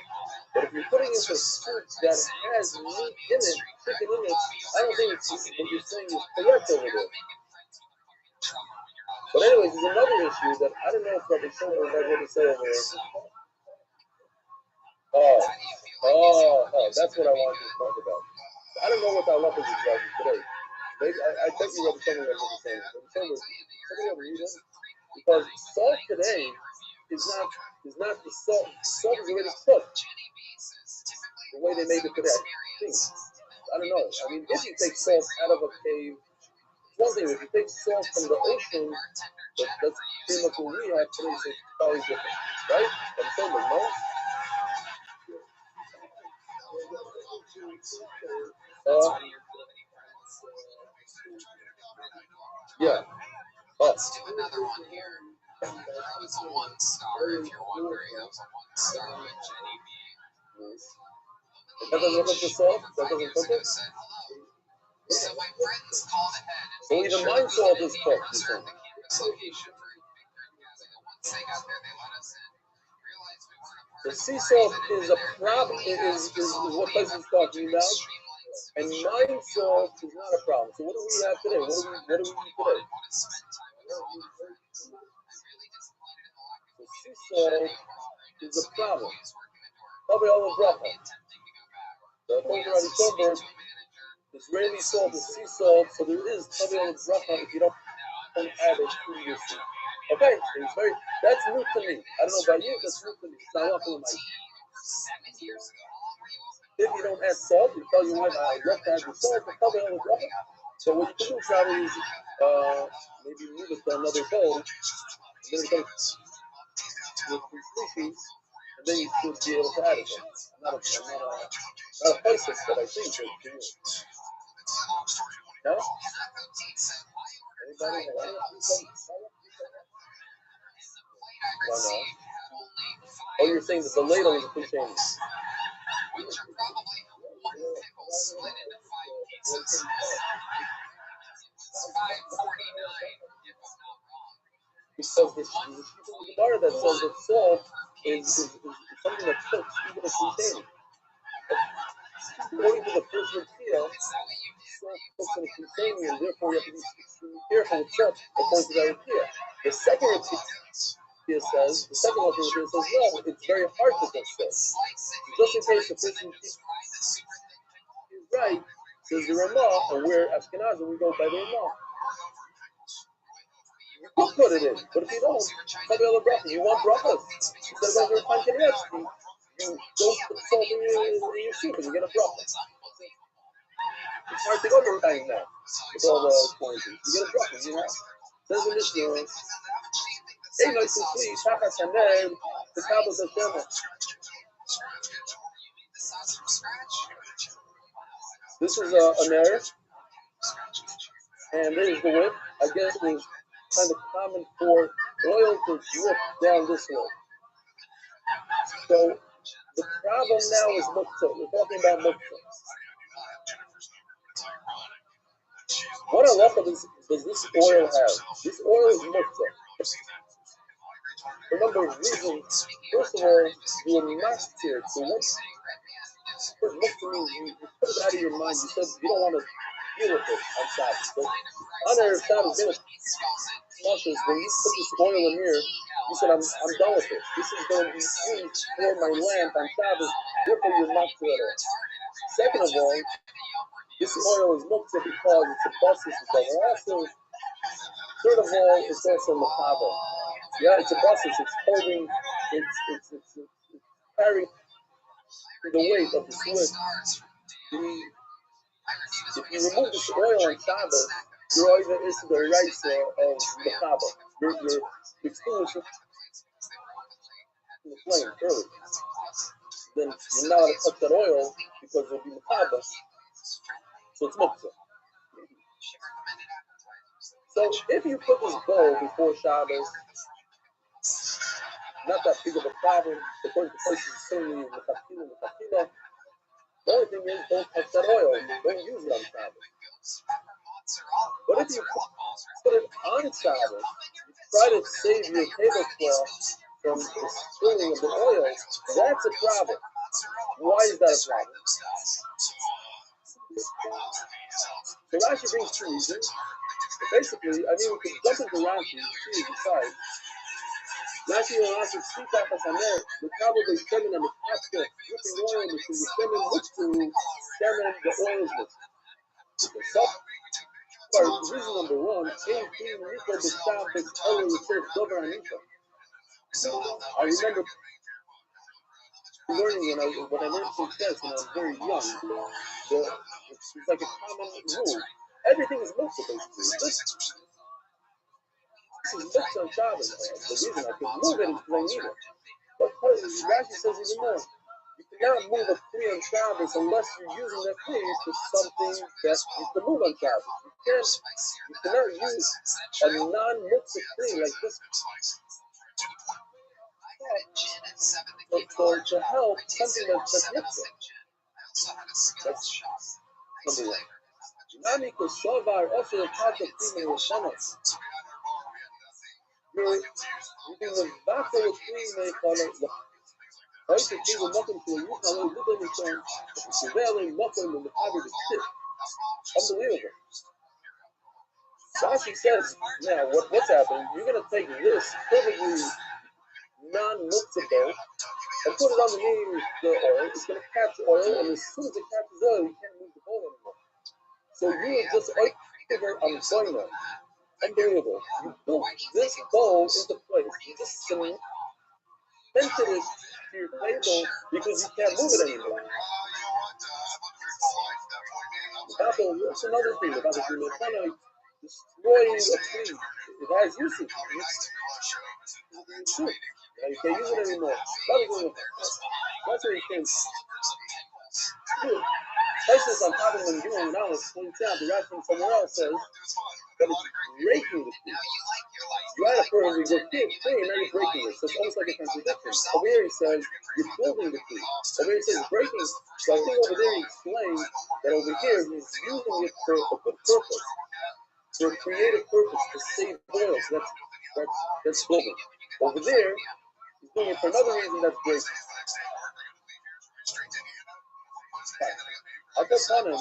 But if you're putting in some soup that has meat in it, chicken in it, I don't think it's what you're saying is correct over there. But anyways, there's another issue that I don't know if Rabbi Silver has what to say over there. That's what I wanted to talk about. I don't know what the halacha is exactly today. Maybe I bet you Rabbi Silver has what to say. Rabbi Silver, somebody ever read it? Because salt today is not the salt. Salt is already cooked. The way they make it today, I don't know. I mean, if you take salt out of a cave, one thing, if you take salt from the ocean, that's pretty much what we have today, so it's probably different, right? I'm saying, no? Yeah. Let's do another one here. That was a 1-star, if you're wondering. That was a 1-star with Jenny B. That doesn't cook the salt? That doesn't cook it? So my friends called ahead and so even mine salt is cooked, you think? Once they got there, they let us in. Realized we weren't a part The of sea salt is a problem, is what place is talking about, and mine salt is not a problem. So what do we have today? What do we eat today? The sea salt is a problem. Probably all of bracha. The Rabbi Silver, Israeli salt is sea salt, so there is probably all of bracha if you don't add it to your soup. Okay, it's that's new to me. I don't know about you, that's new to me. It's not awful in my If you don't add salt, you tell your wife, I love to add the salt, but probably all of bracha. So what you can do probably is maybe move it to another bowl, and then it goes with species, and then you should be able to add it. I'm not a spices, but I think that you know. No? Anybody? Why not? Oh, you're saying that the ladle is a container. Which are probably one pickle split into 5 pieces. It's $5.49 if I'm not wrong. Because the Gemara that says that salt is something that cooks even a container. according to the first Ritzia, salt cooks in a container, and therefore you have to be extremely careful with salt, according to that Ritzia. The second Ritzia says, the second one Ritzia says, no, it's very hard to cook salt. Just in case the person is right, says the Ramah, and we're Ashkenazim, we go by the Ramah. You could put it in, but if you don't, tell the other bracha. You want brachas. Instead of going to a Pan Kanievsky, you don't put salt in your soup and you get a bracha. It's hard to go to time now with all the quarantines. You get a bracha, you know? Says the Mishnah, hey, nice and sweet, Tachas Haner, the Kabbalah Hashem. This is an error, and there's the whip. I guess it was kind of common for oil to drip down this way. So the problem now is muktzah. We're talking about muktzah. What halacha does this oil have? This oil is muktzah. For a number of reasons. First of all, you are master. So once muktzah means you put it out of your mind. You said you don't want to deal with it on Shabbos. But on Erev Shabbos, when you put this oil in here, you said, I'm done with it. This is going to be used for my lamp on Shabbos, therefore you're not to it. Second of all, this oil is muktzah because it's a basis of also. Third of all, it's also machaba. Yeah, it's a basis. It's holding, it's carrying the weight of the switch. If you remove this oil on Shabbos, you're over into the rights of machaba. You're extinguishing the flame early. Then you're not allowed to touch that oil because it'll be machaba. So it's muktzah. So if you put this bowl before Shabbos, not that big of a problem. According to places, certainly in the Tafila. The only thing is, don't touch that oil. Don't use it on Shabbos. But if you put it on Shabbos, you try to save your tablecloth from the spilling of the oil, that's a problem. Why is that a problem? So Rashi brings two reasons. Basically, I mean, we can jump into Rashi and see the side. Rashi and Rashi speak up as the probably seven and the capture dripping oil between the seven which to seven the oil is mixed. Reason number one, I remember learning when I learned success when I was very young. It's like a common rule. Everything is mixed basically. This is mixed on Shabbos. The reason I can move it is because I need it. But Rashi says even more. You cannot move a kli on Shabbos unless you're using that kli for something that you can move on Shabbos. You cannot use a non-muktzah kli like this. But to help something that's muktzah. That's number one. Nami kosovar also the part of kli me'oshanos. You're being the battle of kli me'oshanos. Right, the king will knock him to a youth, and will live in his own, surveilling, mocking, and the power to sit. Unbelievable. Rashi says, now, what's happening? You're going to take this perfectly non-muktzah bowl and put it underneath the oil. It's going to catch oil, and as soon as it catches oil, you can't move the bowl anymore. So you are just over on the soil now. Unbelievable. You built this bowl into place. You just cemented it to your table because you can't move it anymore. That's another thing about the tree. It's kind of destroying a tree. It has usage. It's true. You can't use it anymore. That's what you can do. Places on top of them doing now is points out the Rashi somewhere else says that it's breaking the tree. You had a perfectly good tree, and now you're breaking it. So it's almost like a contradiction. Over here he says you're building the tree. Over here he says breaking. So I think over there he explains that over here he's using it for a good purpose, for a creative purpose to save oil. So that's building. Over there he's doing it for another reason, that's breaking. I kept on him.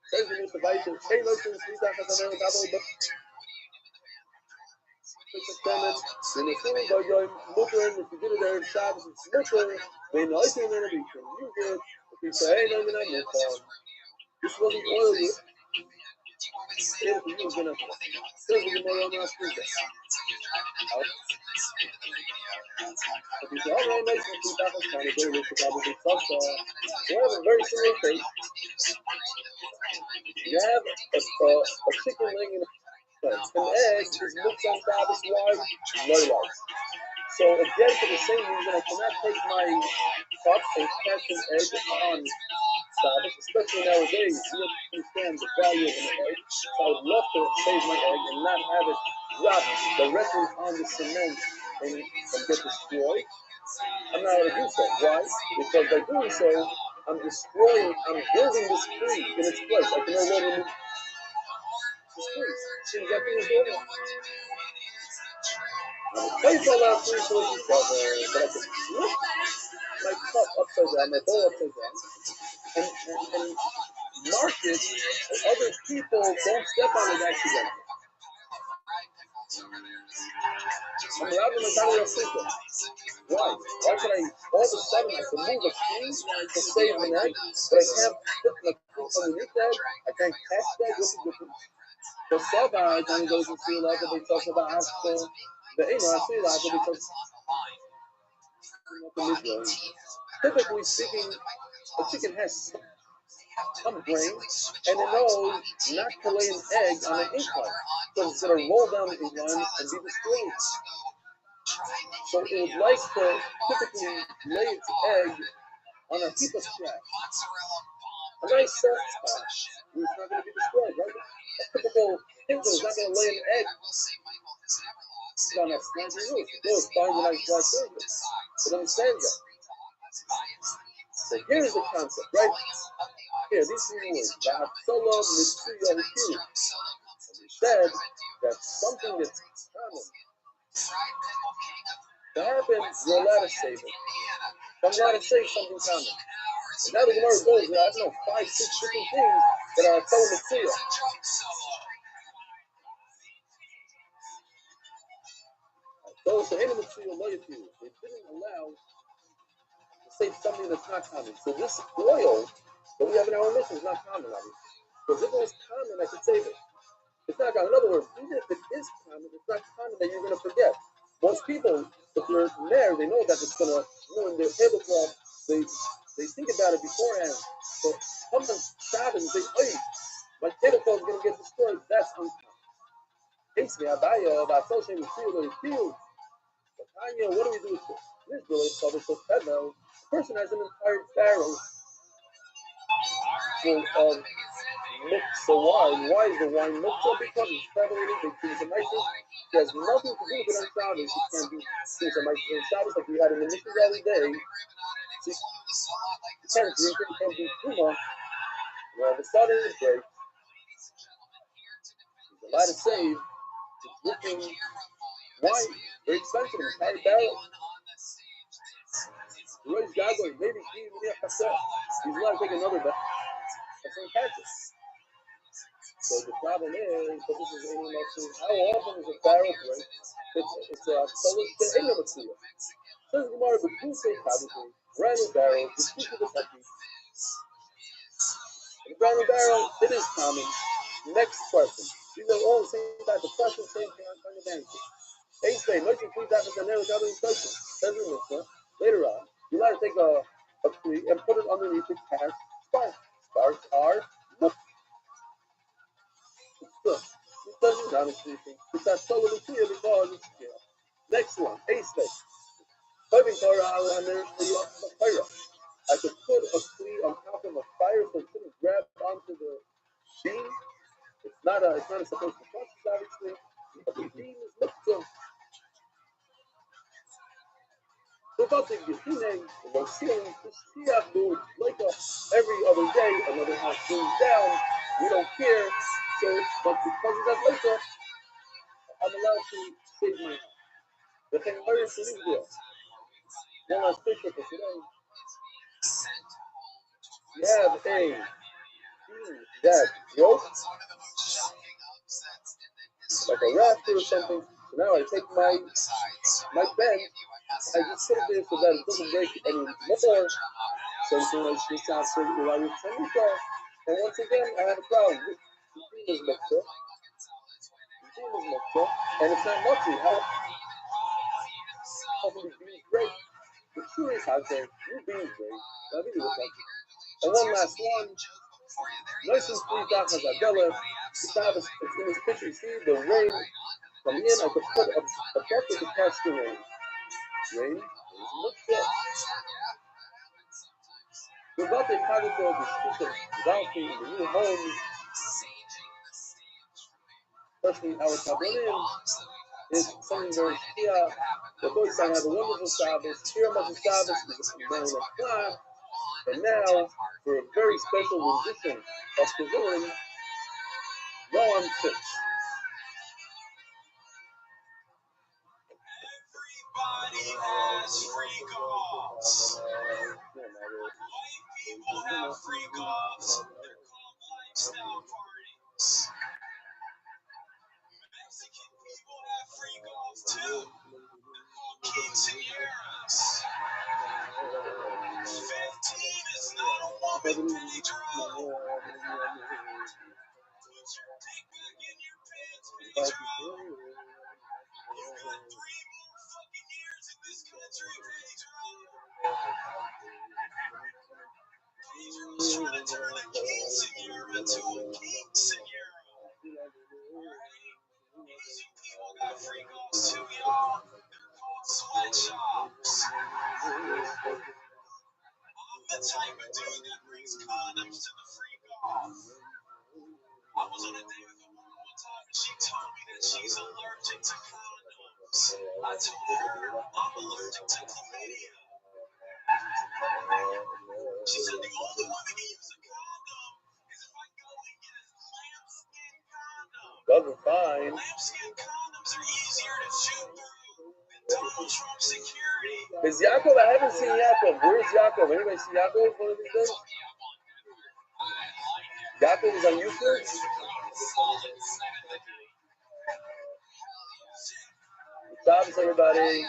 Says the Mr. Vice, hey, listen, please, I have another double, but in the school, but you're looking, if you get it there, Shabbos, it's looking, when I think you're going to be from you good, if you say, hey, no, you're not look, this wasn't oil, if you was going to, there's a more on our street. If you say, all right, nice, and keep that was kind of good, it's probably tough, we have a very similar case. You have a chicken laying in a an egg is looked on Shabbos, why? Low. So again, for the same reason, I cannot take my cup and catch an egg on Shabbos, especially nowadays. You understand the value of an egg. So I would love to save my egg and not have it drop directly on the cement and get destroyed. I'm not going to do so. Why? Because by doing so, I'm destroying, I'm building this tree in its place. I can no longer move this tree. See exactly what's going on. Place all our food to each other, but I can flip my cup upside down, my bowl upside down, and mark it so other people don't step on it accidentally. I'm allowed to make a secret. Why? Why could I, all of a sudden, I can move a tree to save an egg, but I can't put my foot underneath that, I can't catch that, what's the difference? The Saba, then goes and see like they talk about Ashton. The Ema, I see like because typically speaking, a chicken has some brain and it knows not to lay an egg on an incline. So it's going to roll down the incline and be destroyed. So it would like to typically lay its egg on a heap of scratch. A nice soft spot where it's not going to be destroyed, right? A typical pigeon is not going to lay an egg on a slanty roof. It goes find a nice flat surface. It understands that. So here's the concept, right? Here, these three words, Va'atzola Mitsuya Hikiru. We said that something that's common to happen, you're allowed to save it. I'm allowed to save something common. And now the Gemara goes, I know 5, 6 different things that are so Mitsuya. So it's the end of Mitsuya Loyalty. They didn't allow to save something that's not common. So this oil that we have in our mission is not common, obviously. Because if it was common, I could save it. It's not common. In other words, even if it is common, it's not common that you're going to forget. Most people, if they're there, they know that it's going to ruin their tablecloth. They think about it beforehand. So come on Shabbos and say, hey, my tablecloth is going to get destroyed. That's uncommon. Hates me, Abaya, about associating with field. But Tanya, what do we do with this? This really is published with Pedro. The person has an entire barrel full of muksa wine. Why is the wine muksa? Because it's carbonated, they choose a nicer. It has nothing to do with it on Shabbos. You can't do choose a nicer on Shabbos like we had in the Mishnah the other day. See, you can't drink it, you can't do Tuma. Well, the sudden break, he's allowed to save, it's looking wine, very expensive, an entire barrel. Roy's Gago, maybe he's allowed to take another barrel. That's in catches. So the problem is, but this is any mostly, how often is a barrel break? It's a solid to any of it to you. Says Gemara, but who say probably brand new barrel, the two to the second. In a brand new barrel, it is common. Next question. These are all the same type of questions, same kind of answer. They say, no, you please have a generic other question. Says the Mishnah, later on, you're allowed to take a tree and put it underneath the cast sparks. Sparks are look. It doesn't honestly think it's not totally clear because it's clear. Next one, A space. I could put a tree on top of a fire so it couldn't grab onto the beam. It's not supposed to touch it, obviously. But the beam is looked to. So about the Yehine, the ceiling, the Shia food, like every other day, another house goes down. We don't care. So, but because of that later, I'm allowed to save my house. The thing very Israel. One last picture for today. You have a team that broke like a rafter or something. So now I take my bench, I just put it there so that it doesn't break anymore. Centralized after Ulari Sanika. And once again, I had a problem. The team is Mokta. And it's not lucky. How can we be great? The truth is out there, you're being great. That really was lucky. And one last one. Nice and sweet Doc Hazardella. Shabbos, it's in his picture. See the rain coming in. I could put a bucket to catch the rain. Rain is Mokta. We're about to kind of go the streets of Zalfi in the new homes, especially our Kabbalim, is something very clear. The boys have a wonderful Shabbos. Here, much of Shabbos is 9 o'clock. And now, for a very special rendition of Tehillim, Rowan 6. Everybody has freak-offs. White people have freak-offs. They're called lifestyle parties. Mexican people have freak-offs too. They're called quinceañeras. 15 is not a woman, Pedro. Put your dick back in your pants, Pedro. You got 3 more fucking years in this country, Pedro. Pedro's trying to turn a quinceañera into a quinceañera. Alright? Asian people got freak-offs too, y'all. They're called sweatshops. I'm the type of dude that brings condoms to the freak-off. I was on a date with a woman one time and she told me that she's allergic to condoms. I told her I'm allergic to chlamydia. She said the only way we can use a condom is if I go and get a lambskin condom. Doesn't fine. Lambskin condoms are easier to shoot through than Donald Trump security. Is Yaakov? I haven't seen Yaakov. Where's Yaakov? Anybody see Yaakov one of these days? Yaakov is on YouTube? Shabbos, everybody.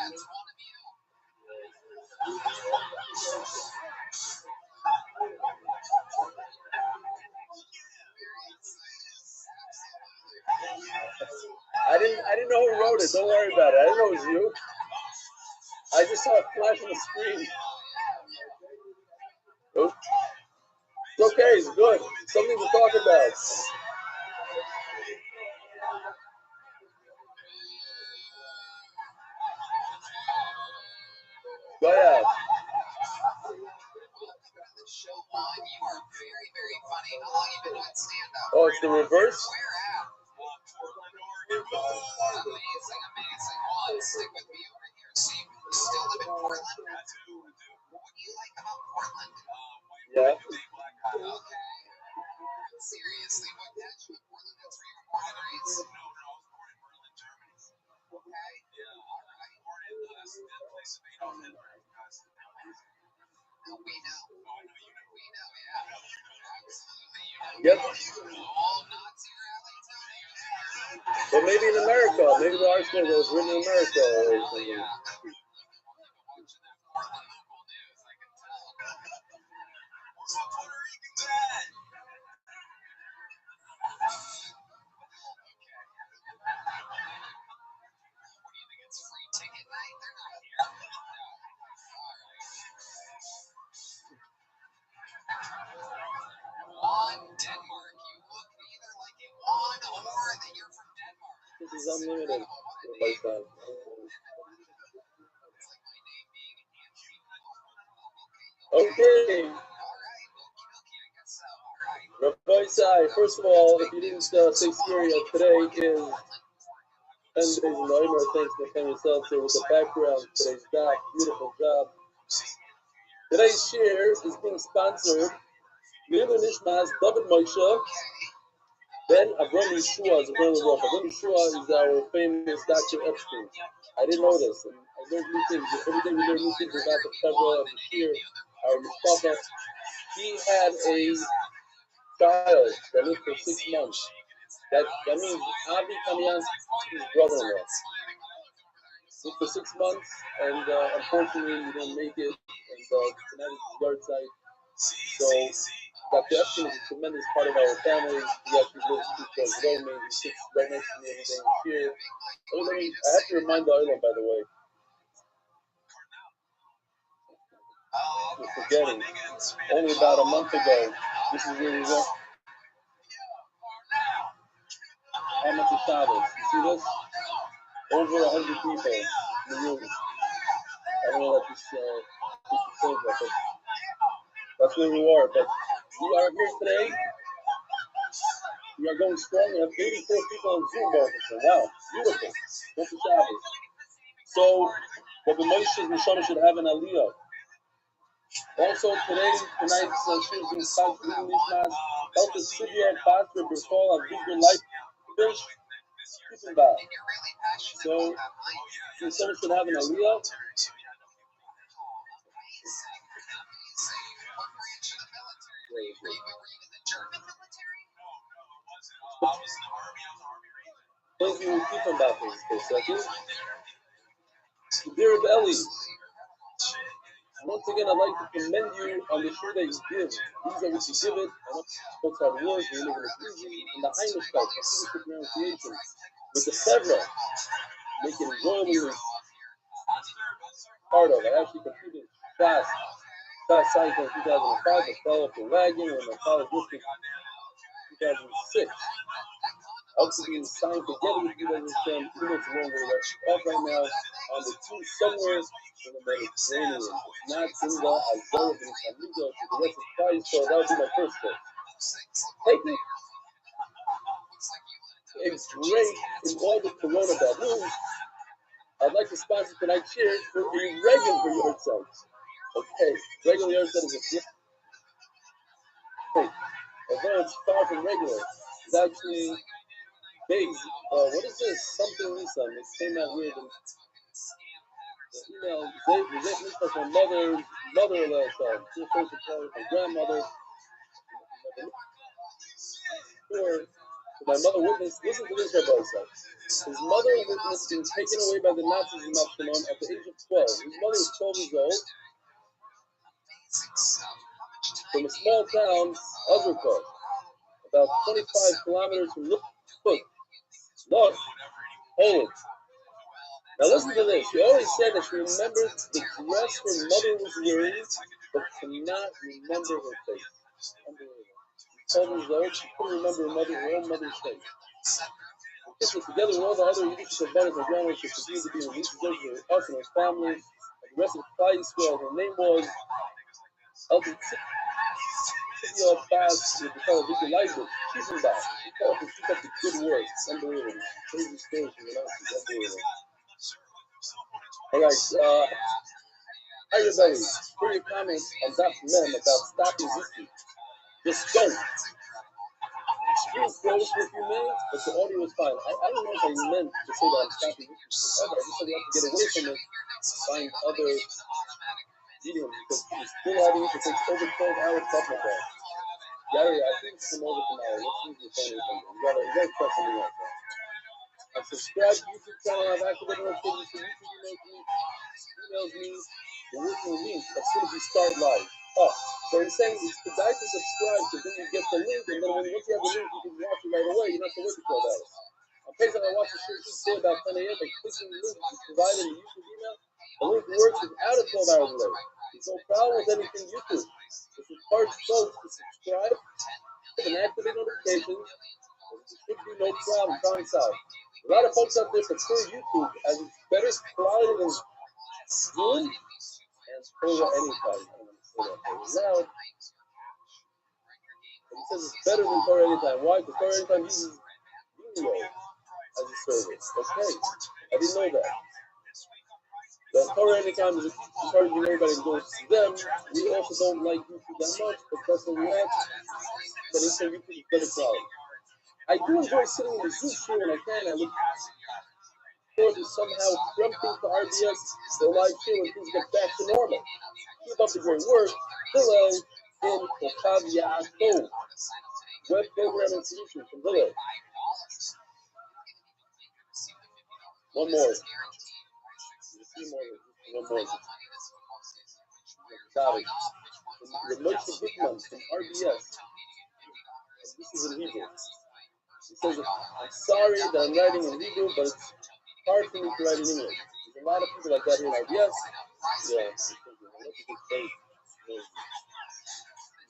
I didn't know who wrote it. Don't worry about it. I didn't know it was you. I just saw it flash on the screen. Nope. It's okay. It's good. Something to talk about. Go ahead. Oh, it's the reverse? Amazing. Well, stick with me over here. So you still live in Portland? What do you like about Portland? Yeah. Okay. Seriously, what got you in Portland? That's where you were born and raised? No, I was born in Berlin, Germany. Okay. Yeah, alright. Born in the place of Adolf Hitler. No, we know. Oh, I know you know. We know, yeah. Absolutely, you know. Yep. All Nazi rally time. But maybe in America. Maybe the article was written in America or something. Yeah. Watching that Portland local news, I can tell. Where's my Puerto Rican dad? What do you think? It's free ticket night? They're not here. No. All right. Juan, Denmark. You look either like a Juan or that you're from Denmark. This is unlimited. It's like my name being Andrew. Okay. All right. Okie I guess so. All right. Rabbi Sai, first of all, if you didn't say Syria, today is 10 days in the Omer. Thanks to Nathaniel Seltzer with the background. Today's doc, beautiful job. Today's share is being sponsored. Lilu Nishmas, David Moshe, Ben Avram Yeshua is a brother of Avram Yeshua is our famous Dr. Epstein. I didn't know this. And I learned new things. Every day we learn new things about the Torah of the Shir. our Mustafa, he had a child that lived for 6 months. That means Avi Kamian's brother-in-law. Lived for 6 months, and unfortunately, he didn't make it. And tonight is his yard site. So Dr. Epstein is a tremendous part of our family. He actually lives 2 floors below me. He sits right next to me every day here. I have to remind the island, by the way. We're forgetting. Only about a month ago, this is where we went. How much is Shabbos? You see this? Over 100 people in the room. I don't know that this is but that's where we are. But we are here today. We are going strong. We have 84 people on Zoom, wow, beautiful. What's the Shabbos? So, Rabbi Moshe's Neshama should have an aliyah. Also, tonight's shir is being sponsored by Nishmas, Elta Sivya, Batra, Berkol, Avigdor, Life, Fish, Kippenbach. So, someone should have an aliyah. Thank you, Kippenbach, for a second. Dear Eli, once again, I'd like to commend you on the shir that you give. These are what you give it, and folks hard work, you live in the easy, and the Heimlichkeit, the pronunciation, with the Sevra, make it enjoyable part of it. I actually completed fast cycle in 2005, but fell off the wagon when my college district in 2006. Also being signed together with you, understand, even though it's a long way off right now, on the two somewhere in the Mediterranean. It's not Singa, Azor, and Amigo to the rest of Christ, so that would be my first choice. Take it. It's great in all the Corona bad news. I'd like to sponsor tonight's shir for a regular yard site. Okay, regular yard site is a gift. Although it's far from regular, it's actually big. What is this? Something Nissan. It came out weird. The email, this was my mother last time. She was supposed to call my grandmother. Or my mother witnessed, listen to this Rabbi said. His mother witnessed being taken away by the Nazis in Ashkelon at the age of 12. His mother was 12 years old. From a small town, Azurkot, about 25 kilometers from Luk, Poland. Now listen to this. She always said that she remembered the dress her mother was wearing, but cannot remember her face. Unbelievable. 12 years old, she couldn't remember her own mother's face. This was together with all the other Yiddish brothers and grandmothers who continued to be in Yiddish with us and her family, and the rest of the Klai Yisrael. Her name was Elton Tzivia Baz, with the fellow Victor Leibniz, Kiesenbach. She called and took up the good work. Unbelievable. Crazy stories from the Nazis. Unbelievable. All right, hi everybody. For your comments on Dr. Mem about stopping Ziki. Just don't. Screen froze for a few minutes, but the audio was fine. I don't know if I meant to say that I'm stopping Ziki forever. I just said we have to get away from it, find other mediums, because we're still having it. It takes over 12 hours talking about it. Gary, I think it's come over tomorrow. Let's see if you're saying something. You gotta try something else. I subscribe to YouTube channel. I've activated notifications for YouTube emails me the working link as soon as you start live. Oh, so he's saying it's the guy to subscribe because then you get the link, and then once you have the link, you can watch it right away. You don't have to wait for 12 hours. On Facebook, I watch the show each day about 10 a.m. by clicking the link provided in the YouTube email. The link works without a 12 hours delay. There's no problem with anything YouTube. It's encourage folks to subscribe and activate notifications. There should be no problem trying this out. A lot of folks out there prefer YouTube as it's better quality than Zoom and Torah anytime. Now, it says it's better than Torah anytime. Why? Because Torah anytime uses Vimeo as a service. Okay, I didn't know that. The Torah anytime is encouraging everybody to go to them. We also don't like YouTube that much, but that's what we have. But it's YouTube is better quality. I do enjoy sitting in the Zoom show when I can. I look forward to somehow jumping to RBS, the live show, when things get back to normal. keep up the great work. Hillel in Kochav Yaakov. Web programming solution from Hillel. One more. One more. Sorry. Moshe Gutman from RBS. This is in Hebrew. He says, I'm sorry that I'm writing in Hebrew, but it's hard for me to write in English. There's a lot of people like that here in RBS. Yeah.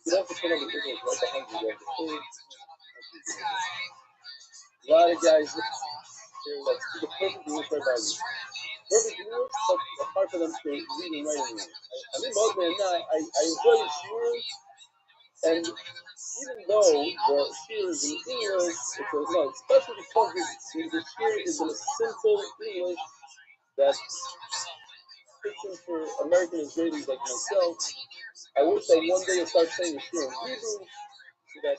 You don't have to put on the English right behind you. A lot of guys here like speak a perfect English right by you. Perfect English, but it's hard for them to read and write in English. I mean, most men, I enjoy the shiur, and even though the shiur is in English, it's no, especially because the shiur is in a simple English that fits in for American Israelis like myself. I wish that one day I start saying the shiur in Hebrew so that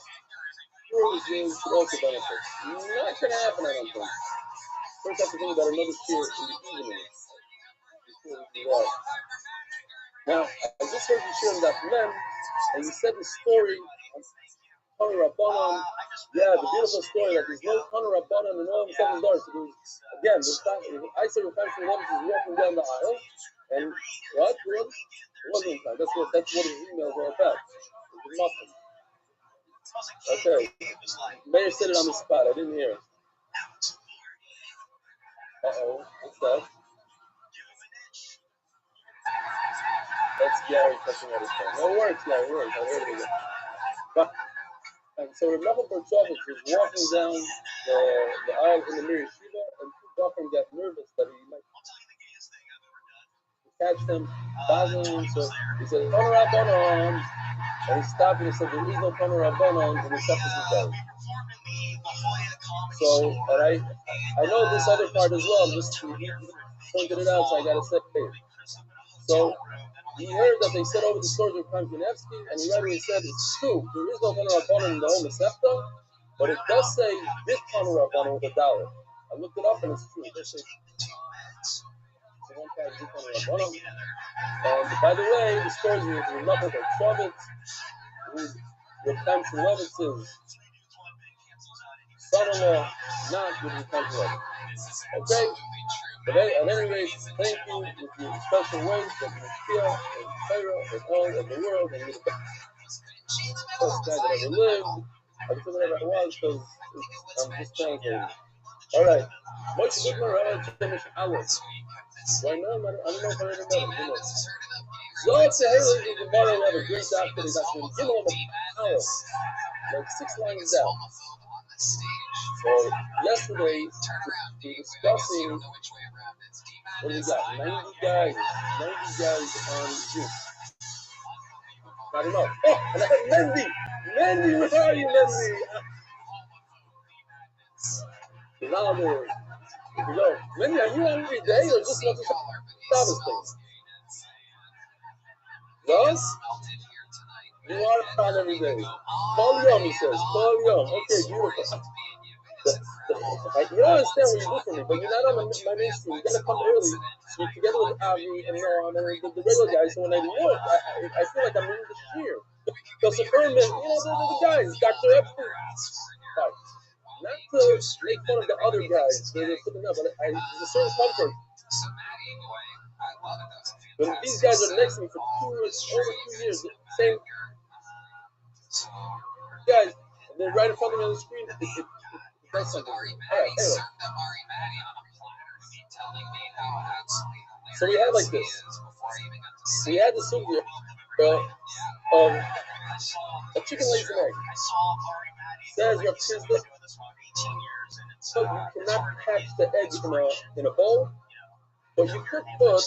pure Israelis should also benefit. Not going to happen, I don't think. First, I have to think about another shiur in the evening. Now, I just heard you share that mem, and you said the story of Tanu Rabbanan. Yeah, the beautiful story that there's no Tanu Rabbanan in all of seven doors. So again, I said the time for is walking down the aisle, and what? It wasn't time. That's what his email was all about. It was nothing. Okay. Mayor said it on the spot. I didn't hear it. Uh-oh. What's that? That's Gary touching at his phone. No, it works, Gary. It works. I heard it again. But, and so Rav Nachum Perchovitz was walking down the aisle in the Mir Yeshiva, and two Bachrim got nervous that he might catch them dazzling. So he said, Tanu Rabbanan. And he stopped and he said, there is no Tanu Rabbanan in the Sefer. So, and I know this other part as well. Just he pointed it out, so I got to say it. So, he heard that they said over the story of Chaim Kanievsky, and he read it and said, it's true, there is no Tanu Rabbanan in the whole Masechta, but it does say this Tanu Rabbanan with a dollar. I looked it up and it's true. It does say one kind of Tanu Rabbanan. And by the way, the story is with Rav Nachum Perchovitz, with Chaim Shmulevitz's son-in-law, not with Chaim Shmuelevitz. Okay? But at any rate, thank you with your special ways that you feel in Torah and all of the world, and you're the best guy that ever lived. I can say whatever I was because I'm just translating. All right. Moshe Gutman, Rabbi Shemish Aleph. Do I know him? I don't know if I ever met him. Who knows? Zohar Tehillah is the Gemara. We have a great doctor. He's actually Gimel Aleph, like 6 lines down. So yesterday we were discussing. What do we got? 90 guys on Zoom. I don't know. Oh, and I have Mendy. Mendy, where are you, Mendy? He's not on there. Here we go. Mendy, are you on every day or just not the Shabbos thing? Yes? You are on every day. Kol Yom, he says. Kol Yom. Okay, beautiful. You don't understand what you do for me, but you're not on my mainstream. You gotta come early. So you're together with Avi and Noam and the regular guys. So when I look, I feel like I'm in the sheer. Because the Herman, the guys, Dr. Epstein. Not to make fun of the other guys, they're putting up, but there's a certain comfort. When these guys are next to me for over 2 years, same guys, and they're right in front of me on the screen. That's something. All right, anyway. So we had like this. We had the sugya of a chicken lays an egg. Says Rav Chisda, so you cannot hatch the egg in a bowl, but you could put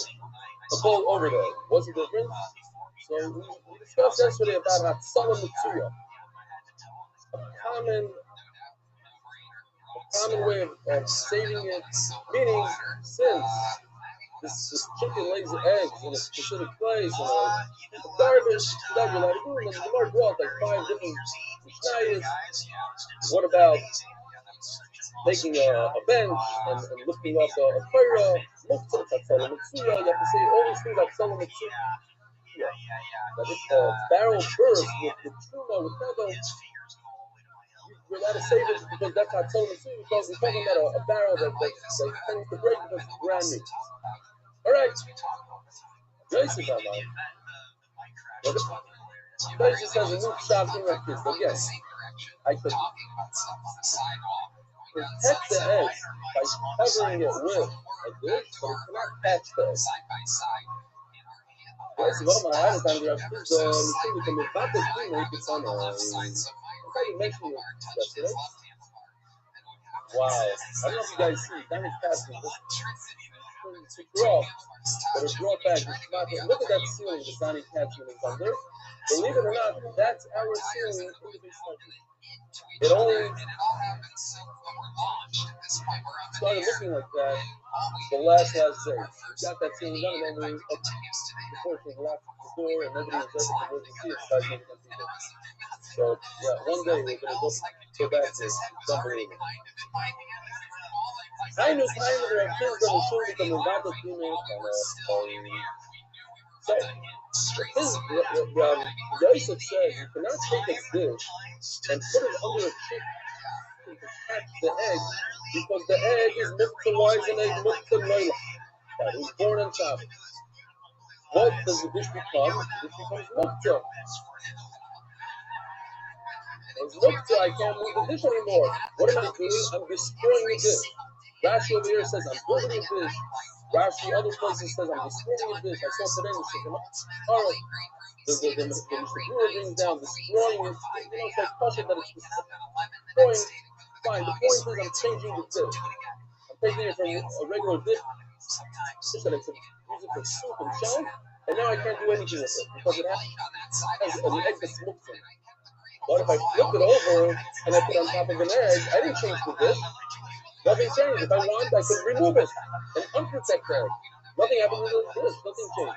a bowl over there. What's the difference? So we discussed yesterday about Hatzalah Mitzuya. A common way of saving it, meaning since this chicken lays eggs in a specific place, and the garbage that you're allowed to do, and then the Lord brought like 5 different mishnayos. What about making a bench and lifting up a Torah, Muktzah, Hatzalah Mitzuya? You have to say all these things like Hatzalah Mitzuya. India that it's a barrel burst with truma, with feather. You gotta save it because that's how I told him too. Because we're talking about a barrel that tends to break because it's brand new. Alright. Jason, my man. Jason has a new shocking like this. Again, I could protect the egg by covering it with a dish, but it cannot catch the egg. Jason, what am I adding? I'm going to use the machine to make back the thing make it on I already mentioned it yesterday. Wow. I don't know if you guys see Danny Castle just to draw, but a draw back. Look at that ceiling that Danny Castle is under. Believe it or not, that's our ceiling in the beach country. It only started looking like that the last day. We got that ceiling done, and then we unfortunately locked the door, and nobody was able to see it. So yeah, one day we're gonna go back to it. It's unbelievable. היינו חיים ורקים בנשום את המובד הפנימי So, Yosef says you cannot take a dish and put it under a chick to catch the egg because the egg is muktzah. Why is an egg muktzah leila? That was born on Shabbos. What does the dish become? The dish becomes muktzah. It's muktzah, I can't move the dish anymore. What am I doing? I'm destroying the dish. Rashi over here says I'm building a dish. Rashi other places says I'm destroying a dish. I saw today in the Shulchan Aruch. The Mishnah brings down destroying it. It's like Pasha that it's destroying. Fine. The point is I'm changing the dish. I'm taking it from a regular dish that I could use it for soup and chunk, and now I can't do anything with it because it has an egg that's muktzah. But if I flip it over and I put it on top of an egg, I didn't change the dish. Nothing changed. If I want, I could remove it and unprotect the egg. Nothing happened with the dish. Nothing changed.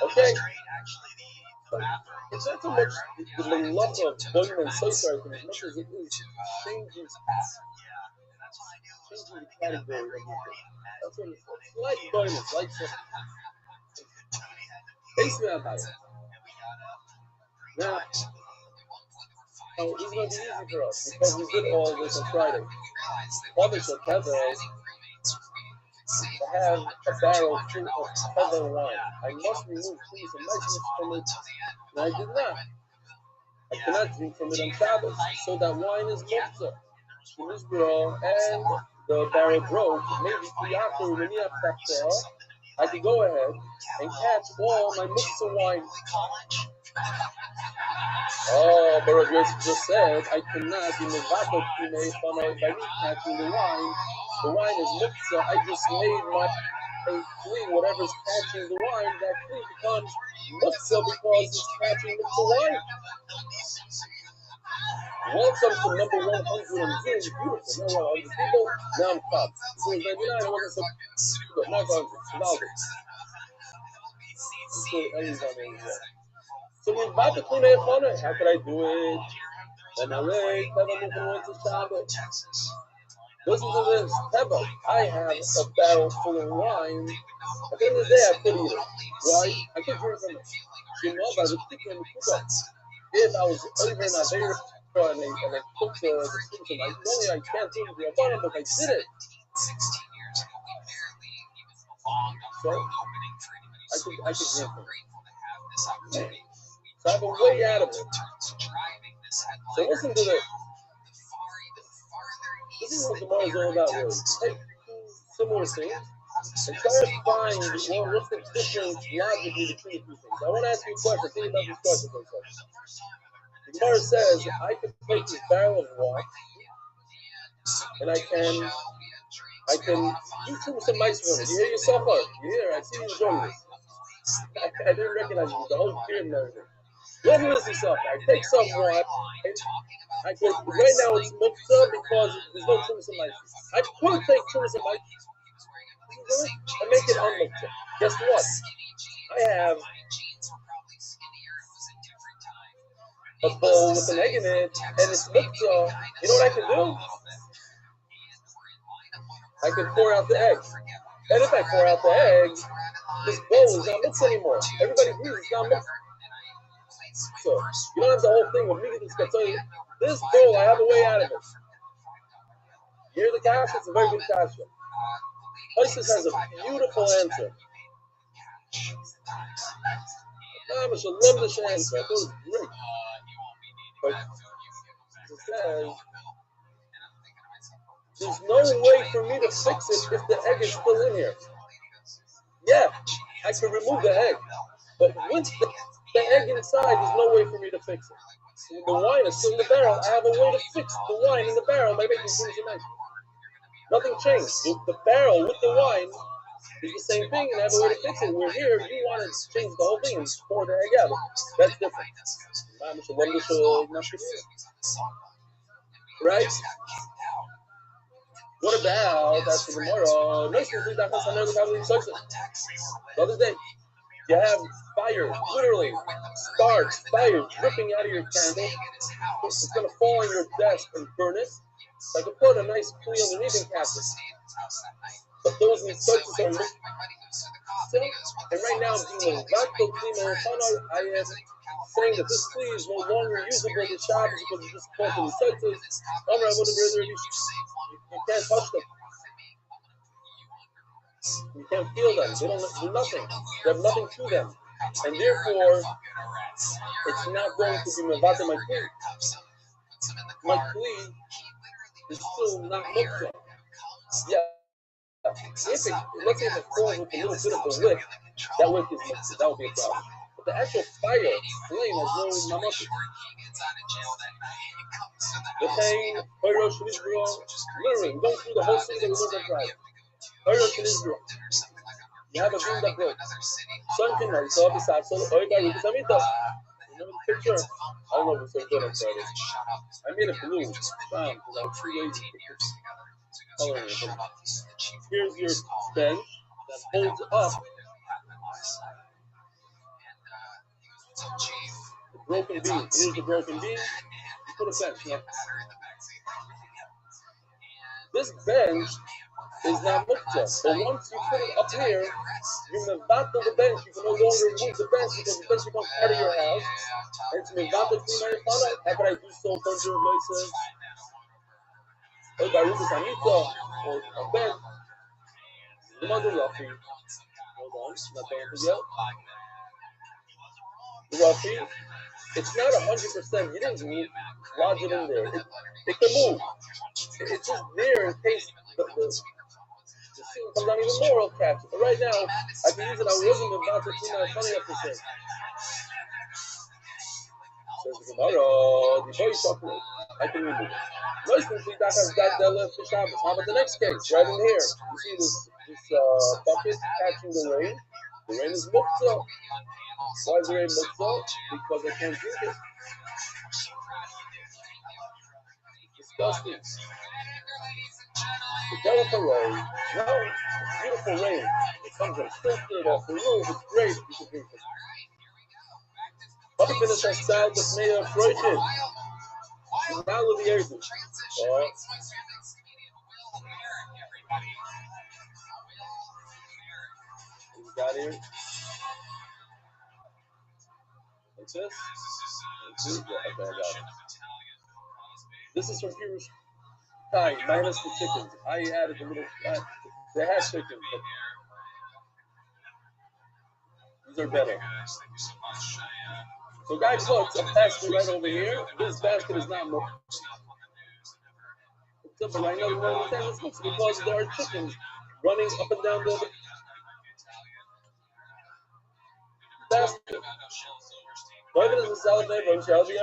Okay. It's not so much the love of Boyman and Soysar as much as it is changing the category of the thing. That's what it's like Boyman, it's like basically about it. Now, this is going to be easy for us because we did all this on Friday. Obviously, Kevin to have a barrel full of Kevin wine. I must remove please and measurements from it, and I did not. I cannot drink from it on Shabbos, so that wine is muktzah. In Israel, and the barrel broke, maybe I could go ahead and catch all my muktzah wine. Oh, but Rav Yosef just said, I cannot be mevatel pimei by me catching the wine. The wine is muktzah. I just made my flea, whatever's catching the wine, that flea becomes muktzah because it's catching muktzah wine. Welcome to number 102. Beautiful. Now we're 100 people. Now I'm top. So it was 99. It wasn't so good. Not 100. So we're about to clean it. How could I do it? And I wait. Teva went to Shabbos. Listen to this. Teva, I have a barrel full of wine. At the end of the day, I could eat it. Why? I could drink from it. You know, by the chicken and the if I was over in a very and I took the solution, normally I can't do the bottom, but I did it. So I could drink from it. So I have a way out of it. So listen to this. This is what Gemara is all about, really. Take similar things and try to find what's the difference logically between the two things. I want to ask you a question. Think about this question for a second. The Gemara says I could take this barrel of wine and I can do some mice with it. You hear yourself out. You hear? I see you doing this. I didn't recognize you. The whole beard and everything. You have to listen to yourself. I take some wine. I could, right now it's muktzah because there's no tumas and mice. I could take tumas and mice and make it unmuktzah. Guess what? I have a bowl with an egg in it, and it's muktzah, you know what I can do? I can pour out the egg. And if I pour out the egg, this bowl is not muktzah anymore. Everybody agrees it's not muktzah. So you don't have the whole thing with me. This bowl, I have a way out of it. Hear the kasha? It's a very good kasha. Isis has a beautiful answer. Shalom the answer. I thought it was great. But it says, there's no way for me to fix it if the egg is still in here. Yeah, I can remove the egg. But with the egg inside, there's no way for me to fix it. When the wine is still in the barrel, I have a way to fix the wine in the barrel by making things in egg. Nothing changed. The barrel with the wine is the same thing, and I have a way to fix it. We're here, you want to change the whole thing and pour the egg out. That's different. Right? What about, that's the Gemara, the other day, you have fire, literally, sparks, fire dripping out of your candle. It's going to fall on your desk and burn it. So I can put a nice kli underneath and catch it. But those instructions are mixed. And right now, I am saying that this kli is no longer usable to Shabbos because it's just called to the senses. You can't touch them. You can't feel them. They don't do nothing. They have nothing to them. And therefore, it's not going to be mevata my kli. My kli is still not muktzah. Yeah. Let's say if it falls with a little bit of the wick, that wick is muktzah. That would be a problem. But the actual fire, flame, has no mamash. The pain, literally, going through the whole city that we learned that drive. You have a dream that broke. Sun can know, so besides, so remember the picture? I don't know if it's so good on Friday. I made it blue, because I was too lazy to color it. Here's your bench that holds up the broken beam. Here's the broken beam. You put a bench. Yeah. This bench is not muktzah. But once you put it up here, you mevatel the bench. You can no longer move the bench because the bench becomes part of your house. And it's mevatel kli. How can I do so? Conjure of voices. Or by Rufus Amita, or a bench. The mother Rafi. Hold on, not going to yet. Rafi, it's not 100%. You didn't lodge it in there. It can move. It's just there in case the scene comes out even more. I'll catch it. But right now, I can use it. I wasn't about to see my funny episode. Says the Gemara, the boy talking. I can remove it. Most simply, that has got the left for Shabbos. How about the next case? Right in here. You see this bucket catching the rain. The rain is muktzah. Why is the rain muktzah? Because I can't drink it. Disgusting. The delicate rain. No, beautiful rain. It comes and filtered off the roof. It's great. You can drink it. Let me finish our style with Mayor Freudkin. Now with the Erdu. We got here. What's this? Okay, I got it. This is from Pirush Kai, minus the chickens. I added a little. They had chickens, but these are better. So, guy puts a basket right over here. This basket is not more. But right now, we don't understand this looks because there are chickens running up and down the basket. Why is this salad made from Shelby?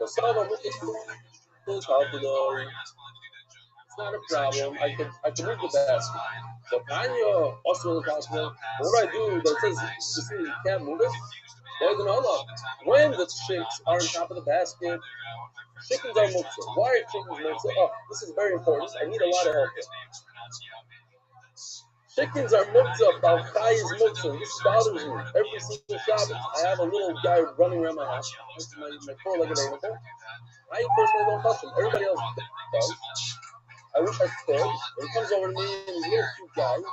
It's not a problem. I can move the basket. But Anya also the basket. What I do that says you see you can't move it. When the chicks are on top of the basket, chickens are muktzah. Why are chickens muktzah? Oh, this is very important. I need a lot of help here. Chickens are muktzah, balchai is muktzah. This bothers me. Every single Shabbos, I have a little guy running around my house. This is my four-legged animal. I personally don't touch him. Everybody else does. I wish I could. And he comes over to me and he's a little cute guy. And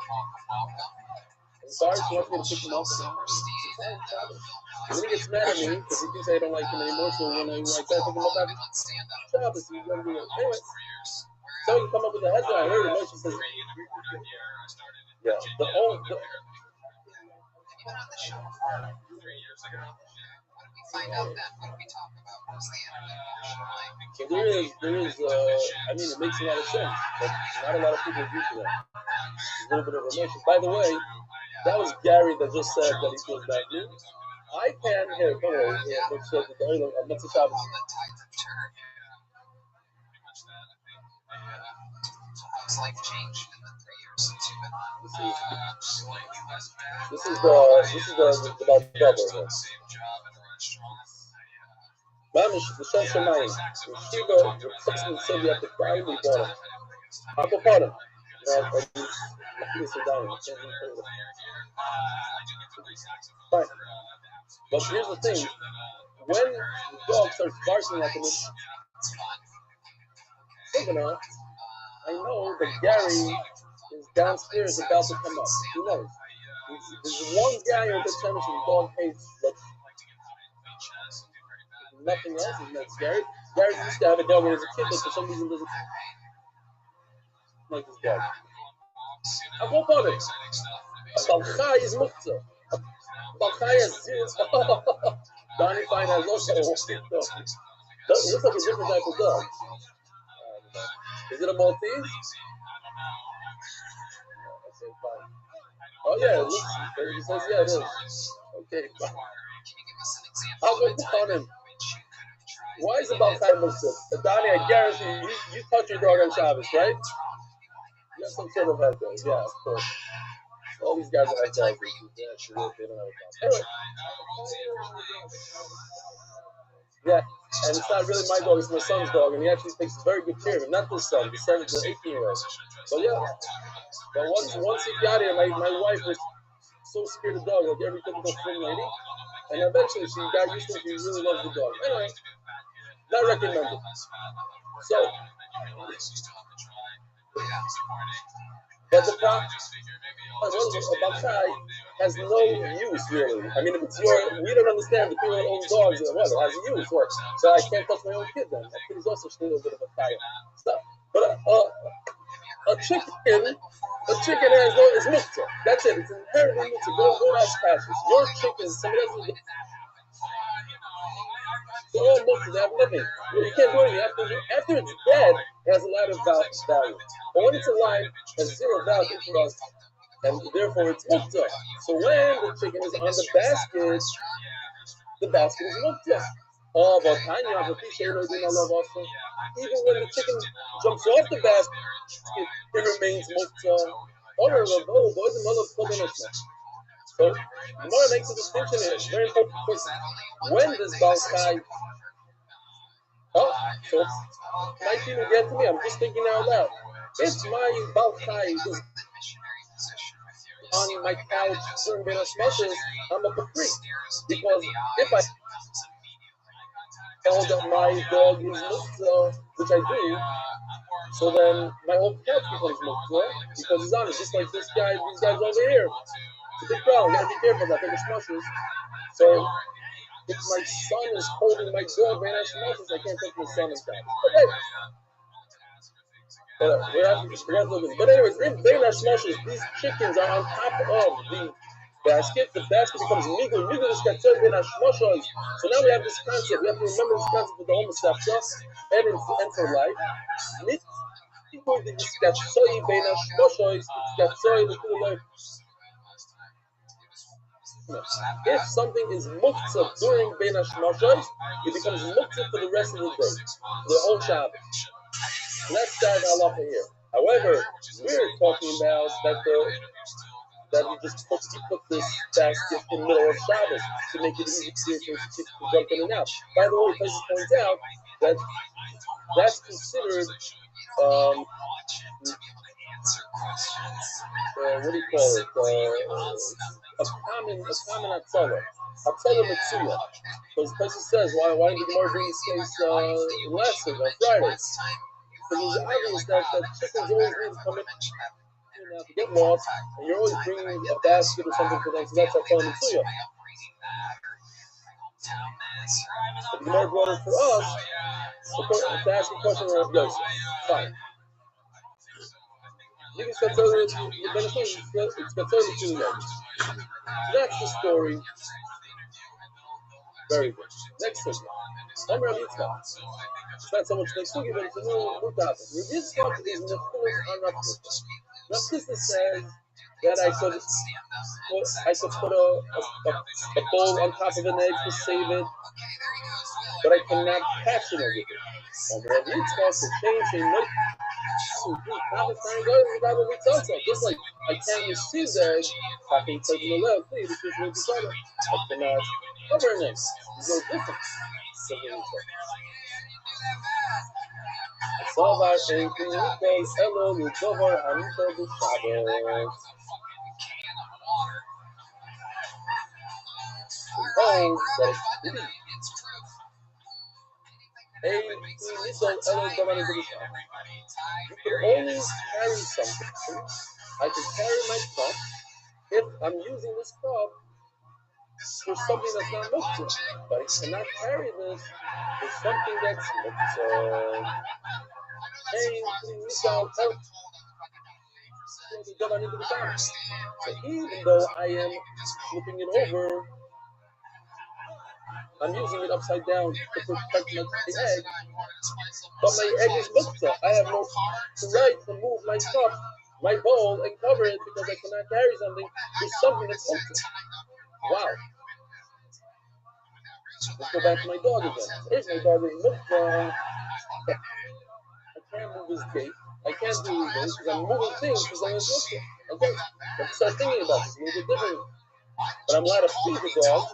sorry, he wants me to pick him up. And then he gets mad at me because he thinks I don't like him anymore. So when I try to pick him up after Shabbos, he's going to be like, anyway. So you come up with the headline. I heard it. Moshe says, yeah, the whole. Find out then what we talk about was the internet. So there is, I mean, it makes a lot of sense, but not a lot of people agree to that. A little bit of emotion. By the way, that was Gary that just said that he feels badly. I can hear, come on, which said that the Mitzvah Shabbos. How's life changed in the 3 years since you've been on? This is the about double. Mamish, the Shem Shemayim. Shiva replacement said you have to cry when you bought him. Uncle Potter. Fine. But here's the thing. When the dog starts barking like a little signal, I know that Gary is downstairs about to come up. Who knows? There's one guy in the channel whose dog hates, but nothing else is next. Gary used to have a dog when he was a kid, but for some reason doesn't like this dog. I hope on it. Balchai is muktzah. Balchai is zero. Donnie Fine has also a looks like a different type of dog. Is it a Maltese? Oh yeah, it looks. He says yeah, it is. Okay. I'll go on him. Why is it about time Muslim? Donnie, I guarantee you touch your dog on Shabbos, right? You have some sort of head dog, yeah, of course. All these guys are head dogs. They don't have a dog. Anyway. Yeah, and it's not really my dog, it's my son's dog, and he actually takes very good care of him. Not this son, the 18-year-old. So yeah. But once he got here, my wife was so scared of the dog, like every typical spring lady. And eventually she got used to it, she really loves the dog. Anyway, not recommended. So, but the problem about Chai has no use really. I mean, if it's we don't understand the people that own dogs, well, it has a use. What? So I can't touch my own kid then. That kid is also still a bit of a Chai. But a chicken has no, it's mitzvah. That's it. It's inherently mitzvah. Go ask pastures. Your chicken, somebody else's. So all mitzvahs have nothing. You can't do anything. After it's dead, it has a lot of value. But when it's alive, it has zero value for us. And therefore it's mitzvah. So when the chicken is on the basket is mitzvah. Oh, but Tanya, even when the chicken jumps off the basket, it remains mitzvah. So Gemara makes a distinction here. It's very important. When does Balchai? Oh, so it might even get to me. I'm just thinking out loud. If my Balchai is on my couch during Bein HaShmashos, I'm a free. Because if I tell that my dog is mitzvah, which I do, so then my whole couch becomes mitzvah because he's on it. Just like these guys over here. It's a big problem. You gotta be careful about Bein HaShmashos. So if my son is holding my dog Bein HaShmashos, I can't take my son inside. But anyways, in Bein HaShmashos, these chickens are on top of the basket. The basket becomes migul. Migul is katzor Bein HaShmashos. So now we have this concept. We have to remember this concept with the homosexual and for life. Migul is katzor Bein HaShmashos. Katzor the if something is muktzah during Bein HaShmashos, it becomes muktzah for the rest of the day, the whole Shabbos. Let's start halacha here. However, we're talking about that he put this basket in the middle of Shabbos to make it easy for his kids to jump in and out. By the way, Pesach points out that that's considered what do you call it? A common Hatzalah. Hatzalah Mitzuya. Because Pesach says, why did the Gemara bring this case last week on Friday? Because it was obvious that chickens always need to come in to get lost, and you're always bringing a basket or something for them, so that's Hatzalah Mitzuya. The Gemara brought it for us to ask a question around Yosef. Fine. It's Katzolah to That's the story. Very good. Next thing. I'm Rabbi Yitzchak. It's not so much next thing, but it's a new topic. Rabbi Yitzchak is Nechulis on Rav Chisda. Rav Chisda says that I could put a bowl on top of an egg to save it, but I cannot catch it over it. And Rabbi Yitzchak is changing like just like I can't receive the egg, I can take the left, please, because we decided I cannot cover an egg. There's no difference. So about anything because hello, you cover Anita the Shabbos. Oh, that's pretty. Hey, please don't hello, cover Anita the Shabbos. You can only carry something. I can carry my cup if I'm using this cup for something that's not muktzah. But I cannot carry this for something that's muktzah. Hey, please don't help. So even though I am flipping it over, I'm using it upside down to protect the egg. But my egg is muktzah. I have no right to move my cup, my bowl, and cover it because I cannot carry something with something that's muktzah. Wow. Let's go back to my dog again. If my dog is muktzah, I can't move his gate. I can't do this because I'm moving things because I'm muktzah. Okay, let's start thinking about this a little bit differently. But I'm allowed to feed the dog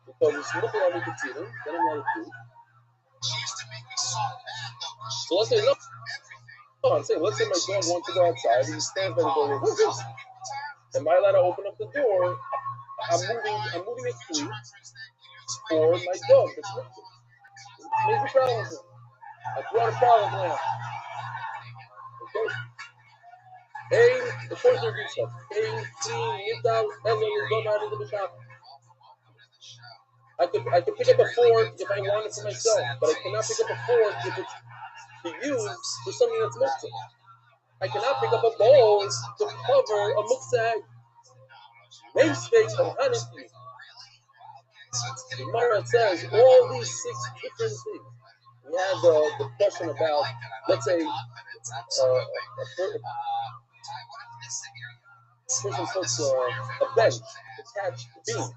because it's looking at me to feed him. Then I'm allowed to feed. So let's say, let's say my dog wants to go outside. He stands by the door. What's this? Am I allowed to open up the door? I'm moving a key for my dog. That's muktzah. Major problem. I brought a problem now. Okay. Hey, the first thing is I could pick up a fork if I want it for myself, but I cannot pick up a fork if it's to use for something that's muktzah. I cannot pick up a bowl to cover a muktzah. Make space for honesty. The Gemara says all these 6 different things. We have the question about, let's say, a person puts a bench attached to beam.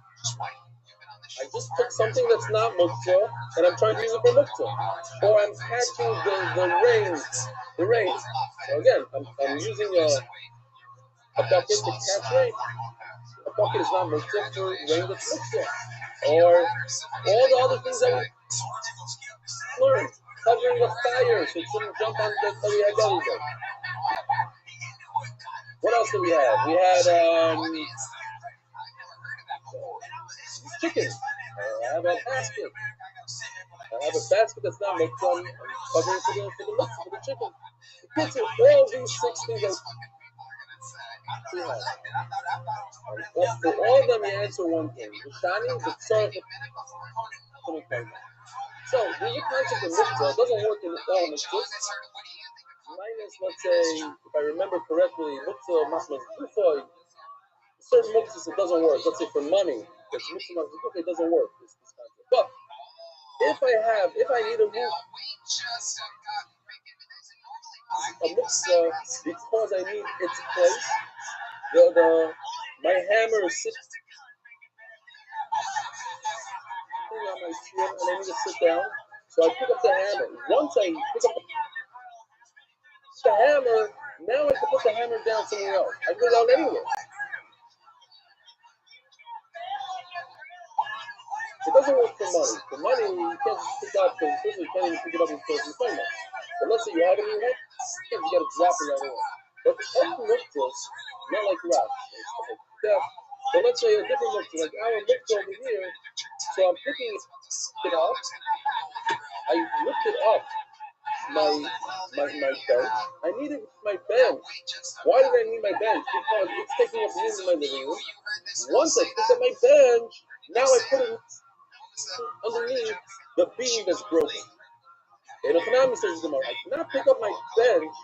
I just took something that's not muktzah and I'm trying to use it for muktzah. Or I'm catching the rain. So again, I'm using a bucket to catch rain. A bucket is not muktzah for rain that's muktzah. Or all the other things that we learned. Covering a fire so it shouldn't jump on the belly. What else do we have? We had chicken. I have a basket. I have a basket that's not muktzah. I'm covering for the chicken. Picture all these 6 things we have. For all of them, you answer one thing. The tzarech. So, the concept of muktzah doesn't work in all mitzvahs. Minus, let's say, if I remember correctly, muktzah masmas gufa, certain muktzahs it doesn't work. Let's say for money, it's muktzah masmas gufa, it doesn't work. This concept. But if I need to move a muktzah because I need its place, my hammer is sitting on my shin and I need to sit down. So I pick up the hammer. Once I pick up the hammer, now I can put the hammer down somewhere else. I go down anywhere. It doesn't work for money. For money, you can't just pick up, because you can't even pick it up until you find it. But let's say you have it in your head, you got to drop it right away. But other muktzahs, not like Rav, and stuff like that. So let's say a different muktzah, like our muktzah over here. So I'm picking it up. I lifted up my bench. I needed my bench. Why did I need my bench? Because it's taking up room in my living room. Once I pick up my bench, now I put it underneath the beam that's broken. And Hanami says, I cannot pick up my bench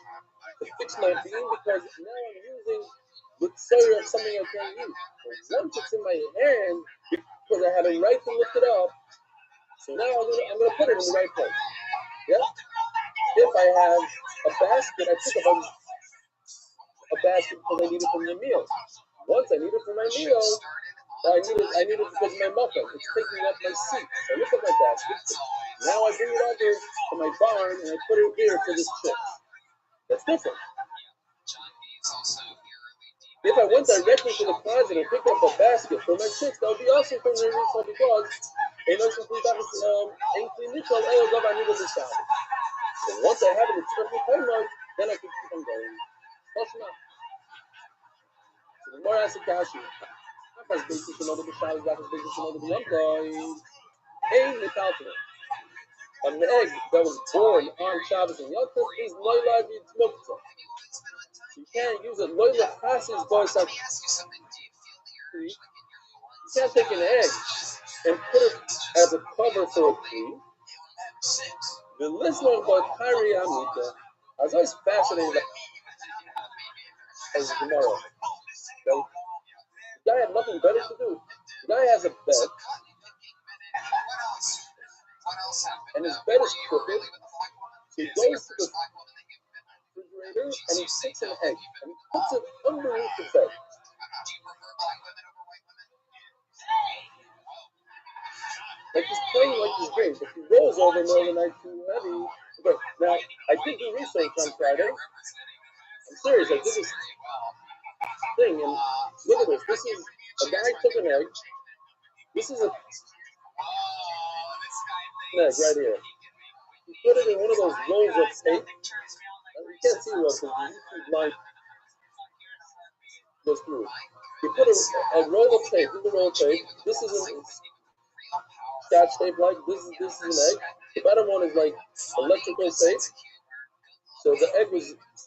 to fix my beam because now I'm using the soil of something I can't use. But once it's in my hand, because I had a right to lift it up, so now I'm gonna put it in the right place. Yeah? If I have a basket, I pick up a basket because I need it for my meal. Once I need it for my meal, I need it because of my muffin. It's taking up my seat. So I lift up my basket. Now I bring it over to my barn and I put it here for this chick. That's different. If I went directly to the closet and picked up a basket for my chicks, that would be also from the reason because so once I have it, it's then I can keep on going. Close enough. So the more I ask the question, Akas basis in order to shout, Akas basis in order to be employed. Hey, Metalfina. An egg that was born on Shabbos and Yom Tov is loyla v'tzmukta. You can't use it. Loyla passes boys like you can't take an egg and put it as a cover for a tree. The listener about Kari Amita, I was always fascinated as Gemara. The guy had nothing better to do. The guy has a bed, and his bed is crooked. So he goes to the refrigerator and he takes an egg and he puts it underneath the bed. Like he's playing like he's great, but he rolls over in the middle of the night too heavy. But now, I did do research on Friday. I'm serious, I did this thing, and look at this. This is a guy took an egg. This is an egg right here. He put it in one of those rolls of tape. You can't see what the YouTube line goes through. He put a roll of tape. This is a roll of tape. This is a scotch tape, like this is an egg. The bottom one is like electrical tape. So the egg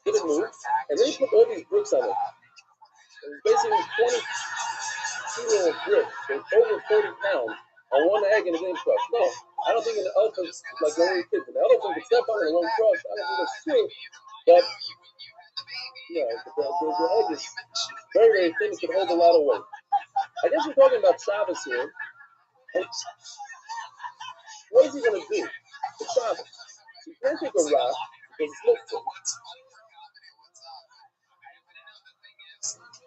didn't move, and then he put all these bricks on it. It was basically 20 kilo of bricks, so over 40 pounds on one egg and it didn't crush. No, I don't think an elephant, like when we were kids, an elephant could step on it and it won't crush. I don't think that's true, but yeah, the egg is very, very thin. It can hold a lot of weight. I guess we're talking about Shabbos here. And what is he going to do? It's Shabbos. You can't take a rock because it's lifted.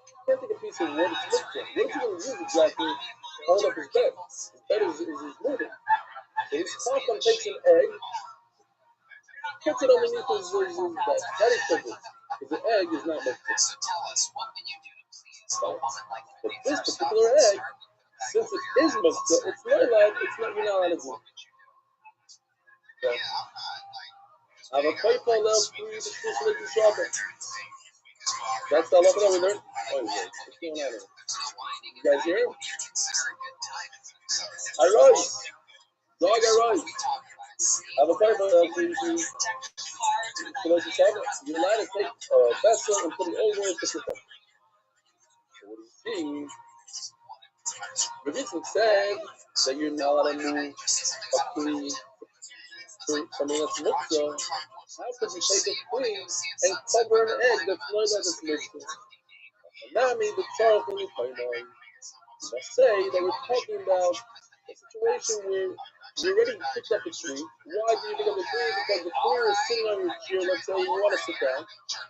You can't take a piece of wood, it's lifted. What is he going to use exactly to hold up his bed? His bed is moving. So his Chacham takes an egg, puts it underneath his bed. That is tricky, because the egg is not lifted. But this particular egg, since it is muktzah, it's not allowed, you're not allowed to do it. Okay. I have a payphone now for you to switch with the shopper. That's the love over there. Oh, what's going on here? You guys hear him? I rise. Dog, I rise. I have a payphone now for you to switch with the shopper. You're allowed to take a vessel and put it over into the system. So what do you see? Ravitzik said that you're not allowed to move a tree something that's muktzah. How could you take a tree and cover an egg that's not that it's muktzah? Nami, the child from the Paimai. Must say that we're talking about a situation where you already picked up a tree. Why do you pick up a tree? Because the tree is sitting on your chair. Let's say you want to sit down.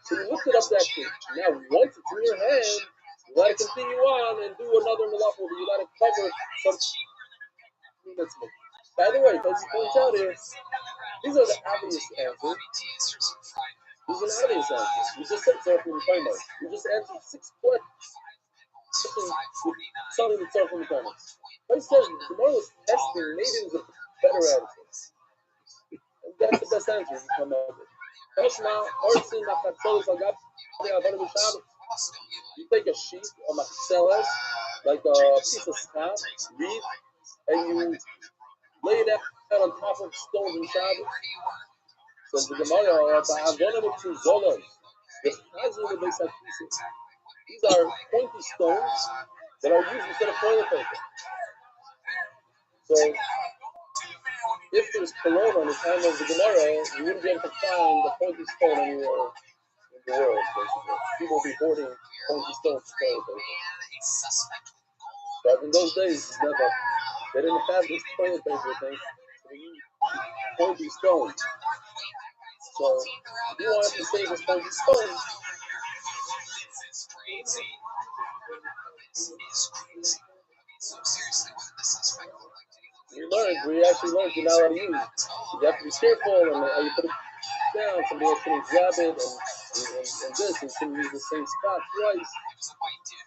So you lifted up that tree. Now, once it's in your hand, you got to continue on and do another malacha. You got to cover something that's muktzah. By the way, as he points out here, these are the obvious answers. These are the obvious answers. You just said something from the Paimai. You just answered 6 questions. Something that's from the Paimai. He says the Gemara was testing maidens of better attitude. And that's the best answer you come up with. You take a sheet of machetelas, like a piece of snap, reed, and you lay it out on top of stones in Shabbos. Says the Gemara, these are pointy stones that are used instead of toilet paper. So, if there was Corona in the time of the Gemara, you wouldn't be able to find the pointy stone anywhere in the world, basically. People would be hoarding pointy stones for toilet paper. But in those days, they didn't have this toilet paper thing. So they used pointy stones. So, if you wanted to save this pointy stone, we actually learned you're not allowed to use. You have to be careful, and you put it down, somebody else couldn't grab it, and this, you couldn't use the same spot twice.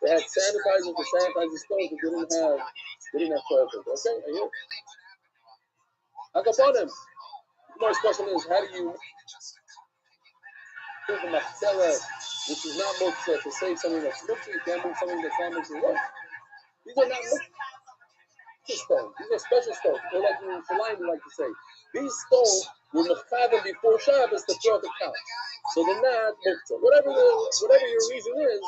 They had sanitizers to sanitize the stones, but they didn't have toilet paper. Okay, I hear it. Akaponim. The next question is, how do you think of machtela, which is not muktzah, to save something that's muktzah? You can't move something that's not muktzah. These are not muktzah stones. These are special stones. Or like in Shalim, we like to say, these stones were mechaven before Shabbos to throw the couch. So they're not muktzah. Whatever your reason is,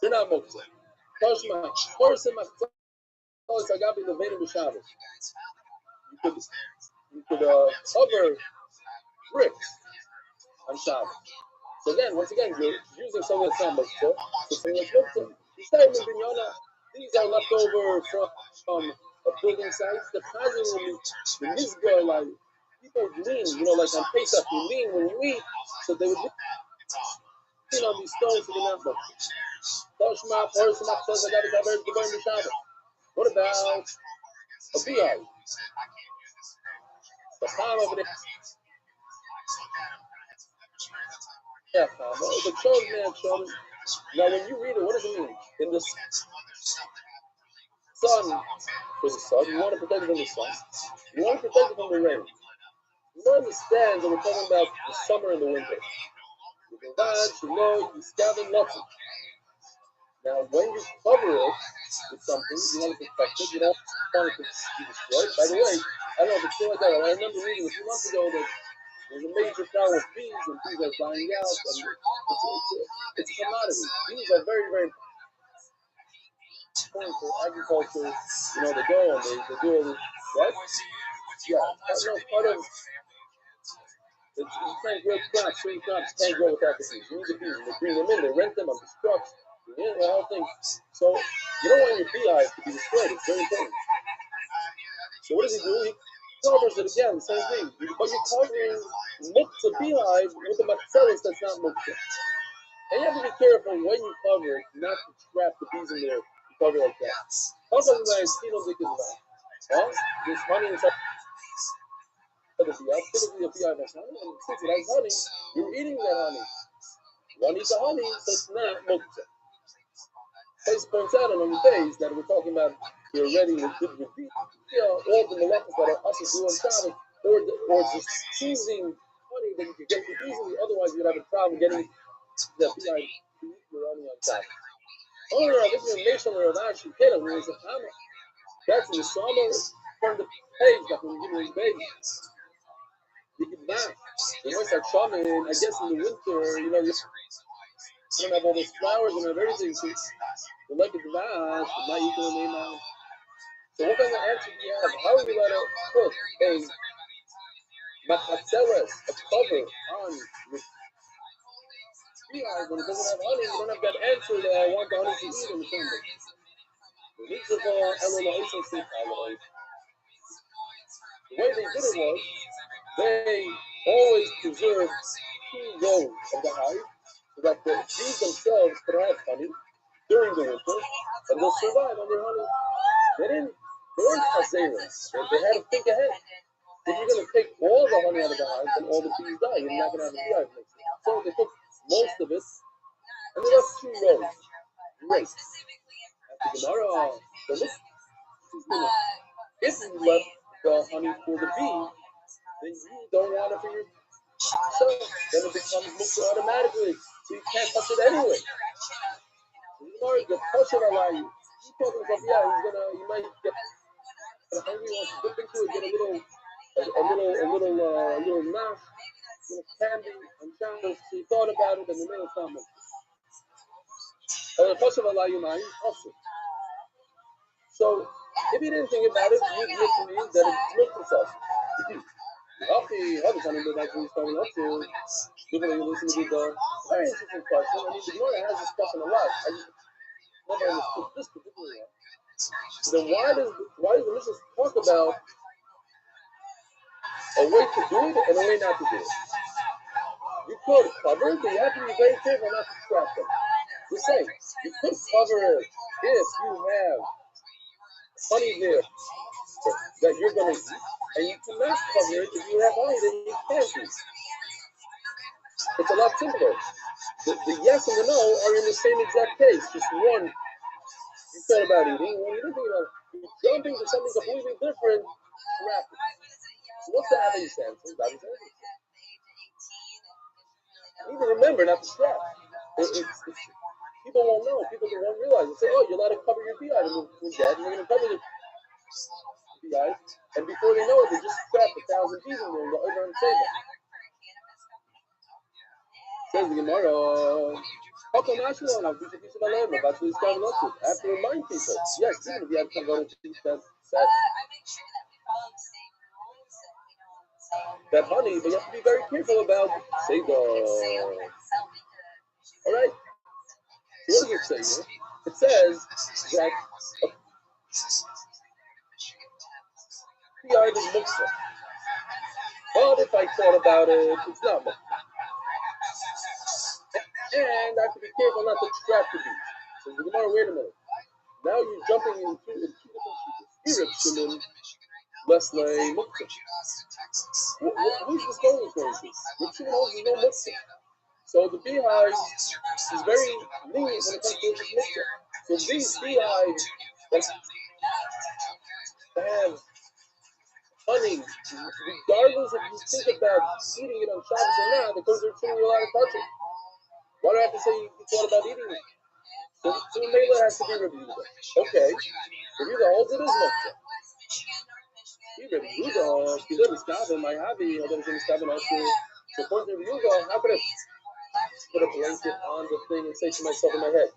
they're not muktzah. Toshma, Horsim, Machzah, Agabi, the Veda B'Shabbos. You could cover bricks on Shabbos. So again, once again, you're using something that's not muktzah, so something that's muktzah. These are left over from a building site. The chazan, the mizgar, like people lean, like on Pesach, you lean when you eat, so they would lean on these stones to the network. What about a beehive? The farm over there. Yeah, the children. Now, when you read it, what does it mean? In the sun, for the sun, you want to protect it from the sun. You want to protect it from the rain. You don't understand that we're talking about the summer and the winter. Now, when you cover it with something, you want to protect it. You don't want it to be destroyed. By the way, I don't know if it's still like that. I remember reading a few months ago that there's a major problem with bees, and bees are dying out. And it's a commodity. Bees are very, very important for agriculture. They go and they do all this, right? Yeah, part of you can't grow crops, certain crops can't grow without the bees. You need the bees. They bring them in, they rent them on the trucks, the whole thing. So you don't want your beehive to be destroyed. It's very important. So what does he do? He covers it again, same thing. But you're covering muktzah beehive with the machtzelas that's not muktzah. And you have to be careful when you cover it, not to trap the bees in there. You cover it like that. Also, there's honey inside the beehive. Typically, a beehive has honey, and since it has honey, you're eating that honey. One eats the honey, so it's not muktzah. Place points out on the days that we're talking about you're ready with good with beef. All the malachas that are also doing Shabbos, or just choosing honey that you can get easily. Otherwise, you'd have a problem getting the beehive to eat your honey on Shabbos. This is a nation where Rashi Kela, where it's a hammer. That's in the summer. From the page that when you give baby, you can back. The ones that shaman, I guess in the winter, you don't have all those flowers and everything. So the like of the vase, not you can name out. So what kind of answer do you have? How are you allowed to put a machatzeres, a cover on with beehive when it doesn't have honey? You don't have that answer that I want the honey to eat in the summer. The way they did it was, they always preserved 2 rows of the hive so that the bees themselves could have honey during the winter and they'll survive on their honey. They weren't chazeras. They had to think ahead. If you're going to take all the honey out of the hive, then all the bees die. You're not going to have a beehive next year. So they took most of it and they left 2 rows. Great. After Gemara, if you left the honey for the bee, then you don't want it for yourself. Then it becomes muktzah automatically. So you can't touch it anyway. The kosher allow you. You told himself, yeah, he might get hungry, wants to dip into it, get a little mash, a little candy, and Shabbos. So he thought about it, and the middle of time. The kosher allow you mind, kosher. So if you didn't think about it, you believe that it's muktzah. Okay, other time we actually starting up to people that you listen to the very interesting question. I mean, the Gemara has this question a lot. I just never understood this particular one. So then why does the Mishnah talk about a way to do it and a way not to do it? You could cover it, but you have to be very careful not to trap them. You're saying you could cover it if you have honey there that you're going to eat, and you cannot cover it if you have honey that you can't eat. It's a lot simpler. The yes and the no are in the same exact case. Just one, you thought about eating, one you didn't think about it. You're jumping to something completely different, trap it. So what's the Avi sense? You need to remember not to strap. People won't know. People won't realize. They say, oh, you're allowed to cover your PI to move dead, and you're going to cover the PI. And before they know it, they just strapped 1,000 G's in there and go over and save them. Says the Gemara, I have to remind people. Yes, even if you have to go to teach that honey, but you have to be very careful about Seder. Alright? What does it say here? It says that PI is muktzah. But if I thought about it, it's not muktzah. And I have to be careful not to trap the beast. So the Gemara, wait a minute. Now you're jumping in two different sheets. Irib Shimon, Leslie, Muktzah. Who's this going for? Rib Shimon holds no Muktzah. So the beehive is very lenient when it comes to this Muktzah. So these beehives that have honey, regardless if you think about eating it on Shabbos or not, because they're chewing you allowed to touch it. Why do I have to say you thought about eating it? So the Mela has to be reviewed. Okay. Review the holds it is muktzah. He reviewed the Kilim is Kavim, my hobby, although it's in Kavim also. So according to Ryuga, how could I put a blanket on the thing and say to myself in my head,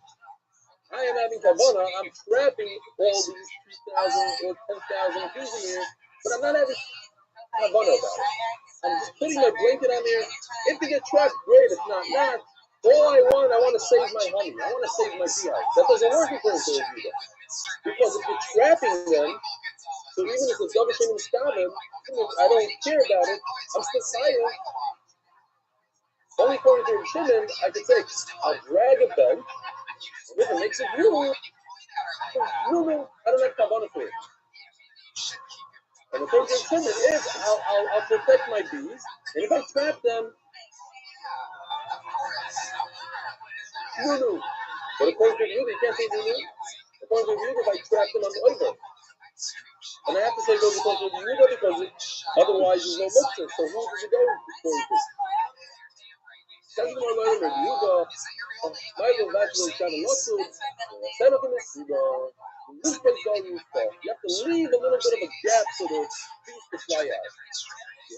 I am having Kavana, I'm trapping all these 2,000 or 10,000 Qs in here, but I'm not having Kavana about it. I'm just putting my blanket on there. If they get trapped, great. If not. All I want to save my honey. I want to save my beehive. That doesn't work according to Ryuga. Because if you're trapping them, so even if the double shame is common, I don't care about it, I'm still silent. Only according to Shimon, I could say, I'll drag a bench. If it makes it human, I don't have kavanah for it. And according to Shimon is, I'll protect my bees, and if I trap them, no. But according to Ryuga, you can't say no. According to Ryuga, if I trap them on the over. And I have to say go because of Ryuga because otherwise there's no muktzah. So who does it go according to? Says the more learning of Ryuga, Michael Bachelor Shavanotsu, Senator Ryuga, this place go Ryuga. You have to leave a little bit of a gap so the bees can fly out.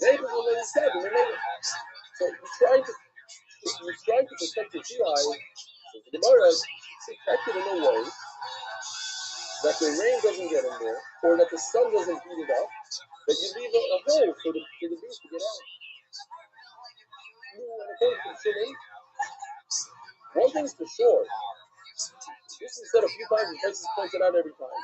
The neighbors will let it step in the neighbor. So you're trying to protect your beehive. The Gemara is protected in a way that the rain doesn't get in there, or that the sun doesn't beat it up, that you leave a hole for the bees to get out. And according to Shimon, one thing's for sure, this is said a few times and Texas points it out every time,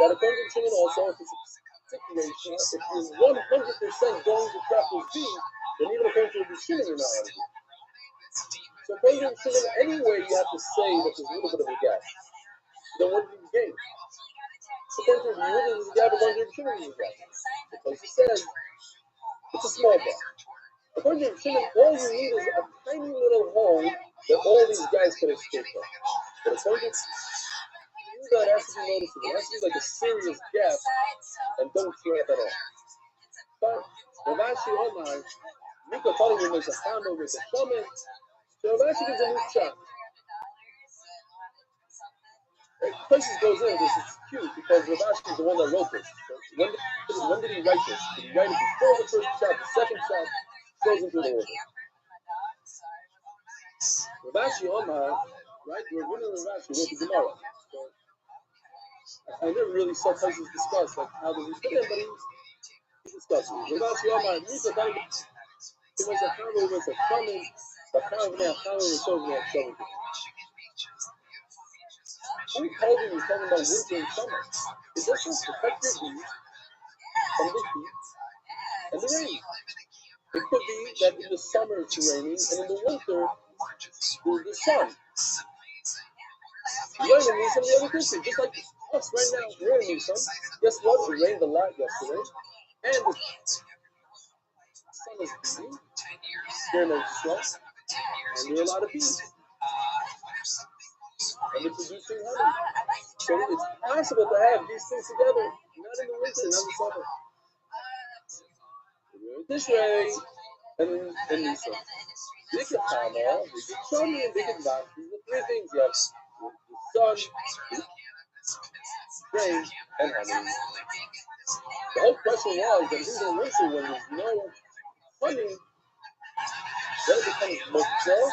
that according to Shimon also, if it's a situation, if you're 100% going to trap those bees, then even according to Shimon, you're not allowed to do it. So according to Shimon, anyway, you have to say that there's a little bit of a gap. Then what do you gain? According to Ryuga, there's a gap. According to Shimon, there's a gap. Because he says it's a small gap. According to Shimon, all you need is a tiny little hole that all these guys can escape from. But according to Ryuga, it has to be noticeable. It has to be like a serious gap and don't trap at all. But Ravashi Omar, Mika telling him there's a condo with a shaman. So Ravashi gives a new shot. Places goes in, this is cute because Ravashi is the one that wrote this. So when did he write this? Did he write it before the first shot? The second shot goes into the order. Ravashi Omar, right? We're winning Ravashi, wrote the Gemara. So I never really saw places discuss like how does he fit in, but he discusses it. Ravashi Omar, Mika telling him he was a condo with a shaman, but condo with a shaman was over there. Who told him he's talking about winter and summer? It doesn't protect your bees from the heat and the rain. It could be that in the summer it's raining and in the winter there's the sun. You're going to need some of the other country, just like us right now. We're going to need some. Guess what? It rained a lot yesterday, and the sun is beating. They're no slow, and there are a lot of bees. And they're producing honey. So it's possible to have these things together, not in the winter, not in the summer. This way, and Nisa. Dikatama, Dikachami, and Dikatama. These are three things you have: the sun, rain, and honey. The whole question was that in the winter, when there's no honey, then it becomes muktzah,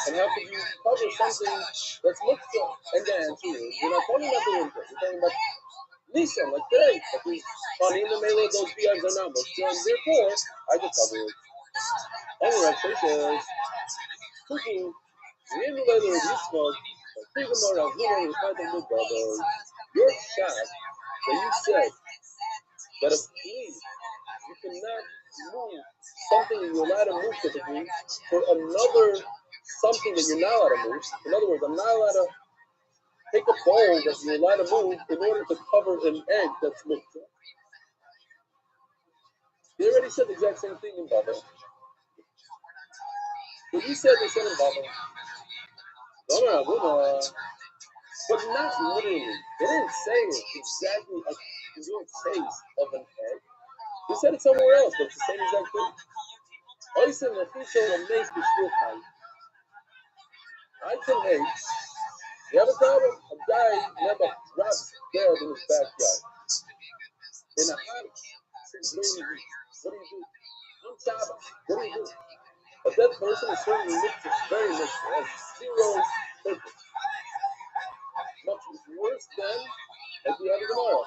and how could you cover something that's muktzah? And the answer is, we're not talking about the winter, we're talking about Nisan, like today. If there's honey in the middle of those beehives are not muktzah, and therefore, I can cover it. Only Rashi says, Kuku, we ain't related to this one, but Kukumar, Avuna, your shot that you said that if please, you cannot move something that you're allowed to move typically for another something that you're not allowed to move. In other words, I'm not allowed to take a bowl that you're allowed to move in order to cover an egg that's moved. They already said the exact same thing in Baba. But you said they said in Baba. But not literally. They didn't say it exactly as the real taste of an egg. They said it somewhere else, but it's the same exact thing. I said the official and makes the still kind. I can make. You have a problem? A guy never drops dead in his backyard. In a hot, what do you do? On Shabbos, what do you do? A dead person is certainly mixed, very mixed, has zero purpose. Much worse than like we have tomorrow.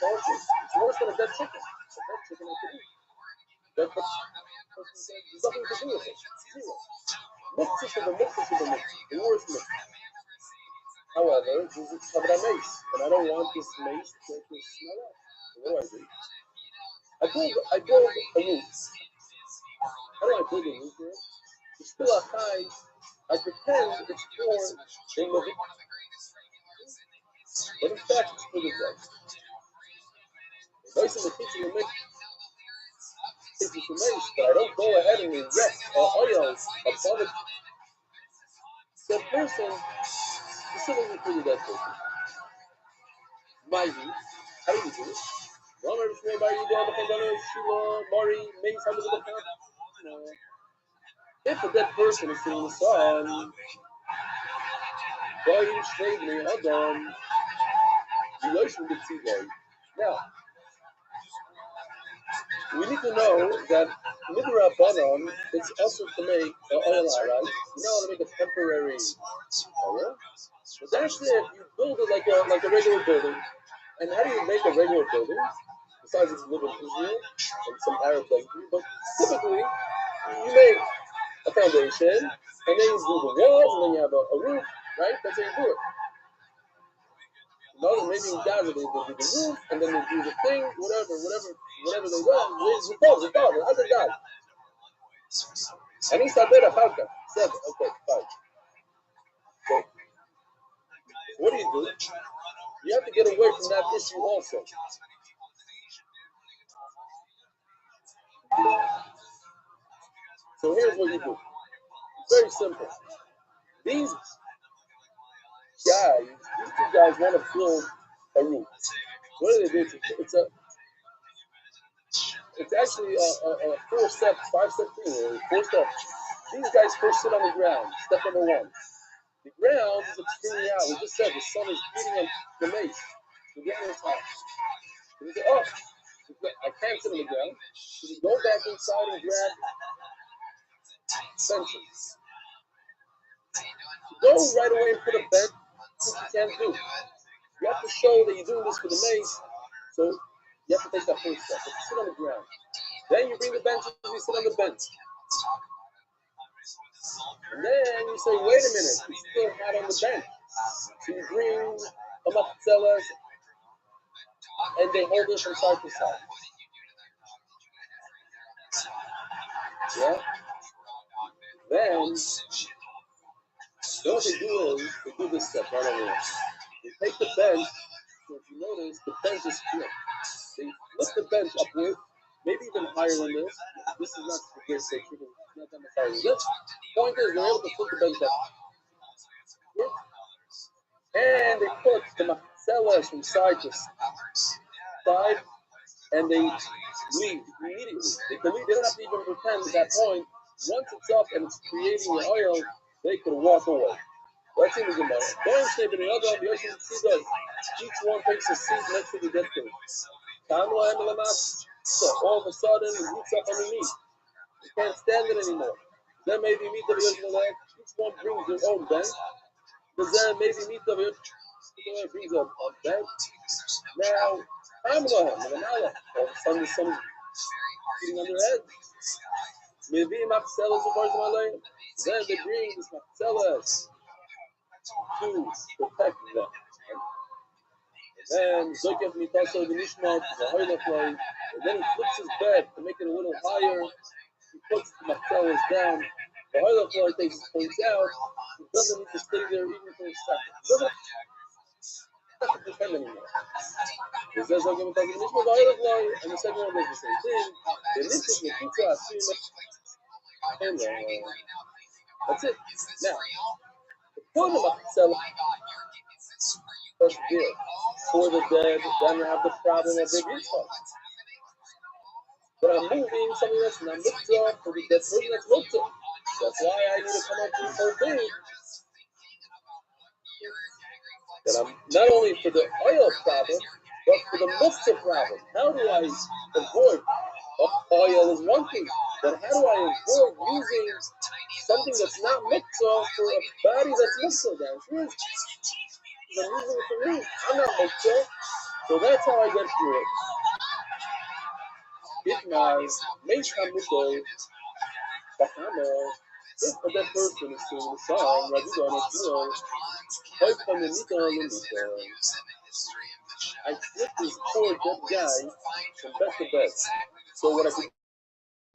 It's worse than a dead chicken. A dead chicken I could eat. Dead person says there's nothing to do with it. Zero. Mixed is the mixed. The worst mix. However, this is covered on mace, and I don't want this mace to smell out. So what do? I build a roof. How do I build a roof here? It's still a high. I pretend it's for in the but in fact it's for the dead. Nice in the kitchen will make it for mace, but I don't go ahead and erect oil above it. The person specifically for the dead person. Maybe, how do you do it? If a dead person is sitting in the sun, now, we need to know that midrabanan it's also to make oil, right? You know how to make a temporary oil? But actually, if you build it like a regular building, and how do you make a regular building? Besides it's live in Israel and some Arab language, but typically you make a foundation, and then you do the walls, and then you have a roof, right? That's how you do it. No, maybe in Gaza they do the roof, and then they do the thing, whatever they do. They call it. How's it done? And he said that about that. 7. Okay, 5. So, what do? You have to get away from that issue also. So here's what you do. It's very simple. These two guys want to build a roof. What do? It's it's actually a 4-step, 5-step thing, or 4 steps. These guys first sit on the ground. Step number 1. The ground is extremely hot. We just said the sun is beating on the mace. The ground is hot. So we say, oh, I can't sit on the ground. So we go back inside and grab benches. To go right away and put a bench, which you can't do. You have to show that you're doing this for the mace, so you have to take that first step. You sit on the ground. Then you bring the benches, you sit on the bench. And then you say, wait a minute, it's still hot on the bench. So you bring a machzelas, and they hold it from side to side. Yeah? Then, what they do is, they do this step right over here. They take the bench, so if you notice, the bench is flipped. They flip the bench upward, maybe even higher than this. This is not the great picture, because it's not that much higher than this. Point is, they're able to flip the bench up. And they put the machzelas from side to side, and they leave immediately. They can leave. They don't have to even pretend at that point. Once it's up and it's creating the oil, they could walk away. Let's see the Gemara. Each one takes a seat next to the dead person. So all of a sudden, it heats up underneath. You can't stand it anymore. Then maybe meet the leg. Each one brings their own bench. But then maybe meet the brings a bench. Now, all of a sudden the sun is beating on their head. Maybe machzelas then they bring this machzelas to protect them. And Zokev Mitaso the Nishmat, the Hoylaflay, and then he flips his bed to make it a little higher. He puts the machzelas down. The Hoylaflay takes his points out. He doesn't need to stay there even for a second. He doesn't have to defend anymore. He says Zokev Mitaso the Nishmat, the Hoylaflay, and the second one does the same thing. The Nishmat, the Pizza, and that's it. Now, the point of machzelas persevere for the dead, then you have the problem of the mitzvah. But I'm moving something that's not mitzvah for the dead person that's mitzvah. That's why I need to come up with this whole thing. That I'm not only for the oil problem, but for the mitzvah problem. How do I avoid oil is one thing, but how do I avoid using something that's not mitzvah for a body that's mitzvah down here? I'm using it for me. I'm not mitzvah. So that's how I get through it. If my mate hamukol, if a dead person is seeing the sun, I flip this poor dead guy from bed to bed. So what I can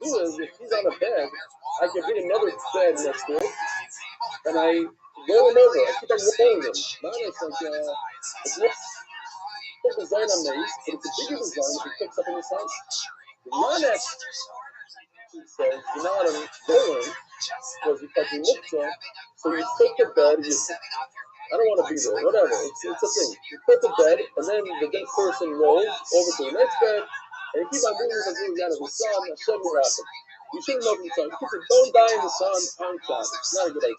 do is, if he's on a bed, I can bring another bed next to it, and I roll him over. I keep on rolling him. Not it's like it's a design on mace, but it's a bigger design if it picks up in the sun. The Ranex says you're not on rolling because you're touching mitzvah, so you take the bed. I don't want to be there. Whatever. It's a thing. You put the bed, and then the dead person rolls over to the next bed, and you keep on moving the things out of the sun. Hashem will happen. You shouldn't know from the sun. Don't die in the sun on Shabbos. It's not a good idea.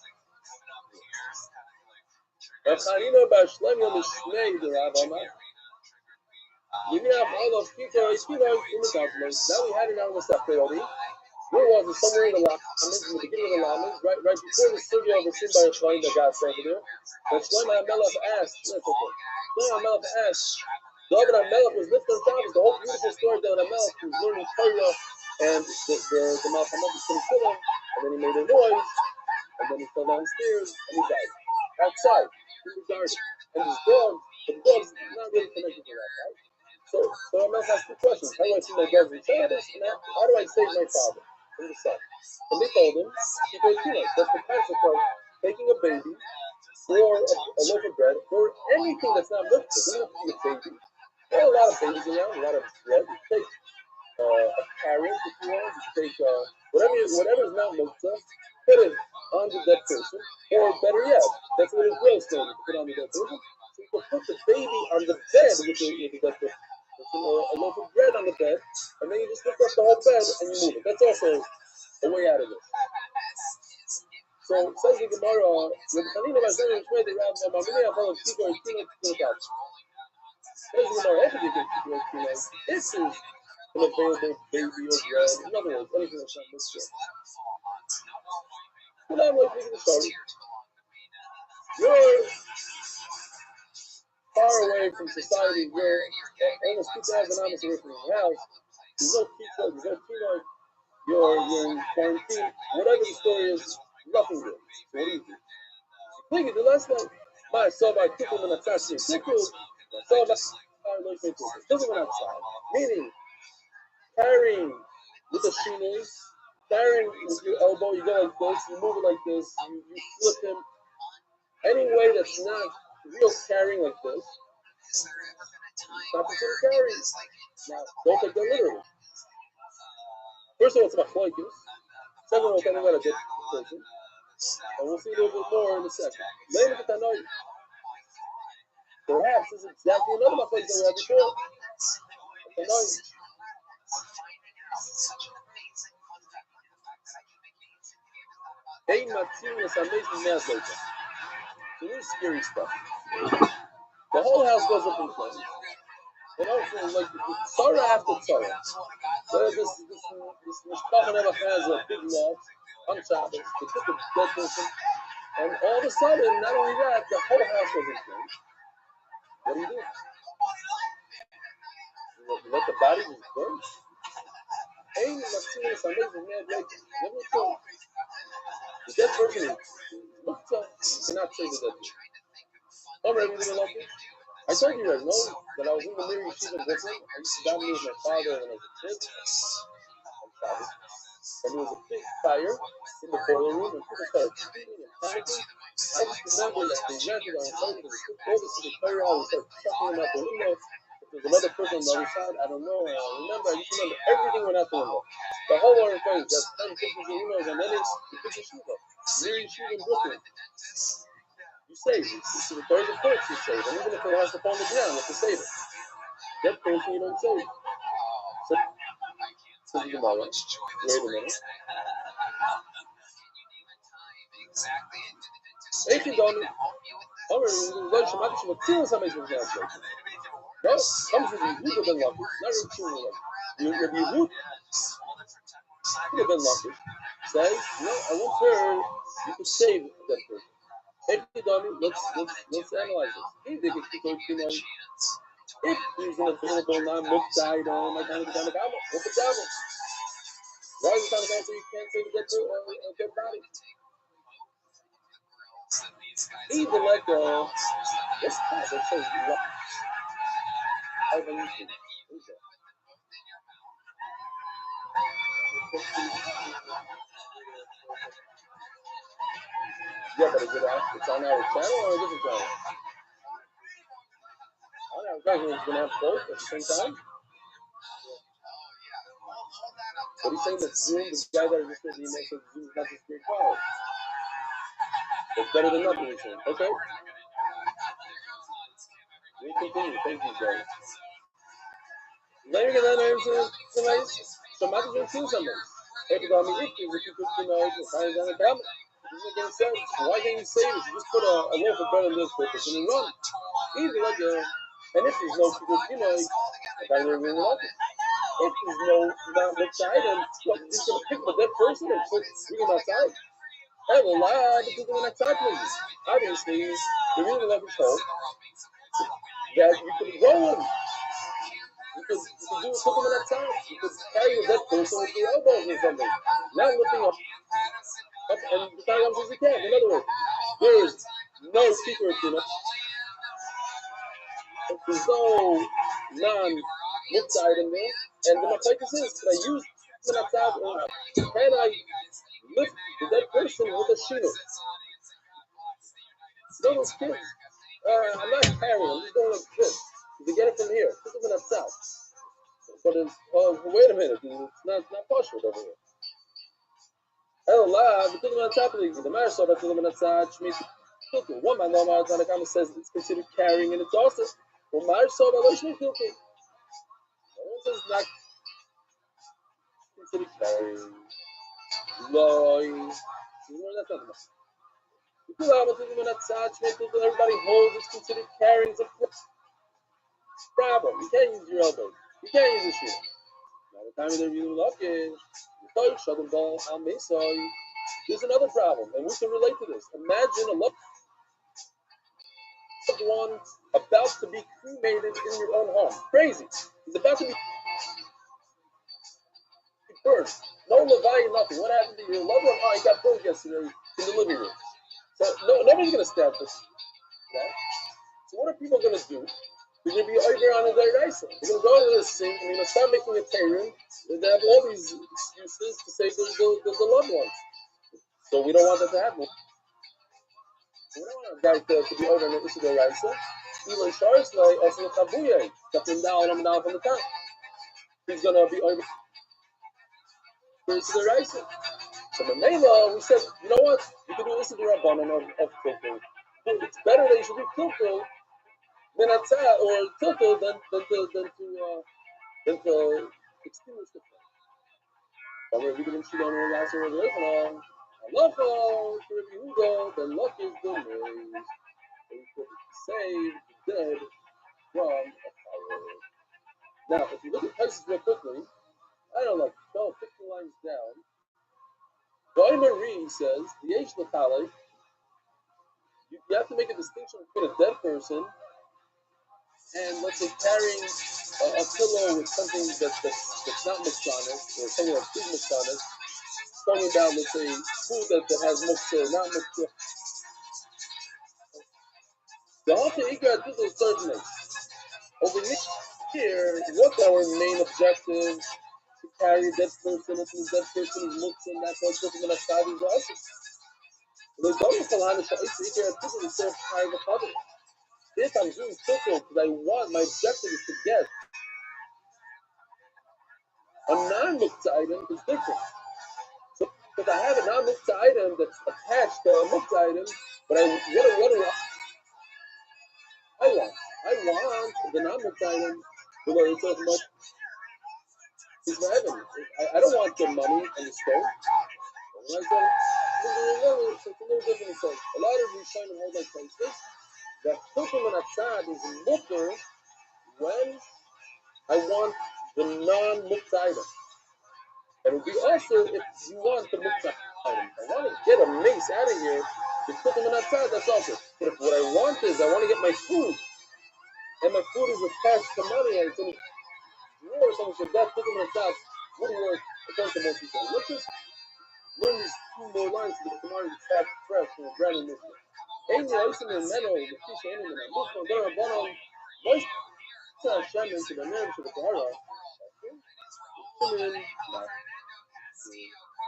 When you have all those people in the government, now we had it on the stuff already. Where was it? Somewhere in the Lamed, in the beginning of the Lamed, right before the Sugya of the Sin by Shloim that got over there. But Shloim HaMelech asked, David HaMelech was lifted on Shabbos, the whole beautiful story of David HaMelech, he was learning Torah, and the Malach HaMelech was going to kill him, and then he made a noise, and then he fell downstairs, and he died. Outside, in the garden. And his dog, the dog's not really connected to that, right? So HaMelech asked 2 questions. How do I see my dog in Shabbos, and how do I save my father from the sun? And they told him, keep your teenage. That's the concept of taking a baby, or a loaf of bread, or anything that's not lifted. It doesn't have to be a baby. There are a lot of babies around, a lot of bread. You take a carrot if you want. You take whatever is not mitzvah, put it on the dead person, or better yet, that's what it grows to put on the dead person. So you can put the baby on the bed with the dead person. a loaf of bread on the bed, and then you just lift up the whole bed and you move it. That's also a way out of it. So it says the Gemara, when Chanina was there, it's made the Rab, and Mamini Aval Kiko and Kino Kino. Says the Gemara, if you get Kiko and Kino, this is an available baby or bread. In other words, anything that's not mixed in. Well, I'm like making the story. You're far away from society. You're almost 2,000 miles away from your house. There's no Kiko, there's no Kino. You're in quarantine. Whatever the story is, nothing good. So what do you do? Think of the last night. I saw my Kiko and Natasha. I saw my Kiko outside. Meaning, carrying with the shoelace, carrying with your elbow, you go like this, you move it like this, you flip him. Any way that's not real carrying like this, it's not considered carrying. Now, don't take that literally. First of all, it's machlokes. Second of all, tell me about a different person. And we'll see a little bit more in a second. Later, the Tanoi. Perhaps this is exactly another machlokes that we had before. Tanoi. Ein matzim is amazing math later. So this is scary stuff. The whole house goes up in flames. And also, like, Sarah after Sarah. This mishpacha never has a big loft on Shabbos. They took a dead person. And all of a sudden, not only that, the whole house goes in flames. What do? You let the body just burn? Ein matzim is amazing math later. Never thought. The dead person is looked up, you cannot say the dead person. I'm ready to love you. I told you guys, no, that I was in the Mir Yeshiva in Brooklyn. I used to daven with my father when I was a kid. And there was a big fire in the boiler room, and people started screaming and panicking. I just remember that they rented on the and they took all this to the fire out and started chucking them out the window. If there's another person on the other side, I don't know. And I just remember everything went out the window. The whole Orange County, that's 10, 15 windows, and then it's the big yeshiva. Mir Yeshiva in Brooklyn. You save it. This is the third of course you save it. And even if it has to fall on the ground, you have to save it. That person you don't save. So the Gemara. Wait a minute. Eighteen dollars. Oh, no, comes with the Yehuda ben Lakish, not really true like. Your Yehuda ben Lakish says, no, I once heard you could save that person. Let's analyze this. If he's an available non-muktide on my kind of Tanakama, what's the problem? Why is the Tanakama so you can't say the dead body? Even like what's that? They say yeah, but is it's on our channel or a different channel? On our channel, it's going to have both at the same time? But he's saying that Zoom, the guy that registered the email says Zoom is not just great quality. It's better than nothing, he's saying. Okay. We continue. Thank you, guys. Later than that, so Michael going to kill somebody. If you could, why can't you save it? You just put a loaf of bread on this purpose and then run. Easy like and if there's no people, if there's no non-outside, then he's going to pick the dead person and bring him outside. I will lie because they're not outside places. Obviously, the reason left is told that you could roll him. You could do something outside. You could carry a dead person with your elbows or something. Not lifting up and the time as you can. In other words, there is no secret, There's no non-mixed item there. And the Machaikis is, can I use the outside or can I lift the dead person with a shino? Those kids, I'm not carrying, I'm just going like this. You can get it from here. This is not south. But it's, wait a minute, it's not partial over here. Because on top of the Marisol, but on the side, one man says it's considered carrying, and it's also Marisol. This is not considered carrying. Loy. That's not enough. Everybody holds it's considered carrying. It's a problem. You can't use your elbows. You can't use your shoe. Now the time of the review is there's another problem, and we can relate to this. Imagine a loved one about to be cremated in your own home. Crazy. He's about to be burned. No levaya, nothing. What happened to your loved one? Oh, he got burned yesterday in the living room. So nobody's going to stand for that. So what are people going to do? They're going to be over on a deraisa. They're going to go to this thing and they're going to start making a terror. They have all these excuses to say the loved ones. So we don't want that to happen. We don't want a guy to be over on the issue deraisa. Even Sharis like also the tabuya. Stepping down from the top. He's going to be over for issue deraisa. So the Mela, we said, you know what? You can do issue rabbanon of tiltul. It's better that you should do tiltul than atzah or tiltul than to extinguish the flame. However, we didn't shoot on the last or the Lebanon. Halacha to Rabbi Yehuda, the luck is the noise. So we could save the dead from a fire. Now, if you look at places real quickly, I don't know, like 12, 15 lines down. Goy Marie says, the Yesh L'Chalei, you have to make a distinction between a dead person and let's say carrying a pillow with something that's not mixed on it, or something that's food mixed on it. Talking about, let's say, food that has mixed or not mixed. The Alter Ikra did those certain things. Over here, what's our main objective? To carry a dead person, if the dead person is mixed and that's why it's looking at studies also. The Alter Ikra did the serve high the public. If I'm doing tiltul because I want, my objective is to get a non-muktzah item is different. So if I have a non-muktzah item that's attached to a muktzah item, but what do I want? I want the non-muktzah item below it so much is for heaven. I don't want the money and the stone. It's a little different. So a lot of these kind of hold like places that tiltul and atzad is mutter when I want the non-muktzah item. It would be also if you want the muktzah item. If I want to get a mace out of here, you put them in outside, that's also. But if what I want is I want to get my food, and my food is attached to money, and it's in a drawer or something, so that put them in outside wouldn't work against the most people. Let's just learn these two more lines so that the tomorrow is back fresh from a brand new mission. Ain't the ice in the meadow, the fish ain't in the movement, there are one voice to Hashem into the name to the Tahara.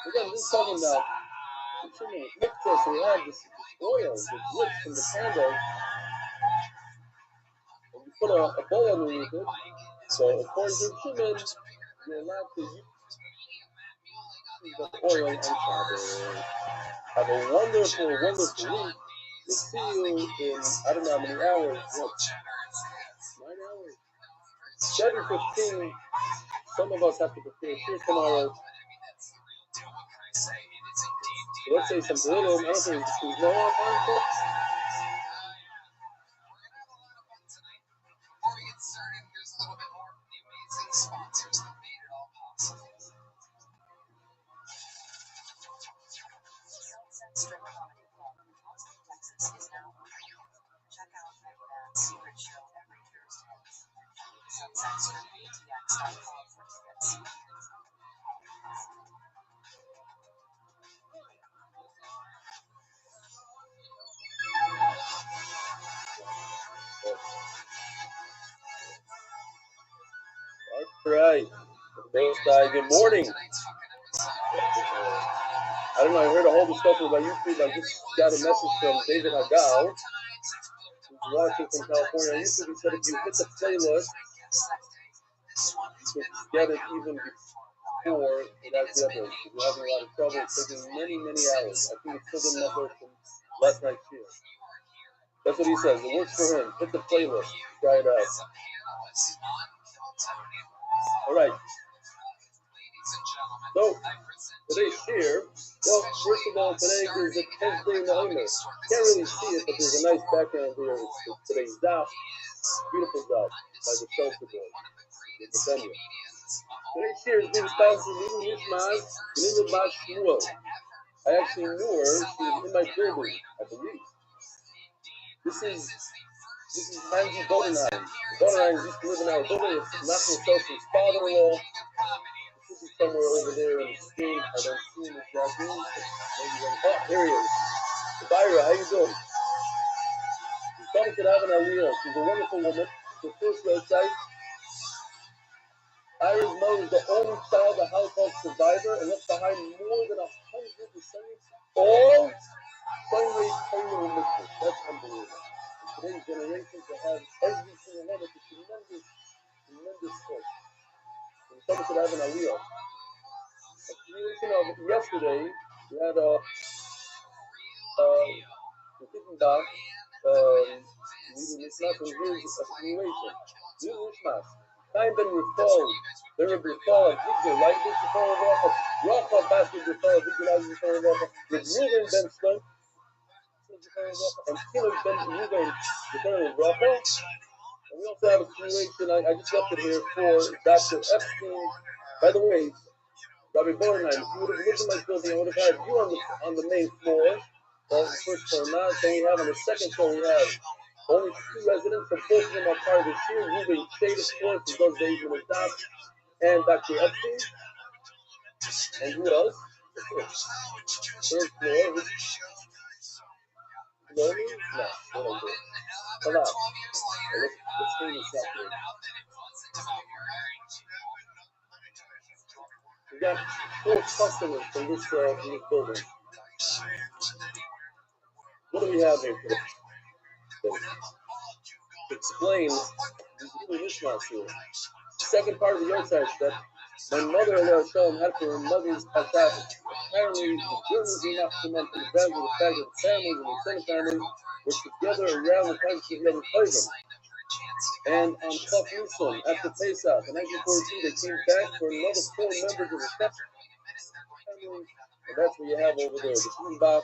Again, this is talking about so we have this oil, the drips from the candle, and you put a bowl underneath it. So according to Shimon, you're allowed to use the oil on Shabbos. Have a wonderful, wonderful week. We'll see you in, I don't know how many hours. What? 9 hours? 7:15. Some of us have to prepare here tomorrow. So let's say some little, I don't think there's no more time for. Before we get started, here's a little bit more from the amazing sponsors that made it all possible. Sunset Strip Comedy Club in Austin, Texas is now open. Check out Megaband's secret show every Thursday. SunsetStripATX.com for tickets. All right. Good morning. I don't know, I heard a whole discussion about YouTube. I just got a message from David Hagal, who's watching from California. On YouTube, he said if you hit the playlist, you can get it even before it has the upload. If you're having a lot of trouble, it's taking many, many hours. I think it's still didn't upload from last night's show. That's what he says. It works for him. Hit the playlist. Try it out. All right. Ladies and gentlemen, So I present to today's you, share. Well, first of all, today is the 10th day in the Omer. Can't really see it, but there's a nice background here. It's today's daf. Beautiful daf by the Shelter Boy. In the venue. Today's share is being sponsored by Nishmas, Linda Bat Shmuel. I actually knew her. She was in my building, I believe. This is Hanji Bodenheim. Bodenheim used to live in our building. It's Nachman Seltzer's father-in-law. It should be somewhere over there in the screen. I don't see him exactly. Oh, here he is. Byra, how you doing? She's coming to have an aliyah. She's a wonderful woman. She's the first website. Ira's mother is the only child, a Holocaust survivor, and left behind more than 100 descendants, all finally Torah mitzvahs. That's unbelievable. In today's generation, to have every single one, it's a tremendous force. And someone could have an aliyah. A creation of yesterday, we had the kicking back, Nishmas, and here's a creation. Nishmas. Time Ben Rifal, Ben Rifal, Victor, like this Rifal Racha, Racha Basket Rifal, Victor, like this Rifal Racha, with Ruben Ben Stone, and Killer Ben Ruben, Rifal Racha. And we also have a creation, I just left it here for Dr. Epstein. By the way, Rabbi Bodenheim, if you would have lived in my building, I would have had you on the main floor. Well, the first floor not. Then we have on the second floor, we have only 2 residents, but both of them are part of the shir. Ruben Shade, of course, who does the Evening of Daf, and Dr. Epstein. And who else? Third floor. Learning? No, what am I doing? Hold on. Let's clean this up here. We got 4 customers from this building. What do we have here today? To explain the Nishmas here. Second part of the Yotzai step, my mother-in-law had for her mother's attack. Apparently, the Germans were not cemented in the fact that the families and the extended family were together around the time she never played them. And on Chav Nisan, after Pesach, in 1942, they came back for another 4 members of the family. And that's what you have over there, the Shinbach,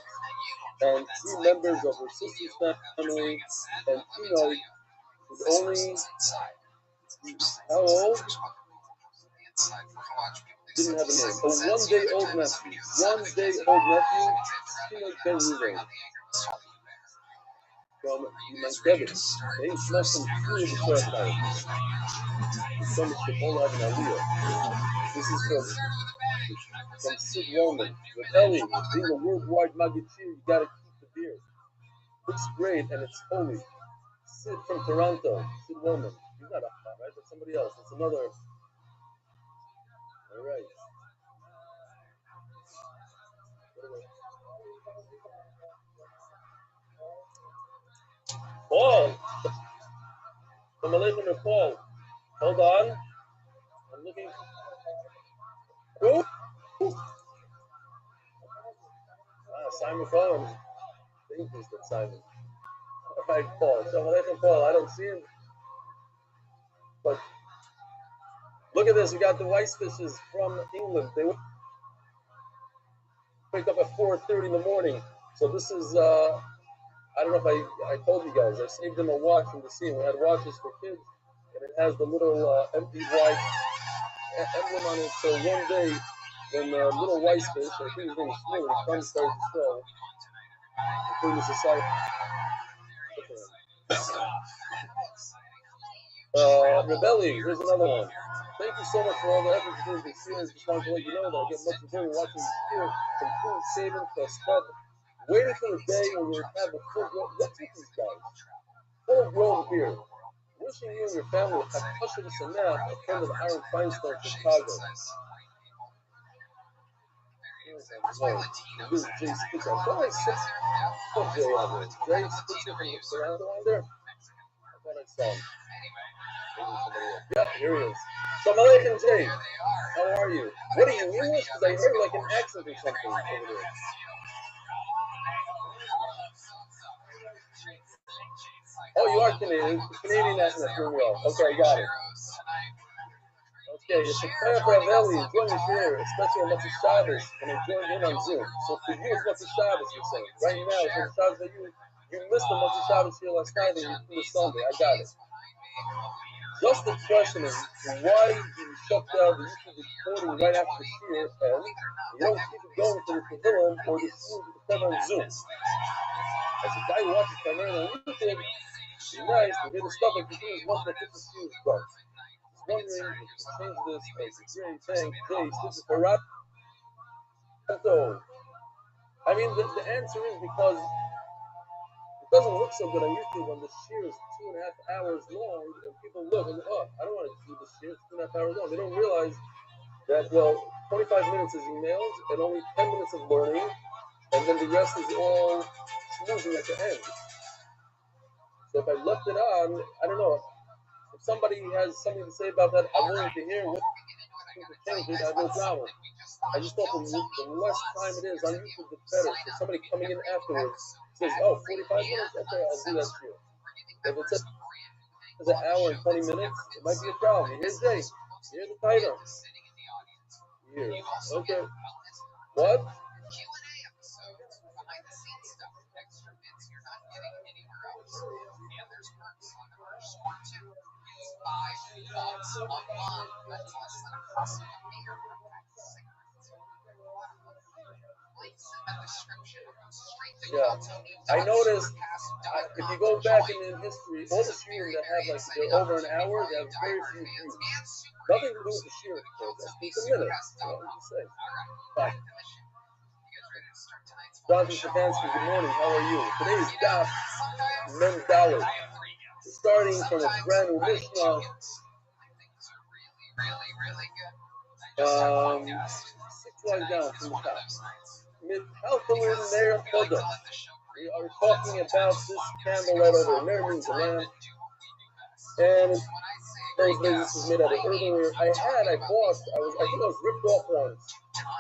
and 3 members of her sister's family, and Tino is only, how old? Didn't have a name. A 1-day-old nephew. 1-day-old nephew, Tino Ben Ruben. From Mankiewicz. They smashed some through the first time. So much to all have an aliyah. This is from Sid Roman. With Ellie, being a worldwide Magachir, you gotta keep the beard. Looks great and it's holy. Sid from Toronto. Sid Roman. He's not a right? That's somebody else. That's another. Alright. Paul! From Malaysian Paul. Hold on. I'm looking. Who? Simon Cohen. I think he's the Simon. Alright, Paul. So Malaysian Paul. I don't see him. But look at this. We got the Weissfishes from England. They wake up at 4:30 in the morning. So this is, I don't know if I told you guys, I saved them a watch from the scene. We had watches for kids, and it has the little MPY emblem on it. So one day, when little Weissfish, I think his name is Smiller, comes starts to show, including the society. Rebelli, here's another one. Thank you so much for all the effort you do this series. Just wanted to let you know that I get much enjoyment watching this here from Food Saving plus Club. Waiting for the day when we'll have a full grown, what's with these guys? Full grown beer. Wishing you and your family a Pasha V'Sameach, a friend of Aaron Feinstein from Chicago. This is Jay Spitzer. I thought I said, oh, Jay on there. Jay Spitzer from Toronto on there? I thought I saw him. Yeah, here he is. Salam alaikum, Jay. How are you? What are you, English? Because I heard like an accent or something over there. Oh, you are Canadian. Canadian accent, pretty well. Okay, I got it. Okay, it's a prayer for Aveli, join us here, especially on Motzei Shabbos, and I join in on Zoom. So for you, it's Motzei Shabbos, you're saying. Right now, it's Motzei Shabbos for you. You missed the Motzei Shabbos here last night, and you threw the Sunday. I got it. Just the question is, why do you shut down the YouTube recording right after the shir, and you don't keep it going for the Tehillim or the shir with the camera on Zoom? As a guy who watches primarily on YouTube, it's nice to hear the stuff like you do as much as the shir is done. Wondering if you change this as a great thing. Please, this is for Rob. So, I mean, the answer is because it doesn't look so good on YouTube when the shear is 2.5 hours long, and people look and oh, I don't want to see the shear, it's 2.5 hours long. They don't realize that, well, 25 minutes is emails and only 10 minutes of learning, and then the rest is all snoozing at the end. So if I left it on, I don't know. If somebody has something to say about that, I'm willing to hear what to change it. I have no problem. I just thought the less time it is on YouTube, the better. So somebody coming in afterwards says, "Oh, 45 minutes. Okay, I'll do that here." If it's an hour and 20 minutes, it might be a problem. Here's Jay. Here's the title. Here. Okay. What? Yeah, I noticed if you go back in history, all the shiurim that have like they're over an hour, they have very few views. Nothing to do with the shiur, of course. I speak a minute. What would you say? Fine. Jonathan Stefanski, good morning. How are you? Today is Daf Mem Dalet. We're starting from a brand new Mishnah. 6 lines down from the top. Mithaltalin Ner Chodah. We are talking about this candle right over there. Ner means a lamp. And those this is made out of earthenware. I think I was ripped off once.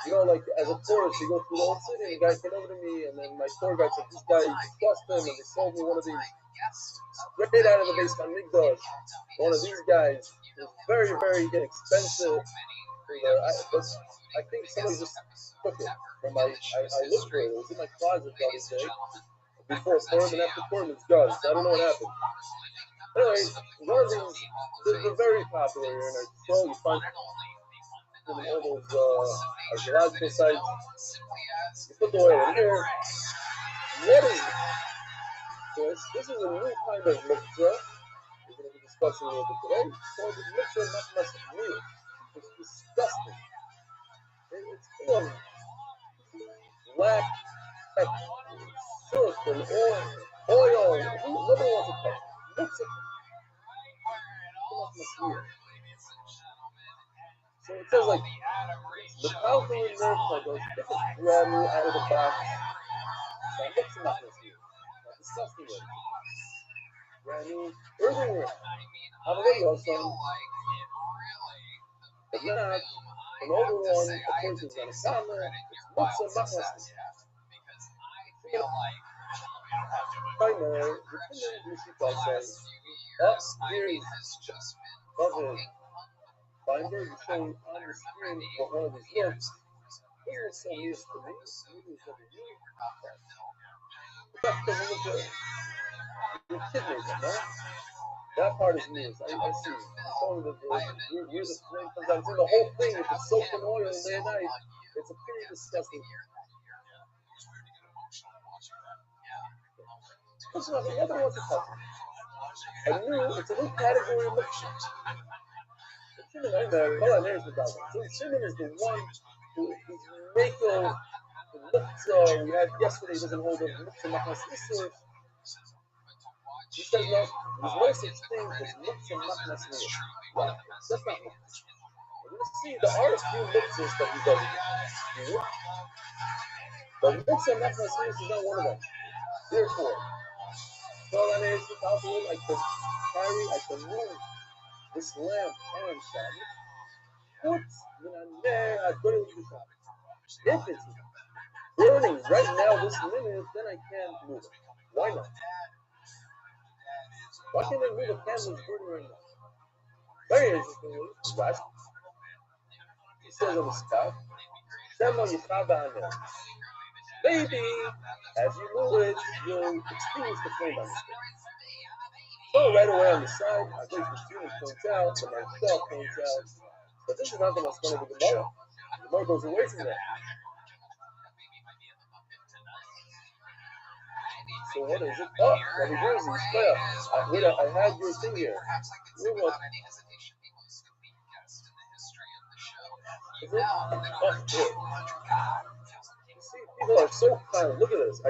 You know, like as a tourist, you go through the whole city, and the guy came over to me, and then my tour guide said, "This guy, you can trust him," and they sold me one of these straight out of the Beis Hamikdash. One of these guys is very, very inexpensive. But I think somebody just took it from my. I looked for it. It was in my closet the other day. Before Purim and after Purim, it's gone. So I don't know what happened. Anyway, one of these, they're very popular here in our show. You find in all those archaeological sites. You put the oil in here. What is this? This is a new kind of mitzvah. We're going to be discussing a little bit today. It's called the mitzvah machmas meal. It's disgusting. It's full of black soot and oil. Nobody wants to touch it. Mitzvah. So it says like the Palpatine nerve photos, this is brand new out of the box. So I mix them up this year. Not disgusting way. Brand new earthenware. Have a video of some. But not an older one, a person's on a camera. It's mitzvah machmas. Timer, the Timer Mishita says, here is David Feinberg is showing on the screen what one of these looks. Here is so news to me. Your kid made that, huh? That part is news. I see. I'm showing that where the flame comes out. It's in the whole thing. If it's soaked in oil day and night, it's a pretty disgusting. Nobody wants to touch it. It's a new category of mixture. So Shimon is the one who is making the mitzvah we had yesterday. Doesn't hold the mitzvah machmas isur. He says no. There's no such thing as mitzvah machmas isur. Wow, that's not mitzvah. We're going to see there are a few mitzvahs that he doesn't do. But mitzvah machmas isur is not one of them. Therefore, I can move this lamp on Shabbos. If it's burning right now this minute, then I can't move it. Why not? Why can't I move a candle that's burning right now? Very interesting. says on the spot, Shema Yichava Hanel. Maybe, as you move it, you'll experience the flame on the skin. So right away on the side, I think the student points out, the myself points out, but this is not the Maskana of the Gemara. The Gemara goes away from that. So what is it? Oh, Rabbi Jersey, I had your thing here. You know what? Is it? Oh, here. You see, people are so kind. Look at this.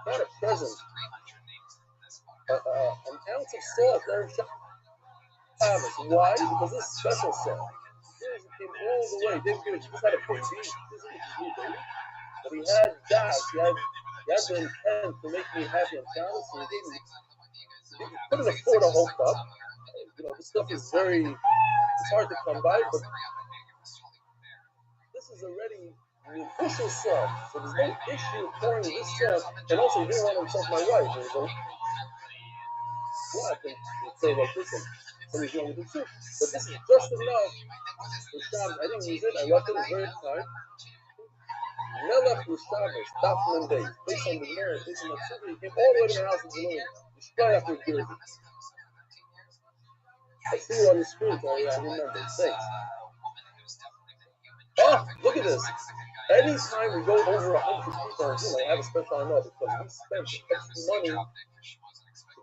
Not a present. An ounce of salt there of Shabbos. Why? Because this is special salt. Here's it came all the way. David Gibbons just had a baby. This is his baby. But he had that. He had the intent to make me happy on Shabbos. So he couldn't afford a whole cup. You know, this stuff is it's hard to come by, but this is already the official salt. So there's no issue pouring this salt. And also, he didn't want to insult my wife. And so, well, I think he'd say, like, listen, somebody's wrong with the soup. But this is just enough for Shabbos. I didn't use it. I left it a very time. Melech Shabbos, Dafman Day, based on the merit, based on the sugar, he came all the way to my house in Jerusalem. You spray after Jersey. I see it on the screen, Terry. I remember. Thanks. Oh, look at this. Anytime we go over 100 people, I have a special I know because we spent extra money to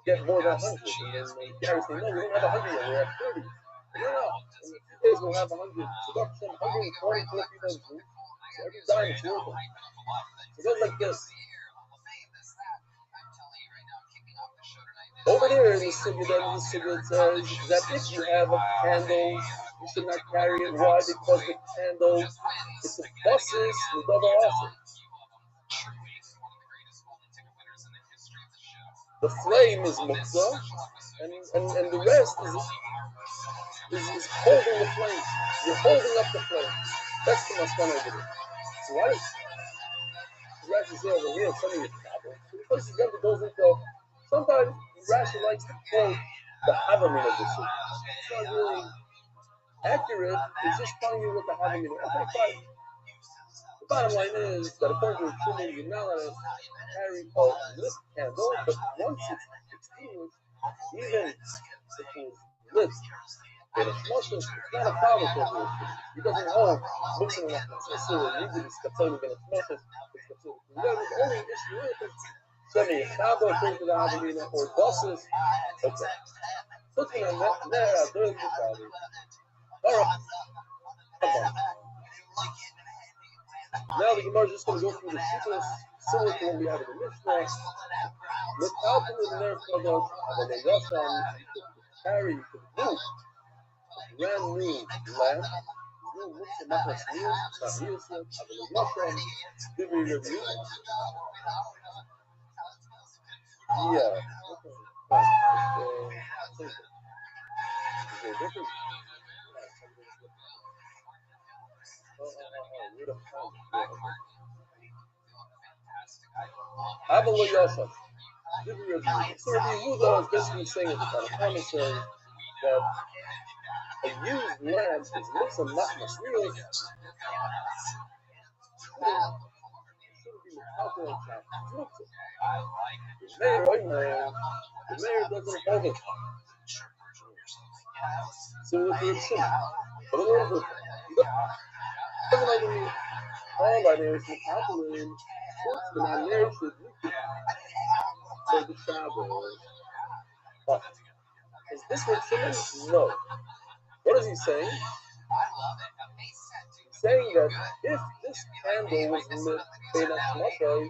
get more than 100. And then Gary said, no, we don't have 100 yet. We're at 30. No. In a few days, we'll have 100. So that's 124 people. So every dime is worth it. So it goes like this. Over there in the Sugya, it says that if you have a candle, you should not carry it. Why? Because the candle, it's a basis, the double also. The flame is muktzah, and the rest is holding the flame. You're holding up the flame. That's the maskana over there. So why does Rashi say over here, some of your problems? Because he goes into, sometimes Rashi likes to quote the Havamin of the Sukkah. It's not really accurate, it's just telling you what the Havamin is. Okay, fine. The bottom line is that according to the Shuman, you're not allowed to carry a lit candle, but once it's extinguished, even if it's lit, but it's not a problem for him. He doesn't mixing enough consistency, usually it's considered when it's moshes, it's considered. The only issue is sending a cabo according to the Havamina or buses. Okay. Looking at that, there's the problem. Alright. Come on. Now the Gemara is just going to go through the shittas similar to what we have in the Mishnah. Without the nerve coverage, and then Yashan carry to the roof. Brand new lamp. No looks at my meals, not meals yet. I believe Yashan. Give me your view. Yeah. Okay. Is there a difference? Abel Yosef. So Rabbi Yehuda is basically saying at the kind of commentary that a used lamp is mixed and not material. Shouldn't be metallic on the mayor doesn't hold it. Similar to the Shimon. But a little bit. Doesn't like me. All right, there's the Apple but I never should say the Shabbos. But is this what Shimon? No. What is he saying? He's saying that if this candle was lit Beinat Shmashos,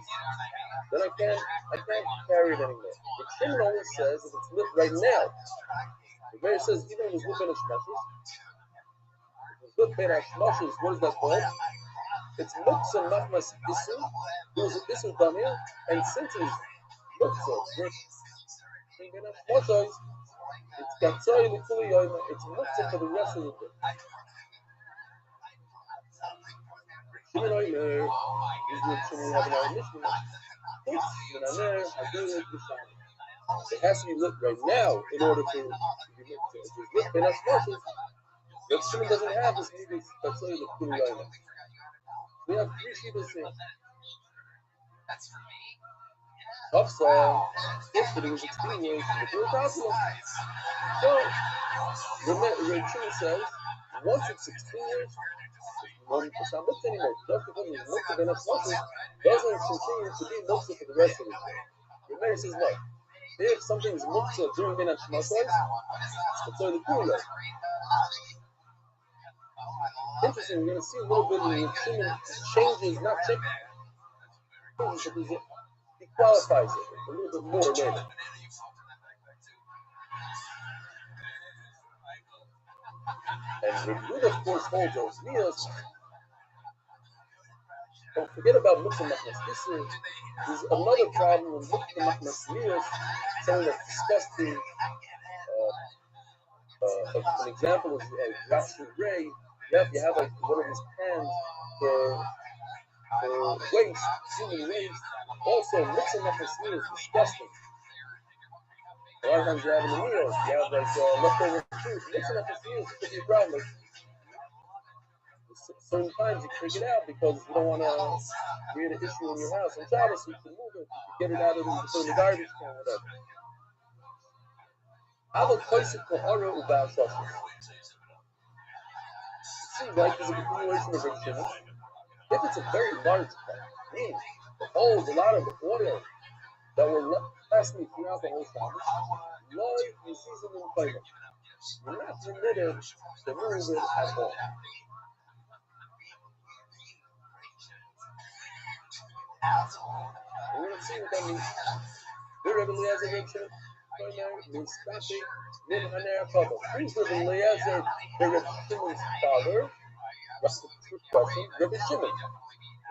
then I can't carry it anymore. But Shimon only says if it's lit right now. The Mayor says even if it was lit Beinat Shmashos, lit Beinat Shmashos, what is that called? It's Muktzah Machmas Isu. There was an Isu done here, and since it's Muktzah, it's Gatzai L'Kuli Yoyma, it's Muktzah for the rest of the day. Shimon Oimer is what Shimon have in our Mishnah. It has to be lit right now in order to be Muktzah. If it's lit Beinat Shmashos, Reb Shimon doesn't have this midas that's only the Kuru. We have three shivas here. Hafsa, if it was extinguished, the Kuru Kapla. So, Reb Shimon says, once it's extinguished, it's not muktzah anymore. Just because it's muktzah ben Hashmashis doesn't continue to be muktzah for the rest of the day. Reb Meir says no. If something is muktzah during ben Hashmashis, it's only the Kuru. Interesting, we're going to see a little bit of the Shimon changes, not changes, but he qualifies it a little bit more later. And Reb Yehuda, of course, holds those meals. Don't forget about Muktzah Machmas Isser. There's another problem with Muktzah Machmas meals, something that's discussed in an example is Rashi Ray. You have like one of his pans for waste, human waste. Also, Muktzah Machmas meals is disgusting. A lot of times you have in the meals, you have like leftover food. Muktzah Machmas meals could be a problem. Certain times you take it out because you don't want to create an issue in your house. On Shabbos, you can move it, you get it out of the garbage can, whatever. How about Koisik Kohara Ubal Shashis? It seems like there's a continuation of Reb Shimon. If it's a very large pot, meaning it holds a lot of the oil that will last me throughout the whole Shabbos, you see them in Chayim. You're not permitted to move it at all. We're going to see what that means. The Rebbe Eliezer Reb Shimon means Stashi Min Haner Kava. Who's Rebbe Eliezer, the Reb Shimon's father? That's the true question. Rebbe Shimon.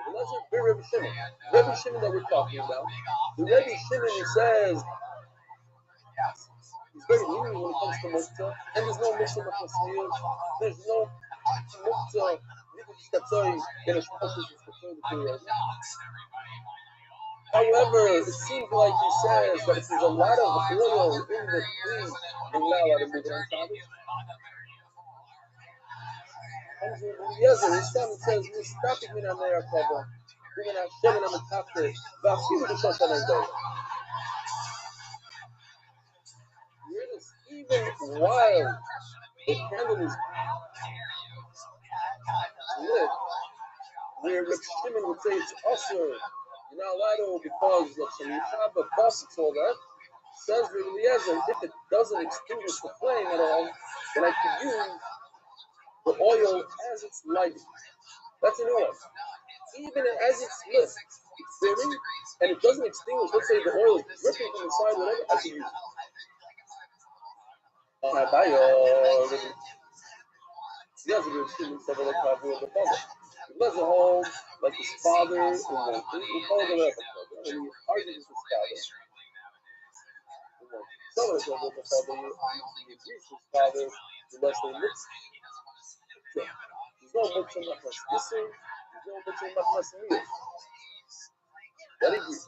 Rebbe Eliezer, the Rebbe Shimon. Rebbe Shimon that we're talking about. The Rebbe Shimon, he says, he's very lenient when it comes to Muktzah, and there's no Muktzah Machmas meals. There's no Muktzah. However, it seems like he says that if there's a lot of oil in the food, you're not allowed to move it on Shabbos. Yes, his son says, "Mistapik min haner kava, u'min hashem and amitafte, v'afilu b'shoshan ha'edayah." Even while the candle is lit, where Reb Shimon would say it's usher, you're not allowed to because of some Yishaba, Basitz, all that. Says Reb Eliezer, if it doesn't extinguish the flame at all, then I could use the oil as it's lighting. That's an oil. Even as it's lit, it's burning, and it doesn't extinguish. Let's say the oil is dripping from the side, whatever, I can use it. Yes, Reb Shimon said like Kavur the father. He doesn't hold like his father in the and he argues with his father. Some of the father, he agrees with his father unless they mix. There's no Muktzah Machmas Isser, there's no Muktzah Machmas meal. That agrees.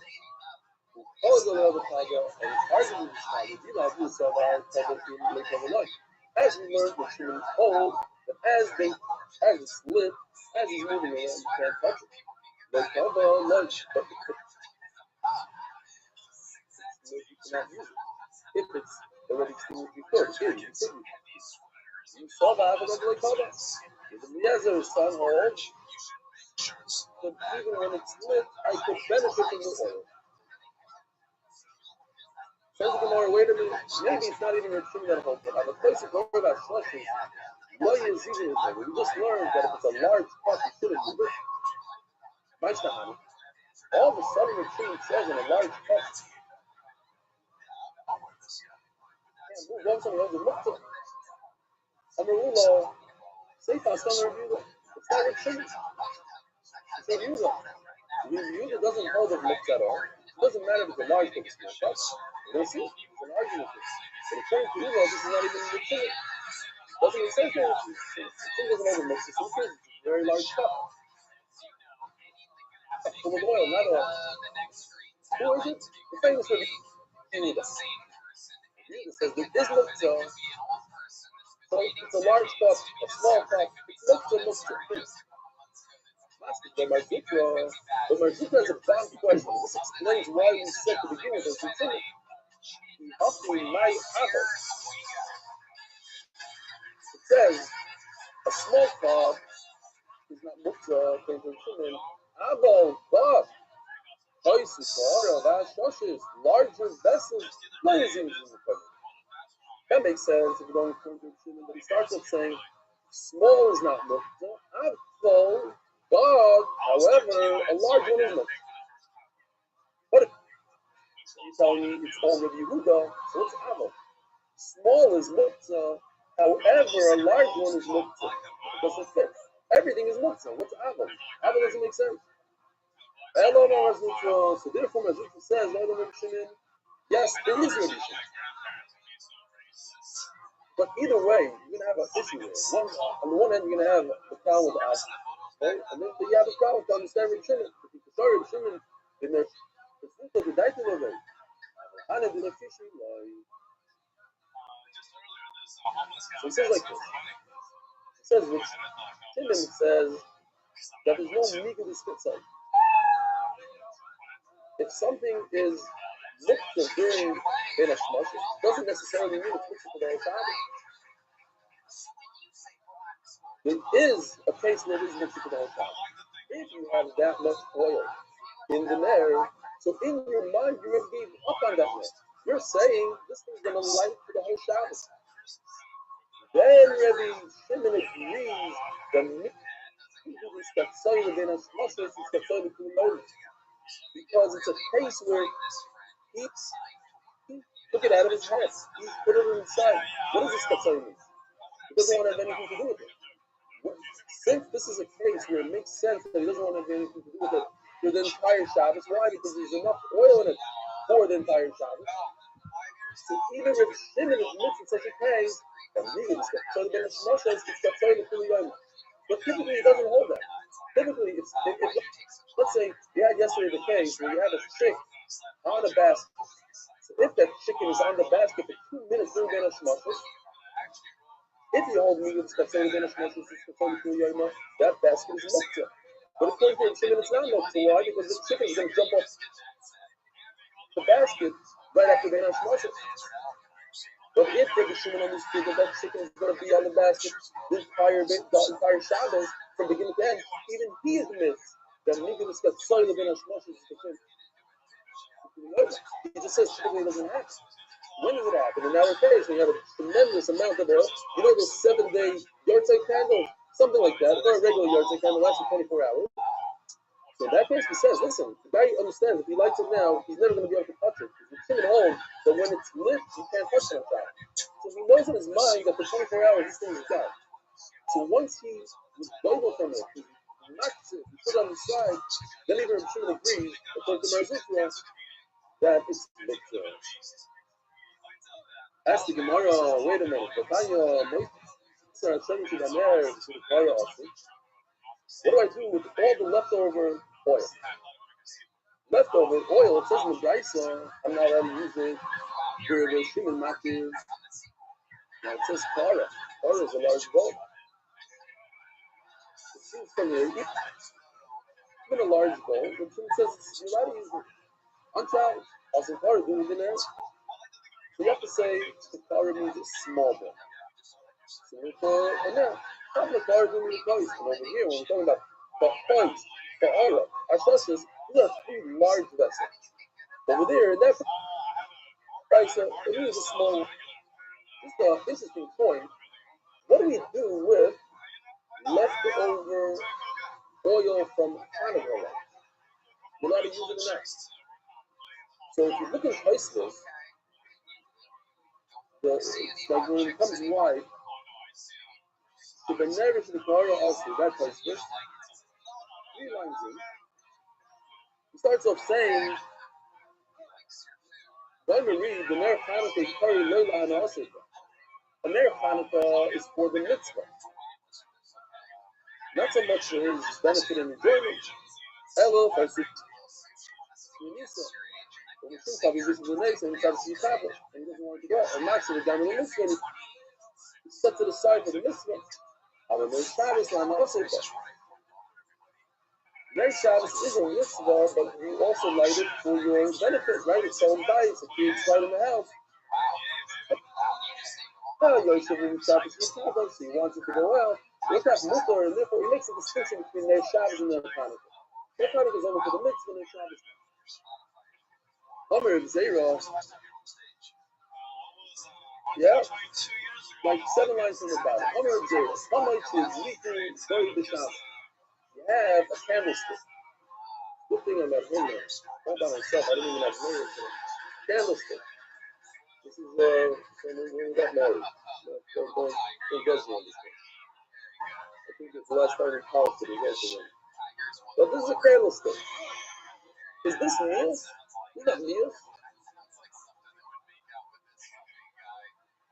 All the other father and he argues with his father. He loves his father in Lake of Life. As we learned, the Shimon hold that as it's lit, as he's moving around, you can't touch it. Like cover lunch, but you cannot use it. If it's already extinguished before, here you continue. You saw that with the cover. The Eliezer son holds that even when it's lit, I could benefit from the oil. Says the Gemara, wait a minute, maybe it's not even Reb Shimon that holds it. I'm a place to go about slushes. We just learned that if it's a large pot, you shouldn't use it. All of a sudden, Reb Shimon says in a large pot, move on some of the Muktzah. Amarulo, Seifa, some review. It's not Reb Shimon. It's Reb Yehuda. Reb Yehuda doesn't hold of Muktzah at all. It doesn't matter if it's a large pot. We'll see. There's an argument with this. But according to Yehuda, this is not even Reb Shimon. Doesn't make sense. It doesn't overmix it. It's a very large cup. Full of oil, not oil. Who is it? The famous Yehuda. Yehuda says there is Muktzah So it's a large cup, a small cup, it's muktzah. But Marzukra has a bad question. This explains why we said to begin with it's considered my apple. It says a small cup is not muktzah according to Shimon. Abel, but larger vessels, that makes sense if you don't according to Shimon. But he starts off saying small is not muktzah. Abel, but however, a large one is muktzah. What if you tell me it's already Yehuda, so it's Abel? Small is muktzah, however, a large one is muktzah. It doesn't fit. Everything is muktzah. What's Abel? Abel doesn't make sense. So therefore, Mazutra says, yes, there is Rabbi Shimon. But either way, you're going to have an issue there. On the one hand, you're going to have a problem with Abel. Right? And then you have a problem to understand Rabbi Shimon. If you start Rabbi Shimon, then there's the Daita Level. So he says like this. He says, which Shimon says that there's no Miku Spitzel. If something is muktzah during Ben Hashmashos, it doesn't necessarily mean it's muktzah for the Shabbos. There is a case where it is muktzah for the Shabbos. If you have that much oil in the Ner, so in your mind you're going to be up on that Ner. You're saying this thing's going to light for the whole Shabbos. Then Rabbi Shimon agrees that because it's a case where he took it out of his head. He put it inside. What does this katsai mean? He doesn't want to have anything to do with it. Since this is a case where it makes sense that he doesn't want to have anything to do with it for the entire Shabbos, why? Because there's enough oil in it for the entire Shabbos. So even if Shimon is mixed in such a case, but typically it doesn't hold that. Typically, if let's say you had yesterday the case where you had a chick on a basket. So if that chicken is on the basket for 2 minutes during Ben Hashmashos, if you hold me with Ben Hashmashos, that basket is muktzah. But according to Shimon, it's not muktzah. Why? Because the chicken is going to jump off the basket right after Ben Hashmashos. But if the Shimon understood that chicken is going to be on the basket the entire Shabbos from beginning to end, even he is missed. That Mikvah is got soil of Ben Hashmashos is the he just says typically it doesn't happen. When does it happen? In our case, when you have a tremendous amount of oil, you know those 7-day yahrzeit candles, something like that, or a regular yahrzeit candle lasts for 24 hours. So in that case, he says, listen, the guy understands if he lights it now, he's never going to be able to touch it. Because it's in home, but when it's lit, you can't touch it outside. So he knows in his mind that for 24 hours, this thing is done. So once he was global from it, he knocks it, he puts it on the side, then even Shimon agrees, according to Marzukra, that it's muktzah. Ask the Gemara, wait a minute, what do I do with all the leftover oil? Leftover oil, it says in the Braisa, I'm not allowed to use it for the Shimon Makir. Now it says Kara. Kara is a large bowl. It seems from here, even a large bowl, but Shimon says you're allowed to use it on Shabbos. Also, Kara doing it in there. So you have to say the Kara means a small bowl. So, and now, how the Kara doing the place? And over here, when we're talking about the points, the Ara, our sources, these are 3 large vessels. Over there, in that price, it is a small. Just an interesting point. What do we do with leftover oil from Hanukkah? We're not using it now. So if you look at Tosfos, it's like when it comes wide, the Benevish of the Kara also, that Tosfos, 3 lines in. He starts off saying, when we read the Ner Hanukkah Kari Leila and Asika, a Ner Hanukkah is for the mitzvah. Not so much for his benefit and enjoyment. Hello, Farsi. When you think of it, this is the next, and he tries to see Papa, and he doesn't want to go. And Max is down in the mitzvah. is set to the side for the mitzvah. However, Shabbos not also. Night Shabbos is a mitzvah, but you also light it for your benefit, right? If someone dies, if it's right in the house. Yosef in Shabbos Shabbos, he wants it to go out. Look at Mutter, and therefore he makes a distinction between their Shabbos and their Hanukkah. Their Hanukkah is only for the mitzvah and their Shabbos. Homer of Zera, yeah, like 7 lines from the bottom. Homer of Zera, how much is leaking very the Shabbos? You have a candlestick. Good thing I'm at home there. All by myself, I didn't even have mirrors for it. Candlestick. This is when we got married. Don't judge me on this thing. I think it's the last time in college that he was again. But this is a candlestick. Is this meals? Is that meals?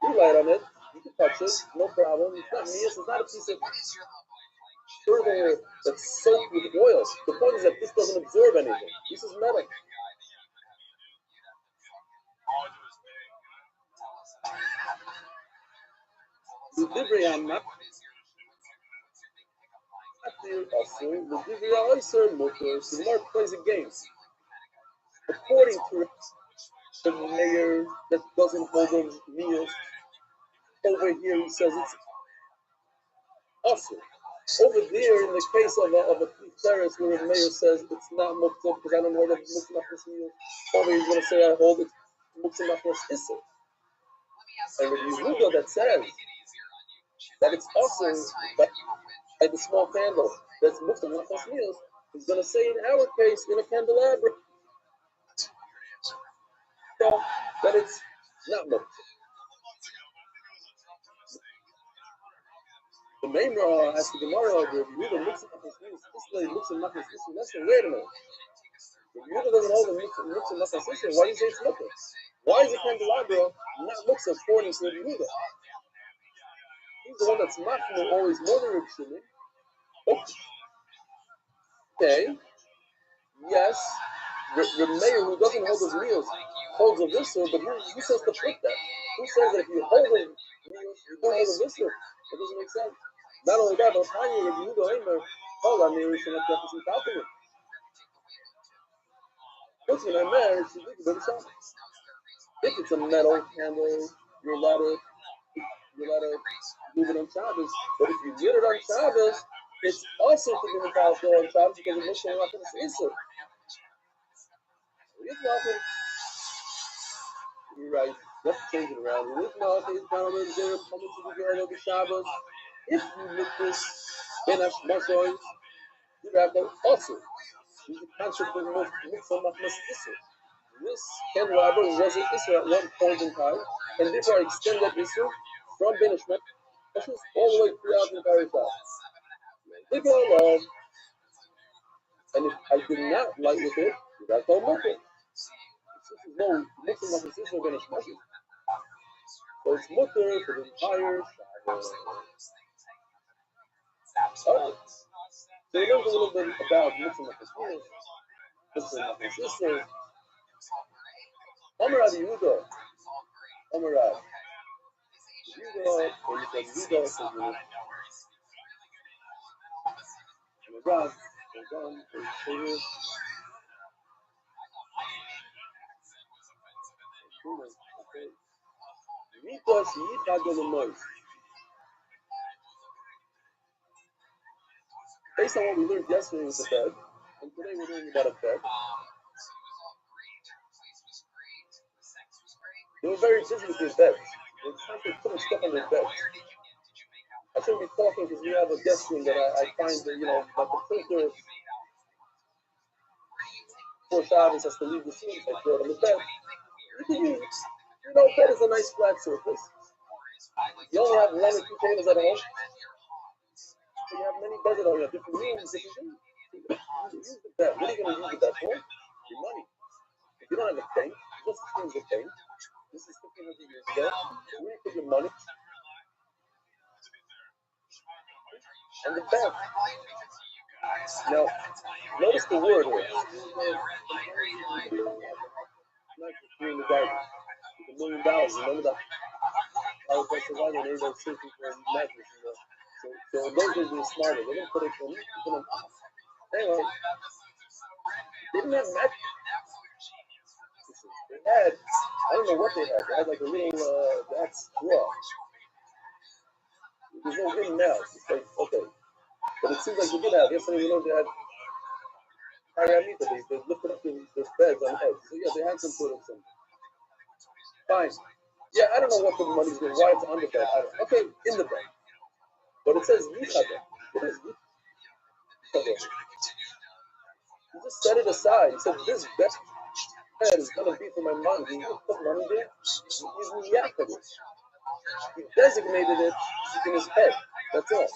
You light on it. You can touch it. No problem. It's not meals. It's not a piece of earthenware that's soaked with oil. The point is that this doesn't absorb anything. This is metal. The Divrei the Gemara plays a game. According to the mayor that doesn't hold those meals, over here he says it's awesome. Over there, in the case of a terrace where the mayor says it's not muktzah because I don't know that muktzah machnas meal, over he's going to say I hold it muktzah machnas issur. And with Yehuda that says that it's awesome by the small candle that's muktzah machnas meals, he's going to say in our case in a candelabra that it's not muktzah. The Maimra has the Gemara of Yehuda muktzah machnas meals. This way muktzah machnas issur. Let's say, wait a minute. Yehuda doesn't hold the muktzah machnas issur. Why do you say it's muktzah? Why is the candelabra not muktzah according to Yehuda? He's the one that's machmir always more than Reb Shimon. Okay. Yes. The mayor who doesn't hold his meals holds a visser, but who says to flip that? Who says that if you hold his meals, you don't hold a visser? That doesn't make sense. Not only that, but Tanya Reb Yehuda Omer, hold on, there is some deficit happening. What's in our marriage? If it's a metal candle, you're allowed to move it on Shabbos. But if you get it on Shabbos, it's also to be metallic on Shabbos because it looks like it's issur. You're right. You have to change it around. If you look this Benash Masoy, you have to also use the concept of muktzah machnas issur. This candelabra was an issur at one point in time, and therefore extended issur from Benash Masoy all the way throughout the entire time. And if I did not light with it, that's no muktzah. This is no muktzah machnas issur Benash Masoy. So it's muktzah for the entire Shabbos. So we learned a little bit about muktzah machnas issur. Omer Rav Yehuda. Omer Rav Yehuda, or you said Yehuda, so you Rav, based on what we learned yesterday with the bed, and today we're learning about a bed. They were very busy with their beds. They were constantly putting stuff on their beds. I shouldn't be talking because we have a guest room that I find that, that the filter for Shabbos has to leave the scene so I throw it on the bed. Bed is a nice flat surface. You only have 1 or 2 tables at home. So you have many beds at home. You have different rooms, different things. Use the bed. What are you going to use the bed for? Your money. If you don't have a bank, just use the bank. This is 1,500 years ago. Where do you put your money? And the bed. Now, notice the word here. Like in the garden. $1 million. Remember that? I was like, why they were searching for a mattress, you know. So those guys were smarter. They didn't put it in them off. Anyway, they didn't have mattress. They had, I don't know what they had. They had like a little, that straw. There's no in now. It's like, okay. But it seems like they did have. Yesterday, you know, they had Haramita. They lifted up their beds on heads. So yeah, they had some sort of some. Fine. Yeah, I don't know what the money's doing. Why it's on the bed. Okay, in the bed. But it says Yichada. What is Yichada? You just set it aside. He said, this bed is going to be for my money. You put money there. He's Yichada. He designated it in his head. That's all.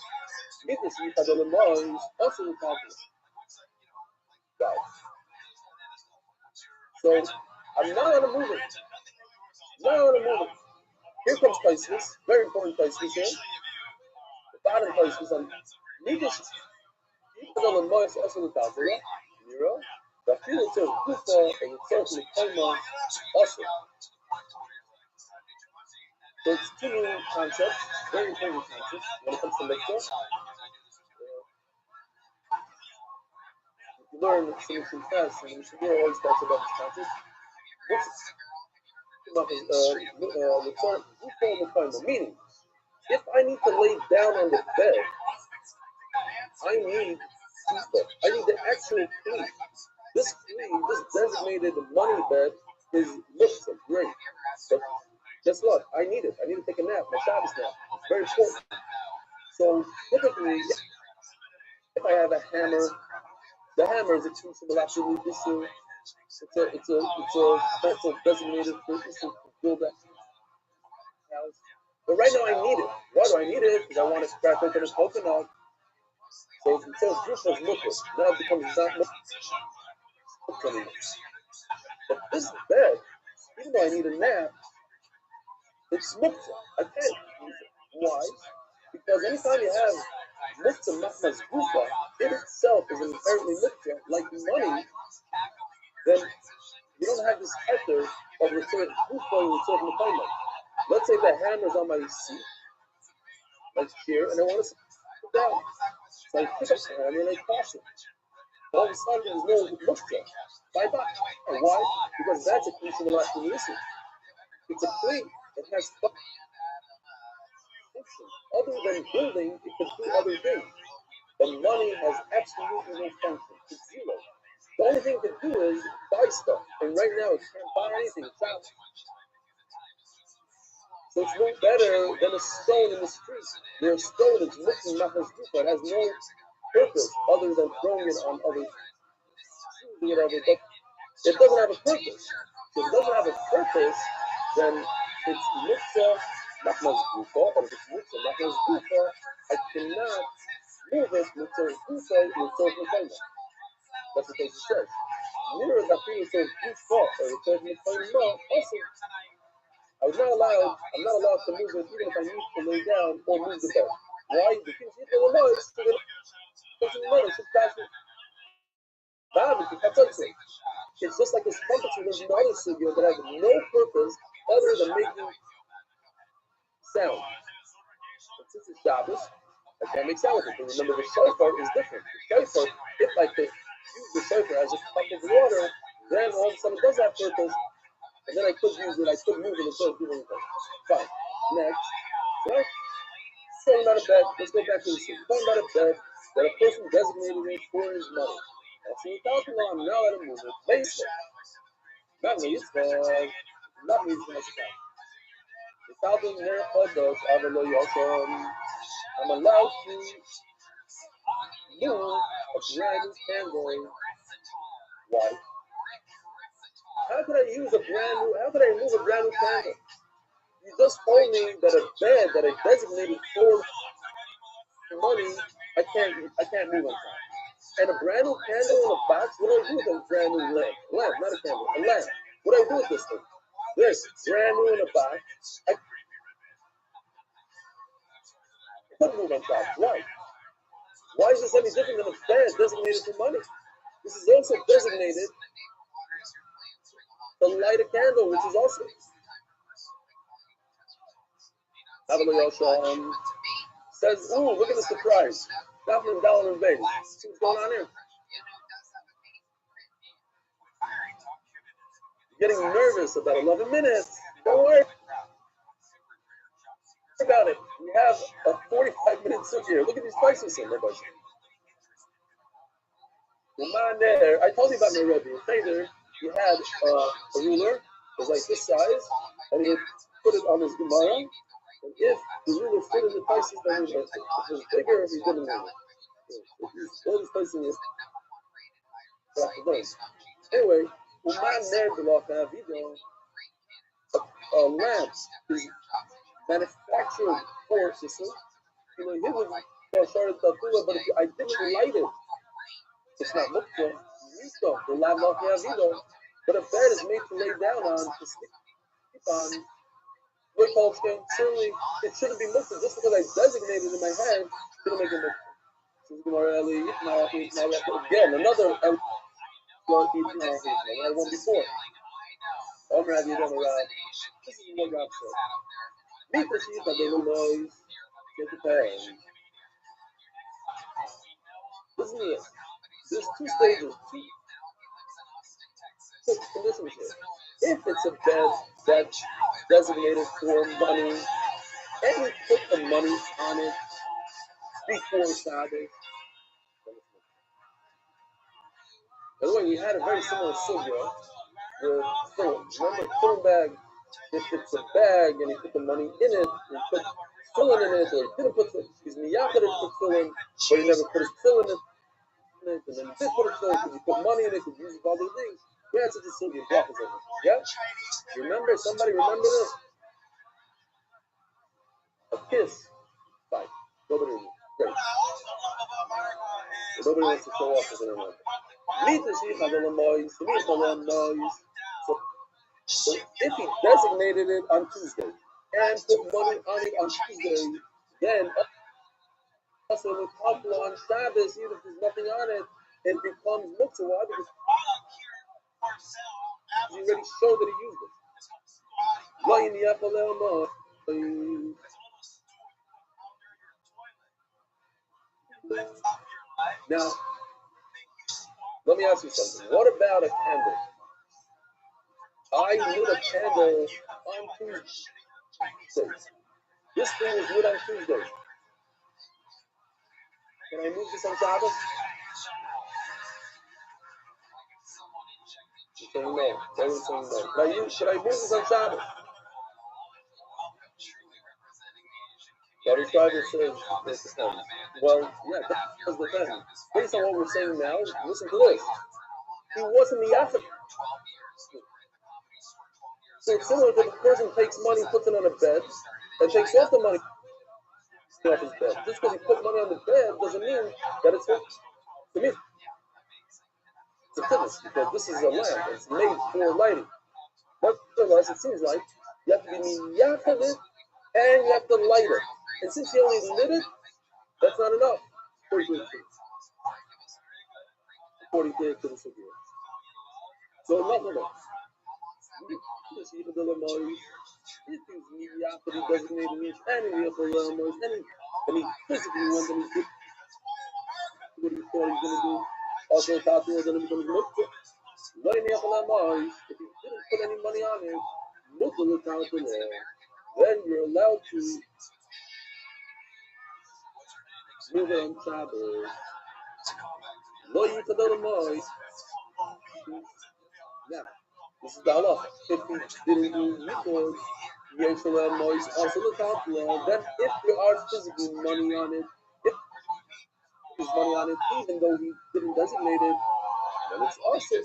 Because Yichada Lamar is also the confidence. Guys. So, I'm not going to move it. Not going to move it. Here comes Pisces. Very important Pisces here. The bottom Pisces on Midas. Yichada Lamar is also the confidence. Nero. The field says Gufa and it says Mikoma also. So it's two new concepts, very important concepts when it comes to lecture. You learn something fast, and you should always talk about this concept. Meaning, if I need to lay down on the bed, I need the actual flea. This flea, this designated money bed, looks great. But guess what? I need it. I need to take a nap, my Shabbos nap. It's very important. So typically, if I have a hammer, the hammer is a tool for the absolute issue. It's a designated purpose to build that house. But right now I need it. Why do I need it? Because I want to crack open a coconut. So instead of juice as liquid, now it becomes not liquid anymore. But this bed, even though I need a nap, it's muktzah. I can't use it. Why? Because anytime you have muktzah machmas gufa, it itself is inherently muktzah, like money, then you don't have this heter of return gufa and return mekayma. Let's say the hammer's on my seat, like here, and I want to sit down. So I pick up the hammer and I cross it. All of a sudden, there's no muktzah. Bye-bye. And why? Because that's a piece of the last issue. It's a plate that has function. Other than building, it can do other things. But money has absolutely no function. It's zero. The only thing it can do is buy stuff. And right now, it can't buy anything. It's out. So it's no better than a stone in the street. Where a stone is looking machmas gufa. It has no purpose other than throwing it on others. Whatever, but it doesn't have a purpose. So if it doesn't have a purpose, then it's muktzah machmas gufa, and if it's muktzah machmas gufa, I cannot move it muktzah gufa with mekayma. That's what it says. Near the field says gufa or return mekayma. Also, I'm not allowed to move it even if I need to lay down or move the bed. Why? Because you don't know it's it's just like this trumpets with another studio that has no purpose other than making sound. And since it's Shabbos, I can't make sound with it. But remember, the shofar is different. The shofar, if I could use the shofar as a cup of water, then all of a sudden it does have purpose. And then I could use it, I could move it instead of doing anything. Fine. Next. Right? Talking about a bed. Let's go back to the scene. Talking about a bed that a person designated it for his money. That's what we're talking about. Now let him move it. Later. Not Mitzvah. Not Mitzvah. The Talmud never called us, I'm allowed to move a brand new candle. Why? How could I move a brand new candle? You just told me that a bed that I designated for money, I can't move on time. And a brand new candle in a box, what do I do with a brand new lamp? Lamp, not a candle, a lamp. What do I do with this thing? This, brand new in a box. I couldn't move on top. Why? Why is this any different than a bed designated for money? This is also designated to light a candle, which is also. Says, "Ooh, look at the surprise. Definitely down in Vegas. See what's going on here? Getting nervous about 11 minutes. Don't worry about it. We have a 45-minute suit here. Look at these prices in there, boys. Remind there, I told you about my Rebbe. There, he had a ruler, it was like this size, and he would put it on his Gemara. And if the ruler fit in the prices, then it was bigger, he didn't know it. All these prices in anyway, Remind there, the law have a lamp is manufactured for system. You know, he would start the cooler, but if I didn't light it, it's not looked for. The lamp not have but a bed is made to lay down on to sleep on. Certainly, it shouldn't be looked at just because I designated in my hand. Shouldn't make it look. Again, another one before. This is what God said. Meet the sheep of the little noise. Get the pay. Listen to this. There's two stages, two conditions here. If it's a bed that's designated for money, and we put the money on it before Sabbath. By the way, we had a very similar sugya with film. Remember, film bag. If it's a bag and he put the money in it, and put filling in it, or he didn't put, Yaakov didn't put filling, but he never put his filling in it, and then he did put his filling because he put money in it, because he used other things. We had such a sugya. Yeah? Remember? Somebody remember this? A kiss. Fine. Nobody remembers. Great. Nobody wants to show off as an remember. So if he designated it on Tuesday and put money on it on Tuesday, then also with couple on Shabbos, even if there's nothing on it, it becomes muktzah. Why? Because he already showed that he used it. Now, let me ask you something. What about a candle? I lit a candle on Tuesday. This thing was lit on Tuesday. Can I move this on Shabbos? You're saying no. Everyone's saying no. Should I move this on Shabbos? Every Friday says this depends. Well, yeah, that does depend. Based on what we're saying now, listen to this. He wasn't the African. So it's similar to the person takes money, puts it on a bed, and takes off the money off his bed. Just because he put money on the bed doesn't mean that it's finished. To me, it's a finish because this is a lamp. It's made for lighting. Nevertheless, it seems like you have to be miyakad it and you have to light it. And since you only lit it, that's not enough. 40 days to the Sugya. So enough of it. It is miyakad designated means any and he physically went and he did what he thought he was going to do. Also, thought he was going to become muktzah. If he didn't put any money on it, muktzah will count the law. Then you're allowed to move it on Shabbos. Lo yitadol moy. Now, this is the halacha. If he didn't do yichud, yeshua moy is also the count law. Then, if there are physically money on it, if there's money on it, even though he didn't designate it, then it's also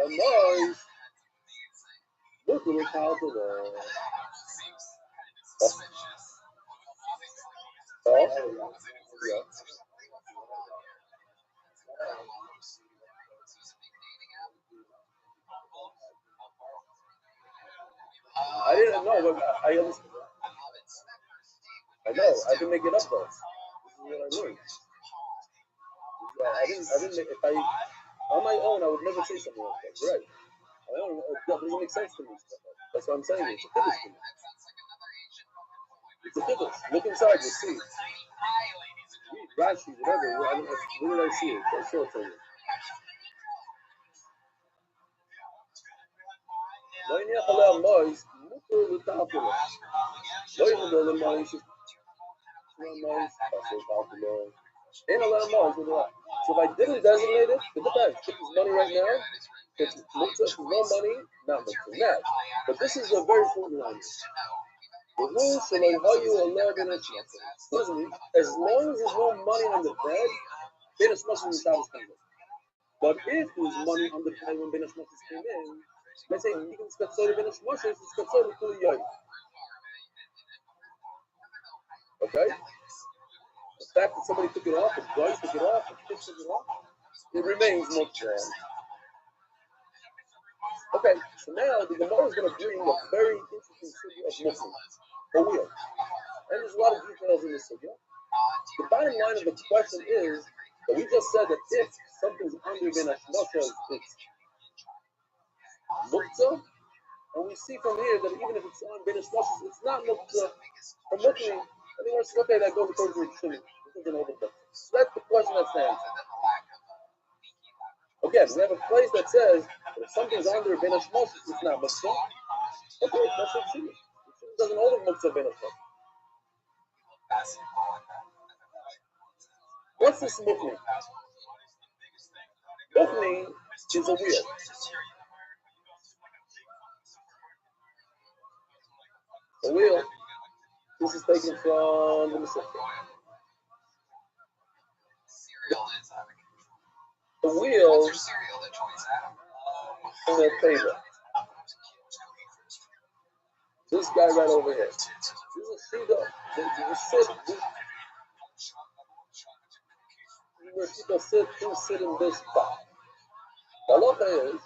moy. Look at how to the. Yeah. I didn't know, but I understand. I know. I can make it up though. This is what I learned. I didn't make. If I on my own, I would never say something like that. You're right. It doesn't make sense to me. That's what I'm saying. It's a finish to me. It's a difference. Look inside, you see. Read Rashi, whatever. Where did I see it? I saw it somewhere. לא יניח עליה מויס, מותר לטאפל לו. לא יניח עליה מויס, אין עליה מויס, so if I didn't designate it, it depends. If it's money right now, it's no money, not much from that. But this is a very important line. Listen, as long as there's no money on the bed, Ben Hashmashis Shabbos comes in. But if there's money on the bed when Ben Hashmashis came in, let's say Nikan Skatzori Ben Hashmashis, it's Skatzori Kuli Yoy. Okay? The fact that somebody took it off, a guy took it off, a kid took it off, it remains Moksha. Okay, so now the Gemara is going to bring a very interesting sugya of Muslim, a wheel. And there's a lot of details in this sugya. The bottom line of the question is that we just said that if something's under Ben Hashmashis, it's Muktzah, and we see from here that even if it's on Ben Hashmashis, it's not Muktzah. From looking, anyone says, okay, that goes according to the Shimon. This is an overcut. So that's the question that's the answer. Again, we have a place that says that if something's under Ben Hashmashis, it's not Muktzah. Okay, that's what Shimon. Shimon doesn't hold it Muktzah Ben Hashmashis. What's this Mukni? Mukni is a wheel. A wheel. This is taken from the Messiah. The wheel on the table. This guy right over here. This is a shida. Where people sit in this spot. The halacha is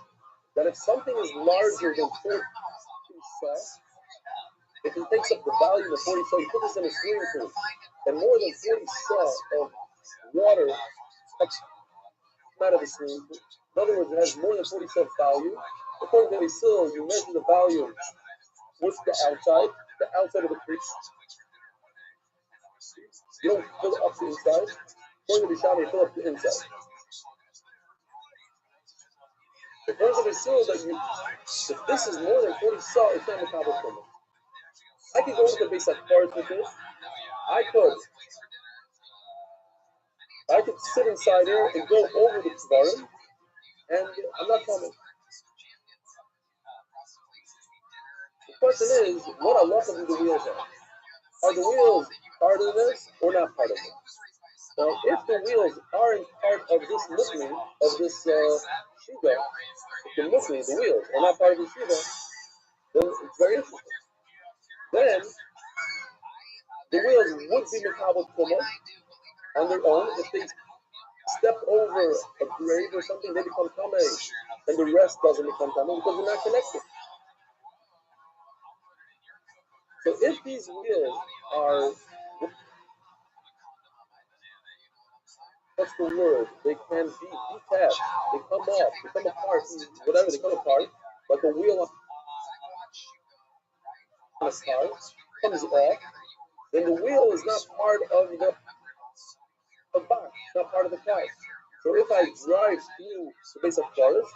that if something is larger than 40 saw, if it takes up the value of 40 saw, you put this in a swimming pool, and more than 40 saw of water comes out of the swimming pool. In other words, it has more than 40 saw value. According to the Yisrael, you measure the value with the outside of the creek. You don't fill up the inside. According to the Shami, fill up the inside. According to the Yisrael, that if this is more than 40 saw, it's not a problem for me. I could go into the base of cards with this. I could sit inside here and go over the Tvarim, and I'm not coming. The question is, what halacha do the wheels are? Are the wheels part of this or not part of it? Now, if the wheels aren't part of this mukni, of this shiva, if the mukni, the wheels, are not part of the shiva, then it's very interesting. Then the wheels would be mekabel tumah on their own. If they step over a grave or something, they become tamei, and the rest doesn't become tamei because they're not connected. So if these wheels are, what's the word? They can be detached. They come off. They come apart. Whatever, they come apart. Like a wheel on a car comes off. Then the wheel is not part of the box. It's not part of the car. So if I drive through the base of cars,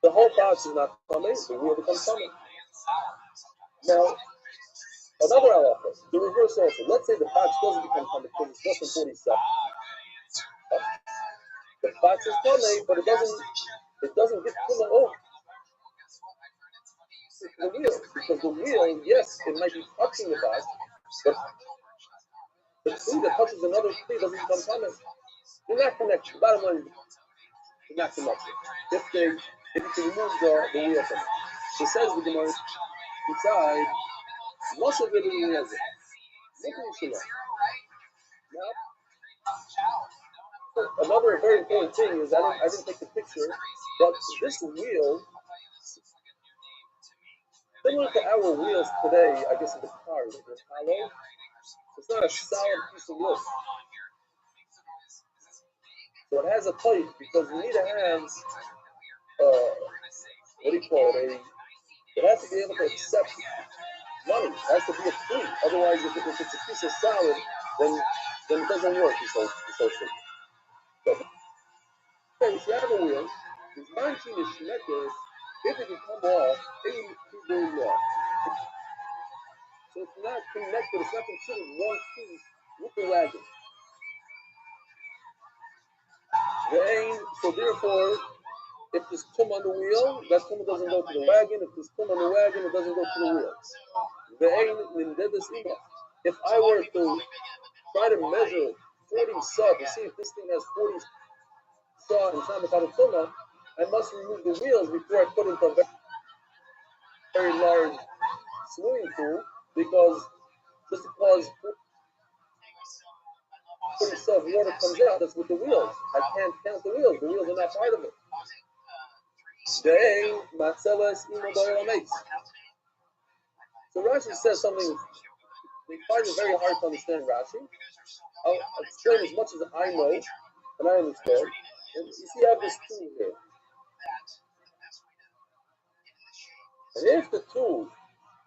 the whole box is not coming. The wheel becomes coming. Now, another halacha, the reverse also. Let's say the box doesn't become coming because it's less than 47. The box is coming, but it doesn't get to the over. The wheel, because the wheel, yes, it might be touching the box, but the tree that touches another tree doesn't become coming. You're not connected. The bottom line, you're not connected. If you can remove the wheel from it. So says the Gemara inside, most of it is look at it. Now, another very important thing is I didn't take the picture, but this wheel, similar to our wheels today, I guess in the cars, they're hollow. It's not a solid piece of wood. So it has a plate because you need to have what do you call it? It has to be able to accept money. It has to be a free. Otherwise, if it's a piece of salad, then it doesn't work. He's so sick. Okay, so you have a wheel. His manching is shmekes. If it can come off, ain't doing that. So it's not connected. It's not considered one piece with the wagon. So therefore, if there's tum on the wheel, that tum doesn't go to the wagon. If there's tum on the wagon, it doesn't go to the wheel. If I were to try to measure 40 saw to see if this thing has 40 saw and Samachad Tuma, I must remove the wheels before I put it into a very large swimming pool, because just because 40 saw of water comes out, that's with the wheels. I can't count the wheels. The wheels are not part of it. So Rashi says something, they find it very hard to understand Rashi. I'll explain as much as I know and I understand. And you see, I have this tool here. And if the tool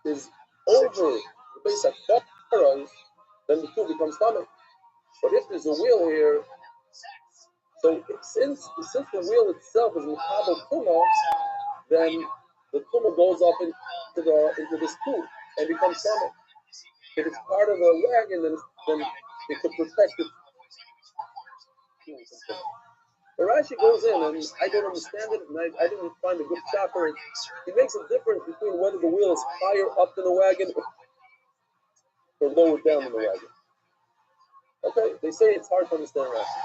is over the base of Faras, then the tool becomes tummy. But if there's a wheel here, so since the wheel itself is Mechabel Tuma, then the Tuma goes up into this tool and becomes tummy. If it's part of the wagon, then it could protect it. The Rashi goes in, and I don't understand it, and I didn't find a good shot for it. He makes a difference between whether the wheel is higher up in the wagon or lower down in the wagon. Okay, they say it's hard to understand Rashi.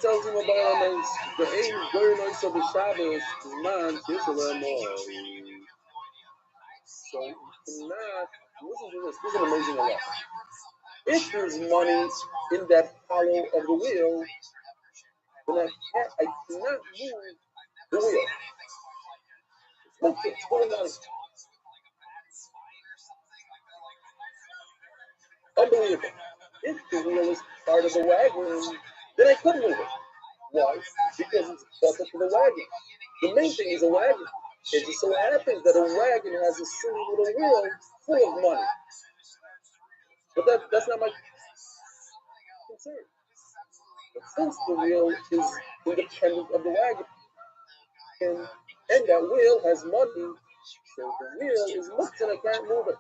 tells him about the aim very nice of the Shabbos is man more. So you cannot listen to this. This is an amazing Allah. If there's money in that hollow of the wheel, then I cannot move the wheel. It's full of money. Unbelievable. If the wheel is part of the wagon, then I could move it. Why? Because it's bucket to the wagon. The main thing is a wagon. It just so happens that a wagon has a silly little wheel full of money. But that's not my concern. But since the wheel is independent of the wagon, and that wheel has money, so the wheel is mixed and I can't move it.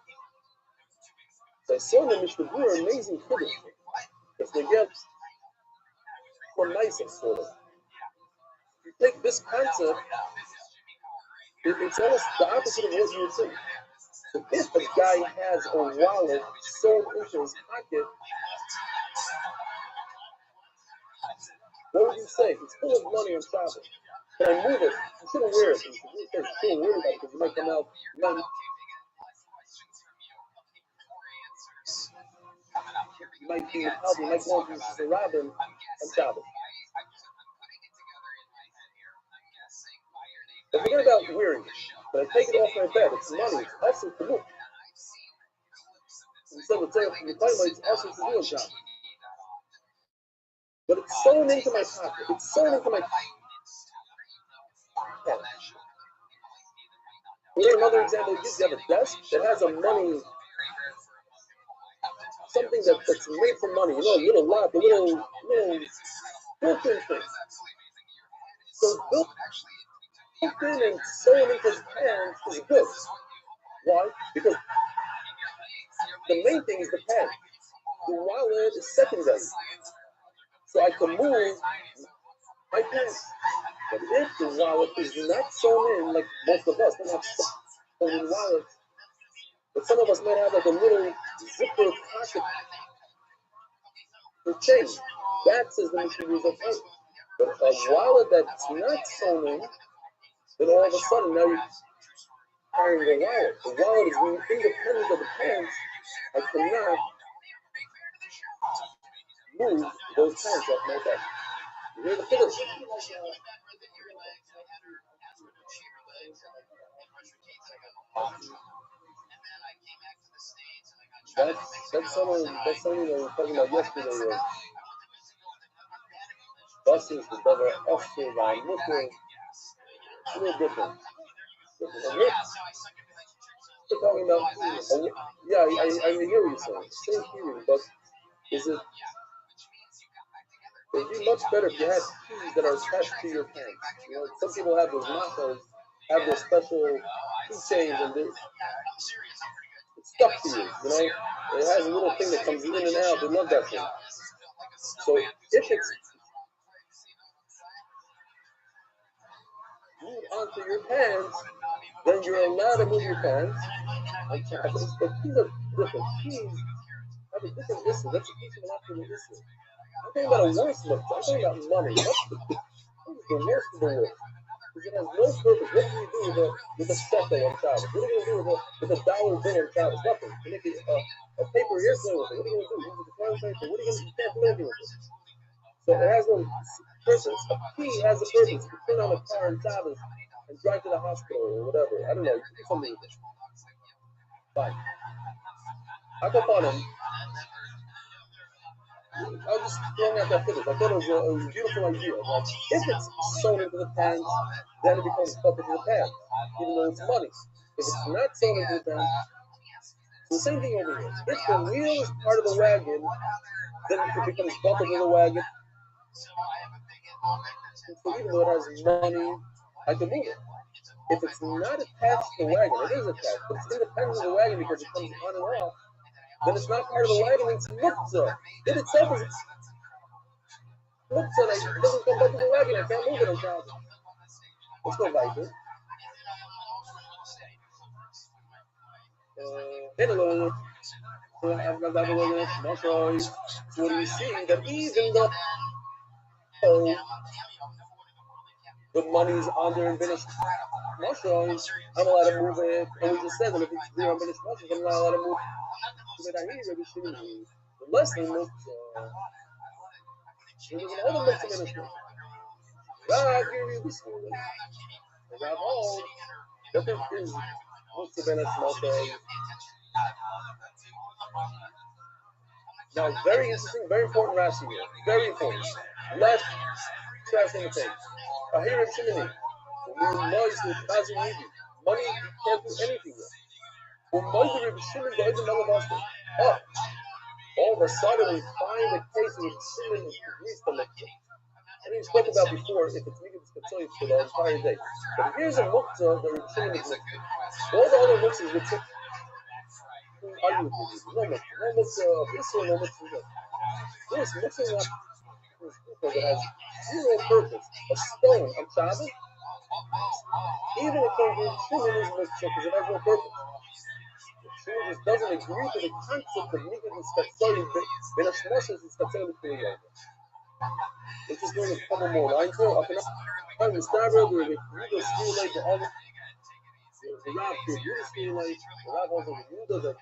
So I saw in the Mishnah Berurah amazing kiddush. If they get more nicer, sort of. You take this concept, it's almost the opposite of what you would think. So if a guy has a wallet sewn into his pocket, what would you say? It's full of money on Shabbos. Can I move it? You shouldn't wear it. You shouldn't wear it because you might come out money. You might be out, you might want to use the rabbin on Shabbos. But forget about wearing it. But I take it off my bed. It's money. It's also to move. Instead of saying from the time it's also to do a job. But it's sewn into my pocket. It's sewn into my pocket. Another example is you have a desk that has a money, something that's made for money. You know, a little lot, a little built-in thing. So built-in and sewn into his pants is good. Why? Because the main thing is the pants. The wallet is secondary. So I can move my pants. But if the wallet is not sewn in, like most of us, they're not sewn in wallets. But some of us might have like a little zipper pocket for change. That says the Mishnah is okay. But a wallet that's not sewn in, then all of a sudden now you're carrying the wallet. The wallet is independent of the pants. I cannot move those pants off my back. You hear the kiddush? That's something that we were talking about yesterday. Buses, the brother Oscar, by Mutter, it's a little different. We're talking about, yeah, I hear what you're saying. Same feeling, but is it? It'd be much better if you had keys that are attached to your pants. You know, some people have those knockers, have those special keychains, and it's stuck to you. You know, it has a little thing that comes in and out. They love that thing. So if it's glued onto your pants, then you're allowed to move your pants. But keys are different. Keys have a different issue. That's a piece of an actual issue. I'm talking about a worse look. I'm talking about money. What's the worst of the worst? Because it has no purpose. What do you do with a shekel on Shabbos? What are you going to do with a dollar bill on Shabbos? Nothing. You make a paper airplane with it. What are you going to do? Use it to toilet paper? What are you going to do? You can't do anything with it. So it has no purpose. A key has a purpose. You turn on a car on Shabbos and drive to the hospital or whatever. I don't know. You can do something with it. Fine. I go on him. I was just throwing out that finish. I thought it was a beautiful idea. Like, if it's sewn into the pants, then it becomes bucket to the pants, even though it's money. If it's not sewn into the pants, it's the same thing over here. If the wheel is part of the wagon, then it becomes bucket to the wagon. So even though it has money, I can move it. If it's not attached to the wagon, it is attached, but it's independent of the wagon because it comes on and off, then it's not part of the wagon, it's muktzah. It itself is muktzah, like, it doesn't come back to the wagon, I can't move it on top. Let's go back here. Hello. So what do you see? That even though the money's on their unfinished mushrooms, I'm allowed to move it. And we just said that if it's their unfinished mushrooms, I'm not allowed to move it. The lesson was there's another mixing ministry. God give you the school. God hold. That is most have been a small thing. Now, very interesting, very important Rashi here. Very important. Last trash in the face. Ahira Shimini. Money, you can't do anything with. All of a sudden, we find a case with Shimon agrees to Muktzah. And we spoke about before if it's Migdal Skatzoi for the entire day. But here's a Muktzah that Shimon is Muktzah. All the other Muktzahs would say, argue with me. No Muktzah of Israel, no Muktzah of this Muktzah not that has zero purpose. A stone on Shabbos, even if Shimon is Muktzah because it has no purpose. Shimon just doesn't agree to the concept of Migdal Skatzoi in a Shmoshes is Skatzoi L'Kiyah. Let's just doing a couple more lines here. Up and up. I'm the Starber, we're going to stimulate the other. The Rav could really stimulate. The Rav also with Yudah, the other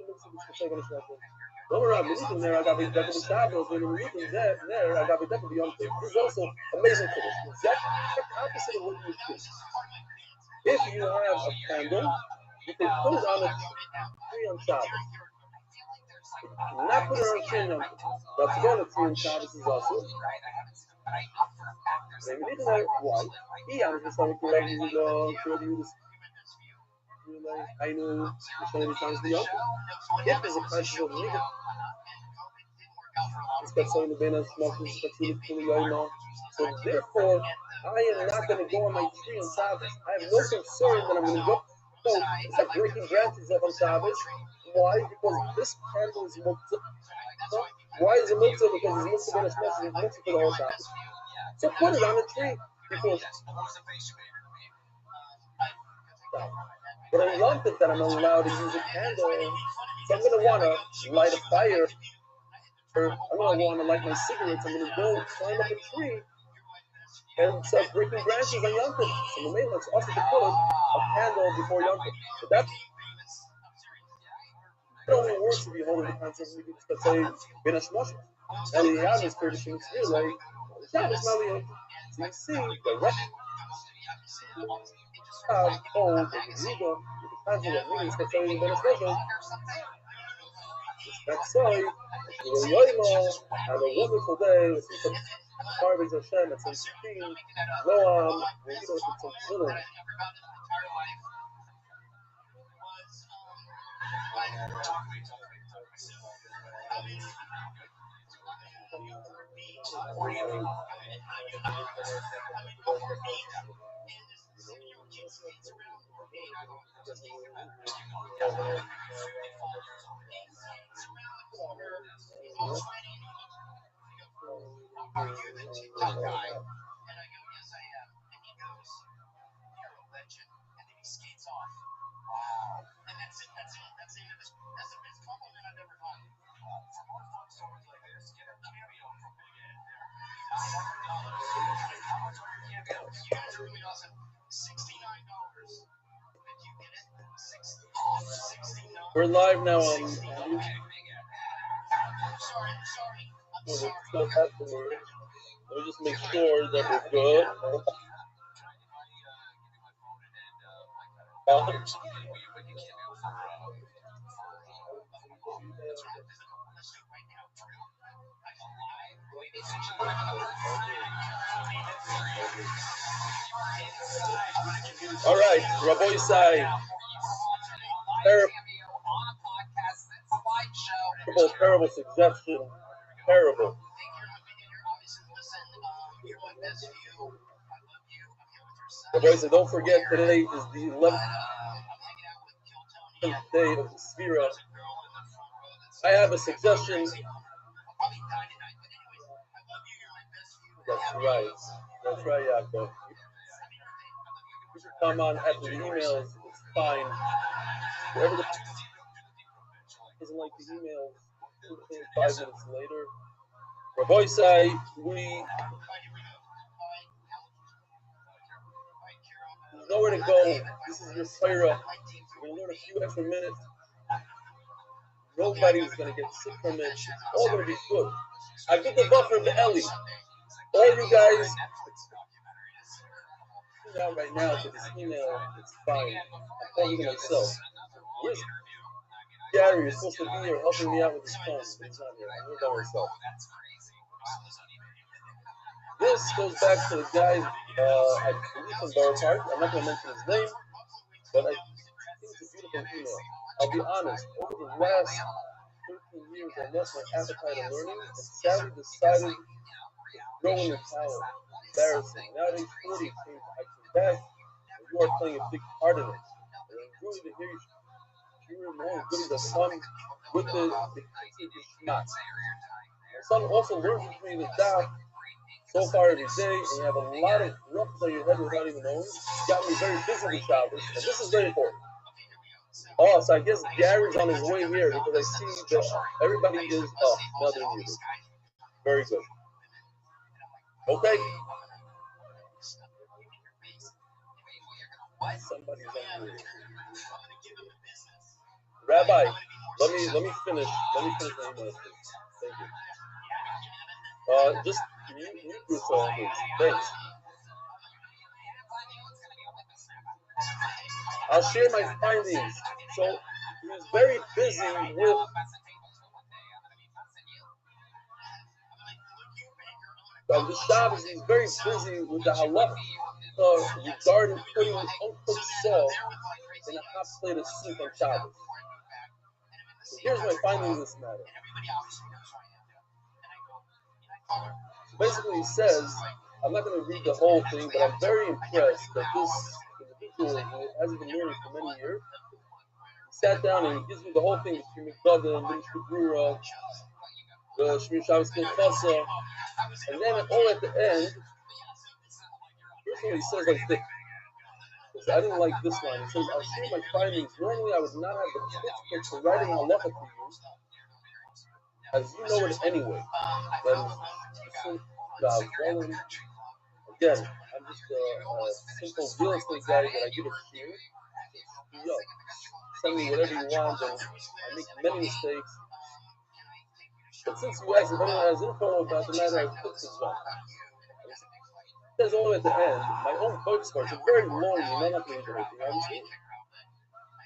mix of the Skatzoi on the Shabbos. Don't worry, I'm looking there, I got to be definitely Shabbos. When we're looking there, I got to be definitely on things. This is also amazing for this. Exact opposite of what you would think. If you have a candle, you can put it on a tree on Shabbos. Not put it on a tree on Shabbos. But to go on a tree on Shabbos is also. Maybe they didn't know why. He honestly started to like you know, show you this. I know the times the young. If there's a conscious of nigga, it's got something to be in a small piece of the so therefore, I am not going to go on my tree on Shabbos. I have no concern that I'm going to go. So it's like breaking branches up on Shabbos. Why? Because this candle is muktzah. Why is it muktzah? Because it's muktzah ben hashmoshes. It's muktzah for the whole Shabbos. So put it on the tree because. But I love it that I'm allowed to use a candle. So I'm going to want to light a fire. Or I'm going to want to light my cigarettes. I'm going to go climb up a tree and start breaking branches on Yom Tov. So the main one's also to put a candle before Yom Tov. So that's it only works if you hold the concept of let's say Ben Hashmoshes. Eliyahu is tradition is here like Shabbos Maliyot. So you see the rest of the Yudah, the concept of means let's say Ben Hashmoshes. That's why have a wonderful day. Let's see some garbage Hashem. It's some Noam. We do it some children. Are you the TikTok guy? And I go, yes, I am. And he goes, you're a legend. And then he skates off. Wow. And that's it. That's it. That's the end of this. That's the best compliment I've ever gotten. For more fun stories like this, get a cameo from Big Ed there. $900. How much are your cameos? You guys are really awesome. $69. Did you get it? $69. We're live now on Okay, Big Ed. Sorry. I'm for the sorry. stuff afterwards. Let me just make sure that we're good. All right, Raboy Sai. Terrible suggestion. Terrible. Raboy Sai, don't forget today is the 11th day of the Sphira. I have a suggestion. That's right. That's right, Yaakov. You should come on after the emails. It's fine. Whoever doesn't like the emails, 5 minutes later. Raboy Sai, there's nowhere to go. This is your Sphira. We're going to learn a few extra minutes. Nobody's going to get sick from it. It's all going to be good. I get the buffer to Ellie. All you guys out right now to this email, it's fine. I'm talking to myself. Where's Gary? You're supposed to be here helping me out with this phone. He's not here. I'm here by myself. This goes back to the guy, I believe from Borough Park. I'm not going to mention his name, but I think it's a beautiful email. I'll be honest, over the last 13 years, I lost my appetite of learning and sadly decided to throw in the towel. Embarrassing. Nowadays, 40 seems I came back, and you are playing a big part in it. And I'm really to hear you cheering more good as fun with the not. My son also learns with me the daf so far every day, and you have a lot of rough on your head without even knowing. It's got me very busy with Shabbos, and this is very important. Oh, so I guess Gary's on his way here because I see that everybody is now they're muted. Very good. Okay. Somebody's on mute. Rabbi, let me finish. Let me finish my email, please. Thank you. Just mute yourself, please. Thanks. I'll share my findings. So he was very busy with the Shabbos. He's very busy with the halakha regarding putting uncooked salt in a hot plate of soup on Shabbos. So here's my findings in this matter. So basically, he says, I'm not going to read the whole thing, but I'm very impressed that this individual who hasn't been learning for many years, he sat down and he gives me the whole thing, the Shemir Gada, Ministry Brura, the Shemir Shabbos Kilchasa, and then all at the end, first of all, he says like this. So I didn't like this line. He says, I'll share my findings. Normally, I would not have the pitch for writing halacha to you, as you know it anyway. That is again, I'm just a simple real estate guy that I give a share. Send me whatever you want, and I make many mistakes. But since you asked if anyone has info about the matter, I fixed this one. It says all at the end, my own focus parts are very long, you're not going to read everything, obviously.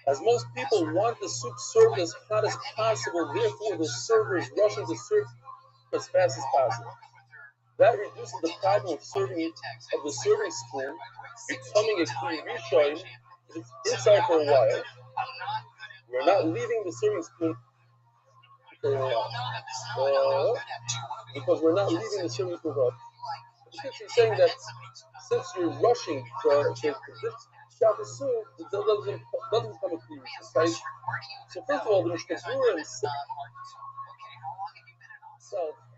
As most people want the soup served as hot as possible, therefore the server is rushing to serve as fast as possible. That reduces the problem of the serving spoon becoming a clean rishon if it's inside for a while. We're not leaving the serving spoon because we're not leaving the serving spoon up. He's saying that since you're rushing to this shachasu, it doesn't come with the right? So first of all, the Mishnah itself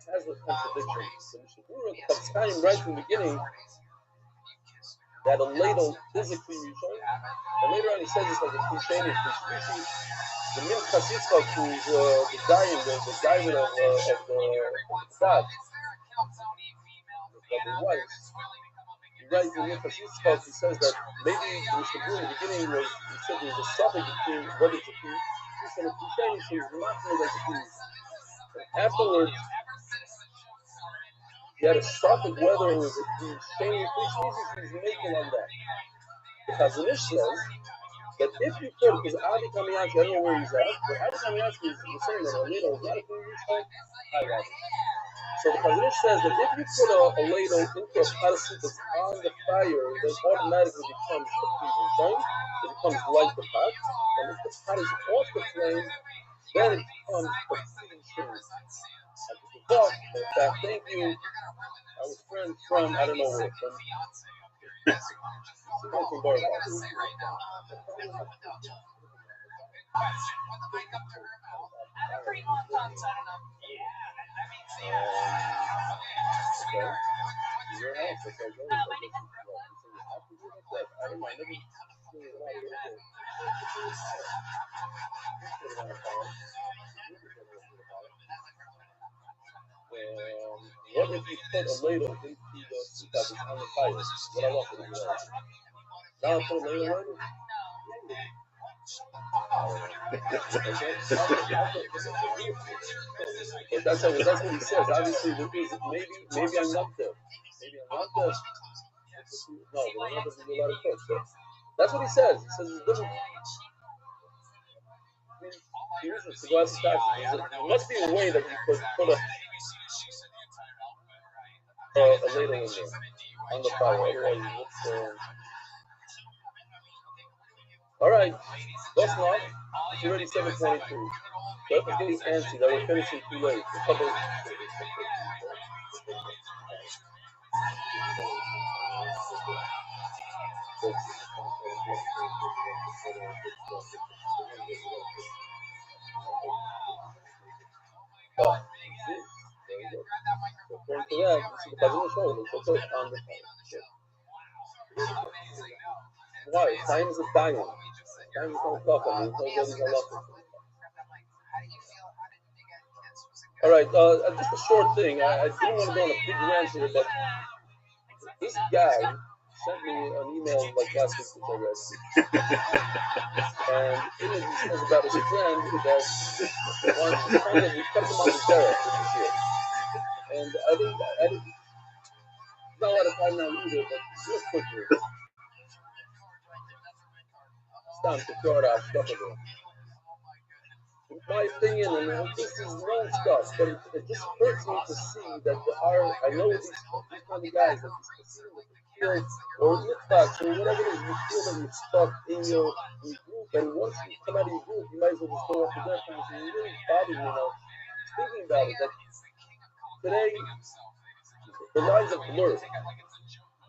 has a contradiction. The Mishnah Chatzchaim right from the beginning that a ladle is a kli rishon, and later on he says this as a kli sheni, the Minchas Yitzchak, who's the dayan, the diamond of the tzad, the wife. He writes in Minchas Yitzchak, he says that maybe the Mishnah in the beginning was, he said there was a suffix between whether it's a kli rishon or kli sheni, so he's not going to like a kli rishon. Afterwards, he had a suffix whether it was a kli sheni or kli sheni, he's making on that. The Chazon Ish says that if you put, because Avi Kamiyansky, I don't know where he's at, but Avi Kamiyansky is saying that a ladle is not a kli rishon, so the Chazon Ish says that if you put a ladle into a pot of soup that's on the fire, then automatically becomes a kli rishon. It becomes like the pot, and if the pot is off the flame, then it becomes a kli rishon. But in fact, thank you. I was friends from I don't know where from. What if you put a ladle into the soup that's on the fire? What I want to do that. Now I put a ladle in it? That's what he says. Obviously, maybe I'm not there. Maybe I'm not there. No, but I'm not going to do a lot of cooks. So that's what he says. He says it's different. There must be a way that you could put a ladle in there on the fire. Otherwise, it's all right. That's not. It's already 7:22. So I'm getting antsy that we're finishing too late. A couple. According to that, this is the Chazon Ish holds. So put on the fire. Why? Time is a diamond. Time is not a cup. I mean, it's a lot. All right, just a short thing. I didn't want to go on a big rant here, but this guy sent me an email like last week, which I read. And in it, he says about his friend that we kept him on the terrace this year. And I didn't, not a lot of time now either, but real quickly. It's time to throw it out, stuff again. In my opinion, and this is known stuff, but it just hurts me to see that I know these kind of guys that you feel, or liftbacks, or whatever it is, you feel that you're stuck in your group, and once you come out of your group, you might as well just go off to their friends, and it really bothers me now, thinking about it, that today, the lines are blurred.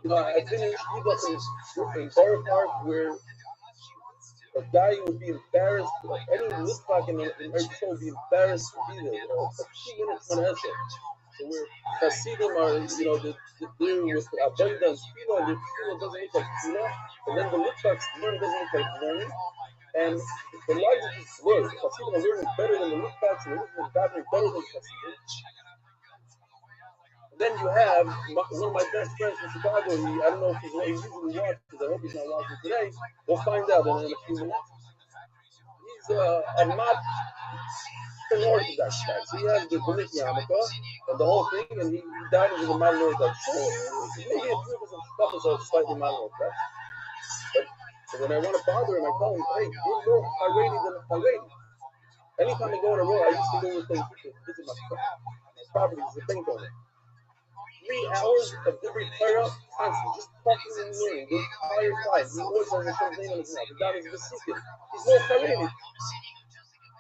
You know, I've been in Borough Park where a guy would be embarrassed, any liftbach in Eretz Yisrael would be embarrassed to be there. A few minutes from Hesed. So where Hasidim are, they're with abundance, and the tefillah doesn't look like tefillah, and then the liftbach's learn doesn't look like learning, and the lives are just blurred. Hasidim are learning better than the liftbachs, and the liftbachs are davening better than Hasidim. Then you have one of my best friends from Chicago. I don't know if he usually watches. I hope he's not watching today. We'll find out in a few minutes. He's a not an Orthodox guy. So he has the B'nai Yarmulke and the whole thing, and he died as a modern Orthodox. So maybe a few of his stuff is slightly modern Orthodox. But when I want to bother him, I tell him, hey, you're more Haredi than a Haredi. Anytime I go on a road, I used to go with things to visit my property as a bank owner. 3 hours of every prayer, constant, just talking and learning the entire time. He always has Hashem's name on his mouth. The God is Vesikin. He's more Haredi.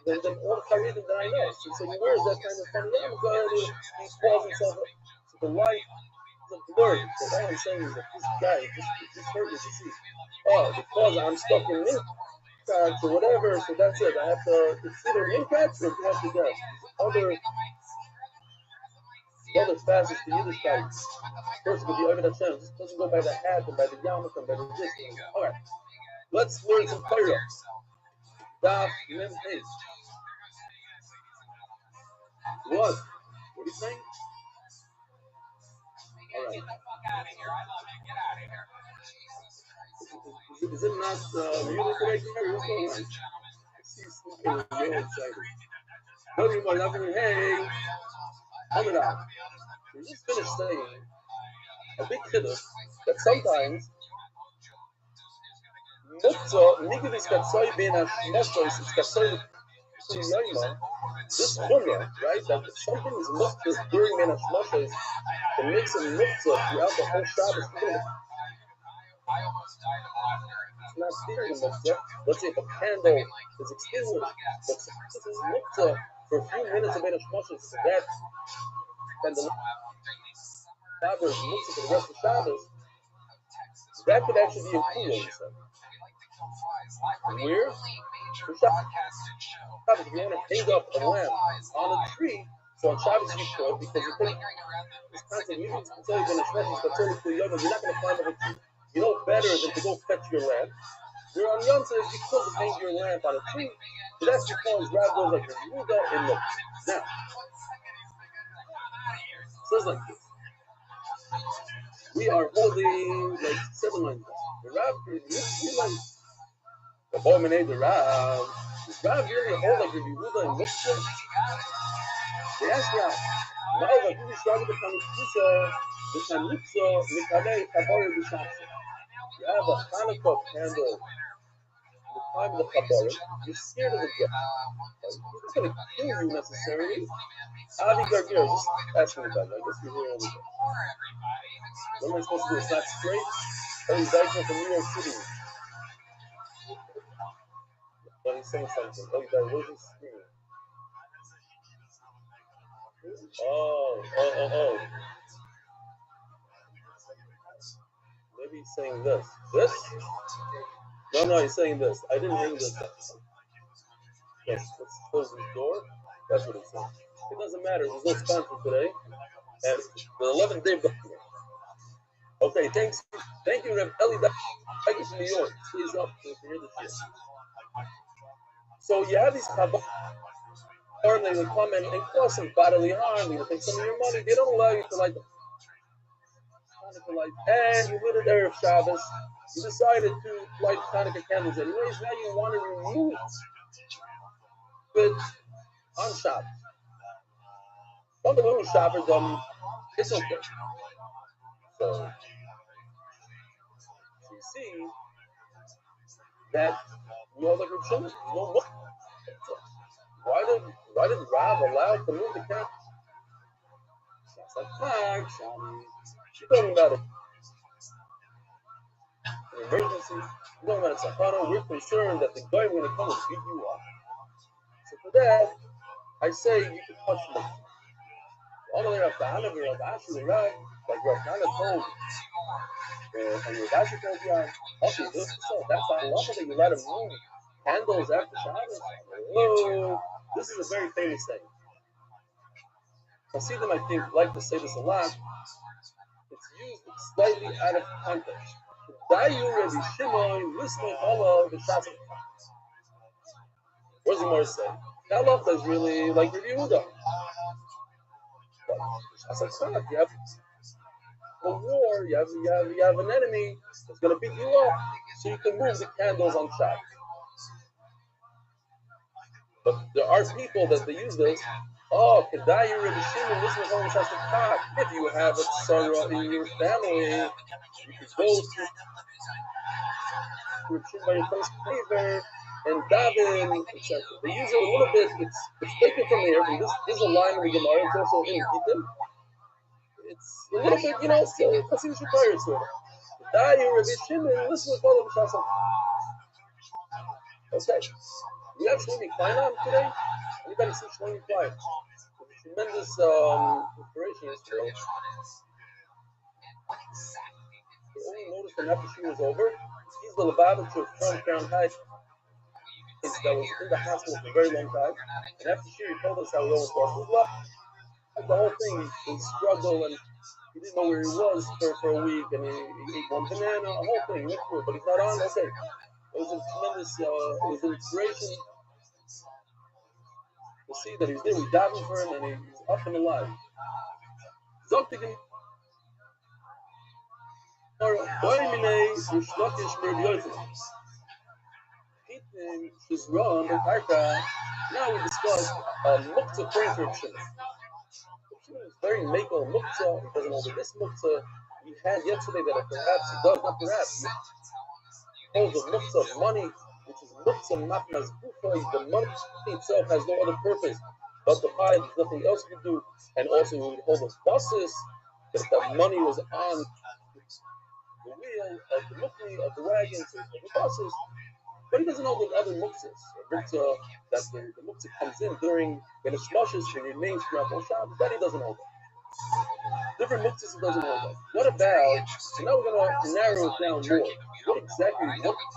than all the Haredim that I know. So where is that kind of funny? Yeah, I'm going to, he calls himself to the light is a blur. So all I'm saying is that this guy, this hurt me to see. Oh, because I'm stuck in Minkax or whatever, so that's it. I have to, it's either Minkax or Death to Death. Other facets to Yiddishkeit. First with the Ovid Hashem, just doesn't go by the hat and by the yarmulke and by the this. Alright, let's learn some Torah. Daf Mem Hey. What? What are you saying? Alright. Is it not music right there? What's going on? He's real excited. No, you might not be, hey, hold it out. We just finished saying a big kiddush that sometimes Muktzah, Nigidis Katsoy Ben Hashmoshois, is Katsoy Yoima, this Chumrah, right, that something is Muktzah during Ben Hashmoshois, that makes it Muktzah throughout the whole Shabbos. It's not during the Muktzah. Let's say if a candle is extinguished, but this is Muktzah for a few minutes of Ben Hashmoshois, that candle Shabbos is Muktzah for the rest of Shabbos, that could actually be included, he said. Where? For Shabbos, if you want to hang up a lamp on a tree, so on Shabbos you could, because you think this concept, usually it's considered when it's considered to Yom, you're not going to climb up a tree. You know better than to go fetch your lamp. Where on Yom Tov, you could hang your lamp on a tree, but that's because Rav goes like this. Yehuda and look. Now, says like this. We are holding like 7 lines. The Rav, we like the Bomenei, the Rav. Does Rav really hold like Yehuda and Muktzah? They ask Rav, now like you started the Kanukisa, the Kanuksa, Mikalei, Kabori, the Shamsa. You have a Hanukkah candle in the time of the Kabbalah, you're scared of the death. He's not going to kill you necessarily. Avi Gargir, just ask me about it. I guess you're here all the time. What am I supposed to do? It's not straight? Oh, he's died from New York City. But he's saying something. Oh, he died. What is he screaming? Oh. Maybe he's saying this. This? No, he's saying this. I didn't hear this. Yes, let's close the door. That's what it's saying. It doesn't matter. There's no sponsor today. And the 11th day of the year. Okay, thank you, Rev Eli. Thank you from New York. Please up to hear this shit. So you have these Chabad, they would come and cause some bodily harm. They would take some of your money. They don't allow you to light them. And you lit it Erev Shabbos. You decided to light Hanukkah candles anyways. Now you want to remove it on Shabbos. From the little Shabbos, it's okay. So you see that like Reb Shimon, why did Rav allow to move the candles? Sounds like you're talking about an emergency. You're talking about a Sahara. We're concerned that the guy is going to come and beat you up. So for that, I say you can punch them. All the way up to Hanav, Rav Ashi, the Rav, like Rav Hana told, and Rav Ashi told you, okay, that's not enough that you let him move candles after Shabbos. Oh, this is a very famous thing. Hasidim, I think, like to say this a lot. It's used slightly out of context. Dayu Rabbi Shimon, listening all of the Shabbos. What does the Gemara say? Halacha is really like Rabbi Yehuda. You have a war, you have an enemy that's going to beat you up, so you can move the candles on Shabbos. But there are people that they use this. Oh, Kedai Rabbi Shimon, listen to Chol Shas. If you have a tzara in your family, you can go to Rabbi Shimon by your first favor and daven, etc. They use it a little bit. It's taken from here. From this is a line in the Gemara. It's also in Gittim. It's a little bit, so Chassidus requires sort of. Kedai Rabbi Shimon, listen to Chol Shas. Okay. We have Shlomi Klein on today. Anybody see Shlomi Klein? Tremendous inspiration yesterday. We only noticed that after she was over, he's the Lubavitcher from Crown Heights that was in the hospital for a very long time. And after she told us how he almost lost his life, the whole thing, his struggle, and he didn't know where he was for a week, and he ate one banana, a whole thing, went through it, but he's not on. Okay, it was a tremendous, it was an inspiration to see that he's there. We davened for him, and he's up and alive. Zoktigen. Now we discuss muktzah praying for Shimon. Shimon is very makel muktzah. He doesn't know that this muktzah we had yesterday that perhaps he does, not perhaps. He holds a muktzah of money, which is muktzah matmas bufay. The money itself has no other purpose but to hide. There's nothing else you can do. And also he would hold a basis that the money was on the wheel of the mukni, of the wagons, of the buses, but he doesn't know the other muktzahs. That the muktzah comes in during the neshmashes and remains throughout the Shabbos. That he doesn't know that. Different muktzahs he doesn't know that. What about? So now we're going to narrow it down more. What exactly?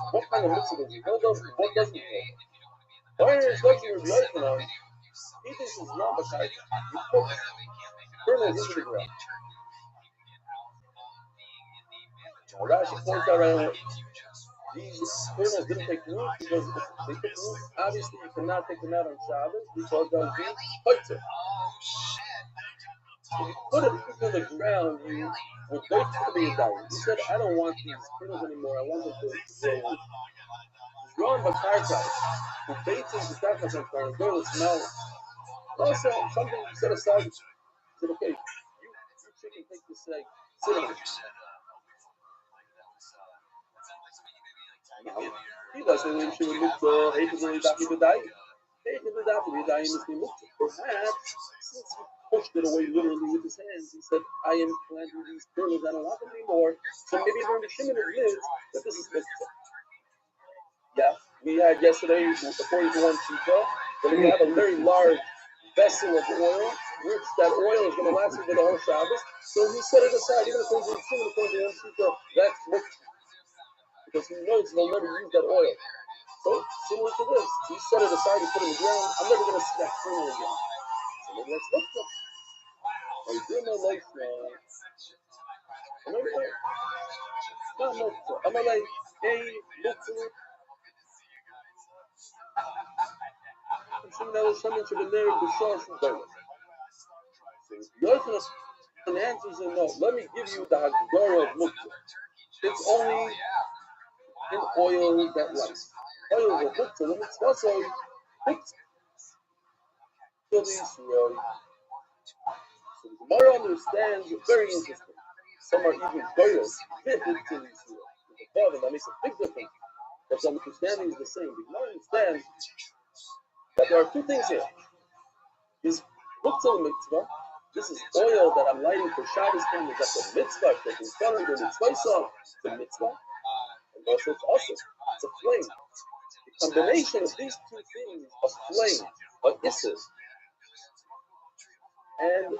What kind of muktzah does he know? What doesn't he know? Why is Rabbi Yochanan? He thinks it's not a type. You put kernels into the ground. Rashi points out right away, these kernels didn't take root because if they took root, obviously you cannot take them out on Shabbos because they'll be hoitzer. If you put it into the ground, you would wait for the dying. He said, I don't want these kernels anymore, I want them to grow. Growing bakarka, who baits into bakarka and go to smell. Also, something set aside, he said, okay, you chicken take this egg, sit on it. He doesn't mean she would look for perhaps since he pushed it away literally with his hands, he said, I am planting these kernels, I don't want them anymore. So maybe even the Shimon admits that this is mixed. Yeah, we had yesterday, according to one shita, that we have a very large vessel of oil, which that oil is going to last for the whole Shabbos. So he set it aside, even according to Shimon, according to one shita, that's mixed. Because he knows he'll never use that oil. So, similar to this, he set it aside, he put it in the ground, I'm never going to see that kernel again. So maybe that's muktzah. Or you do my life now. I'm not muktzah. I'm like, hey, muktzah. I'm saying that was something to be there in the shore from there. Yochanan answers him, no, let me give you the Hagdara of muktzah. It's only in oil that lights. Oil is a muktzah, the mitzvah, so muktzah. So the Gemara understands very interesting. Some are even goyos, fitted to the Yisrael. And that makes a big difference. But the understanding is the same. The Gemara understands that there are two things here. Is muktzah mitzvah. This is oil that I'm lighting for Shabbos candles. That's a mitzvah. Because in front of the mitzvah song, it's a mitzvah. And also it's awesome. It's a flame. The combination of these two things, a flame, a isser, and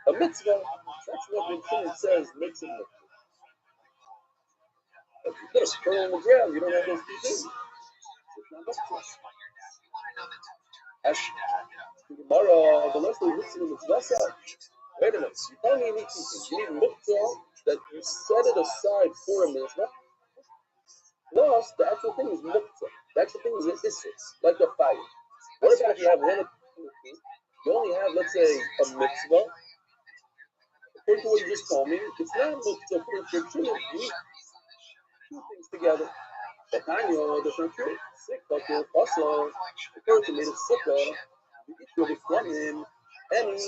a mitzvah, that's what the Shimon says makes it mitzvah. If you put a kernel on the ground, you don't have those two things. It's not mitzvah. As the Gemara, the last of the mitzvah, wait a minute, you tell me you need two things. You need mitzvah that you set it aside for a mitzvah. Plus, the actual thing is mitzvah. The actual thing is an isser, like a fire. What about if you have one of two things? You only have, let's say, a mitzvah. According to what you just told me, it's not mitzvah for Shimon. You need two things together. But Tanya, that's not true. Sikkah, also, the person made a sikkah, you issue it from him, and he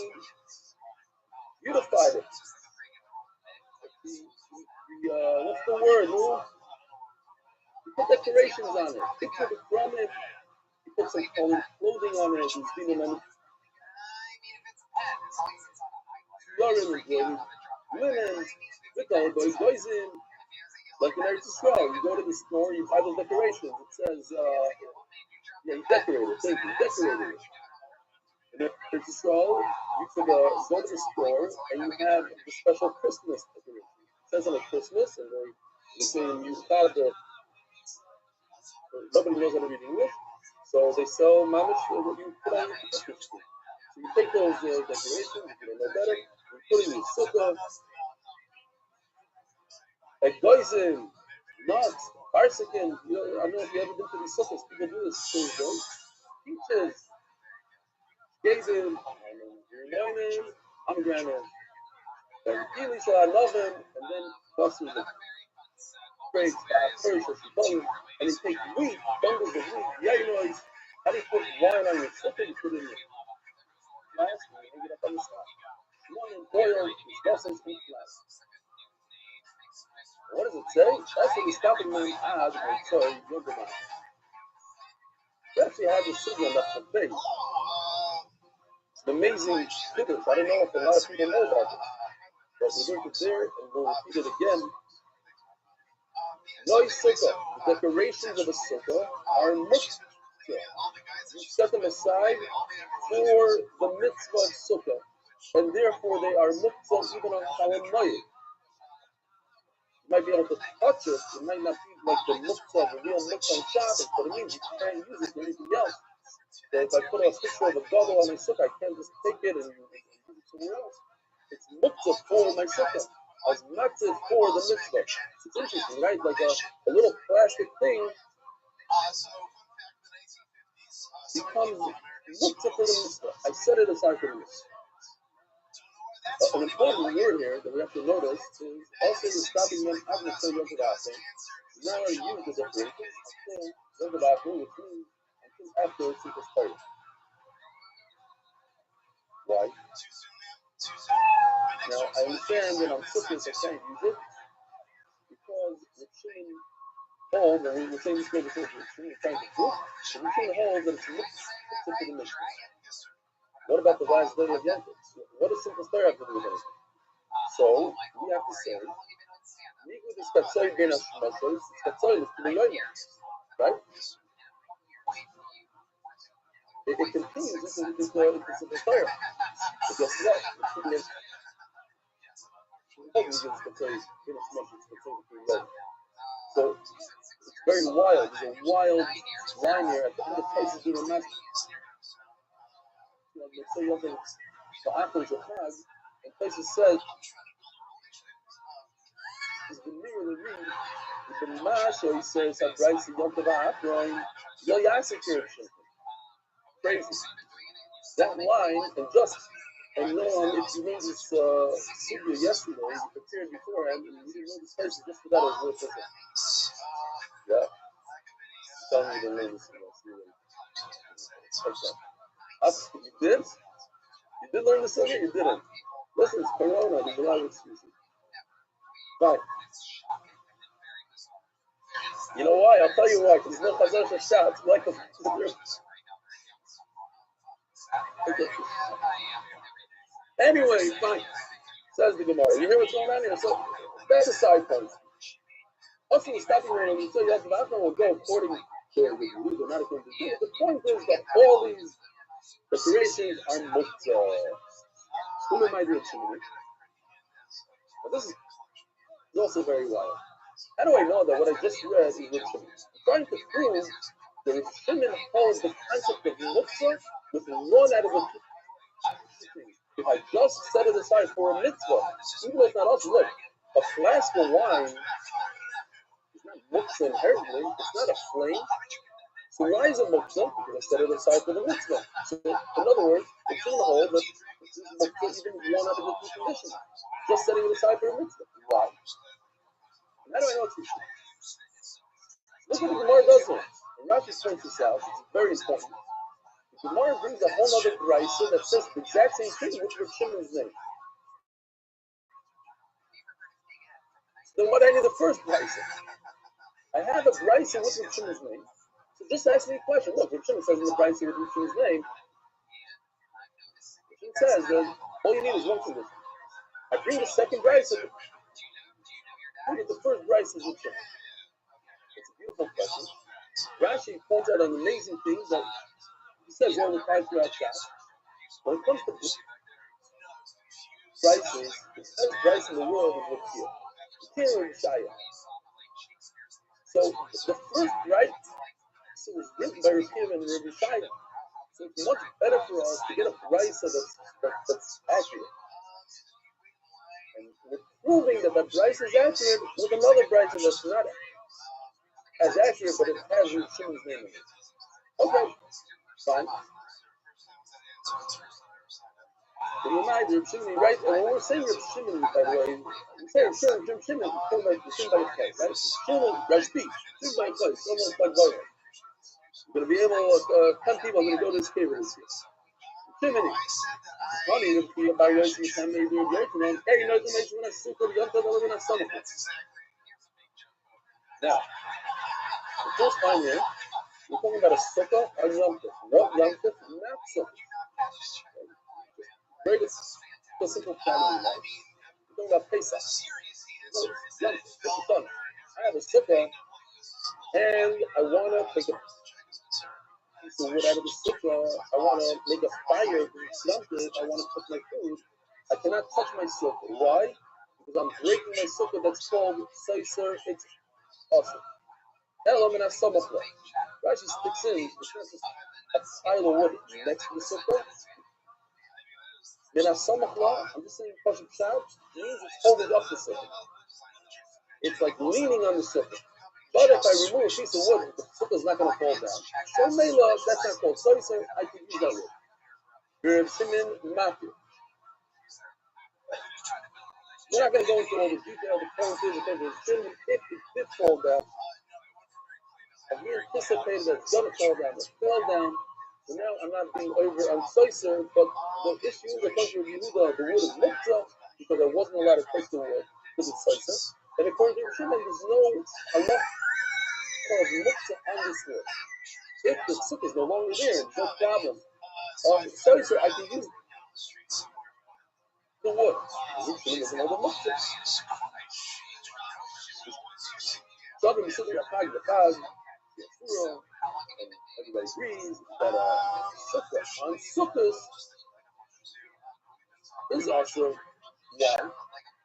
beautified it. What's the word, no? He put decorations on it. He took it from it. He put some colored clothing on it. He's feeding them. Linens, goes in. Like in Eretz Yisrael, you go to the store, you buy those decorations. It says, Yeah, you decorated it. Thank you. You decorated it. And if it's a stroll, you could go to the store and you have the special Christmas decoration. It says on the Christmas, and they say you thought of the nobody knows how to read English, so they sell mamish what you put on your Christmas tree. So you take those decorations, if you don't know better, you put it in your sukkah, a goizim, nuts, farsikin. You know, I don't know if you ever been to these sukkahs. People do this thing, right? Peaches, gazim, I'm granted. And Eli shall I love him, and then Buster the grapes, first or she and they take wheat, bundles of wheat. Yeah, you know, how do you put wine on your sukkah? You put it in your flask and you hang it up on the side. Wine, oil, Brussels wheat flask. What does it say? That's what he's stopping me. Sorry, younger man. We actually had this city on that cafe. It's an amazing figure. I don't know if a lot of people know about it. But we learned it there and we'll repeat it again. Noi sukkah, the decorations of a sukkah are muktzah. You set them aside for the mitzvah of sukkah, and therefore they are muktzah even on Chol Moed. You might be able to touch it, it might not be like the muktzah, the real muktzah on Shabbos, but it means you can't use it for anything else. So if I put a picture of a gadol on my sukkah, I can't just take it and use it somewhere else. It's muktzah for my sukkah. As matzah for the mitzvah. It's interesting, right? Like a little plastic thing becomes mitzvah for the mitzvah. I set it aside for the mitzvah. An important word here that we have to notice is also the stopping them having to say Yom now I use the decorations until Yom which means until after it's started. Why? Now I understand that I'm sukkah I can't use it because the chain hold, and we were saying this before, we're trying to prove, the chain holds that it's mixed to the mission. What about the last day of Yom Tov? What does simple story have to do with anything? So we have to say, Nigu is Katsoy Ben Hashmashos, Katsoy is Kiloyoyim, right? It continues into the simple story. But guess what? So it's very wild. There's a wild line here at the end of places doing a master. Let's say you have the Achos of Chag, and places says, is the mirror the read, the Masha, he says, have rights to Yom Tov HaAchron, Yo Yasik Kirchen. Crazy. That line, and just, and if you made this figure yesterday, you prepared beforehand, and you didn't know this person just for that as well. Yeah. Tell me the name of this. You did? You did learn the subject? You didn't. Listen, it's Corona. There's a lot of excuses. Fine. You know why? I'll tell you why. Because no Chazal Shashat. It's like a... Okay. Anyway, fine. Says the Gemara. You hear what's going on here? So, that's a side point. Also, the stopping rate on the Yom Tov will go according to the rules, or not according to the rules. The point is that all these decorations are muktzah. Who am I doing? But this is also very wild. How do I know that what I just read is Reb Shimon? I'm trying to prove that Reb Shimon holds the concept of muktzah with one out of the two. If I just set it aside for a mitzvah, even though it's not us, look, a flask of wine is not muktzah inherently, it's not a flame. So why is it muktzah? Because I set it aside for the mitzvah. So in other words, it's going to hold that this is muktzah even one out of the two conditions. Just setting it aside for a mitzvah. Why? And how do I know it's true? Look what the Gemara does here. And Rashi points this out. It's very important. The Gemara brings a whole other brisa that says the exact same thing with Reb Shimon's name. Then what I need the first brisa? I have a brisa with Reb Shimon's name. So just ask me a question. Look, Reb Shimon says in the brisa with Reb Shimon's name. It says that all you need is one condition. I bring the second brisa. Who did the first brisa is Reb Shimon? It's a beautiful question. Rashi points out an amazing thing that he says all the time throughout Shas. When it comes to prices, the first price in the world is Rakia. Rakia and Shaya. So the first price was written by Rakia and Rabbi Shaya. So it's much better for us to get a price that's accurate. And we're proving that the price is accurate with another price that's not as accurate, but it has Reb Shimon's name in it. Okay, fine. But you're right, Reb Shimon, right? And when we're saying Reb Shimon, by the way, we say Reb Shimon, we're talking about the Shimon by the place, right? Shimon, Rashbi, Shimon by the place, almost like Goyim. We're going to be able to, 10 people are going to go to this cave this year. Shimon, funny, if you buy rice and time, maybe you're going to hey, you know, to make sure when I sit there, you have to live in a summer. Now, the first time here, we're talking about a sukkah or Yom Tov. What Yom Tov? Not sukkah. Very specific family life. We're talking about Pesach. Yom Tov. It's fun. I have a sukkah, and I want to take a piece of wood out of the sukkah. I want to make a fire because it's Yom Tov. I want to cook my food. I cannot touch my sukkah. Why? Because I'm breaking my sukkah that's called Seiser. It's awesome. Hello, I'm Rashi sticks in a pile of wood next to the sukkah. I'm just saying Pashup Pshat means it's holding up the sukkah. It's like leaning on the sukkah. But if I remove a piece of wood, the sukkah is not going to fall down. So Mela, that's not called Seiser. I can use that wood. Reb Shimon Matthew. We're not going to go into all the detail. The point is that Reb Shimon, if it did fall down, and he anticipated that it's going to fall down. It fell down. So now I'm not being over on Seiser, but the issue in the country of Yehuda, the wood is muktzah, because I wasn't allowed to take the wood because it's Seiser. And according to Shimon, there's no Allah of muktzah on this wood. If the sukkah is no longer there, no problem. Seiser, I can use the wood. Shimon doesn't know the muktzah. So I'm sitting at the Chag, and everybody agrees that sukkah on sukkahs is also why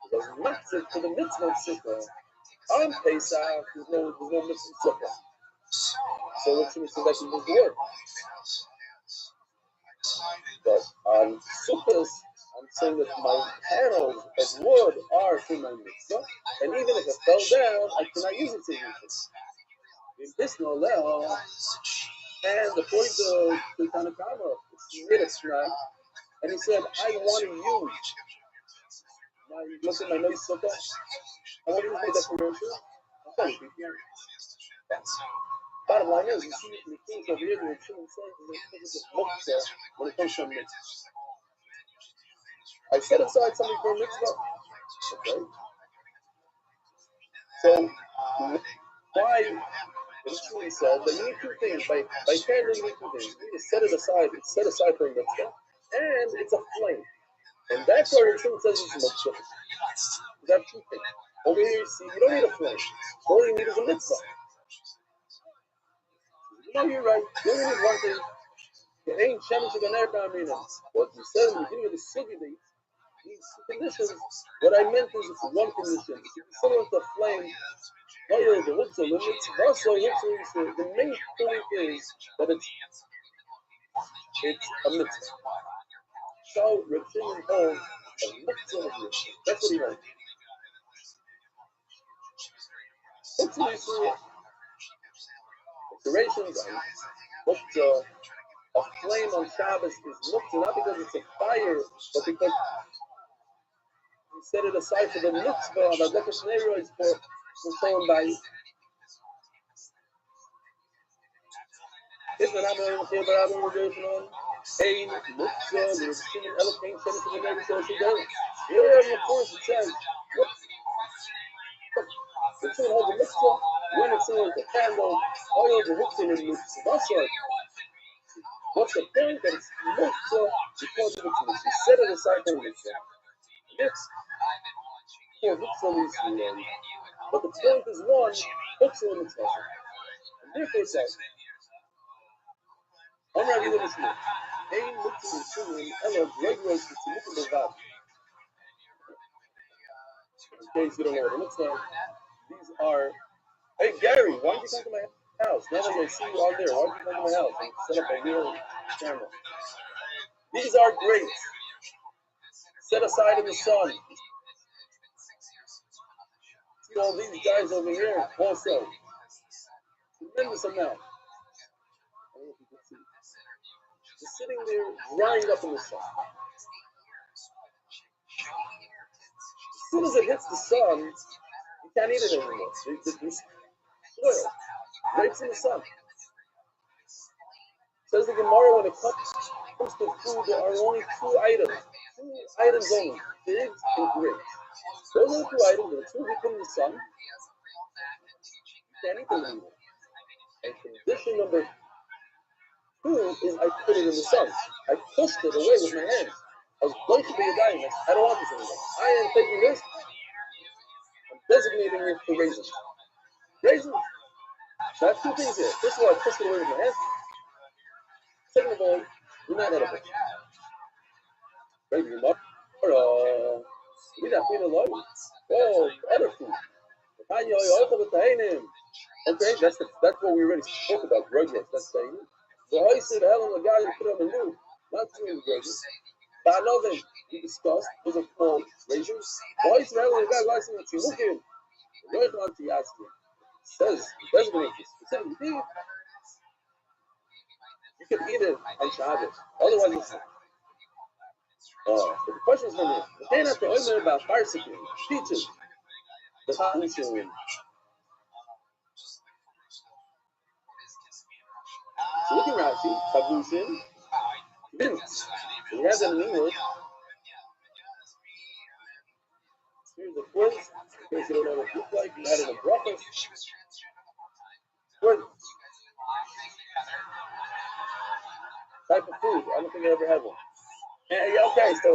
because matzah for the mitzvah of sukkah on Pesach there's no mitzvah sukkah. So let's see that can use the word. But on sukkahs, I'm saying that my panels of wood are for my mitzvah, and even if it fell down, I cannot use it to use it. This no level, and the point of the Tanakama, it's not, and he said, I want to use. Now you look at my nice sukkah. I want to use my declaration. I'll tell you. Bottom line is, you see the things over here that Shimon says is when it comes to mitzvah. I set aside something for a mitzvah. Okay. So why? He said that you need two things. By handling, you need two things. You need to set it aside. It's set aside for a mitzvah, and it's a flame. And that's why Rishon says it's a mitzvah. You have two things. Over here, you see, you don't need a flame. All you need is a mitzvah. No, you're right. You only need one thing. You ain't Shemesh Ganer Ba'amina. What you said in the beginning of the sugi, these conditions, what I meant is one condition. It's similar to a flame. The main point is that it's a mitzvah. So Reb Shimon holds a mitzvah of mitzvah. That's what he holds. Decorations and a flame on Shabbos is mitzvah, not because it's a fire, but because you set it aside for the mitzvah on the Dekas Neroids for someone by. If the Rabbi will say, but I will reduce on Ein Mitzvah, the Shimon Elokein Shemesh of the Nevi Social Day. Here, of course, it says, the Shimon holds a mitzvah, when it's similar to candle, oil, the Huksin, and mitzvah. What's the point? That it's mitzvah because of its mitzvah. Set it aside for mitzvah. For mitzvah is but the point is one, mitzvah and mitzvah. Therefore, it says, Omer Rabbi Lishma, Ein Muktzim Shimon Elo Greg Rosh Tzimukah Bavad. In case you don't know what it looks like, these are. Hey Gary, why don't you come to my house? Now that I see you out there, why don't you come to my house and set up a real camera? These are grapes, set aside in the sun. See all these guys over here also. Tremendous amount. I don't know if you can see. Just sitting there, drying up in the sun. As soon as it hits the sun, you can't eat it anymore. It's spoiled. Grapes in the sun. Says the Gemara, when it comes to food, there are only two items. Two items only. Figs and grapes. Those are the two items. And as soon as you put in the sun, you can't eat them anymore. And condition number two is I put it in the sun. I pushed it away with my hands. I was going to be a dying. I don't want this anymore. I am taking this. I'm designating it for raisins. Raisins. So I have two things here. First of all, I pushed it away with my hands. Second of all, you're not edible. Maybe you're not. We got food alone. Oh, other food. Okay, that's what we already spoke about. Grudges. That's saying. So how you say the hell on the guy you put on the new? Not doing grudges. But I know that we discussed was it called raisins. Why you say the hell on the guy? Why you say that you look at him? Right on to ask him. Says designated specifically. You can eat it on Shabbos. Otherwise, it's not. But the question is from here. The pain after oimer about farsikim, peaches, the pollution. So look at Rashi, Pablushin, mints. So we have them in English. Here's the quiz. In case you don't know what it looks like, you add it in brachos. Quiz. Type of food. I don't think I ever had one. Okay, so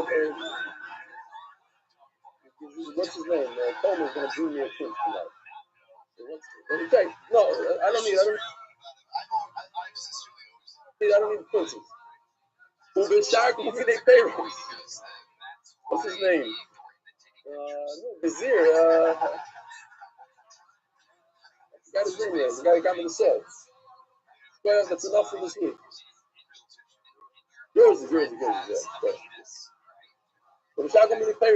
what's his name? Coleman's gonna bring me a quiz tonight. Okay, no, I don't need quizzes. Who been shark? Who can they pay? What's his name? Gazir. Got his name there. The guy who got me the show. Well, that's enough for this week. Jersey, yeah. But the shark gonna be the pay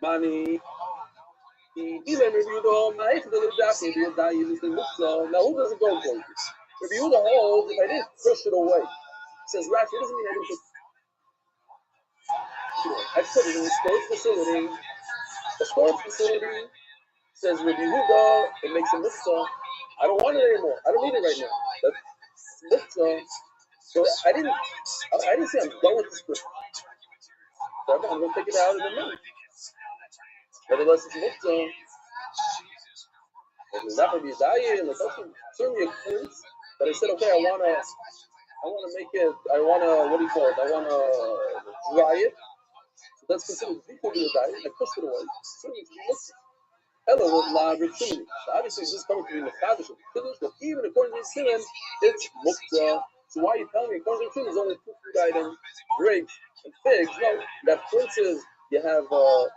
money. Even review the whole night for the little doctor. Now, who doesn't go for it? Review the whole. If I didn't push it away, says Rashi. It doesn't mean I didn't push. I put it in the storage facility. The storage facility says review the. It makes a mitzvah. I don't want it anymore. I don't need it right now. That's mitzvah. So I didn't say I'm done with this person. So I'm gonna take it out in a minute. Nevertheless, it's mitzvah. It's not gonna be a diet. Like certainly a quiz. But I said, okay, I wanna make it. What do you call it? I wanna dry it. So that's considered equal to a diet. I pushed it away. Certainly, it's mitzvah. Hello, with la ritually. So obviously, this is coming to be mechadish. But even according to Sinan, it's mitzvah. So why are you telling me according to Sinan, there's only two food items: grapes and figs? No, you have quinces. You have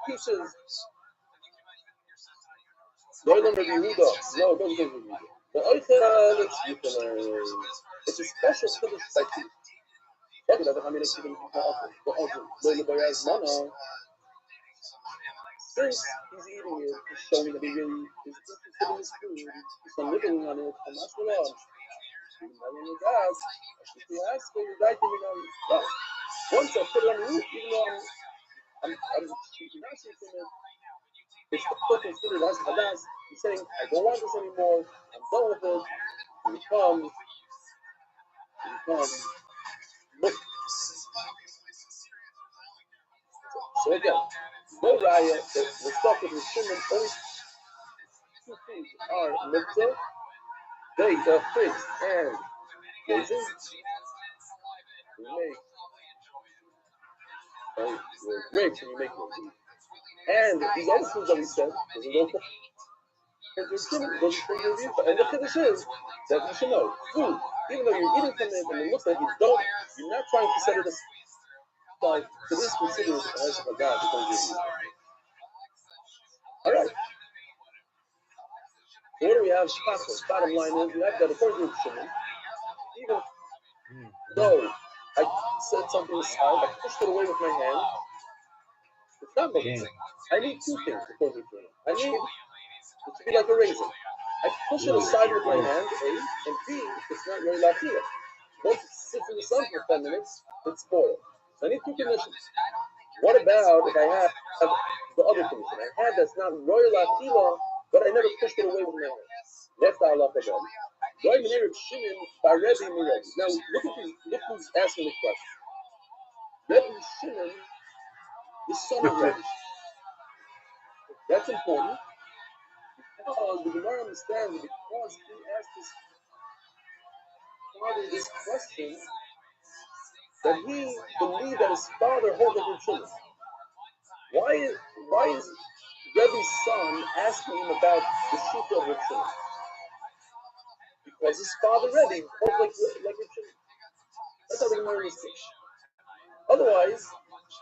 peaches. No, it doesn't go to Yehuda. But it's a special Kiddush by tea. Since he's eating it, he's showing that he really is interested in his food. He's living on it. And that's what once I put it on the roof, even though I'm not from it, it's still considered as hadas. He's saying, I don't want this anymore. I'm done with it. And it becomes look. So again, no raya. We're stuck with the Shimon. Only two things are mitzvah, figs, and raisins. We make grapes, and we make them. And these other foods that we said, Because your Shimon doesn't trigger your Yifa. And the Kiddush is that you should know food, even though you're eating from it and it looks like you're not trying to set it aside. It is considered as a God because you're eating. All right. So what do we have? Bottom line is we have that according to Shimon, even though I set something aside, I pushed it away with my hand. It's not moving. I need two things according to Shimon. I need it to be like a raisin. I push it aside with my hand, A, and B, it's not very lakia. Once it sits in the sun for 10 minutes, it's spoiled. So I need two conditions. What about if I have the other condition? I had that's not royal akila, but I never pushed it away with my hand. What's the halacha then? Now look who's asking the question. Rebbe Shimon, the son of Rebbe. That's important. Because the Gemara understands that because he asked his father this question, that he believed that his father held like Shimon. Why is Rebbe's son asking him about the shita of Shimon? Because his father Rebbe held like Shimon. That's how the Gemara understands. Otherwise,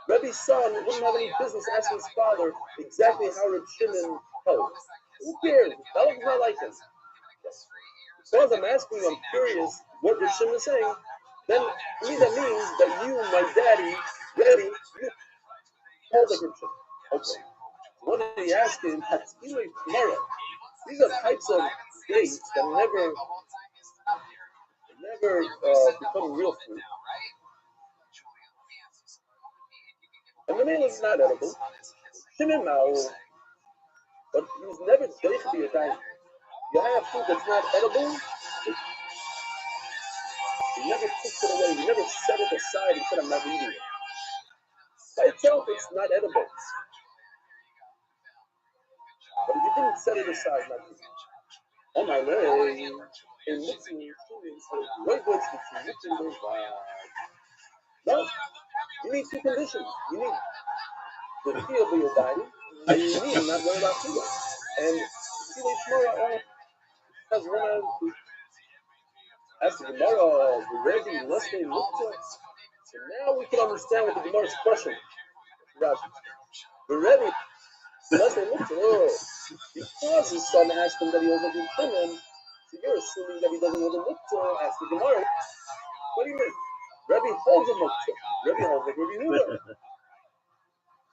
Rebbe's son wouldn't have any business asking his father exactly how Reb Shimon held. Who cares? That was not like him. Because I'm asking you, I'm curious what Reb Shimon is saying, then to me that means that you, my daddy, Rebbe, you hold like Reb Shimon. Okay. What did he ask him? These are types of dates that never become real food. And the meal is not edible. Shimon Mao, but he was never going to be a guy. You have food that's not edible, you never cooked it away, you never set it aside and said, I'm not eating it. By itself, it's not edible. But if you didn't set it aside, not eating it. On my way, in mixing no, you need two conditions. You need the feel of your body, and you need not worry about food. And Silei Shmora, because when I asked the Gemara, the Rebbe, unless they looked at, so now we can understand what the Gemara's question is. The Rebbe, unless they looked at, because his son asked him that he wasn't in Shimon, so you're assuming that he doesn't want to look to ask the Gemara. What do you mean? Rebbe holds him up to. Rebbe holds like Rebbe Huda.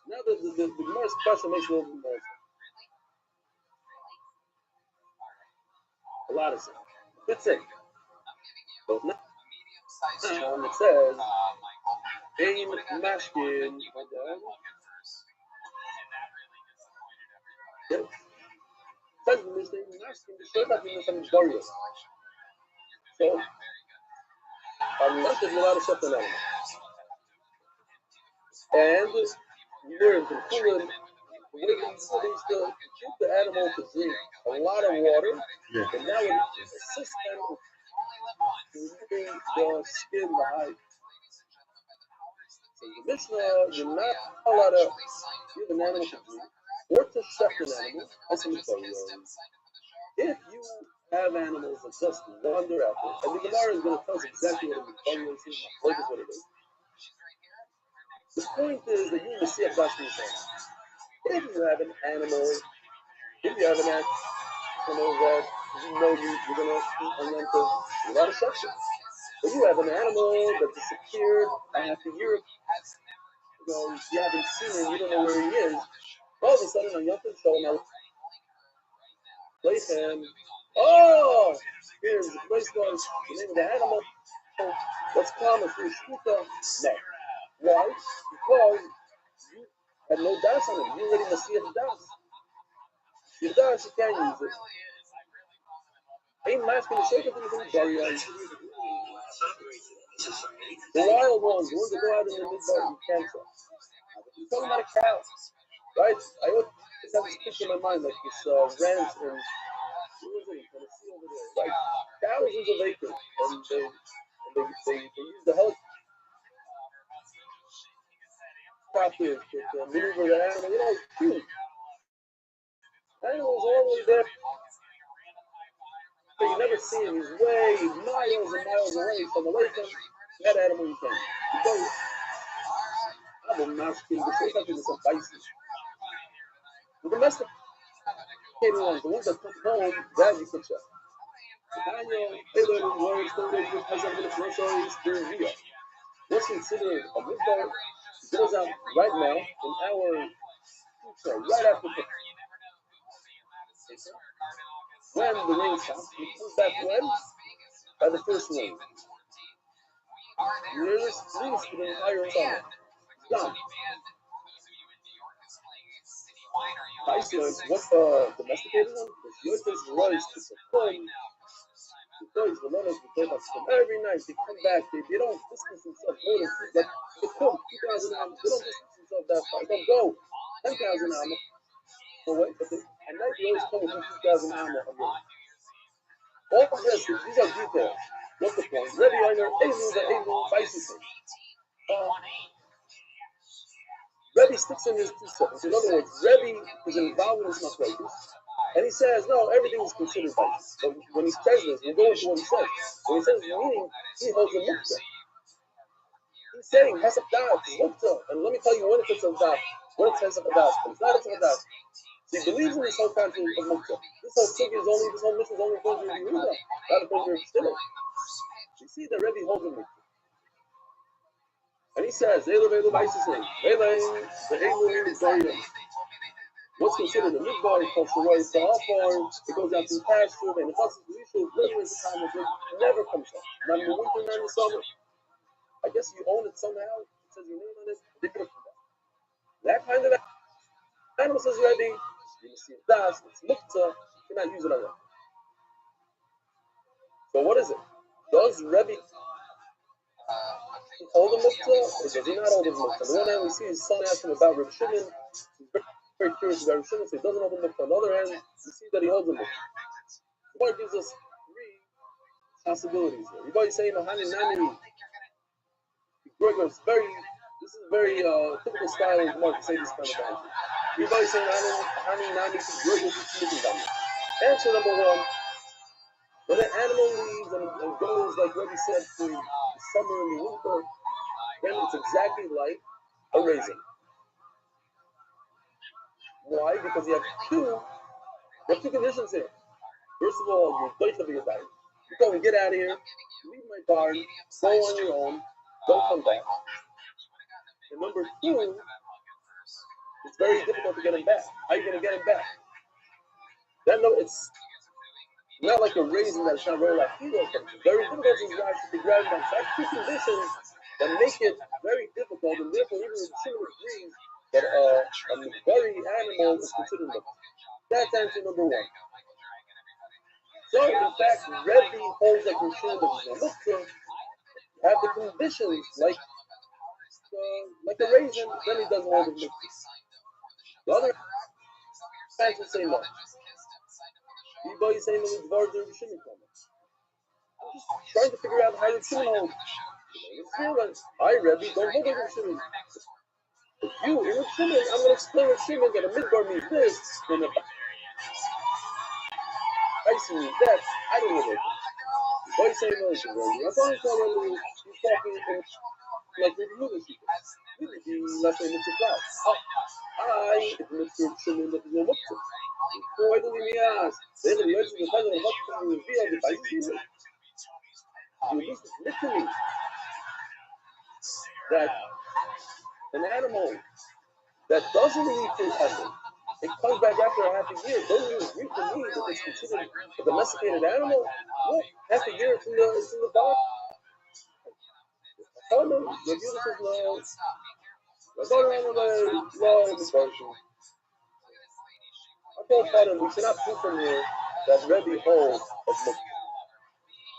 Now the Gemara's question makes a little bit more sense. A lot of sense. Let's say, but now it says, Ein Mashkin. Yep. Says the Mishnah, Mashkin, that means some warriors. So, there's a lot of stuff in animals. And we learned from Kulan, the way they used to give the animal to drink a lot of water, and now it assists them to removing the skin, the hide. So the Mishnah, you're not allowed to give an animal to drink, or to shecht an animal, as in if you have animals that just wander out there, and the Gemara is going to tell us exactly what a Mikvah is, what it is. The point is that you see a Dashmi saying, if you have an animal that you know you're going to eat and then a lot of section. But you have an animal that disappeared after Europe, you haven't seen him, you don't know where he is. All of a sudden on Yom Tov Shalom, place him. Oh, here's the place was the name of the animal. What's common for Shkuta? No. Why? Because you had no das on it. You already Masiyah the das. Your das, you can't use it. Ain't masking the shape of anything. The wild ones, the ones that go out in the midbar, you can't trust. You're talking about a cow, right? I always have this picture in my mind, like this ranch in, Tennessee over there. Like thousands of acres, and they use the helicopter to maneuver the animal. Huge. Animals all the way there. see him. He's way miles and miles away from that animal you can. Because I'm not skin the same thing as a bison. The domesticated ones, the ones that come home, that you can check. Daniel, Taylor, and Warren, Story, has a little commercial experience. What's considered a midbar goes out right now in our future, right after the when the rain stops, we comes back when? By the first rain. Nearest least to the entire summer. Done. Bison, what's the domesticated one? The Yotis rice to perform. The boys, the lovers, the dogs come every night. They come back. They don't distance themselves more than like they come 2,000 hours. They don't distance themselves that far. They don't go 10,000 hours away, but at night they always come within 2,000 hours of them. All of this, these are details. What's the point? Rebbe Einer, Elu, bicycle. Rebbe sticks in his 2 seconds. In other words, Rebbe is involved in his machlokes, and he says, no, everything is considered bicycle. But when he says this, we'll go into what he says. When he says meaning, he holds a muktzah. He's saying, Hesach Das, muktzah. And let me tell you when it's a das, when it's Hesach Das, but it's not Hesach Das. So he believes in this whole concept of muktzah. This whole figure is only, this whole mission is only for Yehuda, not for Shimon. You see that Rebbe holds a muktzah. And he says, what's considered a midbar is called Sharoy Sa'afar. It goes out to the pasture, and the Chassid Rishon literally is the time of it never comes out. Not in the winter, not in the summer. I guess you own it somehow. It says your name on it, they could have come back. That kind of animal says Rebbe, you see das, it's muktzah, you cannot use it on that. So what is it? Does Rebbe hold a muktzah, or does he not hold a muktzah? On the one hand, we see his son ask him about Reb Shimon. He's very curious about Reb Shimon, so he doesn't hold a muktzah. On the other hand, we see that he holds a muktzah. The Gemara gives us 3 possibilities here. Everybody's saying, Hani Nani. This is very typical style of Gemara to say this kind of answer. Everybody's saying, Hani Nani, answer number 1. When an animal leaves and goes, like Rebbe said, through the summer and the winter, then it's exactly like a raisin. Why? Because you have two conditions here. First of all, you're going to be a diet. You go and get out of here, leave my barn, go on your own, don't come back. And number 2, it's very difficult to get him back. How are you going to get him back? Then no, it's not like a raisin that's not very like either. Very difficult to grab them. So that's 2 conditions that make it very difficult, and therefore even the Shimon agrees that a very animal is considered muktzah. That's answer number 1. So in fact, Rebbe holds like the Shimon that is no muktzah. Have the conditions like a raisin, then he doesn't hold the muktzah. The other answer say no. Everybody's saying that it's Varzer and Shimon comments. I'm just trying to figure out how the Shimon holds. I, Rebbe, don't hold over Shimon. If you, in Shimon, I'm going to explain with Shimon that a midbar means this, and a Bison means that. I don't know what it is. Why are you saying no, Shimon? I'm talking to him, he's talking like Rebbe Yehuda. Maybe less than Mitzvah Cloud. It's Mitzvah Shimon that is no Mitzvah. Why do we ask? There's a legend of the Chazal of Mitzvah and reveal the Bison. You need to admit to me that an animal that doesn't leave forever, it comes back after a half a year. Don't you agree to me that it's considered a domesticated animal? Look, half a year it's in the barn. Oh no, the beautiful says no. I don't know the version. I told Adam we cannot prove from here that Rebbe holds as muktzah.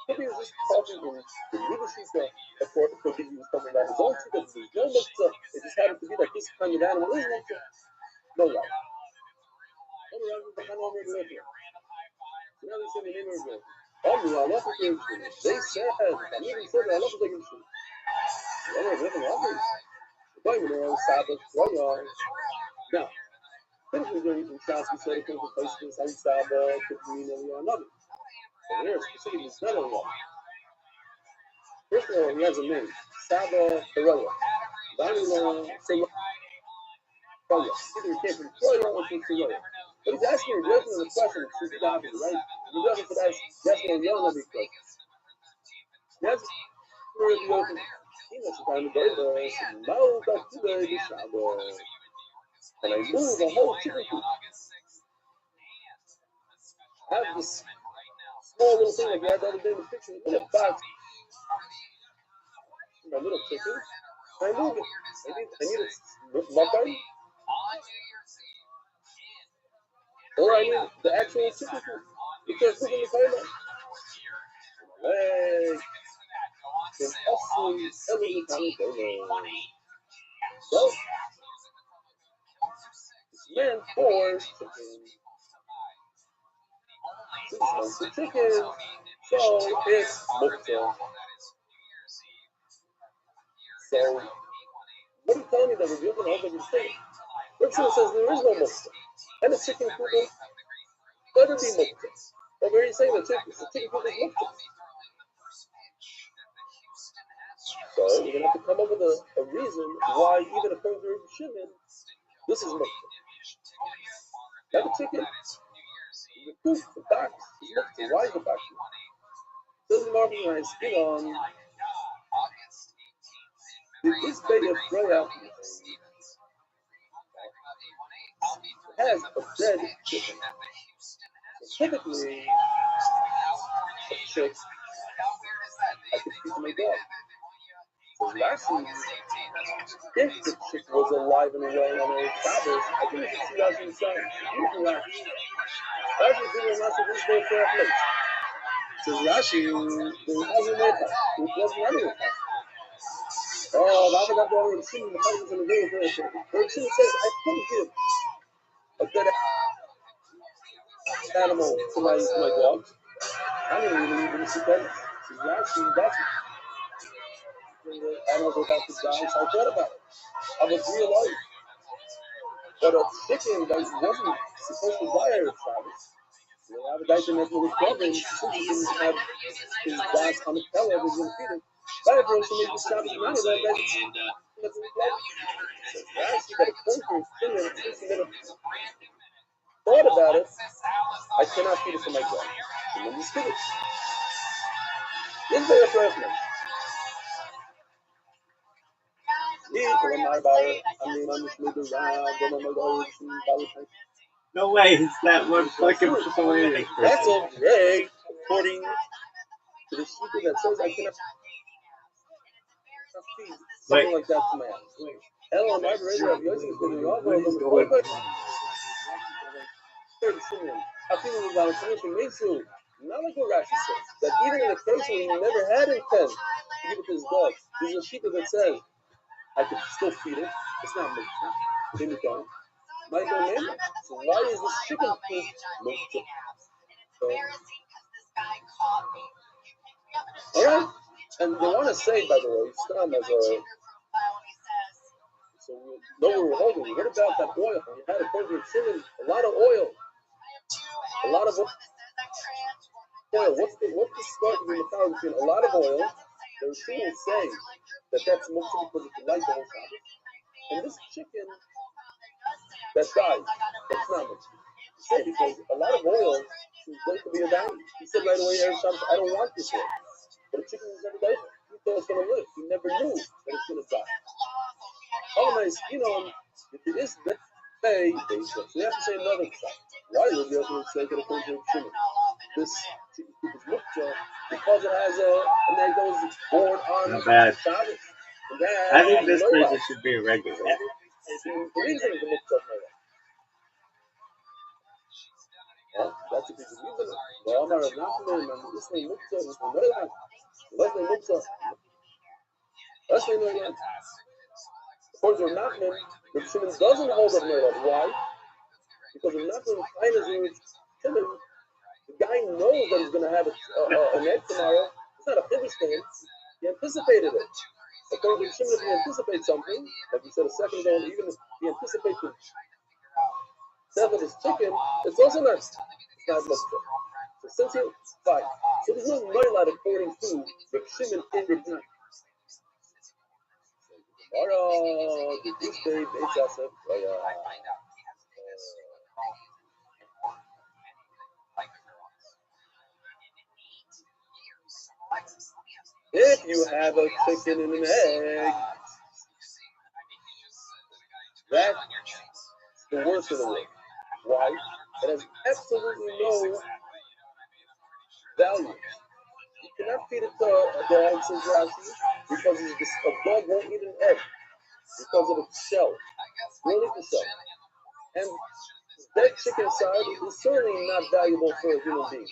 Maybe he was just talking in the leadership according to he was talking about his own shita. There's no muktzah. It just happened to be that this kind of animal is muktzah. No doubt. They said they said I even said that I love the issue. Now, typically during Shas we said it could be placed in some Sabbath, could mean another. And here, specifically, his son-in-law. First of all, he has a name, Saba Pereira. Son-in-law, Pereira. Either he came from Pereira or from Pereira. But he's asking a resonant question, since he got it, right? If he doesn't put yes or no on every question. Yes, for the open. He knows the time of day, but now back today, the Shabbat. And I move the whole chicken coop. I have this small little thing like I had the other day in the picture, a little box. My little chicken. I move it. I need a makan. Or I need the actual chicken coop. Because look in the timer. Hey. It's awfully elegant kind of thing. So, it's meant for chicken. It's the chicken. So, it's mukta. So, what are you telling me that we're building all of these things? Reb Shimon says there is no mukta. And the chicken coop better be mukta. Over here he's saying the chicken coop is mukta. So we're going to have to come up with a reason why, even according to Reb Shimon, this is mukta. Now the chicken, the coop, the box is mukta. Why is the box mukta? Doesn't the Marvin when I spin on this bay of Freya has a dead chicken. So typically, a chick, I could feed to my dog. So Rashi, if the chick was alive and well on a Shabbos, I think we should see Rashi inside. Using Rashi. Rashi is giving Rashi this day for a place. Says Rashi, there wasn't no time. It wasn't anyone. Oh, the other guy going to see the husbands in the day very important. Reb Shimon says, I couldn't give a dead animal to my dog. I don't really even see that. So Rashi, that's when the animals were about to die, so I thought about it. I was realized that a chicken that wasn't supposed to die at Shabbos, the other guy didn't have no problem, since he didn't have his boss on the teller, he was going to feed him. But if Rosh made the Shabbos money, that guy didn't have no problem. So Rashi, that according to his opinion, since he never thought about it, I cannot feed it to my dog. And then just feed it. This is very personal. No way, it's that one fucking hilarious. That's okay, according to the shita that says I cannot feed something like that to my house. Ella, my brother, of Yosef is going to be all over the world. Not like what Rashi says, that even in a case when he never had intent to give it to his dog, there's a shita that says I could still feed it. It's not mukta. So why is this chicken coop mukta? So, alright. And they want to say, by the way, Stam as a. So we know where we're holding. We heard about that oil. We had, according to Shimon, a lot of oil. A lot of oil. What's the start between the power between a lot of oil? The Shimon is saying that that's mukta because it's light the whole time. And this chicken that died, that's not mukta. He said because a lot of oil is going to be a value. He said right away, every time, I don't want this oil. But a chicken is never died. He thought it's going to live. He never knew that it's going to die. Otherwise, if it is that day, so we have to say another thing. Why would you have to say that according to Shimon? This chicken coop is mukta because it has a that goes board on Shabbos. I think this place should be a regular. The reason is the mukta of Noah. Well, that's a piece of reason. The Omar of Nachman and this name mukta is the Noah. Let's name mukta. Let's name Noah. According to Nachman, the Shimon doesn't hold up Noah. Why? Because if Nachman kindness is Shimon, the guy knows that he's going to have an egg tomorrow. It's not a finish to him. He anticipated it. According to Shimon, if he anticipates something, like we said a second ago, even if he anticipates the death of his chicken, it's also not. It's not mukta. So since he fine. So there's no noilad according to Reb Shimon in Reb Tuesday, Beit Yosef, if you have a chicken and an egg, that's the worst of the world. Why? It has absolutely no value. You cannot feed it to a dog, says Rashi, because a dog won't eat an egg because of its shell. Won't eat the shell. And that chicken side is certainly not valuable for a human being.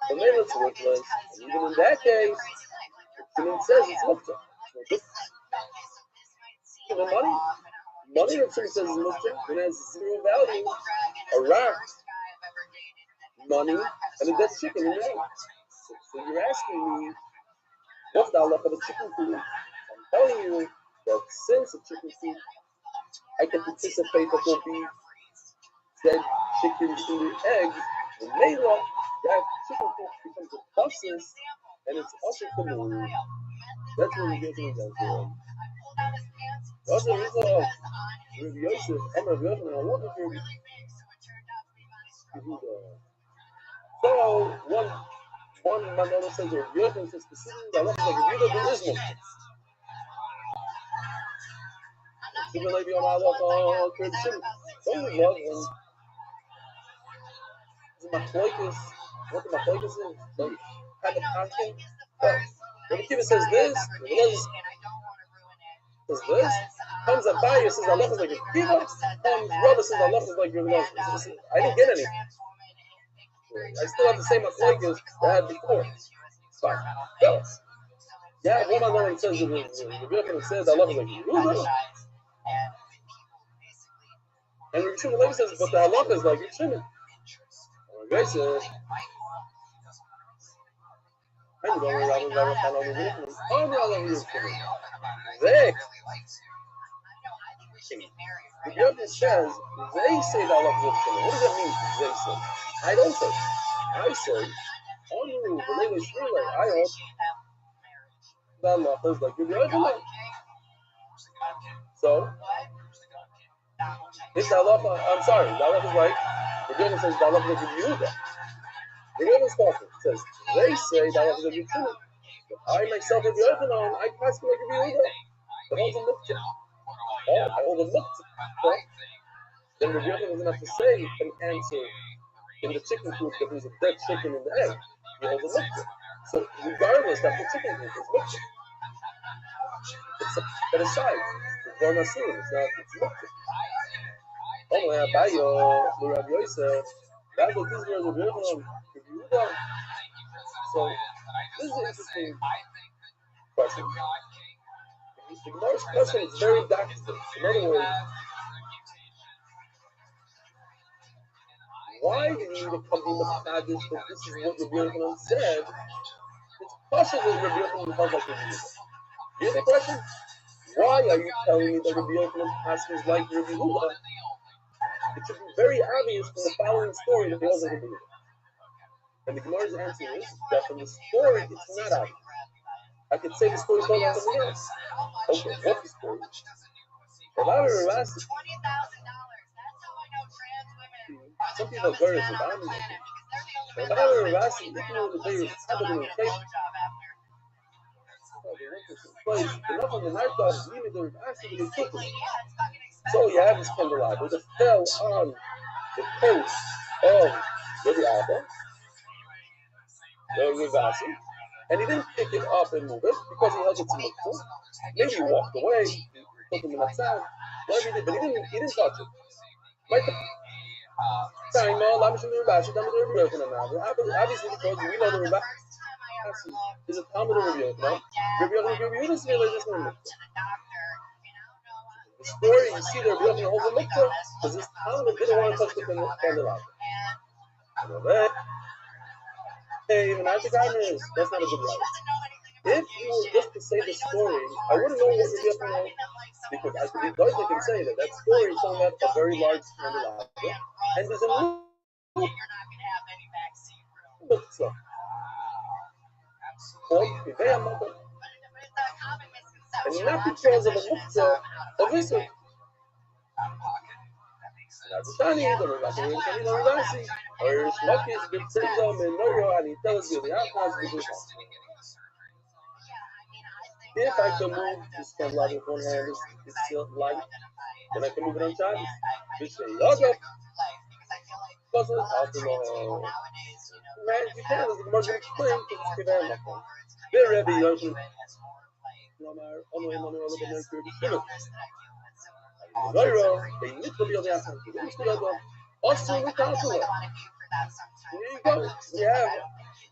So maybe it's worthless. And even in that case, Shimon says it's muktzah. So the money that Shimon says is muktzah, it has zero value. A rat, money, and a dead chicken in there. So you're asking me, what's the halacha of a chicken food? I'm telling you that since a chicken food, I can anticipate that there'll be dead chickens in the eggs, and maybe that chicken food becomes a process, and it's also for the room. That's what we get to down to. That's the reason of Rabbi Yosef, I'm Rabbi Yosef, and I want to hear you. So, one Manolo says, Rabbi Yosef says specifically, I want to Rabbi Yosef, there is no. Even like on Allah, Rabbi Shimon. Don't you love him? Machlokes, what the machlokes is? Like, kind of asking. Rabbi Kiva says this, comes Abaye says Allah is like a Kiva, comes Rava says Allah is like Rabbi Yosef. I didn't get any. I still have the same machlokes that I had before. Fine. Yeah, one of them says Rabbi Yosef says Allah is like Rabbi Yosef. And Rabbi Shimon says, but the halacha is like Rabbi Shimon. Rabbi says, I don't know they, the Yosef says, they say the halacha is Rabbi Shimon. What does that mean, they say? I don't say. I say, I hold the halacha is like Rabbi Yosef. So, if the halacha, I'm sorry, the halacha is like, the Yosef says the halacha is Rabbi Yehuda. The Yosef is talking. It says, they say the halacha is Rabbi Shimon. I myself, Rabbi Yochanan, I pass like Rabbi Yehuda. But holds a muktzah. Oh, I hold a muktzah. Then Rabbi Yochanan doesn't have to say an answer in the chicken coop that there's a dead chicken in the egg. He holds a muktzah. So, regardless, that's the chicken coop is muktzah. It's set aside. It's born asur. It's not, it's muktzah. Oh my Abayo, the Rabbi Yosef, that's what these girls are doing on Yehuda. So, this is an interesting question. The Gemara's question is very doctrinal. In other words, why do you need to come in the Kaddish that this is what Rabbi Yochanan said? It's possible that Rabbi Yochanan sounds like Rabbi Yehuda. You hear the question? Why are you telling me that Rabbi Yochanan passes like Rabbi Yehuda? It should be very obvious from the following story that he wasn't Rabbi Yehuda. And the Gemara's answer is that from the story, it's not obvious. I could say the story told on something else. Okay, what's the story? If I were arrested, some people are very surrounding me. If I were arrested, you know that they happened in the place. Enough on the night of leaving the arrested, they took them. So you have this candelabra that fell on the coast of Rabbi Abba, the Rivasi, and he didn't pick it up and move it because he held it to muktzah. Maybe he walked away, he took him in that side, whatever he did, but he didn't touch it. Obviously, because we know the Rivasi is a Talmud of Rabbi Yochanan. Rabbi Yehuda is realized this one. The story you see there, Rabbi Yochanan holds a muktzah because this Talmud didn't want to touch the candelabra. Even after kindness, that's not a good life. If you were just to say the story, I wouldn't know what Rabbi Yochanan, because I could be can say that story is talking about a very large candelabra, and there's a You're not gonna have any backseat room. مقصة قد كفاية مقصة But it's a common misconception. and not because of المقصة obviously ثاني إذا ما كان ثاني لو راسي أو شمكيس بتسلم من نوع يعني تلز بيعرف ناس بدوها. If I can move this candelabra with one hand, it's still light. Then I can move it on top. This way, y'all up. Puzzle out the man, you can, as the margin explain, because it's given my phone. Very heavy, you know. No matter, on the way, on the other than the Nairo, they literally on the outside. Also, look out to it. Here you go. We have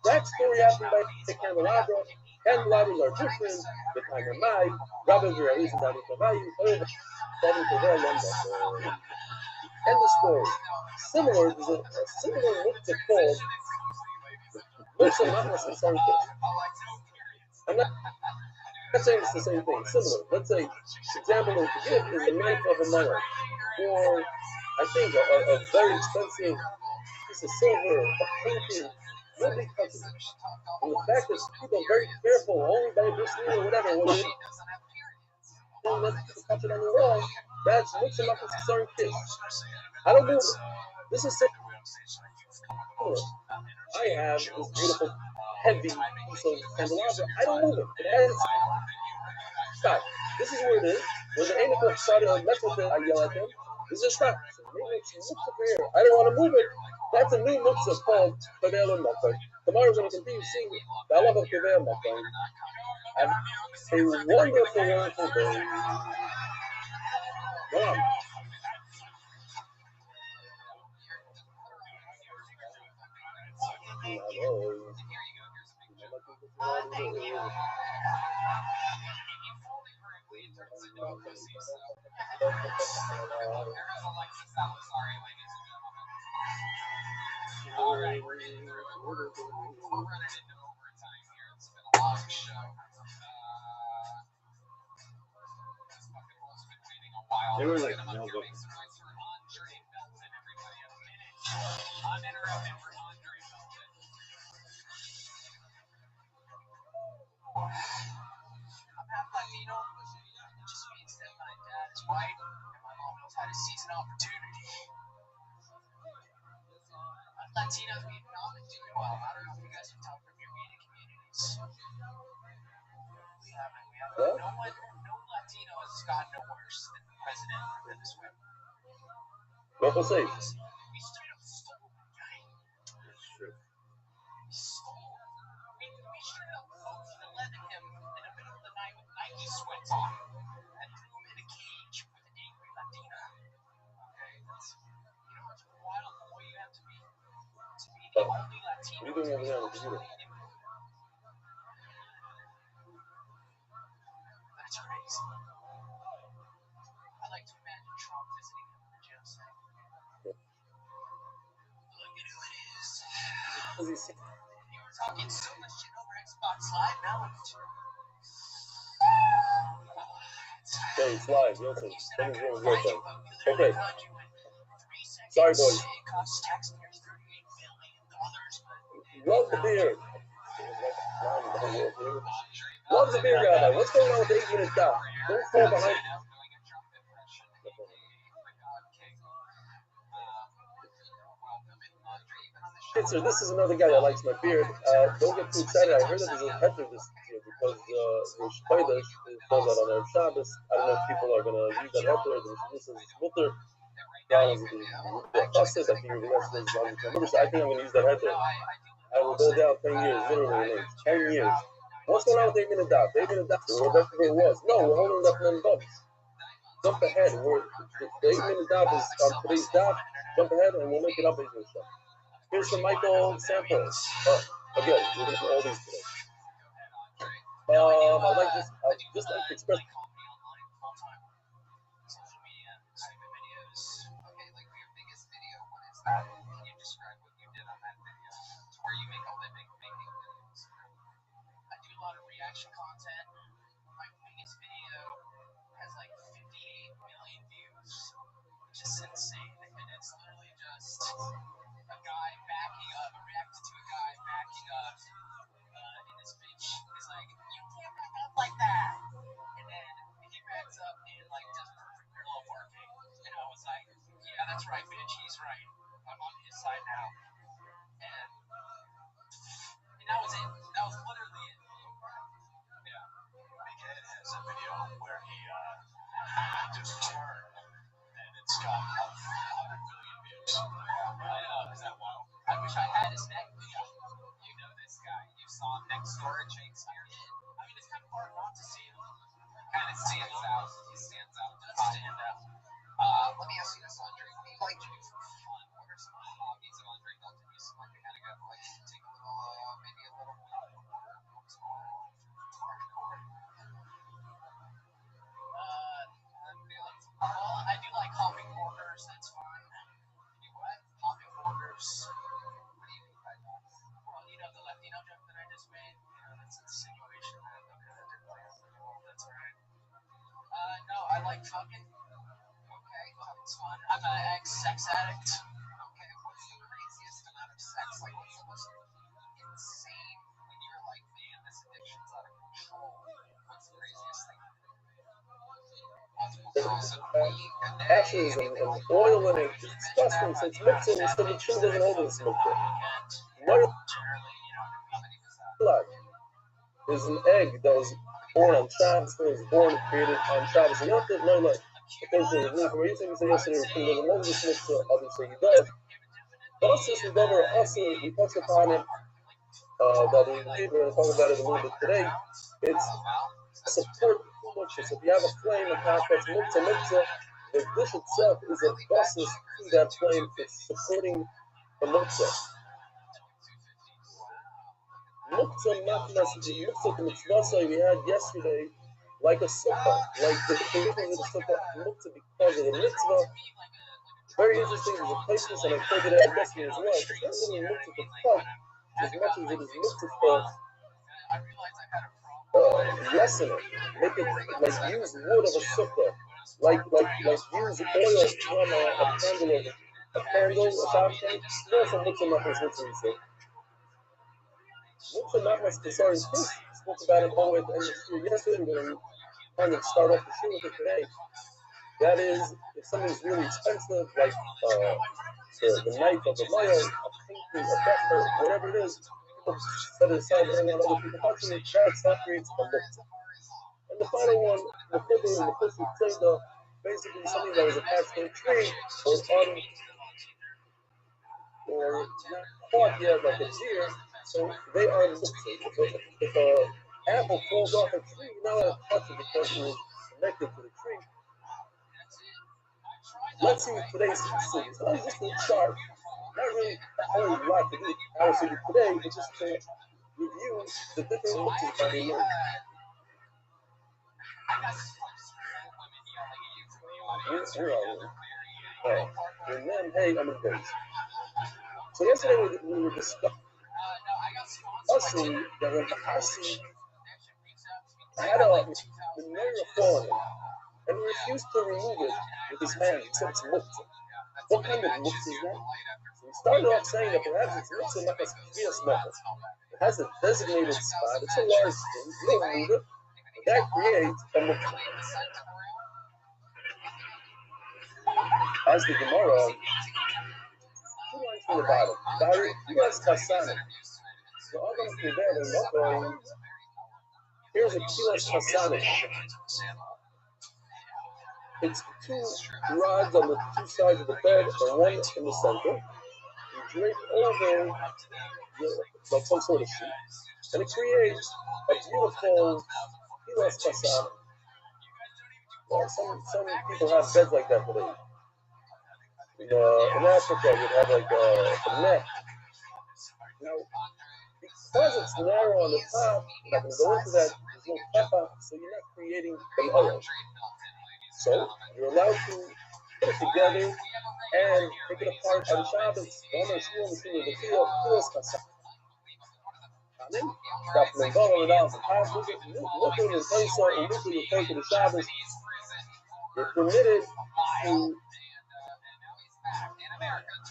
that story happened by the candelabra. Candelabras are different. The time of night, rabbis are at least in the value. Starting to their lumber. And the story. Similar, there's a similar muktzah called muktzah machmas and sanctus. I'm not saying it's the same thing. Similar. Let's say, example of the gift is the knife of a mother, or I think a very expensive piece of silver, a painting. Nobody touches it. And the fact is, people are very careful, only by this or whatever. When you don't let people touch it on the wall, that's muktzah machmas and sanctus. I don't move it. This is similar. I have this beautiful, heavy piece of candelabra. I don't move it. It has stop. This is where it is. When the angel started to mess with it, I yell at them. This is stop. So maybe it's muktzah here. I don't want to move it. That's a new muktzah called Kavel and Makar. Tomorrow we're going to continue seeing the love of Kavel and Makar. Have a wonderful, wonderful day. Wow. Alright, we're running into overtime here. It's been a long show. This fucking hole's been waiting a while. They were like, no, Uninterrupted for Andre Belton. I'm half Latino. It just means that my dad is white and my mom knows how to seize an opportunity. Latinos being not doing well. I don't know if you guys can tell from your media communities. We haven't. No Latino has gotten no worse than the president than this way. What was it? We straight up stole that guy. That's true. We stole. We straight up 11 him in the middle of the night with Nike sweats on and threw him in a cage with an angry Latina. Okay, that's, you know how much wild boy you have to be the only Latino. What are you doing over there on the computer? That's crazy. I like to imagine Trump visiting him in the jail cell. Look at who it is. You were talking so much shit over Xbox Live, now it's Okay, it's live. Listen, something's wrong with your phone. Okay. Sorry, boys. It costs taxpayers $38 billion. Love the beer. Love the beer, guy. What's going on with the 8-minute stop? Don't fall behind. Sir, this is another guy that likes my beard. Don't get too excited. I heard that there's a heter this year because Rosh Chodesh falls out on Erev Shabbos. I don't know if people are going to use that heter. This is Mutter. I think I'm going to use that heter. I will go down 10 years, literally. 10 years. What's going on with 8-minute dot? 8-minute dot. That's what it was. No, we're holding up men bumps. Jump ahead. The 8-minute dot is on today's dot. Jump ahead and we'll make it up as your stuff. Here's some Michael samples. Again, we're going to do all these today. I like this. I just like to express. Social media type of videos. Okay, like your biggest video, what is that? Can you describe what you did on that video? To where you make a living making videos. I do a lot of reaction content. My biggest video has like 58 million views, which just insane. And it's literally just a guy backing up, reacted to a guy backing up in his bitch. He's like, you can't back up like that. And then he backs up and like does perfect parallel parking. And I was like, yeah, that's right, bitch. He's right. I'm on his side now. And that was it. That was literally it. Yeah. Big Ed has a video where he just turned and it's got 100 million views. Is that wild? I wish I had his neck video. You know this guy. You saw him next door at Shakespeare. I mean, it's kind of hard not to see him. Kind of stands out. He stands out. Does stand out. Let me ask you this, Andre. What do you like to do for fun? What are some hobbies that Andre got to do? Some like to kind of go like take a little, maybe a little hardcore. Well, I do like hopping corners. That's fun. You what? Hopping corners. What do you mean by that? Well, you know the Latino joke that I just made. You know, that's insinuation. That's right. No, I like fucking. Okay, fucking's fun. I'm an ex-sex addict. Okay, what's the craziest amount of sex? Like, what's the most insane when you're like, man, this addiction's out of control? What's the craziest thing? Ashes and oil in it. It's disgusting. So it's mixing so the chin doesn't hold this mixture. What is an egg that was born on Shabbos, it was born and created on Shabbos. And you have to learn like the things that you believe. Where you think you said yesterday, he doesn't love this mixture, obviously he does. But this is never us, we touched upon it, that we believe, we're going to talk about it a little bit today. It's support muktzah. So if you have a flame, a path that's muktzah, the dish itself is a basis to that flame for supporting the muktzah. Muktzah matnas, the mitzvah we had yesterday, like a sukkah, like the difference of the sukkah, muktzah because of the mitzvah. Very interesting, there's a places, and I pointed it out yesterday as well. It's not really muktzah for fun as much as it is muktzah for lessen it, make it like use wood of a sukkah, like use oil from a candle, a shop candle. There's some muktzah matnas mitzvah. Muktzah matnas concerning fish. Spoke about it all the way at the end of the year yesterday. We're going to kind of start off the show with it today. That is, if something's really expensive, like the knife of a mile, a painting, a pepper, whatever it is, people set it aside and let other people touch it. That creates a muktzah. And the final one, the fifth one, the first one, basically something that was attached to a tree or not caught yet, like a deer. So they are muktzah. If an apple falls off a tree, you know how to touch it because it was connected to the tree. Let's see today's cities. So just a chart. Not really a whole lot to do our city today, but just to review the different muktzahs that we learned. Where are we? And then, hey, I'm in base. So yesterday we were discussing that when Asi had a menorah falling and he refused to remove it with his hand, he said it's muktzah. What kind of muktzah is that? So we started off saying that perhaps it's muktzah not as kvias method. It has a designated spot, it's a large thing, you don't move it, but that creates a muktzah. As the Gemara, 2 lines from the bottom, kvias chasana. So I'm going to do that and not going. Here's a kvias chasana. It's 2 rods on the 2 sides of the bed and 1 in the center. You drape over like some sort of sheet, and it creates a beautiful kvias chasana. Well, some people have beds like that today. In Africa, you'd have like a net. Now, because it's narrow on the top, I'm not going to go into that, there's no pepper, so you're not creating an oil. So, you're allowed to put it together and take it apart on Shabbos. You're permitted to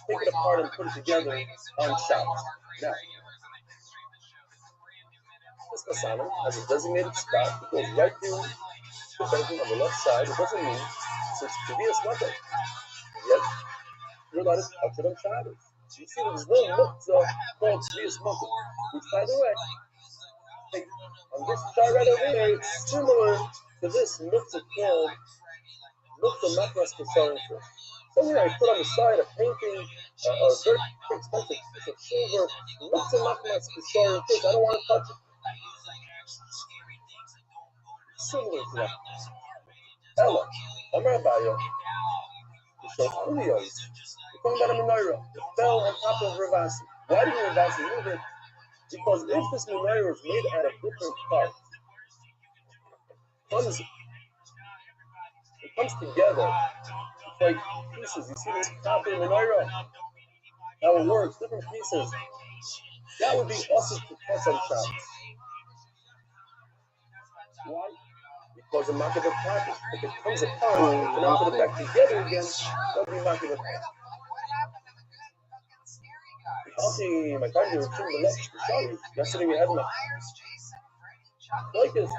take it apart and put it together on Shabbos. Now, this Kasanim has a designated spot. It goes right through the bedroom on the left side. It doesn't mean since Tevias Mata. Yet, you're allowed to touch it on Shabbos. So you see that there's no muktzah called Tevias Mata. Which, by the way, on this chart right over here, it's similar to this muktzah called muktzah Matras Kesarim fish. Something I put on the side, a painting, a very expensive piece of silver, muktzah Matras Kesarim fish. I don't want to touch it. Similar to that. Ella, Amar Abaye, the Shofuliyos, we're talking about a menorah that fell on top of Ravasi. Why did Ravasi move it? Because if this menorah is made out of different parts, it comes together. It's like pieces. You see this top of the menorah? How it works, different pieces. That would be awesome to touch on Shabbos. Why? Because of Makav Package. If it comes apart and not put it back together again, that would be Makav Package. My cousin was the left. Yesterday we had him. Like this.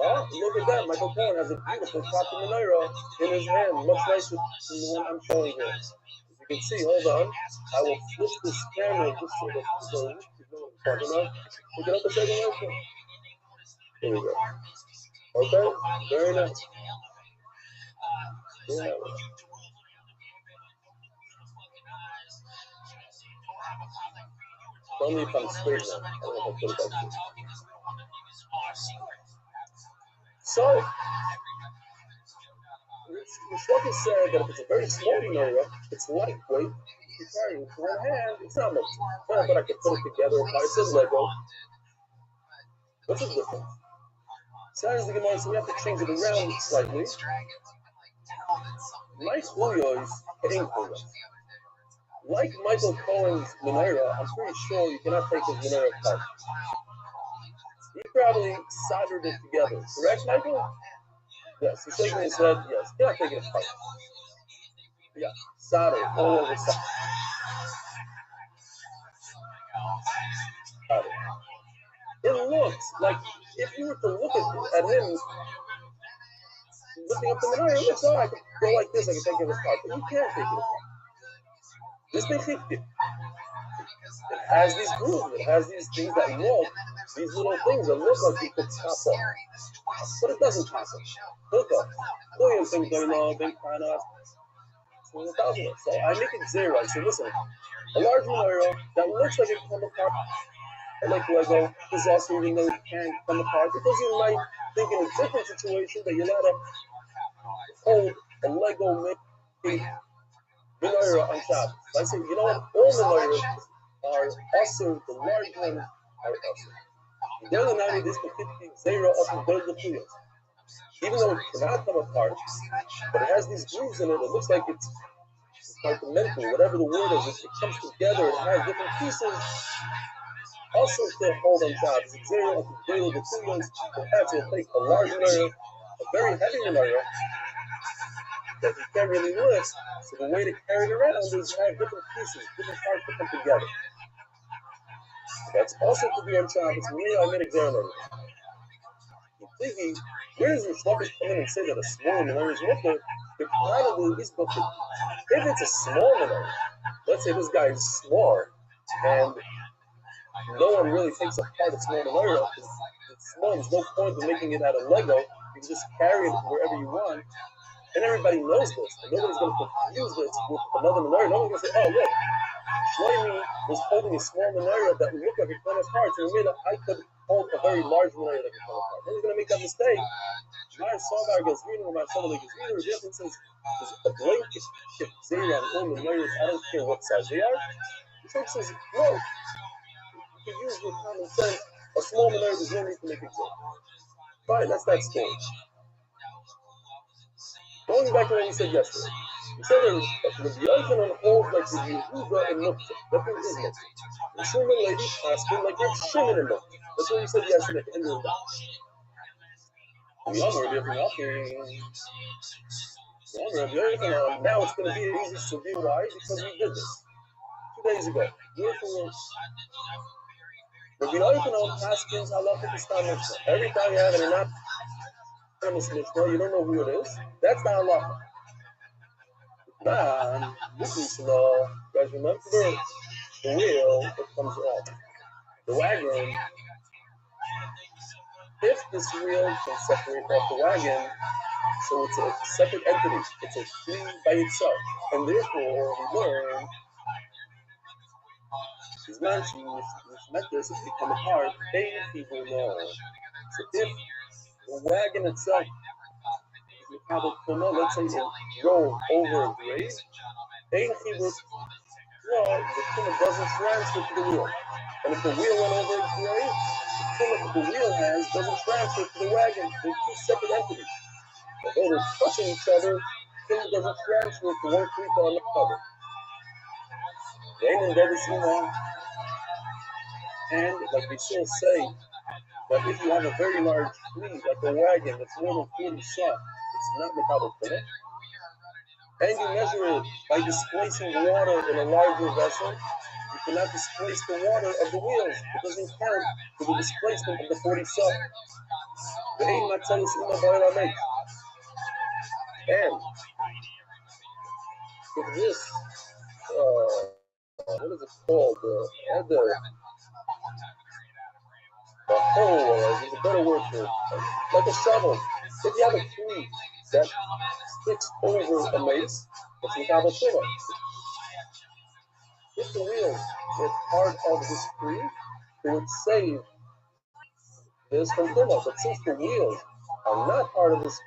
Oh, look at that. Michael Cohen has a beautiful copper menorah in his hand, much nicer than the one I'm showing here. As you can see, hold on. I will flip this camera just so that you know what I'm talking about. Look it up a second. Here we go. Okay, very nice. Yeah. Tell me if I'm straight now. I don't know if I put it back here. So, Shloki said that if it's a very small menorah, it's lightweight. You carry it with one hand, it's not much. But I could put it together. It says Lego. What's the difference? Says the Gemara, so we have to change it around slightly. Nice Julio is paying for this. Like Michael Cohen's menorah, I'm pretty sure you cannot take his menorah apart. He probably soldered it together. Correct, Michael? Yes, he's shaking his head. Yes, you cannot take it apart. Yeah, solder all over solder. It looks like if you were to look at him lifting up the menorah, it looks, oh, I could go like this, I could take it apart. But you can't take it apart. This makes it has these grooves, it has these things that walk, these little things that look like you could top up. But it doesn't top up. Look up. Million things going on, big finance. So I make it zero. I say, listen, a large menorah that looks like it can come apart, like Lego, is also even though it can't come apart, because you might think in a different situation that you're not to hold a Lego made menorah on Shabbos. I say, you know what? All menorahs are also the large ones are also. The other 90 is completely zero up in those materials. Even though it cannot come apart, but it has these grooves in it, it looks like it's compartmental, whatever the word is, it comes together, it has different pieces. Also to hold on Shabbos, it's zero up in daily materials. Perhaps it'll take a large menorah, a very heavy menorah, that you can't really lift, so the way to carry it around is to have different pieces, different parts that come together. That's also to be on Shabbos. I made examiner. You're thinking, where does the Shlokish come in and say that a small menorah is mutter? It probably is mutter. If it's a small menorah, let's say this guy is small, and no one really takes apart a small menorah, because it's small, there's no point in making it out of Lego. You can just carry it wherever you want. And everybody knows this, and nobody's going to confuse this with another menorah. No one's going to say, oh, look, Shlomi was holding a small menorah that would look like it come apart, so he made I could hold a very large menorah that could come apart. No one's going to make that mistake. Mar Sobar goes reading about some of the Gezrina, the difference is a blanket zera on all menorahs. I don't care what size they are. The Shlomi says, no, you can use your common sense. A small menorah, there's no need to make it zera. Fine, that's that story. Going back to what we said yesterday, we said that the Yochanan holds like the Yehuda and Muktzah. That's what it is Muktzah. The Shimon lady asking like you're Shimon and Muktzah. That's what we said yesterday at the end of the day. We are different Now it's going to be easy to review. Why? Because we did this 2 days ago. Therefore, Rabbi Yochanan Paskins halachic Stam Mishnah. Every time you have an anonymous Mishnah, you don't know who it is. That's the halacha. Now, guys, remember the wheel that comes off the wagon. If this wheel can separate off the wagon, so it's a separate entity. It's a thing by itself. And therefore, we learn these mentions, which met this has become apart, they people know. So if the wagon itself is mekabel tuma, let's say it rolled over a grave, the tuma doesn't transfer to the wheel. And if the wheel went over a grave, the tuma that the wheel has doesn't transfer to the wagon. They're two separate entities. Although they're touching each other, tuma doesn't transfer to one creek on the other. And like we still say, that if you have a very large fleet, like a wagon that's more than 40 saw, it's not mekabel tuma. And you measure it by displacing water in a larger vessel, you cannot displace the water of the wheels. It doesn't count for the displacement of the 40 saw. And with this, what is it called? The hole, there's a better word for it. Like a shovel. If you have a tree that sticks over a mace, it's mekabel tuma. If the wheels were part of this tree, they would save this from tuma. But since the wheels are not part of this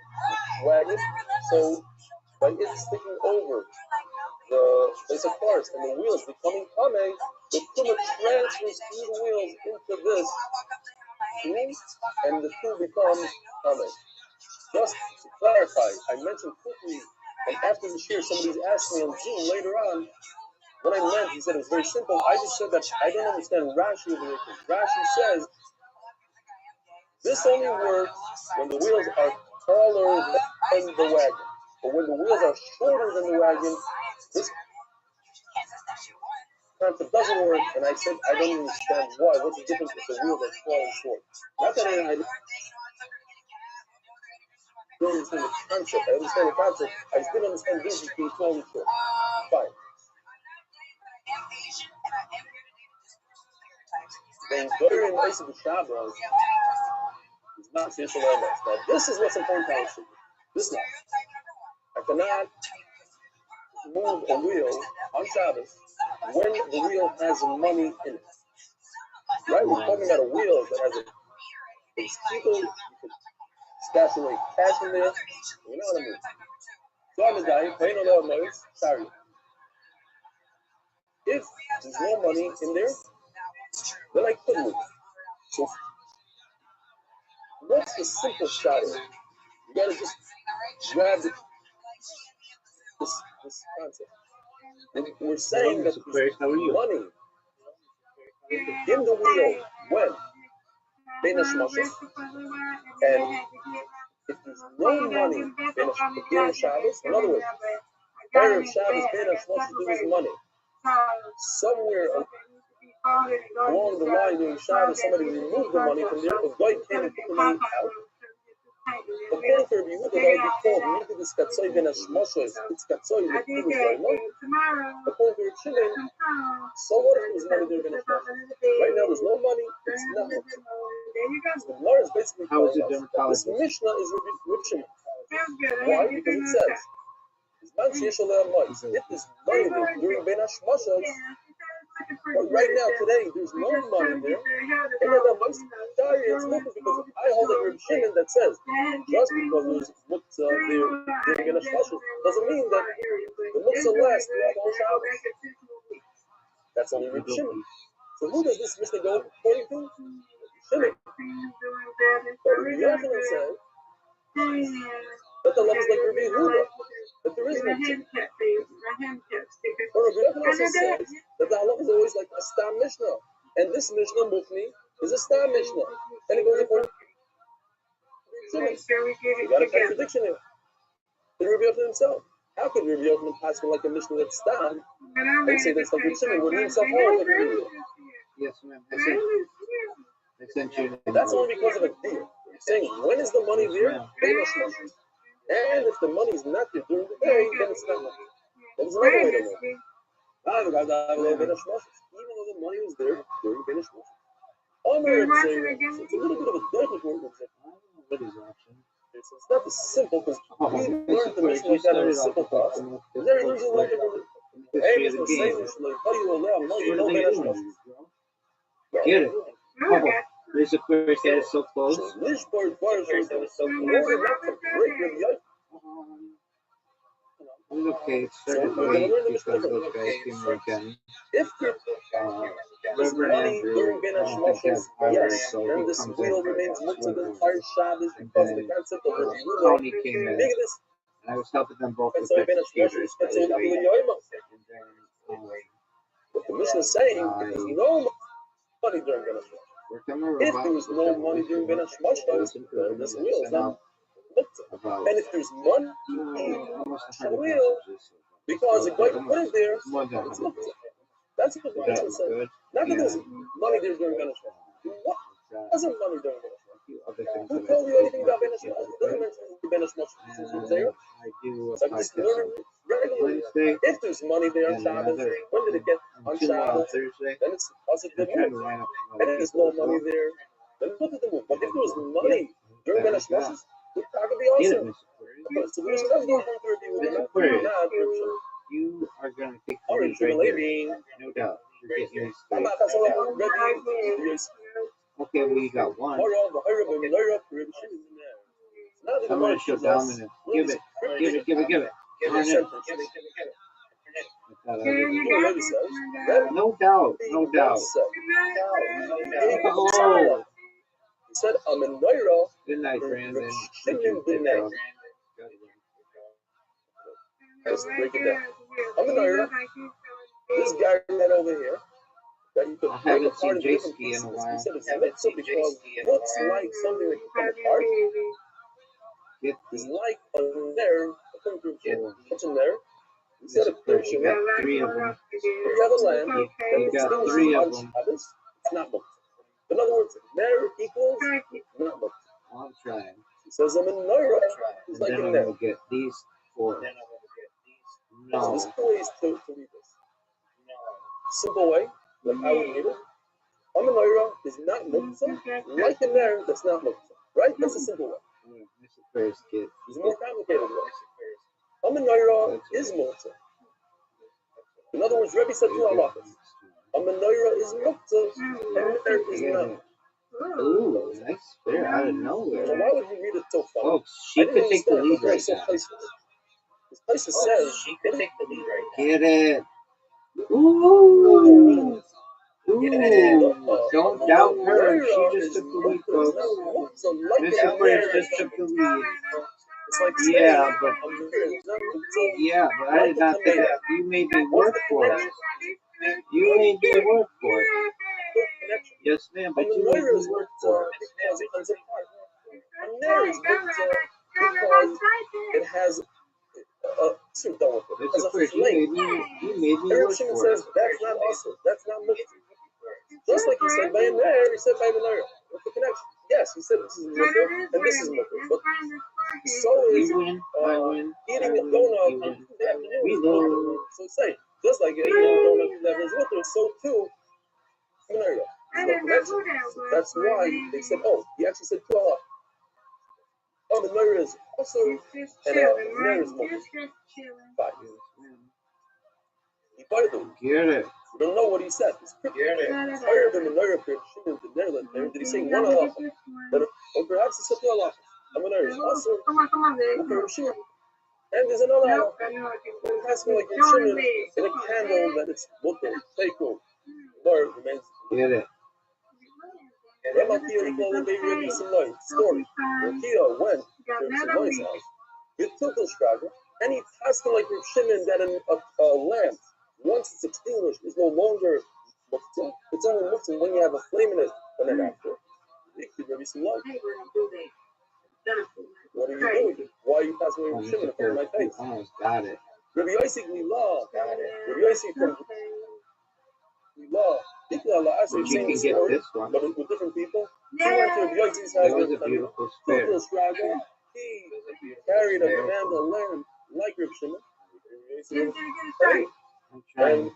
wagon, so by it sticking over the basic parts and the wheels becoming tame, the tuma transfers through the wheels into this tool, and the tool becomes tame. Just to clarify, I mentioned quickly, and after the share, somebody's asked me on Zoom later on what I meant. He said it was very simple. I just said that I don't understand Rashi over here. Rashi says this only works when the wheels are taller than the wagon. But when the wheels are shorter than the wagon, this concept doesn't work. And I said I don't understand why. What's the difference if the wheels are tall and short? Not that I don't understand the concept. I understand the concept. I just didn't understand this between tall and short. Fine. The very nice of the Shabbos is not Yeshua Emes. Now, this is what's important to understand. This now. I cannot move a wheel on Shabbos when the wheel has money in it. Right? We're talking about a wheel that has a people, you could stash away cash in there. You know what I mean? So I'm a guy, paying a lot of money, sorry. If there's no money in there, then I could move. So, what's the simple shot of it? You gotta just grab this concept. And we're saying that there's money in the wheel when Bein HaShmashos, and if there's no money in Shabbos, in other words, Erev Shabbos, Bein HaShmashos, there is money. Somewhere along the line during Shabbos, somebody removed the money from there, a guy came and took the money out. According to Rabbi Yehuda, that would be called Midas Katzoy Bein HaShmashos. It's Katzoy, the Kiddush Daimon. According to Rabbi Shimon, so what if there's money there Bein HaShmashos? Right now there's no money, it's not much. So the Gemara is basically telling us that this Mishnah is Rabbi Shimon. Why? Because it says, if there's money there during Bein HaShmashos, but right now, today, there's no money there. And then the most it's moving because I hold a Reb Shimon that says just because there's muktzah there during Bein HaShmashos doesn't mean that the muktzah lasts throughout the whole Shabbos. That's only Reb Shimon. So who does this Mishnah go according to? Shimon. But Rabbi Yochanan says that the love is like Rabbi Yehuda, that there is muktzah. But Rabbi Yochanan also says that the halach is always like a Stam Mishnah. And this Mishnah, Mufni, is a Stam Mishnah. And it goes according to Shimon. You got a contradiction here. the Rabbi Yochanan himself. How could Rabbi Yochanan pass like a Mishnah that's Stam and say that's like Rabbi Shimon when he himself holds like Rabbi Yochanan? Yes, ma'am. I sent you. That's only because of a deal. Saying when is the money there? And if the money is not there during the day, then it's not money. That is another way to look. Even though the money was there during Benish Moshe. So it's a little bit of a different word. What is option? It's not as simple because we learned the Mishnah like that in a simple class. And then he learns it like hey, it's the same Mishnah. How do you allow money? No Benish Moshe. Get it. Oh, there's a first that is so close. This part requires us in order not to break Rabbi Yochanan. Okay, it started late because those guys came here again. If there's money during Ben Hashmoshes, yes, then this wheel remains muktzah the entire Shabbos because of the concept of the Tony came in, and I was helping them both with their computers. But the Mishnah is saying if there's no money during Ben Hashmoshes, if there was no money during Ben Hashmoshes, then this wheel is not muktzah. And if there's money on the wheel, because the guy put it there, it's muktzah. That's what the Mishnah said. Not that there's money there during Ben Hashmoshes. What wasn't money during Ben Hashmoshes? Who told you anything about Ben Hashmoshes? It doesn't mention Ben Hashmoshes. I do. So I'm just learning regularly. If there's money there on Shabbos, when did it get on Shabbos? Thursday. Then it's also the move. And if there's no money there, then look at the move. But if there was money during Ben Hashmoshes, it could be awesome. So the Mishnah doesn't go from 30 with it. You are going to take the All right, lead right here. No doubt. You're getting these three. Okay, well, you got one. I'm going to show dominance. Give it. No doubt. Oh. He said, I'm in Naira. Good night, Brandon. Let's break it down. I'm in Naira. This guy right over here. That you could I haven't seen J-Ski in a while. He said it's mixed because it looks like something that can come apart. It's like on there, what's in there? He said a picture. You got three of them. You have a lamb. You got three of them. It's not booked. In other words, there equals not booked. I'm trying. He says I'm in Naira. He's like in there. Then I'm going to get these four. So No. there's two ways to read this. Simple way, like I would read it. Naira is not muktzah. Like in there, that's not muktzah. Right? That's a simple way. Mr. First kid. There's a more complicated way. Naira is muktzah. In other words, Rebbe said two halachas. Naira is muktzah, and there is not. Ooh, nice spare out of nowhere. So why would you read it so far? Folks, she could take the lead right now. This place says She could take the lead right now. Get it. Ooh. Don't doubt her. She just took the lead, folks. Mr. First just took the lead. Yeah, but I did not think that. You made me work for it. Yes, ma'am, but you made me work for it. And there is because it has Mr. First, you made me work Shimon for it. says that's not also, that's not muktzah. Just like he said by there, he said by Naira. What's the connection? Yes, he said this is muktzah and this is muktzah. But so is You win, I win. eating a donut in the afternoon. We lose. So say, just like eating a donut in the afternoon, so too, Naira. There's no connection. So that's why they said, oh, he actually said 2 halach. Oh, the Naira is also, and Naira is muktzah. Fine. He bought it. Get it. We don't know what he said. It's higher than the Naira period. Shimon did Netherlands there. Did he say 1 halach? Or perhaps he said 2 halach. I'm a Naira. Also, okay, Shimon. And there's another halach. It has to be like Shimon in a candle that it's mutter, teiko. Or remains. Get it. Ramakia equal the baby Rabbi Simlai. Story. Rakia went to Rabbi Simlai's house. He took the straga, and he asked him like Rabbi Shimon that a lamp, once it's extinguished, is no longer muktzah. It's only muktzah when you have a flame in it, and then after. Rabbi Simlai. What are you doing? Why are you passing away Oh, with Shimon in front of my face? almost got it. Rabbi Yossi Lila. Rabbi Yossi from Lila. But you Same can get story, this one. but with different people. He went to Rabbi Yossi's house. That was a beautiful spare. He carried a candle lamb like Rabbi Shimon. I'm trying.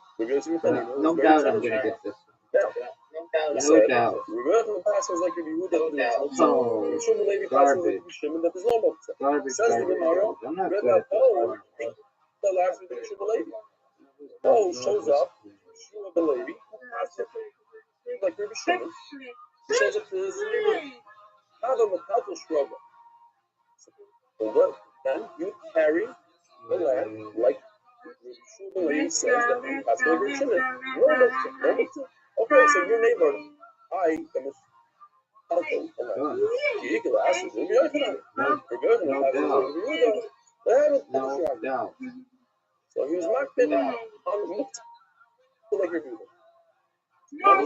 No doubt I'm gonna get this one. No doubt. Oh, garbage. Garbage, garbage, garbage. I'm not good at this one. Oh, shows up. Shua the lady. Like Rabbi Shimon. Shows up to his neighbor. Have a metaltal struggle. So what? Then you carry the lamb like Shua the lady says that you pass over Rabbi Shimon. Okay, so your neighbor, I am a metaltal lamb. You can ask him. You're good. No doubt. So he was marked on Mukta. Like Rabbi Yehuda. Oh,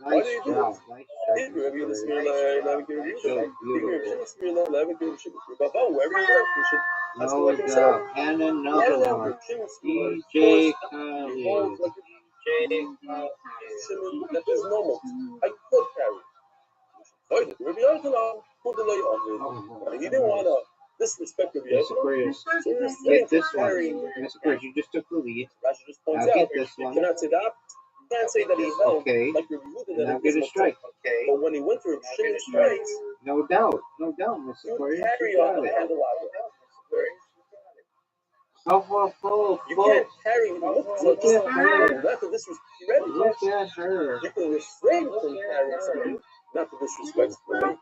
nice job. Nice Rabbi job. Yehuda Smirla, Rabbi Yehuda So Rabbi beautiful. Smirla, Rabbi Yehuda wherever you went, you should ask him No like himself. doubt. And Why another not one. Rabbi Shimon DJ Behold, Khaled. like Shimon, that is normal. I could carry. Rabbi Yochanan, who did I Oh, he didn't want to disrespect Rabbi Mr. Yochanan. Aquarius, So you're get saying this one. Mr. Aquarius, you just took the lead. Rashi just points Now out, get this you one. cannot say that. You can't say that he held Okay. like Rabbi Yehuda that Now it get a was strike. But when he went to Rabbi Shimon's place, No doubt. No doubt, Mr. you Aquarius. carry You a got it. candelabra. Full. You can't carry it. Look at her. Not to disrespect. Ready? Look at her. You can refrain from carrying something, not to disrespect somebody.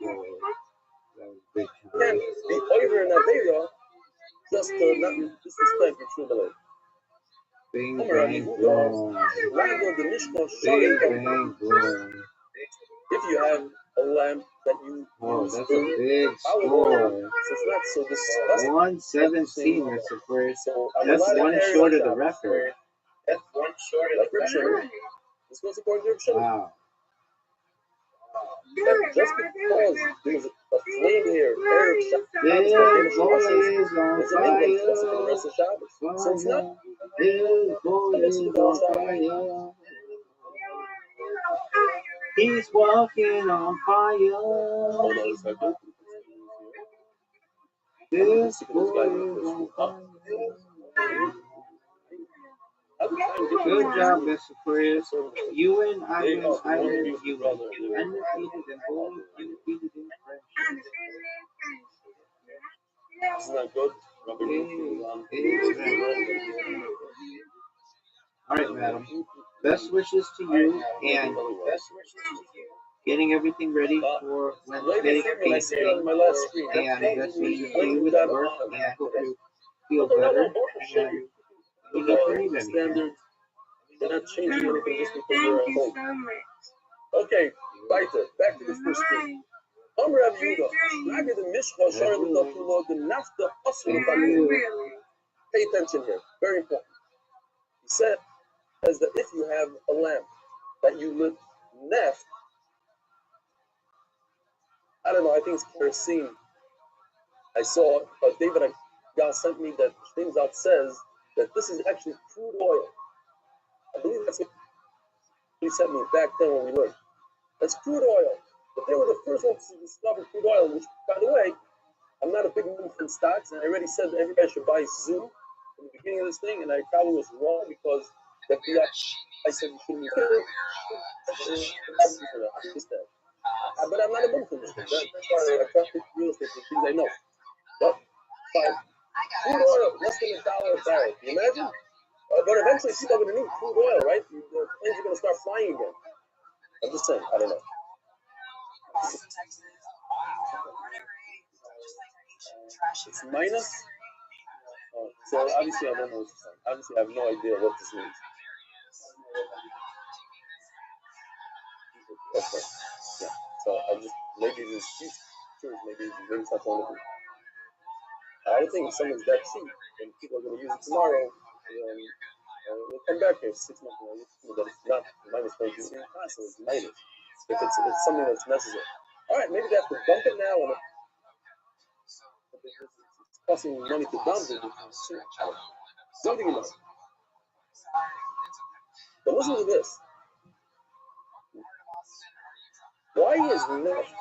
That was big You can't be over in Avera just to not disrespect the true believer. Bing, bang, boom. Bing, bang, boom. If you have a lamp that you Oh, use that's a big score. so it's not so disgusting. 117, Mr. Aquarius. So That's one short of the record. That's one short of the record. This goes according to Reb Shimon. Wow. Just because there's a flame here, This boy is on doesn't mean that's for the rest of Shabbos. fire. So it's not. This boy is on fire. He's walking on fire. This boy is on fire. Good job, Mr. Aquarius. You and I win, I win, you win. Undefeated and holy, undefeated in friendship. Isn't that good? Alright, madam. Best wishes to you and getting everything ready for Wednesday Thanksgiving. And best wishes to you with work, and I hope you feel better. And you never need anything. They're not changing anything just because you're at home. Okay, weiter. Back to the first screen. Amr Rav Yehuda, Nagid the Mishcha Shar L'Tafula the Nafta Asur B'Alim. Pay attention here, very important. He says that if you have a lamp that you lit neft, I don't know, I think it's kerosene. I saw, but David Gal sent me that things out says that this is actually crude oil. I believe that's what he sent me back then when we learned. That's crude oil. But they were the first ones to discover crude oil, which, by the way, I'm not a big move in stocks, and I already said that everybody should buy Zoom in the beginning of this thing, and I probably was wrong because I said you shouldn't use it. But I'm not a move in this thing. That's why I trust real estate for things I know. But fine. Crude oil, less than $1 a barrel. Can you imagine? But eventually people are going to need crude oil, right? The planes are going to start flying again. I'm just saying, I don't know. It's minus. So obviously I don't know what this means. Obviously I have no idea what this means. Okay. Yeah. So I'll just maybe this futures, maybe it's not one of them. I don't think if someone's that cheap and people are going to use it tomorrow, we'll come back here 6 months from now. That it's not minus 22, it's constantly it's minus. If it's something that's necessary. All right, maybe they have to bump it now. And it's costing money to dump it. Something about it. But listen to this. Why is Neft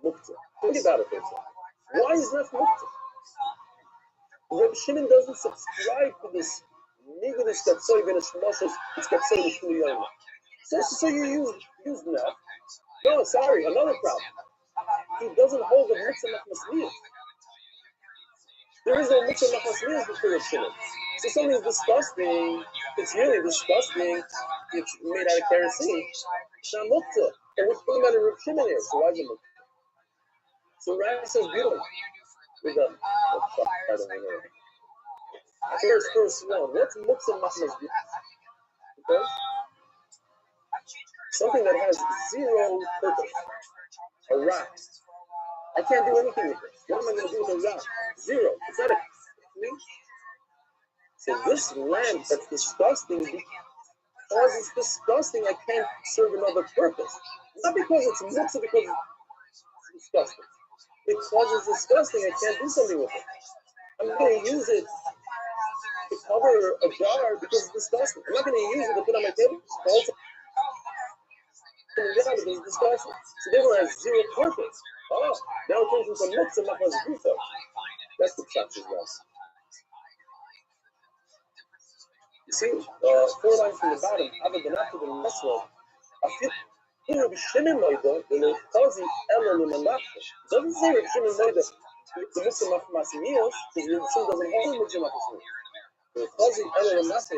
Muktzah? Think about it for a second. Why is Neft Muktzah? Reb Shimon doesn't subscribe to this Nigudis Katsoy Benishmoshes, it's Katsoy Nishmiyama. So you use Neft. No, sorry, another problem. He doesn't hold the Muktzah Machmasmiyas. There is no Muktzah Machmasmiyas before Reb Shimon. So something is disgusting, it's really disgusting, it's made out of kerosene. It's not Muktzah. And we're talking about a Reb Shimon here, so why is it Muktzah? So Rashi says beautiful. With the first one. What's Muktzah Machmasmiyas? Because something that has zero purpose. A rock. I can't do anything with this. What am I going to do with a rock? Zero. Is that a thing? So this lamp that's disgusting, because it's disgusting, I can't serve another purpose. Not because it's muktzah, because it's disgusting. Because it's disgusting, I can't do something with it. I'm going to use it to cover a jar because it's disgusting. I'm not going to use it to put on my table. Because it's disgusting. So therefore it has zero purpose. Oh, now it turns into muktzah, machmas gufa. That's the pshat as well. You see, 4 lines from the bottom, Ava Benafta ben Mesro, Afil Reb Shimon Moida, the Chazi Ela L'Manafta. It doesn't say Reb Shimon Moida, the Muktzah Machmasmiyos, because Reb Shimon doesn't hold Muktzah Machmasmiyos. The Chazi Ela L'Manafta.